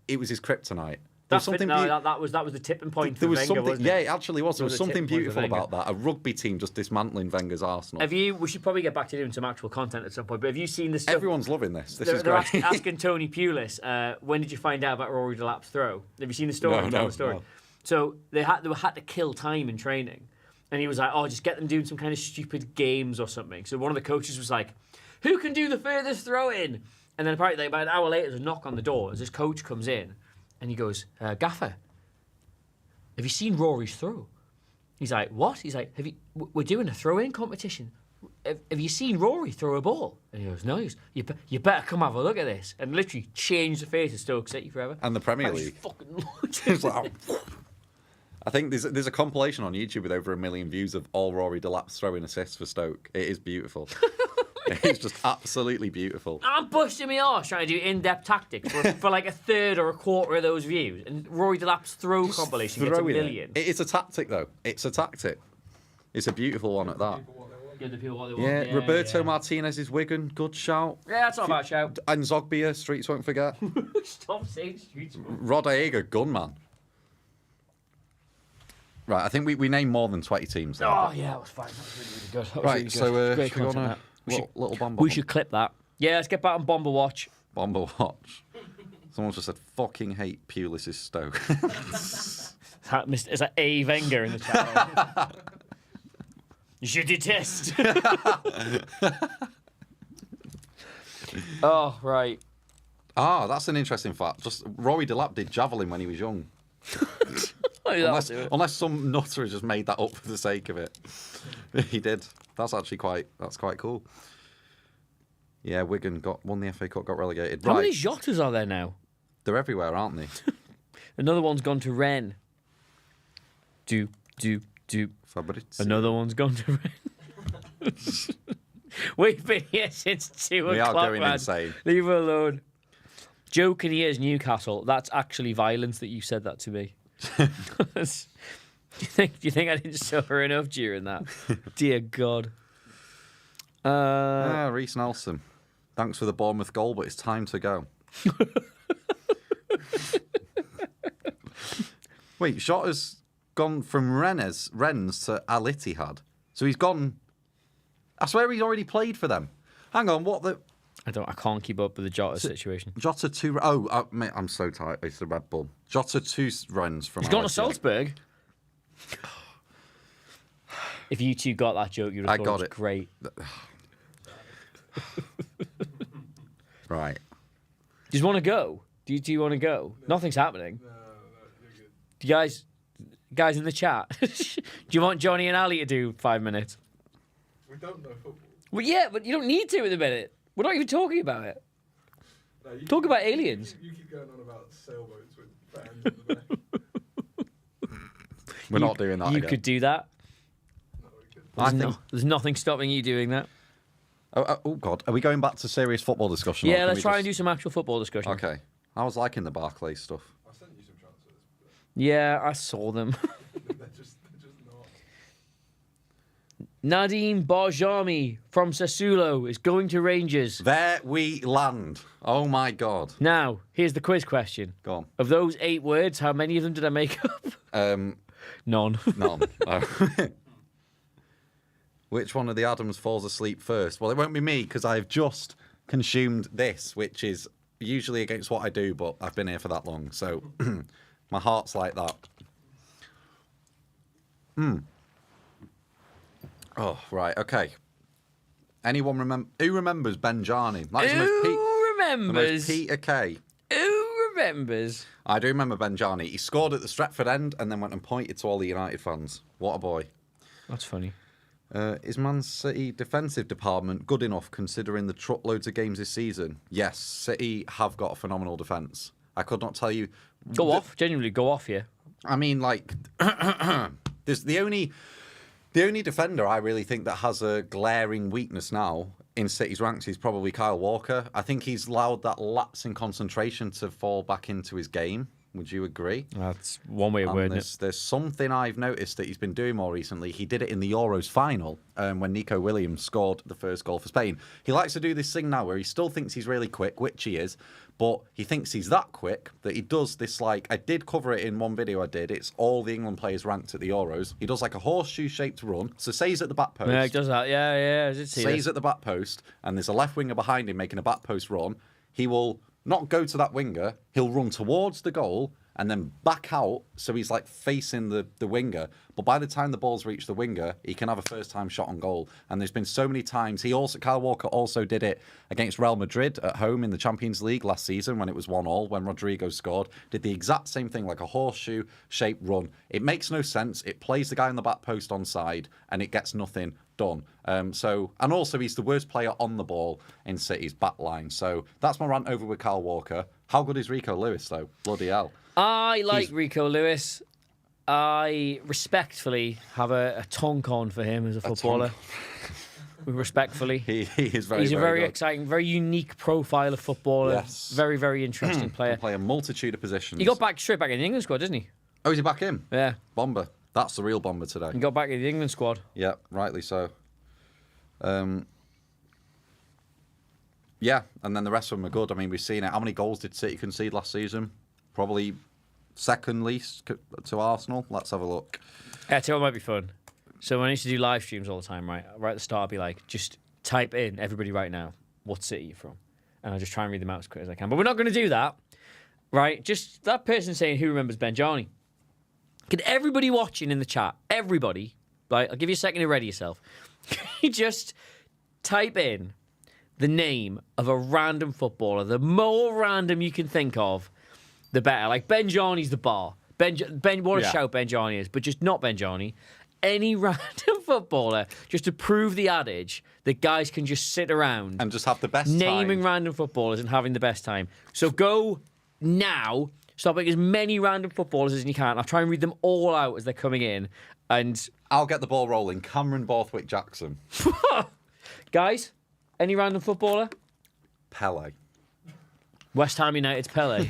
it was his kryptonite. That was the tipping point for Wenger, wasn't it? Yeah, it actually was. There was something beautiful about that. A rugby team just dismantling Wenger's Arsenal. We should probably get back to doing some actual content at some point, but have you seen this stuff? Everyone's loving this. This is great. They're asking Tony Pulis, when did you find out about Rory Delap's throw? Have you seen the story? No. So they had to kill time in training. And he was like, just get them doing some kind of stupid games or something. So one of the coaches was like, who can do the furthest throw in? And then apparently about an hour later, there's a knock on the door as this coach comes in and he goes, Gaffer, have you seen Rory's throw? He's like, what? He's like, we're doing a throw-in competition. Have you seen Rory throw a ball? And he goes, no. He goes, you better come have a look at this. And literally changed the face of Stoke City forever. And the Premier League. Fucking it's like, I think there's a compilation on YouTube with over 1 million views of all Rory Delap's throwing assists for Stoke. It is beautiful. It's just absolutely beautiful. I'm busting my arse trying to do in-depth tactics for like a third or a quarter of those views. And Rory Delap's throw compilation gets 1 million. It is a tactic, though. It's a tactic. It's a beautiful one at that. Give the people what they want. Yeah, Roberto Martinez's Wigan, good shout. Yeah, that's not a bad shout. And 𝗕𝗏𝗧𝗏𝗧𝗏, Streets Won't Forget. Stop saying Streets Won't Forget. Rod Aega, gunman. Right, I think we named more than 20 teams there. Oh, yeah, that was fine. That was really good. Right, so should we go on a little Bomber? We should clip that. Yeah, let's get back on Bomber Watch. Bomber Watch. Someone just said, fucking hate Pulis' Stoke. Is that A. Wenger in the chat? Je detest. Oh, right. That's an interesting fact. Just Rory Delap did javelin when he was young. Unless some nutter has just made that up for the sake of it. He did. That's quite cool. Yeah, Wigan won the FA Cup, got relegated. How many Jotas are there now? They're everywhere, aren't they? Another one's gone to Rennes. Fabrizio. Another one's gone to Rennes. We've been here since 2 o'clock. We are going insane. Leave her alone. Joe Kinnear's Newcastle. That's actually violence that you said that to me. Do you think I didn't suffer enough during that? Dear God. Reece Nelson. Thanks for the Bournemouth goal, but it's time to go. Wait, Jota's gone from Rennes to Al Ittihad. So he's gone. I swear he's already played for them. Hang on, what the? I can't keep up with the Jota situation. Jota to mate, I'm so tight. It's the Red Bull. Jota to Rennes from. He's gone to Salzburg. If you two got that joke, you'd have thought it was great. Right. Do you want to go? Do you want to go? Nothing's happening. guys in the chat, do you want Johnny and Ali to do 5 minutes? We don't know football. Well, yeah, but you don't need to at the minute. We're not even talking about it. No, you Talk keep- about aliens. You keep going on about sailboats with fans at the back. We're not doing that You again. could do that. No, we could. There's nothing stopping you doing that. Oh, God. Are we going back to serious football discussion? or Yeah, can let's we try just- and do some actual football discussion. Okay. I was liking the Barclays stuff. I sent you some transfers, Yeah, I saw them. but they're just not. Nadim Barjami from Sassuolo is going to Rangers. There we land. Oh, my God. Now, here's the quiz question. Go on. Of those 8 words, how many of them did I make up? None. None. Oh. Which one of the Adams falls asleep first? Well, it won't be me because I've just consumed this, which is usually against what I do, but I've been here for that long, so my heart's like that. Oh, right, okay. Anyone who remembers Benjani? That is the most Who the most remembers? Peter Kay. Who remembers? I do remember Benjani. He scored at the Stretford end and then went and pointed to all the United fans. What a boy. That's funny. Is Man City defensive department good enough considering the truckloads of games this season? Yes, City have got a phenomenal defence. I could not tell you. Go off. Genuinely, go off here. I mean, like, there's the only defender I really think that has a glaring weakness now in City's ranks is probably Kyle Walker. I think he's allowed that lapse in concentration to fall back into his game. Would you agree? That's one way of wording it. There's something I've noticed that he's been doing more recently. He did it in the Euros final when Nico Williams scored the first goal for Spain. He likes to do this thing now where he still thinks he's really quick, which he is, but he thinks he's that quick that he does this, like, I did cover it in one video I did. It's all the England players ranked at the Euros. He does like a horseshoe-shaped run. So say he's at the back post. Yeah, he does that. Yeah, I did see Say this. he's at the back post and there's a left winger behind him making a back post run. He will not go to that winger. He'll run towards the goal and then back out, so he's like facing the winger. But by the time the ball's reached the winger, he can have a first-time shot on goal. And there's been so many times. Kyle Walker also did it against Real Madrid at home in the Champions League last season when it was 1-1, when Rodrigo scored. Did the exact same thing, like a horseshoe-shaped run. It makes no sense. It plays the guy on the back post onside, and it gets nothing done. And also he's the worst player on the ball in City's back line. So that's my rant over with Kyle Walker. How good is Rico Lewis, though? Bloody hell. I like Rico Lewis. I respectfully have a tonk on for him as a footballer. Respectfully. He is very, He's a very good. exciting, very unique profile of footballer. Yes. Very, very interesting player. Can play a multitude of positions. He got back straight back in the England squad, didn't he? Oh, is he back in? Yeah. Bomber. That's the real bomber today. He got back in the England squad. Yeah, rightly so. Yeah, and then the rest of them are good. I mean, we've seen it. How many goals did City concede last season? Probably second least to Arsenal. Let's have a look. Yeah, I tell you what might be fun. So when I used to do live streams all the time, right at the start, I'd be like, just type in, everybody right now, what city you're from. And I'll just try and read them out as quick as I can. But we're not going to do that, right? Just that person saying, who remembers Benjani? Can everybody watching in the chat, everybody, right, I'll give you a second to ready yourself. You just type in the name of a random footballer, the more random you can think of, the better. Like Benjani's the bar. What a shout Benjani is, but just not Benjani. Any random footballer, just to prove the adage that guys can just sit around And just have the best naming time. random footballers and having the best time. So go now, stop picking as many random footballers as you can. I'll try and read them all out as they're coming in. And I'll get the ball rolling. Cameron Borthwick-Jackson. guys, any random footballer? Pele. West Ham United's Pele.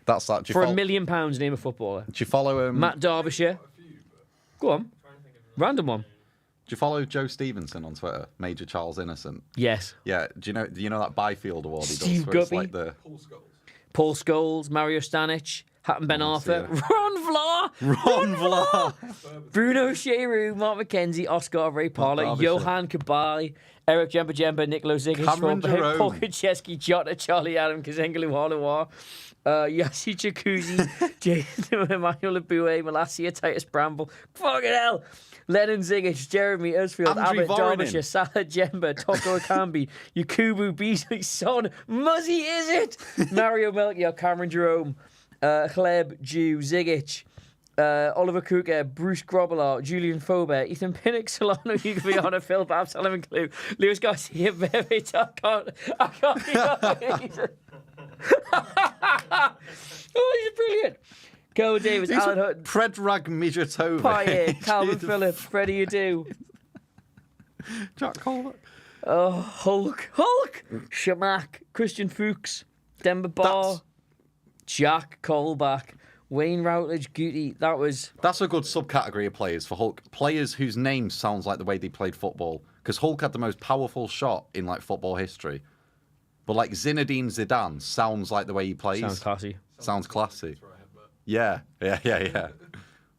That's that. Do you For follow, £1 million, name a footballer. do you follow him? Matt Derbyshire. Go on. Random one. Do you follow Joe Stevenson on Twitter? Major Charles Innocent. Yes. Yeah. Do you know that Byfield award he Steve does? Where it's Guppy. like the Paul Scholes. Paul Scholes, Mario Stanic, Hatton Ben Arthur, yeah. Ron Vlaar, Ron Vlaar. Bruno Cheroux, Mark McKenzie, Oscar Ray Parler, Derbyshire. Johan Kabali, Eric Jemba, Nicolo Zigic, Cameron Jerome. Paul Kaczewski, Jota, Charlie Adam, Kazenga Luhalawa, Yassi Jacuzzi, Jason Emmanuel Abue, Malasia, Titus Bramble, fucking hell, Lennon Zigic, Jeremy Ersfield, Andrew Abbott Voronin. Derbyshire, Salah Jemba, Toko Akambi, Yakubu Beasley, Son, Muzzy is it? Mario Melchior, Cameron Jerome, 𝗕𝗫𝗬𝗧𝗥𝗔, Oliver Kuka, Bruce Grobbelaar, Julian Faubert, Ethan Pinnock, Solano, Hugo Viana, Phil Babs, Sullivan Clue, Lewis Garcia, Bevic. I can't Oh, he's brilliant. Cole Davis, Alan Hutton, Predrag Mijatovic. Pye, Calvin Phillips, Freddie Adu. Jack Colbert. Oh, Hulk, Shamak, Christian Fuchs, Denver Barr, Jack Colback, Wayne Routledge, Guti. That's a good subcategory of players for Hulk. Players whose names sounds like the way they played football. Because Hulk had the most powerful shot in like football history. But like Zinedine Zidane sounds like the way he plays. Sounds classy. Sounds classy. Yeah.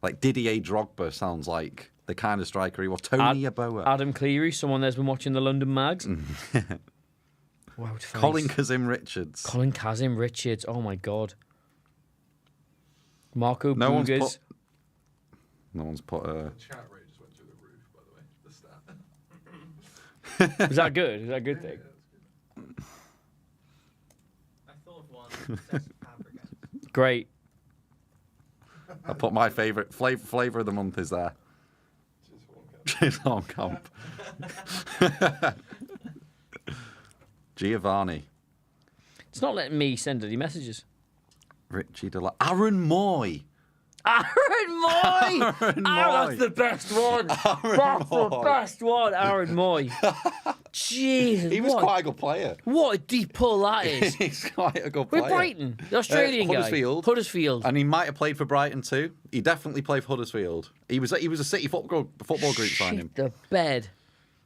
Like Didier Drogba sounds like the kind of striker he was. Tony Yeboah. Adam Cleary, someone that's been watching the London Mags. Wow, Colin Kazim-Richards. Colin Kazim-Richards. Oh my God. Marco No one's Boogers. put The chat rate just went through the roof, by the way. The stat. Is that good? Is that a good thing? I thought of one. Cesc Fabregas. Great. I put my favourite flavour of the month is there. Cheers Hornkamp. Giovanni. It's not letting me send any messages. Richie Dela. Aaron Moy. Aaron Moy! Aaron Oh, that's Moy. the best one. That's the best one, Aaron Moy. Jesus, He was quite a good player. what a deep pull that is. He's quite a good player. With Brighton, the Australian guy. Huddersfield. And he might have played for Brighton too. He definitely played for Huddersfield. He was a City football group signing. Shit the bed.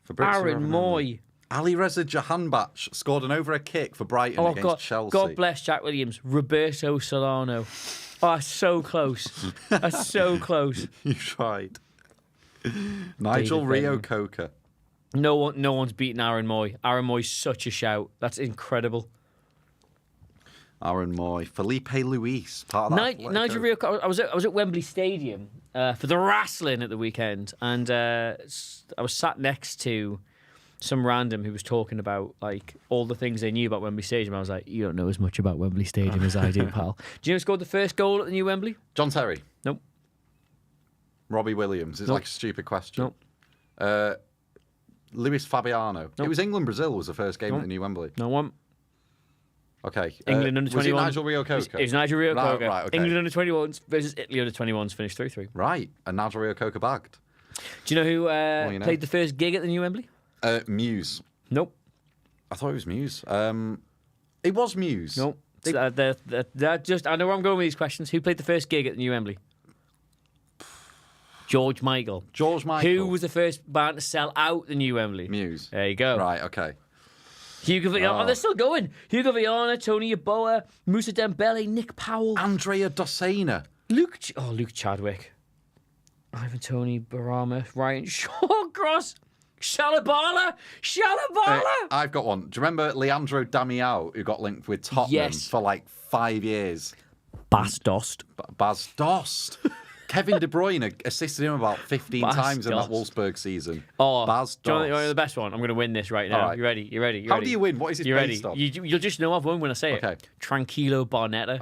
For Brixton Aaron Rovers. Moy. Ali Reza Jahanbakhsh scored an overhead kick for Brighton Oh, against Chelsea. God bless Jack Williams. Roberto Solano. Oh, that's so close. That's so close. You tried. Nigel Rio Benton. Coker. No one's beaten Aaron Moy. Aaron Moy's such a shout. That's incredible. Aaron Moy. Felipe Luis. Part of that. Nigel Rio. I was at Wembley Stadium for the wrestling at the weekend, and I was sat next to some random who was talking about like all the things they knew about Wembley Stadium. I was like, you don't know as much about Wembley Stadium as I do, pal. Do you know who scored the first goal at the new Wembley? John Terry. Nope. Robbie Williams. It's Nope. like a stupid question. Nope. Luis Fabiano. Nope. It was England-Brazil was the first game Nope. at the new Wembley. No one. Okay. England under 21. Was it Nigel Rio Coker? It was Nigel Rio Coker. Right, okay. England under 21s versus Italy under 21s finished 3-3. Right. And Nigel Rio Coker bagged. Do you know who you know. played the first gig at the new Wembley? Muse. Nope. I thought it was Muse. It was Muse. Nope. They're just. I know where I'm going with these questions. Who played the first gig at the new Wembley? George Michael. George Michael. Who was the first band to sell out the new Wembley? Muse. There you go. Right, okay. Hugo Viana. Oh, they're still going. Hugo Viana, Tony Yeboah, Moussa Dembele, Nick Powell, Andrea Dossena. Luke Chadwick, Ivan Toney, Barama, Ryan Shawcross, Shalabala. I've got one. Do you remember Leandro Damião, who got linked with Tottenham Yes. for like 5 years? Bas Dost. Bas Dost. Kevin De Bruyne assisted him about 15 Bas times in that Dost. Wolfsburg season. Oh, Bas do you Dost. know the best one? I'm going to win this right now. All right. You ready? How do you win? What is it You ready? based on? You'll just know I've won when I say Okay. it. Tranquilo Barnetta.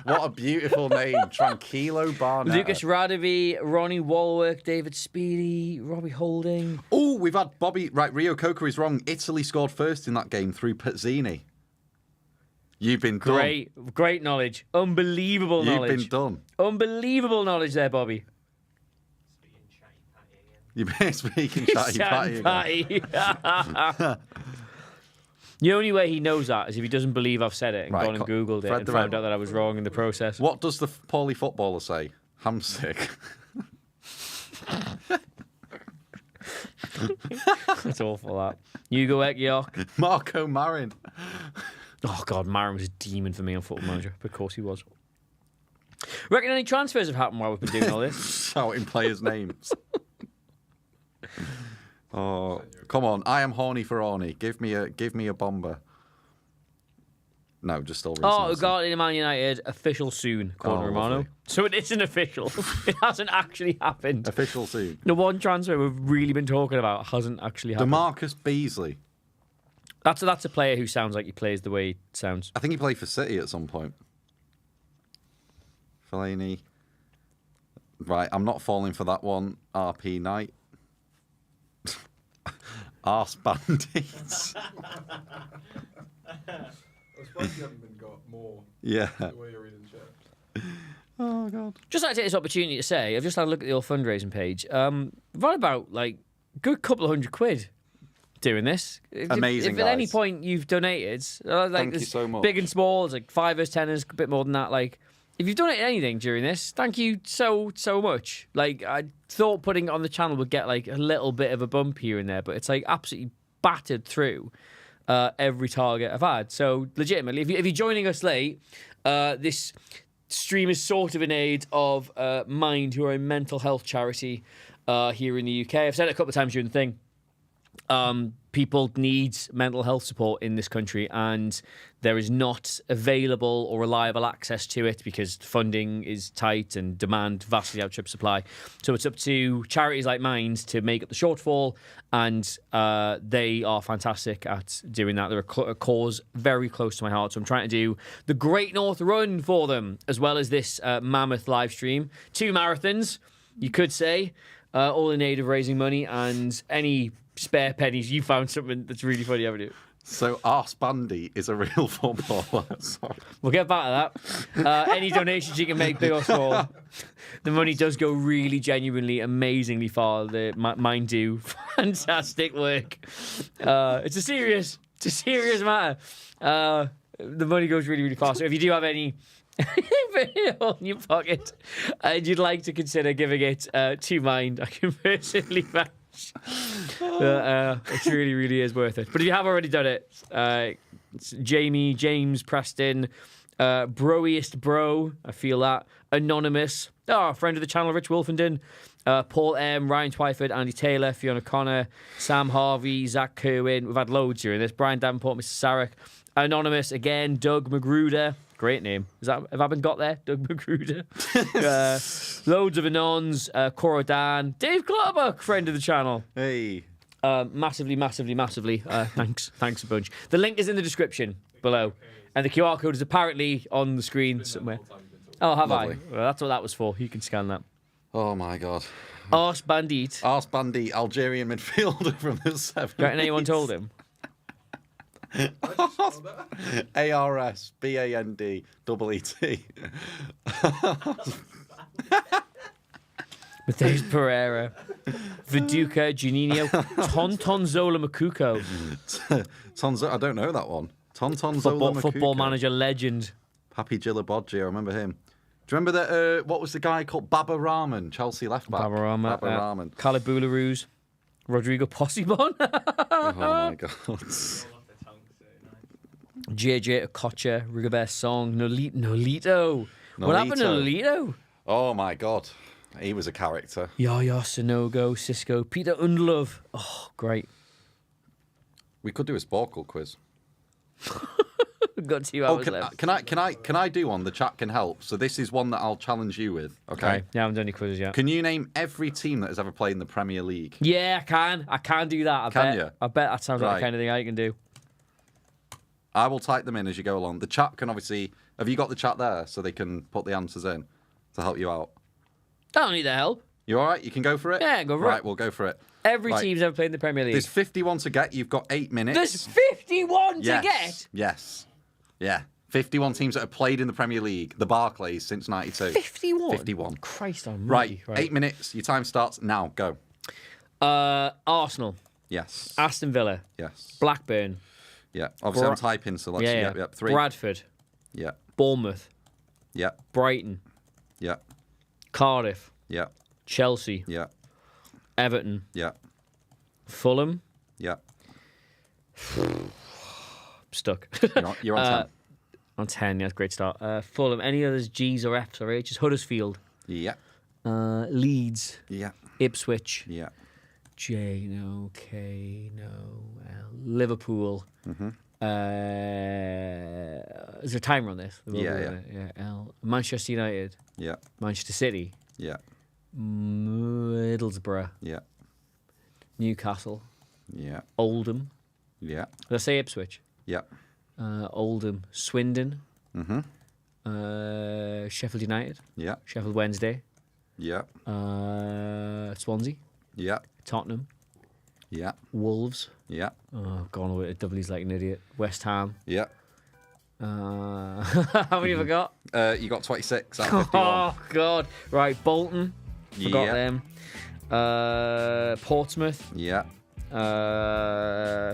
What a beautiful name. Tranquilo Barnett. Lucas Radovi, Ronnie Walwork, David Speedy, Robbie Holding. Oh, we've had Bobby. Right, Rio Coker is wrong. Italy scored first in that game through Pezzini. You've been done. Great knowledge. Unbelievable knowledge. You've been done. Unbelievable knowledge there, Bobby. Speaking chatty patty again. You've been speaking chatty patty again. Patty. The only way he knows that is if he doesn't believe I've said it and Right, gone and Googled it Fred and the found Red. out that I was wrong in the process. What does the poorly footballer say? Hamstick. That's awful, that. Hugo Ekjok. Marco Marin. Oh, God, Marin was a demon for me on Football Manager. Of course he was. Reckon any transfers have happened while we've been doing all this? Shouting players' names. Oh, come on. I am horny for Arnie. Give me a bomber. No, just still Oh, recent. Ugarte in Man United, official soon, according to Romano. lovely. So it isn't official. It hasn't actually happened. Official soon. The one transfer we've really been talking about hasn't actually happened. DeMarcus Beasley. That's a player who sounds like he plays the way he sounds. I think he played for City at some point. Fellaini. Right, I'm not falling for that one. RP Knight. Arse Bandits. I was surprised you haven't been got more Yeah. the way you're reading chat. Oh, God. Just like to take this opportunity to say, I've just had a look at your fundraising page. Right about like good couple of £100 doing this. Amazing, If at any guys. point you've donated, like Thank you there's so much. big and small, it's like fivers, tenors, a bit more than that. Like if you've donated anything during this, thank you so much. Like I thought putting it on the channel would get like a little bit of a bump here and there, but it's like absolutely battered through every target I've had. So legitimately, if you're joining us late, this stream is sort of in aid of Mind, who are a mental health charity here in the UK. I've said it a couple of times during the thing. People need mental health support in this country, and there is not available or reliable access to it because funding is tight and demand vastly outstrips supply. So it's up to charities like mine to make up the shortfall, and they are fantastic at doing that. They're a cause very close to my heart, so I'm trying to do the Great North Run for them, as well as this mammoth live stream. 2 marathons, you could say, all in aid of raising money, and any spare pennies. You found something that's really funny, haven't you? So Arse Bandy is a real footballer. Sorry. We'll get back to that. Any donations you can make, big or small, the money does go really, genuinely, amazingly far. Mine do fantastic work. It's a serious matter. The money goes really, really far. So if you do have any in your pocket and you'd like to consider giving it to Mind, I can personally vouch. It really, really is worth it. But if you have already done it, it's Jamie, James, Preston, Broiest Bro, I feel that, Anonymous, friend of the channel, Rich Wolfenden, Paul M, Ryan Twyford, Andy Taylor, Fiona Connor, Sam Harvey, Zach Kerwin. We've had loads during this. Brian Davenport, Mr. Sarek, Anonymous again, Doug Magruder. Great name. Have I been got there? Doug Magruder. Loads of Anons. Cora Dan. Dave Clutterbuck, friend of the channel. Hey. Massively. Thanks a bunch. The link is in the description below. And the QR code is apparently on the screen somewhere. Oh, have Lovely. I? Well, that's what that was for. You can scan that. Oh, my God. Arse Bandit. Arse Bandy, Algerian midfielder from the 70s. Do you reckon anyone told him? ARSBANDEET. Matheus Pereira. Viduka, Juninho. Tontonzola Makuko. Tonzo, I don't know that one. Tontonzola Football manager legend. Papi 𝗘𝗫𝗧𝗏, I remember him. Do you remember that? What was the guy called? Baba Rahman, Chelsea left back. Baba Rahman. Caleb Boularus. Rodrigo Possebon. Oh my God. Roll off the tongue, so nice. JJ Okocha, Rigobert Song, Nolito. What happened to Nolito? Oh my God. He was a character. Yaya Sonogo, Cisco, Peter Undlove. Oh, great. We could do a Sporkle quiz. We've got 2 hours left. Can I do one? The chat can help. So this is one that I'll challenge you with. Okay. Yeah, I haven't done any quizzes yet. Can you name every team that has ever played in the Premier League? Yeah, I can. I can do that. Can you? I bet that sounds like Right. the kind of thing I can do. I will type them in as you go along. The chat can obviously... Have you got the chat there so they can put the answers in to help you out? I don't need their help. You all right? You can go for it? Yeah, go for it. Right, we'll go for it. Every Right. team's ever played in the Premier League. There's 51 to get. You've got 8 minutes. There's 51 yes. to get. Yes. Yeah. 51 teams that have played in the Premier League, the Barclays, since 92. 51? 51. Christ almighty. Right. 8 minutes. Your time starts now. Go. Arsenal, Yes. Aston Villa, Yes. Blackburn, Yeah. Obviously, I'm typing, so let's... yeah. Yep. 3. Bradford, Yeah. Bournemouth, Yeah. Brighton, Yeah. Cardiff, Yeah. Chelsea, Yeah. Everton, Yeah. Fulham. Yeah. Stuck. You're on 10. On 10, yeah, great start. Fulham, any others, G's or F's or H's? Huddersfield, Yeah. Leeds, Yeah. Ipswich, Yeah. J, no, K, no, L, Liverpool. Mm-hmm. Is there a timer on this? Yeah. L, Manchester United, Yeah. Manchester City, Yeah. Middlesbrough, Yeah. Newcastle, Yeah. Oldham. Yeah. Did I say Ipswich? Yeah. Oldham, Swindon, Mm-hmm. Sheffield United. Yeah. Sheffield Wednesday. Yeah. Swansea. Yeah. Tottenham. Yeah. Wolves. Yeah. Oh, gone away to W's like an idiot. West Ham. Yeah. How many have I got? You got 26 out of 51. Oh, God. Right, Bolton. Forgot them. Portsmouth. Yeah.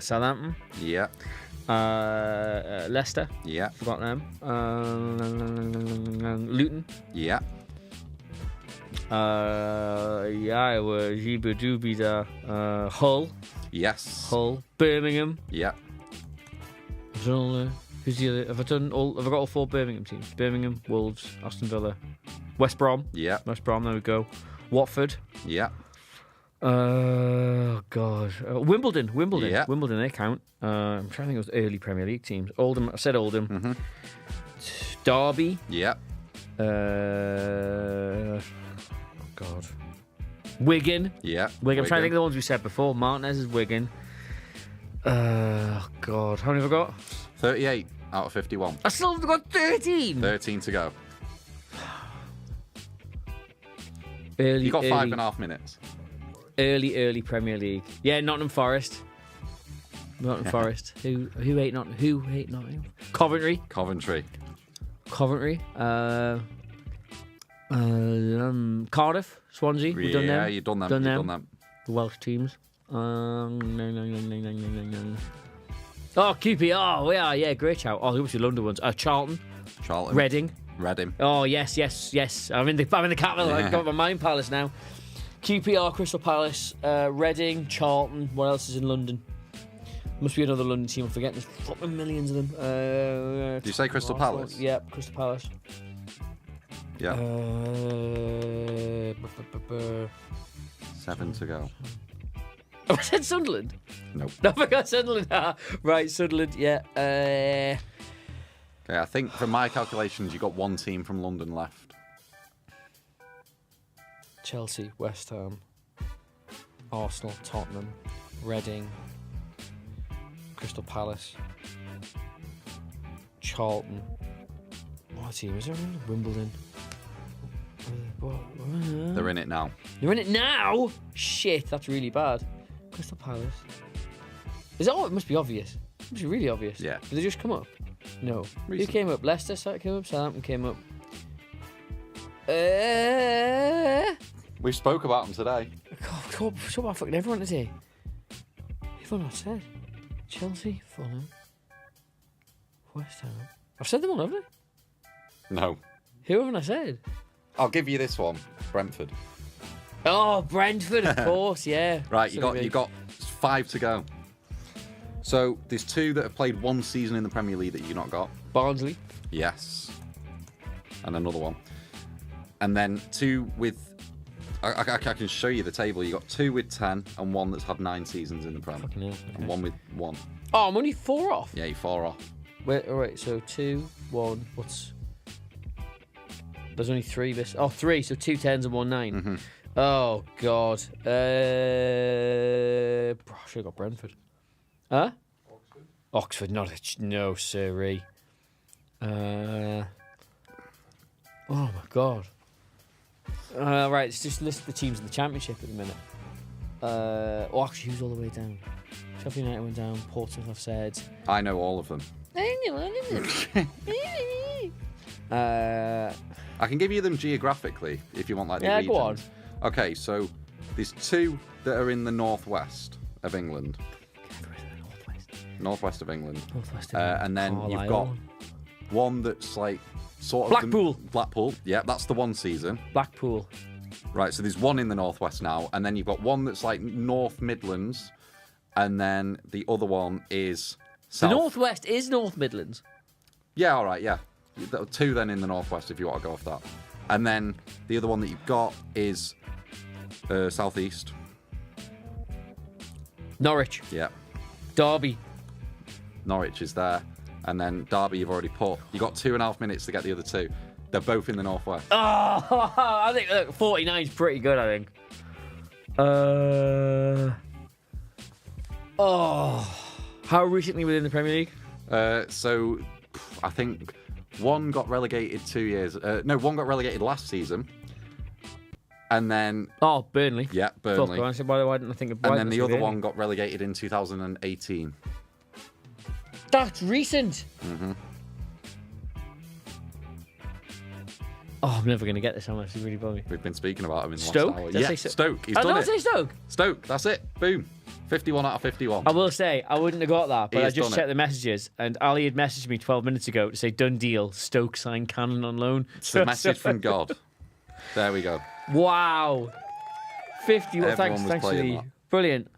Southampton. Yeah. Leicester. Yeah. Forgot them. Luton. Yeah. Hull. Yes. Hull. Birmingham. Yeah. I've done all who's the other? Have I got all 4 Birmingham teams? Birmingham, Wolves, Aston Villa, West Brom. Yeah. West Brom, there we go. Watford. Yeah. Oh, God. Wimbledon. Yeah. Wimbledon, they count. I'm trying to think of those early Premier League teams. Oldham, I said Oldham. Mm-hmm. Derby. Yeah. God. Wigan. Yeah. Wigan. I'm trying to think of the ones we said before. Martinez is Wigan. God. How many have I got? 38 out of 51. I still have got 13. 13 to go. Early, You got early, 5.5 minutes. Early Premier League. Yeah, Nottingham Forest. Nottingham Forest. Who hate Nottingham? Coventry. Coventry. Cardiff. Swansea. We've done them. Yeah, you've done them. Done You've them. done them. The Welsh teams. Oh, QPR. Yeah, great shout. Oh, who was the London ones? Charlton. Reading. Oh, yes. I'm in the capital. I've got my mind palace now. QPR, Crystal Palace, Reading, Charlton. What else is in London? Must be another London team. I'm forgetting. There's fucking millions of them. Did you say Crystal Palace? Yeah, Crystal Palace. Yeah. 7 to go. Have I said Sunderland? Nope. No, I forgot Sunderland. Right, Sunderland, yeah. Okay, I think from my calculations, you got 1 team from London left. Chelsea, West Ham, Arsenal, Tottenham, Reading, Crystal Palace, Charlton. What team is there? Wimbledon. They're in it now. They're in it now? Shit, that's really bad. Crystal Palace. Is that? It must be obvious. It must be really obvious. Yeah. Did they just come up? No. Recent. Who came up? Leicester came up. Southampton came up. We spoke about them today. God, talk about fucking everyone today. Everyone I said. Chelsea, Fulham, West Ham. I've said them all, haven't I? No. Who haven't I said? I'll give you this one. Brentford. Oh, Brentford, of course, yeah. Right, you got 5 to go. So there's 2 that have played 1 season in the Premier League that you not got. Barnsley. Yes. And another one. And then 2 with... I can show you the table. You got 2 with 10 and 1 that's had 9 seasons in the Premier. Fucking hell, okay. And 1 with 1. Oh, I'm only 4 off. Yeah, you're 4 off. Wait, all right, so 2, 1, what's... There's only 3 this... Oh, 3, so 2 10s and 1 9. Mm-hmm. Oh, God. I should have got Brentford. Huh? Oxford, no, sirree. Oh, my God. Right, let's just list the teams in the Championship at the minute. Actually, who's all the way down? Sheffield United went down. Portsmouth, I've said. I know all of them. I know all of them. I can give you them geographically if you want like the Yeah, regions. go on. Okay, so there's 2 that are in the northwest of England. Northwest of England. And then you've got one that's like sort of Blackpool. Yeah, that's the 1 season. Blackpool. Right, so there's 1 in the northwest now, and then you've got one that's like North Midlands, and then the other one is south. The northwest is North Midlands. Yeah, all right, yeah. 2 then in the northwest if you want to go off that, and then the other one that you've got is southeast. Norwich. Yeah, Derby. Norwich is there, and then Derby you've already put. You got 2.5 minutes to get the other 2. They're both in the northwest. Oh, I think 49 is pretty good. I think. How recently within the Premier League? So I think One got relegated 2 years. No, one got relegated last season. And then... Oh, Burnley. Yeah, Burnley. Fuck, I said, why didn't I think of... And then the other one got relegated in 2018. That's recent. Mm-hmm. Oh, I'm never going to get this. I'm actually really bummed. We've been speaking about him in the Stoke? last hour. Did I Yeah, say Stoke. He's I done don't it. say Stoke. Stoke, that's it. Boom. 51 out of 51. I will say, I wouldn't have got that, but He I has just done checked it. the messages, and Ali had messaged me 12 minutes ago to say, done deal, Stoke signed Cannon on loan. It's a message from God. There we go. Wow. 51. Everyone Thanks was for playing the... that. Brilliant.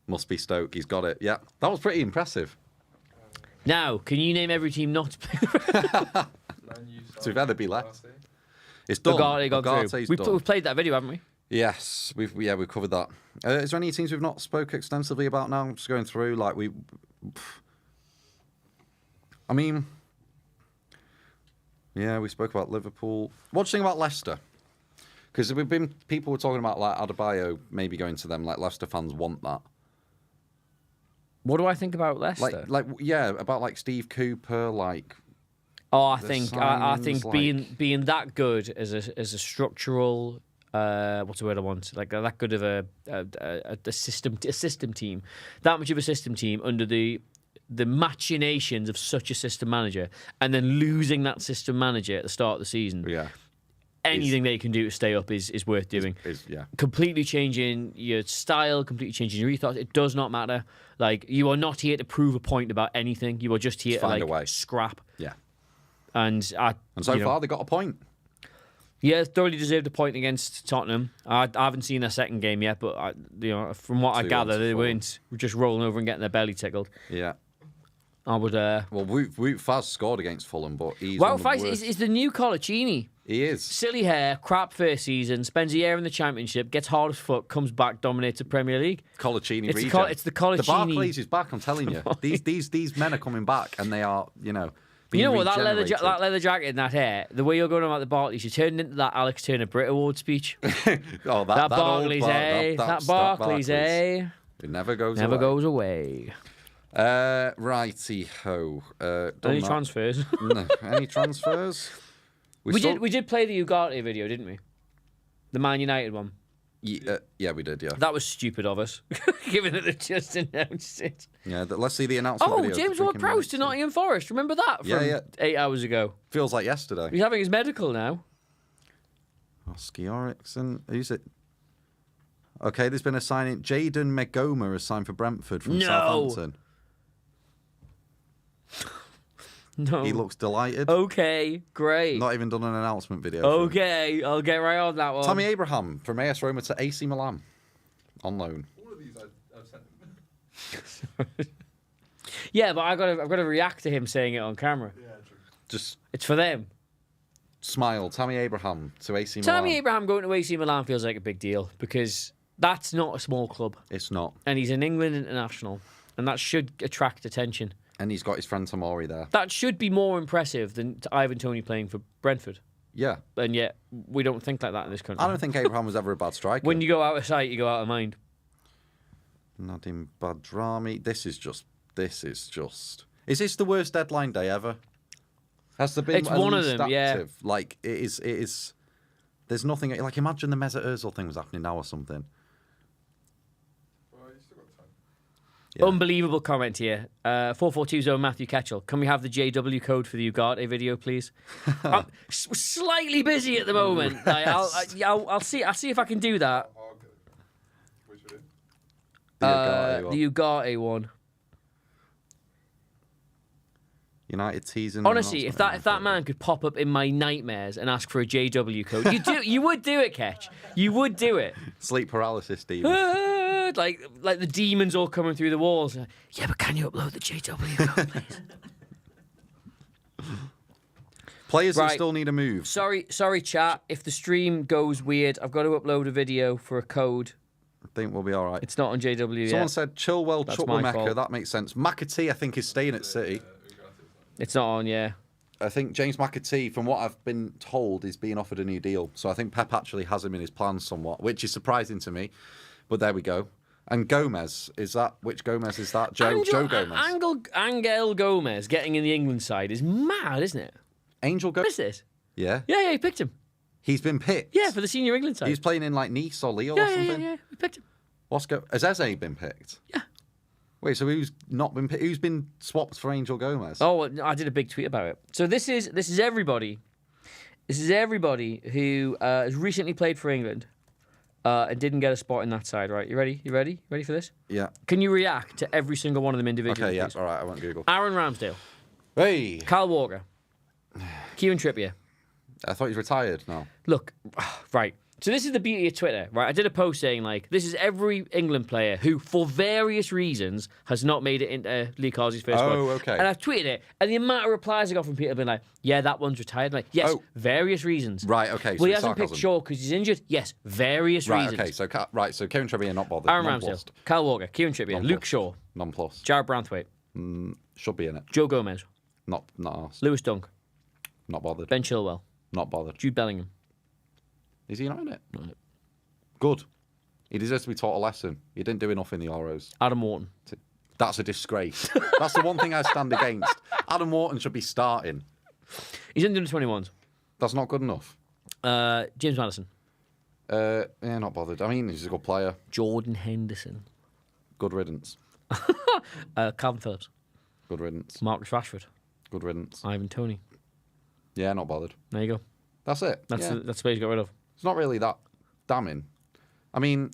Must be Stoke. He's got it. Yeah, that was pretty impressive. Now, can you name every team not playing? To better be less. It's done. Ugarte gone Ugarte's through. done. We've played that video, haven't we? Yes, we've covered that. Is there any teams we've not spoke extensively about now? I'm just going through, like, I mean, yeah, we spoke about Liverpool. What do you think about Leicester? Because people were talking about, like, Adebayo maybe going to them. Like, Leicester fans want that. What do I think about Leicester? Yeah, about, like, Steve Cooper, like... Oh, I the think signings, being that good as a structural what's the word I want? Like that good of a system team, that much of a system team under the machinations of such a system manager, and then losing that system manager at the start of the season. Yeah. Anything they can do to stay up is worth doing. Yeah. Completely changing your style, completely changing your ethos. It does not matter. Like, you are not here to prove a point about anything. You are just here Find a to way. like scrap. Yeah. And so far, they got a point. Yeah, thoroughly deserved a point against Tottenham. I haven't seen their second game yet, but from what I 2-1 gather, to they Fulham. weren't just rolling over and getting their belly tickled. Yeah. I would. Well, 𝗬𝗏 scored against Fulham, but he's Well, on the worst. is the new 𝗘𝗫𝗧𝗏. He is. Silly hair, crap first season, spends a year in the Championship, gets hard as fuck, comes back, dominates the Premier League. 𝗘𝗫𝗧𝗏 It's regen. the 𝗘𝗫𝗏𝗏. The Barclays is back, I'm telling you. These men are coming back, and they are, being You know what, that regenerated. leather jacket and that hair, the way you're going about the Barclays, you're turning into that Alex Turner-Brit Award speech. Oh, that Barclays, old that Barclays, It never goes Never away. goes away. Righty-ho. Any transfers? No. Any transfers? We did play the Ugarte video, didn't we? The Man United one. Yeah, we did, yeah. That was stupid of us, given that they just announced it. Yeah, let's see the announcement Oh, video. James Ward-Prowse to Nottingham Forest. Remember that from Yeah. 8 hours ago? Feels like yesterday. He's having his medical now. Oskar Eriksson. Who's it? Okay, there's been a signing. Jadon 𝗘𝗫𝗧𝗏 has signed for Brentford from No. Southampton. No. He looks delighted. Okay, great. Not even done an announcement video. for him. Okay, I'll get right on that one. Tammy Abraham from AS Roma to AC Milan on loan. All of these I've sent them. Yeah, but I've got to react to him saying it on camera. Yeah, true. Just It's for them. smile. Tammy Abraham to AC Milan. Tammy Abraham going to AC Milan feels like a big deal because that's not a small club, It's not. and he's an England international, and that should attract attention. And he's got his friend Tomori there. That should be more impressive than Ivan Toney playing for Brentford. Yeah. And yet, we don't think like that in this country. I don't think Abraham was ever a bad striker. When you go out of sight, you go out of mind. Nadim Badrami. This is just. Is this the worst deadline day ever? Has there been It's at one of least them, yeah. active? Like, it is. There's nothing. Like, imagine the Mesut Ozil thing was happening now or something. Well, you still got time. Yeah. Unbelievable comment here. 442 zone Matthew Ketchell. Can we have the JW code for the Ugarte video, please? I'm slightly busy at the moment. Like, I'll see if I can do that. Oh, okay. Which one? The The Ugarte one. United teasing. Honestly, if that man could pop up in my nightmares and ask for a JW code, you would do it, Ketch. You would do it. Sleep paralysis, Steve. like the demons all coming through the walls. Yeah, but can you upload the JW code, please? Players that Right. still need a move. Sorry, chat. If the stream goes weird, I've got to upload a video for a code. I think we'll be all right. It's not on JW Someone yet. said Chilwell, That's my Chukwuemeka. fault. That makes sense. McAtee, I think, is staying at City. It's not on, yeah. I think James McAtee, from what I've been told, is being offered a new deal. So I think Pep actually has him in his plans somewhat, which is surprising to me. But there we go. And Gomez, which Gomez is that? Joe Gomez. Angel Gomez getting in the England side is mad, isn't it? Angel Gomez? What is this? Yeah. Yeah, he picked him. He's been picked? Yeah, for the senior England side. He's playing in like Nice or Lille or something? Yeah, we picked him. Has Eze been picked? Yeah. Wait, so who's not been picked? Who's been swapped for Angel Gomez? Oh, I did a big tweet about it. So this is everybody. This is everybody who has recently played for England and didn't get a spot in that side, right? You ready? You ready for this? Yeah. Can you react to every single one of them individually? Okay, yeah. Please? All right, I won't Google. Aaron Ramsdale. Hey! Kyle Walker. Kieran Trippier. I thought he's retired now. Look, right. So this is the beauty of Twitter, right? I did a post saying, like, this is every England player who, for various reasons, has not made it into 𝗕𝗘𝗧𝗧𝗧𝗧 first squad. Oh, okay. And I've tweeted it, and the amount of replies I got from people being like, yeah, that one's retired. I'm like, yes, various reasons. Right, okay. Well, he it's hasn't sarcasm. picked Shaw because he's injured. Yes, various Right, reasons. okay. So Kieran Trippier not bothered. Aaron Ramsdale, Nonplussed. Kyle Walker, Kieran Trippier, Luke Shaw, Nonplussed. 𝗕𝗫𝗧𝗏𝗏𝗏, Should be in it. Joe Gomez, Not asked. Lewis Dunk, Not bothered. Ben Chilwell, Not bothered. Jude Bellingham. Is he not in it? Not in it. Good. He deserves to be taught a lesson. He didn't do enough in the Euros. Adam Wharton. That's a disgrace. That's the one thing I stand against. Adam Wharton should be starting. He's in the 21s. That's not good enough. James Maddison. Yeah, not bothered. I mean, he's a good player. Jordan Henderson. Good riddance. Calvin Phillips. Good riddance. Marcus Rashford. Good riddance. Ivan Toney. Yeah, not bothered. There you go. That's it. That's Yeah. the space you got rid of. It's not really that damning. I mean,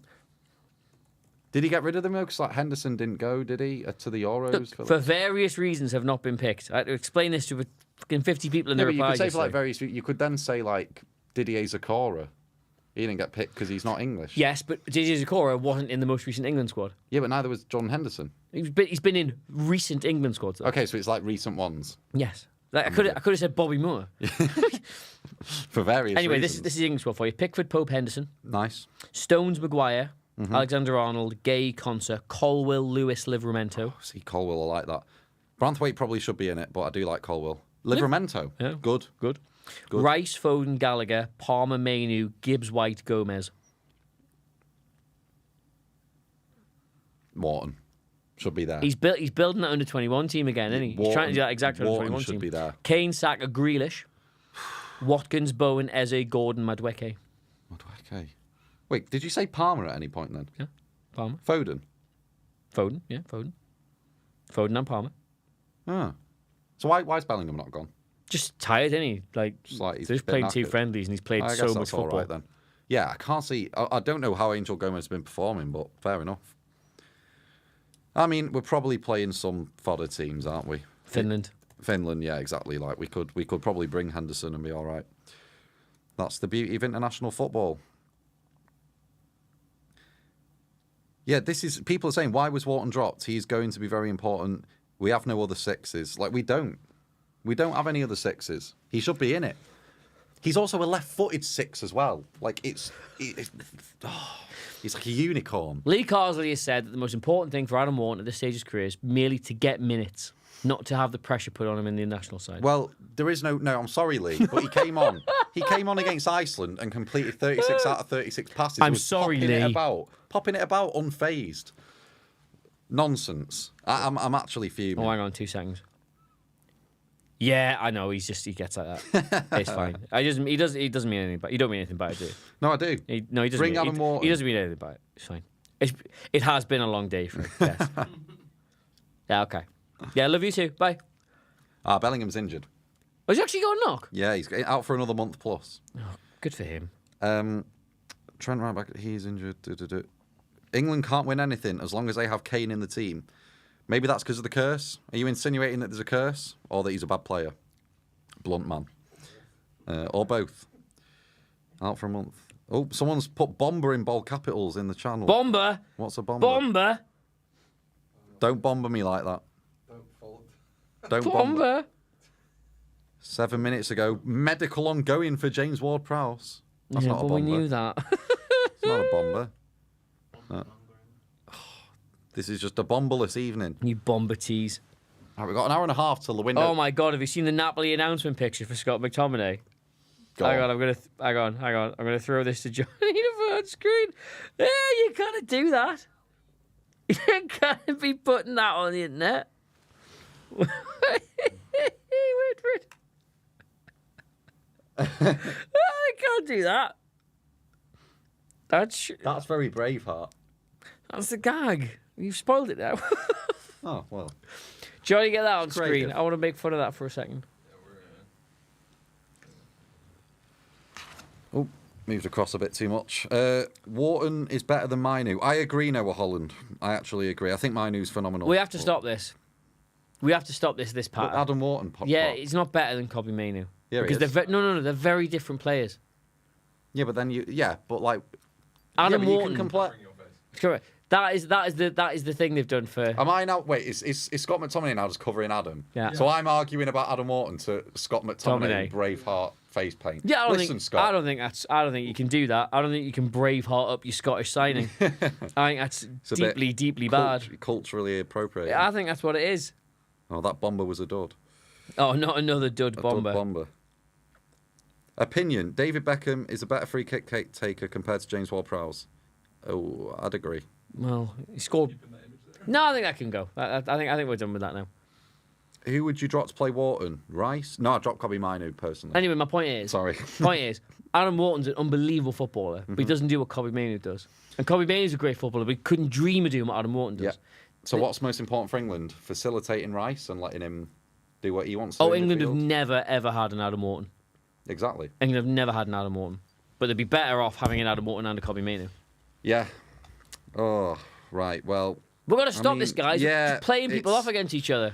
did he get rid of them? Because like Henderson didn't go, did he, to the Euros? For various reasons have not been picked. I had to explain this to fucking 50 people in the But you replies. could say for like various. You could then say like Didier Zakora. He didn't get picked because he's not English. Yes, but Didier Zakora wasn't in the most recent England squad. Yeah, but neither was John Henderson. He's been in recent England squads. Though. Okay, so it's like recent ones Yes. Like, I could have said Bobby Moore. for various Anyway, reasons. this is England squad for you. Pickford, Pope, Henderson. Nice. Stones, Maguire. Alexander-Arnold, Guehi, Konsa, Colwill, Lewis, Livramento. See, Colwill, I like that. Branthwaite probably should be in it, but I do like Colwill. Livramento. Yeah. Good. Rice, Foden, Gallagher, Palmer, Mainu, Gibbs, White, Gomez. Morton. Should be there. He's building that under 21 team again, isn't he? He's trying to do that exactly under Wharton 21 should team. be there. Kane, Saka, Grealish, Watkins, Bowen, Eze, Gordon, 𝗕𝗏𝗏𝗏𝗏𝗏𝗏𝗏𝗏𝗏. Okay. Wait, did you say Palmer at any point then? Yeah, Palmer. Foden. Foden, yeah, Foden. Foden and Palmer. Ah. So why's Bellingham not gone? Just tired, isn't he? Like, Just like he's so he's a bit played 2 knackered. friendlies and he's played I guess so that's much all football. right then. Yeah, I can't see. I don't know how Angel Gomez has been performing, but fair enough. I mean, we're probably playing some fodder teams, aren't we? Finland. Finland, yeah, exactly. Like we could probably bring Henderson and be all right. That's the beauty of international football. Yeah, this is people are saying why was Wharton dropped? He's going to be very important. We have no other sixes. Like we don't have any other sixes. He should be in it. He's also a left-footed six as well. Like he's like a unicorn. 𝗕𝗘𝗧𝗧𝗧𝗏 has said that the most important thing for Adam Wharton at this stage of his career is merely to get minutes, not to have the pressure put on him in the national side. Well, there is no. I'm sorry, Lee, but he came on. He came on against Iceland and completed 36 out of 36 passes. I'm He was sorry, popping it about, unfazed. Nonsense. I'm actually fuming. Oh, hang on 2 seconds. Yeah, I know. He gets like that. It's fine. He doesn't mean anything. But you don't mean anything by it, do you? No, I do. He doesn't. Bring mean, Adam Wharton. He doesn't mean anything by it. It's fine. It has been a long day for him. Yes. Yeah. Okay. Yeah. Love you too. Bye. Bellingham's injured. Was he actually got a knock? Yeah, he's out for another month plus. Oh, good for him. Trent right back. He's injured. England can't win anything as long as they have Kane in the team. Maybe that's because of the curse. Are you insinuating that there's a curse or that he's a bad player? Blunt man. Or both. Out for a month. Oh, someone's put Bomber in bold capitals in the channel. Bomber. What's a bomber? Bomber. Don't bomber me like that. Don't fold. Don't bomber. Bomber. 7 minutes ago, medical ongoing for James Ward-Prowse. That's Yeah, not a but bomber. we knew that. It's not a bomber. This is just a bomberless evening. You bomber tease. Right, we've got an hour and a half till the window. Oh my God! Have you seen the Napoli announcement picture for 𝗕𝗫𝗏𝗏𝗏𝗏? Go Hang on. on, I'm gonna throw this to Johnny the phone screen. Yeah, you gotta do that. You can't be putting that on the internet. Wait for it. I can't do that. That's very Braveheart. That's the gag. You've spoiled it now. Oh, well. Do you want to get that on Creative. screen? I want to make fun of that for a second. Oh, moved across a bit too much. Wharton is better than Mainu. I agree, Noah Holland. I actually agree. I think Mainu's phenomenal. We have to stop this. We have to stop this But pattern. Adam Wharton popped Yeah, up. it's not better than Kobbie Mainoo. Yeah, because he is. no, they're very different players. Yeah, but then but like... Adam yeah, but you Wharton. can compare... Correct. That is the thing they've done for. Am I now... Wait, is Scott McTominay now just covering Adam? Yeah. So I'm arguing about Adam Wharton to Scott McTominay, Braveheart face paint. Yeah, Listen, Scott. I don't think you can do that. I don't think you can Braveheart up your Scottish signing. I think that's It's a bit deeply bad. Culturally appropriate. I think that's what it is. Oh, that bomber was a dud. Oh, not another dud bomber. Dud bomber. Opinion: David Beckham is a better free kick taker compared to James Ward-Prowse. Oh, I'd agree. Well, he scored. No, I think that can go. I think we're done with that now. Who would you drop to play Wharton? Rice? No, I'd drop Kobbie Mainoo personally. Anyway, my point is. Sorry. Point is, Adam Wharton's an unbelievable footballer, but he doesn't do what Kobbie Mainoo does. And Kobbie Mainoo's a great footballer, but he couldn't dream of doing what Adam Wharton does. Yeah. So what's most important for England? Facilitating Rice and letting him do what he wants to do. Oh, in England have midfield? never ever had an Adam Wharton. Exactly. England have never had an Adam Wharton, but they'd be better off having an Adam Wharton and a Kobbie Mainoo. Yeah. Oh, right. Well, We're gonna stop mean, this, guys. yeah, Just playing people it's- off against each other.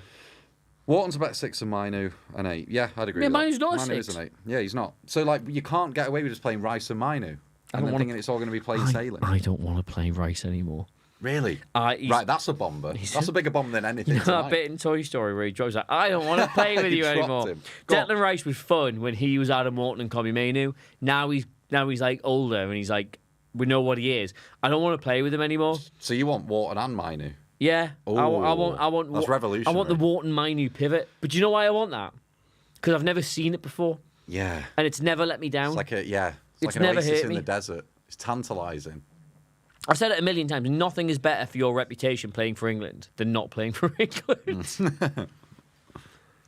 Wharton's about 6 and Mainoo an 8. Yeah, I'd agree. Yeah, with that. Mainoo's not a Mainoo 6. is an 8. Yeah, he's not. So like, you can't get away with just playing Rice and Mainoo. And then thinking it's all going to be plain sailing. I don't want to play Rice anymore. Really? He's- Right, that's a bomber. That's a bigger bomb than anything. You know that tonight. bit in Toy Story where he drives like, I don't want to play with He you dropped anymore. him. Go on. Declan Rice was fun when he was Adam Wharton and Kobbie Mainoo. Now he's like older and he's like, we know what he is. I don't want to play with him anymore. So you want Wharton and Mainoo? Yeah, I want. That's I revolutionary. want the Wharton Mainoo pivot. But do you know why I want that? Because I've never seen it before, Yeah. and it's never let me down. It's like it's like an never oasis hit in me. the desert. It's tantalising. I've said it a million times. Nothing is better for your reputation playing for England than not playing for England.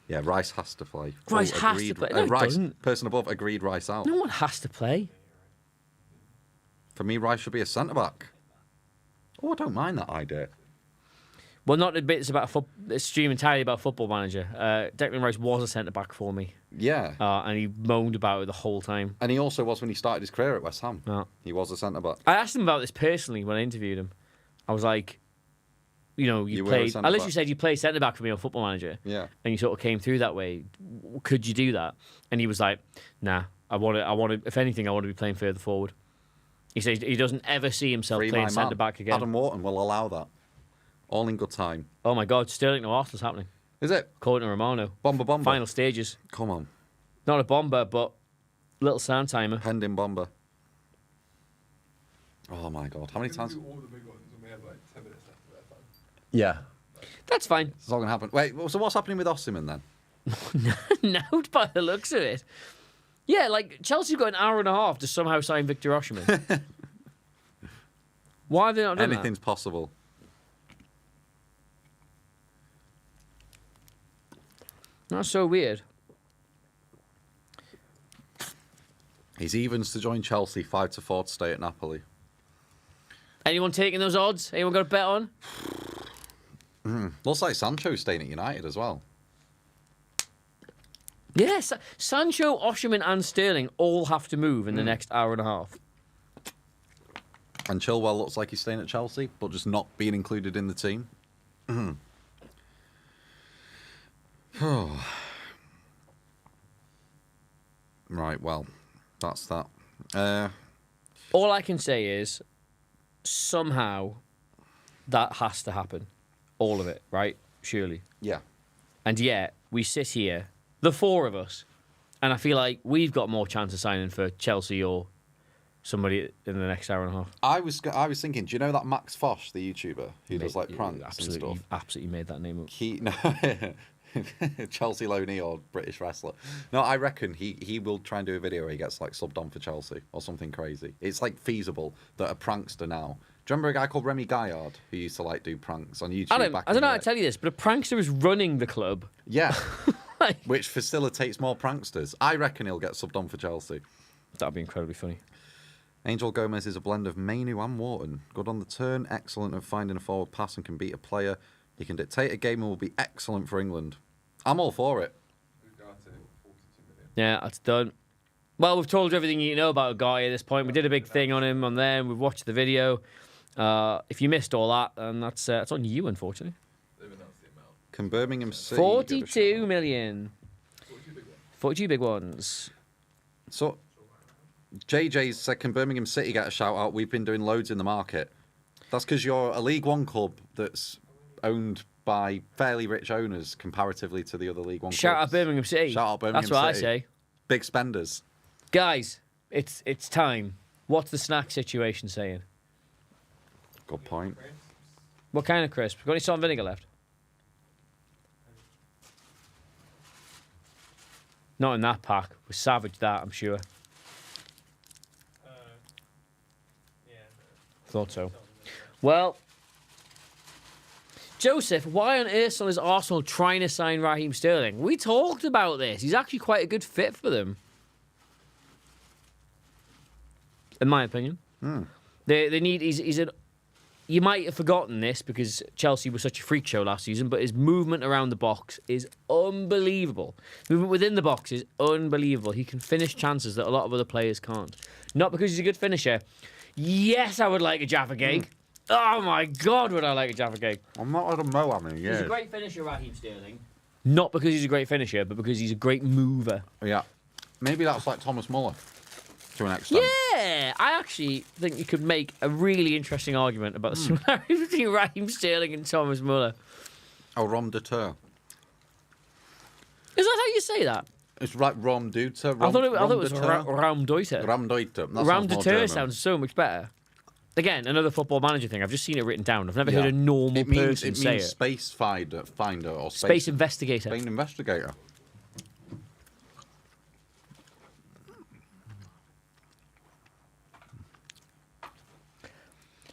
Yeah, Rice has to play. Rice has to agreed. play. No, he Rice, doesn't. person above, agreed Rice out. No one has to play. For me, Rice should be a centre-back. Oh, I don't mind that idea. Well, not the bits about stream entirely about Football Manager. Declan Rice was a centre back for me, Yeah. and he moaned about it the whole time. And he also was when he started his career at West Ham. Yeah. He was a centre-back. I asked him about this personally when I interviewed him. I was like, you You were a played. I centre-back. literally said you played centre back for me on Football Manager. Yeah. And you sort of came through that way. Could you do that? And he was like, nah. I want to. If anything, I want to be playing further forward. He says he doesn't ever see himself Free playing my man. centre back again. Adam Wharton will allow that. All in good time. Oh my God, Sterling no Arsenal's happening. Is it? According to Romano. Bomber. Final stages. Come on. Not a bomber, but little sound timer. Pending bomber. Oh my God. How many times? Do all the big ones and we have like 10 minutes left of that time. Yeah. That's fine. It's all going to happen. Wait, so what's happening with Osimhen then? Now, by the looks of it. Yeah, like Chelsea got an hour and a half to somehow sign Victor Osimhen. Why have they not done Anything's possible. that? That's so weird. He's evens to join Chelsea, 5-4 to stay at Napoli. Anyone taking those odds? Anyone got a bet on? Looks like Sancho's staying at United as well. Yes. Sancho, Osimhen and Sterling all have to move in the next hour and a half. And Chilwell looks like he's staying at Chelsea, but just not being included in the team. Right, well, that's that. All I can say is somehow that has to happen. All of it, right? Surely. Yeah. And yet, we sit here, the four of us, and I feel like we've got more chance of signing for Chelsea or somebody in the next hour and a half. I was thinking, do you know that Max Fosh, the YouTuber, who does like pranks Absolutely, and stuff? absolutely made that name up. Chelsea loanee or British wrestler. No, I reckon he will try and do a video where he gets like subbed on for Chelsea or something crazy. It's like feasible that a prankster now you remember a guy called Remy Gaillard who used to like do pranks on YouTube? I don't back know in how the to tell you this, but a prankster is running the club. Yeah, Like, which facilitates more pranksters. I reckon he'll get subbed on for Chelsea. that'd be incredibly funny. Angel Gomez is a blend of Mainu and Wharton. Good on the turn, excellent at finding a forward pass and can beat a player. He can dictate a game and will be excellent for England. I'm all for it. Ugarte, 42 million. Yeah, that's done. Well, we've told you everything you know about Guy at this point. We did a big thing on him on there. We've watched the video. If you missed all that, then that's on you, unfortunately. They've announced the amount. Can Birmingham City 42 million. 42 big ones. 42 big ones. So, JJ said, can Birmingham City get a shout out? We've been doing loads in the market. That's because you're a League One club that's owned by fairly rich owners comparatively to the other League One Shout out clubs. Birmingham City. Shout out Birmingham That's what City. I say. Big spenders. Guys, it's time. What's the snack situation saying? Good point. What kind of crisps? Got any salt and vinegar left? Not in that pack. We savaged that, I'm sure. Yeah. Thought so. Well, Joseph, why on earth is Arsenal trying to sign Raheem Sterling? We talked about this. He's actually quite a good fit for them. In my opinion. They need... He's an... You might have forgotten this because Chelsea was such a freak show last season, but his movement around the box is unbelievable. Movement within the box is unbelievable. He can finish chances that a lot of other players can't. Not because he's a good finisher. Yes, I would like a Jaffa Cake. Oh my God, would I like a Jaffa Cake. I'm not at a Mo, I mean, He's yeah. a great finisher, Raheem Sterling. Not because he's a great finisher, but because he's a great mover. Yeah. Maybe that's like Thomas Muller to an extent. Yeah, I actually think you could make a really interesting argument about the similarity between Raheem Sterling and Thomas Muller. Oh, Rom de Ter. Is that how you say that? It's like Rom Duter. I thought it was Raum Deuter. Ram Deuter. Raum Deuter sounds so much better. Again, another football manager thing. I've just seen it written down. I've never heard a normal person say it. Space finder or Space investigator. Space investigator.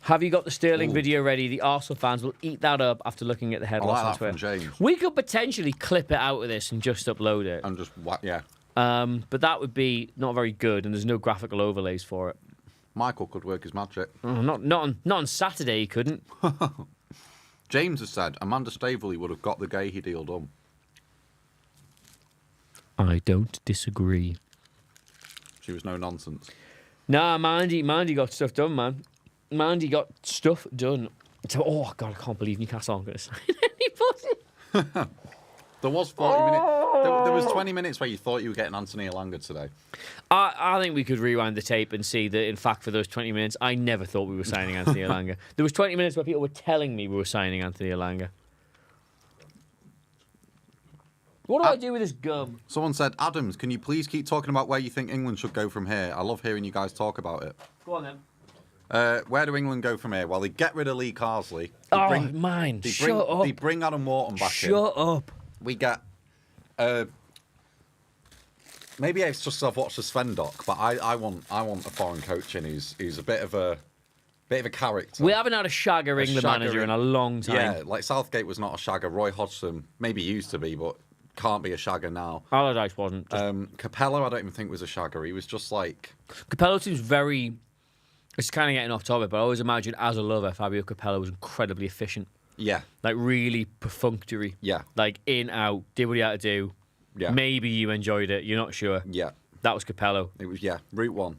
Have you got the Sterling Ooh. video ready? The Arsenal fans will eat that up after looking at the I headlines like on that from Twitter. James. We could potentially clip it out of this and just upload it. And just, yeah. But that would be not very good, and there's no graphical overlays for it. Michael could work his magic. Not on Saturday, he couldn't. James has said Amanda Staveley would have got the Guehi deal done. I don't disagree. She was no nonsense. Nah, Mandy got stuff done, man. Mandy got stuff done. So, oh God, I can't believe Newcastle aren't going to sign anybody. There was 40 minutes. There was 20 minutes where you thought you were getting Anthony Elanga today. I think we could rewind the tape and see that, in fact, for those 20 minutes, I never thought we were signing Anthony Elanga. There was 20 minutes where people were telling me we were signing Anthony Elanga. What do I do with this gum? Someone said, Adams, can you please keep talking about where you think England should go from here? I love hearing you guys talk about it. Go on, then. Where do England go from here? Well, they get rid of Lee Carsley. Mine. Shut up. They bring Adam Wharton back in. Shut up. We get... maybe it's just I've watched the Sven doc, but I want a foreign coach in who's a bit of a character. We haven't had a shagger England manager in a long time. Yeah, like Southgate was not a shagger. Roy Hodgson maybe used to be, but can't be a shagger now. Allardyce wasn't. Capello, I don't even think was a shagger. He was just like... Capello seems very... It's kind of getting off topic, but I always imagine as a lover, Fabio Capello was incredibly efficient. Yeah. Like really perfunctory. Yeah. Like in, out, did what he had to do. Yeah. Maybe you enjoyed it. You're not sure. Yeah. That was Capello. It was, Route 1.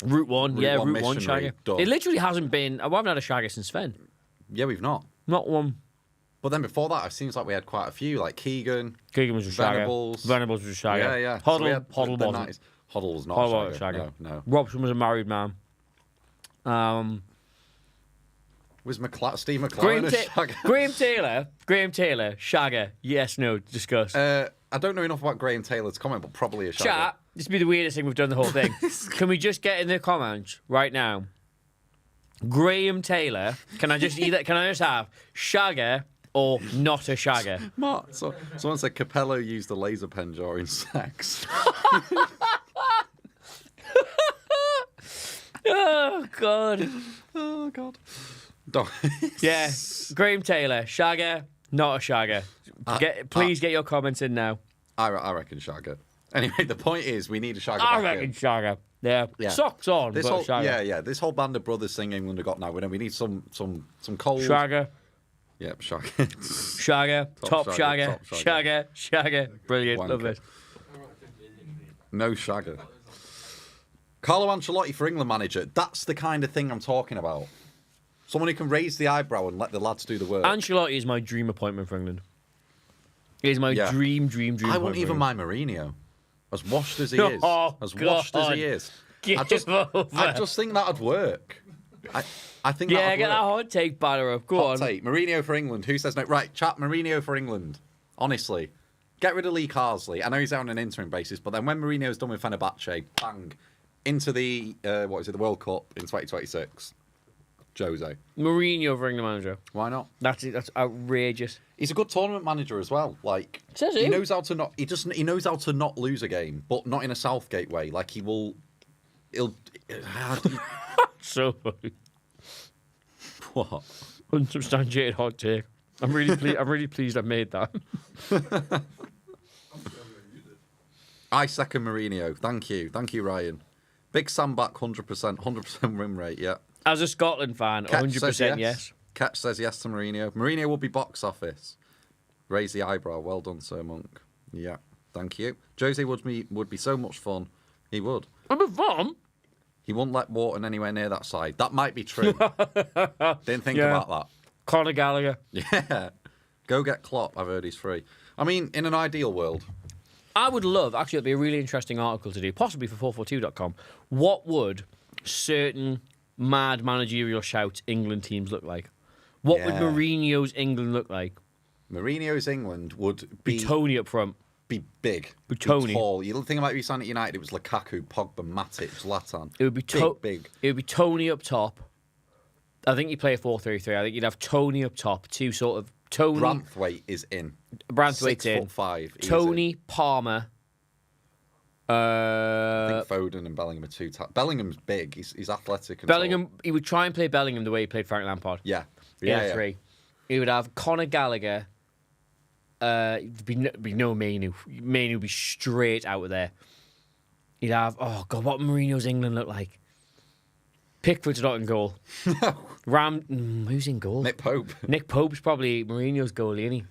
Route 1, yeah, One Route 1 missionary, shagger. done. It literally hasn't been... I haven't had a shagger since Sven. Yeah, we've not. Not one. But then before that, it seems like we had quite a few, like Keegan. Keegan was a shagger. Venables. Venables was a shagger. Yeah. Hoddle, So we had Hoddle the wasn't. 90s. Hoddle was not Hoddle a wasn't a shagger. shagger. No. Robson was a married man. Was Steve McLaren a shagger? Graham Taylor, shagger. Yes, no, discuss. I don't know enough about Graham Taylor to comment, but probably a shagger. Chat, this would be the weirdest thing we've done the whole thing. Can we just get in the comments right now? Graham Taylor, can I just have shagger or not a shagger? Mark, someone said Capello used a laser pen during sex. Oh, God. Oh, God. Don't. Yeah. Graham Taylor, shagger, not a shagger. Please get your comments in now. I reckon shagger. Anyway, the point is we need a shagger I back reckon in. shagger. Yeah. Yeah. Socks on, This but whole, shagger. yeah. This whole band of brothers singing England have got now. We need some cold. Shagger. Yep, shagger. Shagger. Top shagger. top shagger. Shagger. Brilliant. Wanker. Love it. No shagger. Carlo Ancelotti for England manager. That's the kind of thing I'm talking about. Someone who can raise the eyebrow and let the lads do the work. Ancelotti is my dream appointment for England. He is my dream I wouldn't even mind Mourinho. As washed as he is. Oh, as washed as he is. I just think that'd work. I think yeah, that'd get work. that hot take batter up. Go Hot on. take. Mourinho for England. Who says no? Right, chat Mourinho for England. Honestly. Get rid of Lee Carsley. I know he's out on an interim basis, but then when Mourinho's done with Fenerbahce, bang, into the the World Cup in 2026. Jose. Mourinho for England manager. Why not? That's outrageous. He's a good tournament manager as well. Like Says he who? knows how to not. He knows how to not lose a game, but not in a Southgate way. Like he'll. So funny. What? Unsubstantiated hot take. I'm really pleased I made that. I second Mourinho. Thank you, Ryan. Big Sam back 100% win rate. Yeah. As a Scotland fan, Ketch 100% says yes. Ketch says yes to Mourinho. Mourinho will be box office. Raise the eyebrow. Well done, Sir Monk. Yeah. Thank you. Jose would be so much fun. He would. I'm a fun. He wouldn't let Wharton anywhere near that side. That might be true. Didn't think about that. Conor Gallagher. Yeah. Go get Klopp. I've heard he's free. I mean, in an ideal world. I would love, actually, it'd be a really interesting article to do, possibly for 442.com. What would certain mad managerial shout England teams look like? What would Mourinho's England look like? Mourinho's England would be Tony up front. Be big. Be Tony. Tall. You think about who signed at United, it was Lukaku, Pogba, Matic, Zlatan. It would be big. It would be Tony up top. I think you play a 4-3-3. I think you'd have Tony up top, two sort of Tony. Branthwaite is in. Branthwaite's in. 6'5". Tony, Palmer. I think Foden and Bellingham are two. Bellingham's big. He's athletic. And Bellingham. tall. He would try and play Bellingham the way he played Frank Lampard. Yeah. Yeah. Three. He would have Conor Gallagher. Be no Mainu. Mainu would be straight out of there. He'd have what Mourinho's England look like? Pickford's not in goal. Who's in goal? Nick Pope. Nick Pope's probably Mourinho's goalie, isn't he?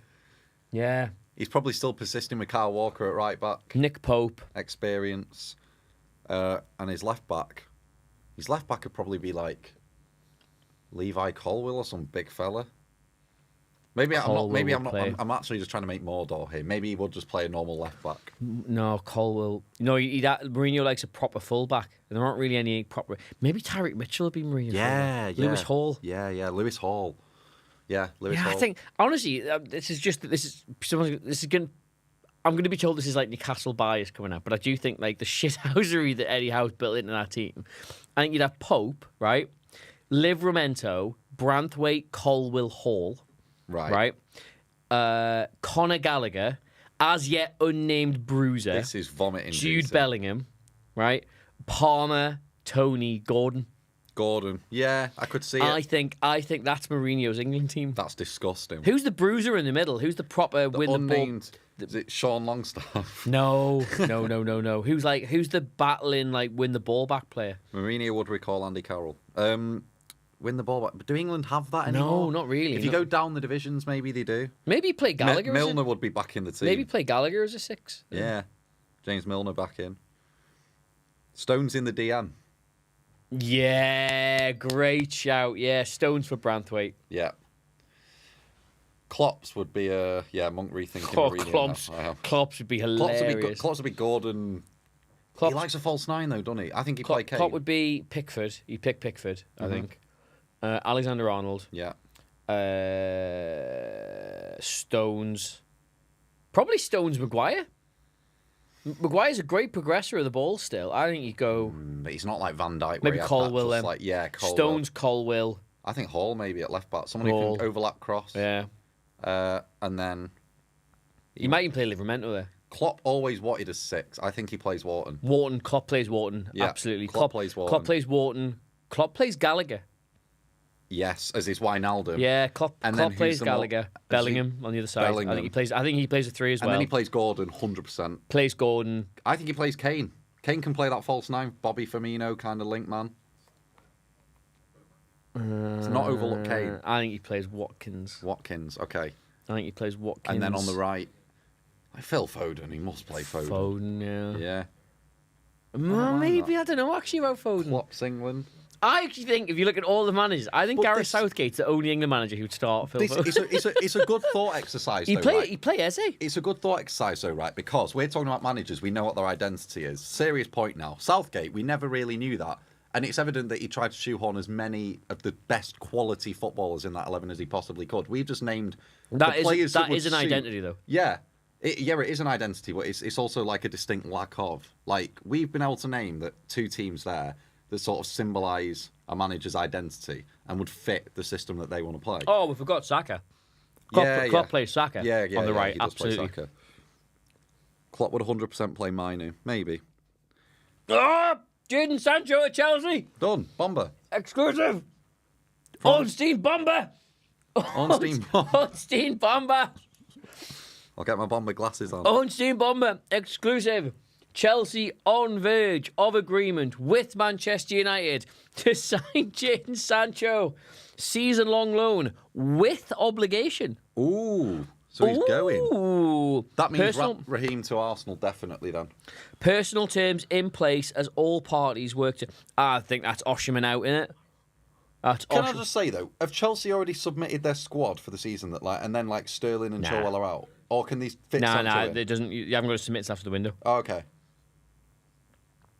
Yeah. He's probably still persisting with Kyle Walker at right back. Nick Pope. Experience. And his left back. His left back could probably be like Levi Colwill or some big fella. Maybe I'm not. I'm actually just trying to make Mordor here. Maybe he would just play a normal left back. No, Colwill. No, Mourinho likes a proper fullback. There aren't really any proper.Maybe Tyreek Mitchell would be Mourinho's fullback. Yeah. Lewis Hall. Yeah, Lewis Hall. Yeah, Lewis Hall. I think honestly, this is going. I'm going to be told this is like Newcastle bias coming out, but I do think like the shithousery that Eddie Howe's built into that team. I think you'd have Pope, right? Livramento, Branthwaite, Colwill, Hall. Right. Conor Gallagher, as yet unnamed bruiser. This is vomiting. Jude Bellingham, right? Palmer, Tony, Gordon. Yeah, I could see it. I think that's Mourinho's England team. That's disgusting. Who's the bruiser in the middle? Who's the proper win unnamed, the ball? Is it Sean Longstaff? No. Who's the battling like win the ball back player? Mourinho would recall Andy Carroll. Win the ball back. But do England have that anymore? No, not really. If you go down the divisions, maybe they do. Maybe play Gallagher. Milner would be back in the team. Maybe play Gallagher as a 6. Yeah. James Milner back in. Stones in the DM. Yeah, great shout. Yeah, Stones for Branthwaite. Yeah. Klopp's would be Monk rethinking. Klopp's would be hilarious. Klopp's would be Gordon. He likes a false 9 though, doesn't he? I think he'd play Kane. Klopp would be Pickford. He'd pick Pickford, I think. Alexander-Arnold. Yeah. Stones. Probably Stones Maguire. Maguire's a great progressor of the ball still. I think you go... But he's not like Van Dijk. Maybe Colwill then. Colwill. Stones, Colwill. I think Hall maybe at left back. Someone who can overlap cross. Yeah. And then... You might even play Livramento there. Klopp always wanted a 6. I think he plays Wharton. Klopp plays Wharton. Yeah, Absolutely. Klopp plays Wharton. Klopp plays Wharton. Klopp plays Gallagher. Yes, as is Wijnaldum. Yeah, Klopp then plays who's the Gallagher. Bellingham on the other side. Bellingham. I think he plays a 3 as well. And then he plays Gordon, 100%. Plays Gordon. I think he plays Kane. Kane can play that false 9, Bobby Firmino kind of link man. It's not overlook Kane. I think he plays Watkins. Watkins, okay. I think he plays Watkins. And then on the right, Phil Foden. He must play Foden. Foden, yeah. Yeah. Well, maybe, I don't know actually about Foden. Klopp's England. I actually think if you look at all the managers, I think But Gareth this- Southgate's the only England manager who'd start Phil Foden. It's a good thought exercise, He though, play right? Eze. It's a good thought exercise, though, right? Because we're talking about managers, we know what their identity is. Serious point now. Southgate, we never really knew that. And it's evident that he tried to shoehorn as many of the best quality footballers in that 11 as he possibly could. We've just named the players that would is an suit. identity, though. Yeah. It is an identity, but it's also like a distinct lack of. Like, we've been able to name that 2 teams there that sort of symbolise a manager's identity and would fit the system that they want to play. Oh, we forgot Saka. Klopp plays Saka on the right, he does play absolutely. Saka. Klopp would 100% play Mainu, maybe. Oh, Jadon Sancho at Chelsea. Done. Bomber. Exclusive. Ornstein Bomber. Ornstein. Ornstein Bomber. I'll get my bomber glasses on. Ornstein Bomber. Exclusive. Chelsea on verge of agreement with Manchester United to sign Jadon Sancho. Season-long loan with obligation. Ooh. So he's going. Ooh. That means Personal- Raheem to Arsenal, definitely, then. Personal terms in place as all parties work to... I think that's Osimhen out, innit? That's Can I Osimhen. just say, though, have Chelsea already submitted their squad for the season, that and then, Sterling and Joao are out? Or can these fit Sancho in? It doesn't. You haven't got to submit after the window. Oh, okay.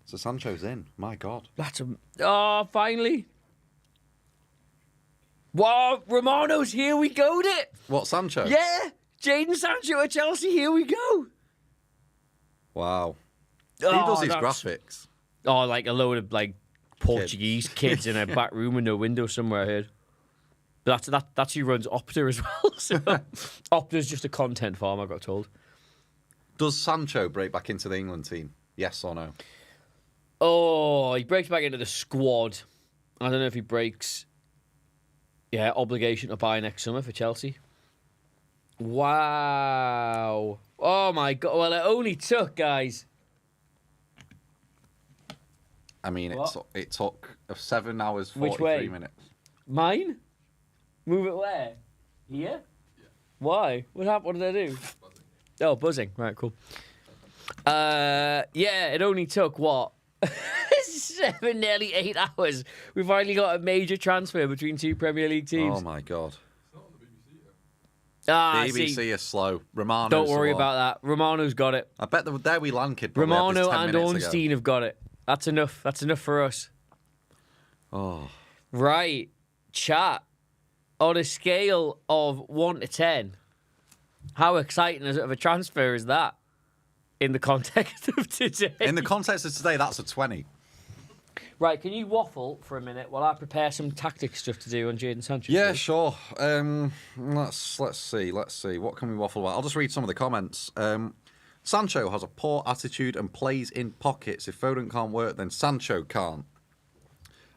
So Sancho's in. My God. Finally. Wow, Romano's here we go, it. What, Sancho? Yeah, Jadon Sancho at Chelsea, here we go. Wow. Who does his graphics? Oh, like a load of Portuguese kids in a back room with no window somewhere, I heard. But that's who runs Opta as well. So Opta's just a content farm, I got told. Does Sancho break back into the England team? Yes or no? Oh, he breaks back into the squad. I don't know if he breaks. Yeah, obligation to buy next summer for Chelsea. Wow. Oh my God. Well, it only took, guys. I mean, What? it took 7 hours, Which 43 way? minutes. Mine? Move it where? Here? Yeah. Why? What happened? What did I do? Buzzing. Oh, buzzing. Right, cool. Yeah, it only took, what? 7, nearly 8 hours. We finally got a major transfer between 2 Premier League teams. Oh, my God. It's not on the BBC yet. BBC See, is slow. Romano's don't the worry one. about that. Romano's got it. I bet there we land kid probably had this Romano 10 and minutes ago. Ornstein have got it. That's enough. That's enough for us. Oh. Right. Chat. On a scale of 1 to 10, how exciting of a transfer is that in the context of today? In the context of today, that's a 20. Right, can you waffle for a minute while I prepare some tactic stuff to do on Jadon Sancho? Yeah, please? sure. Let's see. What can we waffle about? I'll just read some of the comments. Sancho has a poor attitude and plays in pockets. If Foden can't work, then Sancho can't.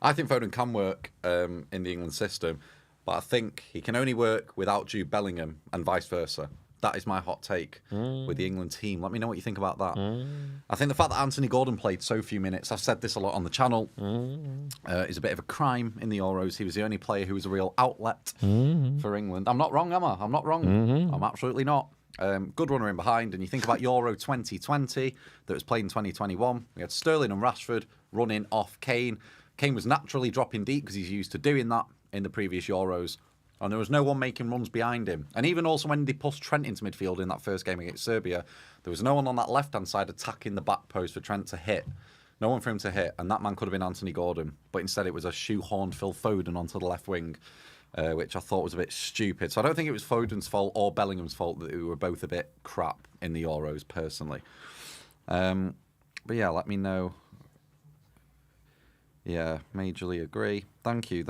I think Foden can work in the England system, but I think he can only work without Jude Bellingham and vice versa. That is my hot take with the England team. Let me know what you think about that. I think the fact that Anthony Gordon played so few minutes, I've said this a lot on the channel, is a bit of a crime in the Euros. He was the only player who was a real outlet for England. I'm not wrong, am I? I'm not wrong. I'm absolutely not. Good runner in behind. And you think about Euro 2020 that was played in 2021. We had Sterling and Rashford running off Kane. Kane was naturally dropping deep because he's used to doing that in the previous Euros. And there was no one making runs behind him. And even also when they pushed Trent into midfield in that first game against Serbia, there was no one on that left-hand side attacking the back post for Trent to hit. No one for him to hit. And that man could have been Anthony Gordon. But instead it was a shoehorned Phil Foden onto the left wing, which I thought was a bit stupid. So I don't think it was Foden's fault or Bellingham's fault that we were both a bit crap in the Euros, personally. But yeah, let me know. Yeah, majorly agree. Thank you.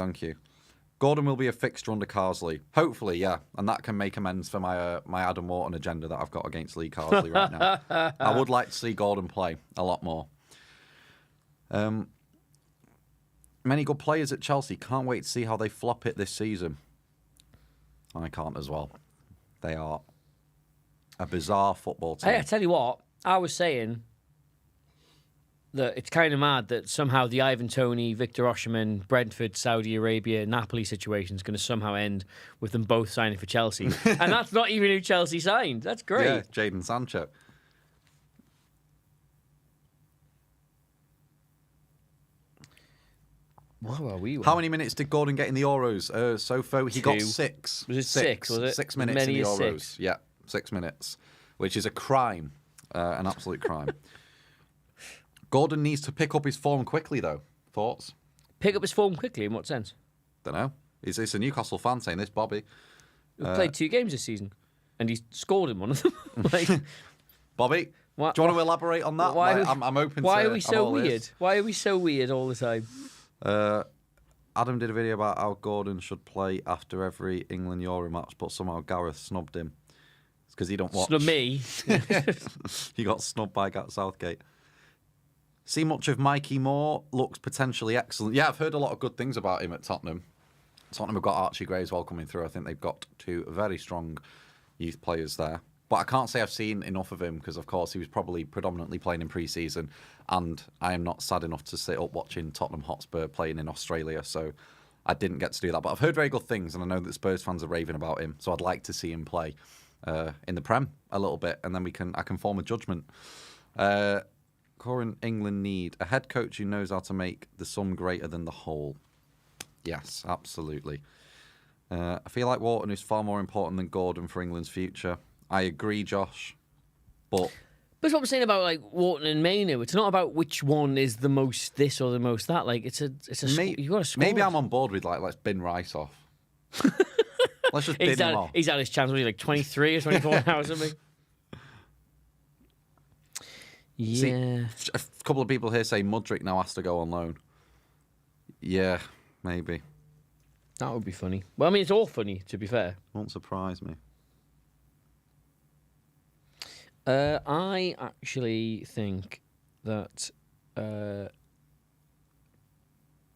Gordon will be a fixture under Carsley. Hopefully, yeah. And that can make amends for my my 𝗕𝗏𝗏 agenda that I've got against Lee Carsley right now. I would like to see Gordon play a lot more. Many good players at Chelsea. Can't wait to see how they flop it this season. I can't as well. They are a bizarre football team. Hey, I tell you what, I was saying that it's kind of mad that somehow the Ivan Toney, Victor Osimhen, Brentford, Saudi Arabia, Napoli situation is going to somehow end with them both signing for Chelsea. And that's not even who Chelsea signed. That's great. Yeah, Jadon Sancho. How many minutes did Gordon get in the Euros? Sofo, he got 6. Was it 6? Was it 6 minutes in the Euros? Yeah, 6 minutes, which is a crime, an absolute crime. Gordon needs to pick up his form quickly, though. Thoughts? Pick up his form quickly? In what sense? Don't know. Is this a Newcastle fan saying this, Bobby? We've played 2 games this season, and he's scored in one of them. Bobby, do you want to elaborate on that? I'm open to... Why are we so weird? Why are we so weird all the time? Adam did a video about how Gordon should play after every England Euro match, but somehow Gareth snubbed him. It's because he don't watch. Snub me. He got snubbed by Southgate. See much of Mikey Moore, looks potentially excellent. Yeah, I've heard a lot of good things about him at Tottenham. Tottenham have got Archie Gray as well coming through. I think they've got 2 very strong youth players there. But I can't say I've seen enough of him because, of course, he was probably predominantly playing in pre-season, and I am not sad enough to sit up watching Tottenham Hotspur playing in Australia, so I didn't get to do that. But I've heard very good things, and I know that Spurs fans are raving about him, so I'd like to see him play in the Prem a little bit, and then I can form a judgment. Current England need a head coach who knows how to make the sum greater than the whole. Yes, absolutely. I feel like Wharton is far more important than Gordon for England's future. I agree, Josh, but that's what I'm saying about like Wharton and Mainu. It's not about which one is the most this or the most that. Like it's a you got to score. Maybe I'm on board with like let's bin Rice off. Let's just bin him off. He's had his chance. Was he like 23 or 24 now or something? Yeah. See, a couple of people here say Mudryk now has to go on loan. Yeah, maybe. That would be funny. Well, I mean, it's all funny, to be fair. Won't surprise me. I actually think that...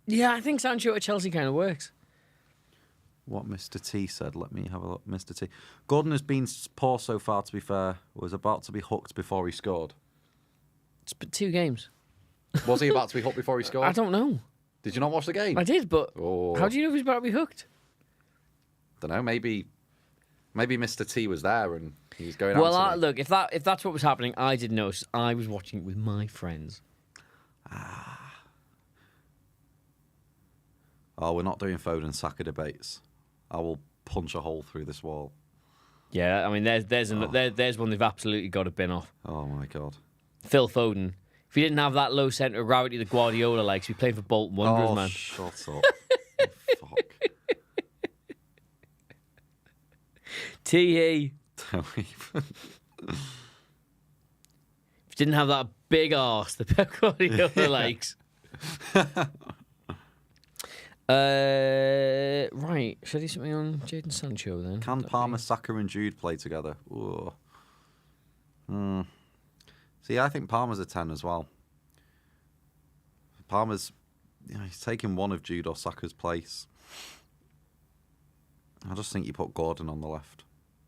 yeah, I think Sancho at Chelsea kind of works. What Mr. T said. Let me have a look. Mr. T. Gordon has been poor so far, to be fair. Was about to be hooked before he scored. It's been 2 games. Was he about to be hooked before he scored? I don't know. Did you not watch the game? I did, but how do you know if he's about to be hooked? Don't know. Maybe Mr. T was there and he was going. Well, look, if that's what was happening, I didn't notice. I was watching it with my friends. Oh, we're not doing Foden saga debates. I will punch a hole through this wall. Yeah, I mean, there's one they've absolutely got to bin off. Oh my god, Phil Foden. If he didn't have that low centre of gravity that Guardiola likes, he'd be playing for Bolton Wanderers, man. Shut up. Fuck. T.E. Don't even. If he didn't have that big arse that Pep Guardiola likes. Right, should I do something on Jadon Sancho then? Can Palmer, Saka and Jude play together? Ooh. See, I think Palmer's a 10 as well. Palmer's, he's taking one of Jude or Saka's place. I just think you put Gordon on the left.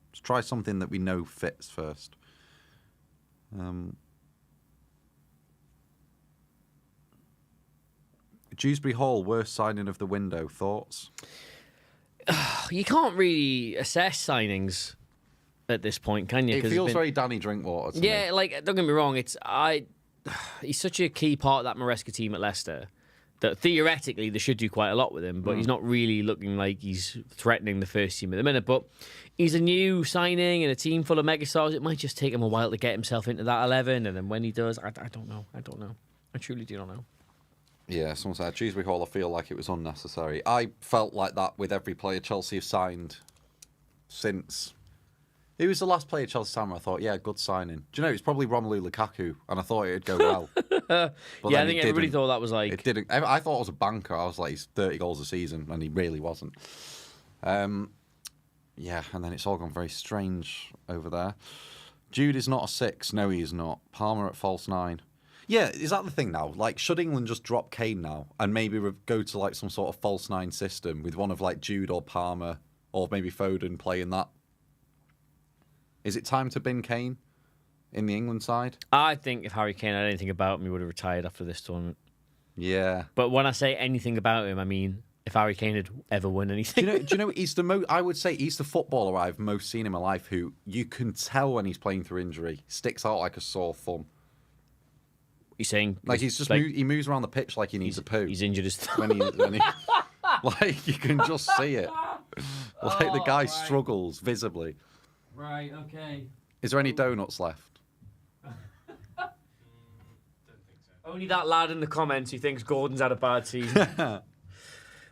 Let's try something that we know fits first. Dewsbury Hall, worst signing of the window. Thoughts? You can't really assess signings at this point, can you? It feels very Danny Drinkwater to yeah, me. like, don't get me wrong, he's such a key part of that Maresca team at Leicester that theoretically they should do quite a lot with him, but he's not really looking like he's threatening the first team at the minute. But he's a new signing in a team full of megastars. It might just take him a while to get himself into that 11, and then when he does, I don't know. I truly do not know. Yeah, someone said Dewsbury Hall, I feel like it was unnecessary. I felt like that with every player Chelsea have signed since... Who was the last player Chelsea signed where I thought, yeah, good signing? Do you know, it's probably Romelu Lukaku, and I thought it'd go well. But Yeah, then I think it everybody didn't. thought that was like... It didn't. I thought it was a banker. I was like, he's 30 goals a season, and he really wasn't. Yeah, and then it's all gone very strange over there. Jude is not a 6. No, he is not. Palmer at false 9. Yeah, is that the thing now? Like, should England just drop Kane now and maybe go to like some sort of false 9 system with one of like Jude or Palmer or maybe Foden playing that? Is it time to bin Kane in the England side? I think if Harry Kane had anything about him, he would have retired after this tournament. Yeah. But when I say anything about him, I mean if Harry Kane had ever won anything. Do you know? He's the I would say he's the footballer I've most seen in my life who you can tell when he's playing through injury. Sticks out like a sore thumb. He's saying Like he's just like, he moves around the pitch like he needs a poo. He's injured his thumb. when he like you can just see it. Like the guy struggles visibly. Right. Okay. Is there any donuts left? Only that lad in the comments who thinks Gordon's had a bad season.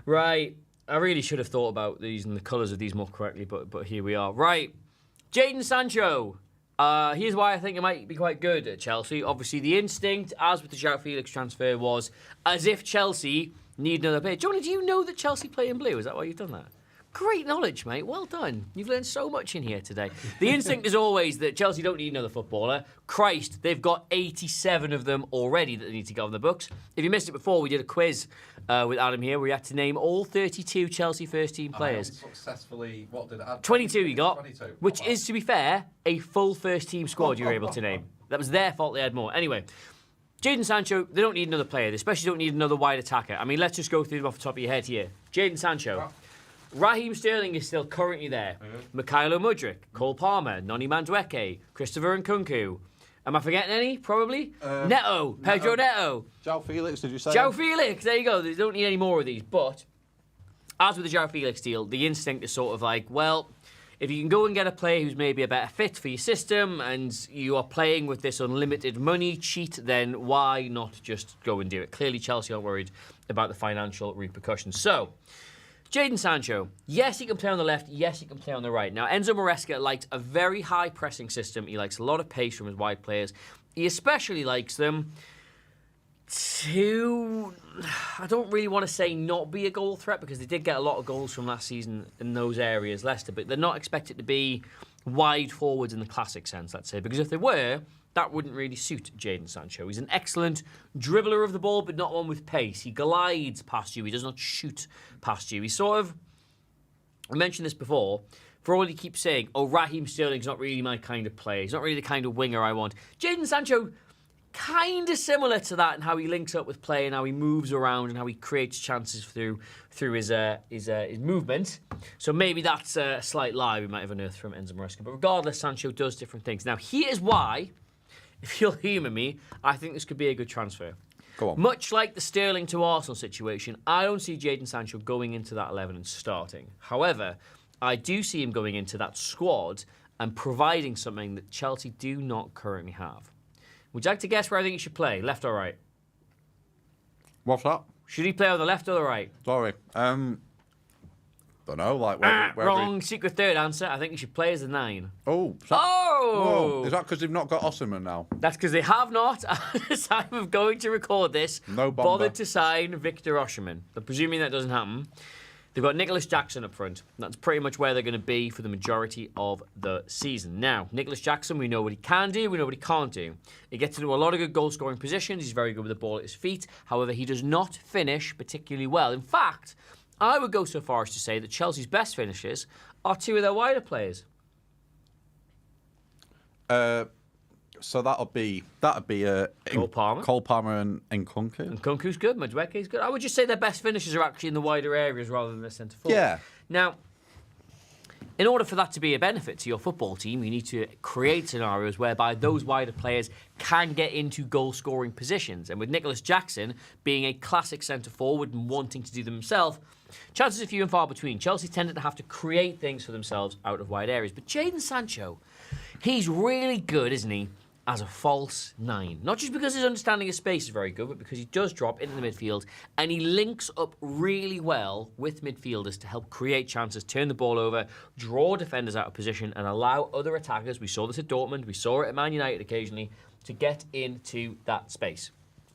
Right. I really should have thought about these and the colours of these more correctly, but here we are. Right. Jadon Sancho. Here's why I think it might be quite good at Chelsea. Obviously, the instinct, as with the Joao Felix transfer, was as if Chelsea need another player. Johnny, do you know that Chelsea play in blue? Is that why you've done that? Great knowledge, mate. Well done. You've learned so much in here today. The instinct is always that Chelsea don't need another footballer. Christ, they've got 87 of them already that they need to get on the books. If you missed it before, we did a quiz with Adam here. We had to name all 32 Chelsea first-team players. Successfully, what did I add? 22 you got, 22. which is, to be fair, a full first-team squad you were able to name. That was their fault they had more. Anyway, Jadon Sancho, they don't need another player. They especially don't need another wide attacker. I mean, let's just go through them off the top of your head here. Jadon Sancho. Raheem Sterling is still currently there. Mikhailo Mudryk, Cole Palmer, Noni Madueke, Christopher Nkunku. Am I forgetting any? Probably. Pedro Neto. Joao Felix, did you say? Joao Felix, there you go. They don't need any more of these. But as with the Joao Felix deal, the instinct is sort of like, well, if you can go and get a player who's maybe a better fit for your system and you are playing with this unlimited money cheat, then why not just go and do it? Clearly, Chelsea aren't worried about the financial repercussions. So, Jadon Sancho, yes, he can play on the left, yes, he can play on the right. Now, Enzo Maresca likes a very high pressing system. He likes a lot of pace from his wide players. He especially likes them to, I don't really want to say not be a goal threat because they did get a lot of goals from last season in those areas, Leicester, but they're not expected to be wide forwards in the classic sense, let's say, because if they were, that wouldn't really suit Jadon Sancho. He's an excellent dribbler of the ball, but not one with pace. He glides past you. He does not shoot past you. He's sort of, I mentioned this before, for all he keeps saying, oh, Raheem Sterling's not really my kind of player. He's not really the kind of winger I want. Jadon Sancho, kind of similar to that in how he links up with play and how he moves around and how he creates chances through his movement. So maybe that's a slight lie we might have unearthed from Enzo Maresca. But regardless, Sancho does different things. Now, here's why, if you'll humour me, I think this could be a good transfer. Go on. Much like the Sterling to Arsenal situation, I don't see Jadon Sancho going into that 11 and starting. However, I do see him going into that squad and providing something that Chelsea do not currently have. Would you like to guess where I think he should play, left or right? What's that? Should he play on the left or the right? Sorry. Don't know. Like where? Wrong. Secret third answer. I think he should play as a 9. Oh. Oh! Is that because they've not got Osimhen now? That's because they have not, at the time of going to record this, No bomber. bothered to sign Victor Osimhen. But presuming that doesn't happen, they've got Nicholas Jackson up front. That's pretty much where they're going to be for the majority of the season. Now, Nicholas Jackson, we know what he can do, we know what he can't do. He gets into a lot of good goal-scoring positions. He's very good with the ball at his feet. However, he does not finish particularly well. In fact, I would go so far as to say that Chelsea's best finishers are two of their wider players. So that'd be Cole Palmer. and Nkunku. And Nkunku's good, Madueke's good. I would just say their best finishers are actually in the wider areas rather than the centre forward. Yeah. Now, in order for that to be a benefit to your football team, you need to create scenarios whereby those wider players can get into goal-scoring positions. And with Nicholas Jackson being a classic centre forward and wanting to do them himself, chances are few and far between. Chelsea tended to have to create things for themselves out of wide areas. But Jadon Sancho, he's really good, isn't he, as a false 9. Not just because his understanding of space is very good, but because he does drop into the midfield and he links up really well with midfielders to help create chances, turn the ball over, draw defenders out of position and allow other attackers, we saw this at Dortmund, we saw it at Man United occasionally, to get into that space.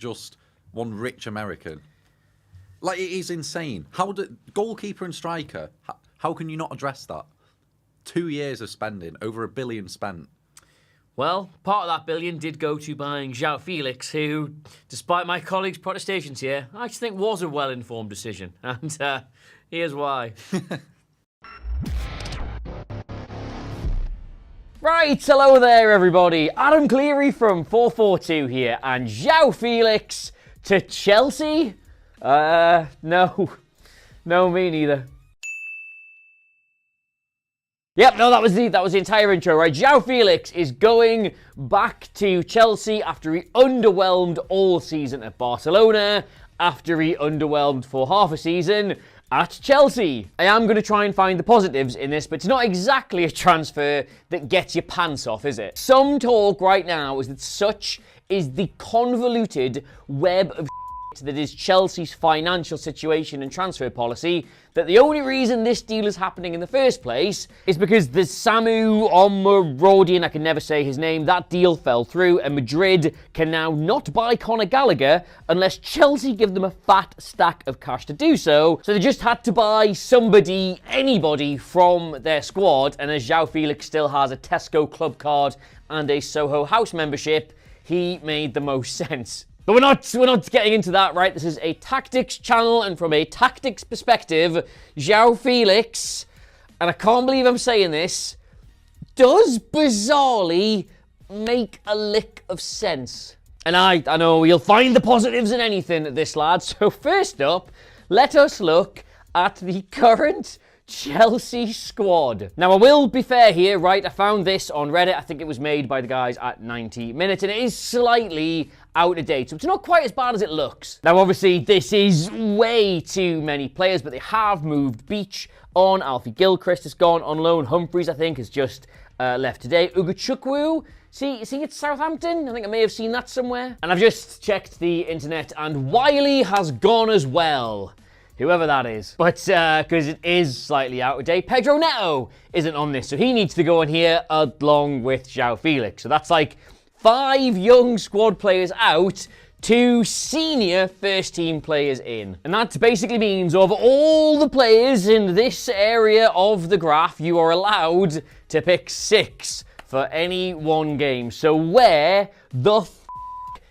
just one rich American. Like, it is insane. How do goalkeeper and striker? How can you not address that? 2 years of spending, over £1 billion spent. Well, part of that billion did go to buying Joao Felix, who, despite my colleagues' protestations here, I just think was a well-informed decision. And here's why. Right, hello there, everybody. Adam Cleary from FourFourTwo here, and Joao Felix to Chelsea? No, me neither. Yep, no, that was the entire intro, right? Joao Felix is going back to Chelsea after he underwhelmed all season at Barcelona, after he underwhelmed for half a season at Chelsea. I am going to try and find the positives in this, but it's not exactly a transfer that gets your pants off, is it? Some talk right now is that such is the convoluted web of that is Chelsea's financial situation and transfer policy, that the only reason this deal is happening in the first place is because the Samu Omorodian, I can never say his name, that deal fell through, and Madrid can now not buy Conor Gallagher unless Chelsea give them a fat stack of cash to do so. So they just had to buy somebody, anybody from their squad, and as Joao Felix still has a Tesco club card and a Soho House membership, he made the most sense. But we're not getting into that, right? This is a tactics channel, and from a tactics perspective, Joao Felix, and I can't believe I'm saying this, does bizarrely make a lick of sense. And I know you'll find the positives in anything, this lad. So first up, let us look at the current Chelsea squad. Now, I will be fair here, right? I found this on Reddit. I think it was made by the guys at 90 Minutes, and it is slightly out of date, so it's not quite as bad as it looks. Now, obviously, this is way too many players, but they have moved Beach on. 𝗕𝗙𝗘𝗧𝗏 has gone on loan. Humphreys, I think, has just left today. 𝗕𝗫𝗬𝗑, is he at Southampton? I think I may have seen that somewhere. And I've just checked the internet, and 𝗕𝗊𝗍 has gone as well. Whoever that is. But, because it is slightly out of date, Pedro Neto isn't on this, so he needs to go on here along with Joao Felix. So that's like 5 young squad players out, 2 senior first-team players in. And that basically means of all the players in this area of the graph, you are allowed to pick 6 for any one game. So where the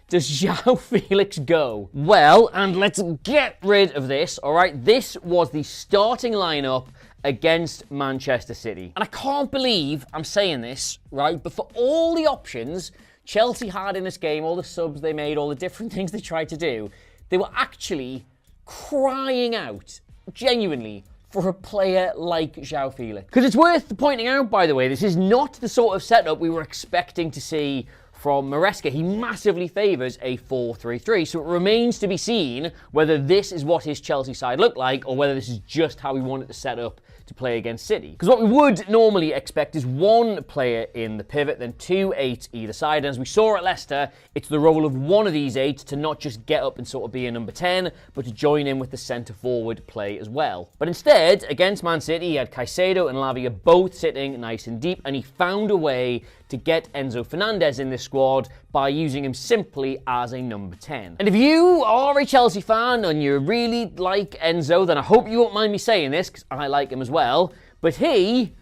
does Joao Felix go? Well, and let's get rid of this, all right? This was the starting lineup against Manchester City. And I can't believe I'm saying this, right? But for all the options Chelsea had in this game, all the subs they made, all the different things they tried to do, they were actually crying out, genuinely, for a player like Joao Felix. Because it's worth pointing out, by the way, this is not the sort of setup we were expecting to see from Maresca. He massively favours a 4-3-3, so it remains to be seen whether this is what his Chelsea side looked like or whether this is just how he wanted to set up to play against City. Because what we would normally expect is 1 player in the pivot, then 2 8 either side. And as we saw at Leicester, it's the role of one of these 8 to not just get up and sort of be a number 10, but to join in with the centre-forward play as well. But instead, against Man City, he had Caicedo and Lavia both sitting nice and deep, and he found a way to get Enzo Fernandez in this squad by using him simply as a number 10. And if you are a Chelsea fan and you really like Enzo, then I hope you won't mind me saying this, because I like him as well, but he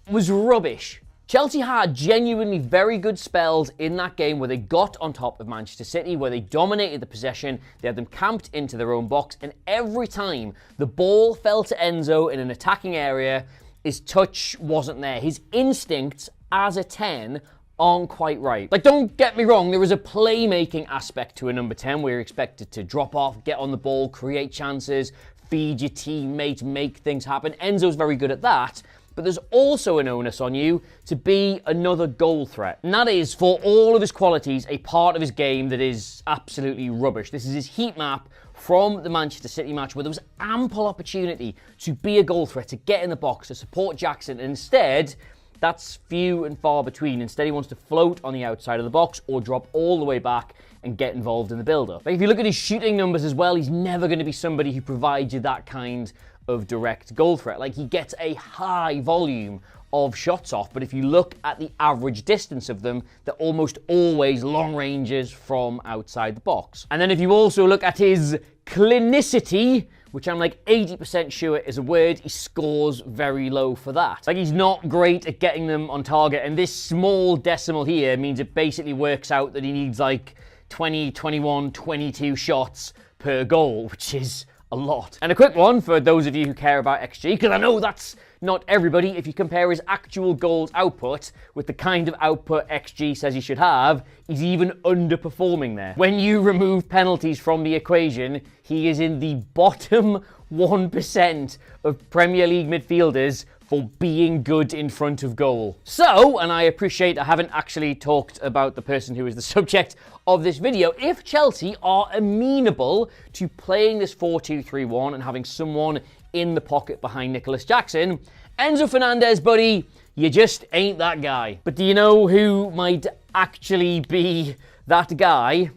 was rubbish. Chelsea had genuinely very good spells in that game where they got on top of Manchester City, where they dominated the possession, they had them camped into their own box, and every time the ball fell to Enzo in an attacking area, his touch wasn't there. His instincts as a 10 aren't quite right. Like, don't get me wrong, there is a playmaking aspect to a number 10 where you're expected to drop off, get on the ball, create chances, feed your teammates, make things happen. Enzo's very good at that, but there's also an onus on you to be another goal threat. And that is, for all of his qualities, a part of his game that is absolutely rubbish. This is his heat map from the Manchester City match where there was ample opportunity to be a goal threat, to get in the box, to support Jackson, and instead, that's few and far between. Instead, he wants to float on the outside of the box or drop all the way back and get involved in the build-up. Like, if you look at his shooting numbers as well, he's never going to be somebody who provides you that kind of direct goal threat. Like, he gets a high volume of shots off, but if you look at the average distance of them, they're almost always long ranges from outside the box. And then if you also look at his clinicity, which I'm like 80% sure is a word, he scores very low for that. Like, he's not great at getting them on target, and this small decimal here means it basically works out that he needs like 20, 21, 22 shots per goal, which is a lot. And a quick one for those of you who care about XG, because I know that's not everybody. If you compare his actual goals output with the kind of output XG says he should have, he's even underperforming there. When you remove penalties from the equation, he is in the bottom 1% of Premier League midfielders for being good in front of goal. So, and I appreciate I haven't actually talked about the person who is the subject of this video, if Chelsea are amenable to playing this 4-2-3-1 and having someone in the pocket behind Nicholas Jackson, Enzo Fernandez, buddy, you just ain't that guy. But do you know who might actually be that guy?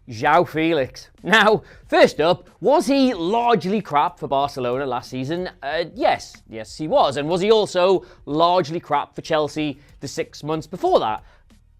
Joao Felix. Now, first up, was he largely crap for Barcelona last season? Yes, he was. And was he also largely crap for Chelsea the 6 months before that?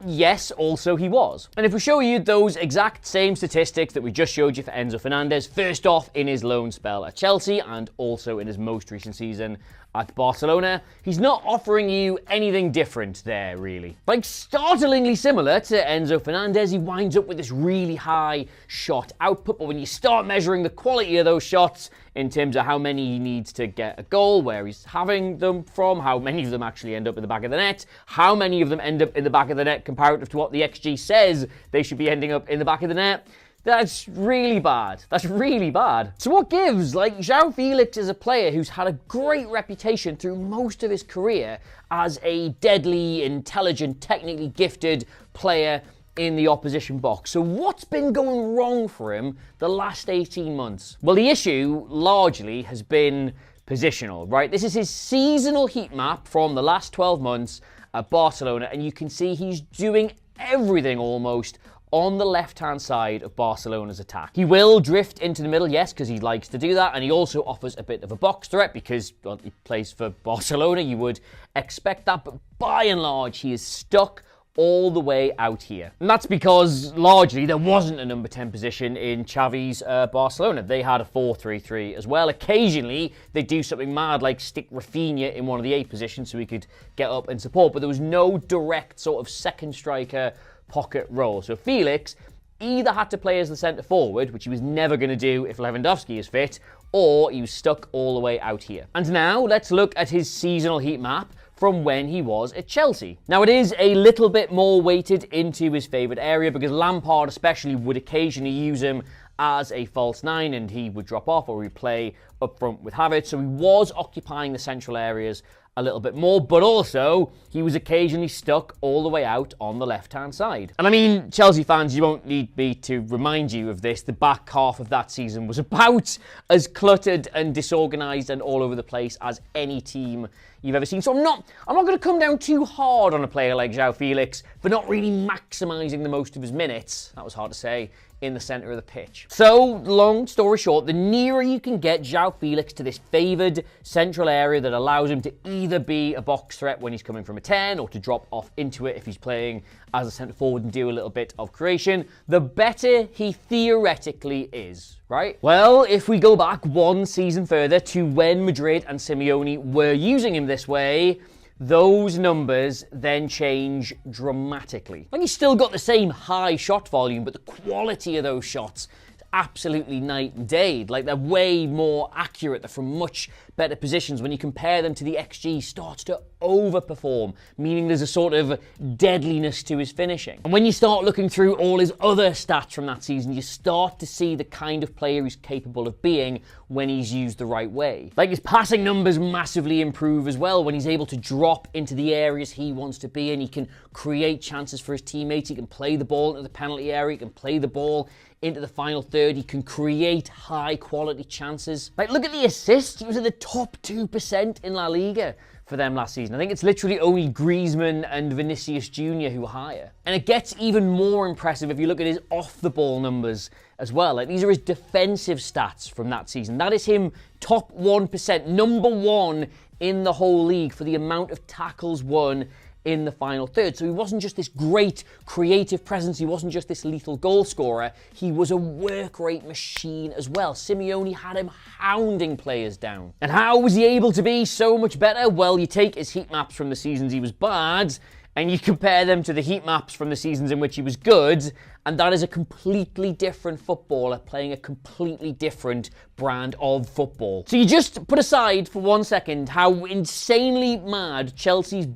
Yes, also he was. And if we show you those exact same statistics that we just showed you for Enzo Fernandez, first off in his loan spell at Chelsea and also in his most recent season at Barcelona, he's not offering you anything different there, really. Like, startlingly similar to Enzo Fernandez, he winds up with this really high shot output, but when you start measuring the quality of those shots in terms of how many he needs to get a goal, where he's having them from, how many of them actually end up in the back of the net, how many of them end up in the back of the net comparative to what the XG says they should be ending up in the back of the net, that's really bad. That's really bad. So what gives? Like, Joao Felix is a player who's had a great reputation through most of his career as a deadly, intelligent, technically gifted player in the opposition box. So what's been going wrong for him the last 18 months? Well, the issue largely has been positional, right? This is his seasonal heat map from the last 12 months at Barcelona, and you can see he's doing everything almost on the left-hand side of Barcelona's attack. He will drift into the middle, yes, because he likes to do that, and he also offers a bit of a box threat because, well, he plays for Barcelona. You would expect that, but by and large, he is stuck all the way out here. And that's because, largely, there wasn't a number 10 position in Xavi's Barcelona. They had a 4-3-3 as well. Occasionally, they do something mad like stick Rafinha in one of the 8 positions so he could get up and support, but there was no direct sort of second striker pocket role. So Felix either had to play as the centre forward, which he was never going to do if Lewandowski is fit, or he was stuck all the way out here. And now let's look at his seasonal heat map from when he was at Chelsea. Now, it is a little bit more weighted into his favourite area because Lampard especially would occasionally use him as a false 9 and he would drop off or he'd play up front with Havertz. So he was occupying the central areas a little bit more, but also he was occasionally stuck all the way out on the left-hand side. And I mean, Chelsea fans, you won't need me to remind you of this. The back half of that season was about as cluttered and disorganised and all over the place as any team you've ever seen. So I'm not going to come down too hard on a player like Joao Felix for not really maximising the most of his minutes. That was hard to say. In the centre of the pitch. So, long story short, the nearer you can get Joao Felix to this favoured central area that allows him to either be a box threat when he's coming from a 10 or to drop off into it if he's playing as a centre forward and do a little bit of creation, the better he theoretically is, right? Well, if we go back one season further to when Madrid and Simeone were using him this way, those numbers then change dramatically. Like, he's still got the same high shot volume, but the quality of those shots is absolutely night and day. Like, they're way more accurate. They're from much better positions. When you compare them to the XG, starts to overperform, meaning there's a sort of deadliness to his finishing. And when you start looking through all his other stats from that season, you start to see the kind of player he's capable of being when he's used the right way. Like, his passing numbers massively improve as well when he's able to drop into the areas he wants to be in. He can create chances for his teammates. He can play the ball into the penalty area. He can play the ball into the final third. He can create high quality chances. Like, look at the assists. He was at the top 2% in La Liga for them last season. I think it's literally only Griezmann and Vinicius Jr. who are higher. And it gets even more impressive if you look at his off-the-ball numbers as well. Like, these are his defensive stats from that season. That is him top 1%, number 1 in the whole league for the amount of tackles won in the final third. So he wasn't just this great creative presence, he wasn't just this lethal goal scorer, he was a work rate machine as well. Simeone had him hounding players down. And how was he able to be so much better? Well, you take his heat maps from the seasons he was bad, and you compare them to the heat maps from the seasons in which he was good, and that is a completely different footballer playing a completely different brand of football. So you just put aside for 1 second how insanely mad Chelsea's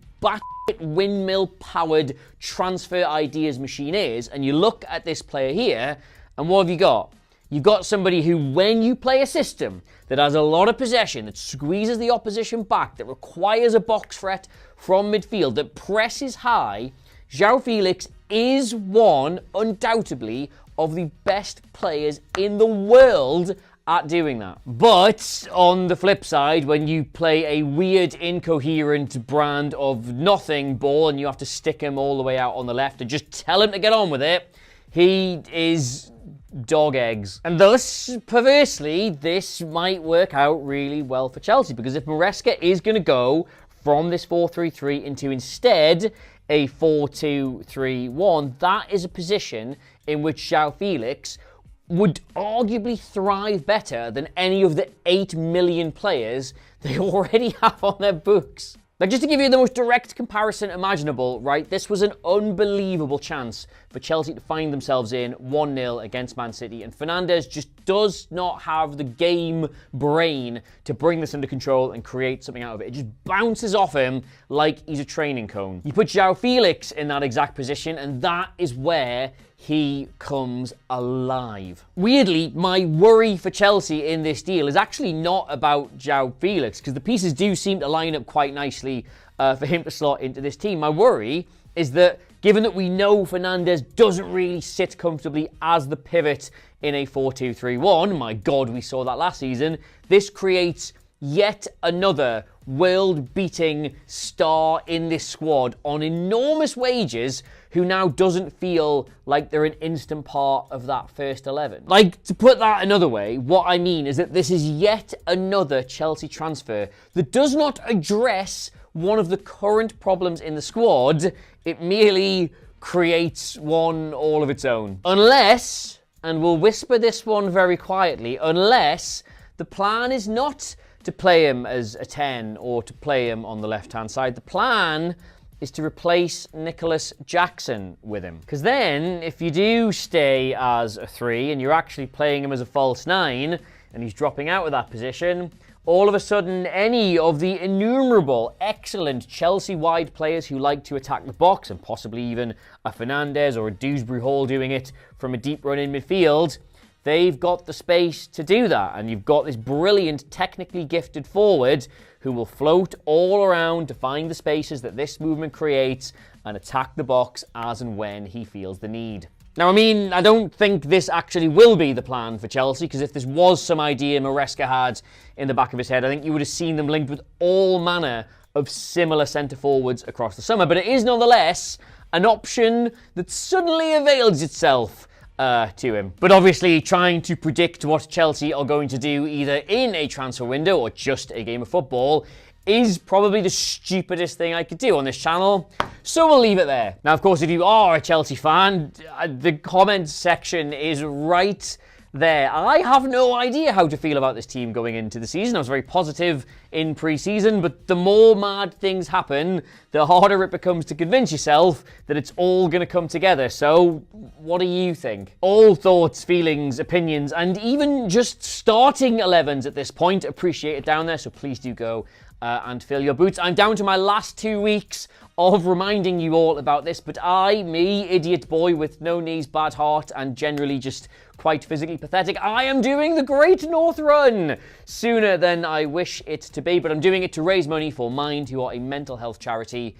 windmill-powered transfer ideas machine is, and you look at this player here, and what have you got? You've got somebody who, when you play a system that has a lot of possession, that squeezes the opposition back, that requires a box threat from midfield, that presses high, Joao Felix is one, undoubtedly, of the best players in the world at doing that. But on the flip side, when you play a weird, incoherent brand of nothing ball and you have to stick him all the way out on the left and just tell him to get on with it, he is dog eggs. And thus, perversely, this might work out really well for Chelsea, because if Maresca is going to go from this 4-3-3 into instead a 4-2-3-1, that is a position in which Joao Felix would arguably thrive better than any of the 8 million players they already have on their books. Now, just to give you the most direct comparison imaginable, right, this was an unbelievable chance for Chelsea to find themselves in 1-0 against Man City, and Fernandez just does not have the game brain to bring this under control and create something out of it. It just bounces off him like he's a training cone. You put Joao Felix in that exact position, and that is where he comes alive. Weirdly, my worry for Chelsea in this deal is actually not about Joao Felix, because the pieces do seem to line up quite nicely for him to slot into this team. My worry is that, given that we know Fernandez doesn't really sit comfortably as the pivot in a 4-2-3-1, my God, we saw that last season, this creates yet another world-beating star in this squad on enormous wages who now doesn't feel like they're an instant part of that first 11. Like, to put that another way, what I mean is that this is yet another Chelsea transfer that does not address one of the current problems in the squad, it merely creates one all of its own. Unless, and we'll whisper this one very quietly, unless the plan is not to play him as a 10 or to play him on the left-hand side. The plan is to replace Nicholas Jackson with him. Because then, if you do stay as a 3 and you're actually playing him as a false 9 and he's dropping out of that position, all of a sudden any of the innumerable excellent Chelsea-wide players who like to attack the box, and possibly even a Fernandez or a 𝗕𝗫𝗓𝗓 doing it from a deep run in midfield, they've got the space to do that, and you've got this brilliant, technically gifted forward who will float all around to find the spaces that this movement creates and attack the box as and when he feels the need. Now, I mean, I don't think this actually will be the plan for Chelsea, because if this was some idea Maresca had in the back of his head, I think you would have seen them linked with all manner of similar centre-forwards across the summer. But it is nonetheless an option that suddenly avails itself to him. But obviously, trying to predict what Chelsea are going to do either in a transfer window or just a game of football is probably the stupidest thing I could do on this channel, so we'll leave it there. Now, of course, if you are a Chelsea fan, the comments section is right there. I have no idea how to feel about this team going into the season. I was very positive in pre-season, but the more mad things happen, the harder it becomes to convince yourself that it's all going to come together. So, what do you think? All thoughts, feelings, opinions, and even just starting 11s at this point, appreciate it down there, so please do go and fill your boots. I'm down to my last 2 weeks of reminding you all about this, but me, idiot boy with no knees, bad heart, and generally just quite physically pathetic, I am doing the Great North Run sooner than I wish it to be, but I'm doing it to raise money for Mind, who are a mental health charity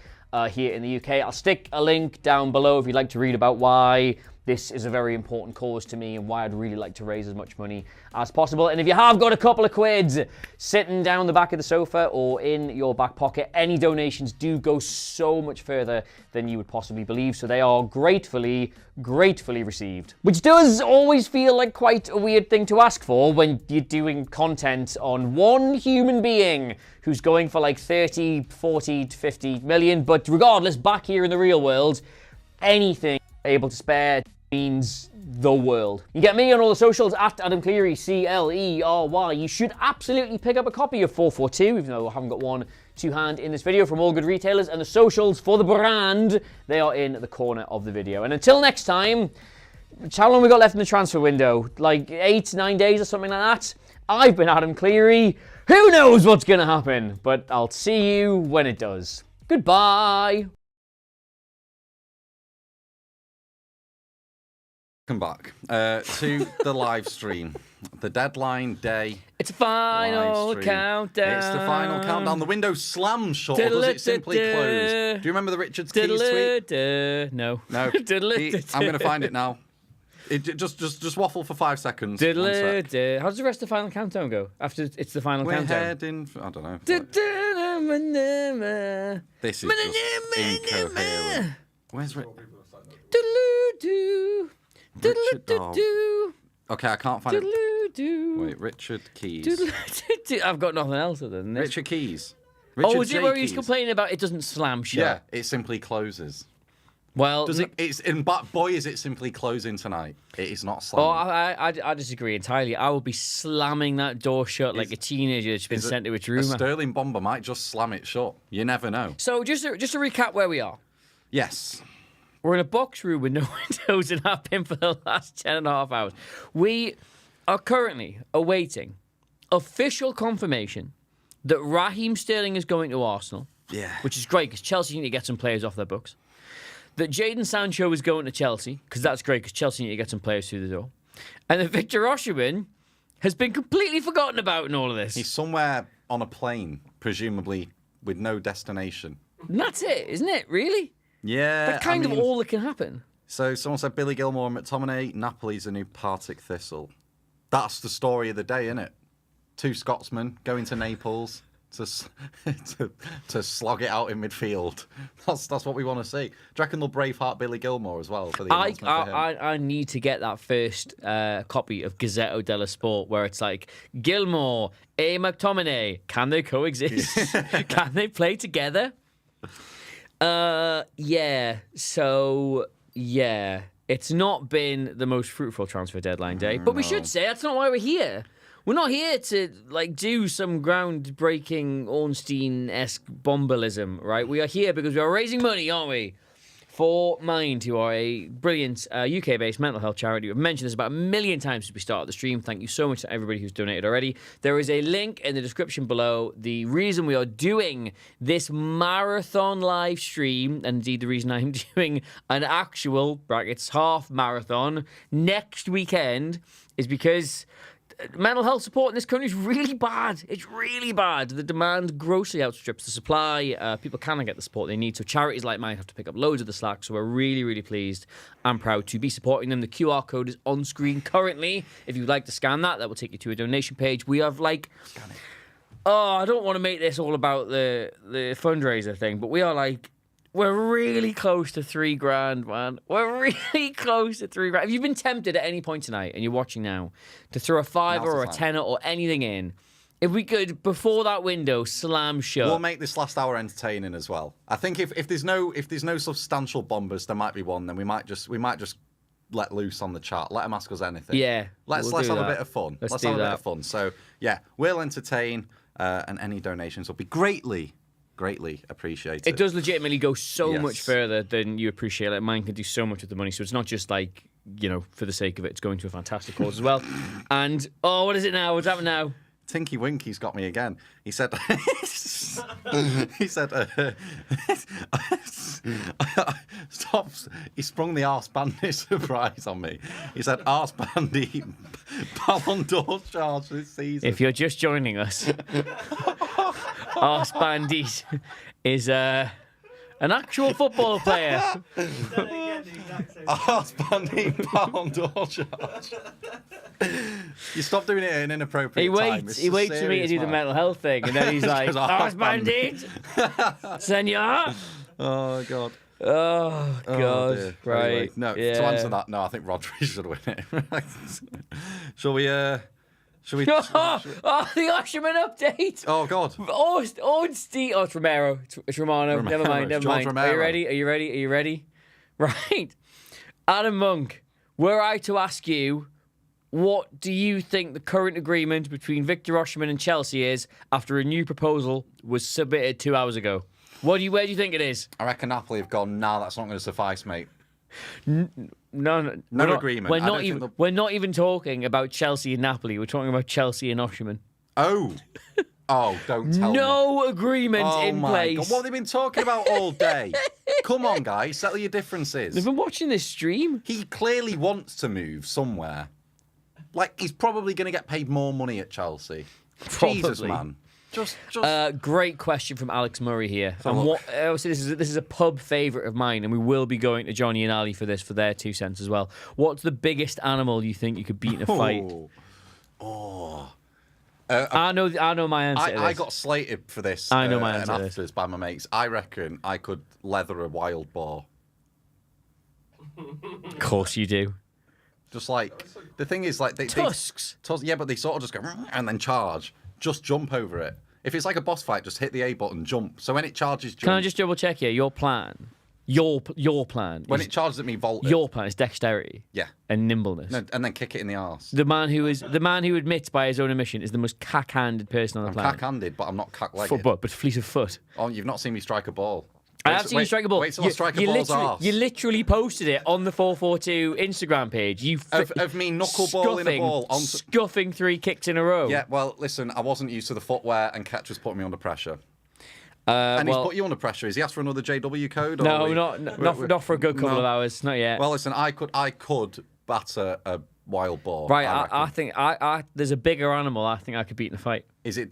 here in the UK. I'll stick a link down below if you'd like to read about why this is a very important cause to me and why I'd really like to raise as much money as possible. And if you have got a couple of quids sitting down the back of the sofa or in your back pocket, any donations do go so much further than you would possibly believe. So they are gratefully received. Which does always feel like quite a weird thing to ask for when you're doing content on one human being who's going for like 30, 40 to 50 million. But regardless, back here in the real world, anything able to spare means the world. You get me on all the socials at Adam Cleary, Clery. You should absolutely pick up a copy of 442, even though I haven't got one to hand in this video, from all good retailers, and the socials for the brand, they are in the corner of the video. And until next time, how long we got left in the transfer window? Like 8, 9 days or something like that? I've been Adam Cleary. Who knows what's going to happen? But I'll see you when it does. Goodbye. Welcome back to the live stream. The deadline day. It's a final live stream. countdown. It's the final countdown. The window slams shut, or does it simply close? Do you remember the Richard Keys tweet? No. No. I'm going to find it now. Just waffle for 5 seconds. How does the rest of the final countdown go? After it's the final countdown? We're heading... I don't know. This is just incoherent. Where's Richard? Okay, I can't find it. Wait, Richard Keys. I've got nothing else other than this. Richard Keys. Is it where he's complaining about it doesn't slam shut? Yeah, it simply closes. Well, boy, is it simply closing tonight. It is not slamming. Oh, I disagree entirely. I will be slamming that door shut like a teenager that's been sent to its room. A Sterling bomber might just slam it shut. You never know. So just to recap where we are. Yes. We're in a box room with no windows and have been for the last 10.5 hours. We are currently awaiting official confirmation that Raheem Sterling is going to Arsenal. Yeah. Which is great because Chelsea need to get some players off their books. That Jadon Sancho is going to Chelsea because that's great because Chelsea need to get some players through the door. And that Victor Osimhen has been completely forgotten about in all of this. He's somewhere on a plane, presumably with no destination. And that's it, isn't it? Really? Yeah. That's kind of all that can happen. So someone said Billy Gilmour and 𝗕𝗏𝗡, Napoli's a new Partick Thistle. That's the story of the day, isn't it? 2 Scotsmen going to Naples to slog it out in midfield. That's what we want to see. Do you reckon they'll braveheart Billy Gilmour as well for the announcement for him? I need to get that first copy of 𝗘𝗍𝗄 dello Sport where it's like, Gilmour, 𝗕𝗏𝗡, can they coexist? Can they play together? It's not been the most fruitful transfer deadline day, but we should say that's not why we're here. We're not here to do some groundbreaking Ornstein-esque bombalism, right? We are here because we are raising money, aren't we? For Mind, who are a brilliant UK-based mental health charity. We've mentioned this about 1 million times since we started the stream. Thank you so much to everybody who's donated already. There is a link in the description below. The reason we are doing this marathon live stream, and indeed the reason I'm doing an actual, brackets, half marathon next weekend, is because mental health support in this country is really bad. It's really bad. The demand grossly outstrips the supply. People cannot get the support they need. So charities like mine have to pick up loads of the slack. So we're really, really pleased and proud to be supporting them. The QR code is on screen currently. If you'd like to scan that, that will take you to a donation page. We have scan it. Oh, I don't want to make this all about the fundraiser thing, but we are we're really close to $3,000, man. We're really close to $3,000. If you've been tempted at any point tonight and you're watching now to throw a $5 or a $10 or anything in, if we could, before that window, slam shut. We'll make this last hour entertaining as well. I think if there's no substantial bombers, there might be one. Then we might just let loose on the chat. Let them ask us anything. Yeah, let's have a bit of fun. Let's have a bit of fun. So yeah, we'll entertain, and any donations will be greatly appreciated. It does legitimately go so much further than you appreciate. Mine can do so much with the money, so it's not just for the sake of it. It's going to a fantastic cause as well. And what is it now? What's happening now? Tinky Winky's got me again. He said, stop. He sprung the arse bandit surprise on me. He said, arse bandit Ballon d'Or charge this season. If you're just joining us, arse bandit is an actual football player. exact same £1 door charge. You stop doing it at an inappropriate time. He waits for me to do the mental health thing, and then he's like, "Horse bandit, senor." Oh God. Oh God. Dear. Right. Anyway, no. Yeah. To answer that, no. I think Rodri should win it. Shall we? Shall we? Oh, the Osimhen update. Oh God. Steve. Oh, it's Romero. It's Romano. Never mind. It's George Romero. Are you ready? Are you ready? Are you ready? Right. Adam Monk, were I to ask you, what do you think the current agreement between Victor Osimhen and Chelsea is after a new proposal was submitted 2 hours ago? Where do you think it is? I reckon Napoli have gone. Nah, that's not going to suffice, mate. No agreement. We're not even talking about Chelsea and Napoli. We're talking about Chelsea and Osimhen. Oh, don't tell me. No agreement in place. God. What have they been talking about all day? Come on, guys, settle your differences. They've been watching this stream. He clearly wants to move somewhere. Like, he's probably going to get paid more money at Chelsea. Probably. Jesus, man. Just. Great question from Alex Murray here. And obviously this is a pub favourite of mine, and we will be going to Johnny and Ali for this, for their 2 cents as well. What's the biggest animal you think you could beat in a fight? I know my answer to this. I got slated for this. I know my answer to this by my mates. I reckon I could leather a wild boar. Of course you do. Just like the thing is, like Tusks. Yeah, but they sort of just go and then charge. Just jump over it. If it's like a boss fight, just hit the A button, jump. So when it charges, jump. Can I just double check here? Your plan. Your plan. When it charges at me, vault it. Your plan is dexterity. Yeah. And nimbleness. No, and then kick it in the arse. The man who admits by his own admission is the most cack-handed person on the planet. I'm cack-handed, but I'm not cack-legged. But fleet of foot. Oh, you've not seen me strike a ball. I have seen you strike a ball. Wait till I strike a ball's arse. You literally posted it on the 442 Instagram page. Of me knuckleballing a ball onto... Scuffing 3 kicks in a row. Yeah, well, listen, I wasn't used to the footwear, and Ketch was putting me under pressure. And he's put you under pressure. Has he asked for another JW code? No, not for a good couple of hours. Not yet. Well, listen, I could batter a wild boar. Right, I think there's a bigger animal I think I could beat in a fight. Is it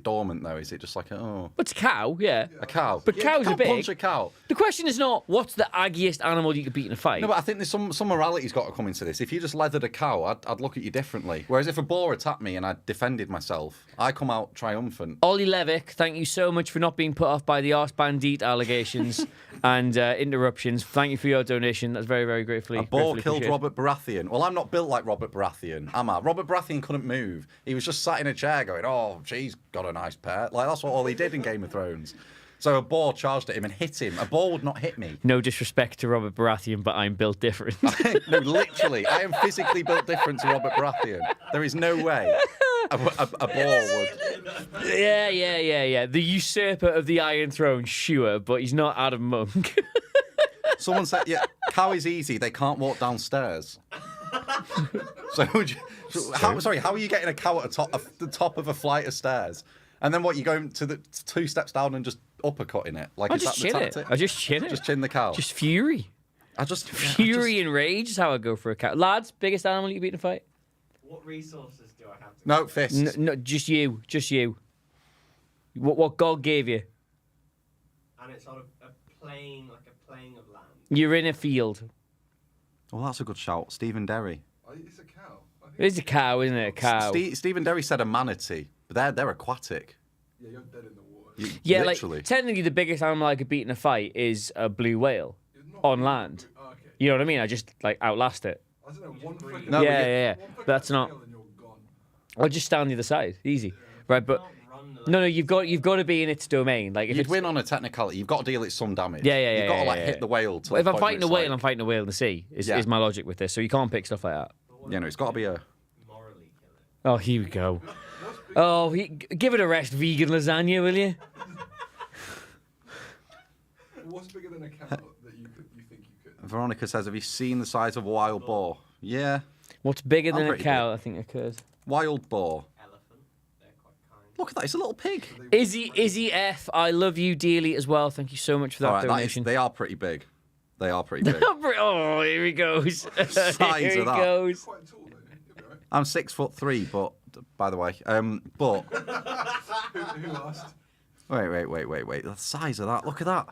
dormant though? Is it just like It's a cow, yeah. A cow? But cows are big. Punch a cow. The question is not what's the aggiest animal you could beat in a fight. No, but I think there's some morality's got to come into this. If you just leathered a cow, I'd look at you differently. Whereas if a boar attacked me and I defended myself, I come out triumphant. 𝗕𝗊𝙍𝗀𝗏, thank you so much for not being put off by the arse bandit allegations and interruptions. Thank you for your donation. That's very, very gratefully. A boar gratefully killed Robert Baratheon. Well, I'm not built like Robert Baratheon, am I? Robert Baratheon couldn't move. He was just sat in a chair going, "Oh, she's got a nice pair." Like that's what all he did in Game of Thrones. So a boar charged at him and hit him. A boar would not hit me. No disrespect to Robert Baratheon, but I'm built different. No, literally, I am physically built different to Robert Baratheon. There is no way a boar would. Yeah. The usurper of the Iron Throne, sure, but he's not Adam Monk. Someone said, "Yeah, cow is easy. They can't walk downstairs." So, how are you getting a cow at the top of a flight of stairs? And then what? You go to the 2 steps down and just uppercutting it? Like, is that the tactic? I just chin it. Just chin the cow. Just fury. Fury and rage is how I go for a cow. Lads, biggest animal you can beat in a fight? What resources do I have to No, fists. No, just you. What God gave you. And it's on a plane, like a plane of land. You're in a field. Well, that's a good shout. Stephen Derry. It's a cow. It's a cow, isn't it? A cow. Stephen Derry said a manatee, but they're aquatic. Yeah, you're dead in the water. Yeah, literally. like technically the biggest animal I could beat in a fight is a blue whale on land. Oh, okay. You know what I mean? I just like outlast it. I don't know, one freaking... No, Yeah. But that's not. and you're gone. I'll just stand on the other side. Easy. Right, but no, you've got to be in its domain. Like if You'd it's, win on a technicality. You've got to deal it some damage. Yeah. You've got to yeah. hit the whale. To if the I'm point fighting a where it's whale, I'm fighting a whale in the sea. Is my logic with this. So you can't pick stuff like that. You know, it's got to be a. Morally kill it. Oh, here we go. Oh, give it a rest, vegan lasagna, will you? What's bigger than a cow that you think you could? Veronica says, "Have you seen the size of a wild boar?" Yeah. What's bigger than a pretty cow? I think occurs. Wild boar. Elephant. They're quite kind. Look at that. It's a little pig. Izzy F, I love you dearly as well. Thank you so much for that All right, donation. they are pretty big. They are pretty big. Oh, here he goes. Size Here he of that. goes. Quite tall, though. You'll be right. I'm 6'3", but by the way, but Who asked? wait. The size of that. Look at that.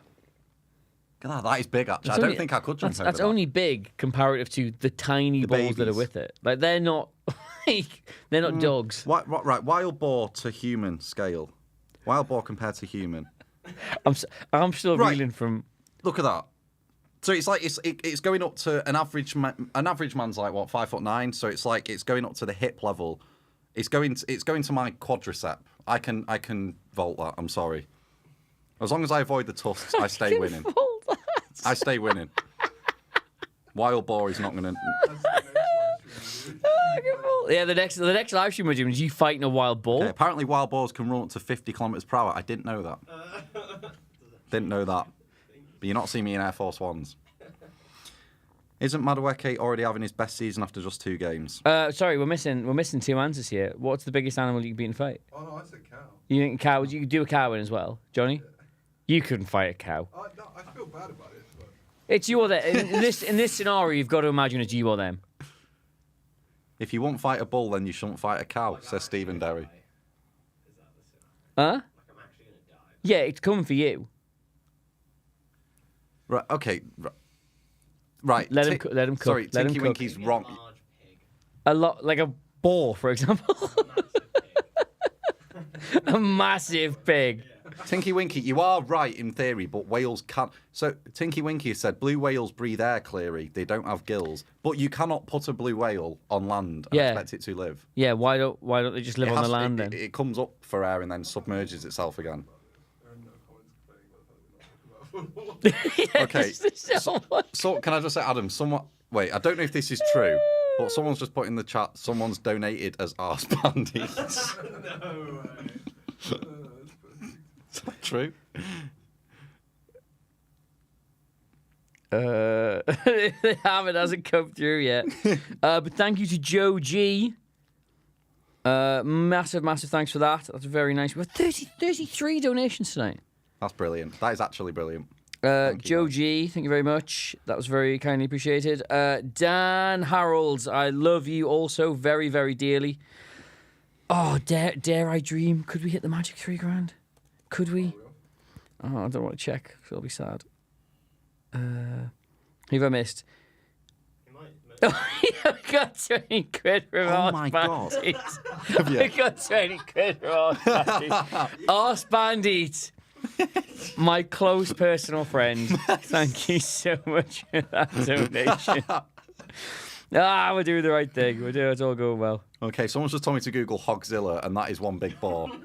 God, that is big, actually. I don't think I could jump over That's that. only big comparative to the tiny balls that are babies. with it. Like, they're not they're not dogs. Right, wild boar to human scale. Wild boar compared to human. I'm still Right. reeling from... Look at that. So it's like it's going up to an average man's like what 5'9", so it's like it's going up to the hip level. It's going to my quadricep. I can vault that. I'm sorry. As long as I avoid the tusks, I stay winning. I stay winning. Wild boar is not going to. Yeah, the next live stream we're doing is you fighting a wild boar. Okay, apparently, wild boars can run up to 50 kilometers per hour. I didn't know that. Didn't know that. But you're not seeing me in Air Force Ones. Isn't 𝗦𝗶𝗴𝗍 already having his best season after just 2 games? Sorry, we're missing 2 answers here. What's the biggest animal you can beat in a fight? Oh no, I said cow. You think cow? You could do a cow in as well, Johnny. You couldn't fight a cow. No, I feel bad about it, but It's you or them. In this scenario, you've got to imagine it's you or them. If you won't fight a bull, then you shouldn't fight a cow, says Stephen Derry. Is that the scenario? Huh? Like I'm actually gonna die. Yeah, it's coming for you. Right, okay. Right. Let him cook. Sorry, Let him Tinky cook. Winky's Give me wrong. A large pig. A lot, like a boar, for example. A massive pig. A massive pig. Tinky Winky, you are right in theory, but whales can't. So Tinky Winky said blue whales breathe air, Cleary. They don't have gills. But you cannot put a blue whale on land and Yeah. expect it to live. Yeah, why don't they just live It on the has- land it, then? it comes up for air and then submerges itself again. there are no comments complaining about the fact that we're not talking about football. Okay. So much. So can I just say, Adam? Wait, I don't know if this is true, but someone's just put in the chat. Someone's donated as arse bandits. No way. Is that true? They hasn't come through yet. But thank you to Joe G. Massive thanks for that. That's very nice. We've 33 donations tonight. That's brilliant. That is actually brilliant. Joe G, thank you very much. That was very kindly appreciated. Dan Harolds, I love you also very, very dearly. Oh, dare I dream? Could we hit the magic $3,000? Could we? Oh, I don't want to check, because I'll be sad. Who have I missed? He might. Oh, we got 20 quid from Oh Arse my God. Bandits. you? We got 20 quid from Arse Bandits. Arse Bandits. My close personal friend. Thank you so much for that donation. We're doing the right thing. It's all going well. Okay, someone's just told me to Google Hogzilla, and that is one big boar. Look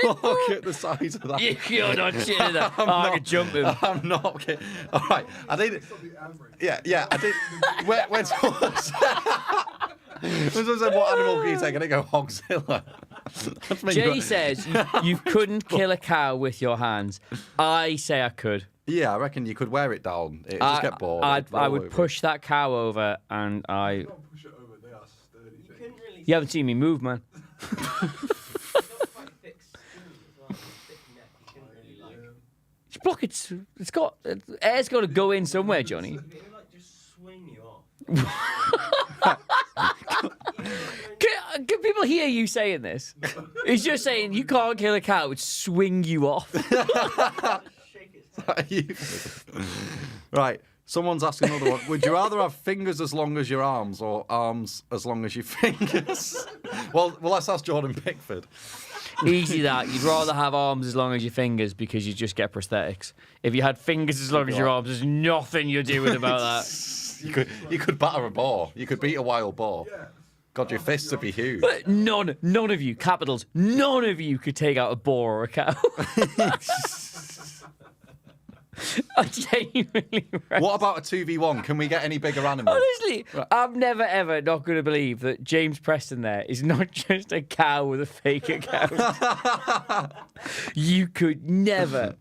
Look at the size of that. You're not shitting that. I could jump him. I'm not kidding. All right, I did. The average. Yeah, I did. When someone said, what animal can you take? And I go, Hogzilla. Jay says you couldn't kill a cow with your hands. I say I could. Yeah, I reckon you could wear it down. It'd just get bored. I It'd roll would over. push that cow over, and I. You can't push it over. They are sturdy things. Couldn't really. You haven't seen me move, man. You've got quite thick skin as well. Thick neck. You couldn't really like. It's block. It's got air's got to go in somewhere, Johnny. It would like just swing you off. Can people hear you saying this? He's just saying you can't kill a cow; it would swing you off. Shake its head. Right. Someone's asking another one. Would you rather have fingers as long as your arms or arms as long as your fingers? well, let's ask Jordan Pickford. Easy that. You'd rather have arms as long as your fingers because you just get prosthetics. If you had fingers as long as your arms, there's nothing you're doing about that. You could batter a boar. You could beat a wild boar. Yeah. God, your fists would be huge. But none of you, capitals, none of you could take out a boar or a cow. I genuinely reckon. What about a 2v1? Can we get any bigger animals? Honestly, I'm never ever not going to believe that James Preston there is not just a cow with a fake account. You could never.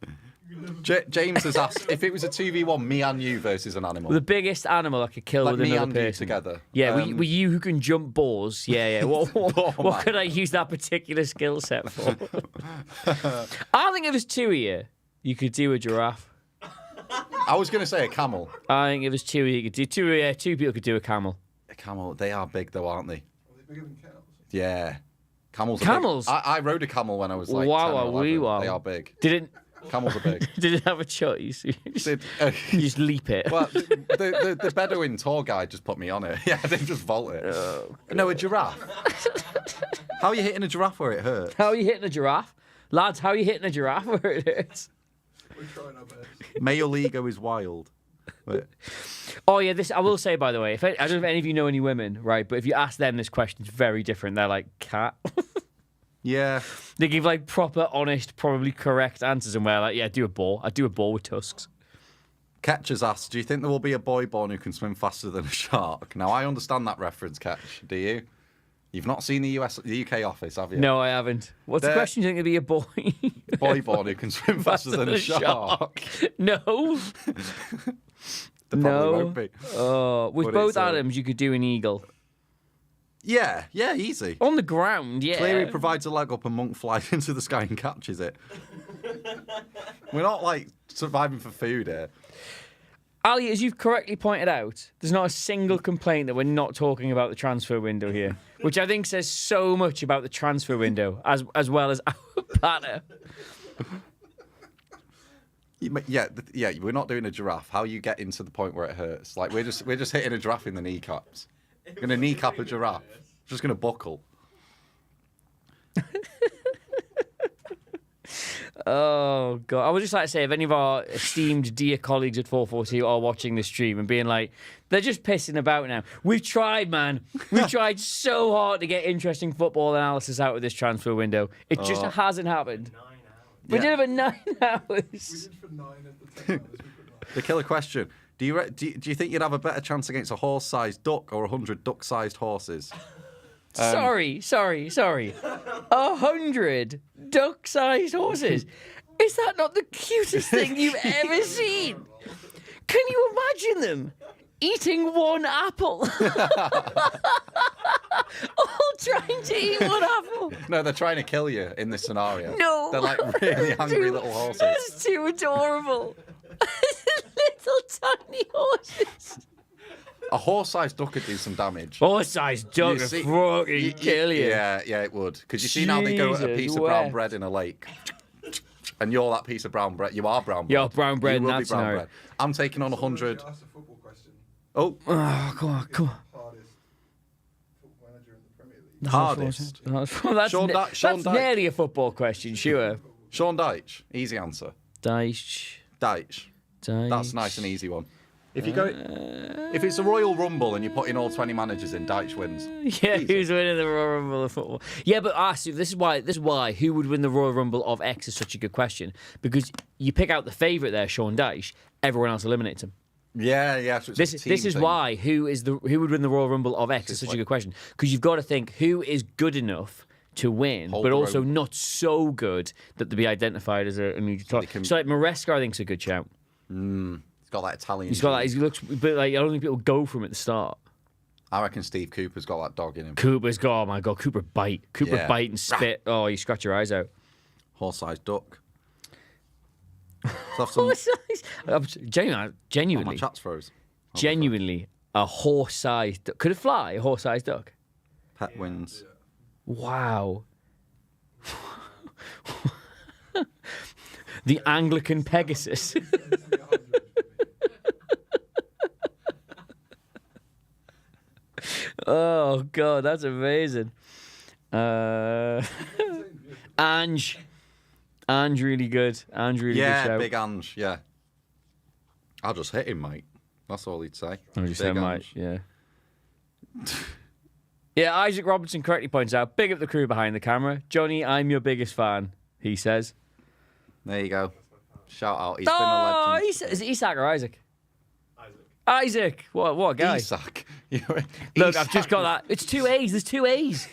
James has asked if it was a 2v1, me and you versus an animal. The biggest animal I could kill Like with me another and person. you together. Yeah, were you who can jump boars? Yeah. What could I use that particular skill set for? I think if there's 2 of you could do a giraffe. I was going to say a camel. I think if there's 2 of you could do 2 people could do a camel. A camel, they are big though, aren't they? Are they bigger than cows? Yeah. Camels are Camels? big. I rode a camel when I was like Wow, 10 or 11. wow. They are big. Did it? Camels are big. Did it have a choice? You just leap it. Well, the Bedouin tour guide just put me on it. Yeah, they just vault it. No, a giraffe. How are you hitting a giraffe where it hurts? How are you hitting a giraffe? Lads, how are you hitting a giraffe where it hurts? We're trying our best. Male ego is wild. Wait. Oh, yeah, this I will say, by the way, I don't know if any of you know any women, right? But if you ask them this question, it's very different. They're like, cat. Yeah. They give like proper, honest, probably correct answers, and we're like, yeah, do a ball. I'd do a ball with tusks. Ketch has asked, do you think there will be a boy born who can swim faster than a shark? Now, I understand that reference, Ketch. Do you? You've not seen the UK office, have you? No, I haven't. What's the question? Do you think it'd be a boy? Boy born who can swim faster than a shark. No. There probably won't be. With But both it's, Adams, you could do an eagle. Yeah, easy. On the ground, yeah. Cleary provides a leg up and Monk flies into the sky and catches it. We're not, like, surviving for food here. Ali, as you've correctly pointed out, there's not a single complaint that we're not talking about the transfer window here, which I think says so much about the transfer window, as well as our banner. Yeah, we're not doing a giraffe. How you get into the point where it hurts? Like, we're just hitting a giraffe in the kneecaps. We're going to kneecap a giraffe. It's just going to buckle. Oh, God. I would just like to say, if any of our esteemed dear colleagues at 442 are watching this stream and being like, they're just pissing about now. We've tried, man. We've tried so hard to get interesting football analysis out of this transfer window. It just hasn't happened. 9 hours. We did it for 9 hours. We did for 9 of the 10 hours we could. The killer question. Do you think you'd have a better chance against a horse-sized duck or 100 duck-sized horses? Sorry. 100 duck-sized horses. Is that not the cutest thing you've ever seen? Can you imagine them eating one apple? All trying to eat one apple. No, they're trying to kill you in this scenario. No. They're like really hungry little horses. That's too adorable. Little tiny horses. A horse-sized duck could do some damage. Horse-sized duck would fucking kill you. Yeah, it would. Because you see now they go at a piece of brown bread in a lake. And you're that piece of brown bread. You are brown bread. You're brown bread in You will that be brown scenario. bread. I'm taking on 100. Ask a football question. Oh, Come on. Hardest football manager in the Premier League. hardest. Well, Sean that's Dyche. nearly a football question, sure. Sean Dyche. Easy answer. Dyche. That's nice and easy one. If you go, if it's a Royal Rumble and you put in all 20 managers in, Dyche wins. Yeah, Easy. who's winning the Royal Rumble of football? Yeah, but this is why who would win the Royal Rumble of X is such a good question, because you pick out the favourite there, Sean Dyche, everyone else eliminates him. Yeah. So This is why who would win the Royal Rumble of X is such a good question, because you've got to think who is good enough to win, Hold but the also rope. not so good that they be identified as a new top. So like Maresca, I think is a good shout. He's got that Italian. He's got that. He looks, but like I don't think people go for him at the start. I reckon Steve Cooper's got that dog in him. Cooper's got, oh my God, Cooper bite and spit. Oh, you scratch your eyes out. Horse-sized duck. Let's have some. Genuinely, My chat's froze. genuinely, a horse-sized duck. Could it fly? A horse-sized duck? Pet wins. Wow. The Anglican Pegasus. Oh God, that's amazing. Ange really good. Ange really good Yeah, shout. big Ange. Yeah. I'll just hit him, mate. That's all he'd say. Oh, you say Big much, Ange. yeah. Yeah, Isaac Robertson correctly points out, big up the crew behind the camera. Johnny, I'm your biggest fan, he says. There you go. Shout out. He's been a legend. Is it Isak or Isaac? Isaac. Isaac, what a guy. Isak. Look, I've just got that. It's 2 A's. There's 2 A's.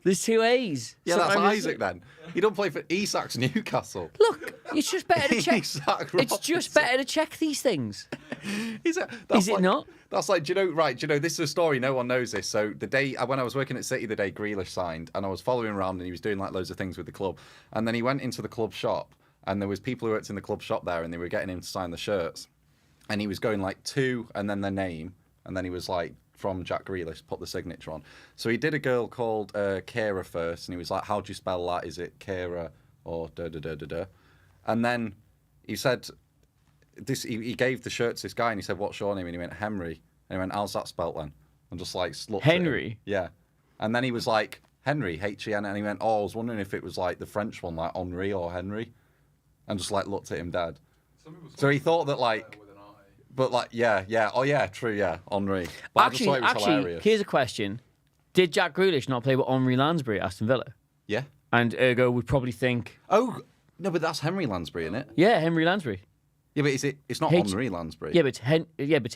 There's 2 A's. Yeah, that's Sometimes Isaac then. He don't play for Isak's Newcastle. Look, it's just better to check. Isak It's just better to check these things. Is it not? That's like, do you know, this is a story, no one knows this. So the day, when I was working at City, the day Grealish signed, and I was following him around and he was doing like loads of things with the club. And then he went into the club shop and there was people who worked in the club shop there and they were getting him to sign the shirts. And he was going like to, and then their name. And then he was like, from Jack Grealish, put the signature on. So he did a girl called Kara first, and he was like, how do you spell that? Is it Kara or da-da-da-da-da? And then he said this. He gave the shirt to this guy, and he said, "What's your name?" And he went, "Henry." And he went, "How's that spelt then?" And just like looked at him. Henry? Yeah. And then he was like, "Henry, H-E-N," and he went, "Oh, I was wondering if it was like the French one, like Henri or Henry," and just like looked at him dead. So he thought that like, but like, yeah, oh yeah, true, yeah, Henri. But I just thought it was hilarious. Here's a question: did Jack Grealish not play with Henri Lansbury at Aston Villa? Yeah. And ergo would probably think, oh no, but that's Henry Lansbury, isn't it? yeah, Henry Lansbury. Yeah, but it's not Henri Lansbury. Yeah, but it's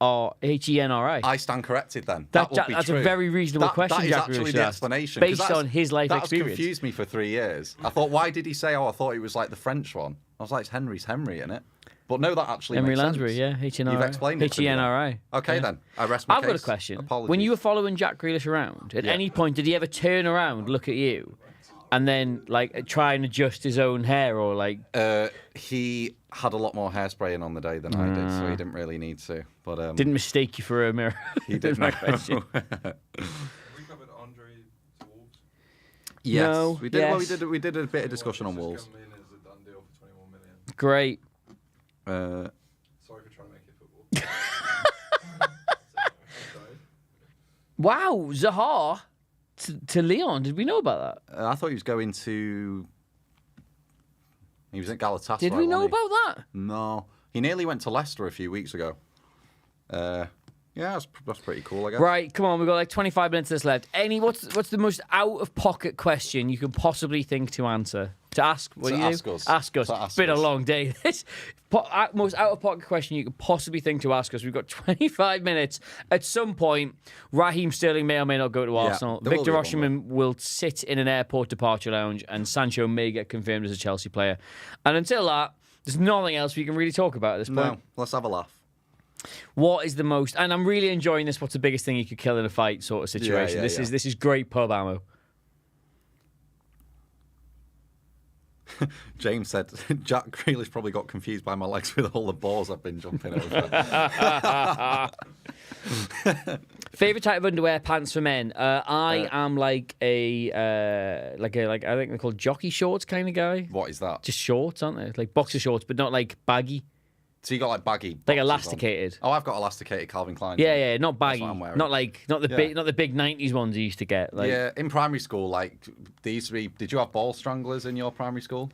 H-N-R-H-E-N-R-I. I stand corrected then. That's would be a true. very reasonable question. That is Jack actually Grealish the asked, explanation. based on his life experience. That's confused me for 3 years. I thought, why did he say, "Oh, I thought it was like the French one"? I was like, it's Henry, isn't it? But no, that actually Henry makes Lansbury, sense. yeah, H-N-R-I. You've explained it to me then. H-E-N-R-I. Okay, yeah. then. I rest my case. I've got a question. Apologies. When you were following Jack Grealish around, at any point did he ever turn around, look at you, and then like try and adjust his own hair, or like? He had a lot more hairspray in on the day than I did, so he didn't really need to. But Didn't mistake you for a mirror. he did. My question. Have we covered Andre to Wolves? Yes, No, we did. yes. Well, we did a bit of discussion on Wolves. Come in as a done deal for 21 million. Great. Sorry for trying to make it football. Wow, Zaha to Leon. Did we know about that? I thought he was going to. He was at Galatasaray. Did we know wasn't he? about that? No, he nearly went to Leicester a few weeks ago. Yeah, that's pretty cool, I guess. Right, come on, we've got like 25 minutes of this left. What's the most out of pocket question you could possibly think to answer? To ask? What To do you ask do? us. Ask us. To ask It's been a us. long day. This most out of pocket question you could possibly think to ask us. We've got 25 minutes. At some point, Raheem Sterling may or may not go to Arsenal. there will Victor be one Osimhen will sit in an airport departure lounge, and Sancho may get confirmed as a Chelsea player. And until that, there's nothing else we can really talk about at this point. No, let's have a laugh. What is the most? And I'm really enjoying this. What's the biggest thing you could kill in a fight sort of situation? Yeah, This is great pub ammo. James said, Jack Grealish probably got confused by my legs with all the balls I've been jumping over. Favorite type of underwear, pants for men. I am like a I think they're called jockey shorts kind of guy. What is that? Just shorts, aren't they? Like boxer shorts, but not like baggy. So you got like baggy, Like boxers on. elasticated. Oh, I've got elasticated Calvin Klein. Yeah, not baggy. what I'm wearing. Not the big 90s ones you used to get. Like, Yeah, in primary school, like they used to be. Did you have ball stranglers in your primary school?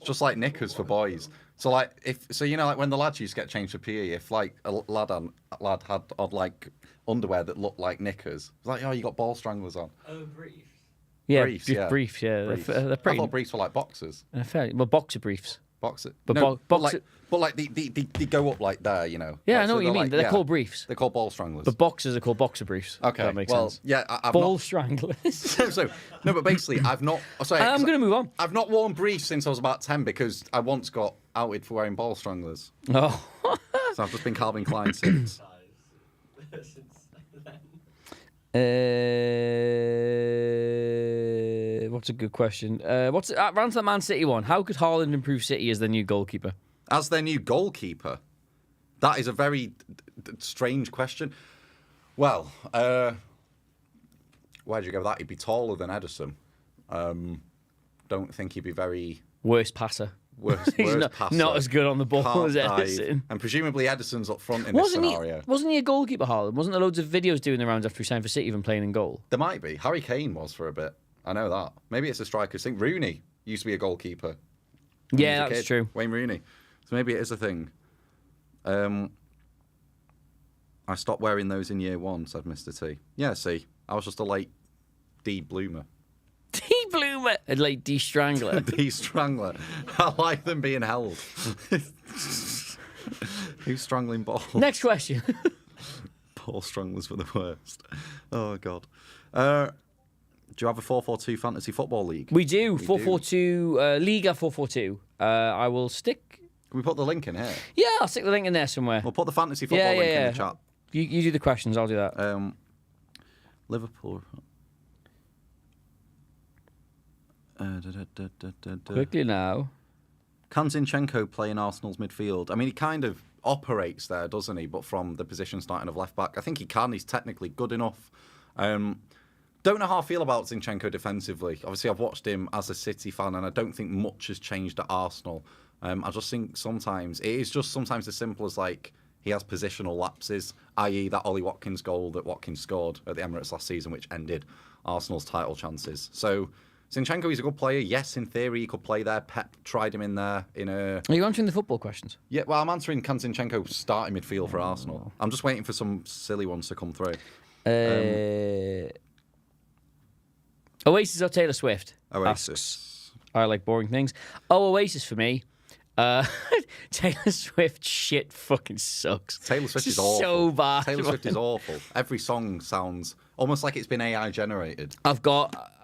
Just like knickers for boys. So like like when the lads used to get changed for PE, if like a lad had like underwear that looked like knickers, it's like, oh, you got ball stranglers on. Oh, briefs. yeah, Briefs, just yeah. briefs. Yeah, Briefs. They're I pretty. thought briefs were like boxers. Well, boxer briefs. Boxer. But No, boxer- but like they go up like there, you know. Yeah, Like, I know so what you mean. like- They're yeah. called briefs. They're called ball stranglers. But boxers are called boxer briefs. Okay, That makes well, sense. yeah, I've Ball not. stranglers. So no, but basically, I've not. Sorry, I'm going to move on. I've not worn briefs since I was about 10 because I once got outed for wearing ball stranglers. Oh. So I've just been Calvin Klein since. Since then. What's a good question? Round to the Man City one. How could Haaland improve City as their new goalkeeper? As their new goalkeeper, that is a very strange question. Well, where'd you go with that? He'd be taller than Edison. Don't think he'd be very Worst passer. worst He's passer. not as good on the ball Can't as dive. Edison. And presumably Edison's up front in this scenario. Wasn't he a goalkeeper, Haaland? Wasn't there loads of videos doing the rounds after he signed for City even playing in goal? There might be. Harry Kane was for a bit. I know that. Maybe it's a striker's thing. Rooney used to be a goalkeeper. when he Yeah, was a that's kid. true. Wayne Rooney. So maybe it is a thing. I stopped wearing those in year 1, said Mr. T. Yeah, see. I was just a late D bloomer. D Bloomer. A late D Strangler. D strangler. I like them being held. Who's strangling balls? Next question. Ball stranglers were the worst. Oh, God. Do you have a 4-4-2 fantasy football league? We do. We 4-4-2. Liga 4-4-2. I will stick. Can we put the link in here? Yeah, I'll stick the link in there somewhere. We'll put the fantasy football link in the chat. You do the questions. I'll do that. Liverpool. Quickly now. Can Zinchenko play in Arsenal's midfield? I mean, he kind of operates there, doesn't he? But from the position starting of left back, I think he can. He's technically good enough. Don't know how I feel about Zinchenko defensively. Obviously, I've watched him as a City fan, and I don't think much has changed at Arsenal. I just think sometimes it is just sometimes as simple as like he has positional lapses, i.e. that Ollie Watkins goal that Watkins scored at the Emirates last season, which ended Arsenal's title chances. So Zinchenko, he's a good player. Yes, in theory, he could play there. Pep tried him in there in a... Are you answering the football questions? Yeah, well, I'm answering can Zinchenko start in midfield for Arsenal. I'm just waiting for some silly ones to come through. Oasis or Taylor Swift? Oasis. Asks. I like boring things. Oh, Oasis for me. Taylor Swift shit fucking sucks. Taylor Swift It's is awful. so bad. Taylor Swift is awful. Every song sounds almost like it's been AI generated.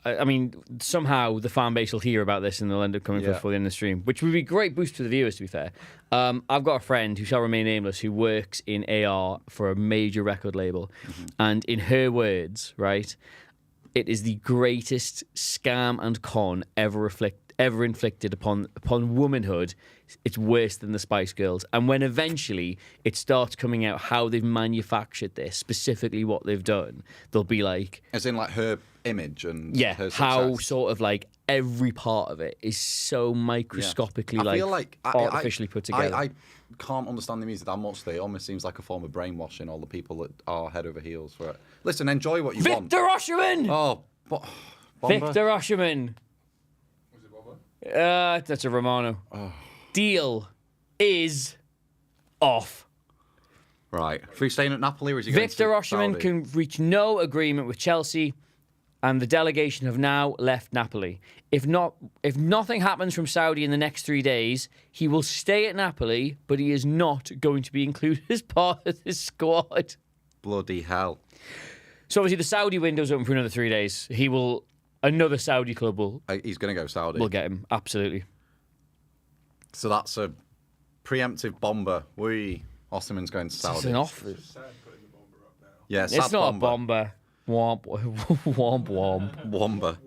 I mean, somehow the fan base will hear about this and they'll end up coming for us for the end of the stream, which would be a great boost to the viewers, to be fair. I've got a friend who shall remain nameless who works in AR for a major record label. And in her words, right, it is the greatest scam and con ever inflicted upon womanhood. It's worse than the Spice Girls. And when eventually it starts coming out how they've manufactured this, specifically what they've done, they'll be like... As in, like, her image and her success. How sort of, like, every part of it is so microscopically, I feel like artificially put together. I can't understand the music that much. It almost seems like a form of brainwashing all the people that are head over heels for it. Listen, enjoy what you want. Victor Osimhen! Oh, Victor Osimhen. Was it Bomber? That's a Romano. Oh. Deal is off. Right. Are you staying at Napoli or is he going Victor to Osimhen Saudi? can reach no agreement with Chelsea, and the delegation have now left Napoli. If nothing happens from Saudi in the next 3 days, he will stay at Napoli, but he is not going to be included as part of the squad. Bloody hell. So obviously the Saudi window's open for another 3 days. Another Saudi club will He's going to go Saudi. get him, absolutely. So that's a preemptive bomber. Osimhen's going to Saudi. It's an offer. It's sad putting the Bomber up now. Yeah, It's sad not bomber. a bomber. Womp, womp, womp. Bomber.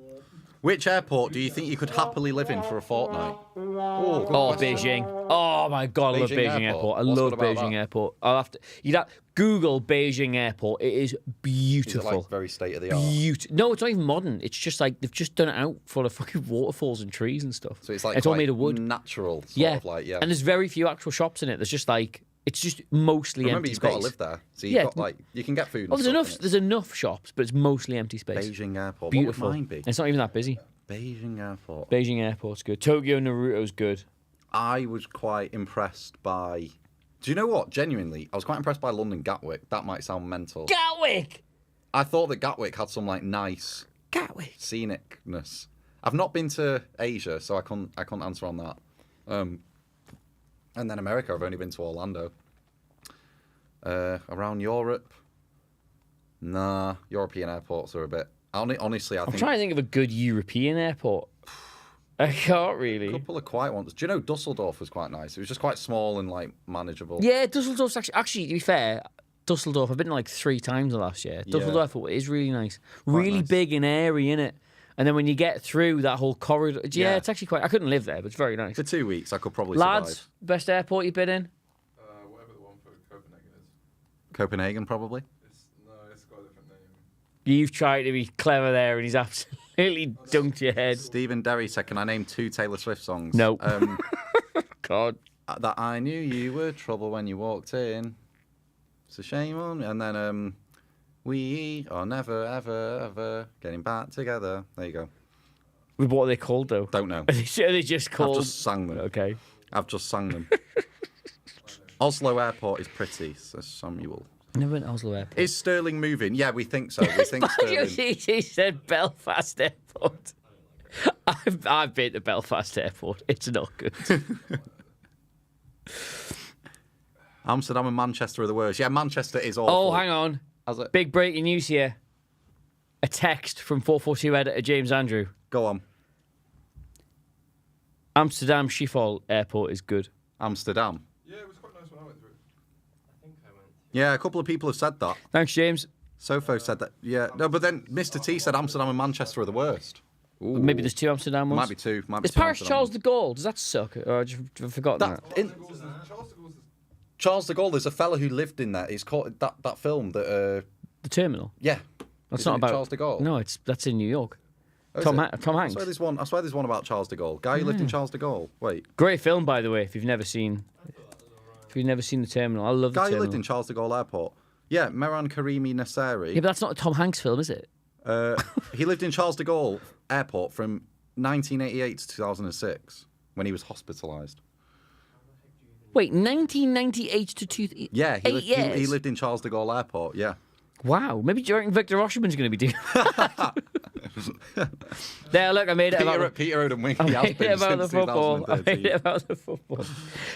Which airport do you think you could happily live in for a fortnight? Oh, good Oh, question. Beijing. Oh my god, I love Beijing Beijing Airport. Airport. I What's love good about Beijing that? Airport. You'd have Google Beijing Airport. It is Is it beautiful. like very state of the art? No, it's not even modern. It's just like they've just done it out full of fucking waterfalls and trees and stuff. So it's like it's all quite made of wood. natural, sort of like, yeah. And there's very few actual shops in it. There's just like it's just mostly Remember, empty you've space. got to live there, so you've Yeah. got like you can get food. Oh, And there's stuff enough. in it. There's enough shops, but it's mostly empty space. Beijing Airport. Beautiful. What would mine be? It's not even that busy. Beijing Airport. Beijing Airport's good. Tokyo Naruto's good. I was quite impressed by. Do you know what? Genuinely, I was quite impressed by London Gatwick. That might sound mental. Gatwick. I thought that Gatwick had some like nice Gatwick. scenicness. I've not been to Asia, so I couldn't answer on that. And then America, I've only been to Orlando. Around Europe, nah. European airports are a bit. Honestly, I I'm think trying to think of a good European airport. I can't a really. couple of quiet ones. Do you know Dusseldorf was quite nice? It was just quite small and like manageable. Yeah, Dusseldorf's actually to be fair, Dusseldorf. I've been like 3 times the last year. Yeah. Dusseldorf is really nice, really nice. big and airy in it. And then when you get through that whole corridor, Yeah. it's actually quite. I couldn't live there, but it's very nice. For 2 weeks, I could probably Lads, survive. best airport you've been in? Whatever the one for Copenhagen is. Copenhagen, probably. It's got a different name. You've tried to be clever there, and he's absolutely dunked your head. Stephen Derry said, "Can I name 2 Taylor Swift songs?" No. God. That I knew you were trouble when you walked in. It's a shame on me. And then we are never ever ever getting back together. There you go. What are they called though? Don't know. Are they just called? I've just sang them. Okay. I've just sang them. Oslo Airport is pretty, says Samuel. Never been to Oslo Airport. Is Sterling moving? Yeah, we think so. We think Sterling. He said Belfast Airport. I've been to Belfast Airport. It's not good. Amsterdam and Manchester are the worst. Yeah, Manchester is awful. Oh, hang on. How's it? Big breaking news here. A text from 442 editor James Andrew. Go on. Amsterdam Schiphol Airport is good. Amsterdam. Yeah, it was quite nice when I went through. I think I went. Yeah, a couple of people have said that. Thanks, James. Sofo said that. Yeah, no, but then Mr. T said Amsterdam and Manchester are the worst. Ooh. Maybe there's 2 Amsterdam ones. Might be 2. Might be Is 2 Paris Amsterdam Charles ones. de Gaulle? Does that suck? Or I've forgotten that. In, Charles de Gaulle's Charles de Gaulle, there's a fella who lived in that. It's called that film that. The terminal. Yeah. That's Is not it about Charles de Gaulle. No, that's in New York. Oh, is Tom it? Hanks. I swear there's one about Charles de Gaulle. Guy who lived in Charles de Gaulle. Wait. Great film, by the way. If you've never seen the Terminal, I love the Guy who Terminal. lived in Charles de Gaulle Airport. Yeah, Mehran Karimi Nasseri. Yeah, but that's not a Tom Hanks film, is it? He lived in Charles de Gaulle Airport from 1988 to 2006 when he was hospitalised. Wait, 1998 to 2000. Yeah, he 8 lived, years. he lived in Charles de Gaulle Airport. Yeah. Wow, maybe do you reckon Victor Osimhen's going to be doing There, look, I made it about Peter Odom-Wingy I has made it been about the since football. I made 2013. it about the football.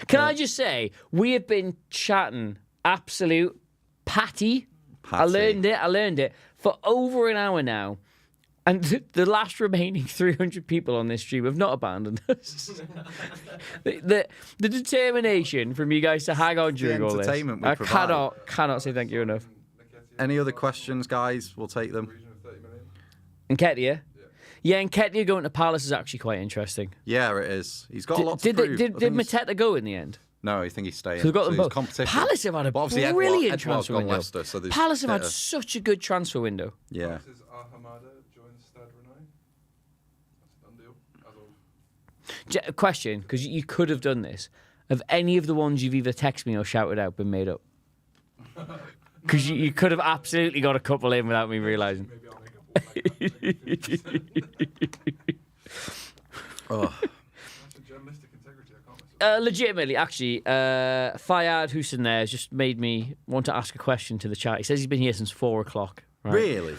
Can I just say, we have been chatting absolute patty. I learned it for over an hour now. And the last remaining 300 people on this stream have not abandoned us. the determination from you guys to hang on during all this. entertainment we I provide. cannot say thank you enough. Any other questions, guys? We'll take them. Region of 30 million. Nketiah? Yeah, Nketiah going to Palace is actually quite interesting. Yeah, it is. He's got a lot to Did prove. did Mateta go in the end? No, I think he's staying. So we've got them there's both. competition. Palace have had a But obviously brilliant Edouard's transfer gone window. Leicester, so there's Palace have had better- such a good transfer window. Yeah. Says Hamada joins Stade Rennais. That's a done deal. As of Question, because you could have done this. Have any of the ones you've either texted me or shouted out been made up? Because you could have absolutely got a couple in without me realising. maybe I'll make up Oh. That's a journalistic integrity. I can't mess up. Legitimately, actually, 𝗕𝗫𝗍𝗓 there has just made me want to ask a question to the chat. He says he's been here since 4 o'clock. Right? Really?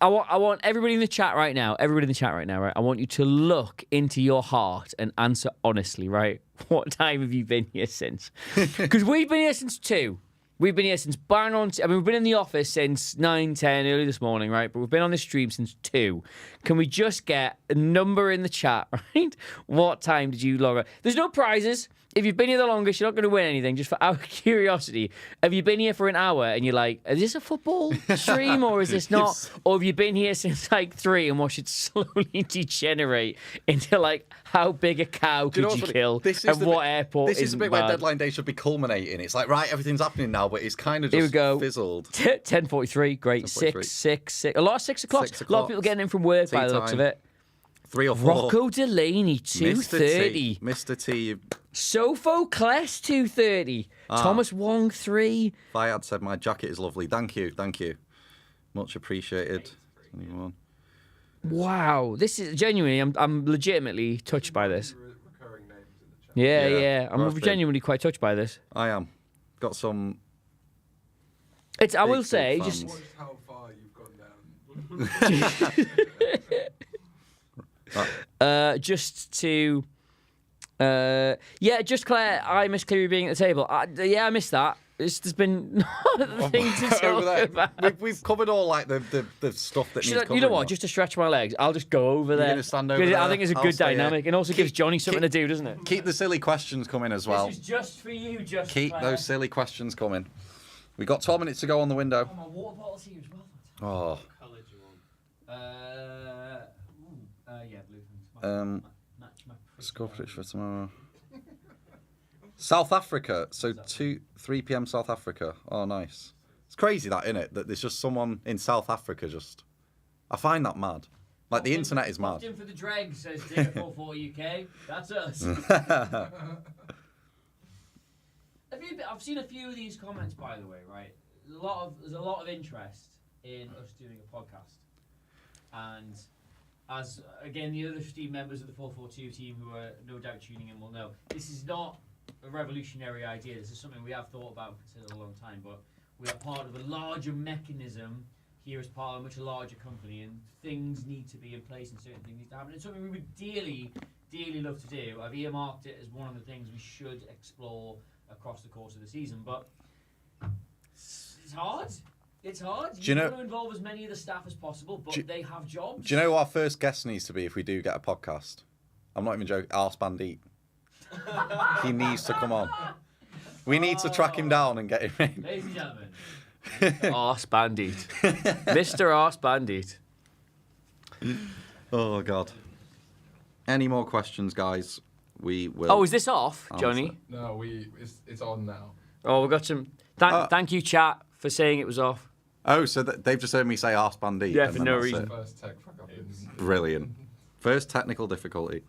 I want everybody in the chat right now. Right? I want you to look into your heart and answer honestly. Right? What time have you been here since? Because we've been here since 2. We've been here since we've been in the office since 9, 10 early this morning, right? But we've been on this stream since 2. Can we just get a number in the chat, right? What time did you log on? There's no prizes. If you've been here the longest, you're not going to win anything. Just for our curiosity, have you been here for an hour and you're like, is this a football stream or is this not? Or have you been here since like 3 and watched it slowly degenerate into like how big a cow could you kill and what airport This is a bit bad? where deadline day should be culminating. It's like, right, everything's happening now, but it's kind of just Here we go. fizzled. 10:43, great. 10:43. 6. A lot of 6 o'clock. 6 A lot of o'clock. people getting in from work by the looks of time. it. 3 or 4. Rocco Delaney, 2:30. Mr. T. Sophocles, 2:30. Thomas Wong, 3. Fayad said, my jacket is lovely. Thank you. Much appreciated. 21. Wow, this is genuinely. I'm legitimately touched by this. Recurring names in the chat. Yeah, Yeah, yeah. I'm must be. genuinely quite touched by this. I am. Got some... It's. I will big say, fans. just Watched how far you've gone down. just to. Just Claire, I miss Cleary being at the table. I missed that. There's been nothing to talk Over there. about. We've covered all like the stuff that needs Should I- covering. you know what? now. Just to stretch my legs, I'll just go over there. gonna stand over 'Cause I there? think it's a I'll good stay here. dynamic, and also gives Johnny something to do, doesn't it? Keep the silly questions coming as well. This is just for you, just Keep Claire. those silly questions coming. We got 12 minutes to go on the window. Oh, my water bottle's here as well. Oh, Colour do you want? Yeah, blue. Match my score prediction for tomorrow. South Africa. So 3 p.m. South Africa. Oh, nice. It's crazy that, isn't it? That there's just someone in South Africa just... I find that mad. Like, the internet is mad. in for the dregs, says FourFourTwo UK. That's us. I've seen a few of these comments, by the way, right? There's a lot of interest in us doing a podcast. And as, again, the other team members of the FourFourTwo team who are no doubt tuning in will know, this is not a revolutionary idea. This is something we have thought about for a long time, but we are part of a larger mechanism here as part of a much larger company, and things need to be in place and certain things need to happen. It's something we would dearly love to do. I've earmarked it as one of the things we should explore across the course of the season, but it's hard. It's hard. You want to involve as many of the staff as possible, but they have jobs. Do you know who our first guest needs to be if we do get a podcast? I'm not even joking. Arse Bandit. He needs to come on. We need to track him down and get him in. Ladies and gentlemen, Arse Bandit. Mr. Arse Bandit. Oh, God. Any more questions, guys? We will. Oh, is this off, Johnny? No, it's on now. Oh, we've got some... Thank you, chat, for saying it was off. Oh, so they've just heard me say arse bandit. Yeah, for no reason. First tech fuck up in. Brilliant. First technical difficulty.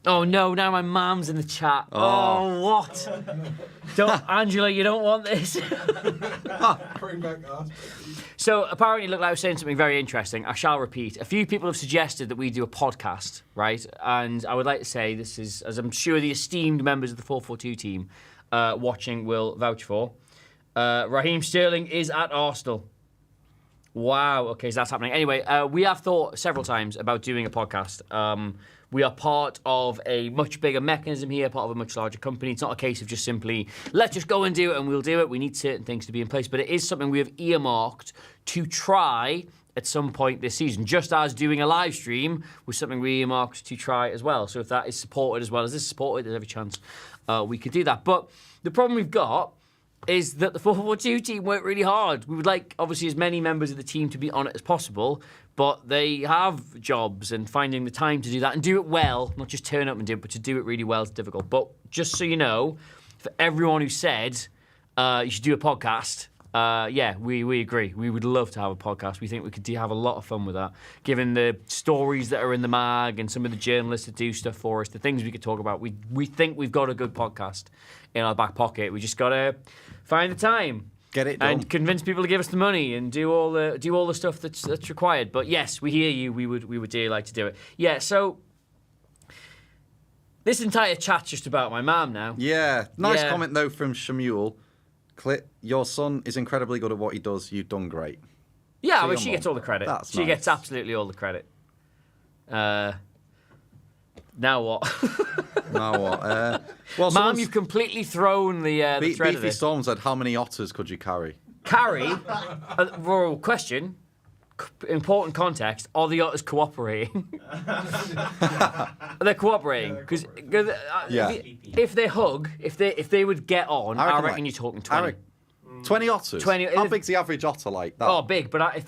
Oh no! Now my mum's in the chat. Oh, what? Angela, you don't want this. Bring back us. So apparently, look, like I was saying something very interesting. I shall repeat. A few people have suggested that we do a podcast, right? And I would like to say this is, as I'm sure the esteemed members of the 442 team watching will vouch for. Raheem Sterling is at Arsenal. Wow. Okay, so that's happening. Anyway, we have thought several times about doing a podcast. We are part of a much bigger mechanism here, part of a much larger company. It's not a case of just simply, let's just go and do it and we'll do it. We need certain things to be in place. But it is something we have earmarked to try at some point this season, just as doing a live stream was something we earmarked to try as well. So if that is supported as well as this is supported, there's every chance we could do that. But the problem we've got is that the 442 team work really hard. We would like, obviously, as many members of the team to be on it as possible, but they have jobs, and finding the time to do that and do it well, not just turn up and do it, but to do it really well is difficult. But just so you know, for everyone who said you should do a podcast, yeah, we agree. We would love to have a podcast. We think we could have a lot of fun with that, given the stories that are in the mag and some of the journalists that do stuff for us, the things we could talk about. We think we've got a good podcast in our back pocket. We just got to find the time. Get it done. And convince people to give us the money and do all the stuff that's required. But yes, we hear you. We would dearly like to do it. Yeah. So this entire chat's just about my mum now. Yeah. Nice Yeah. comment though from Shamuel. Your son is incredibly good at what he does. You've done great. Yeah, So well, your she mum. gets all the credit. That's She nice. gets absolutely all the credit. Now what? Now what? Well, Mum, someone's- you've completely thrown the thread of Beefy this. Storm said, how many otters could you carry? Carry, rural question, important context, are the otters cooperating? They're cooperating, because Yeah. if they hug, if they would get on, I reckon like- you're talking 20. 20 otters? 20 How big's the average otter like that? Oh, big, but if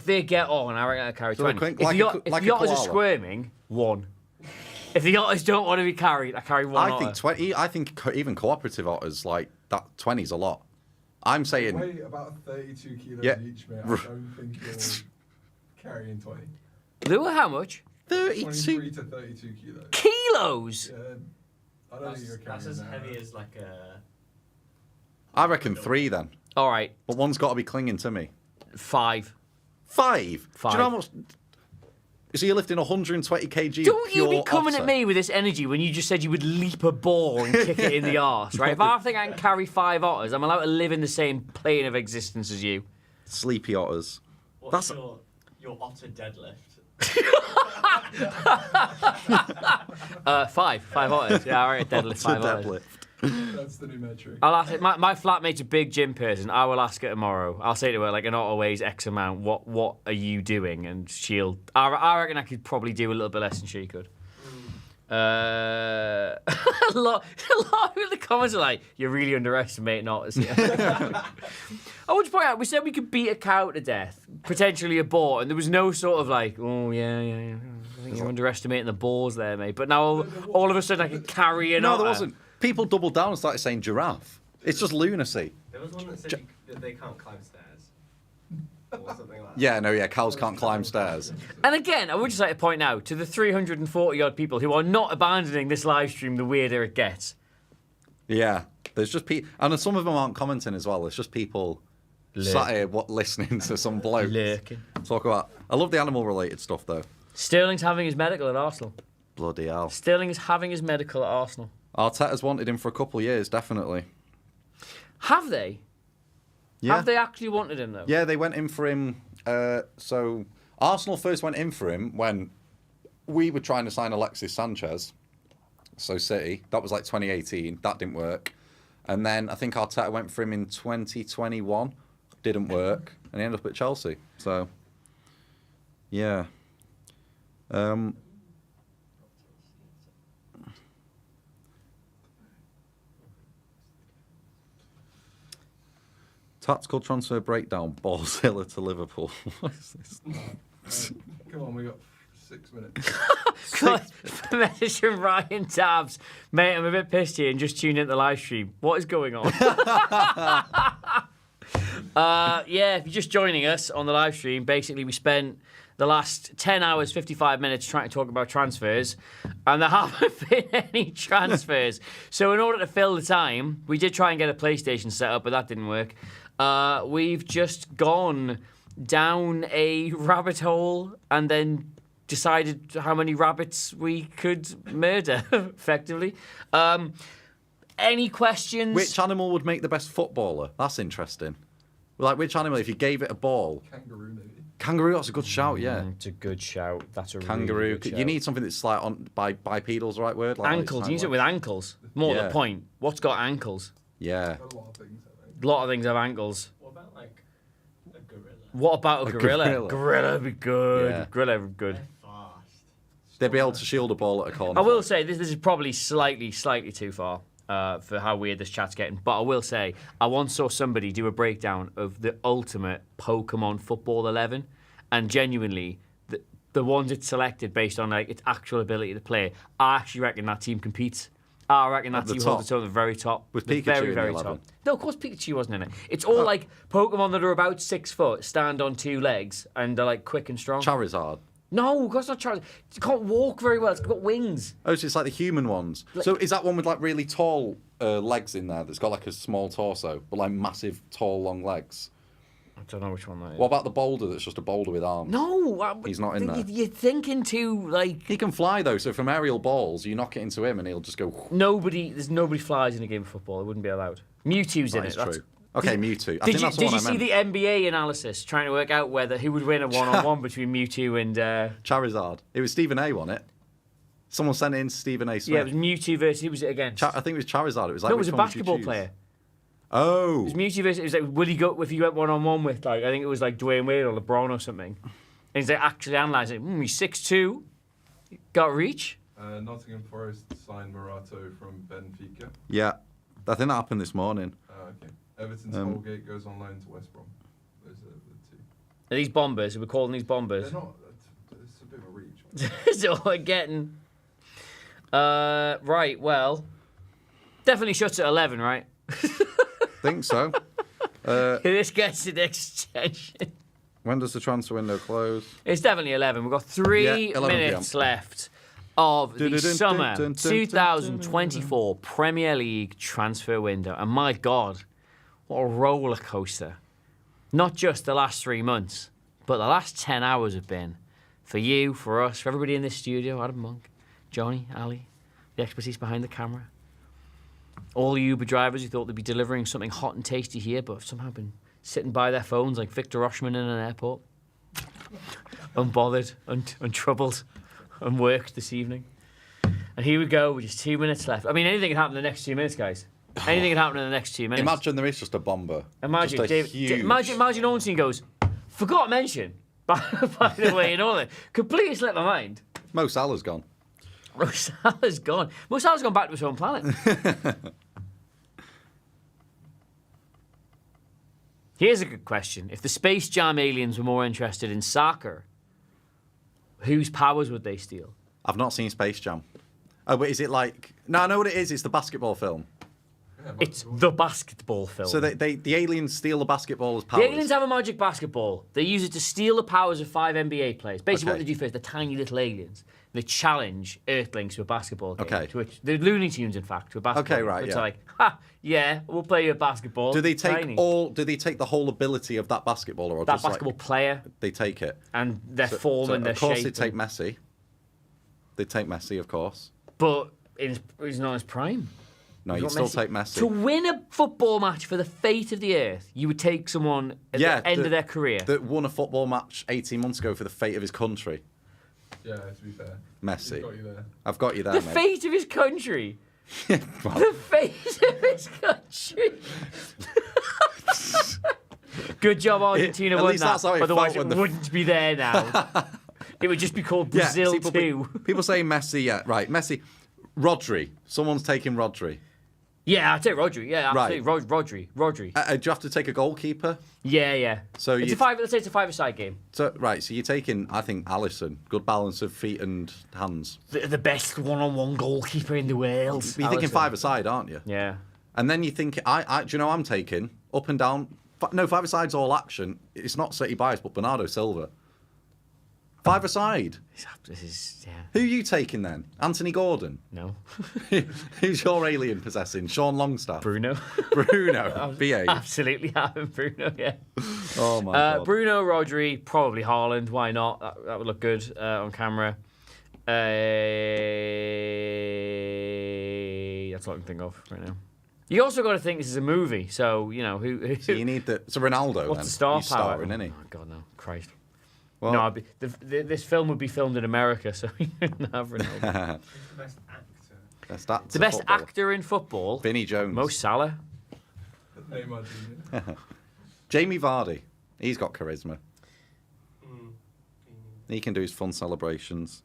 they get on, I reckon I'd carry So 20. like If a the otters are koala. squirming, 1. If the otters don't want to be carried, I carry 1 I otter. think 20. I think even cooperative otters, like that 20's a lot. I'm saying Weigh about 32 kilos Yeah. each, mate. I don't think you're carrying 20. Lou, how much? 32. 23 to 32 kilos. Kilos! Yeah. I don't think you're carrying That's as that. heavy as like a. I reckon 3 then. All right, But one's got to be clinging to me. 5. 5? 5. Do you know how much? So you're lifting 120 kg Don't of you pure be coming otter? at me with this energy when you just said you would leap a ball and kick it in the arse, right? If I think I can carry 5 otters, I'm allowed to live in the same plane of existence as you. Sleepy otters. What's That's- your otter deadlift? 5 otters. Yeah, all right, deadlift 5 Otter otters. deadlift. That's the new metric. I'll ask it. My flatmate's a big gym person. I will ask her tomorrow. I'll say to her, like, an otter weighs X amount. What are you doing? And she'll. I reckon I could probably do a little bit less than she could. A lot of the comments are like, you're really underestimating otters here. I want to point out, we said we could beat a cow to death, potentially a boar, and there was no sort of like, oh, yeah. I think you're underestimating the boars there, mate. But now all of a sudden I can carry an No, otter. there wasn't. People doubled down and started saying giraffe. It's just lunacy. There was one that said that they can't climb stairs. Or something like that. Yeah, no, yeah, cows can't climb stairs. And again, I would just like to point out to the 340 odd people who are not abandoning this live stream the weirder it gets. Yeah, there's just people, and then some of them aren't commenting as well. It's just people sat here listening to some bloke Lurking. talk about. I love the animal-related stuff though. Sterling's having his medical at Arsenal. Bloody hell. Sterling is having his medical at Arsenal. Arteta's wanted him for a couple of years, definitely. Have they? Yeah. Have they actually wanted him though? Yeah, they went in for him. So Arsenal first went in for him when we were trying to sign Alexis Sanchez. So City, that was like 2018. That didn't work. And then I think Arteta went for him in 2021. Didn't work. And he ended up at Chelsea. So, yeah. Tactical transfer breakdown, Ballzilla to Liverpool. What is this? Come on, we got 6 minutes. Message from Ryan Tabs. Mate, I'm a bit pissed here and just tuned into the live stream. What is going on? Yeah, if you're just joining us on the live stream, basically we spent the last 10 hours, 55 minutes trying to talk about transfers, and there haven't been any transfers. So in order to fill the time, we did try and get a PlayStation set up, but that didn't work. We've just gone down a rabbit hole and then decided how many rabbits we could murder, effectively. Any questions? Which animal would make the best footballer? That's interesting. Like, which animal, if you gave it a ball? Kangaroo, maybe. Kangaroo, that's a good shout, yeah. It's a good shout. That's a Kangaroo. really good shout. You need something that's like on bipedal's the right word? Like ankles. You need it with ankles. More to Yeah. the point. What's got ankles? Yeah. A lot of things, I think. A lot of things have ankles. What about like a gorilla? What about a gorilla? gorilla. Gorilla would be good. Yeah. Gorilla would be good. They're fast. They'd be able to shield a ball at a corner. I will say this is probably slightly too far for how weird this chat's getting. But I will say I once saw somebody do a breakdown of the ultimate Pokemon Football 11, and genuinely the ones it's selected based on like its actual ability to play. I actually reckon that team competes. I reckon that At the team top? holds its own at the very top. With The Pikachu very, in the very 11? top. No, of course Pikachu wasn't in it. It's all like Pokemon that are about 6 foot, stand on 2 legs, and they're like quick and strong. Charizard. No, of course not Charizard. It can't walk very well. It's got wings. Oh, so it's like the human ones. So is that one with like really tall legs in there that's got like a small torso, but like massive, tall, long legs? I don't know which one that is. What about the boulder that's just a boulder with arms? No, He's not in there. You're thinking too like He can fly though, so from aerial balls, you knock it into him and he'll just go. there's nobody flies in a game of football. It wouldn't be allowed. Mewtwo's in That it. is That's- true. Okay, Mewtwo. I Did think you that's the one I see meant. the NBA analysis trying to work out who would win a one-on-one between Mewtwo and Charizard. It was Stephen A, wasn't it? Someone sent it in to Stephen A. Smith. yeah, it was Mewtwo versus who was it against? I think it was Charizard. It was like No, it was which a one would you basketball choose? player. Oh. It was Mewtwo versus. It was like, would he go if he went one-on-one with like I think it was like Dwayne Wade or LeBron or something, and he's like actually analysing. He's 6'2", got reach. Nottingham Forest signed Morato from Benfica. Yeah. I think that happened this morning. Okay. Everton's Holgate goes on loan to West Brom. Those are the two. Are these bombers? Are we calling these bombers? They're not. It's a bit of a reach. So we're getting. Right, well. Definitely shuts at 11, right? Think so. This gets an extension. When does the transfer window close? It's definitely 11. We've got 3 Yeah, 11 minutes PM. left of the Dun-dun-dun, summer dun-dun-dun, 2024 Premier League transfer window. And my God, what a roller coaster. Not just the last 3 months, but the last 10 hours have been for you, for us, for everybody in this studio, Adam Monk, Johnny, Ali, the expertise behind the camera. All the Uber drivers who thought they'd be delivering something hot and tasty here, but have somehow been sitting by their phones like Victor Oshman in an airport. Unbothered, untroubled, unworked this evening. And here we go with just 2 minutes left. I mean, anything can happen in the next 2 minutes, guys. Anything can happen in the next 2 minutes. Imagine there is just a bomber. Imagine, just a David, huge... imagine Ornstein goes, forgot to mention, by the way, and all that. Completely slipped my mind. Mo Salah's gone. Mo Salah's gone. Mo Salah's gone back to his home planet. Here's a good question. If the Space Jam aliens were more interested in soccer, whose powers would they steal? I've not seen Space Jam. Oh, but is it like... No, I know what it is. It's the basketball film. Yeah, It's the basketball film. So the aliens steal the basketball as powers. The aliens have a magic basketball. They use it to steal the powers of 5 NBA players. Basically, what Okay. they do first, they're tiny little aliens. They challenge Earthlings to a basketball game. Okay. To which, the Looney Tunes, in fact, to a basketball Okay, game. right, It's yeah. like, ha, yeah, we'll play you a basketball. Do they take Tiny. Do they take the whole ability of that basketballer, or that just basketball like player they take it? and their form and their of course, shape? they take Messi. They take Messi, of course. But he's not in his prime. No, You've you'd got still take Messi. To win a football match for the fate of the earth, you would take someone at the end of their career. That won a football match 18 months ago for the fate of his country. Yeah, to be fair. Messi. He's got you there. I've got you there, The mate. fate of his country. Well, The fate of his country. Good job, Argentina At won least that's how that. it Otherwise, felt it when the- wouldn't be there now. It would just be called yeah, Brazil see, 2. people say Messi, yeah, right. Messi. Rodri. Someone's taking Rodri. Yeah, I'd take Rodri. Yeah, Right. absolutely. Rodri. Do you have to take a goalkeeper? Yeah. So it's you- a five. Let's say it's a 5-a-side game. So you're taking, I think, Alisson. Good balance of feet and hands. The best one-on-one goalkeeper in the world. You're thinking Alisson. 5-a-side, aren't you? Yeah. And then you think, do you know I'm taking? Up and down, No, five-a-side's all action. It's not City bias, but Bernardo Silva. Five-a-side. This is, yeah. Who are you taking then? Anthony Gordon? No. Who's your alien possessing? Sean Longstaff? Bruno. Bruno. Behave. Absolutely having Bruno, yeah. Oh, my God. Bruno, Rodri, probably Haaland. Why not? That would look good on camera. That's all I can think of right now. You also got to think this is a movie, so, you know, who So you need the... So Ronaldo, what's then? the star He's power? starring, isn't he? Oh, God, no. Christ. Well, No, this film would be filmed in America, so you couldn't have Ronaldo. Who's the best actor? best actor, The best football. actor in football, Vinnie Jones. Mo Salah. Neymar Jr. Jamie Vardy. He's got charisma. Mm. He can do his fun celebrations.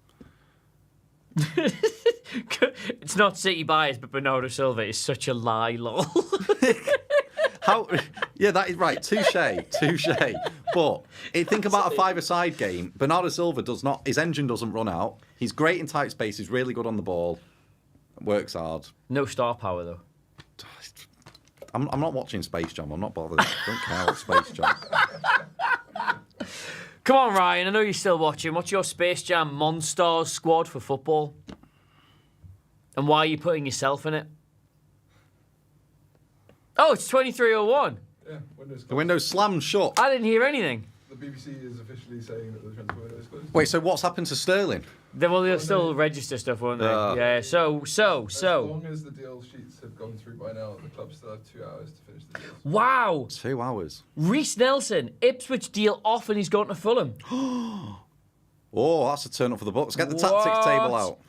It's not City bias, but Bernardo Silva is such a lie, lol. How? Yeah, that is right. Touche. But think about a five-a-side game. Bernardo Silva does not. His engine doesn't run out. He's great in tight space. He's really good on the ball. Works hard. No star power, though. I'm not watching Space Jam. I'm not bothered. I don't care what Space Jam. Come on, Ryan. I know you're still watching. What's your Space Jam Monstars squad for football? And why are you putting yourself in it? Oh, it's 23:01. Yeah, Windows The window's slammed shut. I didn't hear anything. The BBC is officially saying that the transfer window is closed. Wait, so what's happened to Sterling? They'll still register stuff, won't they? Yeah. So. As long as the deal sheets have gone through by now, the club still have 2 hours to finish the deal. Wow. 2 hours. Reece Nelson, Ipswich deal off, and he's gone to Fulham. Oh, that's a turn up for the books. Get the tactics table out.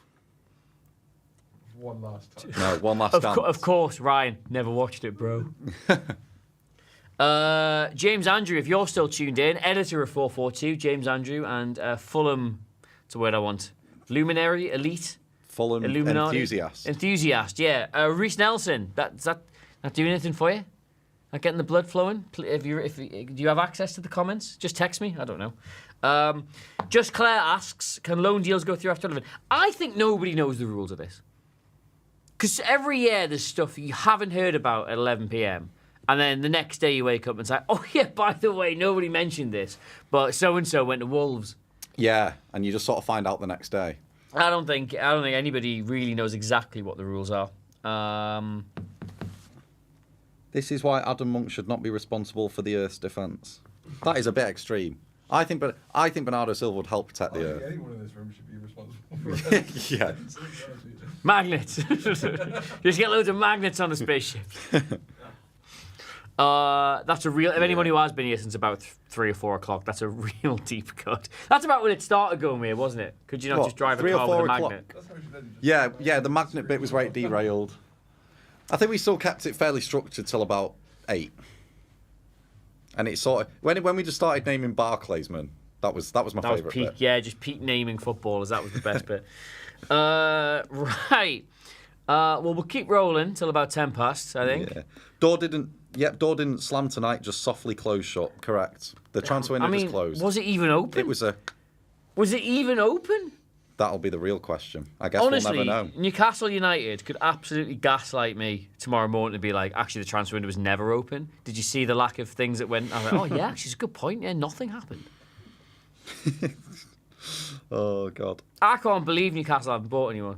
One last time. No, one last dance. Of course, Ryan. Never watched it, bro. James Andrew, if you're still tuned in, editor of 442, James Andrew, and Fulham, it's a word I want. Luminary, elite, Fulham Illuminati? enthusiast. Enthusiast, yeah. Reece Nelson, is that not doing anything for you? Not getting the blood flowing? Do you have access to the comments? Just text me. I don't know. Just Claire asks, can loan deals go through after 11? I think nobody knows the rules of this. Because every year there's stuff you haven't heard about at 11 p.m. And then the next day you wake up and say, oh yeah, by the way, nobody mentioned this, but so-and-so went to Wolves. Yeah, and you just sort of find out the next day. I don't think anybody really knows exactly what the rules are. This is why Adam Monk should not be responsible for the Earth's defence. That is a bit extreme. I think Bernardo Silva would help protect the I think Earth. anyone in this room should be responsible for it. Yeah. Magnets. Just get loads of magnets on the spaceship. That's a real. If anyone who has been here since about 3 or 4 o'clock, that's a real deep cut. That's about when it started going here, wasn't it? Could you not just drive a 3 or car with 4 a o'clock? magnet? That's how we should end it. Yeah, the magnet bit was where it derailed. I think we still kept it fairly structured till about 8. And it sort of when we just started naming Barclaysman, that was my That was favourite peak. bit. Yeah, just peak naming footballers. That was the best bit. Right. Well, we'll keep rolling till about 10 past, I think. Yeah. Door didn't slam tonight, just softly closed shut. Correct. The transfer window just closed. Was it even open? Was it even open? That'll be the real question. I guess Honestly, we'll never know. Newcastle United could absolutely gaslight me tomorrow morning to be like, actually, the transfer window was never open. Did you see the lack of things that went? I was like, oh yeah, actually, it's a good point. Yeah, nothing happened. Oh God. I can't believe Newcastle haven't bought anyone.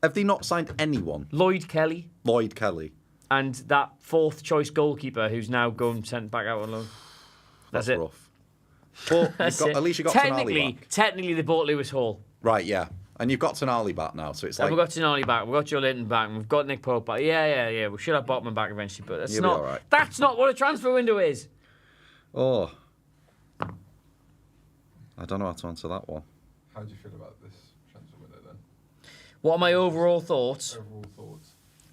Have they not signed anyone? Lloyd Kelly Lloyd Kelly. and that 4th choice goalkeeper who's now going sent back out on loan. That's it. Rough. But That's it. at least you got Tonali back. Technically, they bought Lewis Hall. Right, yeah. And you've got Tonali back now, so it's like... And we've got Tonali back, we've got Joe Linton back, and we've got Nick Pope back. Yeah. We should have Botman back eventually, but that's You'll be not. all right. That's not what a transfer window is. Oh. I don't know how to answer that one. How do you feel about this transfer window then? What are my overall thoughts? Overall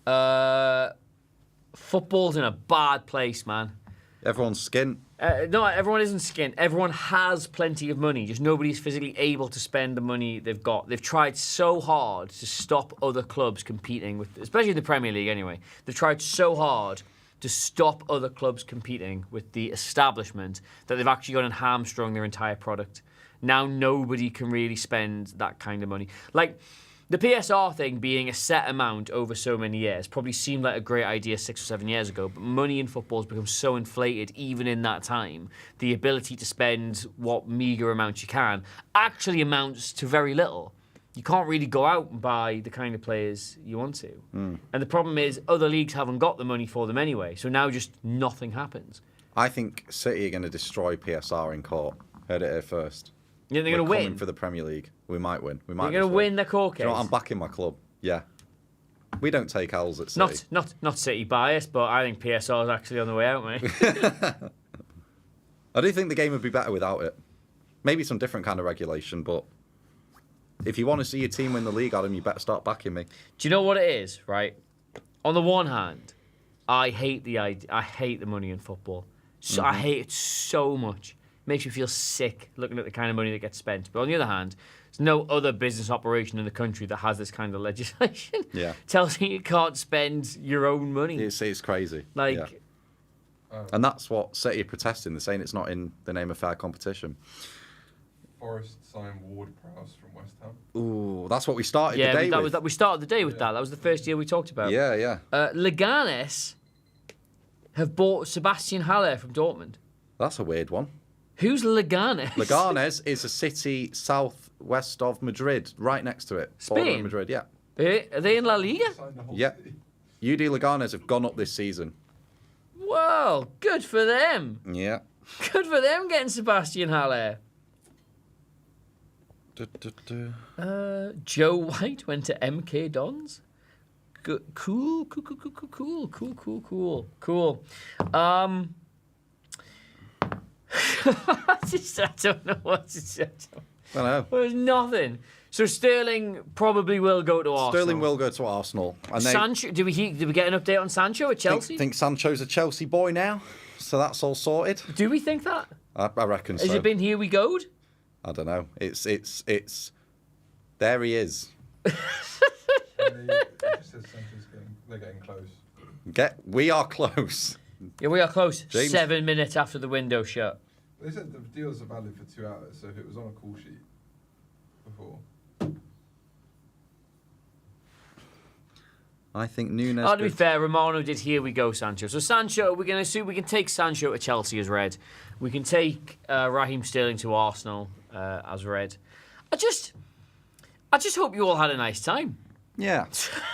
thoughts? Football's in a bad place, man. Everyone's skint. No, everyone isn't skint. Everyone has plenty of money. Just nobody's physically able to spend the money they've got. They've tried so hard to stop other clubs competing with, especially the Premier League anyway. They've tried so hard to stop other clubs competing with the establishment that they've actually gone and hamstrung their entire product. Now nobody can really spend that kind of money. Like, the PSR thing being a set amount over so many years probably seemed like a great idea 6 or 7 years ago, but money in football has become so inflated even in that time. The ability to spend what meagre amounts you can actually amounts to very little. You can't really go out and buy the kind of players you want to. And the problem is other leagues haven't got the money for them anyway, so now just nothing happens. I think City are going to destroy PSR in court. Heard it here first. You think they're going to We're win? coming for the Premier League. We might win. We might. They're going to win their court Do case? you know what? I'm backing my club. Yeah. We don't take L's at City. Not City bias, but I think PSR is actually on the way out, mate. I do think the game would be better without it. Maybe some different kind of regulation, but if you want to see your team win the league, Adam, you better start backing me. Do you know what it is, right? On the one hand, I hate the idea. I hate the money in football. So I hate it so much. It makes me feel sick looking at the kind of money that gets spent. But on the other hand, there's no other business operation in the country that has this kind of legislation. Yeah. Tells you can't spend your own money. It's crazy. Like, yeah. And that's what City are protesting. They're saying it's not in the name of fair competition. Forest signed Ward-Prowse from West Ham. Ooh, that's what we started yeah, the day that with. was we started the day with that. That was the first deal we talked about. Yeah, yeah. Leganes have bought Sebastian Haller from Dortmund. That's a weird one. Who's Leganes? Leganes is a city southwest of Madrid, right next to it. Spain? Border of Madrid, yeah. Are they in La Liga? Signed the whole Yeah. city. UD Leganes have gone up this season. Well, good for them. Yeah. Good for them getting Sebastian Haller. Joe White went to MK Dons. Good, cool. I don't know what to say. I know. There's nothing. So Sterling probably will go to Arsenal. Sterling will go to Arsenal. And they Sancho, did we get an update on Sancho at Chelsea? think Sancho's a Chelsea boy now, so that's all sorted. Do we think that? I reckon so. Has it been here we go'd? I don't know. It's. There he is. It just says they're getting close. We are close. Yeah, we are close. James. 7 minutes after the window shut. They said the deals are valid for 2 hours, so if it was on a call sheet before. I think Nunes. To be fair, Romano did here we go Sancho. So Sancho, we're going to assume we can take Sancho to Chelsea as red. We can take Raheem Sterling to Arsenal as red. I just hope you all had a nice time. Yeah.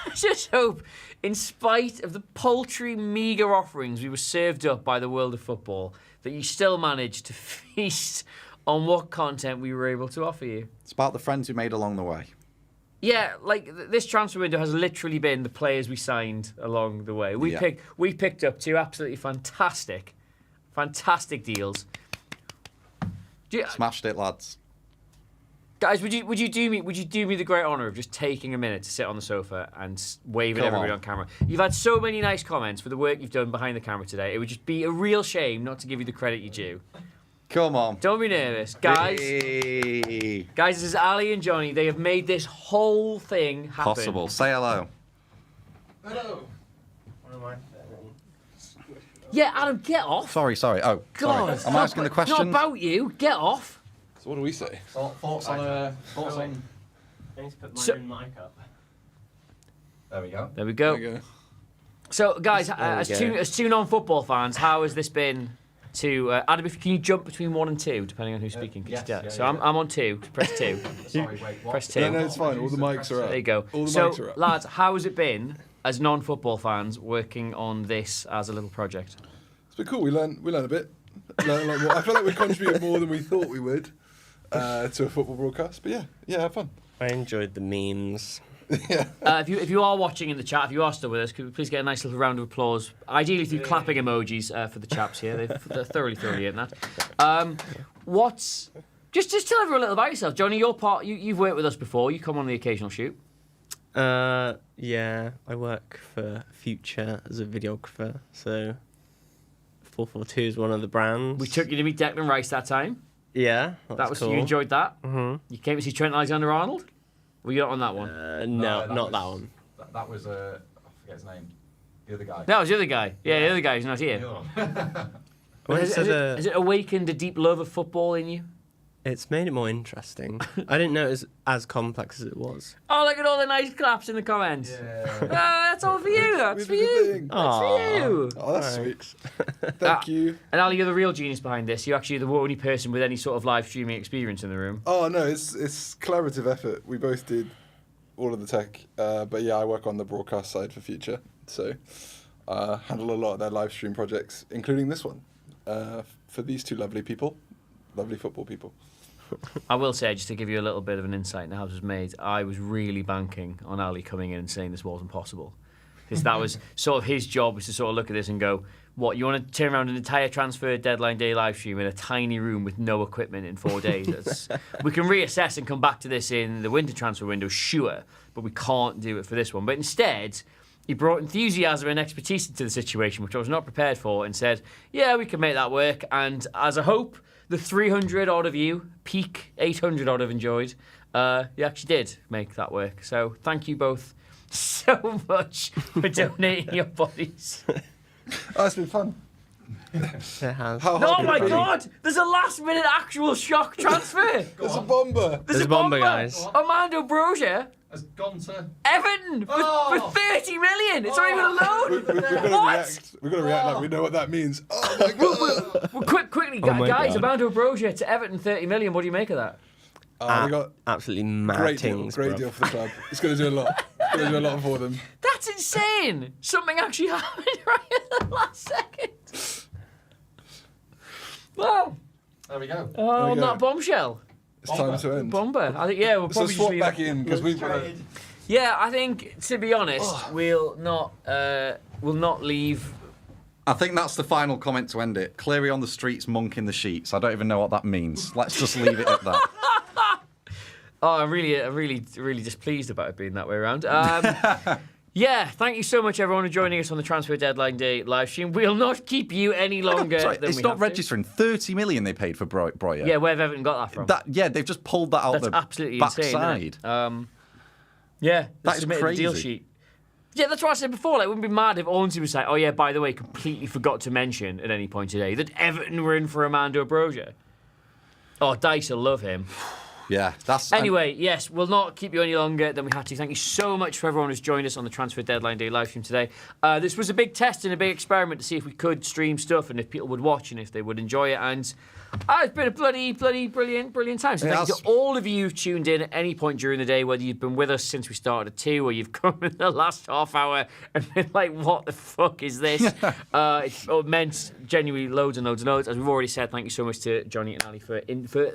I just hope, in spite of the paltry, meagre offerings we were served up by the world of football, that you still managed to feast on what content we were able to offer you. It's about the friends we made along the way. Yeah, like this transfer window has literally been the players we signed along the way. We picked up 2 absolutely fantastic deals. Smashed it, lads. Guys, would you do me the great honour of just taking a minute to sit on the sofa and wave at everybody on camera? You've had so many nice comments for the work you've done behind the camera today. It would just be a real shame not to give you the credit you due. Come on. Don't be nervous, guys. Hey. Guys, this is Ali and Johnny. They have made this whole thing happen. Possible. Say hello. Hello. One of my Yeah, Adam, get off. Sorry. Oh, God, sorry. Am I asking the question? Not about you. Get off. So what do we say? Thoughts on? I need to put my own mic up. There we go. There we go. There you go. So, guys, we as go. two non-football fans, how has this been? To Adam, can you jump between 1 and 2, depending on who's speaking? Yes, Yeah. yeah, So yeah. I'm on 2. Press 2. Sorry, wait. What? Press 2. No, it's fine. All the mics are up. There you go. All the So, mics are up. lads, how has it been as non-football fans working on this as a little project? It's been cool. We learned a bit. I feel like we contributed more than we thought we would to a football broadcast. But yeah, have fun. I enjoyed the memes. Yeah. If you are watching in the chat, if you are still with us, could we please get a nice little round of applause? Ideally through clapping emojis for the chaps here. They're thoroughly in that. Just tell everyone a little about yourself, Johnny. You've worked with us before. You come on the occasional shoot. Yeah, I work for Future as a videographer. So FourFourTwo is one of the brands. We took you to meet Declan Rice that time. Yeah, That was cool. you enjoyed that. Mm-hmm. You came to see Trent Alexander-Arnold. Were you not on that one? No, not that one. That was I forget his name. The other guy. That was the other guy. Yeah, the other guy who's not here. I went Has to it awakened a deep love of football in you? It's made it more interesting. I didn't know it was as complex as it was. Oh, look at all the nice claps in the comments. Yeah. That's all for you. That's for We did the you. thing. That's for you. Oh, that's sweet. Thank you. And Ali, you're the real genius behind this. You're actually the only person with any sort of live streaming experience in the room. Oh no, it's collaborative effort. We both did all of the tech, but yeah, I work on the broadcast side for Future, so handle a lot of their live stream projects, including this one, for these two lovely people, lovely football people. I will say, just to give you a little bit of an insight into how this was made, I was really banking on Ali coming in and saying this wasn't possible. Because that was sort of his job, was to sort of look at this and go, what, you want to turn around an entire transfer deadline day live stream in a tiny room with no equipment in 4 days? We can reassess and come back to this in the winter transfer window, sure, but we can't do it for this one. But instead, he brought enthusiasm and expertise into the situation, which I was not prepared for, and said, yeah, we can make that work. And as a hope, the 300 odd of you, peak 800 odd have enjoyed, you actually did make that work. So thank you both so much for donating your bodies. Oh, it's been fun. It has. How hard Oh could my it be? God! There's a last minute actual shock transfer. There's a bomber. There's a bomber, guys. Armando Broja, Has gone to. Everton for 30 million. It's not even a loan. We've got to What? react. We've got to react like we know what that means. Oh my god! Well, quickly, Oh my guys. God. Armando Broja to Everton, 30 million. What do you make of that? We got Absolutely mad great deal, things, great bruv. deal for the club. It's going to do a lot. It's going to do a lot for them. That's insane. Something actually happened right at the last second. Well, There we go. on go. that bombshell. It's time to end. Bomber. I think, yeah, we'll So probably swap just leave back it. in because we've got. Yeah, I think, to be honest, we'll not leave. I think that's the final comment to end it. Cleary on the streets, monk in the sheets. I don't even know what that means. Let's just leave it at that. Oh, I'm really displeased about it being that way around. Yeah, thank you so much, everyone, for joining us on the Transfer Deadline Day live stream. We'll not keep you any longer. Sorry, than it's we not have to. registering. 30 million they paid for Broja. Yeah, where have Everton got that from? Yeah, they've just pulled that out That's the absolutely backside. insane. Isn't it? Yeah, That is submitted the deal crazy. sheet. Yeah, that's what I said before. Like, wouldn't be mad if Ornstein was like, "Oh yeah, by the way, completely forgot to mention at any point today that Everton were in for Armando Broja." Oh, Dice will love him. Yeah, that's Anyway, yes, we'll not keep you any longer than we had to. Thank you so much for everyone who's joined us on the Transfer Deadline Day live stream today. This was a big test and a big experiment to see if we could stream stuff and if people would watch and if they would enjoy it. And it's been a bloody brilliant time. So thank you to all of you who've tuned in at any point during the day, whether you've been with us since we started at 2 or you've come in the last half hour and been like, what the fuck is this? It's meant genuinely loads and loads and loads. As we've already said, thank you so much to Johnny and Ali for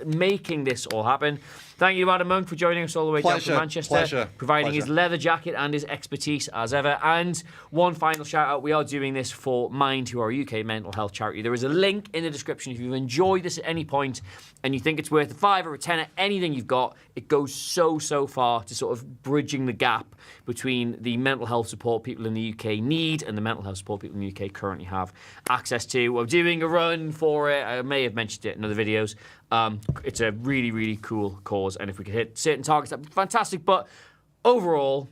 making this all happen. Thank you to Adam Monk for joining us all the way down from Manchester, providing his leather jacket and his expertise as ever. And one final shout out, we are doing this for Mind, who are a UK mental health charity. There is a link in the description if you've enjoyed this at any point and you think it's worth a £5 or a £10, anything you've got, it goes so far to sort of bridging the gap between the mental health support people in the UK need and the mental health support people in the UK currently have access to. We're doing a run for it. I may have mentioned it in other videos. It's a really cool cause, and if we could hit certain targets, that'd be fantastic. But overall,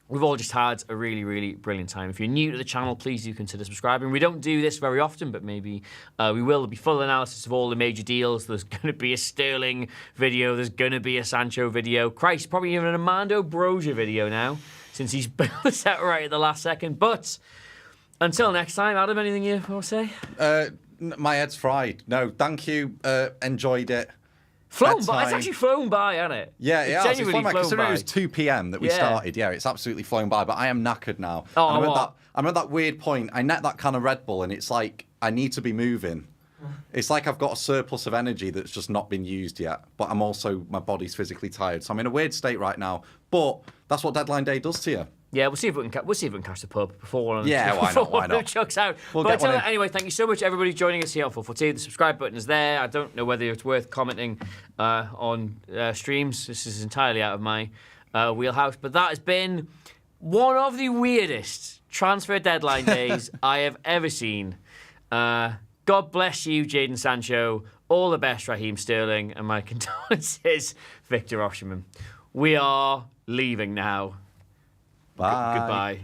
we've all just had a really brilliant time. If you're new to the channel, please do consider subscribing. We don't do this very often, but maybe we will. There'll be full analysis of all the major deals. There's going to be a Sterling video. There's going to be a Sancho video. Christ, probably even an Armando Broja video now, since he's built this out right at the last second. But until next time, Adam, anything you want to say? my head's fried. No, thank you. Enjoyed it. Flown by. It's Bedtime. actually flown by, hasn't it? Yeah, It's yeah. genuinely flown Considering by. it was 2 p.m. that we Yeah. started, yeah, it's absolutely flown by. But I am knackered now. Oh, And what? I'm at that weird point. I net that kind of Red Bull, and it's like I need to be moving. It's like I've got a surplus of energy that's just not been used yet. But I'm also, my body's physically tired, so I'm in a weird state right now. But that's what deadline day does to you. Yeah, we'll see if we can catch the pub before one of them, Yeah, why not, before why one of them not? chucks out. We'll But get until one then, in. anyway, thank you so much, everybody joining us here on FourFourTwo. The subscribe button is there. I don't know whether it's worth commenting on streams. This is entirely out of my wheelhouse. But that has been one of the weirdest transfer deadline days I have ever seen. God bless you, Jadon Sancho. All the best, Raheem Sterling. And my condolences, Victor Osimhen. We are leaving now. Bye. Goodbye.